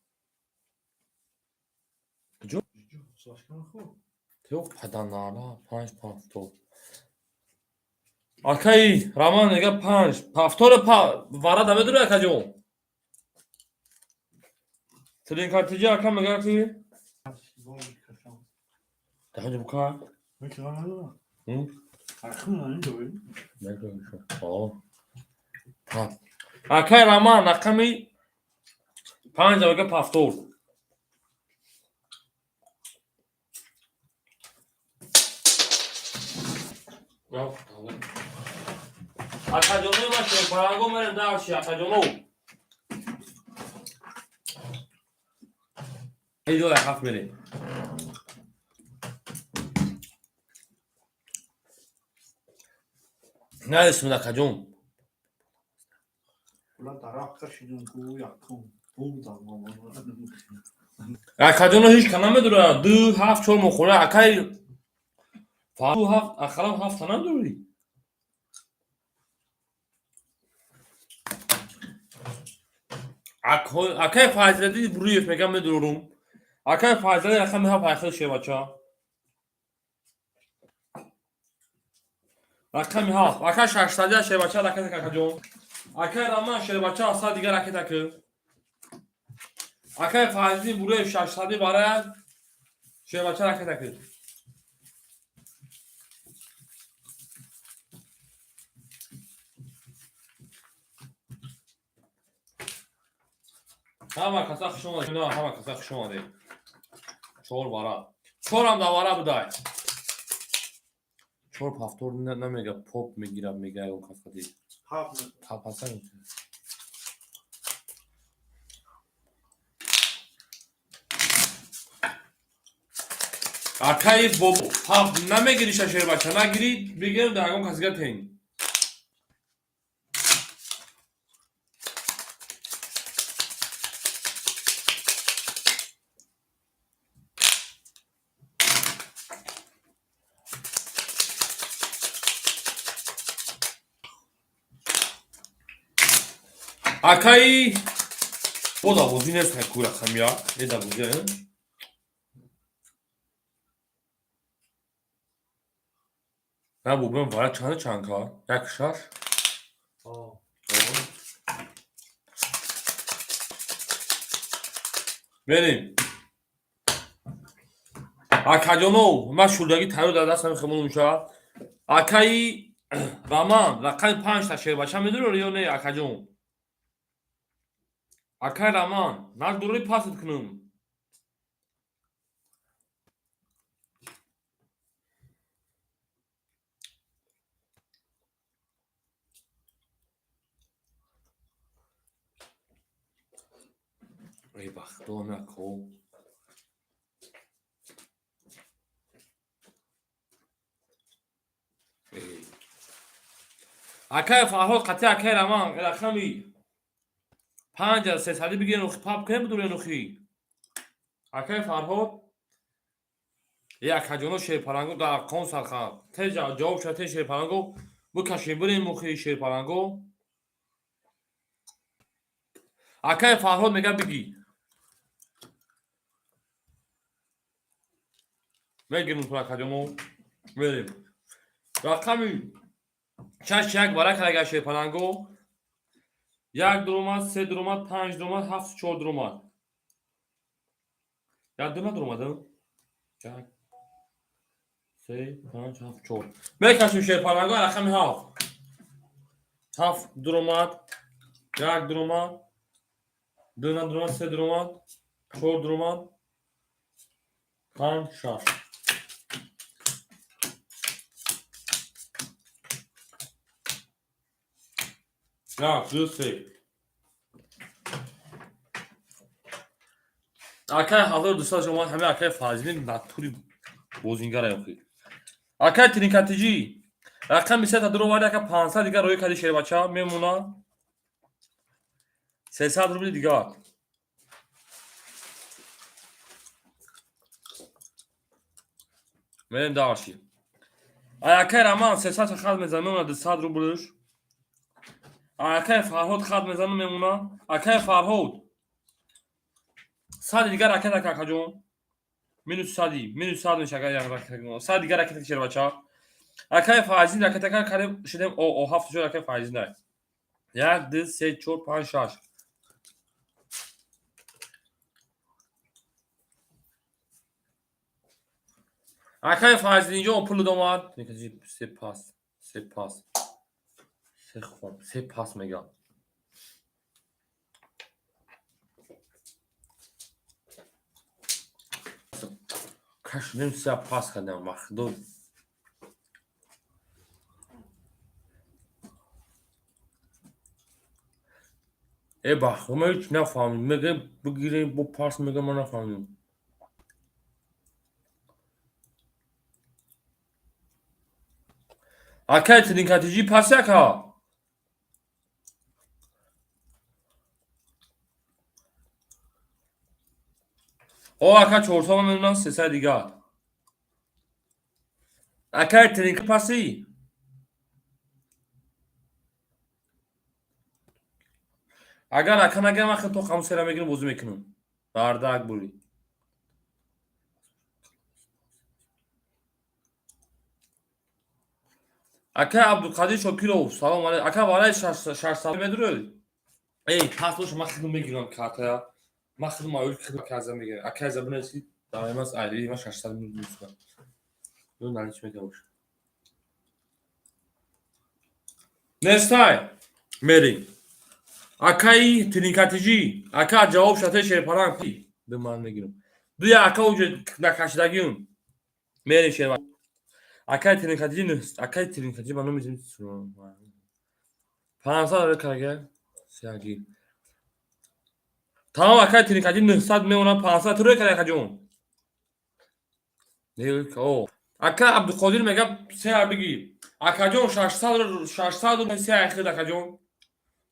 Yok padanlarla 5 paftor. Akay Raman nega 5 paftor vara da medur akajo. Senin kartıcı akam mega ki. Daha önce bu kadar. Hı? Ne diyorsun? Oh. Ha. Akay Raman akami 5 mega paftor. Akajonu başı parago mere daşı akajonu. Eydo ya haf mere. Ne ismi akajon? Ulan darak kaşıdın ku yakın. Buldan mama. Akajonu hiç kanamı dura. Du haf çol mokhore akay. Fa haf akhalam haf tanam duri. Akay fazladı buraya mekan bedrorum. Akay fazladı rakam ha fayxil şey bacha. Rakam ha. Akay 600 şey bacha rakam akajon. Akay rama şey bacha asa diğer rakam takı. Akay fazladı buraya 600 bara şey bacha rakam takı. Hama kazak şoma ne hama kazak şoma değil. Çor vara. Çoram da vara bu day. Çor paftor ne mega pop mi girer mega o kafa değil. Pap hasan. Akay bobo pap ne me giriş aşağı başına giri bir gel de agam kasgat hein. Akay o da bozun ne sakura kamya. Ne da bozun? Ne bu ben var çanı çanka. Yakışar. Benim. Akajano من شولدگی تنو در دستم خمون میشه. اکای رامان رقم 5 تا شیر باشه میدونی یا نه اکاجون. اکای رامان نه دوری پاست کنم. ای بختو نکو. اکای فرهاد قطعه اکای رامان رقمی 5 از 3 سالی بگیر نخی پاپ کنه بدون نخی. اکای فرهاد یک اکاجونو شیر پرنگو در کون سرخم. تجا جواب شده شیر پرنگو بکشیم بریم مخی شیر پرنگو. اکای فرهاد میگه بگی. میگیم تو اکاجونو بریم. رقمی چش یک بارک اگر شیر پرنگو 1 درومات 3 درومات 5 درومات 7 4 درومات. یادونه دروماتم؟ 1 3 5 7 4. میکشیم شیر پرنگو رقمی 7 درومات 1 درومات 2 درومات 3 درومات 4 درومات 5 6. Ya şey. Akay hazır dışta zaman hemen akay fazilin naturi bozingara yok. Akay trinkatici. Rakam bir set adro var ya 500 دیگه روی کدی شیر بچا میمونا 300 روبل دیگه. من داشی. Akay Raman 300 خد میزنه 200 روبلش. اکای فرهاد خط میزنم میمونه. اکای فرهاد 100 دیگه راکت اکا جون مینوس 100 میشه اگه راکت 100 دیگه راکت چه بچا. اکای فایزین راکت اکا کردم شدم او 7 جور اکای فایزین نه 1 2 3 4 5 6. اکای فایزین اینجا پول دوماد میگه سه پاس سه پاس میگه. کاش نمیشه پاس کردم مخدوم. ای بخ ما هیچ نفهمیم میگه بگیریم با پاس میگه ما نفهمیم. اکای ترینکاتیجی پاس یکا او اکا 400 میمونن 300 دیگه. اکای ترینک پاسی اگر اکا نگم اخی تو خمسه را میگیرم بوزو میکنم بردک بولی. اکا عبدالقادر شکیرو سلام علیکم. اکا بالای 600 میدرل. ای پاس باش ما خودم میگیرم کارتا. ما خودم اول خودم کازم میگیرم. اکا زبون است دائما از علی ما 600 میدونم. اون نالش میگه باش. نستای میری. اکای ترینکاتیجی اکا جواب شده شیر پرنگ پی به من میگیرم. دوی اکا وجود نکشیدگیون میری شیر. اکای ترینکاتیجی نیست. اکای ترینکاتیجی منو میزنم. 500 رو کاگه سیاگی. تمام اکای ترینکاتیجی 900 میمونه 500 رو کاگه کجون. نیک او. اکا عبدالقادر میگه سه بگی. اکا جون 600 رو سه اخیر اکا جون.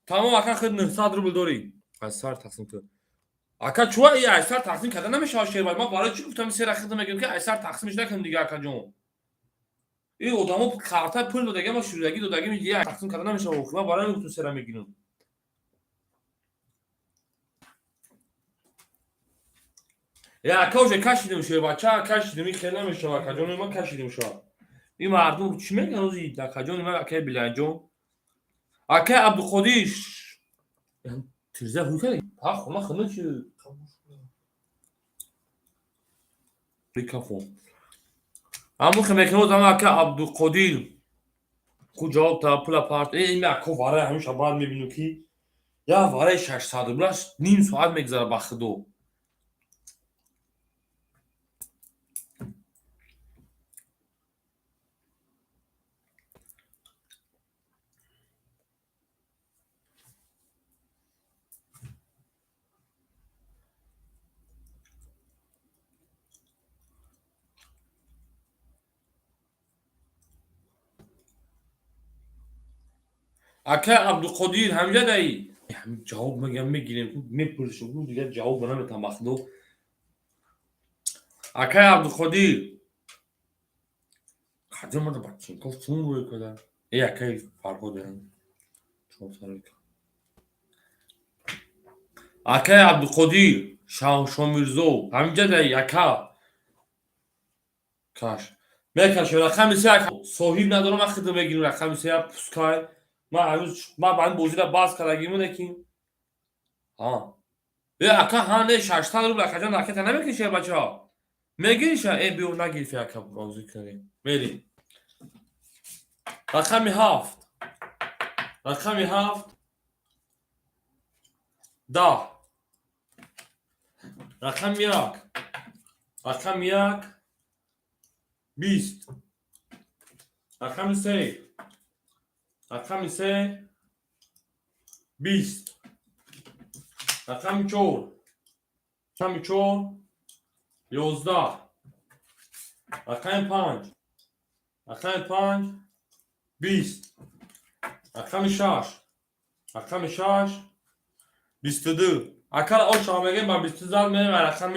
تمام اکا خود 900 روبل داری. از سر تقسیم تو. اکا چوه ای از سر تقسیم کردن نمیشه شیر باید ما برای چی گفتم سه اخیر میگم که از سر تقسیمش نکنیم دیگه اکا جون. این آدمو کارتا پول دادگی ما شروعگی دادگی میگه تقسیم کردن نمیشه ما برای گفتم سه میگیرم. یا کوچه کشیدیم شو بچه کشیدیم این خیلی نمیشه و کجا ما کشیدیم شو این مردم چی میگن روزی در کجا ما اکی بلنجون اکی عبدالقدیش تیرزه هوته ها خونه خونه چی بیکافون همون که میکنه زمان اکی عبدالقدیر کو جواب تا پول پارت این اکو واره همیشه بعد میبینو کی یا واره 600 بلاش نیم ساعت میگذره بخدو اکه عبدالقدیر همجا دایی همین جواب میگم میگیریم میپرسیم دیگه جواب نمیتونم بخدو اکه عبدالقدیر کجا ما رو بچین گفتون روی کدن ای اکه فرقو دارن چون سالی کن اکه عبدالقدیر شامیرزو همینجا دایی اکه کاش میکشه رقم سه صحیح ندارم اخیدو بگیریم رقم سه پسکای ما هنوز ما باید بوزی را باز کردگیمو نکیم ها اکه ها نه 600 روبل اکه جان اکه تا نمیکشه بچه ها میگیریش ای بیو نگیر فی اکه بازی کنیم میریم رقم 7 رقم 7 10 رقم 1 رقم 1 20 رقم 3 رقم 3 20 رقم 4 رقم 4 11 رقم 5 رقم 5 20 رقم 6 رقم 6 22 اکل او شما میگه با 20 زل میریم رقم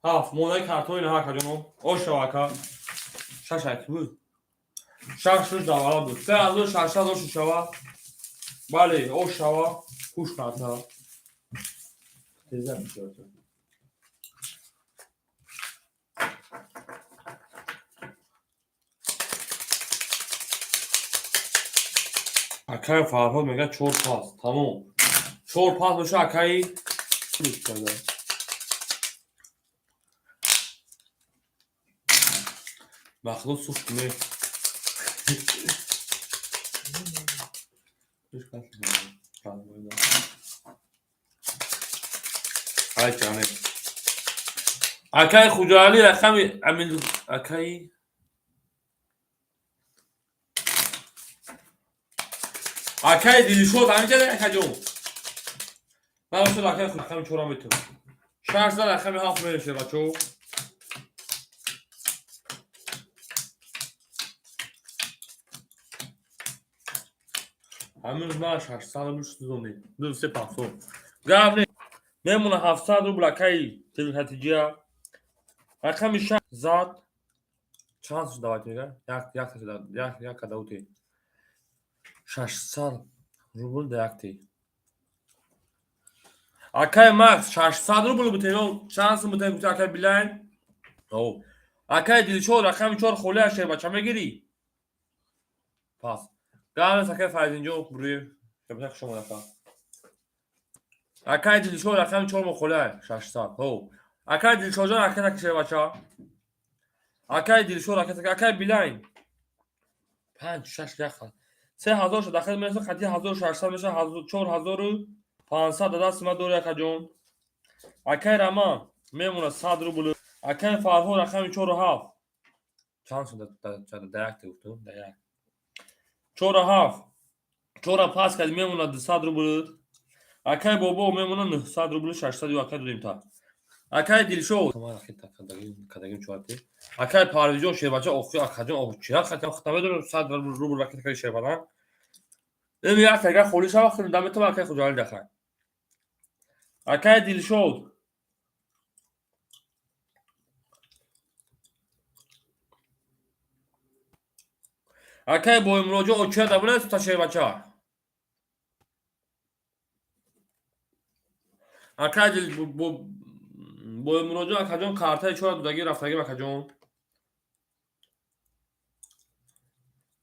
7 مولای کارتون ها کجانو او شما اکل 6 اکی بود 6 داولا بود 3600 او شوا بله او شوا خوش کارتا تیزه میشه اکای فرهاد میگه 4 پاس تموم 4 پاس بشه اکایی روش کرده مخلوط سوخت می های جانه اکای خوجالی رقم امین اکایی اکای دیلی شد همینجا ده اکا جون من شد اکای خود رقم 4 میتونم 600 رقم 7 میشه بچو همین ما 600 روش دومی دو سه پاسو گابنه میمونه 700 روبل اکای تل هتیجا رقم 6 زاد چانس داوت میگه یک کداوتی 600 روبل دیاکتی اکای ماکس 600 روبل بوده چانس بوده گفت اکای بلاین او اکای دیل شو رقم 4 خوله شه بچا میگیری پاس گام سکه فایز اینجا بروی شبکه شما دفعه اکای دیل شو رقم 4 مخوله 600 او اکای دیل شو جان اکای شه بچا اکای دیل شو رقم اکای بلاین 5 6 دقیقه 3000 شد داخل میرسه خطی 1600 میشه 4500 دست ما دور اکا جون اکای رمان میمونه 100 روبل اکای فرهو رقم 4 و 7 چند شد دایک گفتم دایک 4 و 7 4 پاس کد میمونه 200 روبل اکای بابا میمونه 900 روبل 600 و اکای دیم تا اکای دیل شو ما اخی تا کداگیم چوارتی اکای پارویجون شه بچا اوخی اکا جون اوخ چرا ختم ختمه دور 100 روبل وقت کلی شه بدن این یک تگه خولی شو وقت دم تو اکای خجال دخل اکای دیل شو اکای بوی مروجو اوچه دبونه تا شه بچا اکای دیل با مراجعه اکجان کارتای 4 دودگی رفتگی اکجان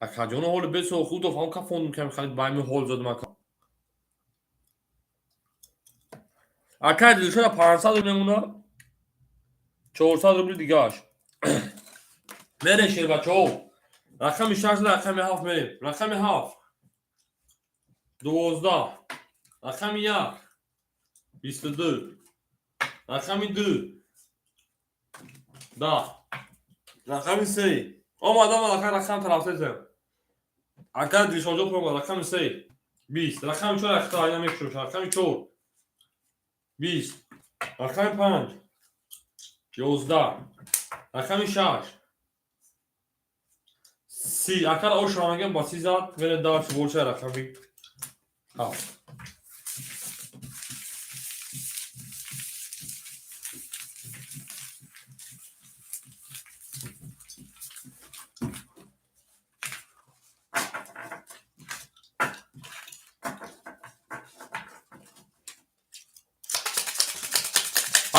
اکجان حال بسو خود و فهم که فوندم که خیلی بایم حال زدم اکا اکا دیل شده 500 میمونه 400 روبل دیگهش میره شیر بچه ها رقم 6 رقم 7 میریم رقم 7 12 رقم 1 22 رقم 2 10 رقم 3 آمدم آخر رقم طرف زدم اگر دیشانجو پرم رقم 3 20 رقم 4 اختار نمیشم رقم 4 20 رقم 5 11 رقم 6 30 اگر او شرانگم با 30 زد میره دار چه بولشه رقمی 7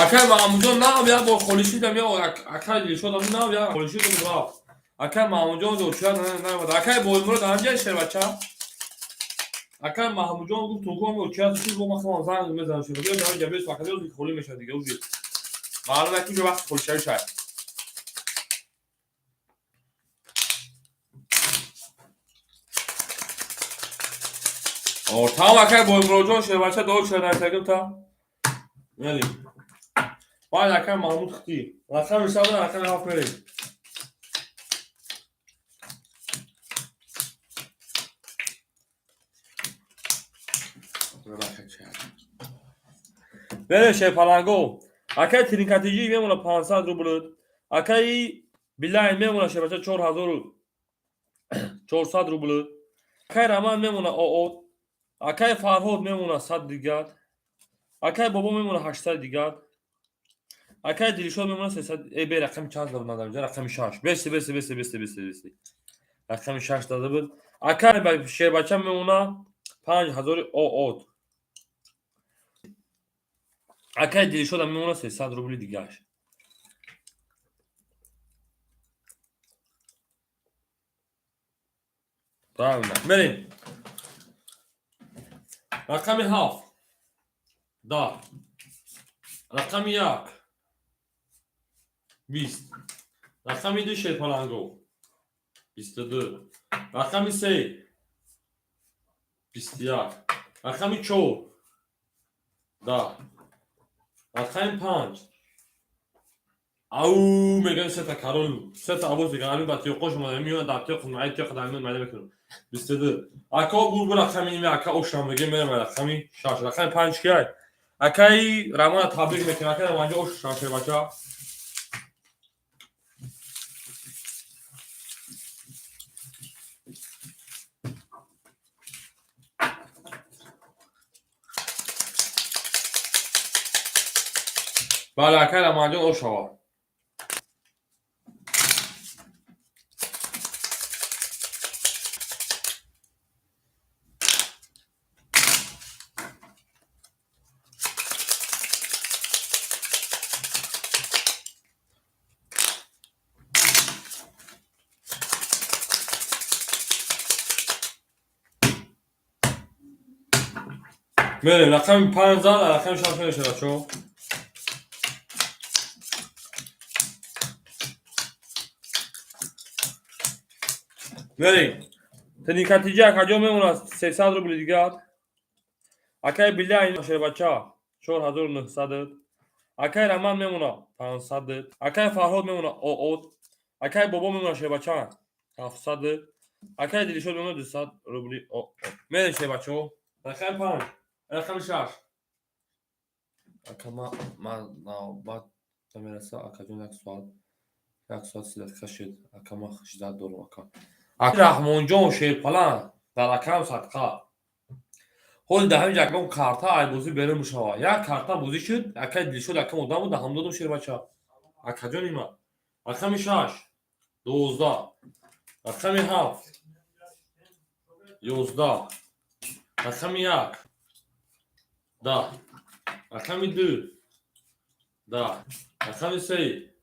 اگر معموجان نه بیا با خالشی دم یا اگر دیشون نه بیا خالشی دم رفت اگر معموجان دو چهار نه بود اگر با امروز همجا شه بچه اگر معموجان گفت تو گم چهار چیز گم خواهم زنگ میزنم شه بیا دارم جبهه فقط دیگه خالی میشه دیگه اون معلومه که وقت خالشی شد اور تا اگر با امروز شه بچه دو چهار نتیجه تا یعنی باید اکر محمود خطی رقم حساب ده رقم 7 میریم بره شه پلنگو اکر ترینکاتیجی میمونه 500 روبل اکر بیلای میمونه شه بچه 4400 روبل اکر رمان میمونه او اکر فرهاد میمونه 100 دیگر اکر بابا میمونه 800 دیگر اکر دیلیشون میمونه 300 ای به رقم چند داد ندارم رقم 6 20 رقم 6 داده بود اکر به شه بچه میمونه 5000 او اکر دیلیشون میمونه 300 روبل دیگهش правильно بریم رقم 7 10 رقم 1 20 رقم 2 شه پلنگو 22 رقم 3 21 رقم 4 10 رقم 5 او میگن سه تا کارول سه تا ابوز دیگه الان باید یقوش ما میون داتیو خنایت یق دائما ماده میکنم 22 اکا بول رقم می اکا اوشام میگه میرم رقم 6 رقم 5 کی اکای رامان تبریک میکنه که اونجا اوش شاشه بچا بالا اکای رامان اوشوا بریم رقم 5000 رقم 6 میشه بچو بریم تنی نتیجه کجا میمونه 300 روبل دیگه اکای بیله این باشه بچه 4900 اکای رمان میمونه 500 اکای فرهاد میمونه او اکای بابا میمونه شه بچه 700 اکای دیلیشون میمونه 200 روبل او میره شه بچه رقم 5 رقم 6 اکا ما بعد میرسه اکا جون یک ساعت 30 دقیقه شد اکا ما 18 دلار اکا رحمان جان شیر پلان در رقم صدقه هول ده همین جاکم کارتا ای بازی بره مشوا یا کارتا بازی شد اکا دل شد اکا مدام بود هم دادم شیر بچا اکا جان اینا رقم 6 12 رقم 7 11 رقم 1 10 رقم 2 ده. رقم 3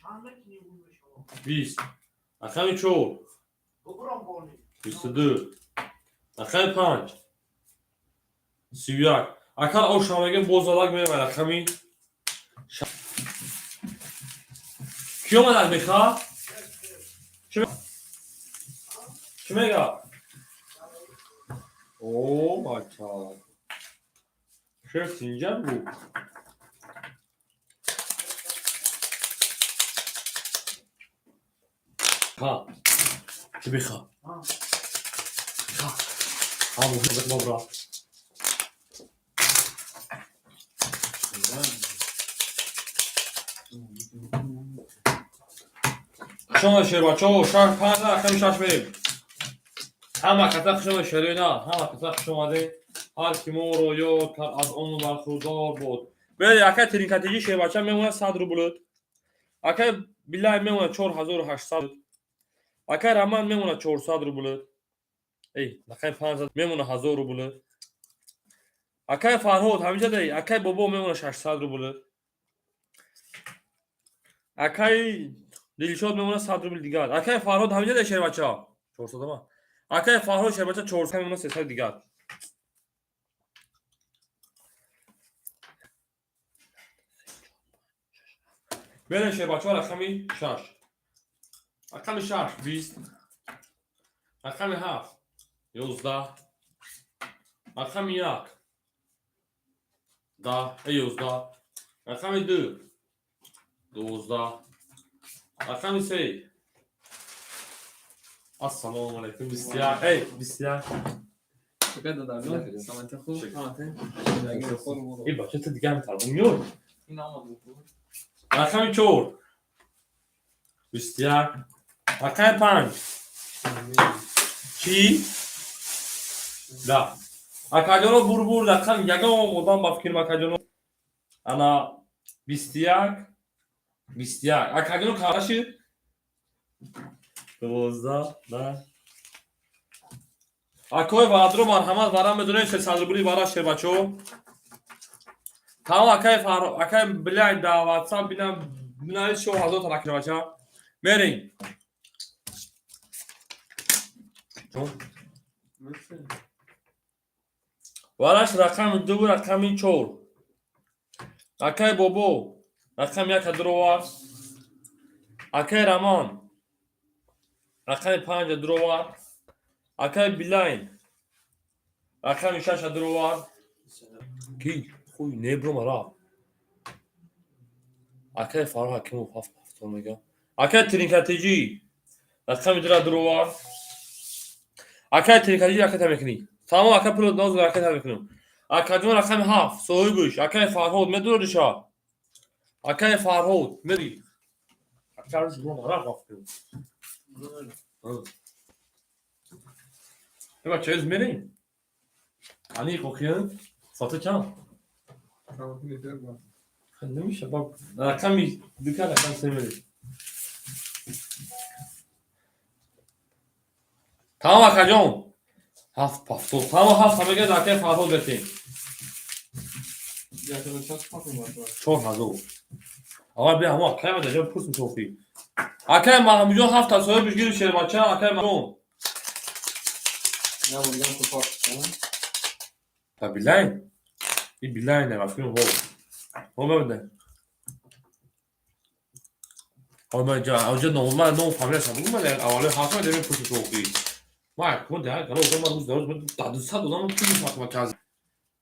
چند میتونی اون به شما 20. رقم 4 ببرم بانی 22. رقم 5 31. اگر او شامگه بزرگ میره رقمی کی اومد میخواد؟ چی میگه؟ اوه ماچا شرط اینجا بود ها چی بخواه؟ همون بزرگ بابرا شما شیر بچه ها شهر 5 رقم 6 بریم همه کتاق شما شیری نه همه کتاق شما ده هر کی ما رو یاد کرد از اون برخوردار بود بله اکه ترین کتیجی شیر بچه میمونه 100 روبل اکه بالله میمونه 4800 اکه رمان میمونه 400 روبل ای اکه 500 میمونه 1000 روبل اکه فرهاد همیشه ده اکه بابا میمونه 600 روبل اکه دلشاد میمونه 100 روبل دیگه اکه فرهاد همیشه ده شیر بچه 400 ما اکه فرهاد شیر بچه 400 میمونه 300 دیگه بله شیر بچه ها رقمی 6 رقم 6 20 رقم 7 11 رقم 1 10 11 رقم 2 12 رقم 3 السلام علیکم 21 ای 21 چقدر دادم سلامتی خوب سلامتی ای بچه تا دیگه هم تلفن میاد این آمد بود رقم 4 21 رقم 5 چی؟ ده اکاجانو بور رقم یگم مدام با فکر اکاجانو انا 21 اکاجانو کاراشی 12 ده اکوی وادرو مرحمت وارم بدونه 300 روبلی براش بچو تمام اکای بلای دا واتساپ بنا شو هزار تا رکن بچا میرین وارش رقم 2 رقم 4 اکای بابو رقم 1 دروار اکای رمان رقم 5 دروار اکای بلاین رقم 6 دروار کی خوی نبرو مرا اکای فرها کمو هفت میگم اکای ترینکاتیجی رقم دروار اکای ترینکاتیجی اکای تمکنی تمام اکای پلوت ناز اکای تمکنم اکای جون رقم 7 سوی گوش اکای فرهاد مدور دشا اکای فرهاد مری اکای رو مرا گفتم بابا چیز میرین علی کوکیان فاطمه چند نمیشه با رقمی دیگه رقم سه میری تمام اکا جون هفت پافتو تمام هفت همه گه دکه فرهاد بتین 4000 آقا بیا ما کلمه دجا پوست توفی اکا ما میجو هفت تا صاحب بگیر شیر بچه اکا ما نه بودم تو پاک تا بیلاین این بیلاینه وقتی هو ببینه ما جا نورمال نو فامیل شدیم ولی اولی حاصل داریم پوست توفی ما کون ده کارو ما روز داریم تا 200 دلار پول فاطمه کاز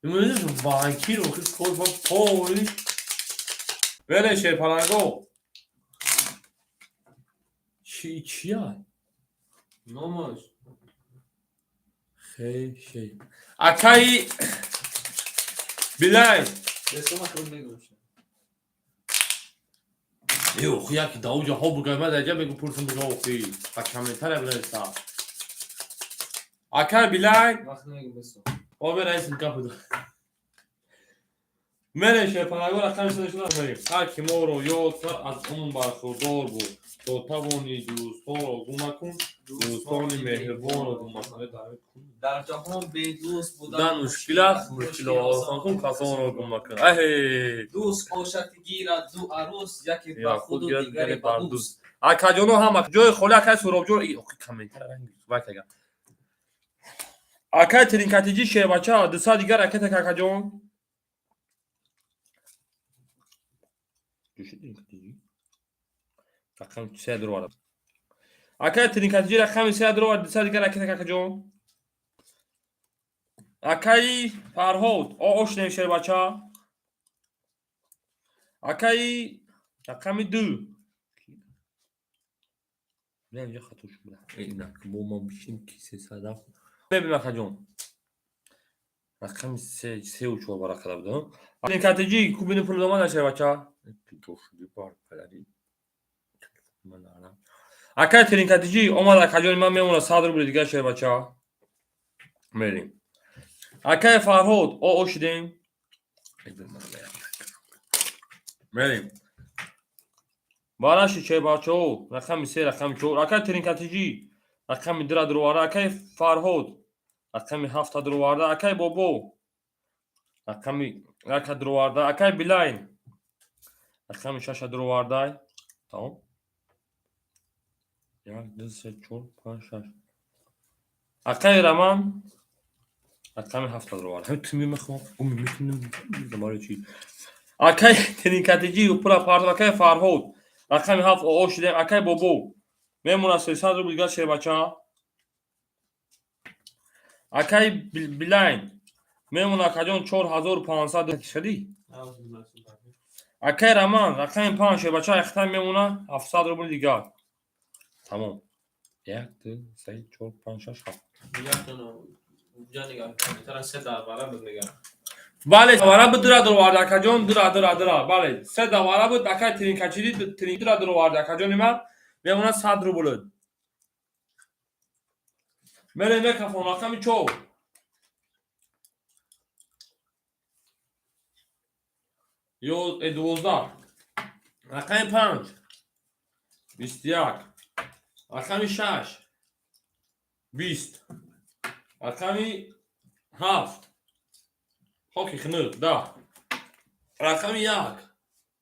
می‌بینید بانکی رو که کد با پول ولی شیر پلنگو چیه نامش خیلی اکای بیلاین رسوم خود نگوشه یو خیا که داوجا ها بگه ما درجا بگو پرسم بگو خی فکرمنتره بلستا اکای بیلاین وقت نگو بسو او به رئیس کاپو من شیر پلنگو رقم شده بریم هر کی ما رو یاد کرد از اون برخوردار بود تو توانی دوست ها رو گم نکن دوستان مهربان رو مسئله دعوت کن در جهان به دوست بودن دن مشکل است مشکل آسان کن کسان را گم مکن ای دوست باشد گیرد دو عروس یکی یا با خود خود و گرد دیگری دیگری با بر دوست دوست اکجانو هم جای خلی اکای سرابجور ای اوکی کامنتر رنگ باکه اکای ترینکاتیجی شه بچا دسا دیگر اکای اکجان دوش ترینکاتیجی رقم 3 درو اکای ترینکاتیجی رقم 3 درو دسا دیگر اکای اکجان اکای فرهاد اوش نمیشه بچا اکای رقم 2 نه اینجا خطوش بوده اینا با ما بیشیم کیسه صدف ببین اکجان رقم 3 و 4 برا کلا بودم ترینکاتیجی کوبین پول دوما نشه بچا پیتوش دیپار پلاری من دارم اکای ترینکاتیجی اومد اکجان من میمونه صادر بود دیگه شه بچا میریم اکای فرهاد اوش دیم میریم باراش چه بچو رقم 3 رقم 4 اکای ترینکاتیجی رقم 2 درواره اکای فرهاد رقم 7 درواره اکای بابو رقم 1 درواره اکای بلاین رقم 6 درواره تمام 1 2 3 4 5 6 اکای رمان رقم 7 درواره هم تیمی میخوام میتونم زماره چی اکای ترینکاتیجی و پورا پارت اکای فرهاد رقم 7 اوش دیم اکای بابو میمونه 300 رو دیگه شه بچا اکای بلاین میمونه کجان 4500 شدی اکای رمان رقم 5 شه بچا اختم میمونه 700 رو دیگه تمام 1 2 3 4 5 6 7 اونجا نگاه کامنتر 3 درباره بود نگاه بله دواره بود دو وارد کجان دو بله 3 دواره بود اکای ترینکاتیجی ترین دو وارد کجان ما میمونه 100 رو بولد میره میکافون رقم 4 یو 12 رقم 5 21 رقم 6 20 رقم 7 اوکی خنود 10 رقم 1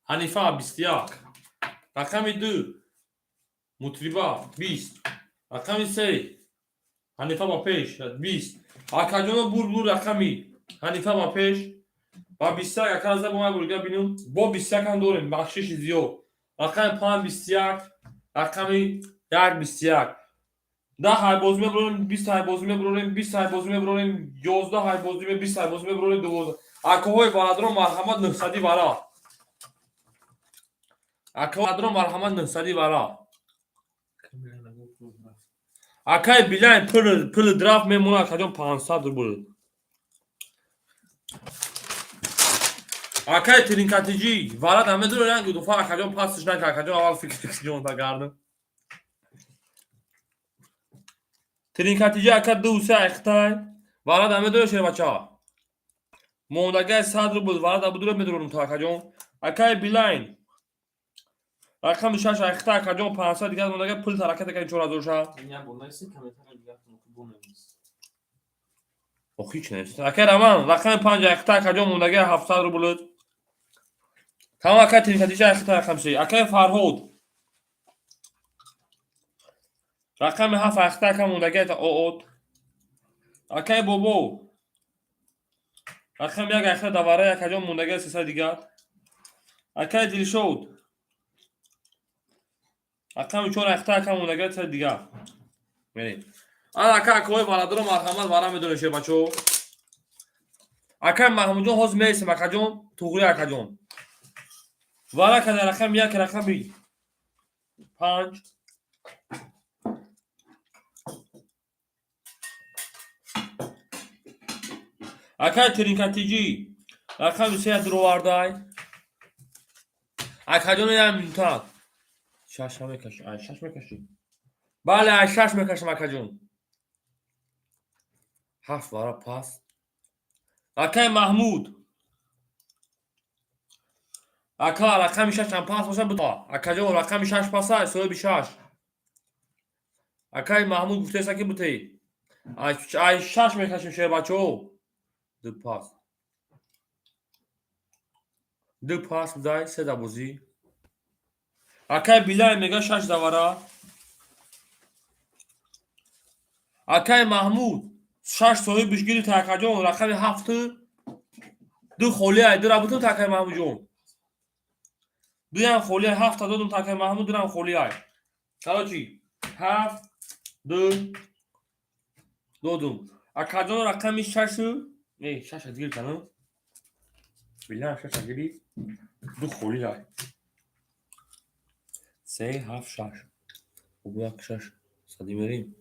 حنیفه 21 رقم 2 مطربه 20 رقم 3 حنیفه با پیش 20 اکجانو بور رقمی حنیفه با پیش با 21 اکا زبون ما برگه بینیم با 21 هم داریم بخشش زیو رقم 5 21 رقم 1 21 10 های بازی بریم 20 های بازی بریم 20 های بازی بریم 11 های بازی 20 های بازی بریم 12 اکوهای برادران مرحمت 900 برا اکوهای برادران مرحمت 900 برا اکای بلاین پول دراف میمونه کجا 500 بود اکای ترینکاتیجی وارد همه دور رنگ دفعه کجا پاسش نکرد کجا اول فکر جون تا گردم ترینکاتیجی اکا 2 3 اختای وارد همه دور شه بچا موندگه 100 رو بود وارد ابو دور میدرون تا کجا اکای بلاین رقم 6 اختای کجا 500 دیگه موندگه پول حرکت کنین 4000 شا این بونای سی کامنتر نگاه کن که بونه نیست او هیچ نیست اکای رمان رقم 5 اختای کجا موندگه 700 رو بود تمام اکای ترینکاتیجی اختای رقم 3 اکای فرهاد رقم 7 اختای کم موندگه تا اوت اکای بابو رقم 1 اختای دواره کجا موندگه 300 دیگه اکای دلشود رقم 4 اختای کم موندگه 300 دیگه بریم اکای کوی برادر مرحمت وارا میدونه شه بچو اکای محمود جون حوز میسم اکجون توغری اکجون وارا کنه رقم 1 رقم 5 اکای ترینکاتیجی رقم 3 دروواردای اکجون هم تا شش میکشی شش میکشی بله شش میکشم اکجون 7 وارا پاس اکای محمود اکا رقم 6 هم پاس باشه بود اکجون رقم 6 پاسه سوی 6 اکای محمود گفته سکی بوده ای شش میکشیم شیر بچه ها. دو پاس. دو پاس بزای سه دبوزی. اکای بیلای میگه شش دواره. اکای محمود شش صاحب بشگیری تاکا جون رقم 7 دو خولی ای دو رابطون تاکای محمود جون. دویم خولی 7 دادم تاکای محمود دورم خولی ای. حالا چی؟ 7 2 دادم. اکا جون رقم 6 ای شش دیگه کنم. بیلای شش دیگه دو خولی ای. 3 7 6 و یک 6 صدی میریم.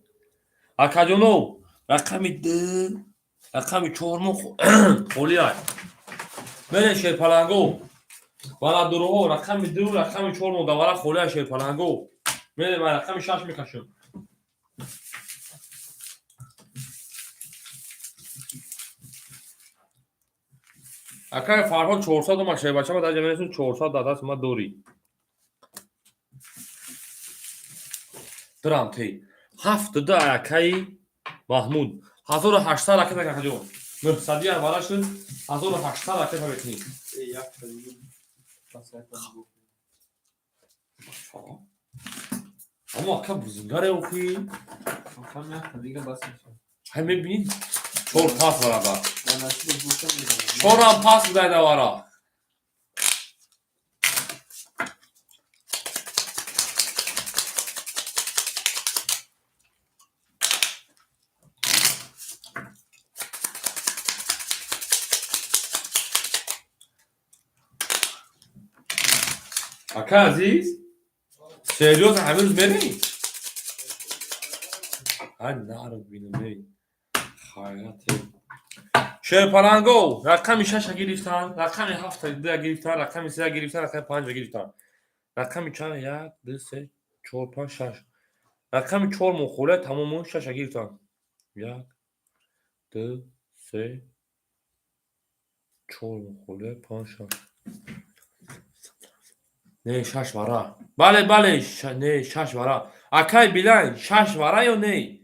اکا جونو رقم 2 رقم 4 مو خولی ای. بله شیر پلنگو والا درو رقم 2 رقم 4 مو دوباره خولی شیر پلنگو. بله من رقم 6 میکشم. اکای فرهاد 400 ما شیر بچه ما در جمعیتون 400 داده است ما دوری. درام تی 7 دو اکای محمود 1800 اکای اکا جون 900 اول شد 1800 اکای بکنیم. یک دیگه پس اما اکا بزنگاره اوکی آخر یک دیگه بس میشه. همه بینید 4 پاس برابر من نشید بوشم میزنم. 4 هم پاس بده دوارا. اکا عزیز سریوز همه روز بری های نارو بینم بی خیاتی شیر پلنگو رقم 6 گرفتن رقم 7 دیگه گرفتن رقم 3 گرفتن رقم 5 گرفتن رقم 4 1 2 3 4 5 6 رقم 4 مخوله تمام 6 گرفتن 1 2 3 4 مخوله 5 6 نه 6 وارا بله نه 6 وارا اکای بیلان 6 وارا یا نه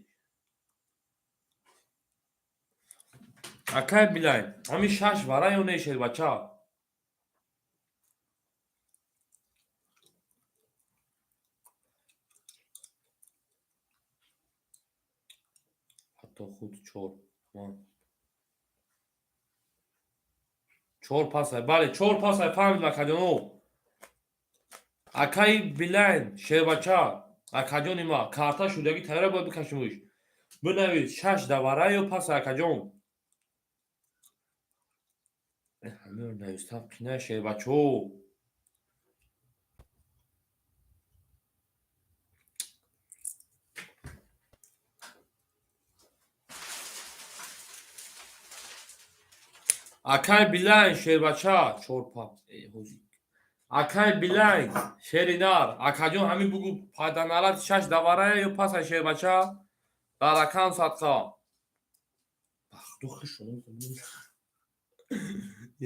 اکای بیلان همین 6 وارا یا نه شیر بچه حتی خود 4 پاس بله 4 پاس فهمید مکدونو اکای بیلان شیر بچه اکاجون ما کارتا شدگی تیاره باید بکشموش بنوید 6 دواره یا پاس اکاجون همه رو نویستم کنه شیر بچه اکای بیلان شیر بچه 4 پاس اکای بیلان شیرینار اکاجون همین بگو پایدانالات 6 دواره یا پاس شیر بچه در اکان صدقا بخدو خشونو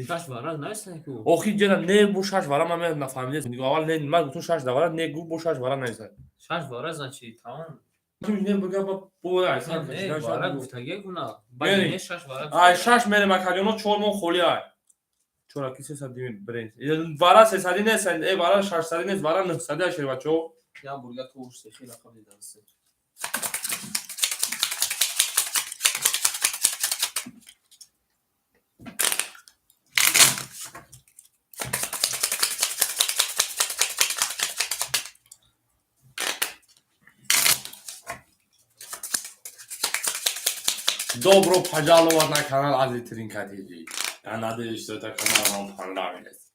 شش وارا نیست که اوخی جنم نه بو 6 وارا من نفهمیدم دیگه اول نه من گفتم 6 دواره نه گو بو 6 وارا نیست شش وارا زن چی تمام نه بگم بو اصلا نه وارا گفتگی کنه یعنی؟ بعد شش وارا ای 6 میره مکانو 4 مون خولی ای چرا کی 300 برنج وارا 300 نیست ای وارا 600 نیست وارا 900 شیر بچو یا برگا توش خیلی خیلی درسته Добро пожаловать на канал Азитрин Катиджи. Я надеюсь, что это канал вам понравилось.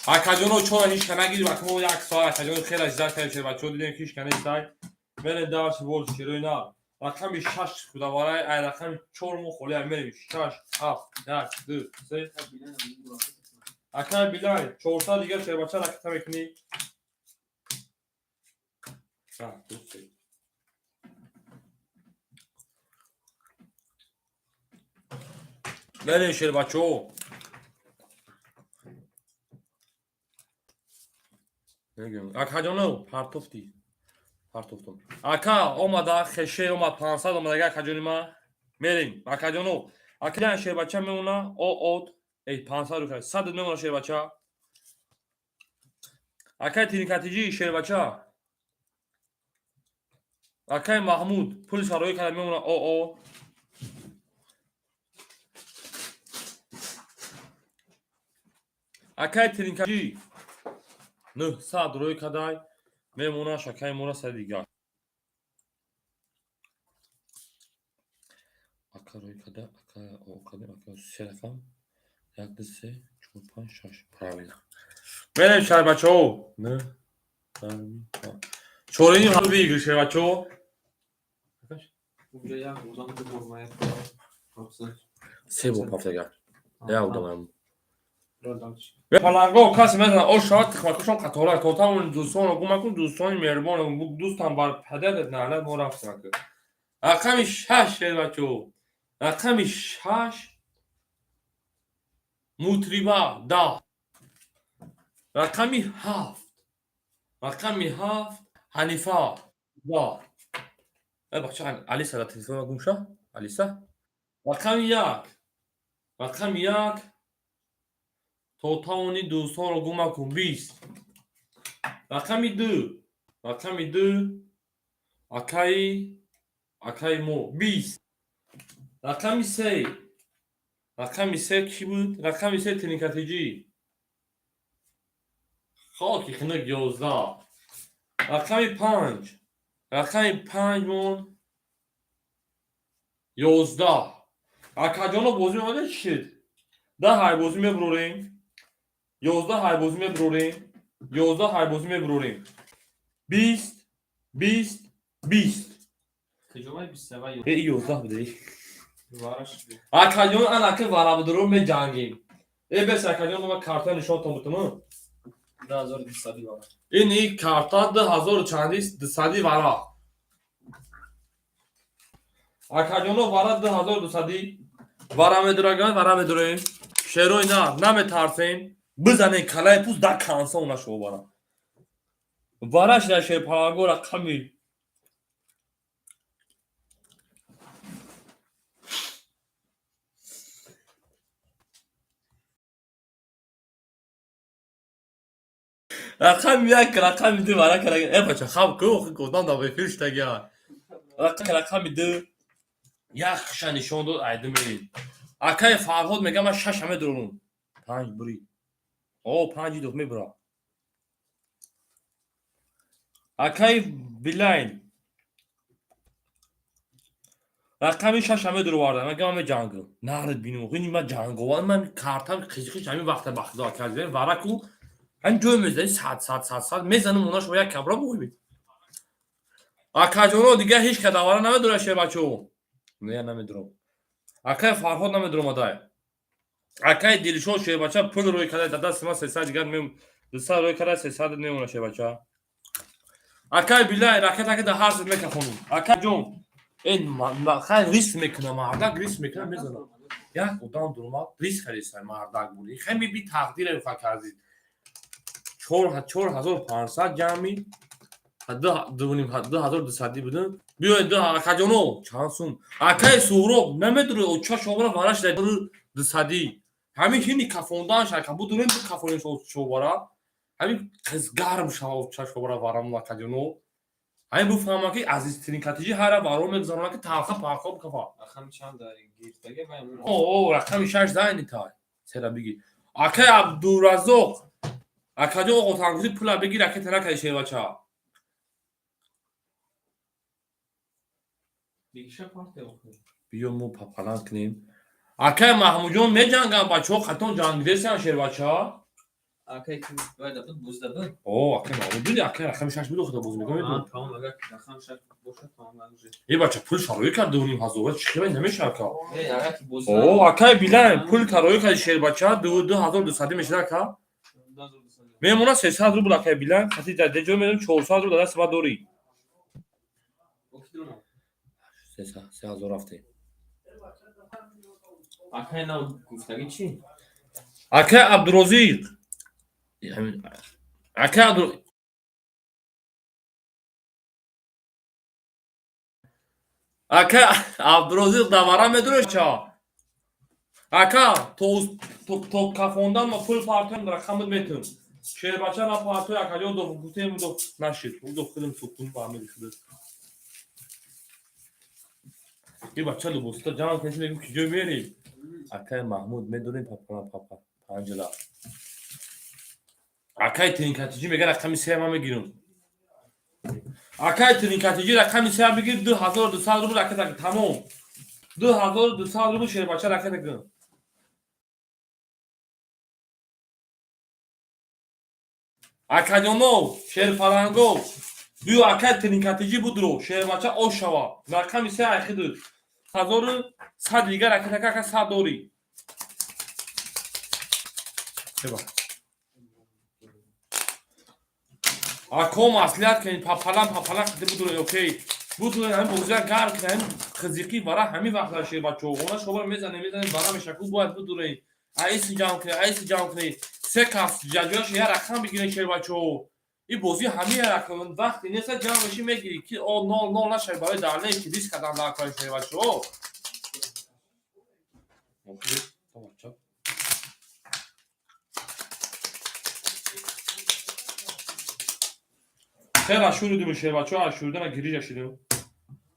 Акаджоно чё иш канаги вакмо як соат акаджоно хела издар кайше бачо дидем киш канаги сай. Мере даваш бол широина. Рақами 6 худаварай ай рақами 4 мо холи ай мерем 6 7 1 2 3 акай билай 400 дигар шербача рақита мекунӣ. Берем шербачо. Акаҷоно партофти. پرتوفتم اکا اومده خشه اومد 500 اومده گه کجونی ما میریم اکا جانو اکا جان شیر بچه میمونه او ای 500 رو کرد 100 میمونه شیر بچه اکا تینکاتیجی شیر بچه اکا محمود پول سروی کرد میمونه او اکا تینکاتیجی 900 روی کدای میمونه شکای مونه سر دیگه اکا روی کدا اکا او کدا اکا سه رقم 1 2 3 4 5 6 правильно بریم شهر بچه ها نه چورینی هم بگیر شهر بچه ها اونجا یک روزان تو برمایه سه با پافتگر یا دارم رادانش به پلنگا و کسی میزنه او شاید تخمکشون قطاره تا اون دوستان رو گم کن دوستان مهربان دوستان بر پدرت نه ما رفتن که رقم 6 شهر بچه ها رقم 6 مطربه 10 رقم 7 رقم 7 حنیفه 10 ای بچه علیسا را تلفن گم شو علیسا رقم 1 تا تاونی دوستان رو گم کن 20 رقم 2 اکای مو 20 رقم 3 کی بود رقم 3 تنیکاتیجی خاکی خنک 11 رقم 5 مون 11 اکا جانو بازی اومده چی شد 10 های بازی میبروریم 11 های بازی میبروریم 11 های بازی میبروریم 20 کجا 27 ای 11 بده وارش اکا جان انا که وارا بدرو می جنگیم ای بس اکا جان ما کارت نشون تام 2200 وارا این کارت 2000 چندی 200 وارا اکا جانو وارا 2200 وارا میدرگان وارا میدریم شروع نه نمیترسین بزنین کلای پوست دا کانسون نشو وارا وارش نشه پاگو رقمی رقم 1 رقم 2 وارا کرد ای بچه خواب کو گفتم دا بفیش تگیا رقم 2 یک نشون داد ایده میرید اکای فرهاد میگه من 6 همه درون 5 بری او 5 دو میبرا اکای بلاین رقم 6 همه درو وارد میگه من جنگو نرد بینو خونی من جنگو من کارتم خیلی همین وقت بخدا کرده وارکو هم جو میزنی 100 میزنم اوناش با یک کبرا بگوید اکا جونو دیگه هیچ کدوارا نمیدونه شه بچو نه نمیدونم اکای فرهاد نمیدونم دای اکای دلشو شه بچا پول روی کده دست ما 300 دیگه میم 200 روی کده 300 نمیونه شه بچا اکای بلای راکت که هر چیز میکفونم اکا جون این خیلی ریسک میکنه مردک ریسک میکنه میزنه یک بودان درما ریسک خریستن مردک بودی خیلی بی تقدیر فکردی 4500 جمعی دوونیم 2200 بودن بیاید دو اکا جونو چانسون اکای سورو نمیدونه او چه شوبرا وارش در 200 همین هینی کفوندان شاید بودن تو کفونی شوبرا همین گرم شاو چه شوبرا وارم اکا جونو همین بفهمم که عزیزترین کاتیجی هر بارو میگذارم که تاخه پاکو کفا رقم چند داری گیفت بگه من او رقم 6 زاینی تا چرا بگی اکای عبدالرزاق اکا جو قطانگوزی پولا بگیر اکای ترا کای شه بچا دیگه پارت بکنی بیا مو پاپالان کنیم اکای محمود جون میجنگن بچو خطون جنگیدن شیر بچا اکای کی باید بود بوزده بود او اکای محمود بودی اکای رقم 6 بود خدا بوز میگم تمام اگر رقم شد باشه تمام نمیشه ای بچا پول شروع کرد دونیم هزار چی نمیشه اکا اگر کی بوزده او اکای بیلان پول کاروی کرد شیر بچا 2200 میشه اکا میمونه 300 رو بولا که بیلان خاطی در جو میدم 400 رو دست بعد دوری 3000 رفته اکای نو گفتگی چی اکای عبدالرزاق اکای Aka Abdurozil davara medro ça. Aka to kafondan mı pul partiyonun rakamı metin. Şehirbaşa la partiyo akajo do kutem do naşit. O do kılım sokun pamir şudur. Bir bak çalı bosta can kesine ki gömeri. Aka Mahmud medro papa. Angela. Aka trinkatici megar rakami sevmame girun. Aka trinkatici rakami sevmame gir 2200 ruble rakata tamam. 2200 ruble şehirbaşa rakata girun. Akajono, şehir falango. Diyor akad trinkatici budur. Şehirbaşa o şava. Rakam ise ahidir. Hazır sad diğer akadaka sadori. Seba. Akom asliyat ki papalan budur okey. Budur hem bozar gar ki hem fiziki vara hemi vakla şehirbaşa. Ona şobar mezane vara meşaku budur. Aysi can ki sekas cacoş ya rakam bigire şehirbaşa. این بازی همه رقم وقتی نیست جمع بشی میگیری که او نول نشه برای درنه که دیس کدام لا کاری شده بچه او خیلی اشوردی میشه بچه ها اشوردن گیری جشیدیم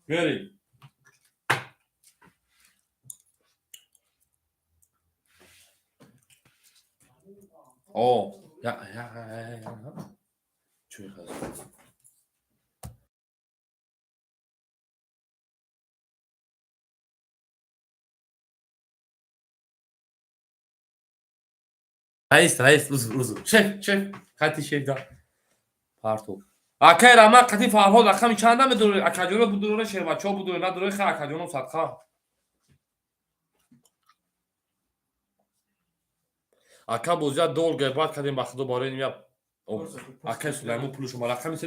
بریم اوه یا چوی خواهد رئیس روزو شف خطی شف دا پارتو اکای راما قطی فرهاد رقمی چند هم بدونه اکاجونو بدونه شهربچه ها بدونه نداره خیلی اکاجونو صدقه اکا بوزیا دول گربات کردیم بخدو باره نمیم اکای سلیمو پلو شما رقمی سه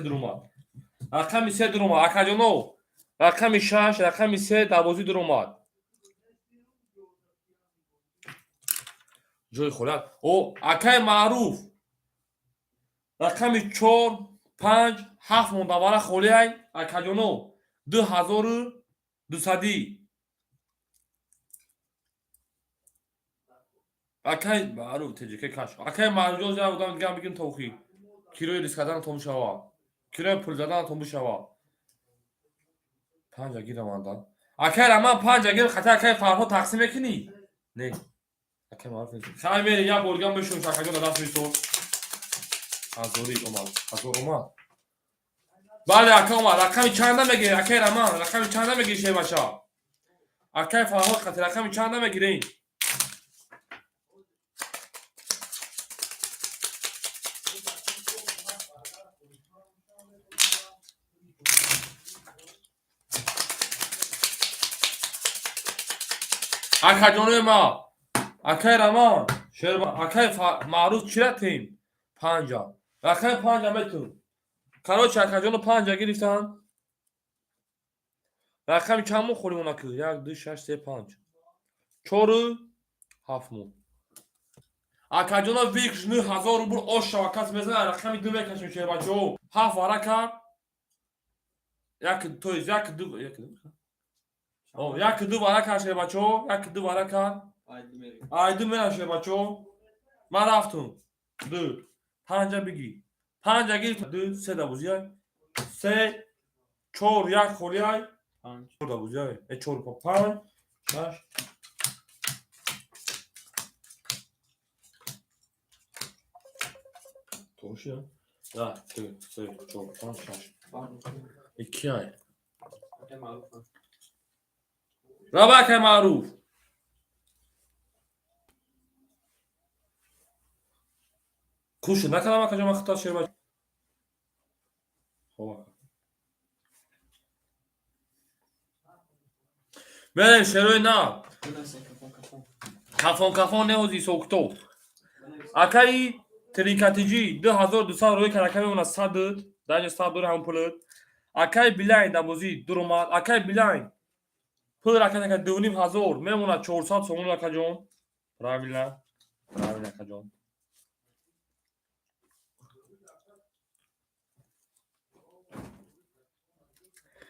دروماد اکاجونو رقمی شش رقمی سه دوازی دروماد جوی خورد او اکای معروف رقمی 4 5 7 مندواره خولی های اکاجونو 2200 اکای معروف تجیکه کش اکای معروف جا بودم دیگه بگیم توخی کیلوی ریسک کردن تومو شوا کیلوی پول زدن تومو شوا 5 گیر ماندن اکای رمان 5 گیر خطا اکای فرهاد تقسیم کنی نه اکای معروف نیست خیلی میری یا برگم بشون شکاجون دست میسو حضوری اومد بله اکای اومد رقمی چندم بگیر اکای رمان رقمی چندم بگیر شه بچه اکای فرهاد خطا رقمی چندم بگیرین اکاجونو ما اکای رمان شهر اکای معروف چرتیم 5 رقم 5 متر کارو اکاجونو 5 گرفتن رقم چند خوریم اونا که 1 2 6 3 5 4 7 مون اکاجونو ویکش 9000 روبل اوش شواکت میزنه رقم 2 میکشیم شه بچو 7 ورکا یک تو یک دو او یک دو ورکا شه بچو یک دو ورکا aydı menaşe bacho من رفتم 2 5 بگی 5 گیر 2 3 دوزیای 3 4 یک خولیای 5 دوزیای 4 5 6 توشیا da 2 3 4 5 6 2 ay Rabak maruf کوش نکنم کجا مختا شیر باشه خواه بریم شروع نه کافون نهوزی سوکتو اکایی ترینکاتیجی 2200 روی کرکمی اونا 100 درجه 100 دور همون پولد اکای بیلاین دبوزی درومات اکای بیلاین پول رکن که 2500 میمونه 400 سومون رکجون правильно کجون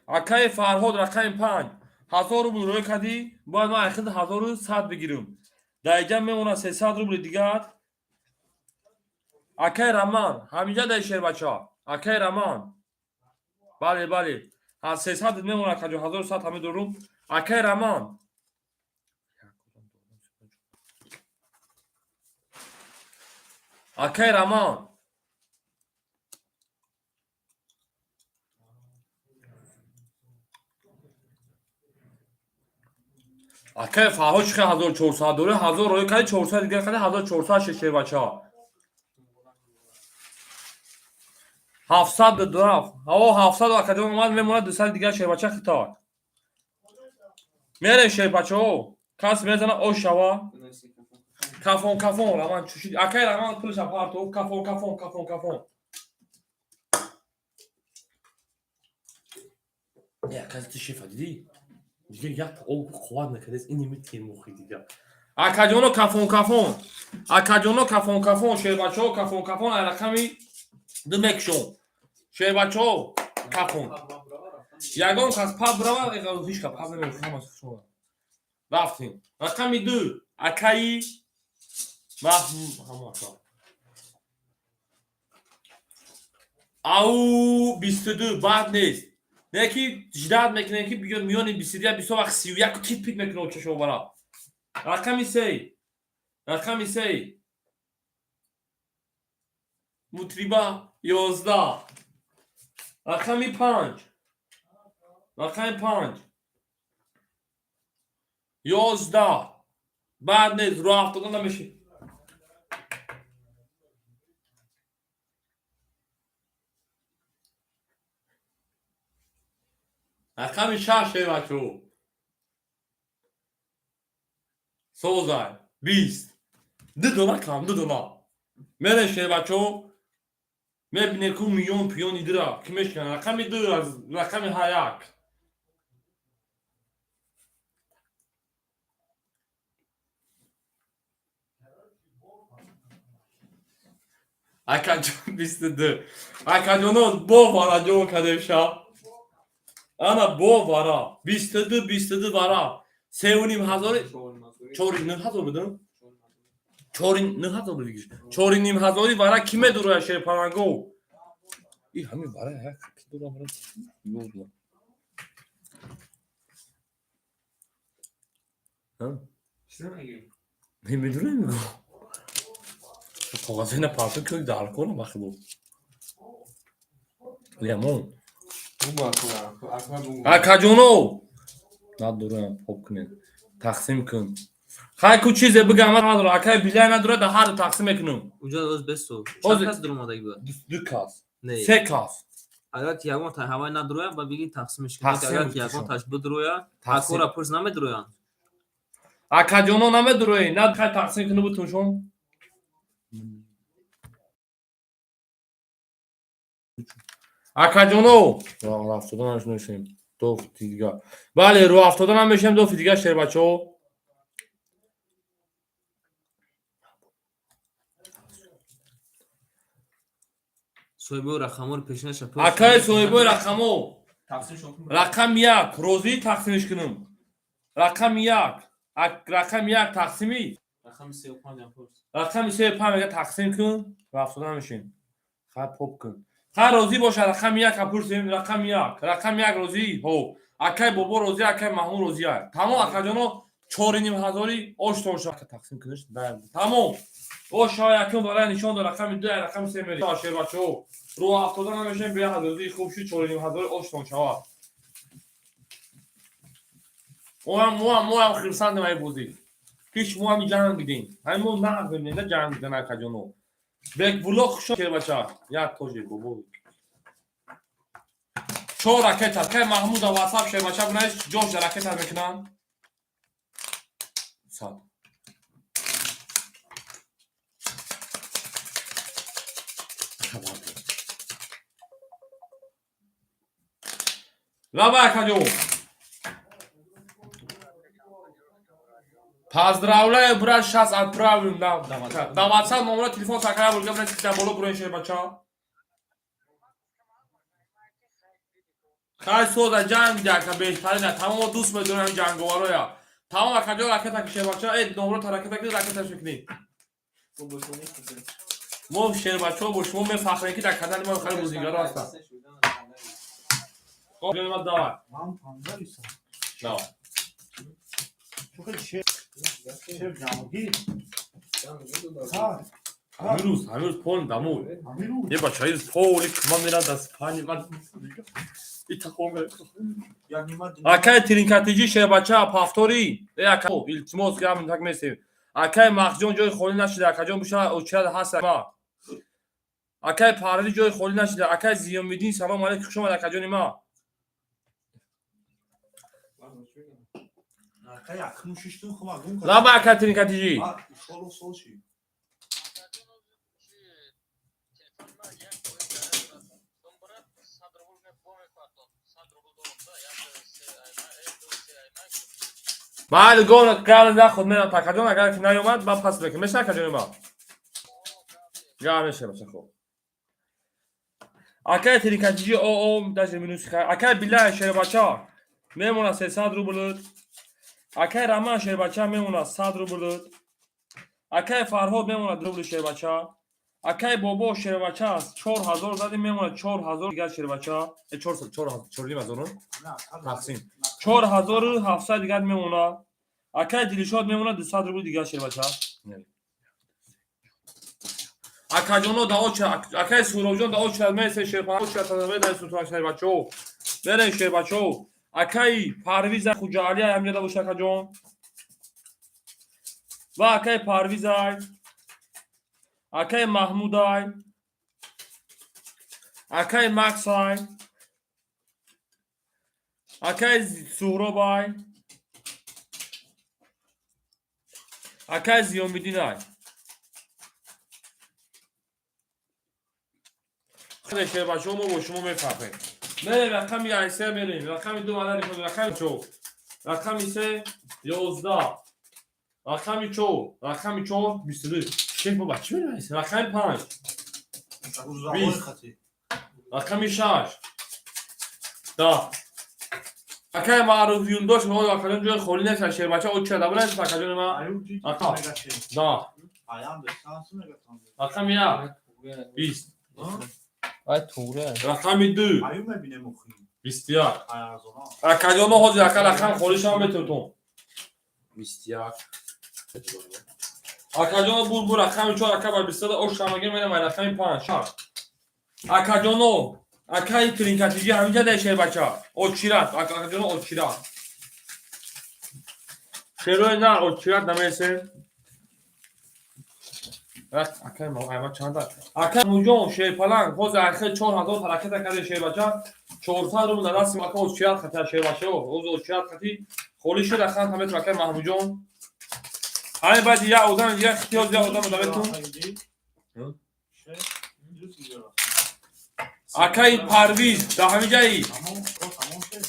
اکای فرهاد رقم 5 1000 рубл рӯй кардӣ, бояд ман ахир 1100 бигирам. Дайҷа мемонад 300 рубли дигар. Акай Раман, ҳаминҷа дай шербача. Акай Раман. Бале, бале. 300 мемонад каҷо 1100 ҳамин дорум. Акай Раман. Акай Раман. Акай Фаҳод чӣ 1400 дорӣ? 1000 рӯй кардӣ, 400 дигар кардӣ, 1400 шербача. 700 дорафт. Ҳаво 700 акаҷон омад мемонад 200 дигар шербача хитор. Мерем шербачаҳо. Кас мезанад ош шава. Кафон кафон Раман чуши. Акай Раман пулш апарту. Кафон кафон кафон кафон. Я каз ти шефа диди? Дигар як об қувват накардес ин миткен мухи дигар. Акаҷоно кафон кафон. Акаҷоно кафон кафон шербачаҳо кафон кафон ай рақами ду мекшон. Шербачаҳо кафон. Ягон кас паб брава ҳичка паб намешон. Рафтем. Рақами 2 Акаи Маҳмуд ҳамаша. Ау 22 бад нест. Неки ждат мекунем ки биёд миёни 22 20 вақт 31 кит пит мекунем чашо бара. Рақами 3. Рақами 3. Мутриба 11. Рақами 5. Рақами 5. 11. Бад нест ро 70 намеши. Рақами 6 шербачаҳо. Созай 20. 2 дона кам 2 дона. Мерем шербачаҳо. Мебинем ку миён пиёни дира ки мешканад. Рақами 2 аз рақами 1. Акаҷон 22. Акаҷоно бо вара ҷон кадемша. Ана бо вара 22 22 вара 3500 4,500 будам. 4,500 будигиш. 4,500 вара ки медуроя шерпаранго. И ҳамин вара як ки дура вара. Ёзла. Медурем. Қоғазина пасо ки дар конам бахло. Лемон. Акаҷоно надорам поп кунед тақсим кун. Хай ку чизе бигам надора акай билай надора да ҳар тақсим мекунам. Уҷа оз бесо. Чанд кас дурум одаги буд? 2 кас. Не. 3 кас. Агар ки ягон та ҳавай надуроя ба биги тақсимш кунед. Тақсим Агар ки кушон. ягон таш будуроя, Тақсим. акора пурс намедуроян. Акаҷоно намедурои над хай тақсим кунду бутуншон. Акаҷоно ро 70 аш мешем. До фитига. Бале ро 70 ам мешем до фитига шербачаҳо. Соҳибои рақаморо пешинаша пурс. Акай соҳибои рақамо. тақсимшон кун. Рақам 1 розӣ тақсимиш кунам. Рақам 1. Рақам 1 тақсимӣ. Рақами 35 ям пурс. Рақами 35 мега тақсим кун. Ро 70 мешем. Хай поп кун. Хай розӣ боша рақам 1 капурсем рақам 1. Рақам 1 розӣ. Ҳо. Акай бобо розӣ, акай Маҳмуд розӣ. Тамом акаҷоно 4,500 ош тоша тақсим куниш. Тамом. Оша якум барои нишон дар рақами 2, рақами 3 мери. Шербачаҳо. Ро 70 мешем бе ҳазорӣ хуб шуд 4,500 ош тоншава. Моам хирсанд май бузӣ. Киш моам ҷанг бидин. Ай мо нағз менда ҷанг дана акаҷоно. Бек влог шо шербача. Як тожи бобо. 4 ракета. Кай Маҳмуда WhatsApp шербача бунайс ҷош дар ракета мекунам. Сад. Давай, акаҷон. Поздравляю, брат, сейчас отправим на WhatsApp номер телефон сакая бурга брат, ки боло буроин шербача. خیلی سودا جنگ که بهترینه. تمام دوست میدونم جنگاورا. تمام کجا راکت که بچا ای نمره ترکت که راکتش میکنی. ما شهر بچه‌ها با شما میفخریم که در کدن ما خیلی بازیگرا هستن. خب ما داور. من پانزه ایستم. نه. تو خیلی شیر جمعگیر. هنوز پول دمو. همیروز. یه بچه‌ای پولی کمان میرن دست پانی من. ایتخوام. یعنی من اکای ترینکاتیجی شهر بچه‌ها پافتوری. اکای التماس گرم تک میسیم. اکای مخزون جای خالی نشده. اکای بشه اوچرد هست ما. اکای پاردی جای خالی نشده. اکای زیامدین سلام علیکم شما اکای ما. Arkaya yakın şiştin kuma gun kadar. لا ما اکای ترینکاتیجی. Ha, sol şey. بله گون قبل نخود میرم تکجون اگر که نیومد من پس بکنم میشه تکجون ما یا میشه باشه خوب اکای ترینکاتیجی او داشت مینوس خیر اکای بالله شهر بچه‌ها میمونه 300 روبل اکای رمان شهر بچه‌ها میمونه 100 روبل اکای فرهاد میمونه 2 روبل شهر بچه‌ها اکای بابا شهر بچه‌ها 4000 دادیم میمونه 4000 دیگه شهر بچه‌ها 4000 تقسیم 4700 دیگه میمونه اکای دلیشات میمونه 200 روبل دیگه شهر بچه‌ها اکاجونو داوچ اکای سوروجون داوچ میسه شهر بچه‌ها تداوی در سوتان شهر بچه‌ها برن شهر بچه‌ها اکای پرویز خوجالی هم داوچ اکاجون و اکای پرویز اکای محمود اکای ماکس اکای سهراب اکای زیامدین خیلی شهر بچه‌ها ما با شما میفهمیم نه رقم 3 بریم رقم 2 عدد رقم 4 رقم 3 11 رقم 4 رقم 4 22 شیخ بابا چی می‌نویسی رقم 5 رقم 6 10 اکای معروف یونداش ما اکای جای خالی نشه شهر بچه‌ها او چه دبره است اکای ما Ayıp Ata. ciddi. 10 Ayağım da şansı mı götürdü? رقم 1 20 آی توره رقم 2 Ayıp mı binem okuyayım? 21 Ayağı zona. اکای ما حاضر اکای رقم خالیش هم بتون 21 اکاجانو بول رقم 4 اکا بر 20 او شامگه میرم رقم 5 شب اکاجانو اکای ترینکاتیجی همینجا ده شهر بچه‌ها اوچیرات اکاجانو اوچیرات شهر نه اوچیرات نمیشه اکای ما چند تا اکای موجون شهر پلنگ باز اخر 4000 حرکت کرده شهر بچه‌ها 400 رو در دست اکا اوچیرات خطر شهر بچه‌ها روز اوچیرات خطی خالی شده خان همه اکای محمود جون همین بعد یه آدم یه اختیار یه آدم دارتون Şey, düz gidiyor. اکای پرویز در همین جایی Tamam şey.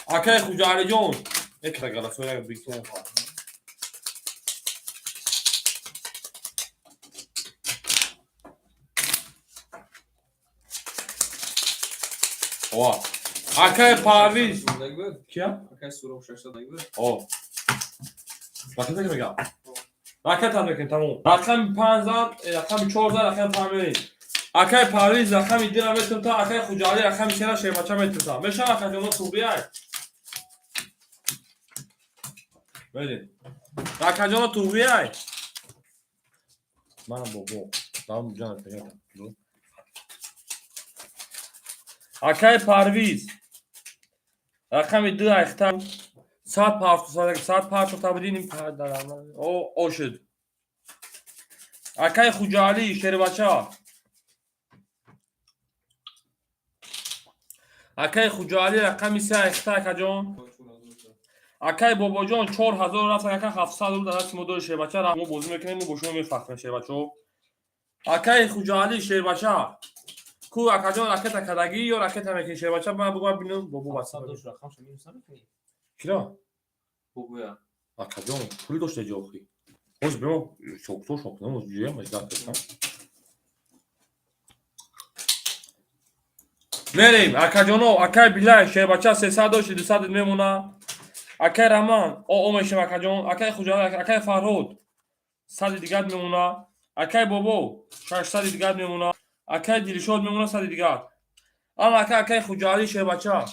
اکای خوجالی جون یک رگلا سویا بیکتون وا اکای پرویز کیا اکای سورو 600 بود او راکت میگم راکت هم بکن تموم رقم 50 رقم 14 رقم 5 اکای پرویز رقم دیگه میتونم تا اکای خوجالی رقم 3 شهر بچه‌ها میتونم میشه اکای جون خوبیه بله اکای جون خوبیه من بابا دام جان پیدا اکای پرویز رقم 2 اختم 100 پارت تا بدینیم او شد اکای خوجالی شهر بچه‌ها اکای خوجالی رقم 3 اختر کجون اکای بابا جان 4000 رفت اکای 700 رو در دست مدل شهر بچه‌ها رقم بازی میکنیم و با شما میفخریم شهر بچه‌ها اکای خوجالی شهر بچه‌ها کو اکای جان راکت کدگی یا راکت میکنه شهر بچه‌ها من بگم ببینم بابا واسه رقم شمی نسان کنی چرا بگویا اکای جان پول داشته جوخی خوش برو شوک نموز جیه مجدد کنم میریم اکاجونو اکای بیلای شیربچه 300 داشت 200 میمونه اکای رحمان او میشه اکاجون اکای خجالت اکای فرهود 100 دیگه میمونه اکای بابو 600 دیگه میمونه اکای دلشاد میمونه 100 دیگه اما اکای خجالی شیربچه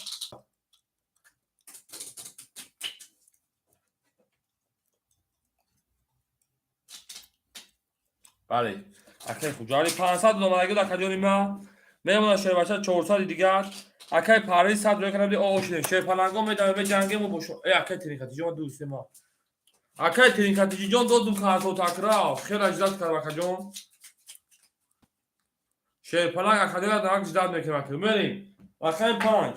بله اکای خجالی 500 نمایگی اکاجونی ما میمونه شیربچه 400 دیگه اکای پاری 100 روی کنم او شده شیر پلنگو میدم به جنگمو بشو ای اکای ترینکاتی جون دوست ما اکای ترینکاتی جون دو کارتو تکرار خیلی اجازه کرد اکاجون شیر پلنگ اکادی را درک جداد میکنه میریم اکای 5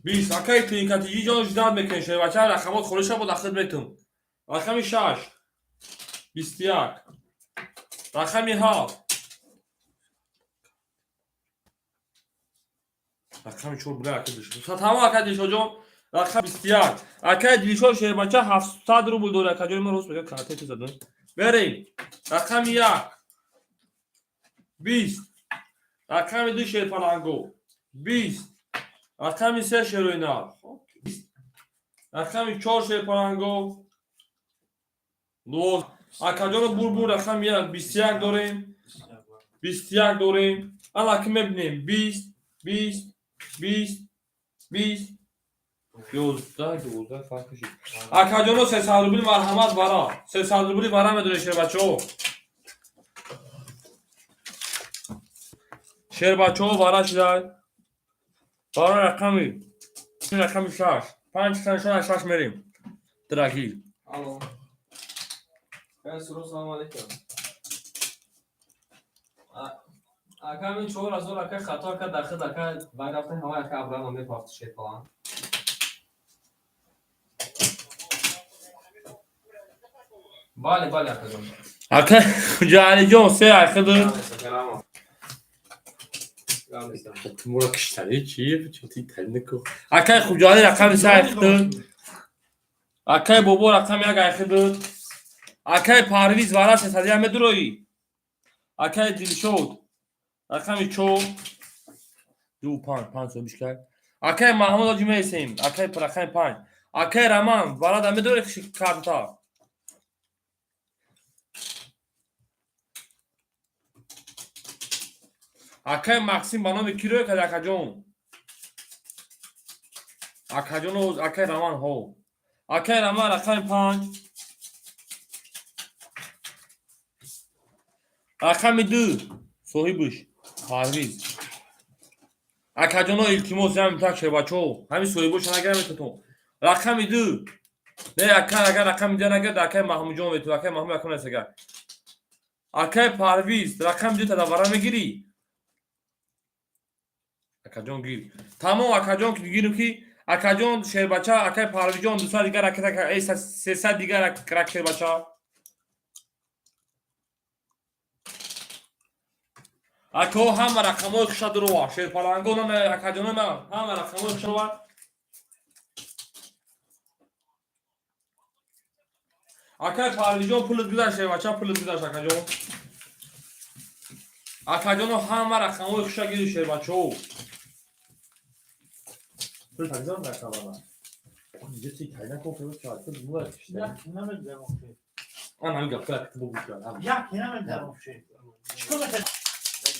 20 اکای ترینکاتی جون جداد میکنه شیر بچه رقمات خورش بود داخل بیتون رقم 6 21 رقم 7 رقم 4 بله اکادیش تمام اکادیش جون رقم 21 اکای دیشو شیر بچه 700 روبل داره اکادی من روز بگم کارت چه زدن بریم رقم 1 20 رقم 2 شیر پلنگو 20 رقم 3 شیروینا رقم 4 شیر پلنگو دو اکادون بور رقم 1 21 داریم 21 داریم الان که میبینیم 20 20 20 20 11 فرق شد اکادون 300 روبل مرحمت برا 300 روبل برا میدونه شیر بچه‌ها شیر بچه‌ها برا شده برا رقمی 6 5 6 میریم تراکی الو سلام علیکم اکا می 4000 اکا خطا کرد داخل اکا بعد رفتن هوا اکا ابرام میپاخت شد فلان بله اکا جان اکا جانی جون سه اکا تمورا کشتاری چیه چوتی تنکو اکای خجالی رقم 3 اخدود اکای بابو رقم 1 اخدود اکای پرویز وارا 300 مدروی اکای دلشود رقم 4 دو 5 بیشتر اکای محمود آجی میسیم اکای رقم 5 اکای رمان وارا مدروی کارتا اکای ماکسیم بانام کیلو که اکاجون اکاجون اکای رمان هو اکای رمان رقم 5 رقم 2 صاحبش پرویز اکاجون التیموس هم تا چه بچو همین صاحبش نگرم تو رقم 2 نه اگر رقم دیگه نگه اکای محمود جون تو اکای محمود اکون نسگه اکای پرویز رقم 2 تا دوباره میگیری اکاجون گیر تمام اکاجون که گیرو کی اکاجون شیر بچه اکای پرویز جون 200 دیگه رکت 300 دیگه رکت شیر بچه اکو هم رقمای خوش درو شیر پلنگو نه اکاجون نه هم رقمای خوش درو اکای پرویز جون پول گذاشت شیر بچه پول گذاشت اکاجون هم رقمای خوش گیرو شیر بچه تو تلویزیون نکردم. اینجا چی کاری نکنم که چهار تا دنبال کشیدم. نمیدونم که. آن هم گفته که تو بود کردم. یکی نمیدونم که. چیکار میکنی؟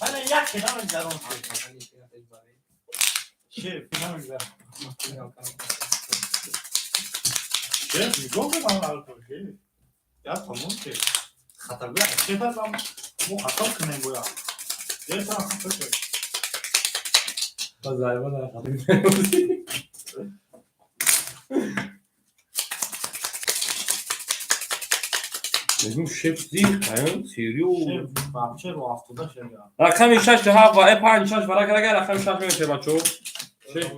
من یکی نمیدونم که. چی؟ نمیدونم. چه؟ میگم که من الان که. یا تمام که. خطر بیاد. چه بازم؟ مو خطر کنیم باید. یه تا خطر کنیم. بازار ما در خطر نگم شیف زیر خیلی سیریو شیف بچه رو افتاده شد یا رقم 6 تا 7 و 5 6 برای کرده رقم 6 میشه بچو شیف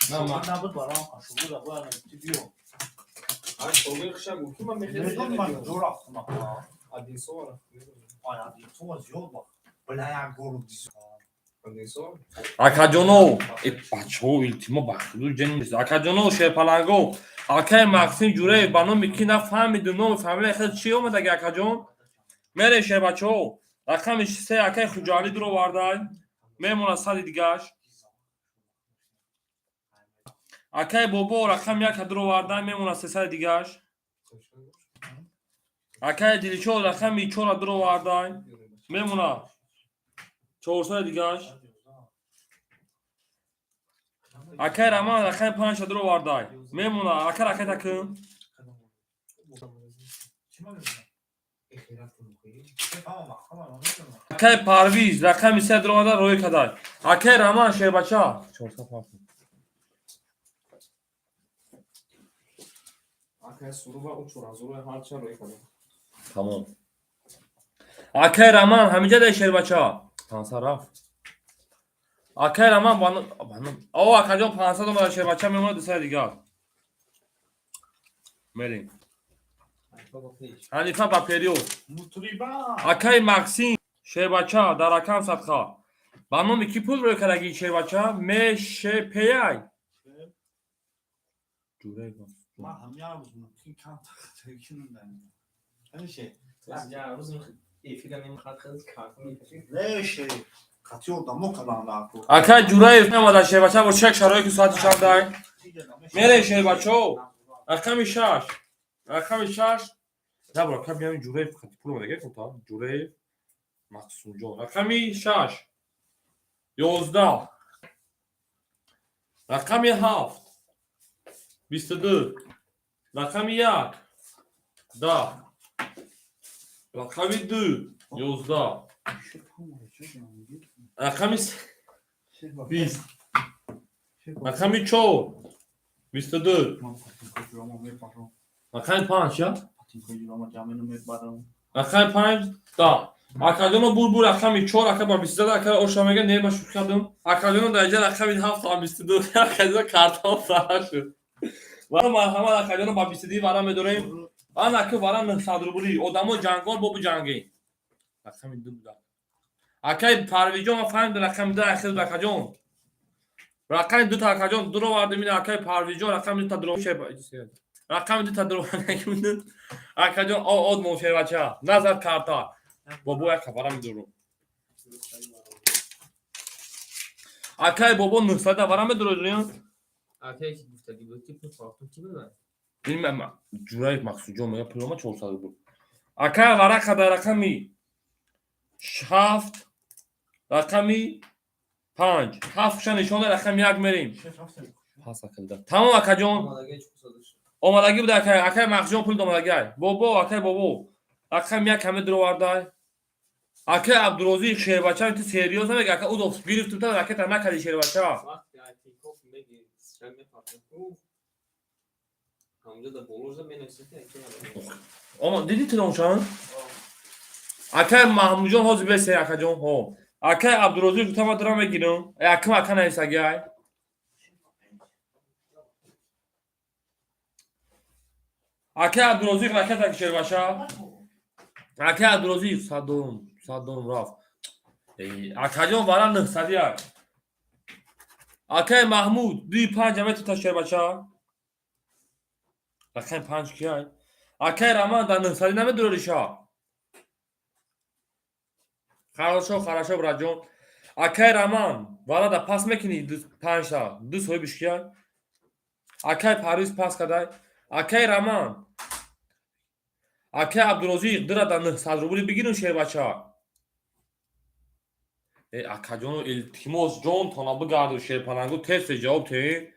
نه من نبود برام شروع ده باید تیبیو میدونم من جور افتم آیا دیسو زیاد با بله یک گروه دیسو اکاجونو بچو التیمو بخدو جن اکاجونو شیر پلنگو اکای ماکسیم جوره بانو میکی نفهمید نو فهمید خیلی چی اومد اگه اکاجون میره شه بچه ها رقم 3 اکای خجالی درو وارده میمونه 100 دیگهش اکای بابا رقم 1 درو وارده میمونه 300 دیگهش اکای دیلیچو رقم 4 درو وارده میمونه 400 دیگهش اکای رمان رقم 5 درو وارده میمونه اکای اکای تکم اکای پرویز رقم 3 درو وارده روی کدای اکای رمان شه بچه ها اکای سرو و اچور از روی هر چه روی کنیم تمام اکای رمان همینجا ده شه بچه ها 500 رفت اکای رمان بانم او اکای جان 500 اومده شه بچه ها میمونه 200 دیگه میریم حنیفه با پریود مطربا اکای مکسیم شه بچه ها در رقم صدخه با نام کی پول روی کدگی شه بچه ها میشه پیای جوره ما هم yavrum kim kan takıntı ben. Hani şey. Ya روز ایفیگا نمیخواد خیلی کارت میکنه Ne şey. Katıyor da mı kalan aklı. اکای جوره نماده شه بچه ها با چک شرایی که ساعتی شب دای میره شه بچه ها رقم 6 رقم 6 نه برو رقم همین جوره خطی پول اومده گه کنتا جوره مقصون جان رقم 6 11 رقم 7 22 رقم 1 10 رقم 2 11 رقم 20 رقم 4 22 رقم 5 یا رقم 5 دا اکادونو بول رقم 4 رقم با 23 اکا اوشامگا نه مشروع کردم اکادونو درجه رقم 7 تا 22 اکادونو کارتون فرا شد ولی ما همه اکادونو با 22 وارا میداریم آن اکا وارا نصادر بولی آدمو جنگال بابو جنگی رقم 2 بود اکای پرویجون فهم رقم 2 اخیر اکاجون رقم 2 تا اکاجون درو وارد میده اکای پرویجون رقم 2 تا درو شه رقم 2 تا درو نمیدن اکاجون آد موشه بچه نظر کارتا بابو یک کفاره میدارم اکای بابو 900 وارا میدارم اکای کی گفتگی بود تیپ فاکتور کی بود bilmem جورای مقصود جون میگه پلوما 400 بود اکای وارا خدا رقمی 7 رقمی 5 7 شان نشون رقم 1 میریم پاس کلدا تمام اکاجون آمادگی چه صداش اومدگی بود اکای مقصود پول اومدگی بابا اکای بابا رقم 1 کمی درو وارد اکای عبدالروزی شه بچه تو سریوس نمیگه اکای او دوست گرفت تو اکای تمام کلی شه بچه وقتی آیتی کوف میگی چه میفهمه او همونجا در بولوز مینویسه که اما دیدی تو اونشان اکای محمود جان حاضر بشه اکای جان ها اکای عبدالروزی تو ما درام میگیرم اکای نیسگی اکای عبدالروزی رکت شه بچه اکای عبدالروزی صدوم رفت اکای جان وارا 900 اکای محمود 25 متر تا شه بچه رقم 5 کیای اکای رمان در 900 نمیدوریشا خراشو براجون اکای رمان وارا دا پاس میکنی 5 تا 2 سوی بشکیای اکای پاریس پاس کدای اکای رمان اکای عبدالروزی درا دا 900 روبلی بگیرن شه بچه اکای جانو التیموس جون تانا بگردو شه پلنگو تست جواب تی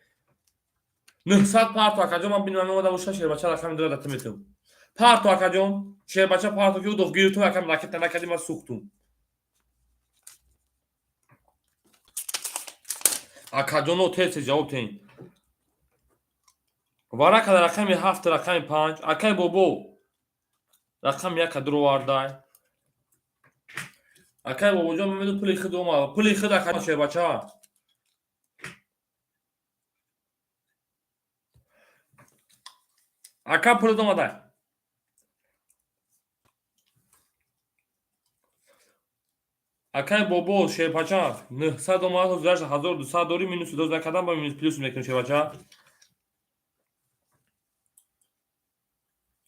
900 پارتو اکای جان من بینم اومده بوشه شه بچه رقم درا داته میتم پارتو اکای جان شه بچه پارتو که دو گیرتو اکام راکت نکردی ما سوختم اکای جانو تست جواب تی وارا کد رقم 7 رقم 5 اکای بابو رقم 1 درو وارد اکای بابو جان میدون پولی خود اومد پولی خود اکای شه بچه اکای پولی اومده اکای بابو شه بچه 900 اومد 1200 دوری مینوس 12 کدام با مینوس پلوس میکنه شه بچه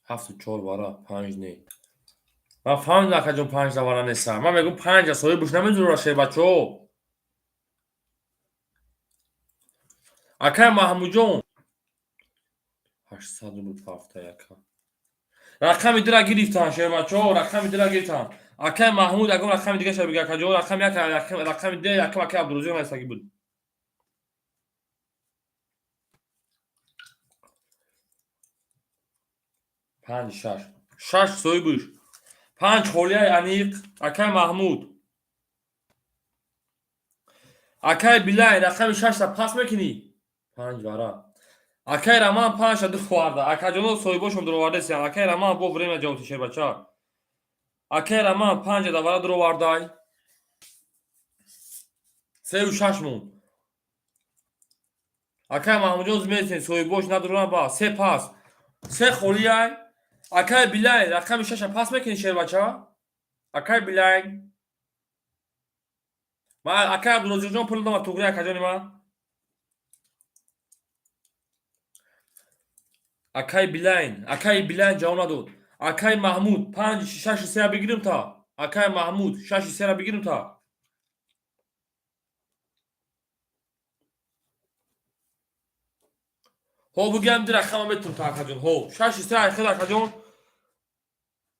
7 4 وارا 5 نه من فهمیدم اکاجون 5 دواره نیستم. من میگم 5 سایه بوش نمیدونه راشه بچه‌ها. اکای محمود جون 800 بود هفته یکا. رقم دیگه گرفتن شه بچه‌ها، رقم دیگه گرفتن. اکای محمود اگه رقم دیگه شه بگه اکاجون رقم یک رقم دیگه یک اکای عبدالرزاق نساگی بود. پنج شش سوی بوش 5 خولیه انیق اکای محمود اکای بلای رقم 6 تا پاس میکنی 5 واره اکای رمان 5 دو وارده اکاجون سوی بوشم درو وارده سی اکای رمان بو بریم جوتی شیر بچا اکای رمان 5 دواره درو وارده 3 و 6 مون اکای محمود جون میسین سوی بوش ندرو با 3 پاس 3 خولیه اکای بلای رقم 6 پاس میکنی شیر بچا اکای بلای ما اکای عبدالرزاق جون پول دادم تو گری اکاجون ما اکای بلاین جواب نداد اکای محمود 5 6 3 بگیریم تا اکای محمود 6 3 را بگیریم تا هو بگم در رقم میتونم تا اکاجون هو 6 3 اخیر اکاجون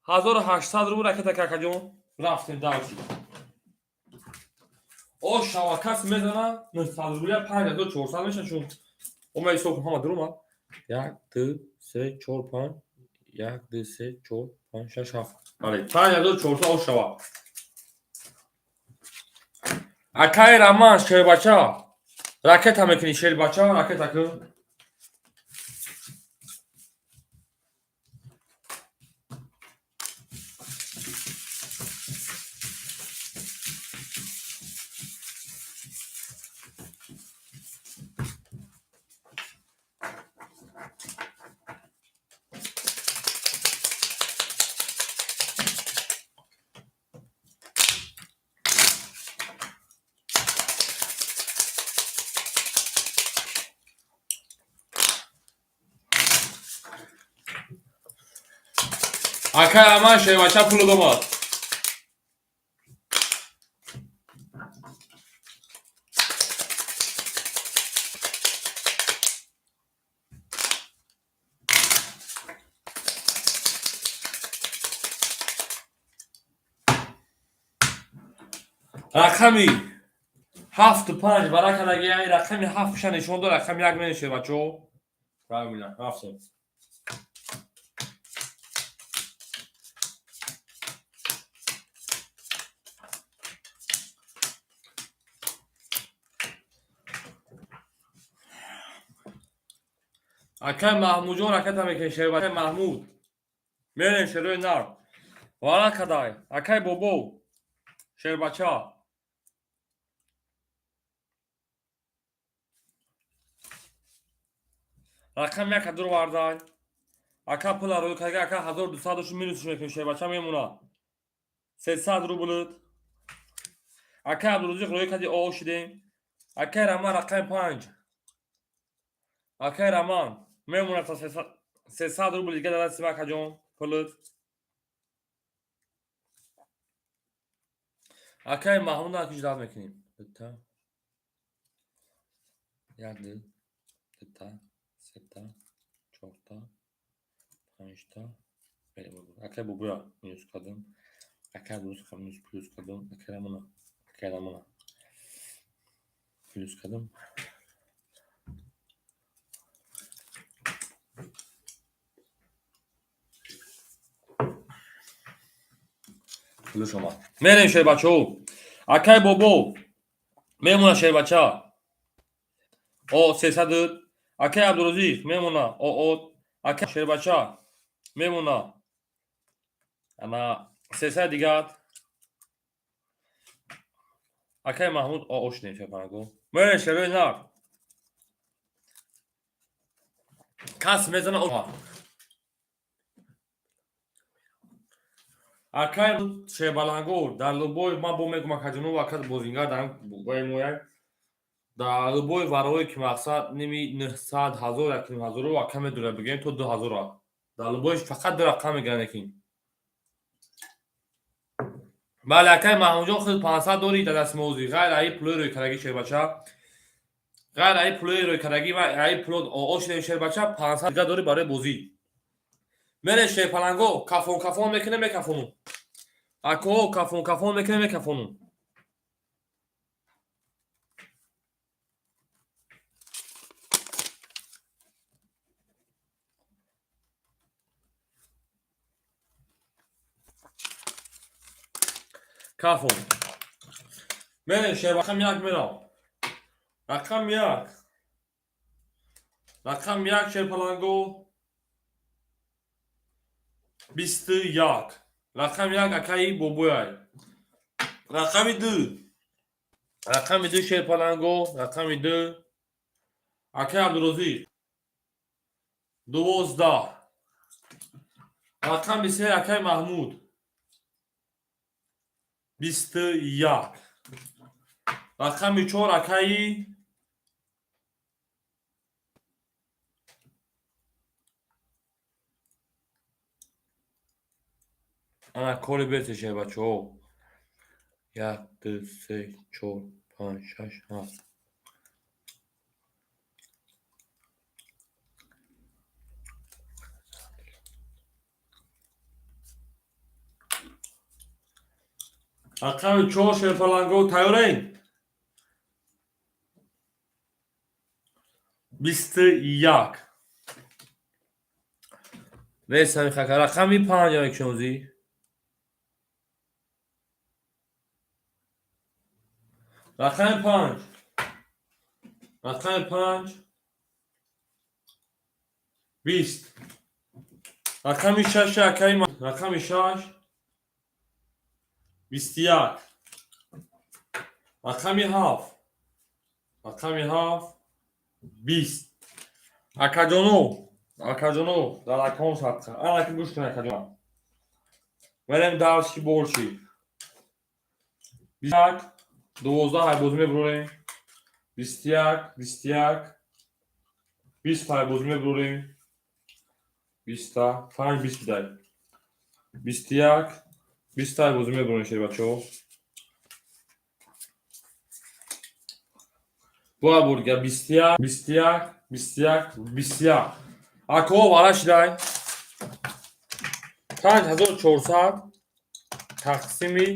1800 رو رکت اکاجون رفتیم داوتی او شواکس میزنه 900 رو 5400 میشه چون او میسو که هم درو 1 2 3 4 5 1 2 3 4 5 6 7 بله 5400 او شوا اکای رمان شیر بچا راکت هم میکنی شیر بچا راکت اکن اکای رمان شیر بچا پول دوماد رقمی 7 و 5 برای کنگی رقمی 7 شن نشون دو رقم یک میشه بچو فهمیدم رفتم اکای محمود جون راکت هم میکنی شیر بچا محمود میرین شیروی نار والا کدای اکای بابو شیر بچا رقم یک دور واردای اکا پول رو کگی اکا 1200 رو مینوسش میکنی شیر بچا میمونه 300 رو بلد اکا عبدالرزاق روی کدی او شدیم اکای رمان رقم 5 اکای رمان میمونه تا 300 رو بلد دیگه دست اکا جون پولت اکای محمود اکیش داد میکنیم تا یک دل تا سه تا 4 تا 5 تا اکای بوبیا مینوس کدم اکای عبدالرزاق مینوس پلوس کدم اکای رمان پلوس کدم پلو شما میریم شیر بچه اکای بابو میمونه شیر بچه او 300 اکای عبدالرزاق میمونه او اکای شیر بچه میمونه اما 300 دیگه اکای محمود او شدیم شیر پنگو میریم شیر نار کس میزنه او اکای شیر بلنگو در لبوی من بو میگم اکاجونو وقت بوزینگا دارم بوی موی در لبوی وروی که مقصد نمی 900,000 1000 و کم دوره بگیم تو 2000 در لبویش فقط در رقم میگن یکین بله اکای محمود جان خود 500 داری در دست موزی غیر ای پلوی روی کردگی شیر بچه غیر ای پلوی روی کردگی و ای پلو آشین شیر بچه 500 داری برای بازی من شیر پلنگو کافون میکنه میکافونو اکو کافون میکنه میکافونو کافون من شیر رقم یک میرم رقم یک شیر پلنگو 21 رقم یک اکای بوبوی رقم دو شیر پلنگو رقم دو اکای عبدالرزیق 12 رقم 3 اکای محمود 21 رقم 4 اکای انا کلی بیتشه بچه ها 1 2 3 4 5 6 7 رقم 4 شیر پلنگو تیارین 21 ویسا خکر رقم 5 یک شونزی رقم 5 20 رقم 6 اکای رقم 6 21 رقم 7 20 اکاجونو در اکاون ساعت انا که گوش کنه اکاجونو ولم دارشی بولشی 21 12 های بوزمه بروریم 21 20 های بوزمه بروریم 25 20 بدهی 21 20 های بوزمه بروریم شده بچه ها با برگه 21 اکو وارش دای 5400 تقسیمی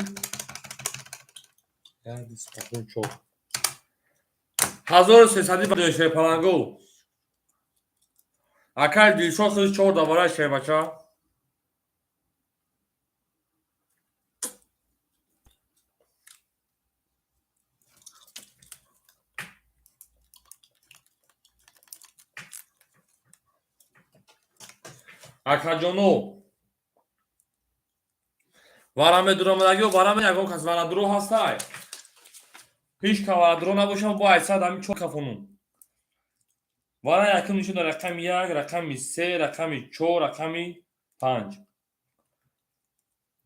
1300 بدهی شده پلنگو اکای دیلشون خودش 4 دواره شده بچه ها اکاجونو وارم درآمدگی و وارم یکم کس وارم درو هستای هیچ که وارم درو نباشم با 800 همین 4 کفونون وارم یکم نشون رقم 1 رقم 3 رقم 4 رقم 5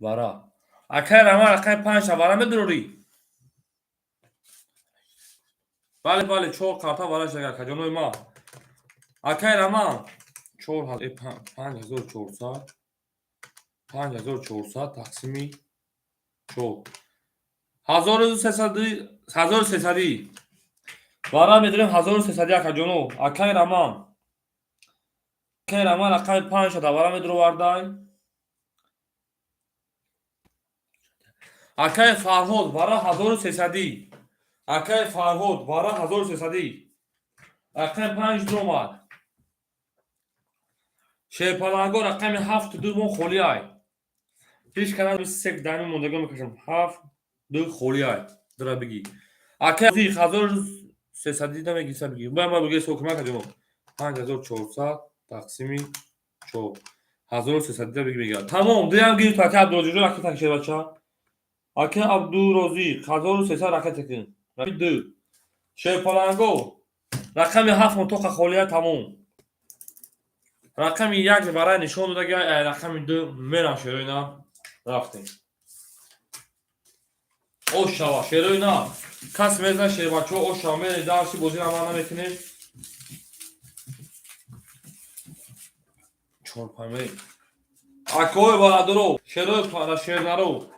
وارا اکای رقم 5 وارم دروری بله 4 کارتا وارش اگر اکاجونو ما اکای رقم 5400 تقسیمی 4 1300 وارا میدونیم 1300 اکاجونو اکای رقم رقم 5 شده وارا میدرو واردای اکای فرهاد وارا 1300 اکای فرهاد وارا 1300 رقم 5 درومد شیر پلنگو رقم 7 دو خولی های هیچ کنار سک دانی موندگی میکشم 7 دو خولی های درا بگی اکای 1300 دیدم گیسا بگی باید ما بگی سوکما کجمو 5400 تقسیمی 4 1300 دیدم بگی تمام دیدم گیر تا که عبدالرزیق رکت تکشه بچه اکای عبدالرزیق 1300 رکت تکن رقم 2 شیر پلنگو رقم 7 منطقه خولی های تمام رقم 1 برای نشون داده رقم 2 میرم شیروینا رفتیم او شوا شیروینا کس میزن شیر بچه او شوا میره درسی بوزی نمان نمیکنیم 4 5 اکوی بالا درو شیروی پارا شیر نرو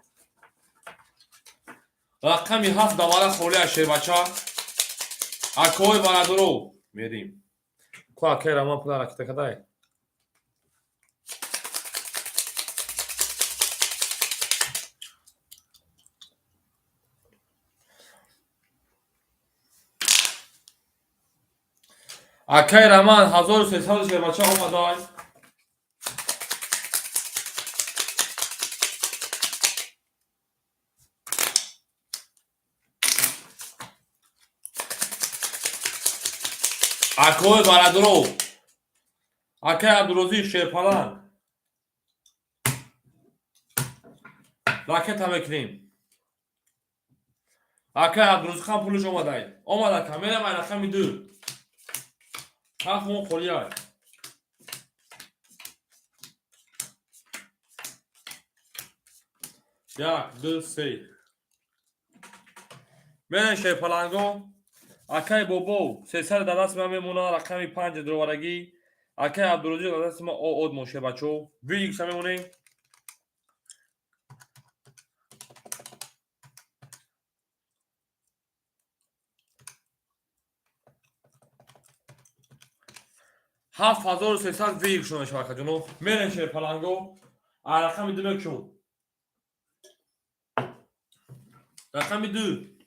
رقمی 7 دماره خوری از شیربچه اکوی بردارو میریم کو اکی رمان پلا رکته کدای اکی رمان 1300 شیربچه آمدای اکوی بردارو اکی عبدالروزی شیرپلنگ راکت هم بکنیم اکی عبدالروزی خان پولش آمدای آمد اکی میرم این رقمی 2 هفت مون خوری های 1 2 3 میرم شیرپلنگو اکی بابو 300 در دست من میمونه رقمی 5 دروارگی اکی عبدالروزی در دست من اود موشه بچو وی ایکس هم میمونیم هفت 1300 وی ایکس شونه شبکه جنو میرن شیرپلنگو رقمی 2 مکشون رقمی 2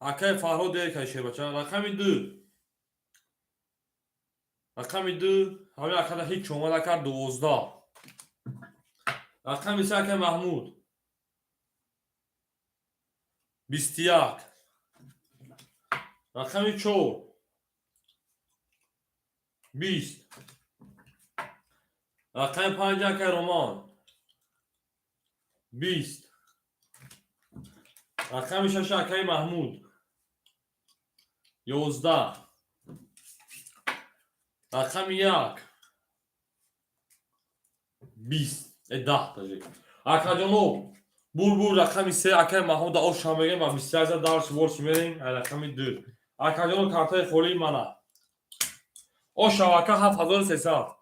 اکی فرهاد دیگه که شیربچه رقمی 2 رقمی 2 همین اکده هیچ اومده کرد 12 رقمی 3 اکی محمود 21 رقمی 4 20 رقمی 5 اکی رومان 20 رقمی 6 اکی محمود 11 رقمی 1 20 10 تاجی اکا جانو بول رقمی 3 اکی محمود آش هم بگیم و 23 درس ورس میریم رقمی 2 اکا جانو کارتای خولی منه آش شبکه 7300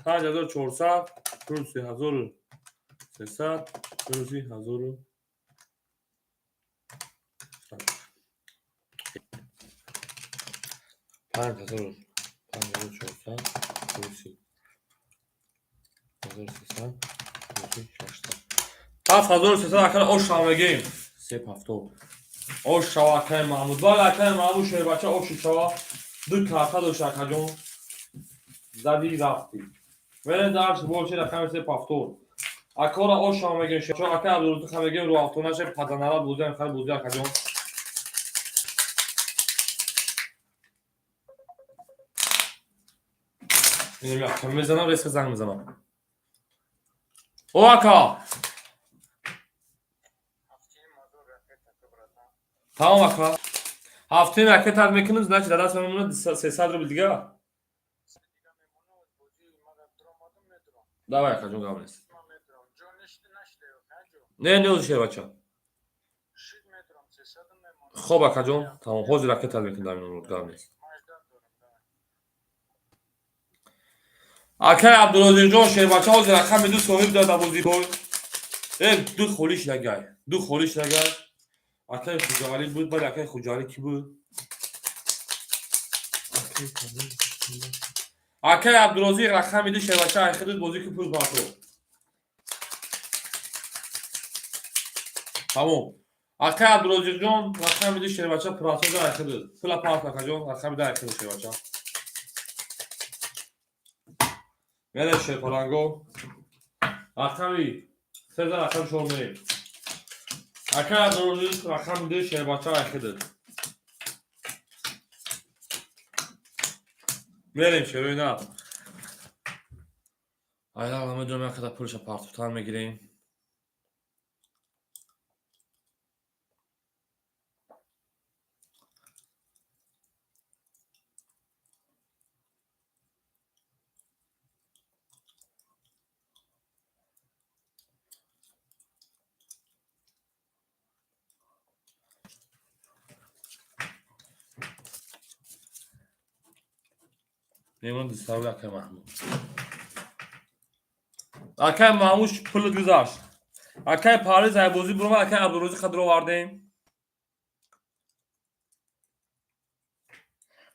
5400 3300 33000 5400 7300 اکر آش هم بگیم 3 آش شبکه محمود باید اکر محمود شیربچه آشی شوا 2 کارتا دو شکر جون زدی رفتی ولی درش بولچه رقم 3 اکر آش هم بگیم شوا اکر عبدالروزی هم بگیم رو افتونش پدنرات بوزه اکر بوزه اکر جون اینو میاکم میزنم ریسک زنگ میزنم او اکا تمام اکا هفته رکت هر میکنیم نه چه در دست میمونه 300 رو دیگه давай اکا جون گام نیست نه نیوز شه بچه خب اکا جون تمام حوز رکت هر میکنیم در میمونه گام نیست اکا عبدالعزیز جون شه بچه حوز رقم 2 صاحب داده بودی کوی دو خولیش لگای اکای خوجالی بود بعد اکای خوجالی کی بود اکای عبدالعزیز رقم 2 شبکه خرید بازی که پول باطو تمام اکای عبدالعزیز جون رقم 2 شبکه پراتو دا خرید پول پاس اکای جون رقم 2 خرید شبکه میره شپلنگو رقمی 3 رقم شما میریم اکای عبدالعزیز رقم 2 شبکه خرید میریم شروع نه aylar همه جمعه kadar پولش پارتوتان میگیریم میمون دستاوی اکای محمود Akay Mamuş pul güzashт. Akay Pariz aybozi burma akay Abdurozi qadro vardem.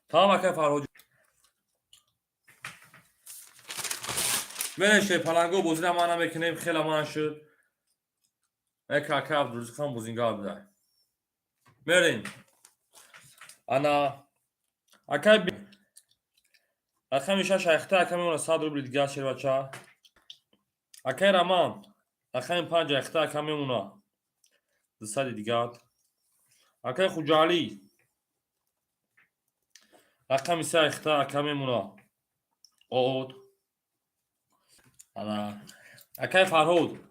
Tamam akay Farhod. من شیپلنگو بازی ما نمیکنیم خیلی من شد یک اکاب روز خام بازینگار بوده میریم انا اکای اکای میشه شایخته اکای میونه 100 روبل دیگه شیر بچه اکای رمان اکای 5 اکتا اکای میونه 200 دیگه اکای خوجالی اکای میشه اکتا اکای میونه اوت انا اکای فرهود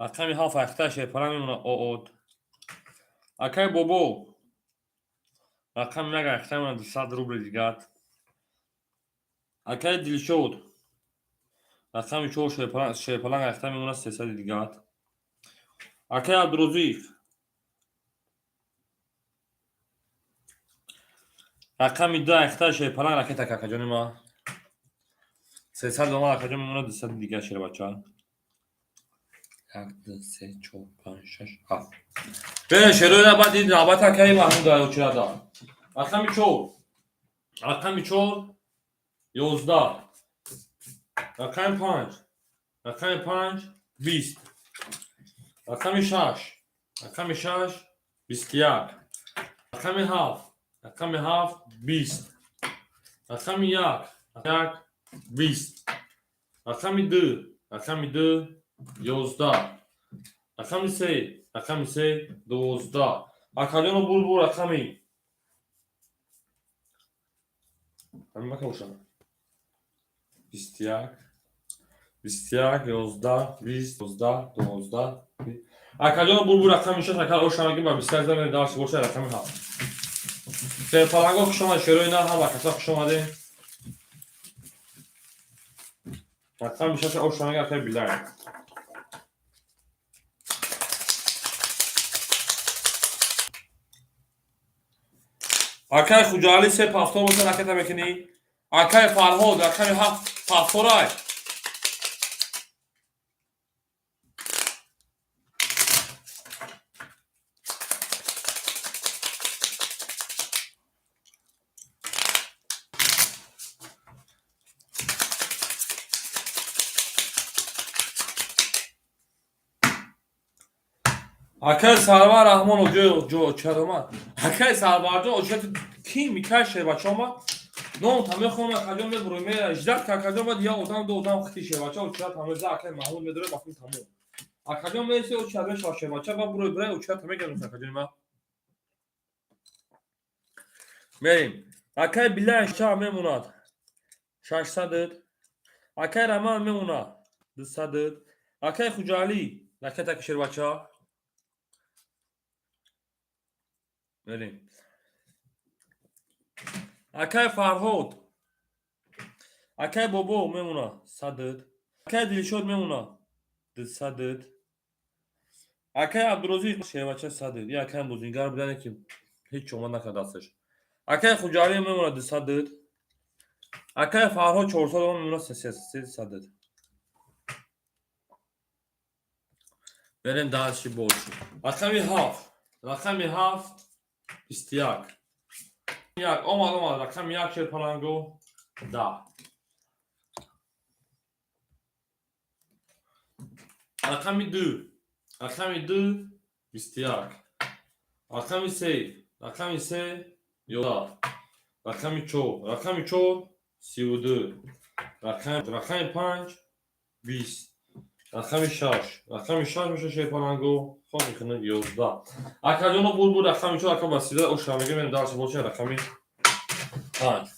اکای می هاف اکتا شیپلنگ میونه اوت اکای بوبو اکای میگه اکتا میونه 200 روبل دیگه اکای دلشود اکای میچو شیپلنگ اکتا میونه 300 دیگه اکای عبدالروزی اکای میده اکتا شیپلنگ اکای تک اکا جانی ما 300 دوما اکا جانی میونه 200 دیگه شیر بچه 1 2 3 4 5 6 7 به شروع نباید دید نباید اکای محمود داره چرا دار اکای میچو 11 اکای 5 اکای 5 20 اکای 6 اکای 6 21 اکای 7 اکای 7 20 اکای 1 20 اکای 2 اکای 2 11 اکای 3 12 اکایونو بول اکای همین بکوشم 21 21 11 20 12 12 اکایونو بول اکای میشه اکای اوشمگی با 23 زمین داشت باشه اکای ها سپالانگو شما شروع نه هم اکای شما ده اکای میشه اوشمگی اکای بیلای اکای خوجالی سه پافتور بوده اکای تمکنی اکای فرهاد اکای هفت پافتورای اکای سرور رحمان و جو چرما اکای سرور جو چت کی میکشه بچه‌ها نو تمام خونه اکاجون به برومه اجداد که اکاجون بعد یا اودام دو اودام خیشه بچه‌ها چرا تمام ز اکای محمود میداره با تمام اکاجون میشه او چرا شاشه بچه‌ها برو برای او چرا تمام گرم اکاجون ما بریم اکای بالله شام میموناد 600 اکای رحمان میمونه 200 اکای خوجالی لکه تکشیر بچه‌ها بریم اکای فرهاد اکای بابو میمونه 100 اکای دلشود میمونه 200 اکای عبدالروزی شیوچه 100 یا اکای بوزینگر بدنه که هیچ شما نکرد دستش اکای خوجالی میمونه 200 اکای فرهاد 400 میمونه 300 بریم دانشی بولشی رقمی هفت 21 اومد رقم 1 شیرپلنگو 10 رقم 2 21 رقم 3 11 رقم 4 32 رقم 5 20 رقم 6 میشه شیرپلنگو خب میکنه 11 اکاجونو بول رقم 4 رقم بسیده او شامگه من داشت باشه رقم 5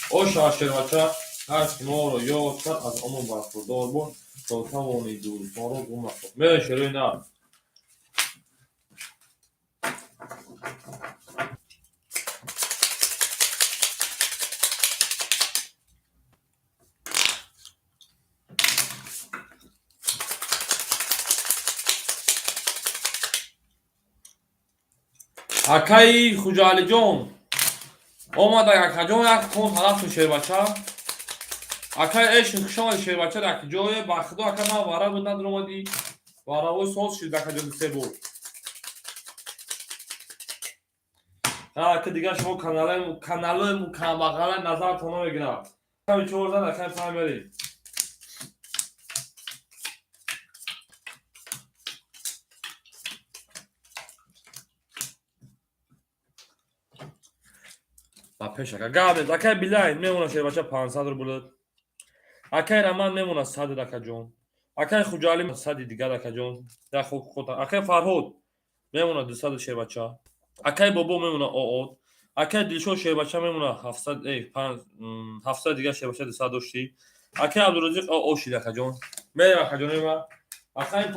او شاشر بچه هست ما رو یاد کرد از امون برخوردار بود تا توانی دوست ما رو گم نخورد میره شروع نه اکای خوجالی جون اومد اکاجون یک کن طرف میشه بچه Akay eşin kuşama şerbaça da ki joye bakdo akama vara bundan durmadı. Vara o sos şi da kaçı sebo. Ha ki diğer şu kanalı mukabala nazar tonu begira. Tabii çoğurdan akay family. Peşaka gabe zakay bilayn memuna şerbaça 500 ruble. Akay raman memuna sad dakajon. Akay xujalim sad diga dakajon. Ya xota. Akay farhod memuna 200 şerbaça. Akay bobo memuna oot. Akay dilşo şerbaça memuna 700 diga şerbaça 200 doşti. Akay abdurazik o şi dakajon. Me dakajon ma. Akay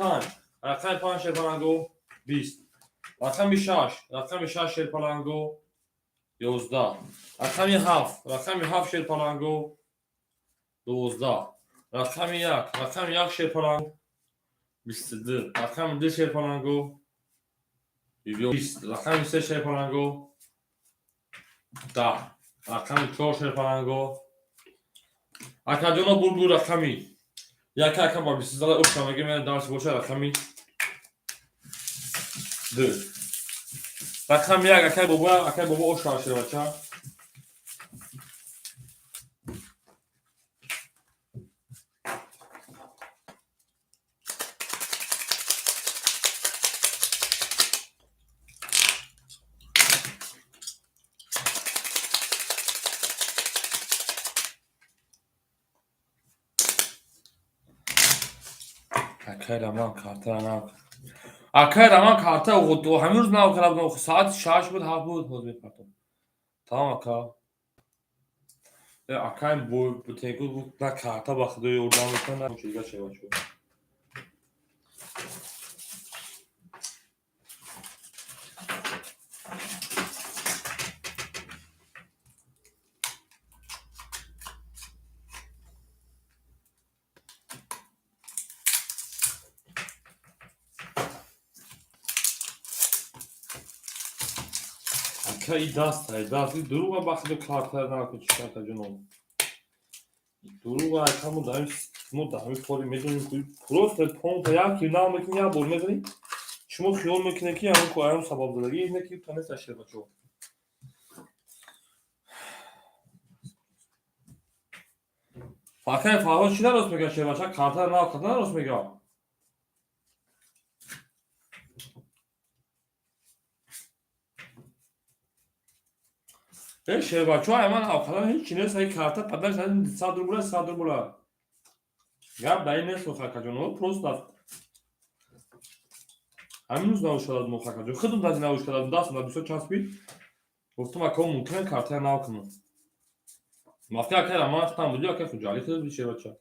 pan şerpalango 20. Rakam 6 şerpalango 11. رقم 7 شیرپالانگو 12. رقم 1 شیرپالانگو 22. رقم 2 شیرپالانگو 20. رقم 3 شیرپالانگو 10. رقم 4 شیرپالانگو اکادونا بول رقمی یک با 20 دلار اوشامگی من درس باشه رقمی 2. رقم 1 اکای بابا اوشار شده بچه اکای رمان کارتا و همین روز ناو کردم ساعت 6 بود 7 بود باز میپرتم tamam aka akay bu tegu bu na karta bakdı oradan bir tane çocuklar şey var şu Akay dast duruğa bakdı kartlardan akı çıkartacağım onu duruğa kamu da fori medun просто помпа я кинал макиня бol медани شما خیال میکنه که همون کوهام سبب داره اینه که تنه تشکیل بچه فاکر فاوت چی درست میگه چه بچه کارتر نه کارتر درست میگه شه بچه ها hemen avkadan hiç çine sayı karta padar sen sadır bula ya ben ne sokakacağım o prosta همین روز ناوش کردم مخاطب جو خودم دادی ناوش کردم دست من بیشتر چسبید گفتم اکام ممکنه کارتر ناو کنم مافیا کردم ما افتام بودی اکه خجالی کرد بیشه بچه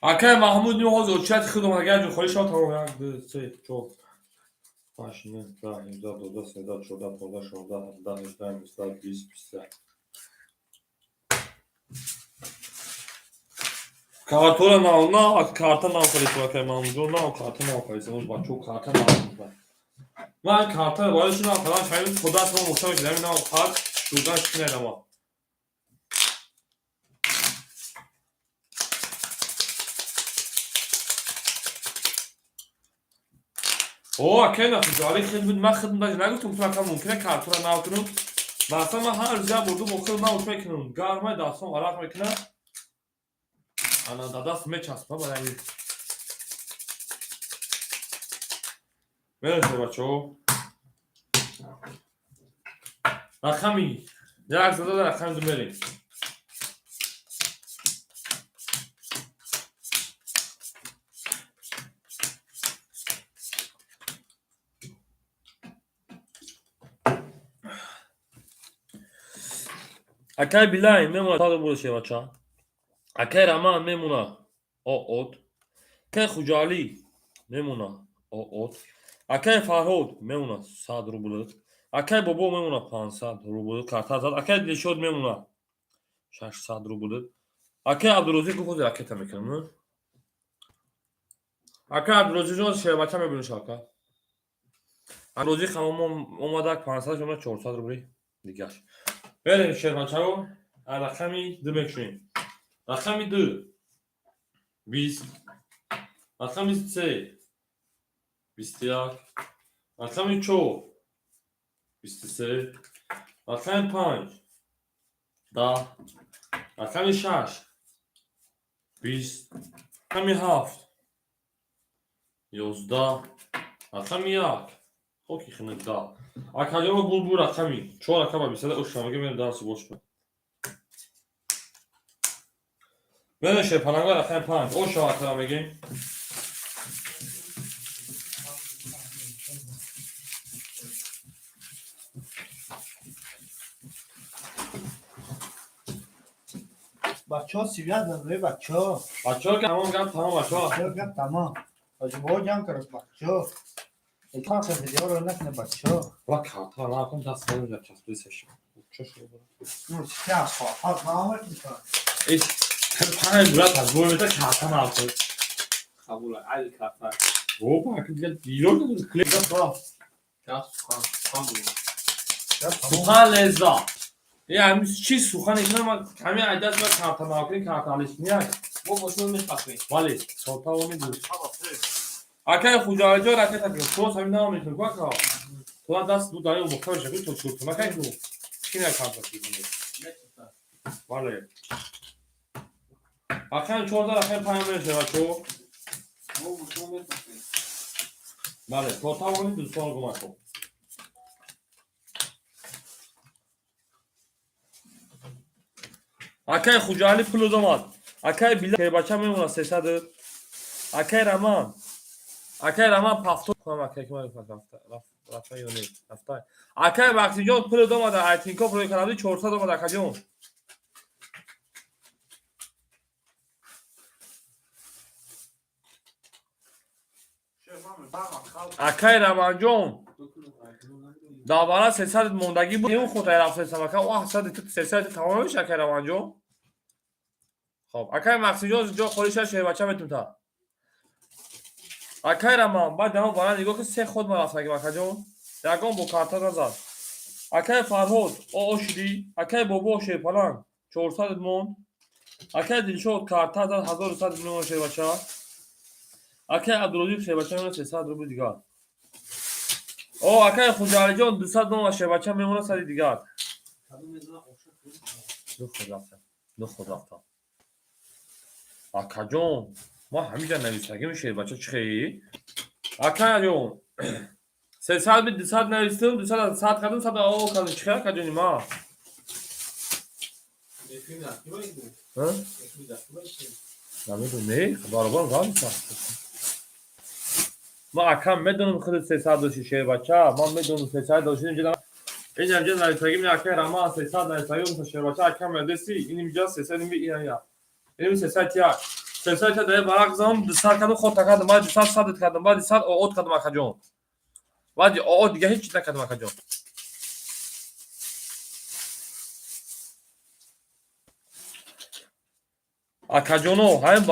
اکه محمود نیوز اوچت خودم اگر جو خواهی شاد هم یک دو سه چو پاشنه ده 11 12 13 14 15 16 17 18 19 20 23 کارتون نه کارت نه خریدم که مامون نه کارت نه خریدم بچه‌ها کارت نه می‌خوام من کارت وایس نه فلان شاید خدا تو مشتاق دیدم نه کارت شدنش نه ما اوه کنه جاری خیلی بود من خودم داشت نگفتم تو ممکنه کارتون نه کنم مثلا من هر جا بردم خودم نه اوت میکنم گرمه دستم عرق میکنه انا داداس میچسبه برای مرسی بچه‌ها رقمی یک زده رقم دو بریم اکای بیلای میمونه تا دو بوده بچه‌ها اکای رمان میمونه اوت که خجالی میمونه اوت اکای فرهود میمونه 100 روبل اکای بابا میمونه 500 روبل کارت زد اکای دلشود میمونه 600 روبل اکای عبدالروزی گفت راکت میکنم اکای عبدالروزی جون شربچه میبینه شاکا روزی خمام اومدک 500 شما 400 روبری دیگه. بریم شیربچه‌ها رقمی دو بکشیم. رقمی 2 20 رقمی 3 21 رقمی 4 23 رقمی 5 10 رقمی 6 20 رقمی 7 11 رقمی 1 خوکی خنک دا اکاجو بول رقمی 4 رقم بیسته او شماگه من دانسی boş ver. Böyle şey palanga raqam 5 o şartlara بگیم. بچه‌ها سیویت داره بچه‌ها. بچه‌ها که تمام بچه‌ها. بچه‌ها گپ تمام. با جمع کرد بچه‌ها. اتفاق ویدیو رو نکنه بچه‌ها. Bak kartı ne yapayım da sıkılınca çastayı seçim. نور سیاه خواهد معامل میکنه. Hiç پنج برات از بوده kartı ne yaptı? قبول علی کافر O bak دیرو نداره کلیپ گپ خان بود سوخن لذا یعنی چی سوخن اینا ما همین عدد ما kartı ne yapayım kartı alışmıyor. با ماشین میخواستی ولی صوتا و میدونی اگه خوجا جا رکت کنی تو همین نام میتونی کا تو دست دو دایی مختار شدی تو چوت ما کی تو کی نه کار کنی ولی اگه 14 رقم پیام میشه تو با ماشین میخواستی بله صوتا و میدونی سوال گم کن اگه خوجالی پول داماد اگه بیل که بچه میمونه 300 اگه رمان پافتو کنم اگه که من رفته یا نه رفته اگه وقتی جان پول داماده ایتینکا پروی کنادی 400 داماده اگه جان اگه رمان جان داوره 300 موندگی بود اون خود رفته سمکه او 300 تمام میشه اگه رمان جان خب اگه وقتی جان خودش شه بچه میتونم تا اگه رمان بعد هم وارد نگاه که سه خود ما رفته اگه اگه جان یکم با کارتا نزد اگه فرهاد او شدی اگه بابا شه پلان 400 مون اگه دلشاد کارتا زد 1100 میلیون شه بچه اگه عبدالعزیز شه بچه 300 روبل دیگه او اگه خوجالی جان 200 مون شه بچه میمونه سری دیگه دو خود رفته اگه جان ما همیشه نویسنگی میشه بچه چی اگه جان 300 به 200 نویسیم 200 از 100 کردیم 100 آو کردیم چیکار کردیم ما ها نمیدونی باربار غلط ما اکم میدونم خود 300 دوشیشه بچه ما میدونم 300 دوشیدیم جدا این امجا نویسنگی میگه اکه رما 300 نویسنگی میشه بچه اکم مدرسی این اینجا 300 این یا این 300 یا 300 تا ده برق زام 200 کردم خود تکردم بعد 200 100 کردم بعد 100 اوت کردم اکه جون بعد دیگه هیچ نکردم اکه جون اکه جونو همین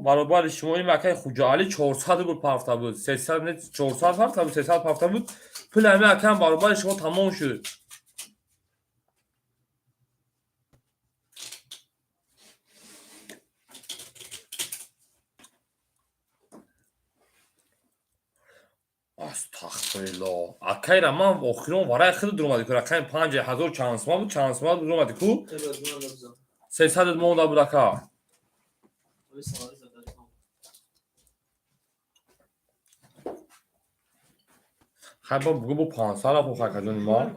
برابر شما این اکه خوجالی 400 بود پافتا بود 300 نه 400 پافتا بود 300 پافتا بود پول همین اکه برابر شما تمام شد استغفرالله اکه را من آخرون برای خود درآمدی که اکه 5000 چانسما بود درآمدی کو 300 مونده بود اکه خیلی بگو با 500 رفت اکه جون ما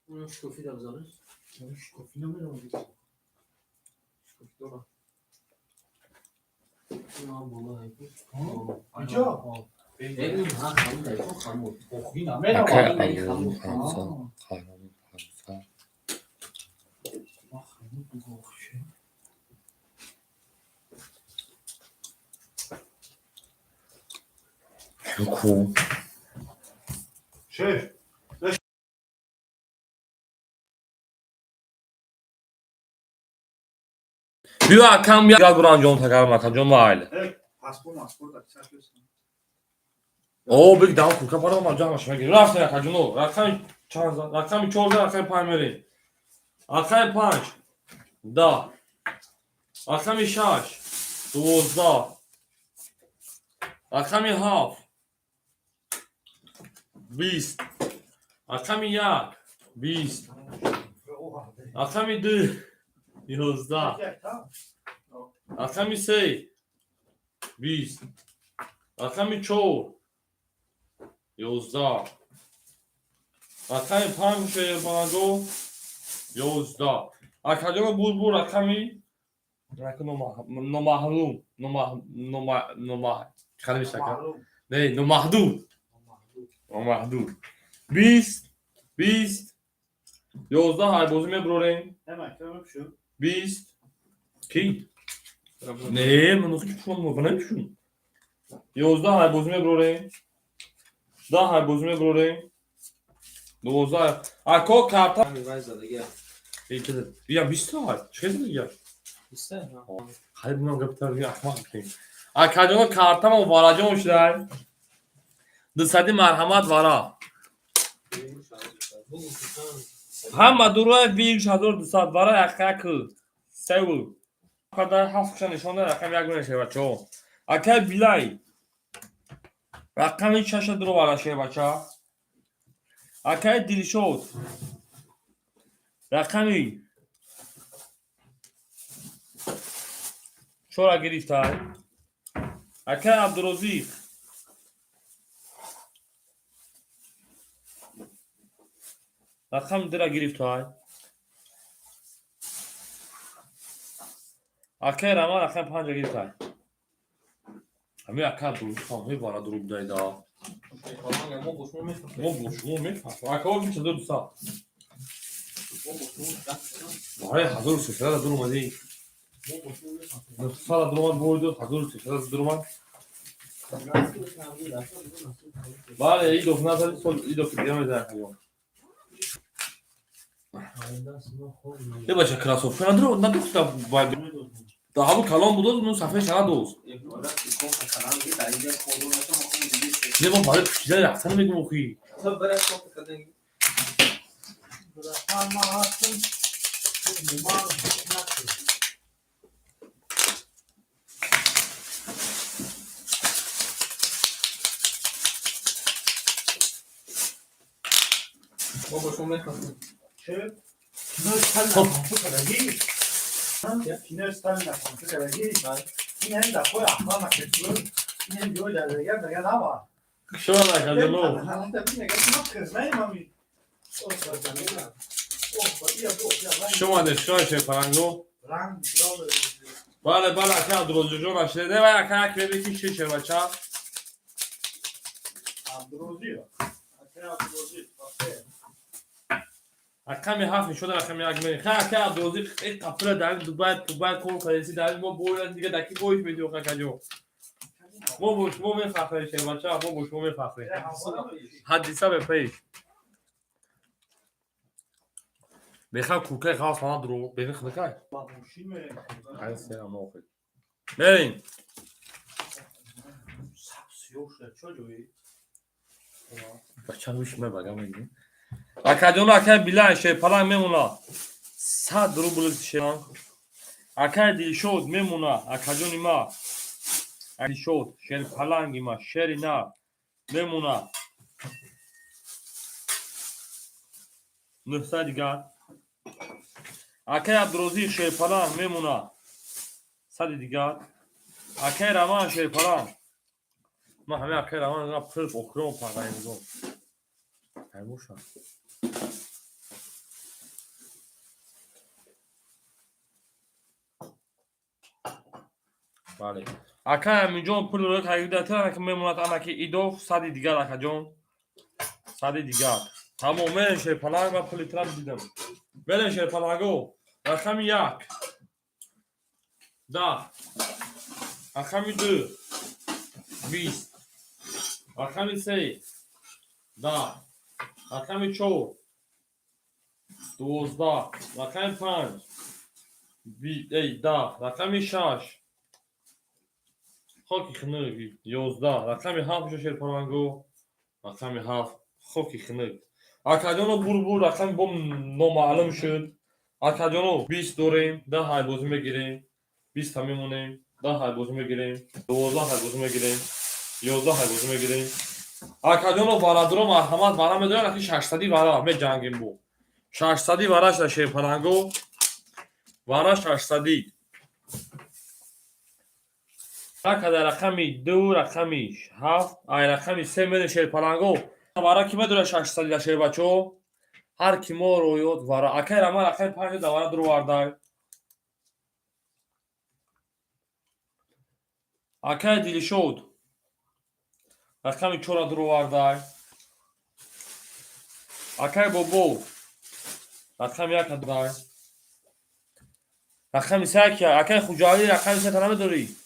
اون شکوفی در بزنه شکوفی نمیدونم شکوفی دارم اون بالا اینجا این ها خمود ایفون خمود این اکه همه کو شیف بیا اکم بیا بران جون تکر مکان جون مایل پاسپورت اکساش او بگ دام کوکا پارا ما جام شما رفت یا کجونو رقم چند رقم 14 رقم 5 میری رقم 5 10 رقم 6 12 رقم 7 20 رقم 1 20 رقم 2 11 رقم 3 20 رقم 4 11 رقم 5 شیر بانگو 11 اکادیو بود بود رقمی رقم نامحروم خیلی میشه نه نامحدود 20 11 های بازی میبروریم Hemen kömür şu. 20 کی نه من نوزی که شما نمیشون 11 های بازی میبروریم 10 های بازی میبروریم 12 اکو کارتا یا 20 های چه دیگه خیلی من گفتم یا احمق کنیم اکادیو کارتا ما واراجون شده دستی مرحمت وارا همه دروه ویش 1200 وارا اکاک سو kadar hafifçe nişanda rakam yakın şey bacho. Akay bilay. Rakam hiç şaşırdır var şey bacho. Akay dilşot. Rakami. Şora giriftar. Akay Abdurrazik. Rakam dira giriftar. Akay Rama rakam 5 giriftar. Hami akay Abdurrazik bana durum dayda. ما بوشمو میفهمم ما boşluğu میفهمم. Akay bir çadır dursa. Vay hazır sefere durma değil. Sala durma boydu hazır sefere durma. Vale iyi dokuna da sol iyi dokuna devam eder. Ne başa krasov. Şuna dur ondan dur da vay. Daha bu kalan bu da bunun safe şana da olsun. Ne bu bari güzel yapsana bir gün okuyayım. Bırakma hatun. Duman nasıl? ما بوشمو میفهمم Şey, Kiner Stalin'le kompütere gir. Kiner Stalin'le kompütere gir. Yine de koy aklına kesiyor. Yine diyor da gel ne var? Şu ana kadar ne oldu? شما دشتای چه فرنگو بله بله اکه عبدالعزیزجون اشده و اکه اکه بکی چه چه بچه اکه می حرف شده اکه می اگه می خیلی اکه عبدالعزیز این قفله در این دوبای کن فرسی در این ما بویدن دیگه دکی بویش میدیو اکه جو ما بوش مو می فخره چه بچه ما بوش مو می فخره حدیثه به پیش بخواه کوکه خواست فانا درو ببین خدکای خیلی سلام آخید برین بچه روش بگم میگیم اکادیون اکای بیلن شه پلنگ میمونا 100 درو بلد شیران اکای دیل شد میمونا اکادیون ما دیل شد شیر پلنگ ما شیری نا میمونا 900 دیگر اکای عبدالعزیز شه پلنگ میمونا 100 دیگر اکای رمان شه پلنگ ما همه اکای رمان اینا پرف اکرام پاقای میگم هموشم بله اکای همینجان پول رو تاییده تر که میموند اما که ایدو 100 دیگر اکا جان 100 دیگر تمام میشه پلنگ و پولی ترم دیدم بلشه پلنگو رقم 1 10 رقم 2 20 رقم 3 10 رقم 4 12 رقم 5 10 رقم 6 خاکی خنک 11 رقم 7 شیر پلنگو رقم 7 خاکی خنک اکادیانو بور رقم با نامعلوم شد اکادیانو 20 داریم 10 های بازی میگیریم 20 هم میمونیم 10 های بازی میگیریم 12 های بازی میگیریم 11 های بازی میگیریم اکادیانو برادرم مرحمت برام میدونن که 600 برا می جنگیم بو 600 براش شیر پلنگو برا 600 در رقمی 2 رقمی 7 ای رقمی 3 میده شیر پلنگو برا کی میدونه 600 شیر بچو هر کی ما رویات ورا اکر ما رقم 5 دواره درو وردای اکر دیلی شد رقمی 4 درو وردای اکر بابو رقم 1 دای رقم 3 کی اکر خوجالی رقم 3 تا نمیداری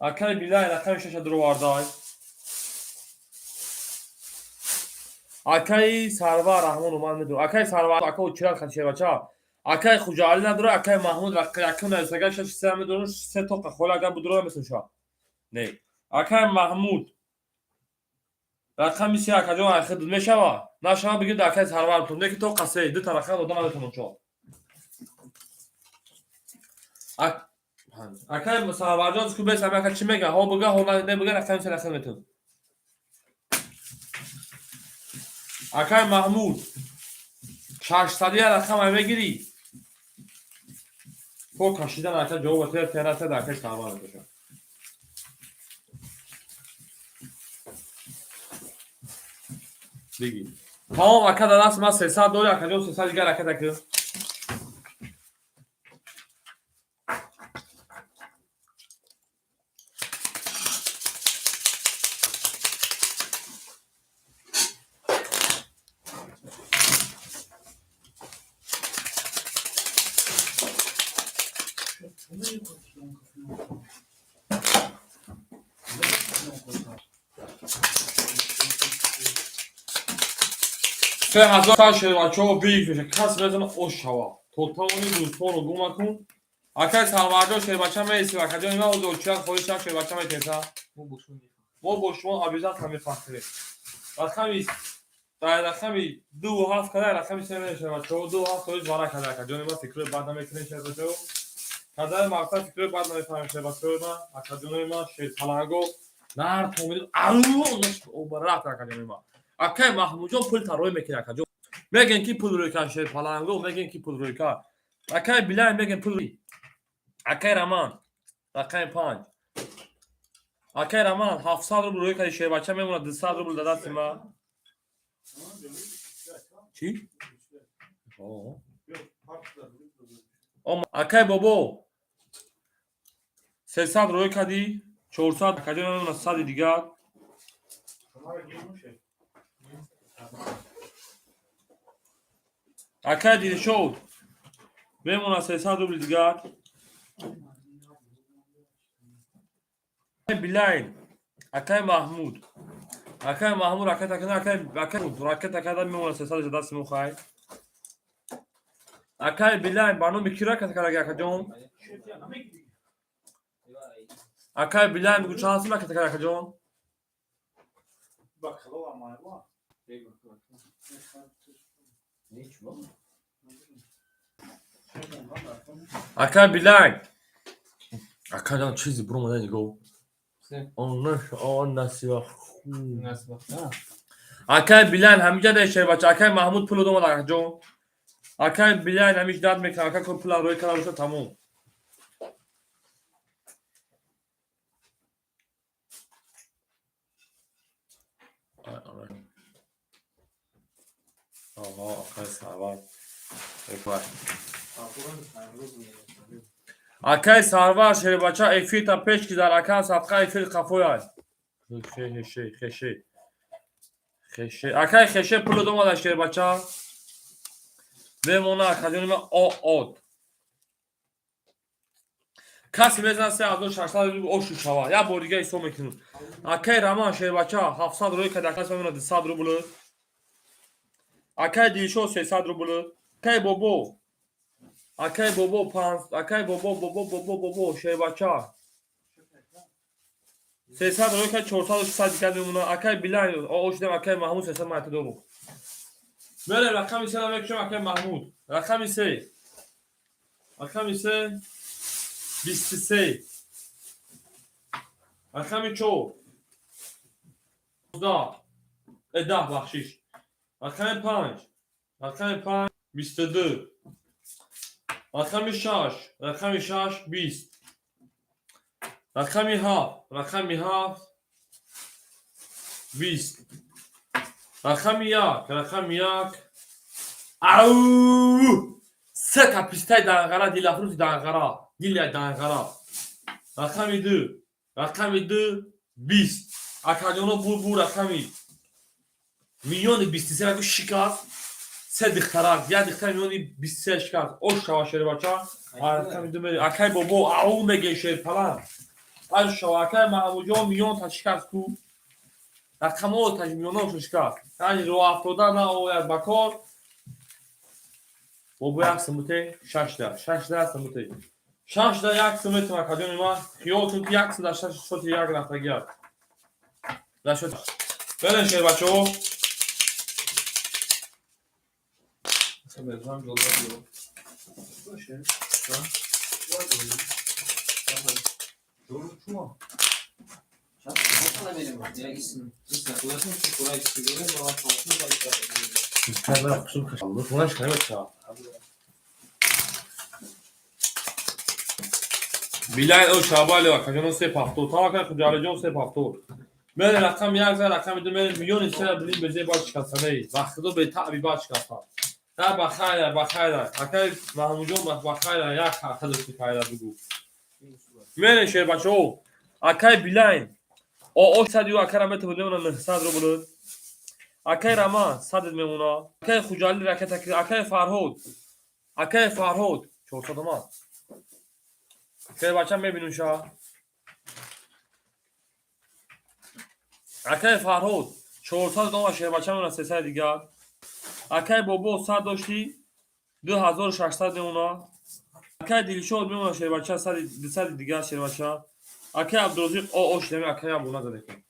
اکر بیلای رقم 6 درو وردای اکای سرور رحمان اومد میدو اکای سرور اکا چرا خنشه بچا اکای خوجالی نداره اکای محمود رقم نزدگاه 6 میدونه 3 تا خول اگر بدرو مثل شا نه اکای محمود رقم 3 اکا جو اخد میشوا نه شما بگید اکای سرور تو که تو قصه دو طرفه دادن ندتون چا اکای سرور جان اسکو بس اکا چی میگه ها بگه ها نه بگه رقم 3 رقم میتون اکای محمود 600 رقم میگیری تو کشیدن اکای جواب تر ترات اکای سرور میشه دیگه تمام اکای دست ما 300 دور اکای جو 300 دیگه اکای دکه سه هزار شیر بچه ها بیگ بشه کس بزنه اوش شوا توتاونی دوستان رو گوم کن اکای سالوارجا شیر بچه ها میسی و کجا اینا و دولچه خویش شیر بچه ها میتیسا ما بوشمون آبیزات همی فاکره رقمی در رقمی 2 7 کده رقمی 3 شیر بچه ها 2 7 تویز بارا کده کجا اینا فکر بعد نمیکنه شیر بچه ها کده مقصد فکر بعد نمیکنه شیر بچه ها کجا اینا شیر پلنگو نار تومید آلو نشت او برات کجا اینا اکای محمود جان پول تروی میکنه کجا میگن کی پول روی کار شیر پلنگو میگن کی پول روی کار اکای بلای میگن پول روی اکای رمان رقم 5 اکای رمان 700 روبل روی کار شیر بچه میمونه 200 روبل دادن ما چی اکای بابو 300 روی کردی 400 کجا میمونه 100 دیگه اکای دیده شد بمونه 300 روبل دیگر بلاین اکای محمود راکت اکای میمونه 300 دست میخوای اکای بلاین بانو میکی راکت کرده اکا جون اکای بلاین بگو چند هستی راکت کرده اکا جون اکای بلاین اکای جان چیزی برو مدن نگو آن نسیوه اکای بلاین همیجا دیشه بچه اکای محمود پولو دومد اکا جون اکای بلاین همیش داد میکنه اکای کن پولا روی کنه بشه تموم آها اکای سرور اکای سرور شیر بچه ایفی تا پیش که در اکای صدقه ایفی قفوی هست خشه اکای خشه پولو دومد شیر بچه بمونه اکادیون ما آد کسی بزن 3600 روبل اوشو شوا یا بوریگه ایسو میکنون اکای رمان شیر بچه 700 روی که دکاس میمونه 200 روبل اکای دیشو 300 روبل اکای بابو اکای بابو شیر بچه 300 رو که 400 دیگه میمونه. اکای بلای اوش دم اکای محمود 300 مایت دوم. بله رقم 3 رو بکشم اکای محمود. رقم 3. رقم 3 23. رقم 4 10 بخشش. رقم 5 رقم 5 22. رقم 6 رقم 6 20. رقم 7 رقم 7 20. رقم 1 رقم 1 او سه تا پیستای دانغرا دیل افروز دانغرا دیل دانغرا. رقم 2 رقم 2 20. اکادیونو بو رقمی میلیون 23 رو شکست. سه دخترک یا دختر میلیون 23 شکست. او شواشری بچا رقم 2 میلی اکای بابا او میگه شیر پلان از شواکای محمودجان میلیون تا شکست کو. رقم او تا میلیون شکست. یعنی رو افتاده نه او از بکار بابا یک سمته 6 سمته 6 یک سمت مکادون ما خیال چون یک سمت 6 شد یک نفر گرد نشد. برن شیر بچه ها باشه دور شما بیلای او شابالی و کجانو سه پافتو تا که خجاله جان سه پافتو من رقم 1 رقم 2 میلیون سر بلیم بزی باش کسانه ای وقت دو به تعبی باش کسان نه بخیر اکای محمود جان بخیر یک خدمت خیر بگو من شیر بچه او اکای بیلاین او صد یو اکرامت بودم نه 100 رو بود اکای رما 100 میمونه اکای خجالی رکت اکای فرهود 400 ما شیر بچه میبینون شا اکای فرهود 400 دوم شیر بچه میمونه 300 دیگه اکای بابا 100 داشتی 2600 میمونه اکای دیلشود میمونه شیر بچه 100 دیگه شیر بچه اکای عبدالرزیق اوش نمی اکای ابونه زده کن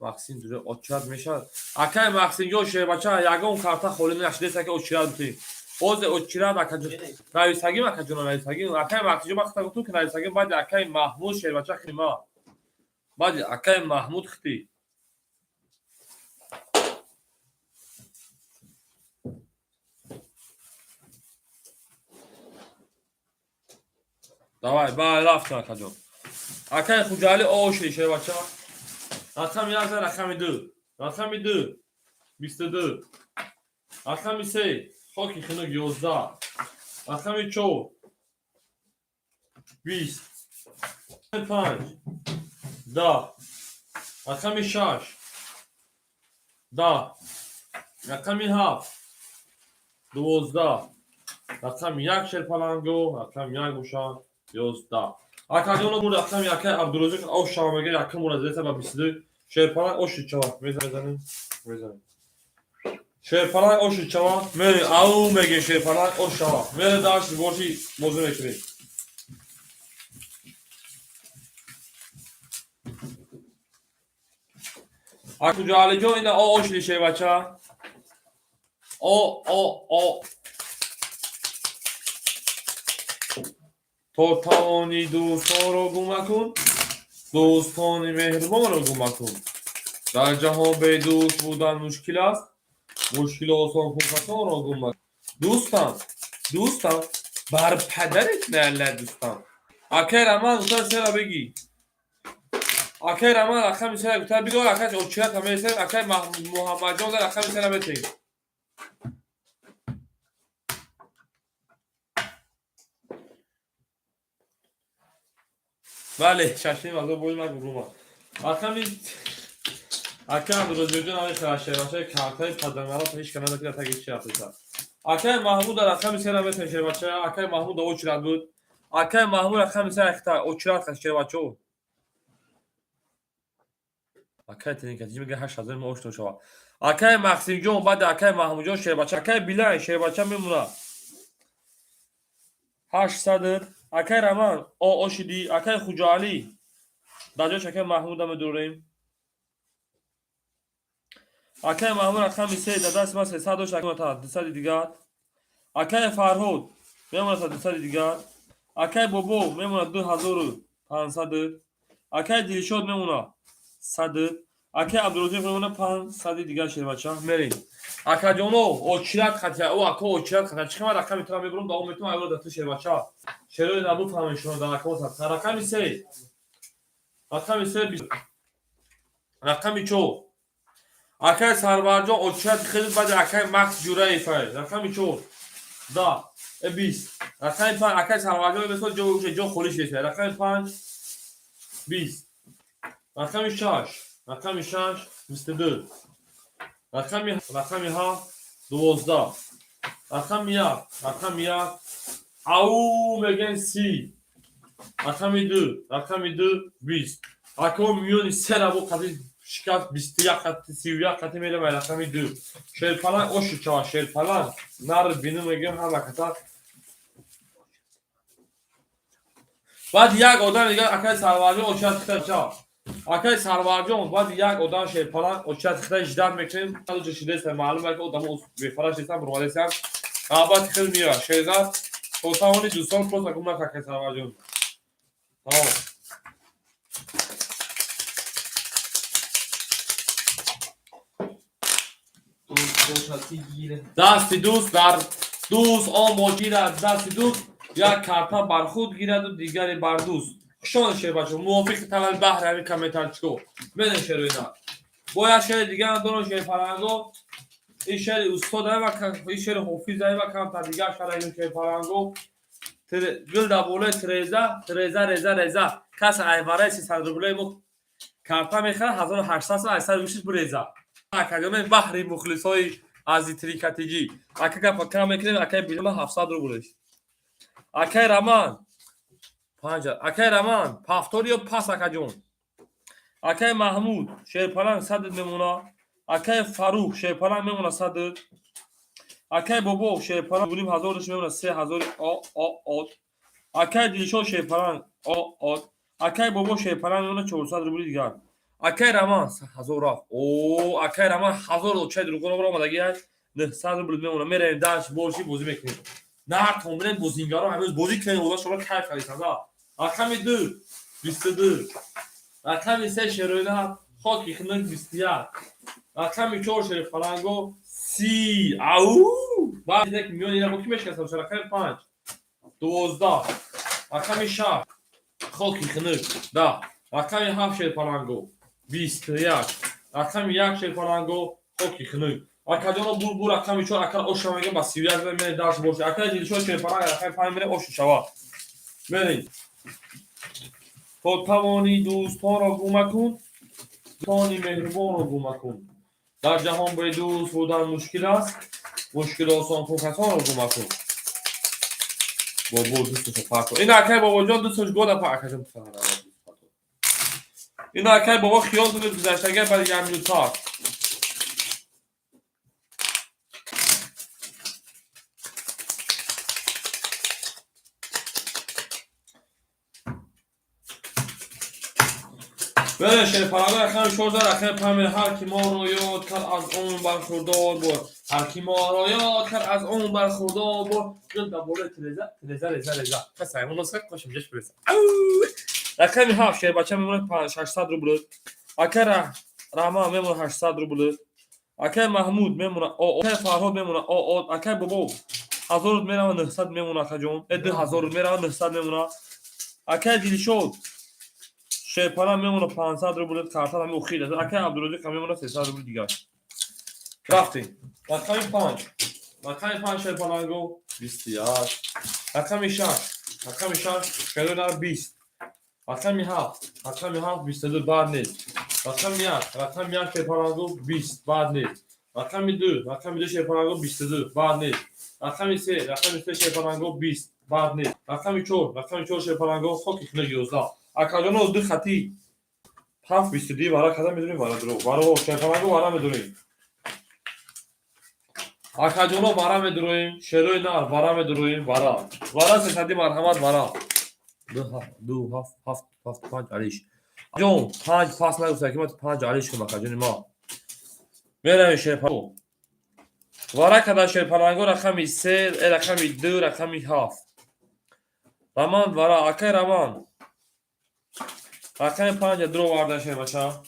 مکسین دوره اوچاد میشه اکای مکسین جو شیر بچه یگون کارتا خولی نشده سکه اوچاد بودی اوز اوچاد اکجون رایسگی اکجون رایسگی اکای مکسین جو وقت گفتم که رایسگی بعد اکای محمود شیر بچه خیما بعد اکای محمود ختی давай با رفت اکجون اکای خجالی اوش شیر بچه رقم 1 رقم 2 رقم 2 22 رقم 3 خاکی خنک 11 رقم 4 20 5 10 رقم 6 10 رقم 7 12 رقم 1 شیر پلنگو رقم 1 گوشان 11 اکادیونو بود رقم 1 عبدالرزاق او شامگه یکم مرزیت با 22 شیر پلنگ اوش چوا میزنیم شیر پلنگ اوش چوا می او میگه شیر پلنگ اوش چوا می داشت بوشی موضوع میکنی اكو جالجو إن أو أشلي شيء بچا أو تو توانی دوستان رو گم مکن دوستان مهربان رو گم مکن در جهان به دوست بودن مشکل است مشکل آسان کن رو گم مکن دوستم بر پدرت نه دوستم اکر امان گفتن سرا بگی اکر امان رقم سرا گفتن بگو اکر اوچیات همه سر اکر محمد جان در رقم سرا بتین بله شاشیم از بوی من گروه اکر روزجون آقای خراشیراشه کارتای پدرمالا تا هیچ کنار که تاگی چی افزا اکر محمود در رقم سرا بتین شیر بچه اکر محمود اوچیات بود اکر محمود رقم سرا اختا اوچیات شیر بچه اکر تنین کسی میگه 8000 ما اوچتو شوا اکر مکسیم جون بعد اکر محمود جون شیر بچه اکر بیلای شیر بچه میمونه 800 اکر امان او اوشیدی اکر خجالی در جاش اکای محمود هم دوریم. اکای محمود رقم 3 در دست ما 300 داشت اکای تا 200 دیگر. اکای فرهود میمونه تا 200 دیگر. اکای بابو میمونه 2500. اکای دلشاد میمونه 100. اکای عبدالرزاق میمونه 500 دیگر شیر بچه‌ها میریم. اکا جانو اوچیرات خاطر او اکا اوچیرات خاطر چیکار رقم میتونم ببرم دوام میتونم اول دست شیر بچه‌ها. شیرو نبود فهمین شما در اکا صد رقم 3. رقم 3 رقم 4. اکای سربرجا اوچیرات خیلی بعد اکای ماکس جوره ایفای رقم 4 دا 20. رقم 5 اکای سربرجا مثلا جو خالیش میشه رقم 5 20. رقم 6 22. رقم 7 12. رقم 1 او میگن 30. رقم 2 20. اکو میونی سر ابو قضیه شکست 21 قطعه 31 قطعه میله رقم 2. شیر پلان اوش چا شیر پلان نار بینو میگم هر وقتا بعد یک آدم دیگه اکای سرواجو اوچات خطا اکای سرواجو بعد یک آدم شیر پلان اوچات خطا اجداد میکنیم تا جو شده است معلومه که آدم به فراش هستن برواله هستن قابت خیلی میره شیزات توتاونی دوستان پروت اکوم اکای سرواجو تمام دست دوست در دوست آن گیرد دست دوست یک کارتا بر خود گیرد و دیگری بر دوست شان شیر بچه موافق تول بحر همین کمیتر چکو بدن شیر اینا باید شیر دیگر دونو شیر پرانگو این شیر استاد و این شیر حفیظ و کم تا دیگر شیر این شیر پرانگو گل دبوله تریزا کس ایواره 300 روبله مو کارتا میخره 1800 و 800 روشش بریزا اکاگم بحری مخلصای از تریکاتیجی اکا پکام میکنیم اکای بیلم 700 روبلش اکای رمان 50 اکای رمان پافتوریو پاس اکا جون اکای محمود شیرپلان 100 میمونه اکای فاروق شیرپلان میمونه 100 اکای بابو شیرپلان بولیم 1000 روش میمونه 3000 اکای دلشو شیرپلان اکای بابو شیرپلان میمونه 400 روبل دیگر اکای رمان 1000 او اکای رمان 1000 چه درو کنم اومدگی 900 روبل میمونه میریم داش بولشی بازی میکنیم نه تومرن بوزینگارو هنوز بازی کنیم والله شما کیف کردید صدا رقم 2 22 رقم 3 شروینا خاکی خنک 21 رقم 4 شری فلانگو 30 او بعد 1 میلیون اینا با کی میشکستم رقم 5 12 رقم 6 خاکی خنک 10 رقم 7 شری فلانگو 21 رقم 1 شری فلانگو خاکی خنک اکادونو بور رقم 4 اکل اوشا میگم با 31 میره داش باشه اکل دیلشو شری فلانگ رقم 5 میره اوش شوا بریم تو توانی دوستان را گم کن دوستانی مهربان را گم کن در جهان به دوست بودن مشکل است مشکل آسان کن کسان را گم کن بابا دوستش پاک این اکای بابا جان دوستش گودا پاک کردم این اکای بابا خیال دونه گذشتگی برای یمنی تا بله شیر پرانگو رقم 14 رقم 5 هر کی ما رو یاد کرد از اون برخوردار بود هر کی ما رو یاد کرد از اون برخوردار بود گل دبوله تریزا کسای اون نسخه خوشم جش برسه رقم 7 شیر بچه میمونه 600 روبل اکر رحمان میمونه 800 روبل اکر محمود میمونه اکر فرهاد میمونه اکر بابو 1000 میمونه 900 میمونه اکر جون 2000 میمونه 900 میمونه اکر دلشاد شیرپلان میمونه 500 روبل کارتا هم اخیر است اکای عبدالرزاق میمونه 300 روبل دیگه رفتیم رقم 5 شیرپلانگو 28 رقم 6 شیرپلان 20 رقم 7 22 بعد نیست رقم 1 شیرپلانگو 20 بعد نیست رقم 2 شیرپلانگو 22 بعد نیست رقم 3 شیرپلانگو 20 بعد نیست رقم 4 شیرپلانگو خاکی خنک 11 اکادونو از دو خطی 7 22 وارا کدام میدونیم وارا درو وارا شیرپلانگو وارا میدونیم اکادونو وارا میدونیم شیروی نار وارا میدونیم وارا سه مرحمت وارا 2 7 5 علیش جون 5 پاس نگفتم که من 5 علیش کنم جون ما میرم شیرپلنگو وارا کدا شیرپلنگو رقمی 3 رقمی 2 رقمی 7 رامان وارا اکی رامان رقم 5 درو وارد شیر بچا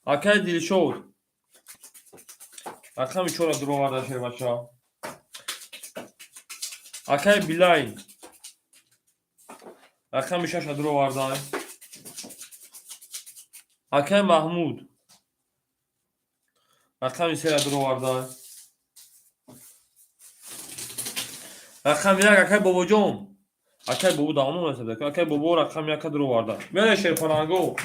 اکی دیلشود رقم 4 درو وارد شیر بچا اکی بیلاین رقم 6 درو وارد اکی محمود رقم 3 درو وارد رقم 1 اکی بابا جون اکی بابا دامون نسبت اکی بابا رقم 1 درو وارد میره شیرپلنگو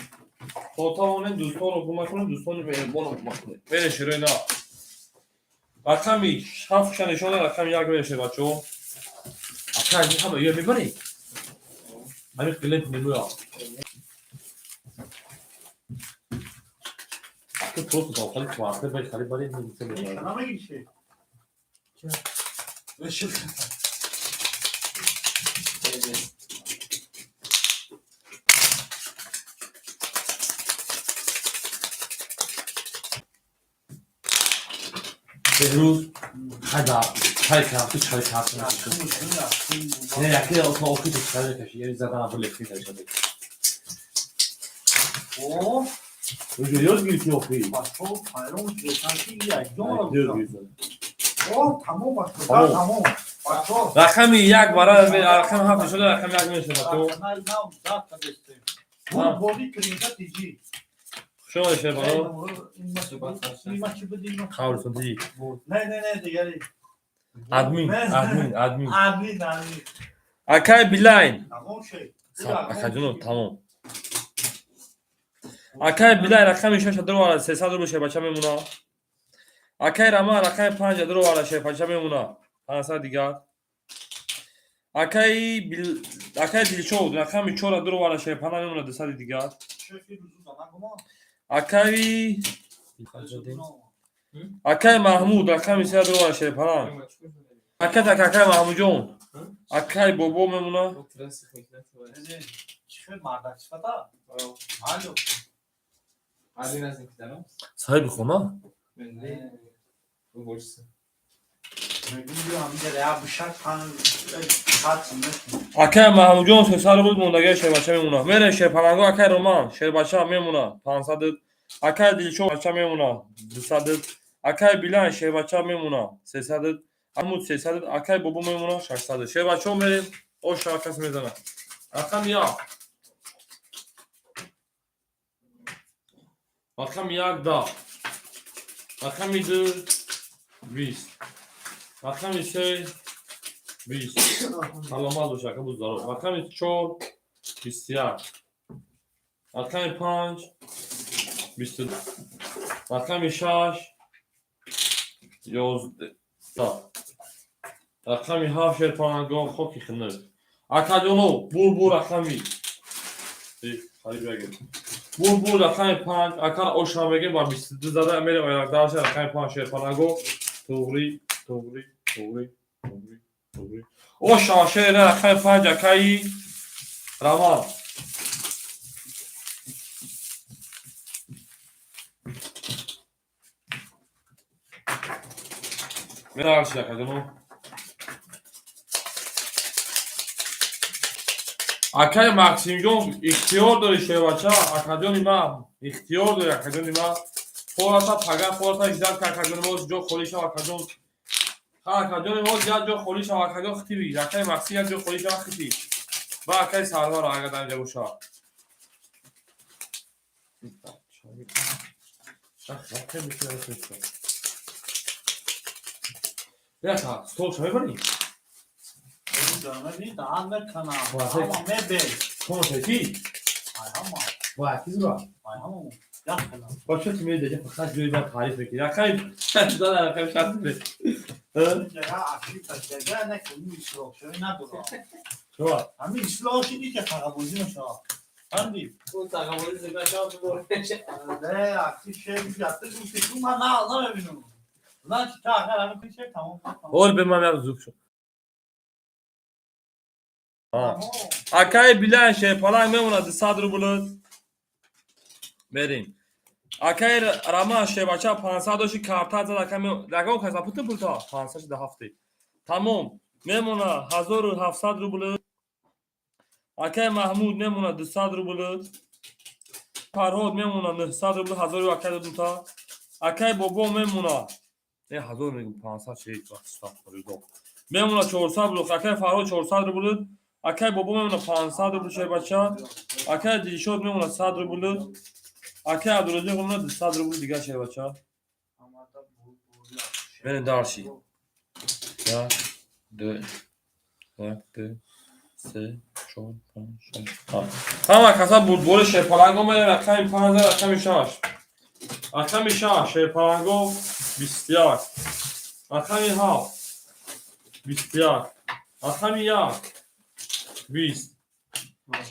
خودتون دوستان رو کمک کنید دوستان مهربان رو کمک کنید میره شیرای نه رقمی 7 نشونه رقم 1 میره شیر بچو اکی همه یه میبری همین قلت میمویا اکی پروست داخلی توارده باید خالی باری نیسته بگرد نمیگی چی؟ بشیر بهروز هدا چای کافی چای کافی نه یکی اصلا اوکی تو چای کشی یعنی زدن ابو لفتی تاشه او روز گیتی اوکی بچه پیرون جسنشی یک جون دیو رو گیتی او تمام بچه تمام. تمام بچه رقمی 1 برای رقم 7 شده رقم 1 میشه تو کنال نام زاد تبسته اون بودی کرینتا تیجی شو شه بالا این مچی بدیم خاور سنتی نه دیگری ادمین آمین اکای بیلاین تمام شد اکاجونو تمام اکای بیلاین رقم 6 درو وارد 300 رو بشه بچا میمونا اکای راما رقم 5 درو وارد شه بچا میمونا 500 دیگه اکای دیلشود رقم 4 درو وارد شه 5 میمونا 200 دیگه شفی روزو زمان اکای محمود رقم 3 درو وارد شه 5 اکای محمود جون اکای بابا میمونا چه مردک صفتا الو صاحب خونه میگم همین یا بشک پن خاص اکای محمود جون 300 بود موندگی شه بچا میمونا میره شیرپلنگو اکای رومان شیر بچا میمونا 500 اکای دیلشو بچا میمونا 200 اکای بیلان شیر بچا میمونا 300 عمود 300 اکای بابا میمونا 600 شیر بچا میریم او شاکس میزنه رقم یا رقم 1 دا رقم 2 20 رقم 3 20 سلامت باشه که بود دارو رقم 4 21 رقم 5 22 رقم 6 11 رقم 7 شیرپلنگو خوکی خنده اکادونو بول رقمی خالی بگیر بول رقم 5 اکان اوشان بگیر با 22 زده میره ایراداش رقم 5 شیرپلنگو توری اوشان شیر رقم 5 اکایی رامان میره هرچی اکادونو اکای مکسیم جون اختیار داری شه بچه اکادونی ما اختیار داری اکادونی ما خورتا پگه خورتا اجدر که اکادونی ما جو خولی شو اکادون اکادونی ما زیاد جو خولی شو اکادون خطی بگیر اکای مکسیم جو خولی شو خطی با اکای سالها را اگه دنجا بوشا بیا تا ستول شوی بانی جانبی دهان نکنم واسه. اما میبی کون شکی همه با اکیز را همه یخلا با چه تیمی دیگه فقط جوی با تعریف بکی اکای دادن اکای شخص بی جگه عقلی پشتگه نکنی اصلاح شوی ندارم شو همین اصلاحی نیست که تقبوزی نشه فهمیدی؟ اون تقابلی زیبا شما ببرد نه عقلی شوی بیاته گوشتی تو من نه نمیبینم نه چی تا اگر همین کنی شوی تمام اول به من یک زوک شد اکای بیلان شه پلنگ میمونه 200 رو بلند بریم اکای رما شبچه 500 داشتی کارتا زد کمی رقم کسا پوتا 507 تمام میمونه 1700 روبل اکای محمود میمونه 200 روبل فرهاد میمونه 900 روبل 1000 و اکای دوتا اکای بابا میمونه 1000 میگم 500 چه استغفرالله میمونه 400 روبل اکای فرهاد 400 روبل اکای بابا میمونه 500 روبل شبچه اکای دیشود میمونه 100 روبل اکای عبدالرزاق میمونه 200 روبل دیگه شبچه بریم دارشی 1 2 1 2 3 4 5 6 همه کسا بول شیرپلنگو میره رقم 5000 رقم 6 رقم 6 شیرپلنگو 21 رقم 7 21 رقم 1 20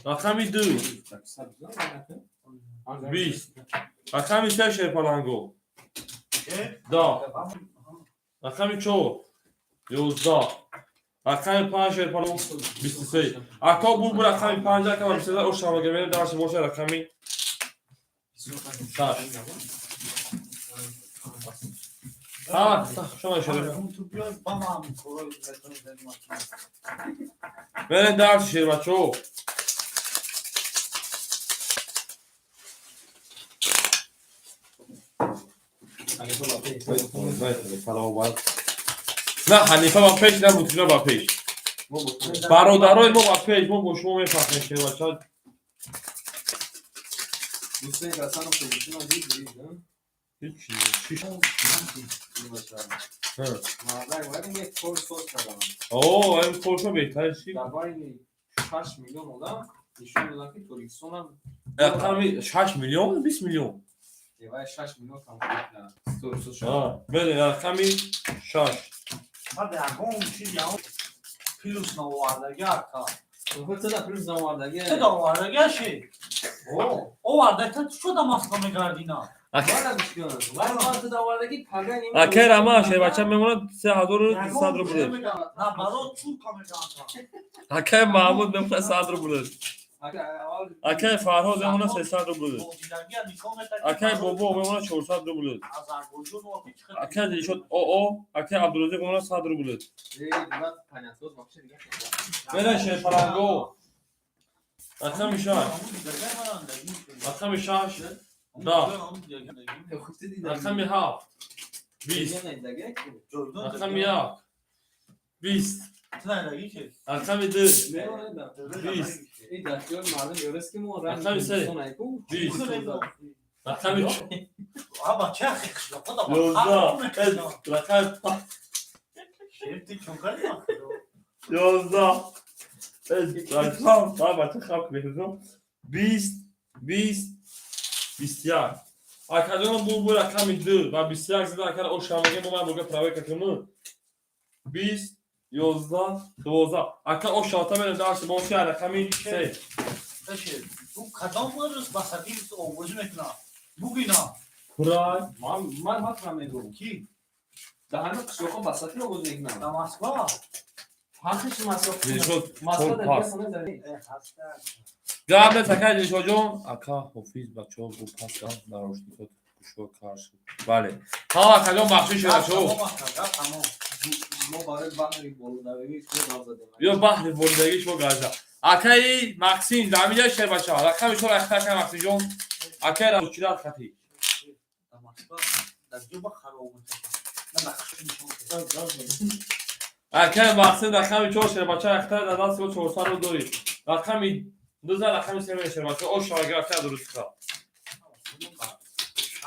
رقم 2 20 رقم 3 شیرپلنگو 10 رقم 4 11 رقم 5 شیرپلنگو 23 اکا بول رقم 5 که من بسیار اوش شما گمیر درس باشه رقمی 6 ها شما شده تو بیاد با ما هم کورای بتونی زدیم برین درس شیر بچو نه حنیفه با پیش نه بوتینا با پیش برادرای ما با پیش ما با شما میفهمیم شیر بچه دوستان رسانه پوزیشن رو دیدید هیچ چیزی مادر ولی یک کور سوت کردم اوه این کورشو بهتر چی؟ در باری 6 میلیون بودم ایشون دادن که توریکسون هم رقمی 6 میلیون 20 میلیون دیوای 6 میلیون کم کنم توریکسون شد بله رقمی 6 ما در اون چیزی هم پیلوس نواردگی اکا تو چه پلیس نواردگی چه نواردگی شی؟ او وردگی تو شده ماسکا میگردینا والا مشکل ولی تو نواردگی پگا نیم اکه رما شیر بچه میمونه 3200 رو بوده نه برای چون کمیگردن اکه محمود میمونه 100 رو بوده اکه فرهاد میمونه 300 رو بوده اکه بابا میمونه 400 رو بوده اکه دیشود او اکه عبدالرزاق میمونه 100 رو بوده بله شیر پلنگو رقم 6 رقم 6 10 رقم 7 20 رقم 1 20 رقم 2 20 این دستیار مردم یورست که ما رقم 3 20 رقم 4 آبا چه خیلی خدا 11 رقم 11 رقم بچه خب بهتون 20 20 21 اکادون بول رقم 2 و 21 زده اکاد او شامگه ما بوگه پراوی کتمون 20 11 12 اکاد او شاتا میره درس با چه رقمی 3 تو کدام روز بسادی تو اوج میکنه بوگینا پرای من حتما میگم کی دهنو کسوخو بساتی رو بود میکنم دماسکو حقش مصرف دیشود مصرف چون در پاس بیاسانه داری قبل تکای دیشود جون اکا حفیظ بچه ها بو پاس دارم داروشتی خود کشو کار شد بله ها اکادون بخشی شده شو ما برای بحری بولدوی که باز دادیم یا بحر بولدگیش با گازا اکای ماکسیم دامیجا شهر بچه ها رقم شو اختار کنم ماکسیم جون اکای را چیلار خطی دماسکو در جوب خراب میشه اکای ماکسیم رقم 4 شهر بچه ها اختار دادن سو 400 رو دوری رقم 2000 رقم 3 شهر بچه ها او شاگر اکای درست کرد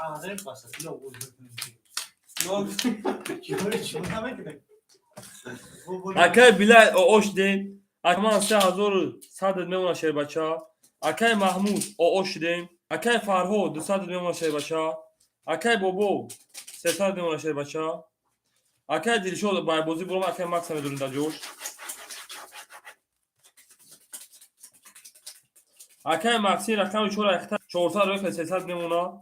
آره بساتی رو اوج میکنه اکای بلای اوش دیم اکمان 3100 میمونه شهر بچه ها اکای محمود اوش دیم اکای فرهاد 200 میمونه شهر بچه ها اکای بابو 300 میمونه شهر بچه ها اکای دیلشود بای بازی برام اکای ماکس میدونن در جوش اکای ماکسی رقم 4 اختار 400 رو 300 میمونه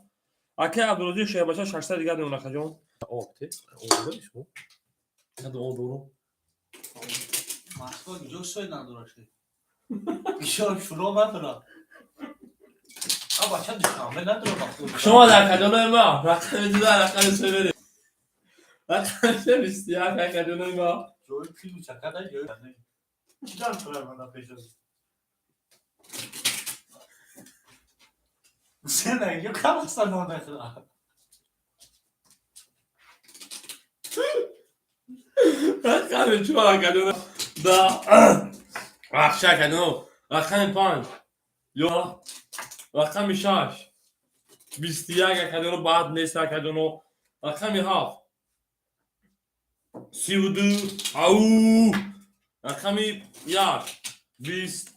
اکای عبدالرزاق شهر بچه 600 دیگه میمونه خجون اوته اولش کو کدو اولو ماسکو جو سوی نداره شی بیشتر شروع نداره Ama çad düşman. Ben de bak. شما در کجانای ما رقم دیدن رقم سه بریم رقم سه بیستی ها در کجانای ما Joy kilo çakada gör. Can sorar bana peşin. Sen de yok ama sen ona kadar. رقم چهار کجانا دا رقشه کجانا رقم پنج یا رقم شش بیستی یک کجانا بعد نیست کجانا رقم هفت 32 او رقم یک 20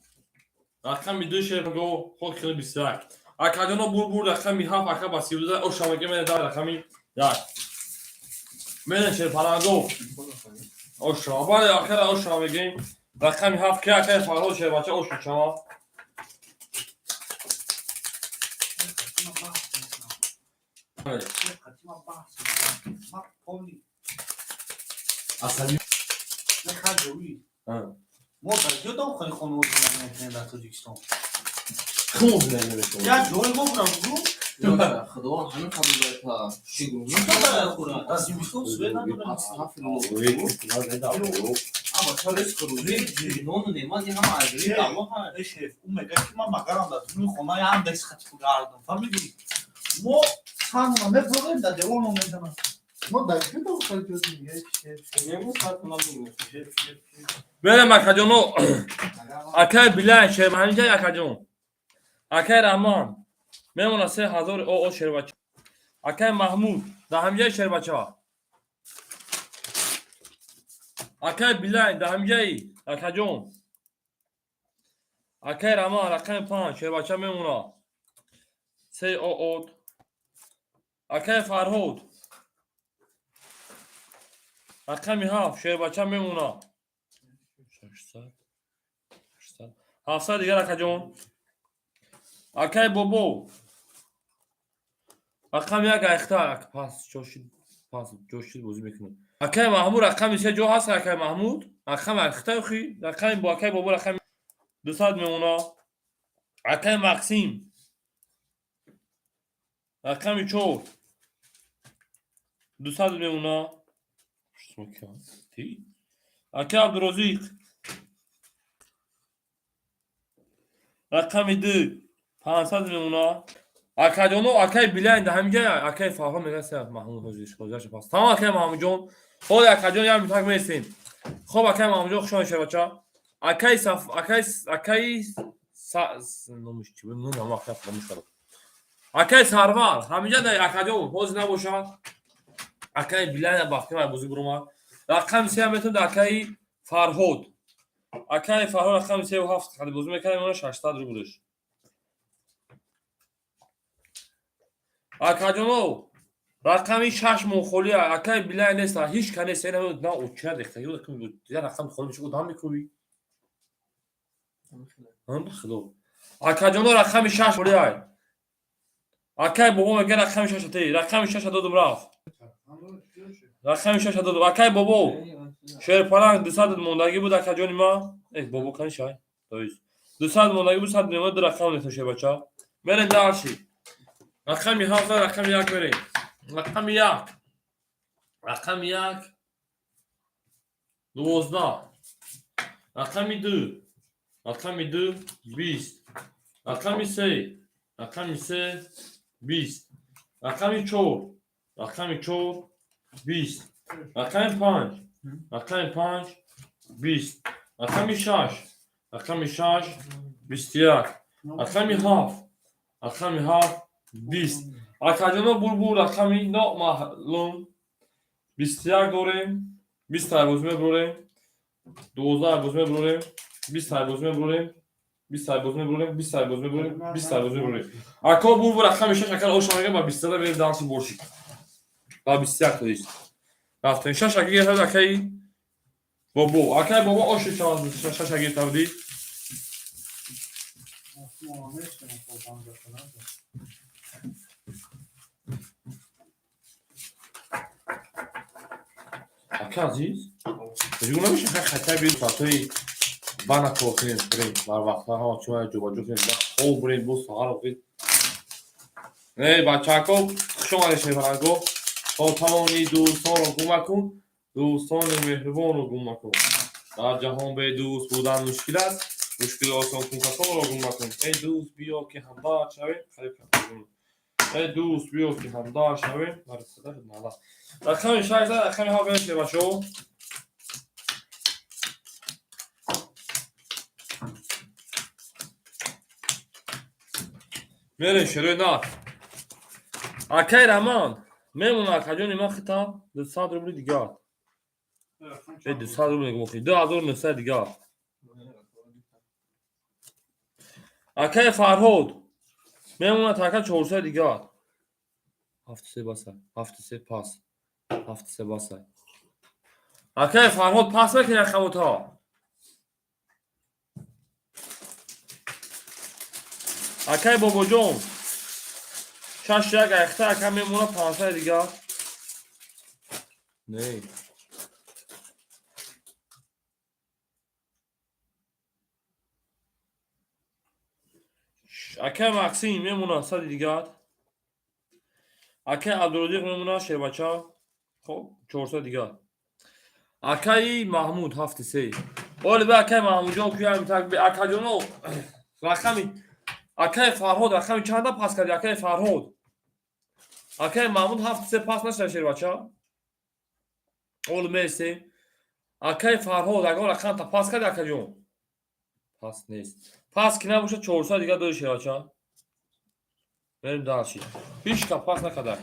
رقم دو شرگو خود کنه 21 اکادونا بور رقم هفت اکا با 32 او شمگه من دار رقم یک من شر پلنگو او شما آخر او شمگه رقم هفت که اکا فرهاد شر بچه او شما Asali. Ne kadar iyi. Moda jodam khani khonu ne da Tojikistan. خوب نمیشه Ya joy mo bro. خدا همین قبول تا شیگون Tasibistan Sweden da. ama çalış kuruyor nonu ne ma diye ama ayrı ama ha Şef, o mega ki mama garanda tu khona ya andes khat gardan. Family. Mo sanma ne problem da de onu ne sana. Mo da jodam khani şef. ne bu farkına bulmuyor بله مکجانو اکای بلند شهر همینجا اکجان اکای رحمان میمونه 3000 او شهر بچه اکای محمود در همینجا شهر بچه ها اکای بلند در همینجا اکجان اکای رحمان رقم 5 شهر بچه میمونه 3 او اکای فرهاد رقم 7 شهر بچه میمونه 700 دیگر اکجان اکای بابو رقم یک اختار پس جوشید بازی میکنه اکای محمود رقم 3 جو هست اکای محمود رقم اختار خی رقم با اکای بابو رقم 200 میمونه اکای مقسیم رقم 4 200 میمونه اکای عبدالرزیق رقم 2 500 میمونه اکادونو اکای بلند همینجا اکای فاهم میگه سه محمود حاجیش گذاشت پس تمام اکای محمود جون خود اکادون یا میتونم میسین خب اکای محمود جون خوشون شه بچا اکای صف اکای نمیشه چی نمیدونم وقت فراموش کردم اکای سروار همینجا در اکادون باز نباشه اکای بلند باقی ما بازی برام رقم 3 میتونه در اکای فرهاد اکای فرهاد رقم 37 خیلی بازی میکنه اون 600 رو بودش اکادونو رقمی 6 مخولی اکای بلای نیست هیچ کنه سینه نه اوچه دیگه یه دیگه رقم خالی میشه کدام میکوبی هم بخدا اکادونو رقم 6 مخولی اکای بابا میگه رقم 6 تی رقم 6 دادم رفت رقم 6 دادم اکای بابا شهر پلنگ 200 موندگی بود اکادونی ما ای بابا کنی شای 200 موندگی بود 100 میمد رقم نتوشه بچا برن دارشی رقم 7 رقم 1 بریم رقم 1 رقم 1 12 رقم 2 رقم 2 20 رقم 3 رقم 3 20 رقم 4 رقم 4 20 رقم 5 رقم 5 20 رقم 6 رقم 6 21 رقم 7 رقم 7 20 اکادونو بول رقمی نامعلوم 21 داریم 20 تا بازی بریم 12 بازی بریم 20 تا بازی بریم 20 تا بازی بریم 20 تا بازی بریم 20 تا بازی بریم اکا بول رقمی 6 اکل او شما با 20 تا بریم دانسی بورشی با 21 تا است رفتن 6 اگه هست اکی بابا اکی بابا او 6 اگه تابدی اکی عزیز بجو نمیشه خطر بیاد ساعتی بنا کوکنیم بریم بر وقتها ها چون جو با جو کنیم خوب بریم بو سهار وقت ای بچه‌ها شما شیفرانگو تا تمامی دوستان رو گم کن دوستان مهربان رو گم کن در جهان به دوست بودن مشکل است مشکل آسان کن کسان رو گم کن ای دوست بیا که همدار شویم خیلی ای دوست بیا که همدار شویم برای صدر نالا رقم 16 رقم ها بشه بچه‌ها میریم شروع نار اکی رمان میمونه کجا نیما خطاب 200 روبل دیگه به 200 روبل گفتی 2900 دیگه اکی فرهود میمونه تاکا 400 دیگه 73 باسه 73 پاس 73 باسه اکی فرهود پاس بکنه رقم تا اکی بابا جون شش یک اخته اکی میمونه 500 دیگه نه اکی مقسیم میمونه 100 دیگه اکی عبدالرزیق میمونه شیبچه خب 400 دیگه اکی محمود 73 ولی به اکی محمود جان که هم تک به اکی جانو رقمی اکی فرهاد رقمی چنده پاس کردی اکی فرهاد اکی محمود 73 پاس نشده شیبچه ولی مرسی اکی فرهاد اگر رقم تا پاس کردی اکی جان پاس نیست پاس که نباشه 400 دیگه دو شیبچه بریم دارشی هیچ که پاس نکرده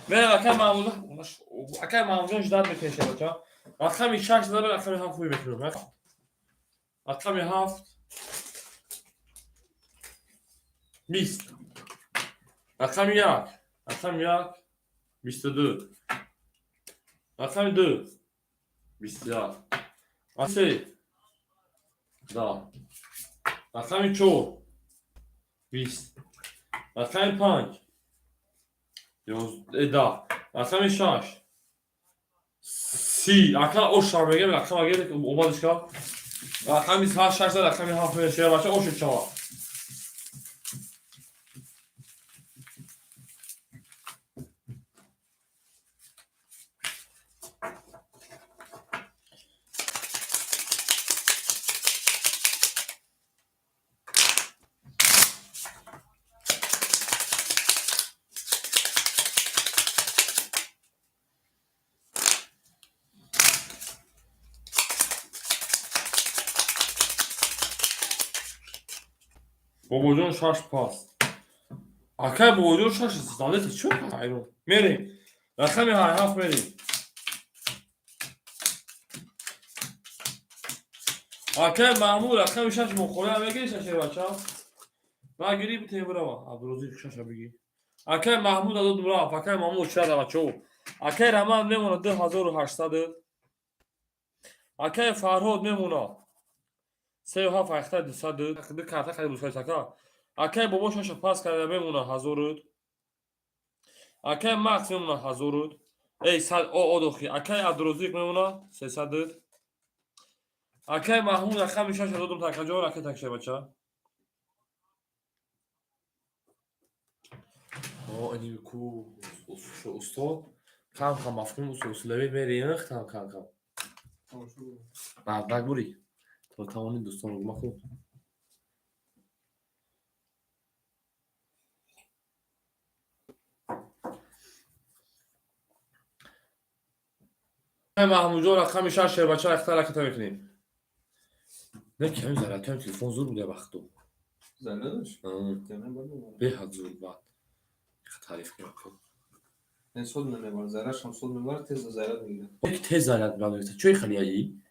بریم اکی محمود جان جداد میکنه شیبچه رقمی 6 داره رقمی هم خوبی بکنم رقمی 7 20 رقمی 1 رقمی 1 22 رقمی 2 21 رقمی 3 10 رقمی 4 20 رقمی 5 10 رقمی 6 30 رقم اوش هم بگم رقم اگر اومدش که رقمی 6 رقمی 7 میشه باشه اوش چهار بابا جون 6 پاس اکی بابا جون 6 استفاده چه کارو میریم رقمی 7 میریم اکی محمود رقمی 6 مخوره میگی 6 بچا ما گیری بته برا عبدالرزیق 6 بگی اکی محمود داد برا اکی محمود شد بچو اکی رمان میمونه 2800 اکی فرهاد میمونه 37 اخته 200 دو کارت خیلی بوسای سکا اکی بابا 6 پاس کرده میمونه 1000 اکی ماکس میمونه 1000 ای صد او دوخی اکی عبدالرزیق میمونه 300 اکی محمود رقم 6 دادم تا کجا اکی تکشه بچا اینی کو استاد کم مفهوم اصولی میری کم بعد بگوری تا تمام دوستان رو مخوب محمود جان رقم 6 بچا اختار کتا میکنیم نه کمی زرد هم تلفن زور بوده وقتو زنده داشت به حد زور بعد تعریف کنم این سود نمیباره زرش هم سود میباره تیز زرد میگیره یک تیز زرد بگیرید چوی خیلی هایی؟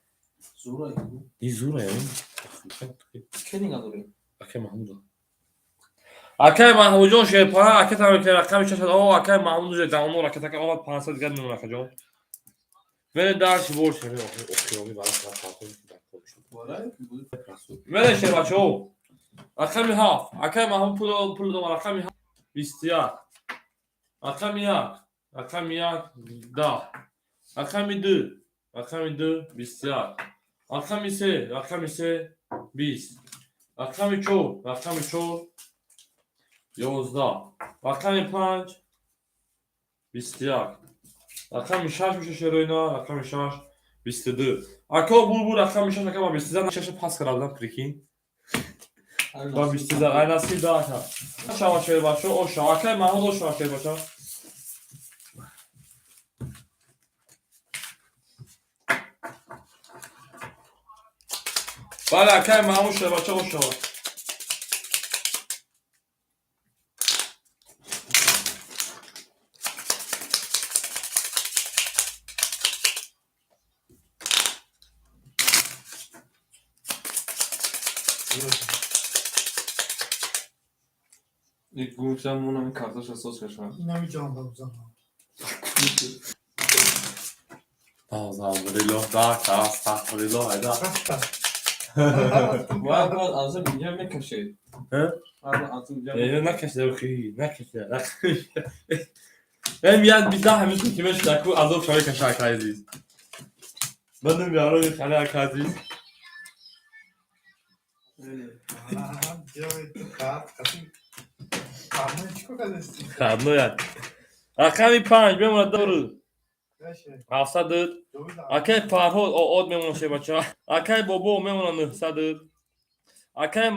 زوره دی زوره یعنی؟ کی نداری؟ اکی محمود اکی محمود جان شیرپاره اکی تمام که رقم 6 اکی محمود جان دامون اکی تک آمد 500 دیگه میمونه اکی جان من درس برش میمونه اوکی برای من شیر بچه‌ها رقم 7 اکی محمود پول دو رقم 7 21 رقم 1 رقم 1 10 رقم 2 رقم 2 21 رقم 3 رقم 3 20 رقم 4 رقم 4 11 رقم 5 21 رقم 6 میشه شروینا رقم 6 22 اکا بول رقم 6 رقم 23 6 پاس کردم کریکین با 23 ay nasıl daha ka şavaşır başı o şavakay Mahmut o şavaşır başı Bala kay Mahmut şavaşır o şavaş İlk gruptan buna bir kardeşle sos kaçma. نمی‌تونم بزنم. Estağfurullah da estağfurullah hayda. Bu arada ağzı bileceğim ne kaşığı. He? Ağzı bileceğim. Ne kaçtı ne kaçtı. Hem yani biz daha hemen kime şarkı azok şarkı kaşakayız. Benim bir ara bir kale akadıyız. Kadno yani. Rakami 5 memnun doğru. Hafsadır. Akay Farhod o od memnun şey bacha. Akay Bobo memnun sadır. Akay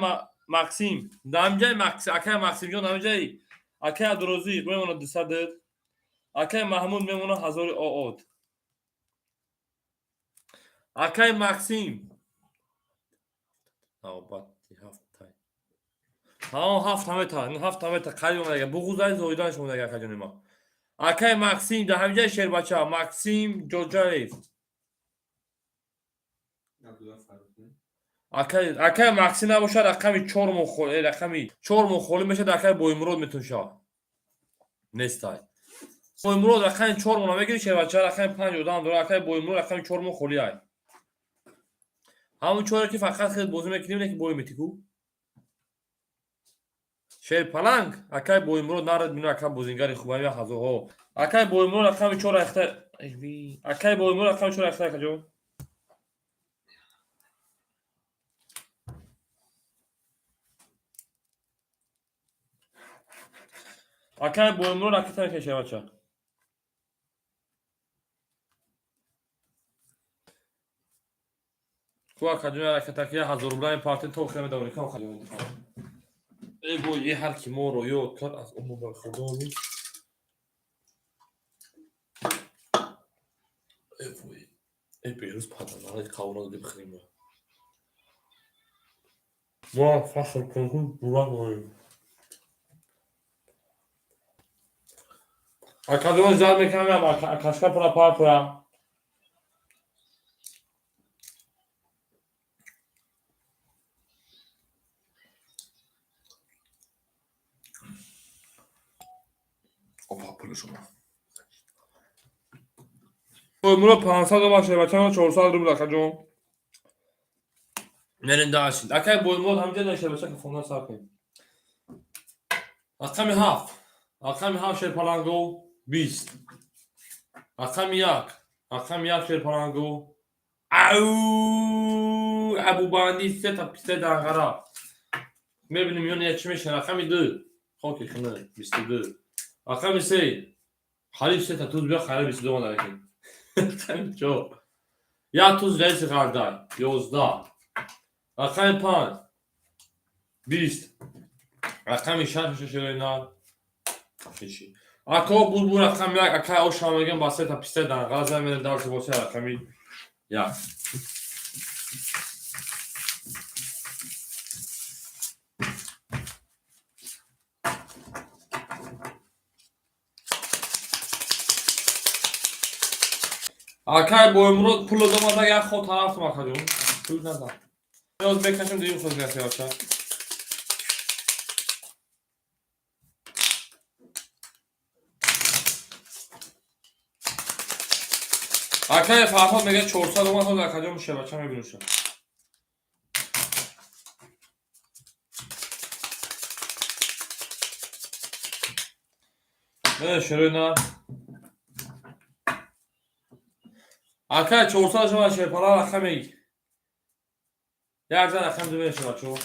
Maxim. Damjay Maxim. Akay Maxim jo damjay. Akay Adrozi memnun sadır. Akay Mahmud memnun hazır o od. Akay Maxim. Abat haftay. Hafta kayonga buğuzay zoydan şuna gel kajonima. Akay Maxim da hamjay Sherbacha Maxim Jojayev. Akay Maxim nabosha raqami 4 mokhol raqami 4 mokholi mesha da akay Boymurod metun sha. Nestay. Boymurod raqami 4 mona megiri Sherbacha raqami 5 odam dora akay Boymurod raqami 4 mokholi ay. Hamon 4 ki faqat khid bozi mekinim ki boymetiku. Şer palang akay Boymurod narad bino akay bozingari khubami hazo ho. Akay Boymurod raqami 4 axtar. Akay Boymurod raqami 4 axtar kajo. Akay Boymurod aktar ke Sherbacha. Kuwa kaduna rakatakiya hazırlayan parti tokhame davri kam khaliyon. Bu ye her kim oro yo kar az umum khudoni. Bu beruz padana kavuna dib khrim. Bu fasıl konkun burak oy. Akadon zal mekanı var. Kaşka para para. Opa puluşum. Boymurod 500 باشه بچه‌ها 400 روبل کجا نرین داشتید اکای Boymurod همجا نشه بچه که فوندا صاف کنیم رقم 7 شیر پالانگو 20 رقم 1 شیر پالانگو او ابو باندی 3 تا پیسه دنگرا میبینیم یون یکی میشه رقم 2 خاکی خنده 22 رقم 3 خالی 3 تا توز بیا خالی 22 ما داریم جو یا توز رئیس قرارداد 11 رقم 5 20 رقم 6 شروینا کشی اکا بول رقم 1 اکا او شامگن با 3 تا پیسه دنگرا زمین درس باشه رقم 1 Akay Boymurod pul ödemada ya xo taraf mı bakacağım? Pul ne zaman? Biraz bekleşim diyeyim söz gelsin aşağı. Akay Farhod mege 400 روم خود bakacağım bir şey bakacağım میبینوشم. Ne şöyle Akay 400 جوان شه پالا رقم 1 یک زن رقم 2 میشه بچه‌ها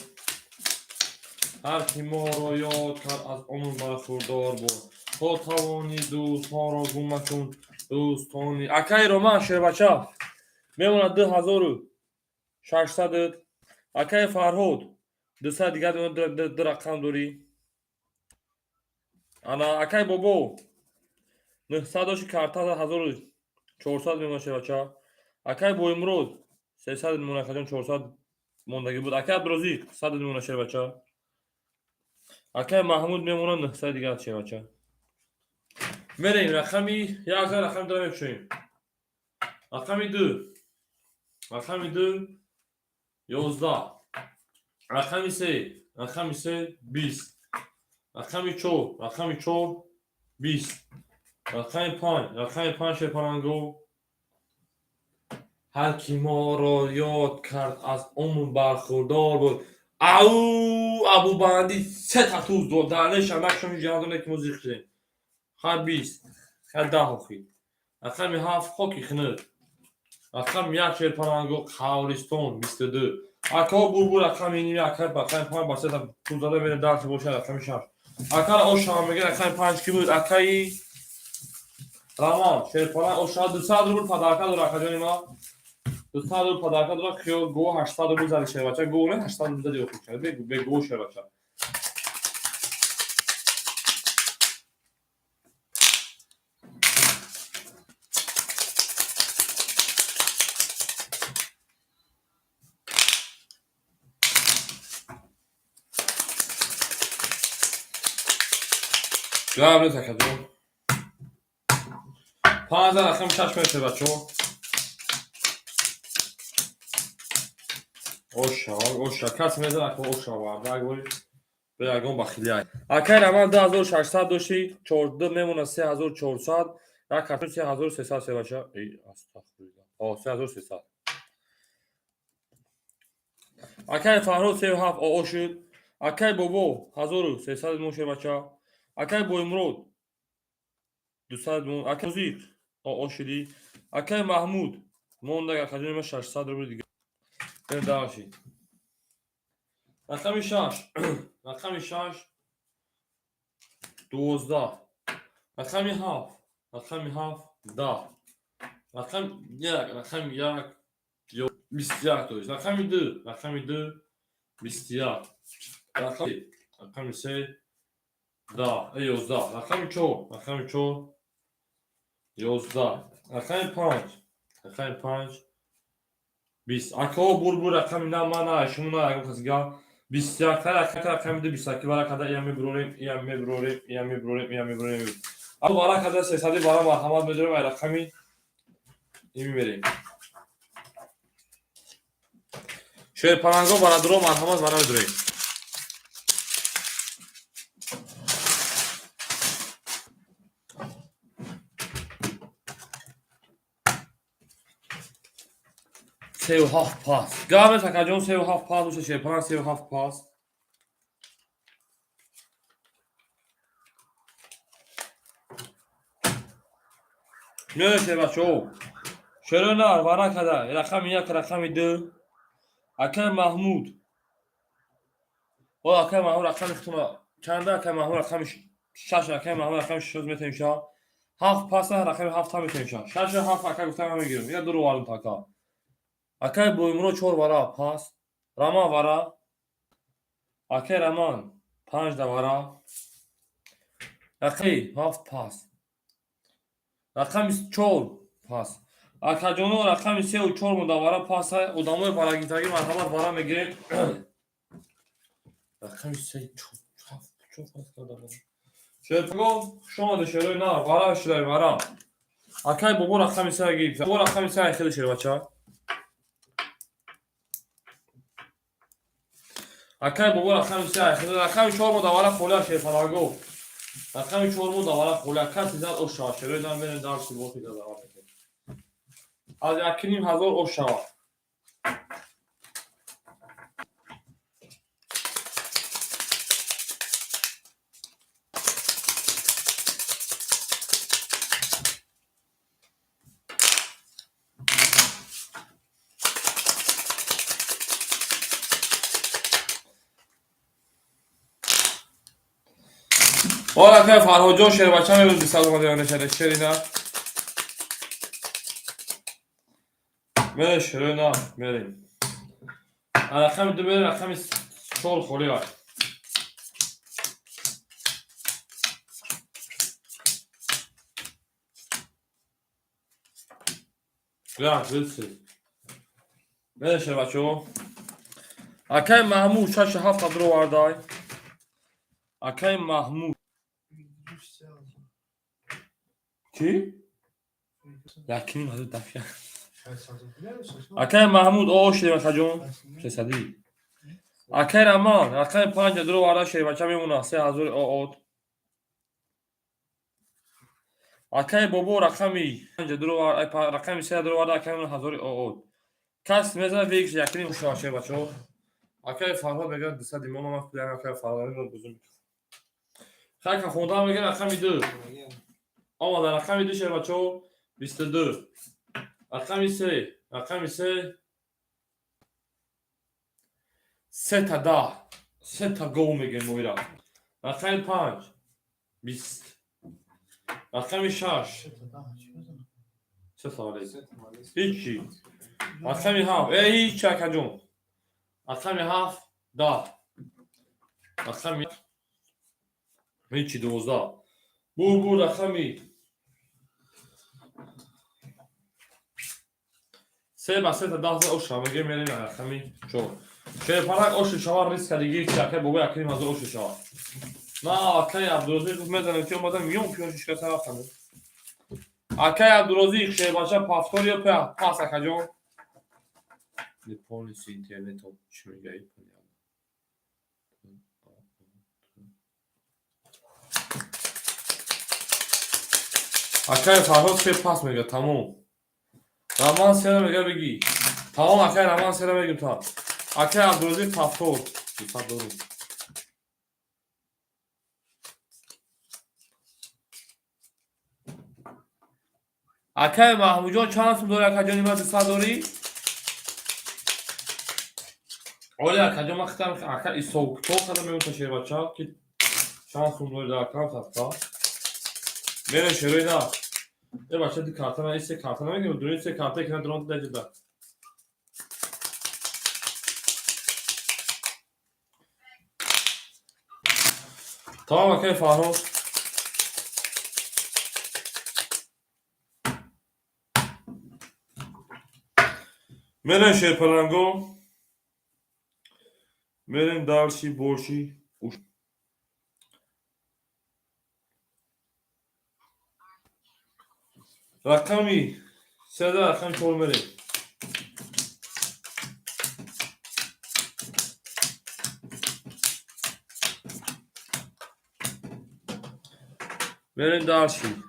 هر کی ما را یاد کرد از آن برخوردار بود تا توانی دوستها را گم مکن دوستانی اکای رومان شیر بچه میموند 2600 اکای فرهود 200 دیگه دو رقم داری انا اکای بابو 900 کارت 1400 میمونه شیر بچه اکای بو امروز 300 میمونه خجان 400 موندگی بود اکای بروزی 100 میمونه شیر بچه اکای محمود میمونه 900 دیگه شیر بچه میریم رقمی 1000 رقم داریم بچویم رقمی 2 رقمی 2 11 رقمی 3 رقمی 3 20 رقمی 4 رقمی 4 20 رقمی 5 رقمی 5 شپرانگو هر کی ما را یاد کرد از اون برخوردار بود او ابو بندی 3 تا توز دو دانش همشون جهادونه که موزیک شدیم هر 20 هر 10 خوی رقمی 7 خوکی خنر رقم 1 شپرانگو خاورستون 22 اکا بور رقم اینی اکا رقم 5 با 3 تا توز داده میره درس باشه رقم 6 اکا اوشا میگه رقم 5 کی بود اکای رامان شپران اوشا 200 روبل پداکا دور اکا جانی ما 200 روبل پداکا دور کیو گو 80 روبل زدی شه بچا گو نه 80 روبل زدی اوکی کرد به گو شه بچا جواب نتکدو 5000 رقم 6 میشه بچو اوشا کس میزنه که اوشا وارد اگوی به اگون بخیلی های اکای رمان 2600 داشتی 14 میمونه 3400 یک کارتون 3300 سه بچه ای استغفرالله 3300 اکای فرهاد 37 او شد اکای بابو 1300 موشه بچه اکای بو امرود 200 مون اکای زیر او شدی اکای محمود مونده که خجون 600 روبل دیگه این داشتی رقمی 6 رقمی 6 12 رقمی 7 رقمی 7 10 رقم 1 رقمی 1 21 توش رقمی 2 رقمی 2 21 رقمی 3 10 11 رقمی 4 رقمی 4 11 رقمی 5 رقمی 5 20 اکا بور رقمی نه من شما نه اگه کسیگا 21 تا رقمی 22 برای کدا ایام میبروریم ابو برای کدا 300 برای مرحمت بجرم رقمی این میبریم شیر پرانگو برای درو مرحمت برای بدریم سه و هفت پاس گابه تکجون سه و هفت پاس باشه شیرپران سه و هفت پاس میشه بچه شروع نار برا کده رقم 1 رقم 2 اکای محمود و اکای محمود رقم اختنا چنده اکای محمود رقم 6 اکای محمود رقم 6 میتونیم شا 7 پاس رقم 7 هم میتونیم شا 6 7 اکای گفتم هم میگیرم یا درو والم تاکا اکای بو امرو 4 برا پاس راما برا اکای رامان 5 برا اکای 7 پاس رقم 4 پاس اکاجونو رقم 3 و 4 مداوره پاس ادامه پاراگیتاگی مرحمت برا میگیریم رقم 3 4 پاس دادم شرپگو شما ده شروع نه برا شلای برا اکای بابو رقم 3 گیر بابو رقم 3 خیلی شیر بچا اکای بابو رقم 3 خیلی رقم 4 مداوره خولا شیر پاراگو رقم 4 مداوره خولا کسی زد او شا شروع دارم بریم دار سی بوتی دادم از یکنیم هزار او شا حالا که فرهاد جان شیر بچه میگم 200 اومده نشده شیر نه میره شیر نه میریم رقم دو میره رقم سال خوری های بیا بلسی میره شیر بچه ها اکای محمود شش هفت درو واردای اکای محمود چی؟ یکی نیم دفعه اکای محمود آه شده بچه جون 300 اکای رمان اکای 5 درو واردای شده بچه میمونه 3000 آه اکای بابا رقمی 5 درو واردای رقمی 3 درو واردای اکای میمونه 1000 آه کس میزنه ویکس یکی نیم شده بچه ها اکای فرهاد میگه 200 دیمان ما خودم اکای فرهاد رو بزرگ خیلی که خوندم میگه رقمی 2 آماده رقمی 2 شده بچه ها 22 رقمی 3 رقمی 3 3 تا 10 3 تا گو میگه مویرا رقمی 5 20 رقمی 6 3 ساله هیچی رقمی 7 هیچ چکه جون رقمی 7 10 رقمی هیچی 12 بور رقمی 3 با 3 تا 10 اوش میگه میریم رقمی چون که فرق اوش شما ریسک دیگه که بابا اکریم از اوش شما نه اکای عبدالرزاق گفت میزنم که اومدم میام پیشش که طرف کنم اکای عبدالرزاق شه باشه پافتور یا پاس اکجون دی پلیس اینترنت چی میگه اکای فرهاد که پاس میگه تمام رمان سر میگه بگی تمام اکای رمان سر میگم تا اکای عبدالرزاق پافتور صد درو اکای محمود جان چند سوم داره اکای جانی ما 200 داری اولی اکای جان وقتی هم اکای سوک تو خدا میگم تا شیر بچه ها که چند سوم داره در اکای خستا میره شیروی نه یه بچه دی کارتا من ایسته کارتا نمیگم دونی سه کارتا که ندارم تو دیجه تمام اکای فرهاد میرن شیر پلنگو میرن دارشی بورشی رقمی 3 رقم چور میره میرن دارشی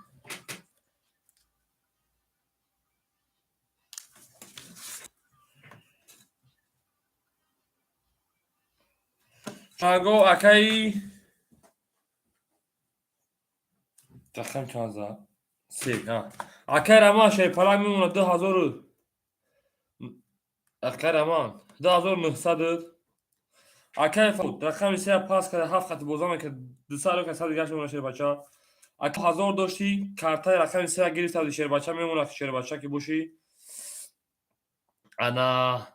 شاگو اکای رقم 14 3 ها اکای رمان شیر پلنگ میمونه 2000 اکای رمان 2900 اکای فوت رقم 3 پاس کرده 7 خط بوزام که 200 رو که 100 گشت میمونه شیر بچه اکای 1000 داشتی کارتای رقم 3 گرفت شیر بچه میمونه شیر بچه که بوشی انا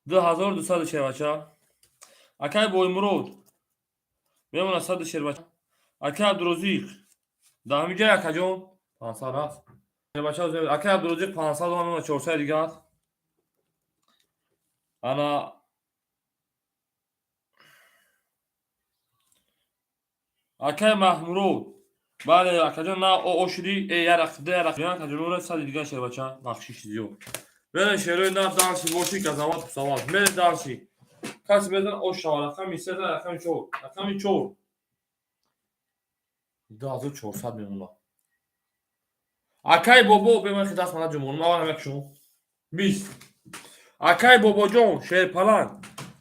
2200 شیر بچه اکای بوی مرود میمونه 100 شیر بچه اکای عبدالرزاق ده میگه اکای جون 500 هست شیر بچه اکای عبدالرزاق 500 میمونه 400 دیگه انا اکای محمود بله اکای جون نه او شدی یه رقده رقده اکای جون رو 100 دیگه شیر بچه بخشیش دیو بله شیروی نه دارشی بورشی که زمان سوال میره دارشی کسی بزن او شما رقمی 3 رقمی 4 رقمی 4 2400 میمونه اکای بابا به من خداست من جمهور ما هم یکشون 20 اکای بابا جون شیر پلنگ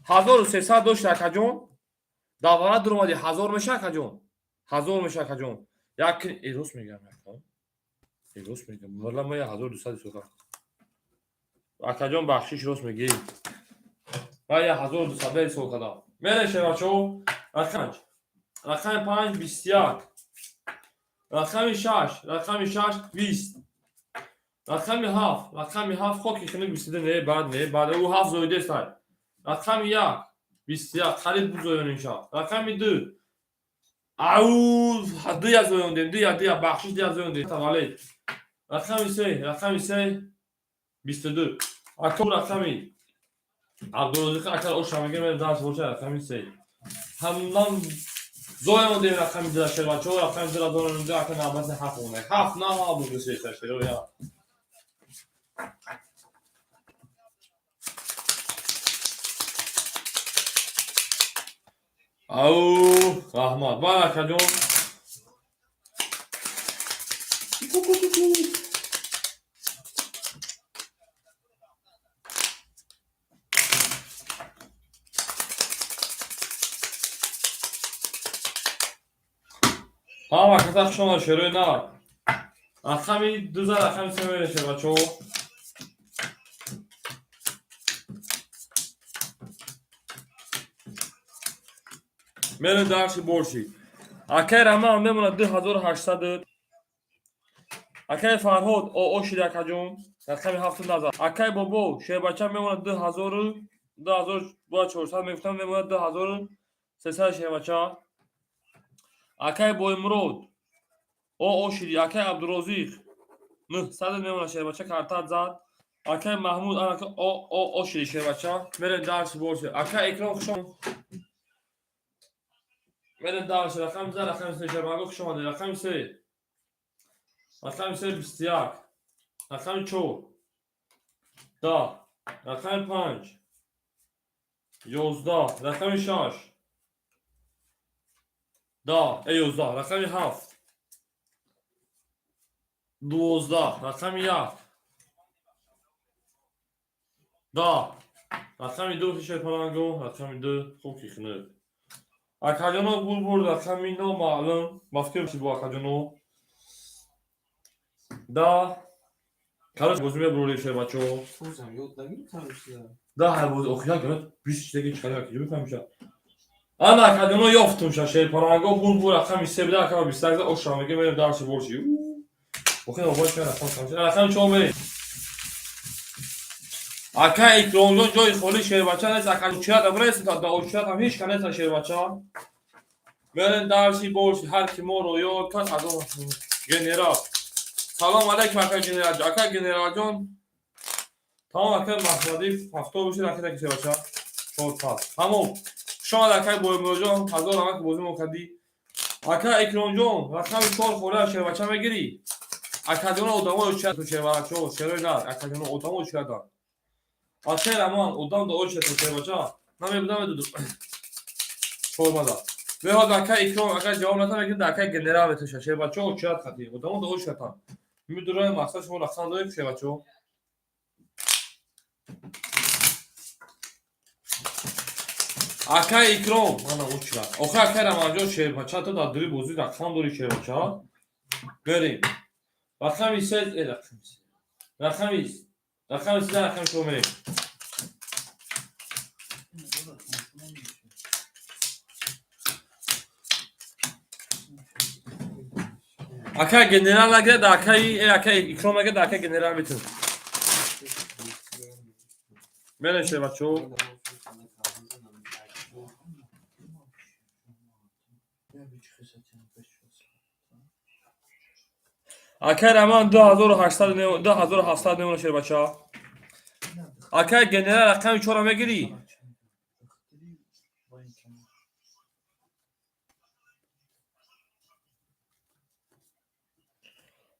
1300 داشت اکای جون داوره در اومدی 1000 میشه اکای جون 1000 میشه اکای جون یک ایروس میگم ایروس میگم والا ما 1200 سوخا اکای جون بخشش روز میگی ما 1200 سوخا دا میره شیر بچو رقم رقم 5 21 رقم 6 رقم 6 20 رقم 7 رقم 7 خب که کنه 22 نه بعد او 7 زایده است رقم 1 21 خرید بزویون انشا رقم 2 او دو یا زایوندیم دو یا بخشش دو یا زایوندیم توالی رقم 3 22 اکو رقمی عبدالرزاق اکر او شمگه من درس باشه رقم 3 همون زایوندیم رقم 2 شد بچه ها رقم 2 زایوندیم اکر نباز 7 اونه 7 نه ها بگو 3 شد یا او احمد برکه جون ها وقتا شما شروع نه رقمی 2000 رقم 3 میشه بچه ها میره درسی برشی اکه رما میمونه 2800 اکه فرهاد او شده که جون رقم 7000 اکه بابو شه بچه میمونه 2000 با 400 میفتم میمونه 2300 شه بچه اکه با امرود او شده اکه عبدالرزاق 900 میمونه شه بچه کارتات زد اکه محمود اکه او شده شه بچه میره درسی برشی اکه اکرام شما میره درس رقم 10 رقم 3 شما شما رقم 3 رقم 3 21 رقم 4 10 رقم 5 11 رقم 6 10 11 رقم 7 12 رقم 1 10 رقم 2 تیشه پرانگو رقم 2 خوب که خنه اکاجانو بول برد رقم اینو معلوم مفکر چی با اکاجانو دا کارش بازی برولی شه بچو روزم یاد نگیری تماشا دا هر بود اوخیا گرت 20 دیگه چقدر که میفهمش انا اکاجانو یافتم شه پرانگو بول رقم 3 بده رقم 28 او شام میگه بریم درس برشی اوخیا باش رقم چون می اکا اکرونجون جای خالی شه بچا نه اکا چرا برس تا دا چرا هم هیچ کنه تا شه بچا بریم درسی برشی هر کی ما رو یاد کس از اون گنرال سلام علیکم اکا گنرال اکا گنرال جان تمام اکا محمدی هفته بشه اکا کسی بچه شد پس تمام شما اکا بوی موجان هزار اکا بوزی مکدی اکا اکرام جان رقم 4 خوره شه بچه میگیری اکا جان ادامه چه تو شه بچه شروع نه اکا جان ادامه چه داد اخیر امان ادامه دو چه تو شه بچه نمیدونم دو فرما داد به هر اکا اکرام اکا جواب نداد میگه اکا گنرال تو شه بچه چه خطی ادامه دو چه تا میدونم مقصد شما رقم داریم شه بچه اکا اکرام انا اوچرا اوخا کرا ماجو شه بچه تو دادری بوزی رقم داری شه بچه بریم رقم 3 رقم 3 رقم شو میریم اکا گنرال اگر دا اکا اکرام اگر دا اکا گنرال میتون میریم شه بچه اکر امان 2700 نمونه شه بچه ها اکر گنرال رقم 4 میگیری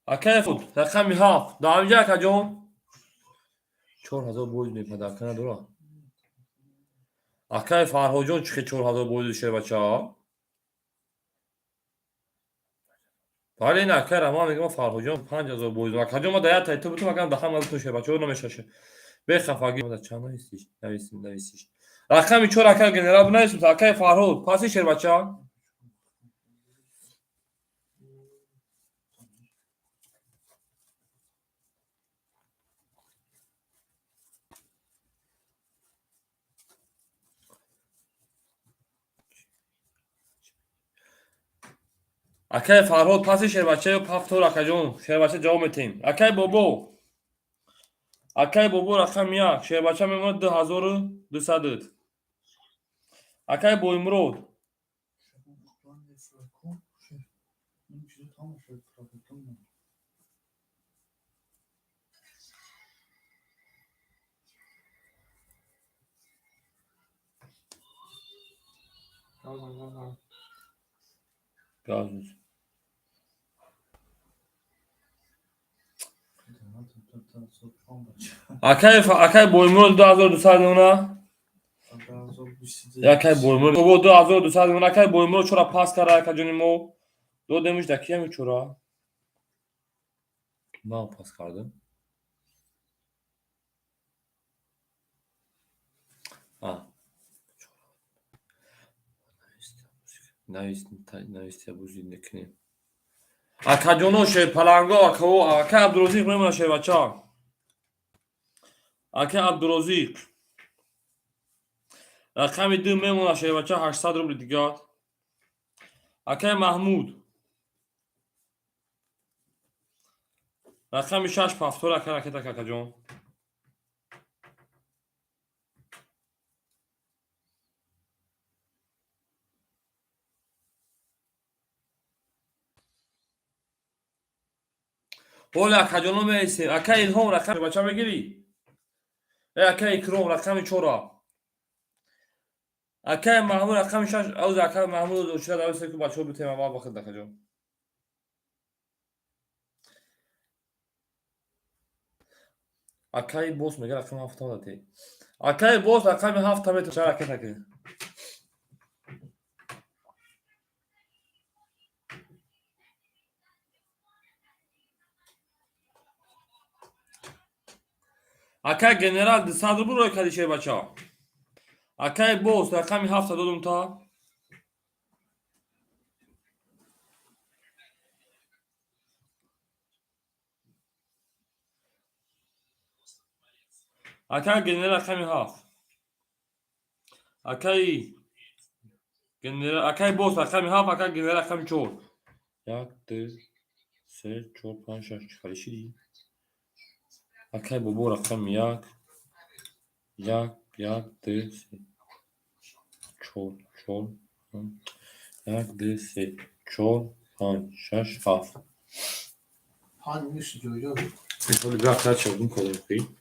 اکر فود رقم 7 دا همینجا اکر جون 4000 بوید میپده اکر نداره اکر فرهاد جون چه 4000 بوید شه بچه ها ولی نه اکر امان میگم فرهاد جون 5000 بوید اکر جون ما دایت تا تو بتونم بگم دخم تو شه بچه ها نمیشه به خفاگی مدت چند نیستیش نویسیش رقم 4 اکر گنرال نیست اکر فرهاد پاسی شه بچه ها Akay Farhod pasi Sherbache hafta rakajon. Sherbache javob meting. Akay Bobo. Akay Bobo rakam 1. Sherbache memon 2200. Akay Boymurod. Gazus. Akay Boymurod 2200 Akay Boymurod Bobo 2200 Akay Boymurod chora pas kar raha kajonimo. Do demiş da kim chora? Ben pas kardım. Ha. Naiste bu zindekini. Akajono şey palango akao Akay Abdurazik memona şey bacha. Akay Abdurazik. Rakam 2 memona şey bacha 800 rubl digar. Akay Mahmud. Rakam 6 paftor akay raketa kakajon. Ola kajono meyse akay ilhom rakam bacha megiri. Akay ikrom rakam 4. Akay Mahmud rakam 6 az akay Mahmud uçra davse ki bacho bitema ba bakın da kajon. Akay boss mega rakam hafta date. Akay boss rakam hafta metre çara raketa. Akay general de sadr bu roy kali şey bacha. Akay boss rakam hafta dodum ta. Akay general rakam haf. Akay general akay boss rakam haf akay general rakam 4. Yak 2 3 4 5 6 kali şey. Akay Bobo rakam 1 2 3 4 4 1 2 3 4 5 6 haf. Hangisi diyor? Hadi biraz daha çabuk koyayım.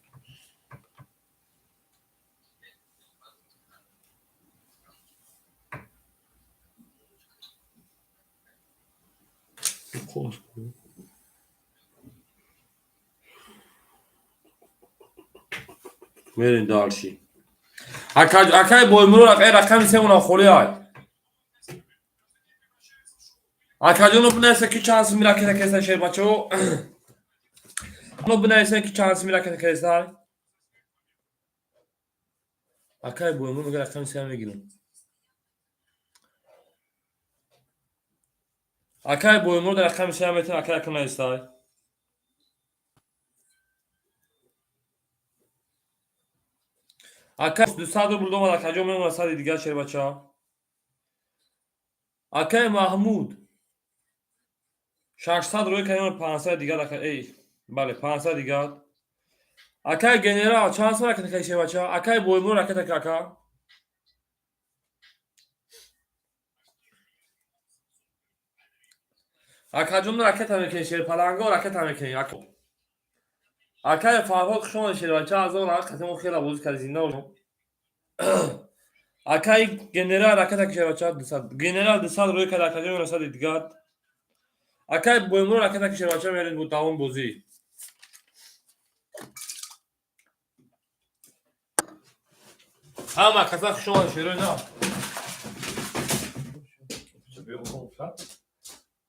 Verin darshi. Akay Boymurod akay rakam ise ona kholiay. Akajono bunaysa ki chance mila kesa şey bacho. Ama bunaysa ki chance mila kesa. Akay Boymurod rakam ise megirin. Akay Boymurod rakam ise metin akay rakam istay. Akay sadr buldum ala kajo memona sadi digar şey bacha. Akay Mahmud 600 روی کنیم 500 دیگر ای بله 500 دیگر اکای گنرال چند سال که تکیه بچه اکای بویمو رکت کاکا اکای جمله رکت همه که شیر پلنگا رکت همه که اکای فرهاد شما شیر بچه از اون قسم خیلی بوز کرد زنده و اکای گنرال رکت که بچه 200 گنرال 200 روی که اکای رسد دیگر Akay Boymurod raketa ki Sherbache merin bu tavun bozi. Ama kazak şu an şöyle ne?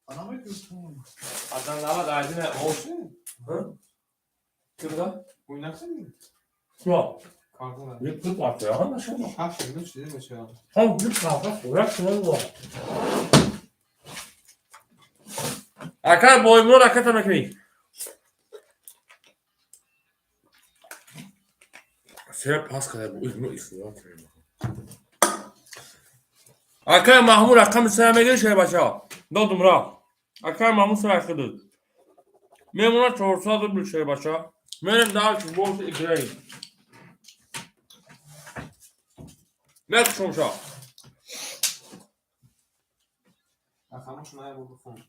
Anamı götürdüm. Adamlar da aydın olsun. Hı? Kimda? Oynaksın mı? Yok. Kalkın. Bir kız var ya. Ama şu. Ha şimdi işte de şey aldım. Tam bir kafa. Bırak şunu bu. Akay Boymurod raketa mekni. Sen pas kadar bu ilmi istiyor. Akay Mahmud rakam Sherbache Sherbache. Dodum ra. Akay Mahmud Saraki'dir. Memuna çorsadır bir şey başa. Benim daha ki borç ikrayım. Ne kuşumşa? Akam şuna vurdu fon.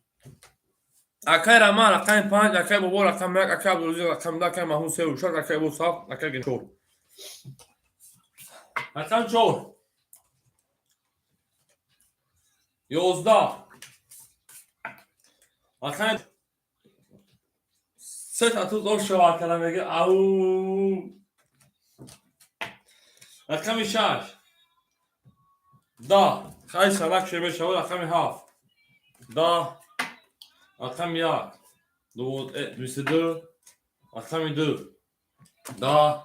Akay Rahman, Akay Panç, Akay Bobol, Akay Merak, Akay Abdülaziz, Akay Akay Mahmud Sevuşak, Akay Bosaf, Akay Gençor. Akay Çor. Yozda. Akay Set atız o şova kalamegi. Au. Akay Şaş. Da. Kay Salak Şebe Şavur, Akay Haf. Da. Akay Yak. Do Müsüdü. Akay Dü. Da.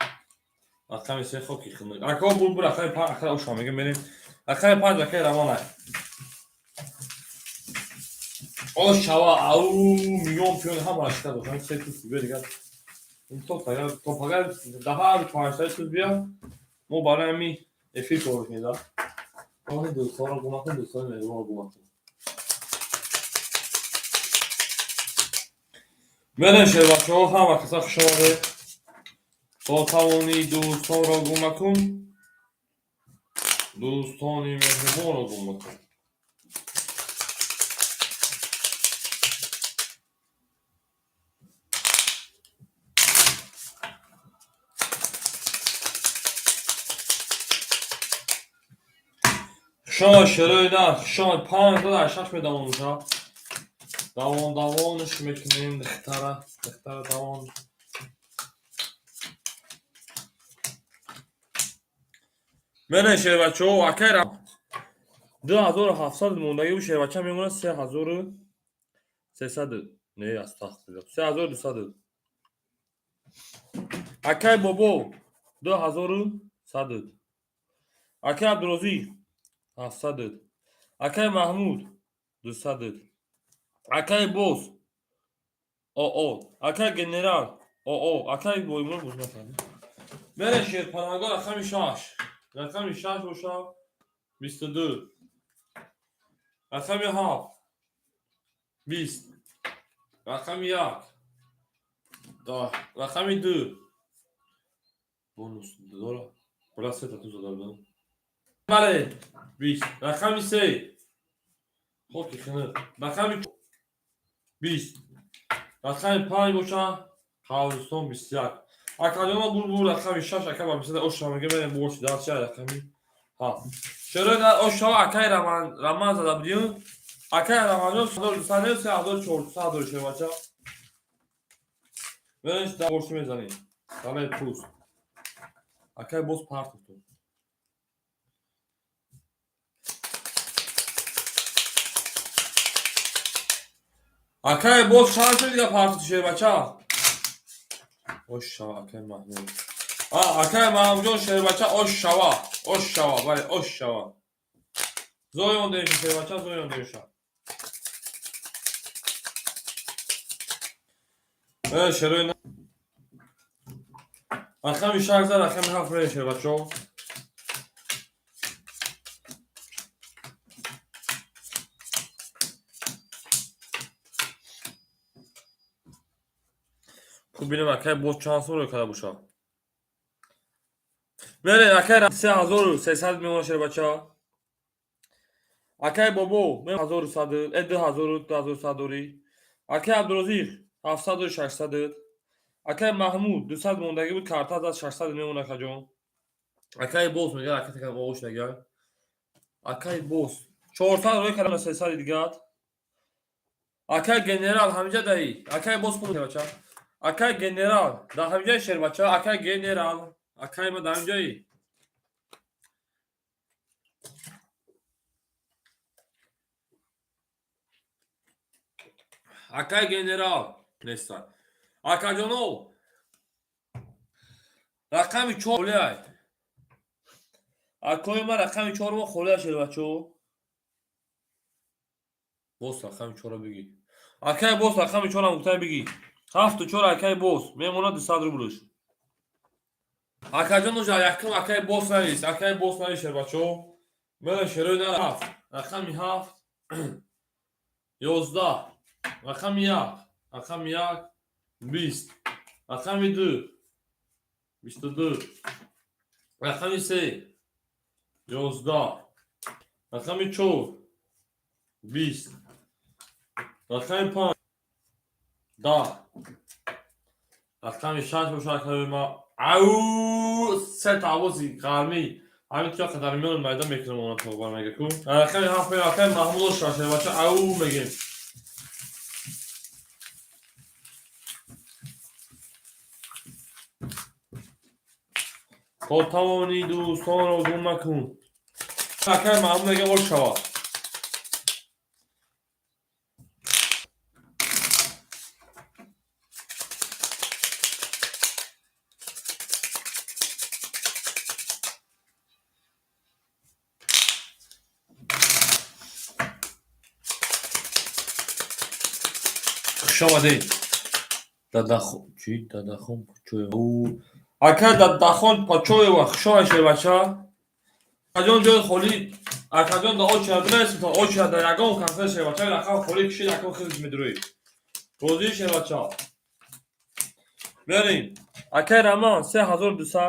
Akay Sefok yıkıldı. Akay Bulbul, Akay Pan, Akay Uşamegi benim. Akay Pan, Akay Ramanay. O şava au milyon piyon ham aşkta bakın sen tut bir gel. Topa gel daha bir parça tut bir. Mo barami efil olur ne da. Onu da sonra bulmakın da sonra ne bulmakın. Ben şey bak o ham kısa şöyle. Totavoni doston bulmakın. Dostoni mehmon bulmakın. شما شروع نه شما 5 دلار 6 میدم اونجا دوانش میکنیم دختره دوان من شیر بچه ها اکی را 2700 موندگی و شیر بچه میمونه 3300 نه استغفرالله 3200 اکی بابا 2100 اکی عبدالعزیز 700 Akay Mahmud 200 Akay Boz Akay General Akay boyumunu bozma tabi. Bere şer panagor Akay Şaş Akay Şaş boşa 22 Akay Haf 20 Akay Yak da Akay 2 bonus dolar burası da $30 Bale 20 رقمی 3 خب که خنه رقمی 20 رقمی 5 باشن خواهستان 21 اکادیما بول رقمی 6 اکا با مثل اوشا میگه بریم بورس دار چه رقمی ها شروع در اوشا اکای رمان زده بدیم اکای رمان صدر سنه سه عدد چورت صدر شه بچه برش در بورس میزنیم ساله پوست اکای بوس پارت تو Akay boz şansı diye parti düşüyor baça. Oş şava Akay Mahmud. Akay Mahmud'un şehir baça oş şava bari oş şava. Zoyon değişir şehir baça zoyon değişir. Evet şehir Akay şarkılar Akay hafraya şehir baça. خب ببینیم اکای بود چند سال کرده باشه. بله اکای 3300 میمونه شده بچه. اکای بابو 1100 2100 اکای عبدالعزیز 700 و 600 اکای محمود 200 موندگی بود کارتا از 600 میمونه کجا. اکای بوس میگه اکای تکان باوش نگه. اکای بوس 400 روی کلمه 300 دیگه. اکای گنرال همینجا دایی. اکای بوس پول بچه. Akay General da همینجای شهر بچه ها Akay General Akay ما در همینجایی Akay General نستان Akay جانو رقمی 4 خوله Akay ما رقمی 4 ما خوله شهر بچه ها بوست رقمی 4 بگی Akay بوست رقمی 4 هم مکتای بگی 7-4 Akay boz memuna 200 rubluş. Akajon uca yakın Akay boz neyiz? Akay boz neyiz bacho? Böyle şöyle ne raf? Rakam 7 11 12 رقم 1 رقم 1 20 رقم 2 22 رقم 3 11 رقم 4 20 رقم 5 10 رقم 6 باشه ما او سه تعوضی قرمی همین که قدر میون میدان میکنم اونا تو بار میگه کو رقم 7 رقم محمود شاشه باشه او میگیم تو توانی دوستان رو گم نکن رقم محمود میگه اول شوا شما دی دادخون چی دادخون پچوی او اکر دادخون پچوی و خشایش بچه اکجان جای خالی اکجان دا آچه درست تا آچه در یگان کنسه شه بچه رقم خالی کشید اکان خیلی میدروی توضیح شه بچه بریم اکر اما 3200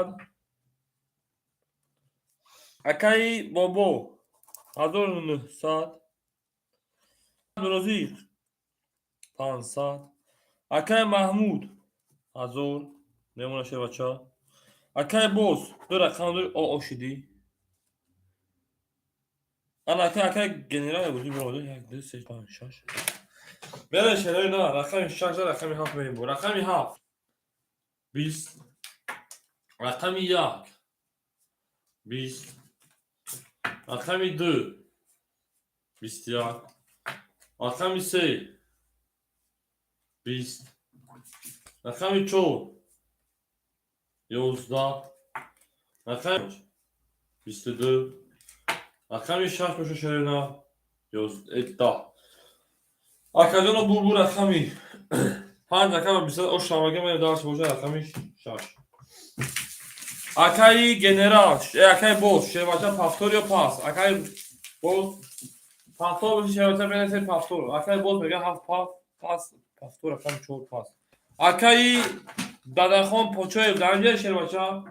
اکای بابو 1900 درازی 500 اکای محمود 1000 نمونه شه بچه اکای بوس دو رقم داری آشیدی انا اکای گنرال بودی براده 1 2 3 5 6 بله شده نه رقم 6 رقم 7 بریم بود رقم 7 20 رقم 1 20 رقم 2 21 رقم 3 20 رقم 4 11 رقم 22 رقم 6 باشه شده 11 اکجان بو رقمی 5 رقم 20 او شامگه من داشت باشه رقمی 6 اکای گنرال اکای بوس شه باشه پافتور یا پاس اکای بوس پافتور باشه شه باشه بنویسید پافتور اکای بوس میگه هفت پاس پافتور رقم 4 پاس اکای دادخون پوچوی درنجه شه باشه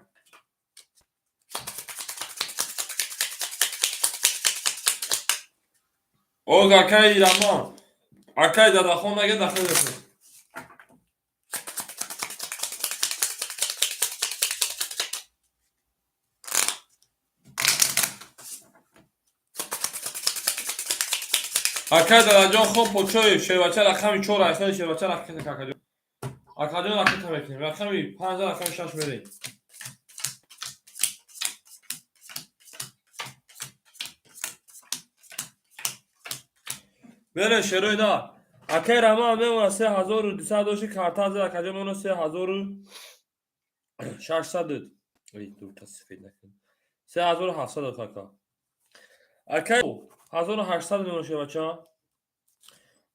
او اکای رمان اکای دادخون میگه داخل بشه اکای دادجان خوب پوچوی شه باشه رقم 4 80 شه باشه رقم کاکاجو اکاجان رقم میکنیم رقم 5 رقم 6 بریم بله شروع نه اکای رما میمونه 3200 دوشی کارتا از اکاجان میمونه 3600 ای دو تا سفید نکن 3700 کاکا اکای 1800 میمونه شه بچه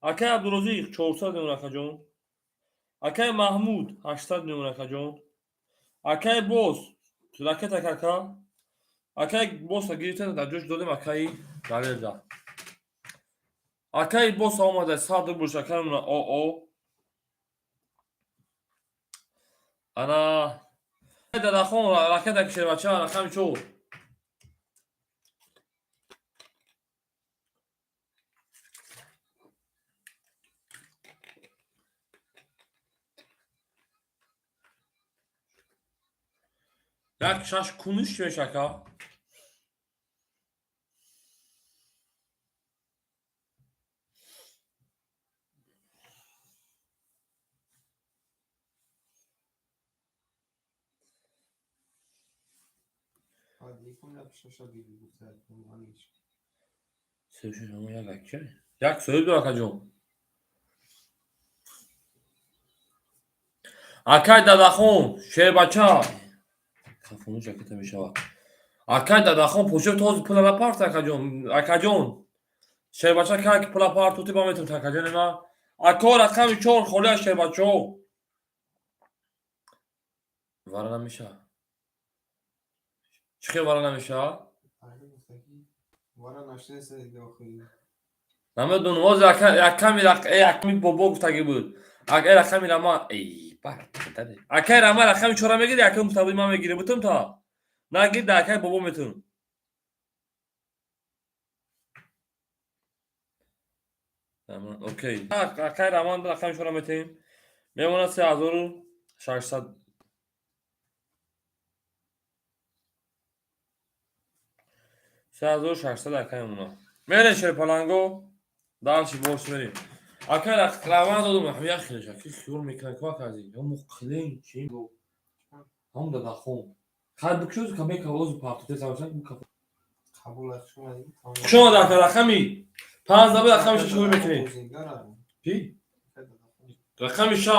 اکای عبدالرزیق 400 میمونه اکاجان اکای محمود 800 میمونه اکاجان اکای بوس راکت کاکا اکای بوس گیرته در جوش دادیم اکای دلیل اکای بوس آمده 100 بوش اکای میمونه او انا دادخون راکت کشه بچه رقم 4 یک شش کنوش میشه که سوشش همون یک اکه یک سوید دو اکا جون اکای دادخون شه بچه خفونو جاکت میشه اکای دادخون پوشه توز پولا پارت اکا جون شه بچه که پولا پارت توتی با میتون اکا جون ما اکا رقم 4 خوله شه بچه وارا نمیشه چی وارا نمیشه وارا ناشته سه داخلی نمیدونم از یکمی بابا گفتگی بود اگه رقمی رما ای بار اگه رما رقمی چهار میگیری یکم مطابق ما میگیری بتون تا نگید دکای بابا میتون تمام اوکی اگه رما رقمی چهار میتیم میمونه 3600 3600 اگه میمونه میره شیر پلنگو دالشی بورس میریم اگه رقم دادم همین خیلی شکلی خیور میکنه که کازی هم مخلین چی رو هم دادا خون خد بکشوز کمی کاوز پارتو تساوشن قبول شما شما در رقمی 5 دبل رقمش شروع میکنید چی رقمی 6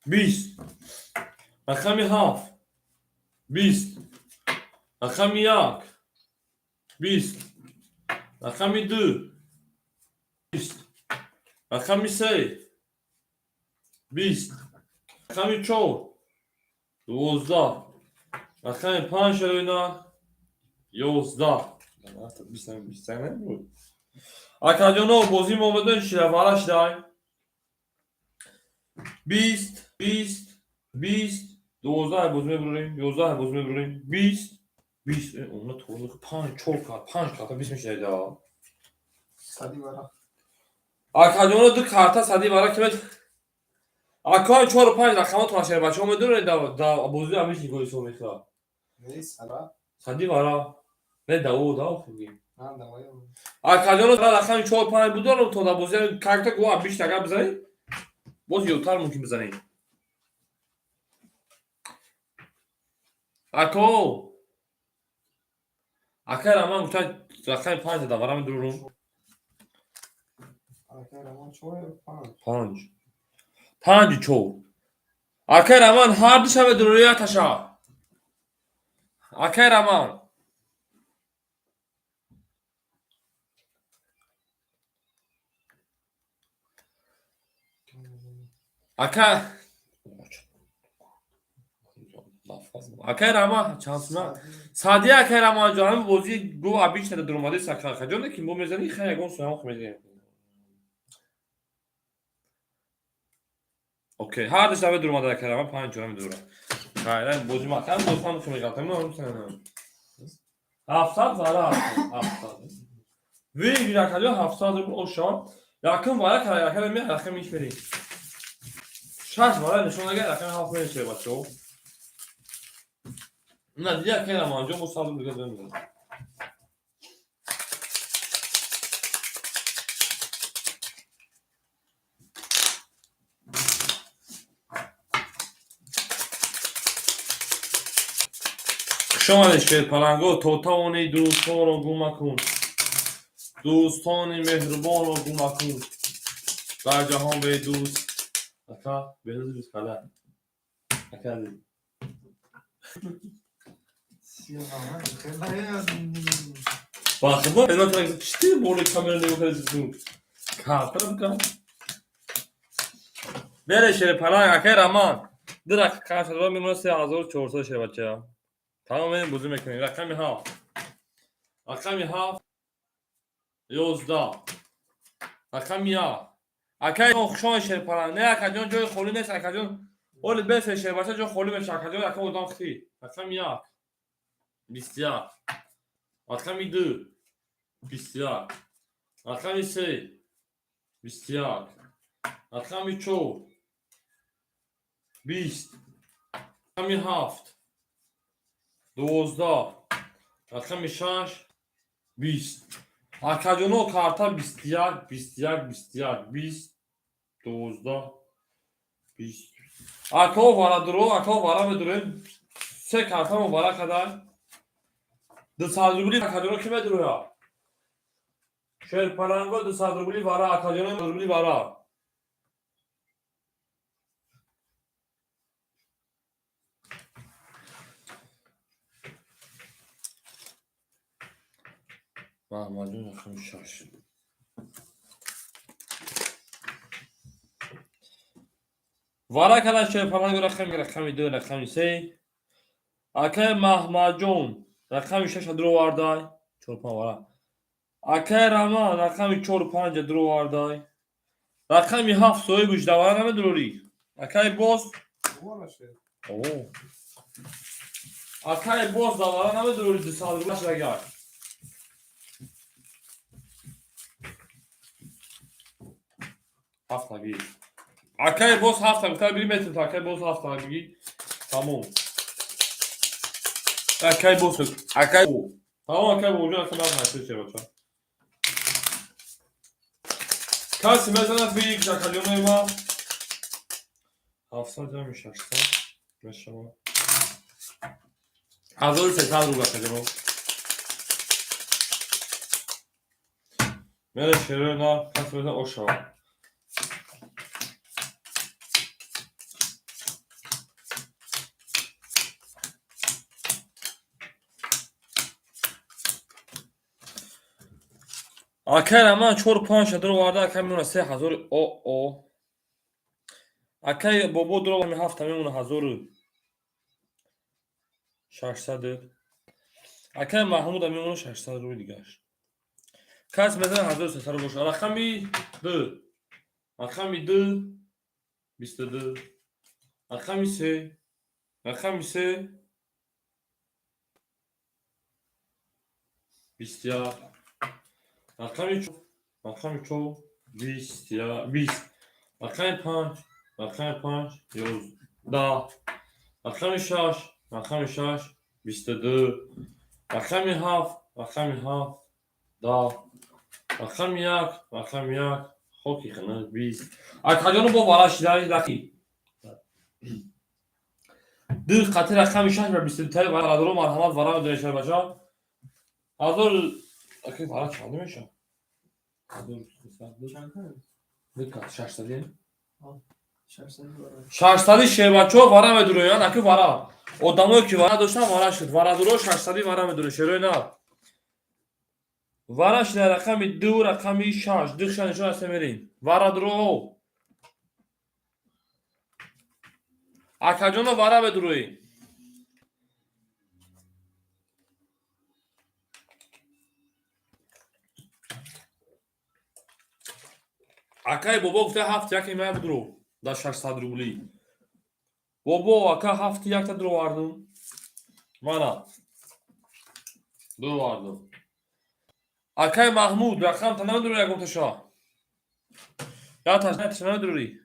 20 رقمی 7 20 رقمی 1 20 رقمی 2 20 رقمی 3 20 رقمی 4 12 رقمی 5 شروع 11 20 نمی‌بود اکادیونو بازی مومدن شیروارش دای 20 20 20 12 بازی میبریم 11 بازی میبریم 20 20 اون تو 5 4 5 کارت 20 میشه دا صدی برا اکادیونو دو کارت صدی برا که اکای 4 و 5 رقمات ماشه بچه‌ها میدونه دا بازی همیشه گل سو میخواد نیست سرا صدی برا نه دا خوبی من دوای اکادیونو دا رقم 4 5 بود رو تو دا بازی کارت گو 20 تا بزنی باز یوتر ممکن بزنی اکو اکر اما گفتن رقم 5 دادم برام درون آکرمان چوه 5 5 چو اکر امان هر دوش هم درویا تشا اکر امان اکر اکر اما چانسنا سادی اکر اما جان بازی گو ابیش تا دروماده سکا خجونه کی مو میزنی خیلی گون سو هم میزنی اوکی هر دوش هم دروماده اکر اما 5 جون دوره خیلی بازی ما کم بازی هم میگم تمام 700 زارا 700 وی گیرکالی 700 رو اوشان یکم وارا کلا یکم می رقم میش بری شش وارا نشون اگر رقم 7 میشه بچو نه دیگه که نمانجو مصاب دیگه دادم شما شیر پلنگو توتاونی دوستان رو گم کن دوستان مهربان رو گم کن در جهان به دوست اکا به دوست کلا اکا باخه با اینا تو چی بوله کامل نمی‌کنه تو کارتم کن بره شیر پلنگ اکر امان درک کارت رو میمونه 3400 شه بچه‌ها تمام این بازی میکنیم رقمی 7 11 رقمی 1 اکای شما شیر پلنگ نه اکا جای خالی نیست اکا جان اول بس شیر بچه جای خالی میشه اکا جان اکا ودام ختی رقمی 1 21 رقمی 2 21 رقمی 3 21 رقمی 4 20 رقمی 7 12 رقمی 6 20 اکادیونو کارتا 21 21 21 20 12 20 اکا وارا بدرو سه کارتا وارا کدار دو سالگولی اکادیونو کی بدرو شیر پلنگو دو سالگولی وارا اکادیونو بدرو وارا ماجون رقم 6 وارا کلا شیر پلنگو رقمی 2 رقمی 3 اکای مهماجون رقمی 6 درو واردای چوپا وارا Akay Rama rakami 4-5 درو واردای rakami 7 soy buj davara medrori akay boz اوه akay boz davara medrori de saldırmış ragar hafta bir akay boz hafta bir tabi 1 metre akay boz hafta bir tamam akay boz akay tamam akay boz ucuna kadar nasıl şey bakacağım کسی مثلا به یک شکلیون ما 700 هم میشه 800 میشه 1300 رو بخجم میره شروع نه کسی مثلا اوشا Akay من 4-5 درو وارده akay میمونه 3000 او akay بابا درو می 7 میمونه 1600 akay محمود میمونه 600 رو دیگهش کس مثلا 1300 رو باشه رقمی 2 رقمی 2 22 رقمی 3 رقمی 3 20 رقمی 4 20 یا 20 رقمی 5 رقمی 5 11 رقمی 6 رقمی 6 22 رقمی 7 رقمی 7 10 رقمی 1 رقمی 1 خوکی خنه 20 اکاجانو با بالاش داری دقی دو قطع رقمی 6 و 22 تایی برای درو مرحمت ورام دونشه بچه حضور اکی برای چانده میشه دقت 600 600 شیبچو вара медуроян аки вара одамое ки вара доштан вара шуд вара дуро 600 вара медуро шерой на вара шина рақами 2 рақами 6 духшан нишон аст мерин вара дуро акаҷоно вара медурои акай бобо гуфта 7 яке мая будуро да 600 рубли бобо ака 7 якта дуро вардум мана дуро вардум акай маҳмуд рақам та намедуро ягон таша я таша намедури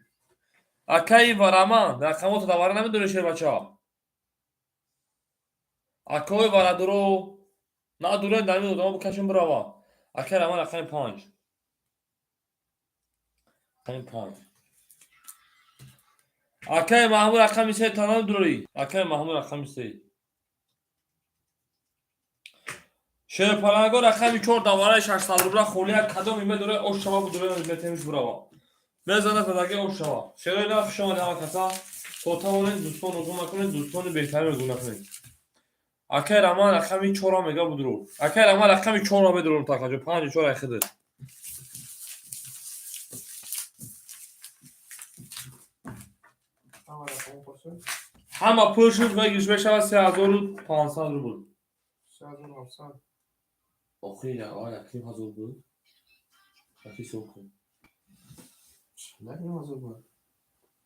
акай вараман рақамота да вара намедури шер бача акой вара дуро на дуро дами одама букашим брава акай раман рақами 5 5 акай маҳмуд рақами 3 та намедури акай маҳмуд рақами 3 шерпаланго рақами 4 давараи 600 рубла холия кадом медуре ошава будуре метемиш бурава мезана тадаги ошава шерой наф шумо ҳама каса то тавонед дӯстон узун накунед дӯстони беҳтарин узун накунед акай раман рақами 4 мега будуро акай раман рақами 4 медурум такаҷо 5 4 ахиде ҳама пул шуд ва гириш мешавад 3500 рубл 3700 охир я ким ҳазор буд хаки сокун не ҳазор буд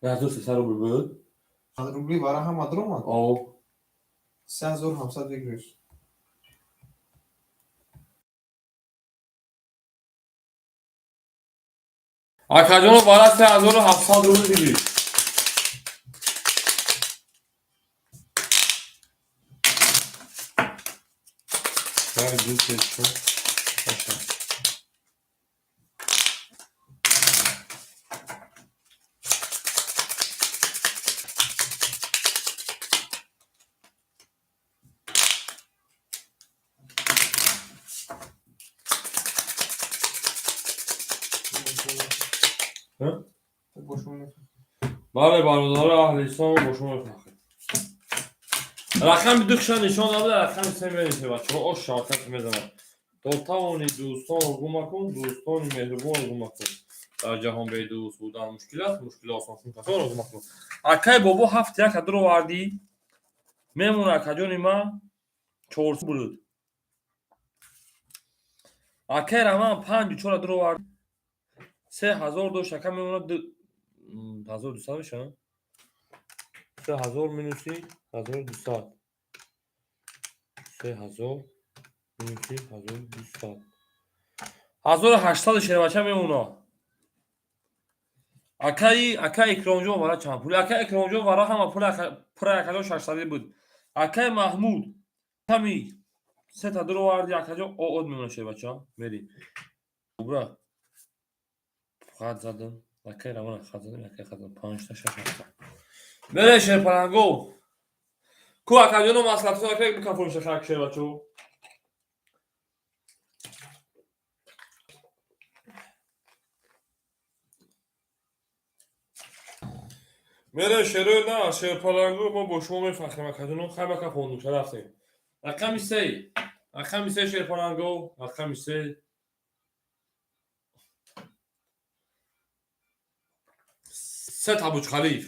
1300 рубл буд 100 рубли вара ҳама дромад о 3700 бигириш акаҷоно бара 3700 рубл бигир Ver bir seçim. Aşağı. Hı? Bale barudara ahlistan boşuma bırakın. رقم دخشان نشان داده رقم سه میشه بچه ها او شاکت میزنن تا توانی دوستان رو گم کن دوستان مهربان رو گم کن در جهان به دوست بودن مشکلات آسان کسان رو گم کن اکای بابا 7 یک درو واردی میمونه اکاجون ما 400 بود Акай раман 54 дро вард 3000 дошт ака мемонад 1200 мешавад 3000 минуси 1200 3000 минуси 1200 1800 шервача мемонад акай икромҷон вара чанд пули акай икромҷон вара ҳама пура 1600 буд акай маҳмуд ками 3 дро варди акаҷон од мемонад шервача мери бра хат задам акай раман хат задам акай хат задам 5 та 6 мере шерпаранго ку акаҷоно маслаҳатҳо акай бикафон шахак шервачо мере шерои на шерпаранго мо бо шумо мефахрем акаҷоно хайма кафондуша рафтем аками се шерпаранго аками се се табуч халиф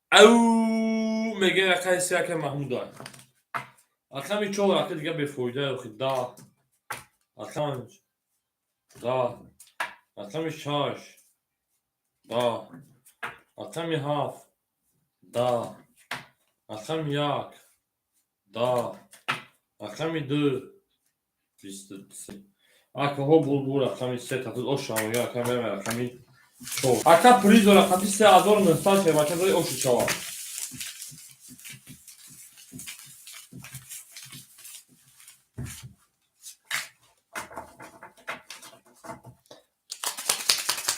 ау меге акай се акай маҳмуда аками чор акай дига бефоида охи да аканҷ да аками шаш да аками ҳафт да аками як да аками ду 23 акаҳо булбур аками се татуд ошамоя акай мемер аками чор ака пули дора қати 3900 шервача дори оши шавад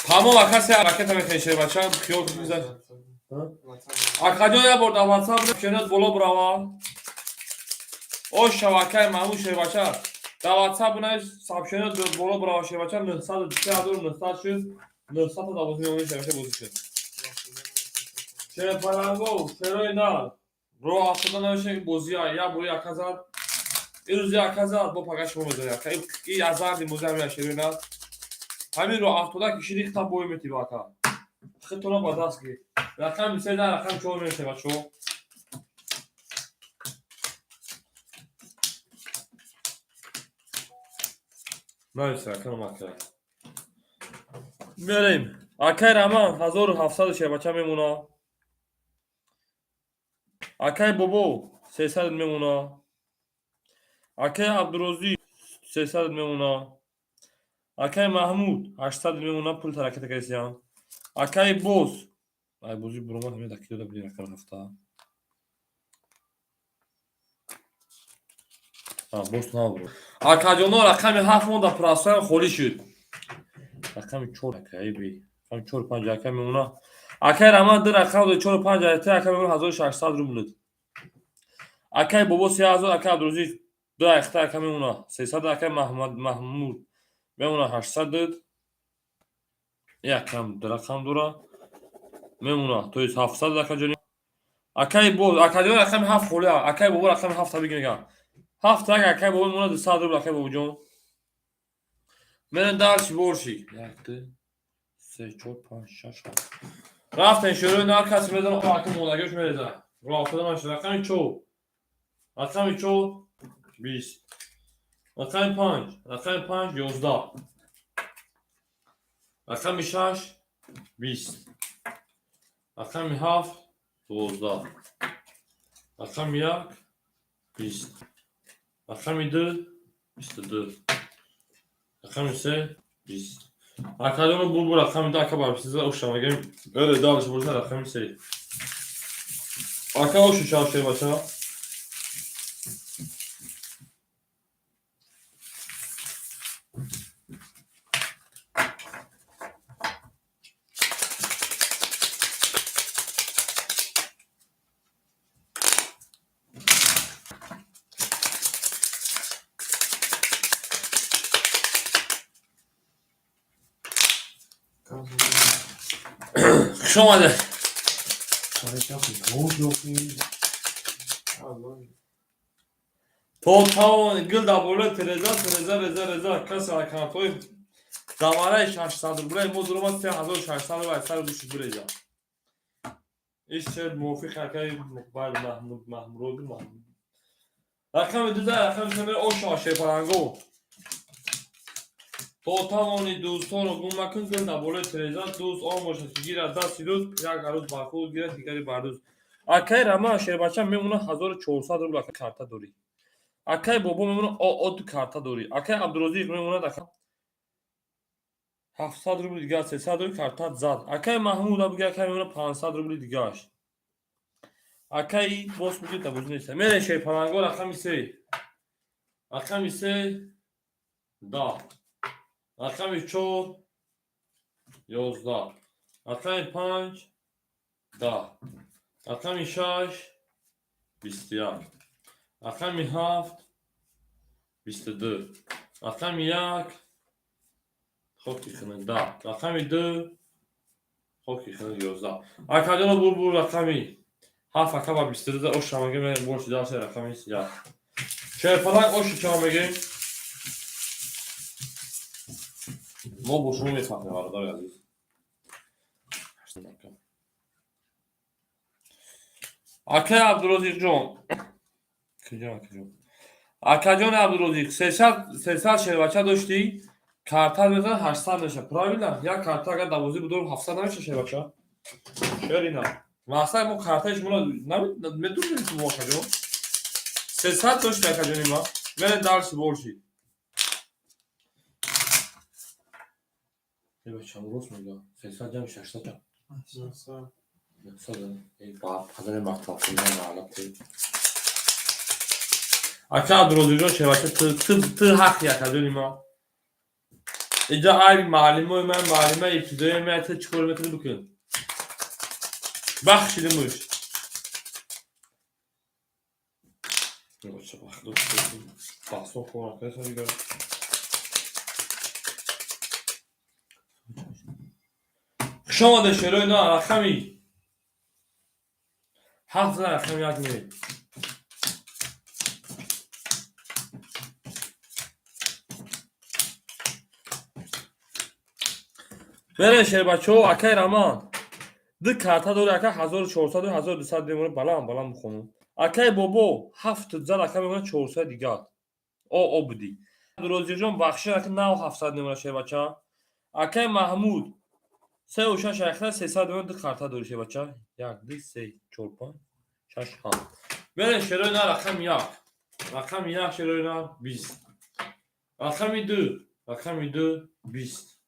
тамом ака се ракета мехоҳи шервача хиёл кунед акаҷон як бор дар ватсап пешенат боло бурава ош шавакаи маҳмуд шервача дар ватсап бунай сабшенат боло бурава шервача 900 шуд 912 миллион шервача бозӣ шуд шерпаранго шерои нар роҳ афтода навешен бозия як бори ака зад ирӯзи ака зад бо пагаи шумо мезанем ака и азарди мози ҳамин шерои нар ҳамин роҳ афтода киши рихта бой метиро ака хитона ба даст гир рақам се дар рақам 4 мешавад бачо нависа ака мака мерем акай раман 1700 шервача мемонад акай бобо 300 мемонад акай абдурозӣ 300 мемонад акай маҳмуд 800 мемонад пули таракета касиян акай боз ай бози буромад ҳамин даки дода бирӣ рақам рафта боз набуро акаҷоно рақами 7 монда пурасоян холӣ шуд рақами 4 акай би рақами 4-5 акай мемонад акай раман ду рақам 4-5 акай акай мемонад 1600 рубл акай бобо 3000 акай абдурозӣ 2 ахта акай мемонад 300 акай маҳмуд мемонад 800 дод якам ду рақам дора мемонад то есть 700 акаҷони акай боз акаҷони рақами 7 холия акай бобо рақами 7 бигиргам 7 так акай бобо мемонад 200 рубл акай бобоҷон мерем дарчи борши 1 2 3 4 5 6 7 рафтен шӯрои нар каси медон акай монагиош мереза роҳ афтода наша рақами 4 рақами 4 20 рақами 5 рақами 5 11 рақами 6 20 рақами 7 12 рақами 1 20 рақами 2 22 рақами 3 20 акаҷоно булбу рақами 2 ака барбисиза ошамагем өле далш бурса рақами 3 ака ошу шав шервача Xush omadi. To'g'ri, gilda bo'lib reza kasa kantoy zamana 600 rubl, mo duruma 3600 va 800 rubl. İşte muvafiq akay Muqbal Mahmud. Rakam düzə, rakam şöyle o şaşe parango. то тавони дӯстонро гум макун ки дар болои тиреза дӯст он бошад ки гирад дасти дӯст як арӯз ба худ гирад дигари бардӯз. Акаи Рама шербача мемона 1400 рубл ака карта дорӣ. Акаи Бобо мемона ду карта дорӣ. Акаи Абдурозиқ мемонад ака 700 рубли дига 300 рубли картат зад. Акаи Маҳмуд абуги акаи мемона 500 рубли дигааш. Акаи бос муҷид табуз неста. Мере шерпаланго рақами 3. Рақами 3 10. Рақами 4 11. Рақами 5 10. Рақами 6 21. Рақами 7 22. Рақами 1 хоки хина 10. Рақами 2 хоки хина 11. Акадоно бур рақами 7 акаба 22 ош шамаге ме борчи дасе рақами 1. Шерпаланг оши чама мегирем. мо бо шумо мефаҳмем бародари азиз. Акаи Абдурозиқҷон. Акаҷони Абдурозиқ 300 шербача доштӣ? Карта мезан 800 меша. Правильно? Як карта агар 12 будорум 700 намеша шербача? Шерина. Масалан мо картаи шумо медонем ки мо акаҷон 300 дошти акаҷони ма. Мере дарси борчи. Чанд рост мега 300 ҷамъи 600 ҷамъ 600 ба падари мақтаб ака Абдурозиқҷон шербача ту ҳаққи акаҷони ма. Иҷа айби маълимои ман маълимаи ибтидоии ман ту чӣ кор метавонӣ бикун? Бахшиди муш. Бахсон хора кайса дигар. Хушомаде шерои на рақами 7 зада рақами 1 мери. Мере шербачо акаи Раман ду карта дори ака 1400 1200 мемона баланд бихонум. Акаи Бобо 7 зад ака мемона 400 дигар. О будӣ. Абдурозиқҷон бахшин ака 9700 мемона шербача. Акаи Маҳмуд 3.6 ака 300 мемона ду карта дори шербача. 1 2 3 4 5 6 7. Мере шерои на рақами 1. Рақами 1 шерои на 20. Рақами 2 20.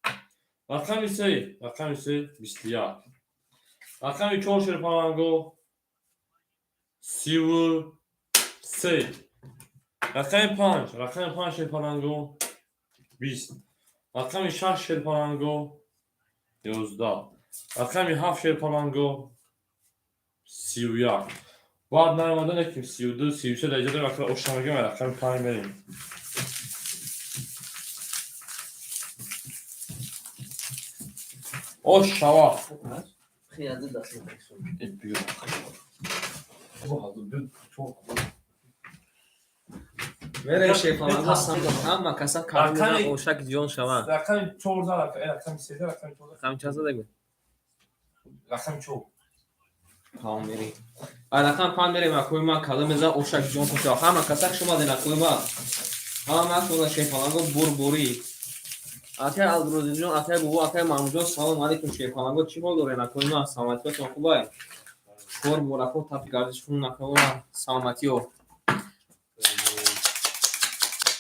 Рақами 3 21. Рақами 4 шерпаланго 33. Рақами 5 шерпаланго 20. Рақами 6 шерпаланго 11. Рақами 7 шерпаланго 31. Баъд наомада неким 32 33 дар иҷоди вақт ошамагӣ ма рақами 5 мерем. Ош шава. Мере шерпаланго ҳама каса карта ошак ҷон шаванд. Рақами 14 рақами 13 рақами 14. Рақами чанд зада гӯ? Рақами 4. Паун мери. Рақам 5 мери макои ма кала меза ошак ҷон куша. Ҳама каса шума дена кои ма. Ҳама кула шерпаланго бурбури. Акаи Абдурозиқҷон, акаи Бобо, акаи Маҳмудҷон салом алейкум шерпаланго чӣ ҳол доред накои ма? Саломатиётон хубай? Кор мурафо таф гардишкун накавора саломатиё.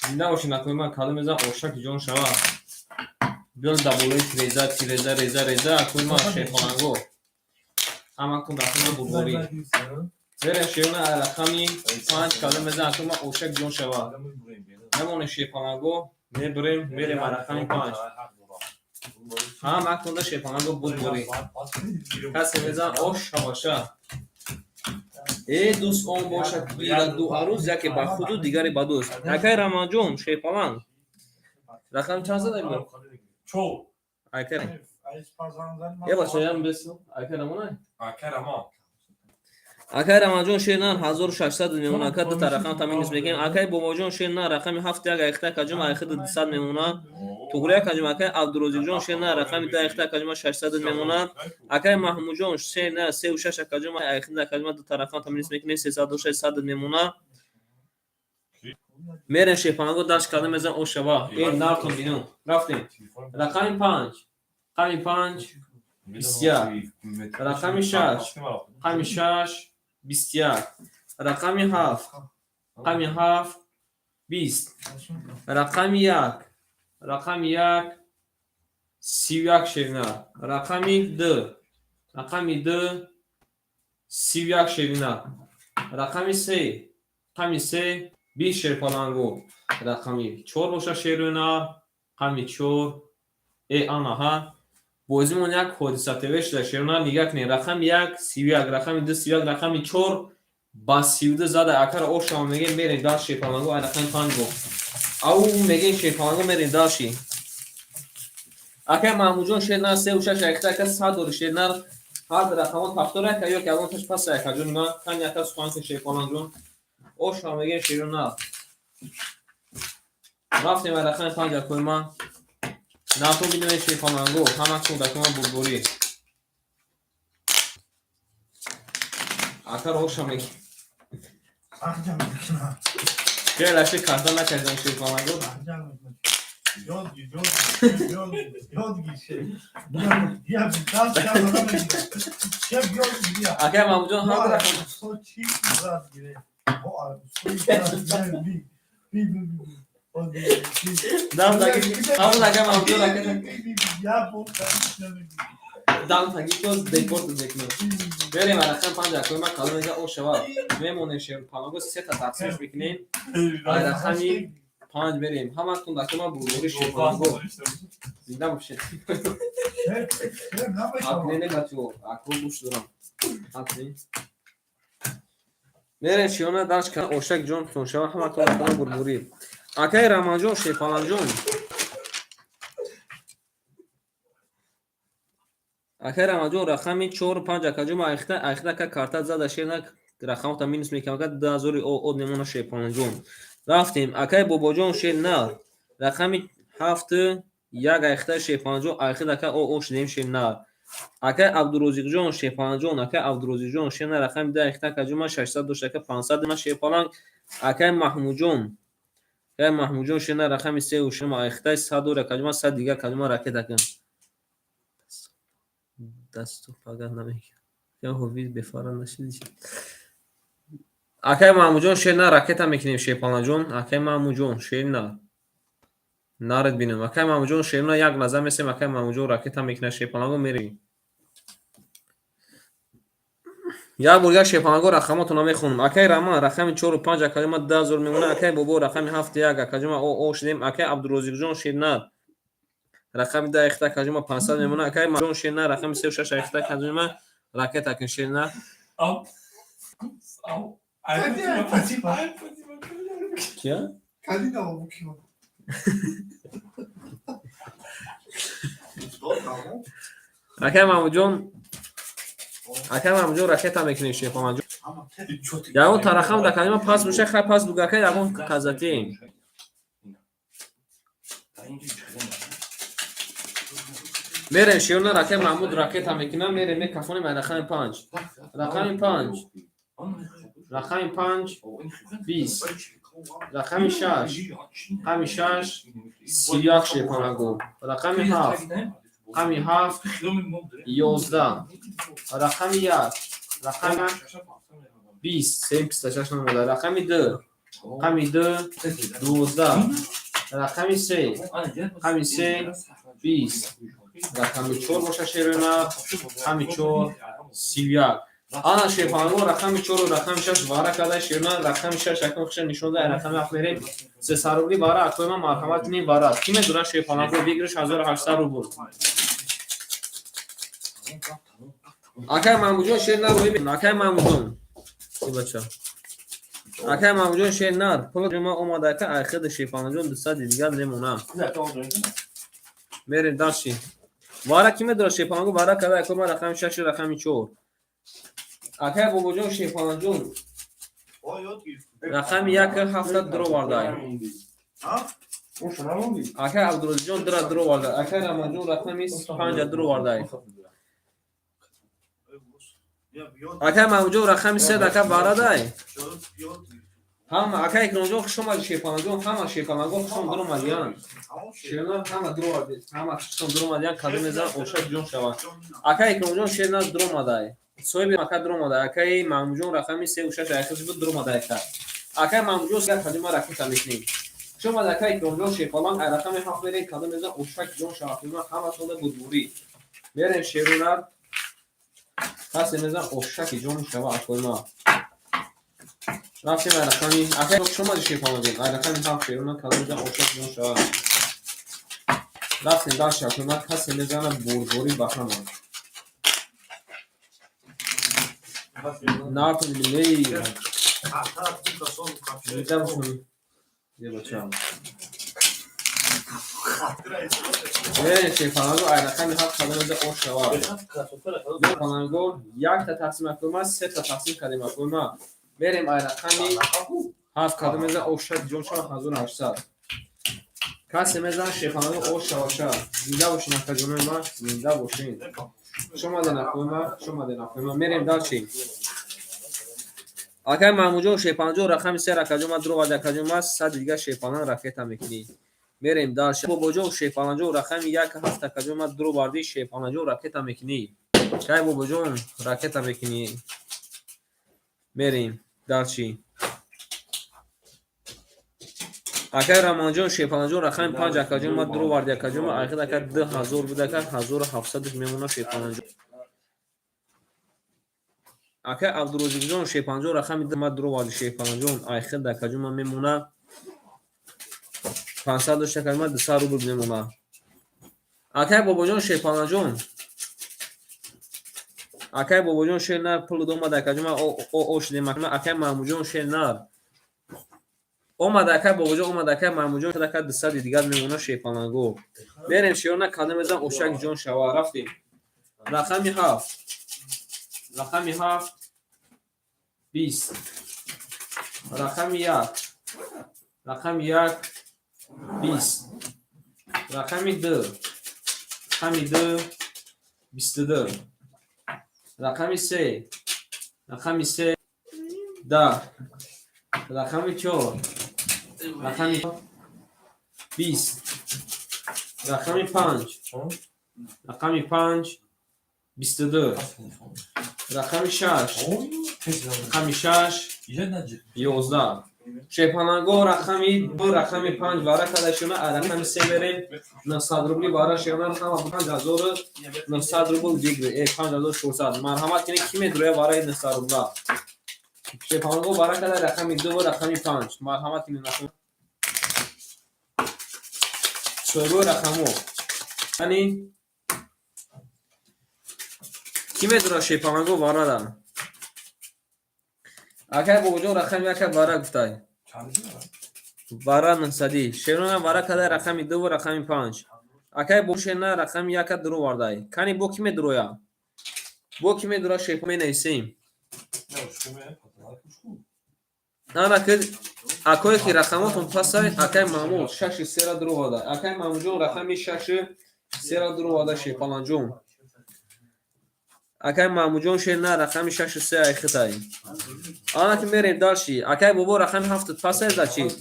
Зинда бошед накои ма кала меза ошак ҷон шава. Биёд дар болои тиреза акои ма шерпаланго. Ҳама кун рақами бурбури. Бере шерона рақами 5 кала меза акои ма ошак ҷон шава. Мемоне шерпаланго мебурем мерем рақами 5. Ҳама кунда шерпаланго бурбури. Касе мезан ош шаваша. Дӯст он бошад ки ду арӯз яке ба худу дигаре ба дӯст. Акаи Рамаҷон шерпаланг рақами чанд зада мебурем? 4. Акаи ябашаям бесо. Акаи Рамонай? Акаи Рамон. Акаи Рамаҷон шернан 1600 мемона. Ака ду та рақам таминис мегем. Акаи Бобоҷон шернан рақами 7 як айхта акаҷон айхта 200 мемона. Туғри акаҷон акаи Абдурозиқҷон шернан рақами 2 айхта акаҷон 600 мемона. Акаи Маҳмудҷон шернан 3.6 акаҷон айхта акаҷон ду та рақам таминис мекунем 306 мемона. میریم شیپانگو داشت کردیم از اون شبا این نارتون بینو رفتیم رقم 5 رقم 5 بسیار رقم 6 رقم 6 بسیار رقم 7 رقم 7 20 رقم 1 رقم 1 31 شیرینه رقم 2 رقم 2 31 شیرینه رقم 3 رقم 3 20 شیرپالانگو رقم 4 باشه شیرینه رقم 4 ای آنها ها بازیمون یک حادثه تیوش در شیرینه نگاه کنید رقم 1 31 رقم 2 31 رقم 4 با 32 زده اکر او شما میگه میرین داشت شیرپالانگو رقم 5 گو او میگه شیرپالانگو میرین داشتی اکر محمود جون شیرینه 3 و 6 اکتا که 100 دور شیرینه هر رقمات فاکتور که یا که اون تاش پس یک جون ما کن یک از خوان که شیرپالانگو او شما میگه شیرینه رفتیم رقم 5 کوی ما ناتو بینوی شیرپالانگو همه چون دکمه بلبولی اکر او شما میگه که لشه کارتان نکردن شیرپالانگو اکر محمود جون هم رقم دام تاکی هم لگه محمود جون دام تاکی توز دیپورت دیکنم بریم رقم 5 اکوی ما کالو میگه او شوا میمونه شیرپالانگو 3 تا تقسیمش بکنیم رقمی 5 بریم همه تون دکتر ما بلوری شیرپالانگو زنده باشید اکنه نگاتیو اکو گوش دارم اکنه میره چیونه داشت که اوشک جون تون شوا همه تون دکتر ما بلوری اکای رمانجون شیرپالانجون اکای رمانجون رقمی 4 و 5 اکا جون اخته که کارتا زده شیرنه رقم تا مینوس میکنم که 2000 او نمونه شیرپالانجون رفتیم اکای بابا جون شیرنه رقمی 7 یک اخته شیرپالانجون اخته که او شدیم شیرنه اکای عبدالرزاق جون شیرپالانجون اکای عبدالرزاق جون شیرنه رقم 10 اخته که جون 600 دوشته که 500 ما شیرپالانگ اکای محمود جون که محمود جون شیرنه رقم 3 و شما اخته 100 دور که جون 100 دیگه که جون راکت کن دستو پاگه نمیگه یا هویت بفارن نشید اکای محمود جون شیرنه راکت میکنیم شیرپالانجون اکای محمود جون شیرنه نارد بینم اکای محمود جون شیرنه یک لحظه میسیم اکای محمود جون راکت میکنه شیرپالانگو میریم یا بولگا شیرپالانگو رقماتون میخونم اکای رحمان رقم 4 و 5 اکای ما 10000 میمونه اکای بابا رقم 7 یک اکای ما او شدیم اکای عبدالرزاق جون شیرنه رقم 10 اخته اکای ما 500 میمونه اکای ما جون شیرنه رقم 3 و 6 اخته اکای ما راکت اکن شیرنه کیا اکای محمود جون راکت هم میکنی شیرپالانگ جون یا اون ترخم دکانی ما پاس میشه خیلی پاس بگرکه یا اون کازاتیم میریم شیرنه راکت محمود راکت هم میکنم میریم میکفونیم رقم 5 رقم 5 رقم 5 20 رقم 6 رقم 6 31 شیرپالانگو رقم 7 رقم 7 11 رقم 1 رقم 20 سیم 26 نموده رقم 2 رقم 2 12 رقم 3 رقم 3 20 رقم 4 باشه شیرینه رقم 4 31 آن شیرپالانگو رقم 4 و رقم 6 واره کرده شیرینه رقم 6 اکم خش نشون ده رقم 7 میریم 300 روبلی واره اکوی ما مرحمت نیم واره کی میدونه شیرپالانگو بگیرش 1800 روبل اکای محمود جون شیرینه روی بین اکای محمود جون ای بچه اکای محمود جون شیرینه پول ما اومده که اخد شیرپالانگ جون 200 دیگه نمونه میریم داشتی واره کی میدونه شیرپالانگو واره کرده اکوی ما رقم 6 و رقم 4 اکای بابا جون شیرپالانگ جون رقم 1 7 درو وارده اکای عبدالرزاق جون درو وارده اکای رحمان جون رقم 5 درو وارده اکای محمود جون رقم 3 دکه وارده Ҳама ака экронҷо хушом ади шепанаҷон ҳама шепанаго хушом дуромадиян. Шернар ҳама дуромади ҳама хушом дуромадиян каду мезан ошак ҷон шавад. Ака экронҷон шернар дуромадай. Соҳиби ака дуромадай. Акаи Маҳмудҷон рақами 36 айхиз буд дуромадай ака. Акаи Маҳмудҷон сар кадума ракета мекунем. Шумо ака экронҷон шепалан ай рақами 7 мерем каду мезан ошак ҷон шавад. Ҳама сода будбурӣ. Мерем шерунар касе мезан ошаки ҷон шавад акоима. Рафтем ай рақами ака шумо шепалан ай рақами 7 шерунар каду мезан ошак ҷон шавад. Рафтем дар шакума касе мезана бурбурӣ ба ҳама. Нартон билей. Видам шун. Дебачам. Шефанаго ай рақами 7 каду мезан ош шавад. Шефанаго якта тақсим акума сета тақсим кадем акума. Берем ай рақами 7 каду мезан ошак ҷон шавад 1800. کسی میزن شیخانه خوش باشه زنده باشین اکاجون ما زنده باشین شما دنکوی ما میریم دار چی اکای محموجون شیپانجو رقم 3 اکاجون ما درو و اکاجون ما صد دیگه شیپانان رکت میکنی میریم دار شما بوجو شیپانجو رقم 1 7 اکاجون ما درو باردی شیپانجو رکت میکنی کای بوجو رکت میکنی میریم دار چی اگر رمانجان شیپانجان رقم 5 اکاجون ما درو وارد اکاجون ما آخر اکر 10000 بود اکر 1700 میمونه شیپانجان اکر عبدالرزاق شیپانجان رقم 2 ما درو وارد شیپانجان آخر اکاجون ما میمونه 500 اکر ما 200 روبل میمونه اکر باباجان شیپانجان اکر باباجان شیرنر پول دوم اکاجون ما او شدیم اکر محمودجان شیرنر اومد باباجا اومد محمودجان شد 200 دیگر میمونه شیپانگو بریم شیرونه کدام میزن اوشک جون شوا رفتیم رقمی 7 20 رقمی 1 20 رقمی 2 22 رقمی 3 10 رقمی 4 رقمی 20 رقمی 5 22 رقمی 6 11 شیپانگو رقمی 2 رقمی 5 واره کدشونه رقمی 3 بریم 900 روبلی واره شیرنر همه 5900 روبل دیگه 5400 مرحمت کنید کی میدروه واره 900 روبلا شیپانگو واره کده رقمی 2 و رقمی 5 مرحمت کنید نکنید شروع رقمو یعنی کی میدروه شیپانگو واره ده اگر بوجو رقم یک واره گفتای واره 900 شیرونه واره کده رقمی 2 و رقمی 5 اگر بوشه نه رقم یک درو وردای کنی بو کی میدروه شیپو می نیسیم نه که اکوی که رقماتون پسای اکای معمول 6 3 درو وردای اکای معمول رقمی 6 3 درو وردای شیپالانجون اکای معموجون شه نه رقم 6 3 ایختای آنا که میریم دالشی اکای بابا رقم 7 پس از چی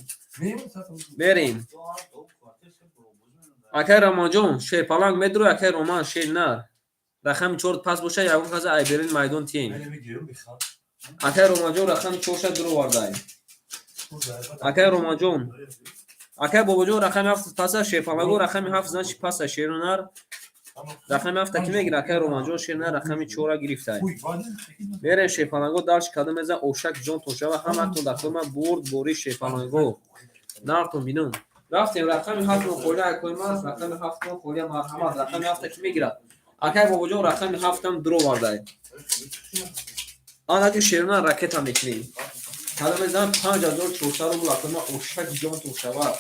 بریم اکای رمانجون شه پالانگ مدرو اکای رومان شه نه رقم 4 پس باشه یا اون کازا ای برین میدان تیم اکای رمانجون رقم 4 درو وردای اکای رمانجون اکای بابا جون رقم 7 پس شه پالانگو رقم 7 زنش پس شیرونر رقم 7 کی میگیره که رومانجان شیرنه رقم 4 گرفته میره شیپانگو دالش کدام از اوشک جون تو شوا همه تو دکتر برد بوری شیپانگو نارتون بینون رفتیم رقم 7 رو خورده کوی ما رقم 7 رو خورده مرحمت رقم 7 کی میگیره اکای بابا جون رقم 7 هم درو وارده آن که شیرنه راکت هم میکنی کدام از 5400 رو بلاک ما اوشک جون تو شوا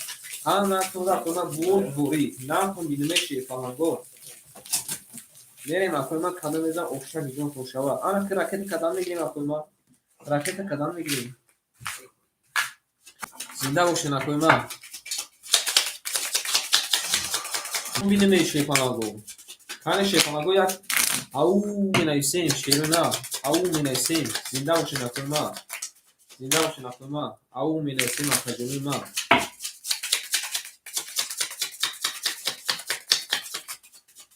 همه تو دکتر برد بوری نارتون بینون شیپانگو میریم اکوی ما کدام میزن اوشک جون تو شوا آنا که راکت کدام میگیریم اکوی ما راکت کدام میگیریم زنده باشین اکوی ما بینیم شیپانگو کانی شیپانگو یک او می نویسیم شیرونه او می نویسیم زنده باشین اکوی ما Dinle olsun aklıma. Avu minesim akacımıma.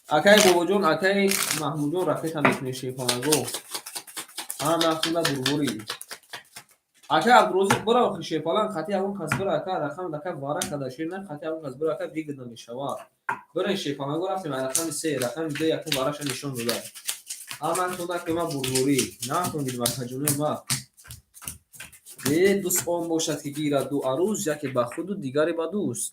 Akay babacığım, akay Mahmud'un raket anlatmaya şey falan go. Ama aklımda burburi. Akay Abdurozuk bura şey falan katı avun kasbır akay rakam dakika vara kadar şeyler katı avun kasbır akay bir gıdım işava. Böyle şey falan go raftem rakam ise rakam bir de yakın vara şan nişan dolar. Ama aklımda aklıma burburi. Ne yaptım bilmem akacımıma. Ve dus on boşat ki gira du aruz ya ki bakhudu digari badus.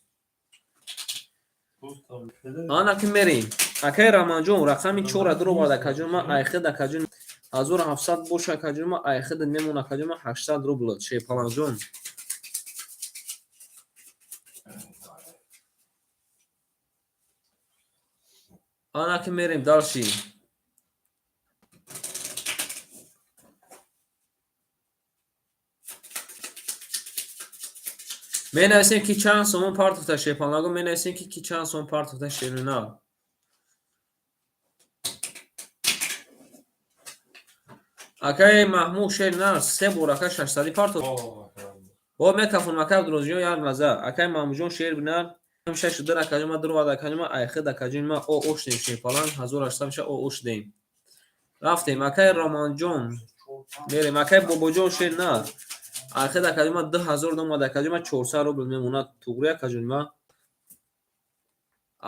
Ana kim mereyim. Akay Ramancon rakami 4 درو بعد کجوما ایخد کجوم 1700 boş کجوما ایخد نمونه کجوما 800 روبل şey Palancon. Ana kim mereyim dalşi. من نوشتم که چند سومون پارت تا şey Palancon. من نوشتم که چند سومون پارت تا şeyini al. Akay Mahmud şeyler se boraka 600 parto. O mekafon makab drozyo yar maza. Akay Mahmudjon şehir biner. Hemşe şudur akacıma durva da akacıma ayxı da akacıma o oş deyim şey falan. Hazır açtamışa o oş deyim. Raftayım Akay Ramanjon. Merim Akay Bobojon şehir ne? Ayxı da akacıma 2000 dom da akacıma 400 rubl memuna tuğru akacıma.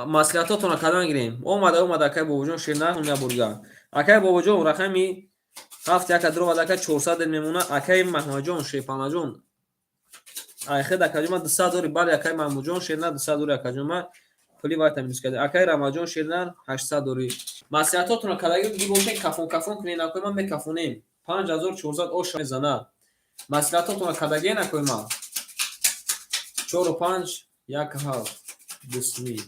Maslahatot ona kadan gireyim. Olmadı Akay Bobojon şehir ne? Onu burga. Akay Bobojon rakami هفت یک درو و دکه 400 میمونه اکای محمودجان شیپانجان ایخه دکجما 200 دوری بال اکای محمودجان شیرنا 200 دوری اکجما پلی وایتامینس کرده اکای رمضان شیرنا 800 دوری مصلحتاتون رو کلاگی بگی باشین کفون کنین اکای من میکفونیم 5400 اوش میزنه مصلحتاتون رو کلاگی نکوی ما 4 و 5 یک هفت بسمی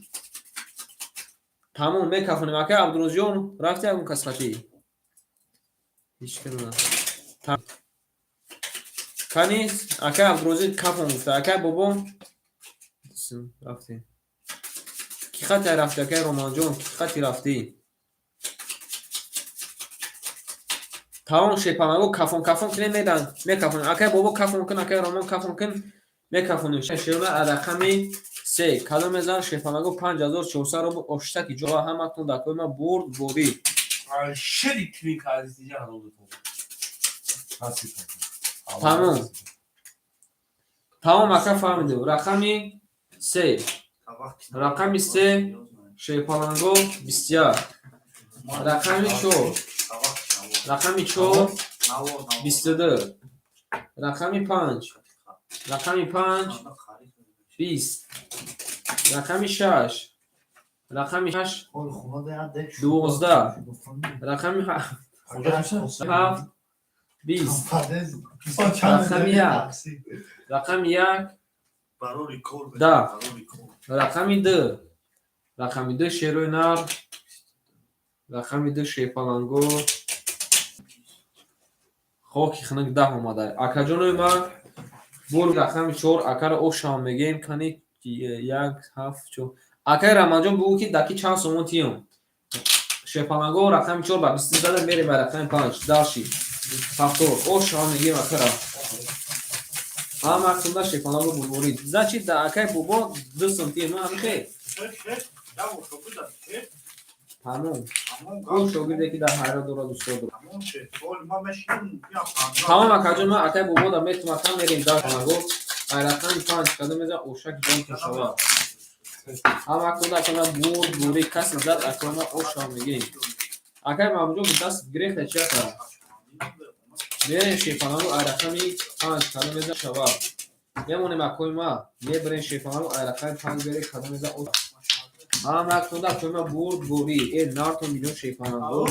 تمام میکفونیم اکای عبدالرزیان رفتی اون کسختی هیچ کنه تمام کنیز اکای عبدالرزیان کفون گفته اکای بابام رفتی کی خطی رفتی اکای رومانجان کی خطی رفتی تمام شیپانگو کفون کنه میدن میکفون اکای بابا کفون کن اکای رومان کفون کن میکفونیم شیرونه رقمی 3 کلو میزن شیپانگو 5400 رو اشتکی جوا همتون دکوی ما بردی شدی توی کاریزی جان oldu. تمام اکا فهمیده رقمی 3 رقمی 3 شیپانگو 20 رقمی 4 رقمی 4 22 رقمی 5 رقمی 5 20 رقمی 6 رقمی 8 12 رقمی 7 20 رقمی 1 رقمی 1 10 رقمی 2 رقمی 2 شیروی نر رقمی 2 شیپالانگو خاکی خنک 10 اومده اکا جانوی ما بور رقمی 4 اکا رو اوشام میگیم کنی 1 7 4 اکای رمضان بگو که دکی چند سومون تیم شیپالانگو رقم 4 با 20 زده میره به رقم 5 داشی هفتور او شما میگیم اکرا هم اکسونده شیپالانگو بلورید زچی دا اکای بابا 2 سنتی نو هم خیلی تمام او شوگیده که در هر دورا دوست دارم تمام اکاجون ما اکای بابا دا میتونم اکا میریم دا شیپالانگو رقم 5 کده میزن اوشک جان کشاوا هم اکونده اکا بوری کسی زد اکا ما او شما میگیم اکای مامجون دست گریخته چه کرد میرین شیپانگو رقمی 5 کده میزن شوا میمونیم اکوی ما میبرین شیپانگو رقمی 5 بری کده میزن او هم اکونده اکوی ما بوری این نارتون میلیون شیپانگو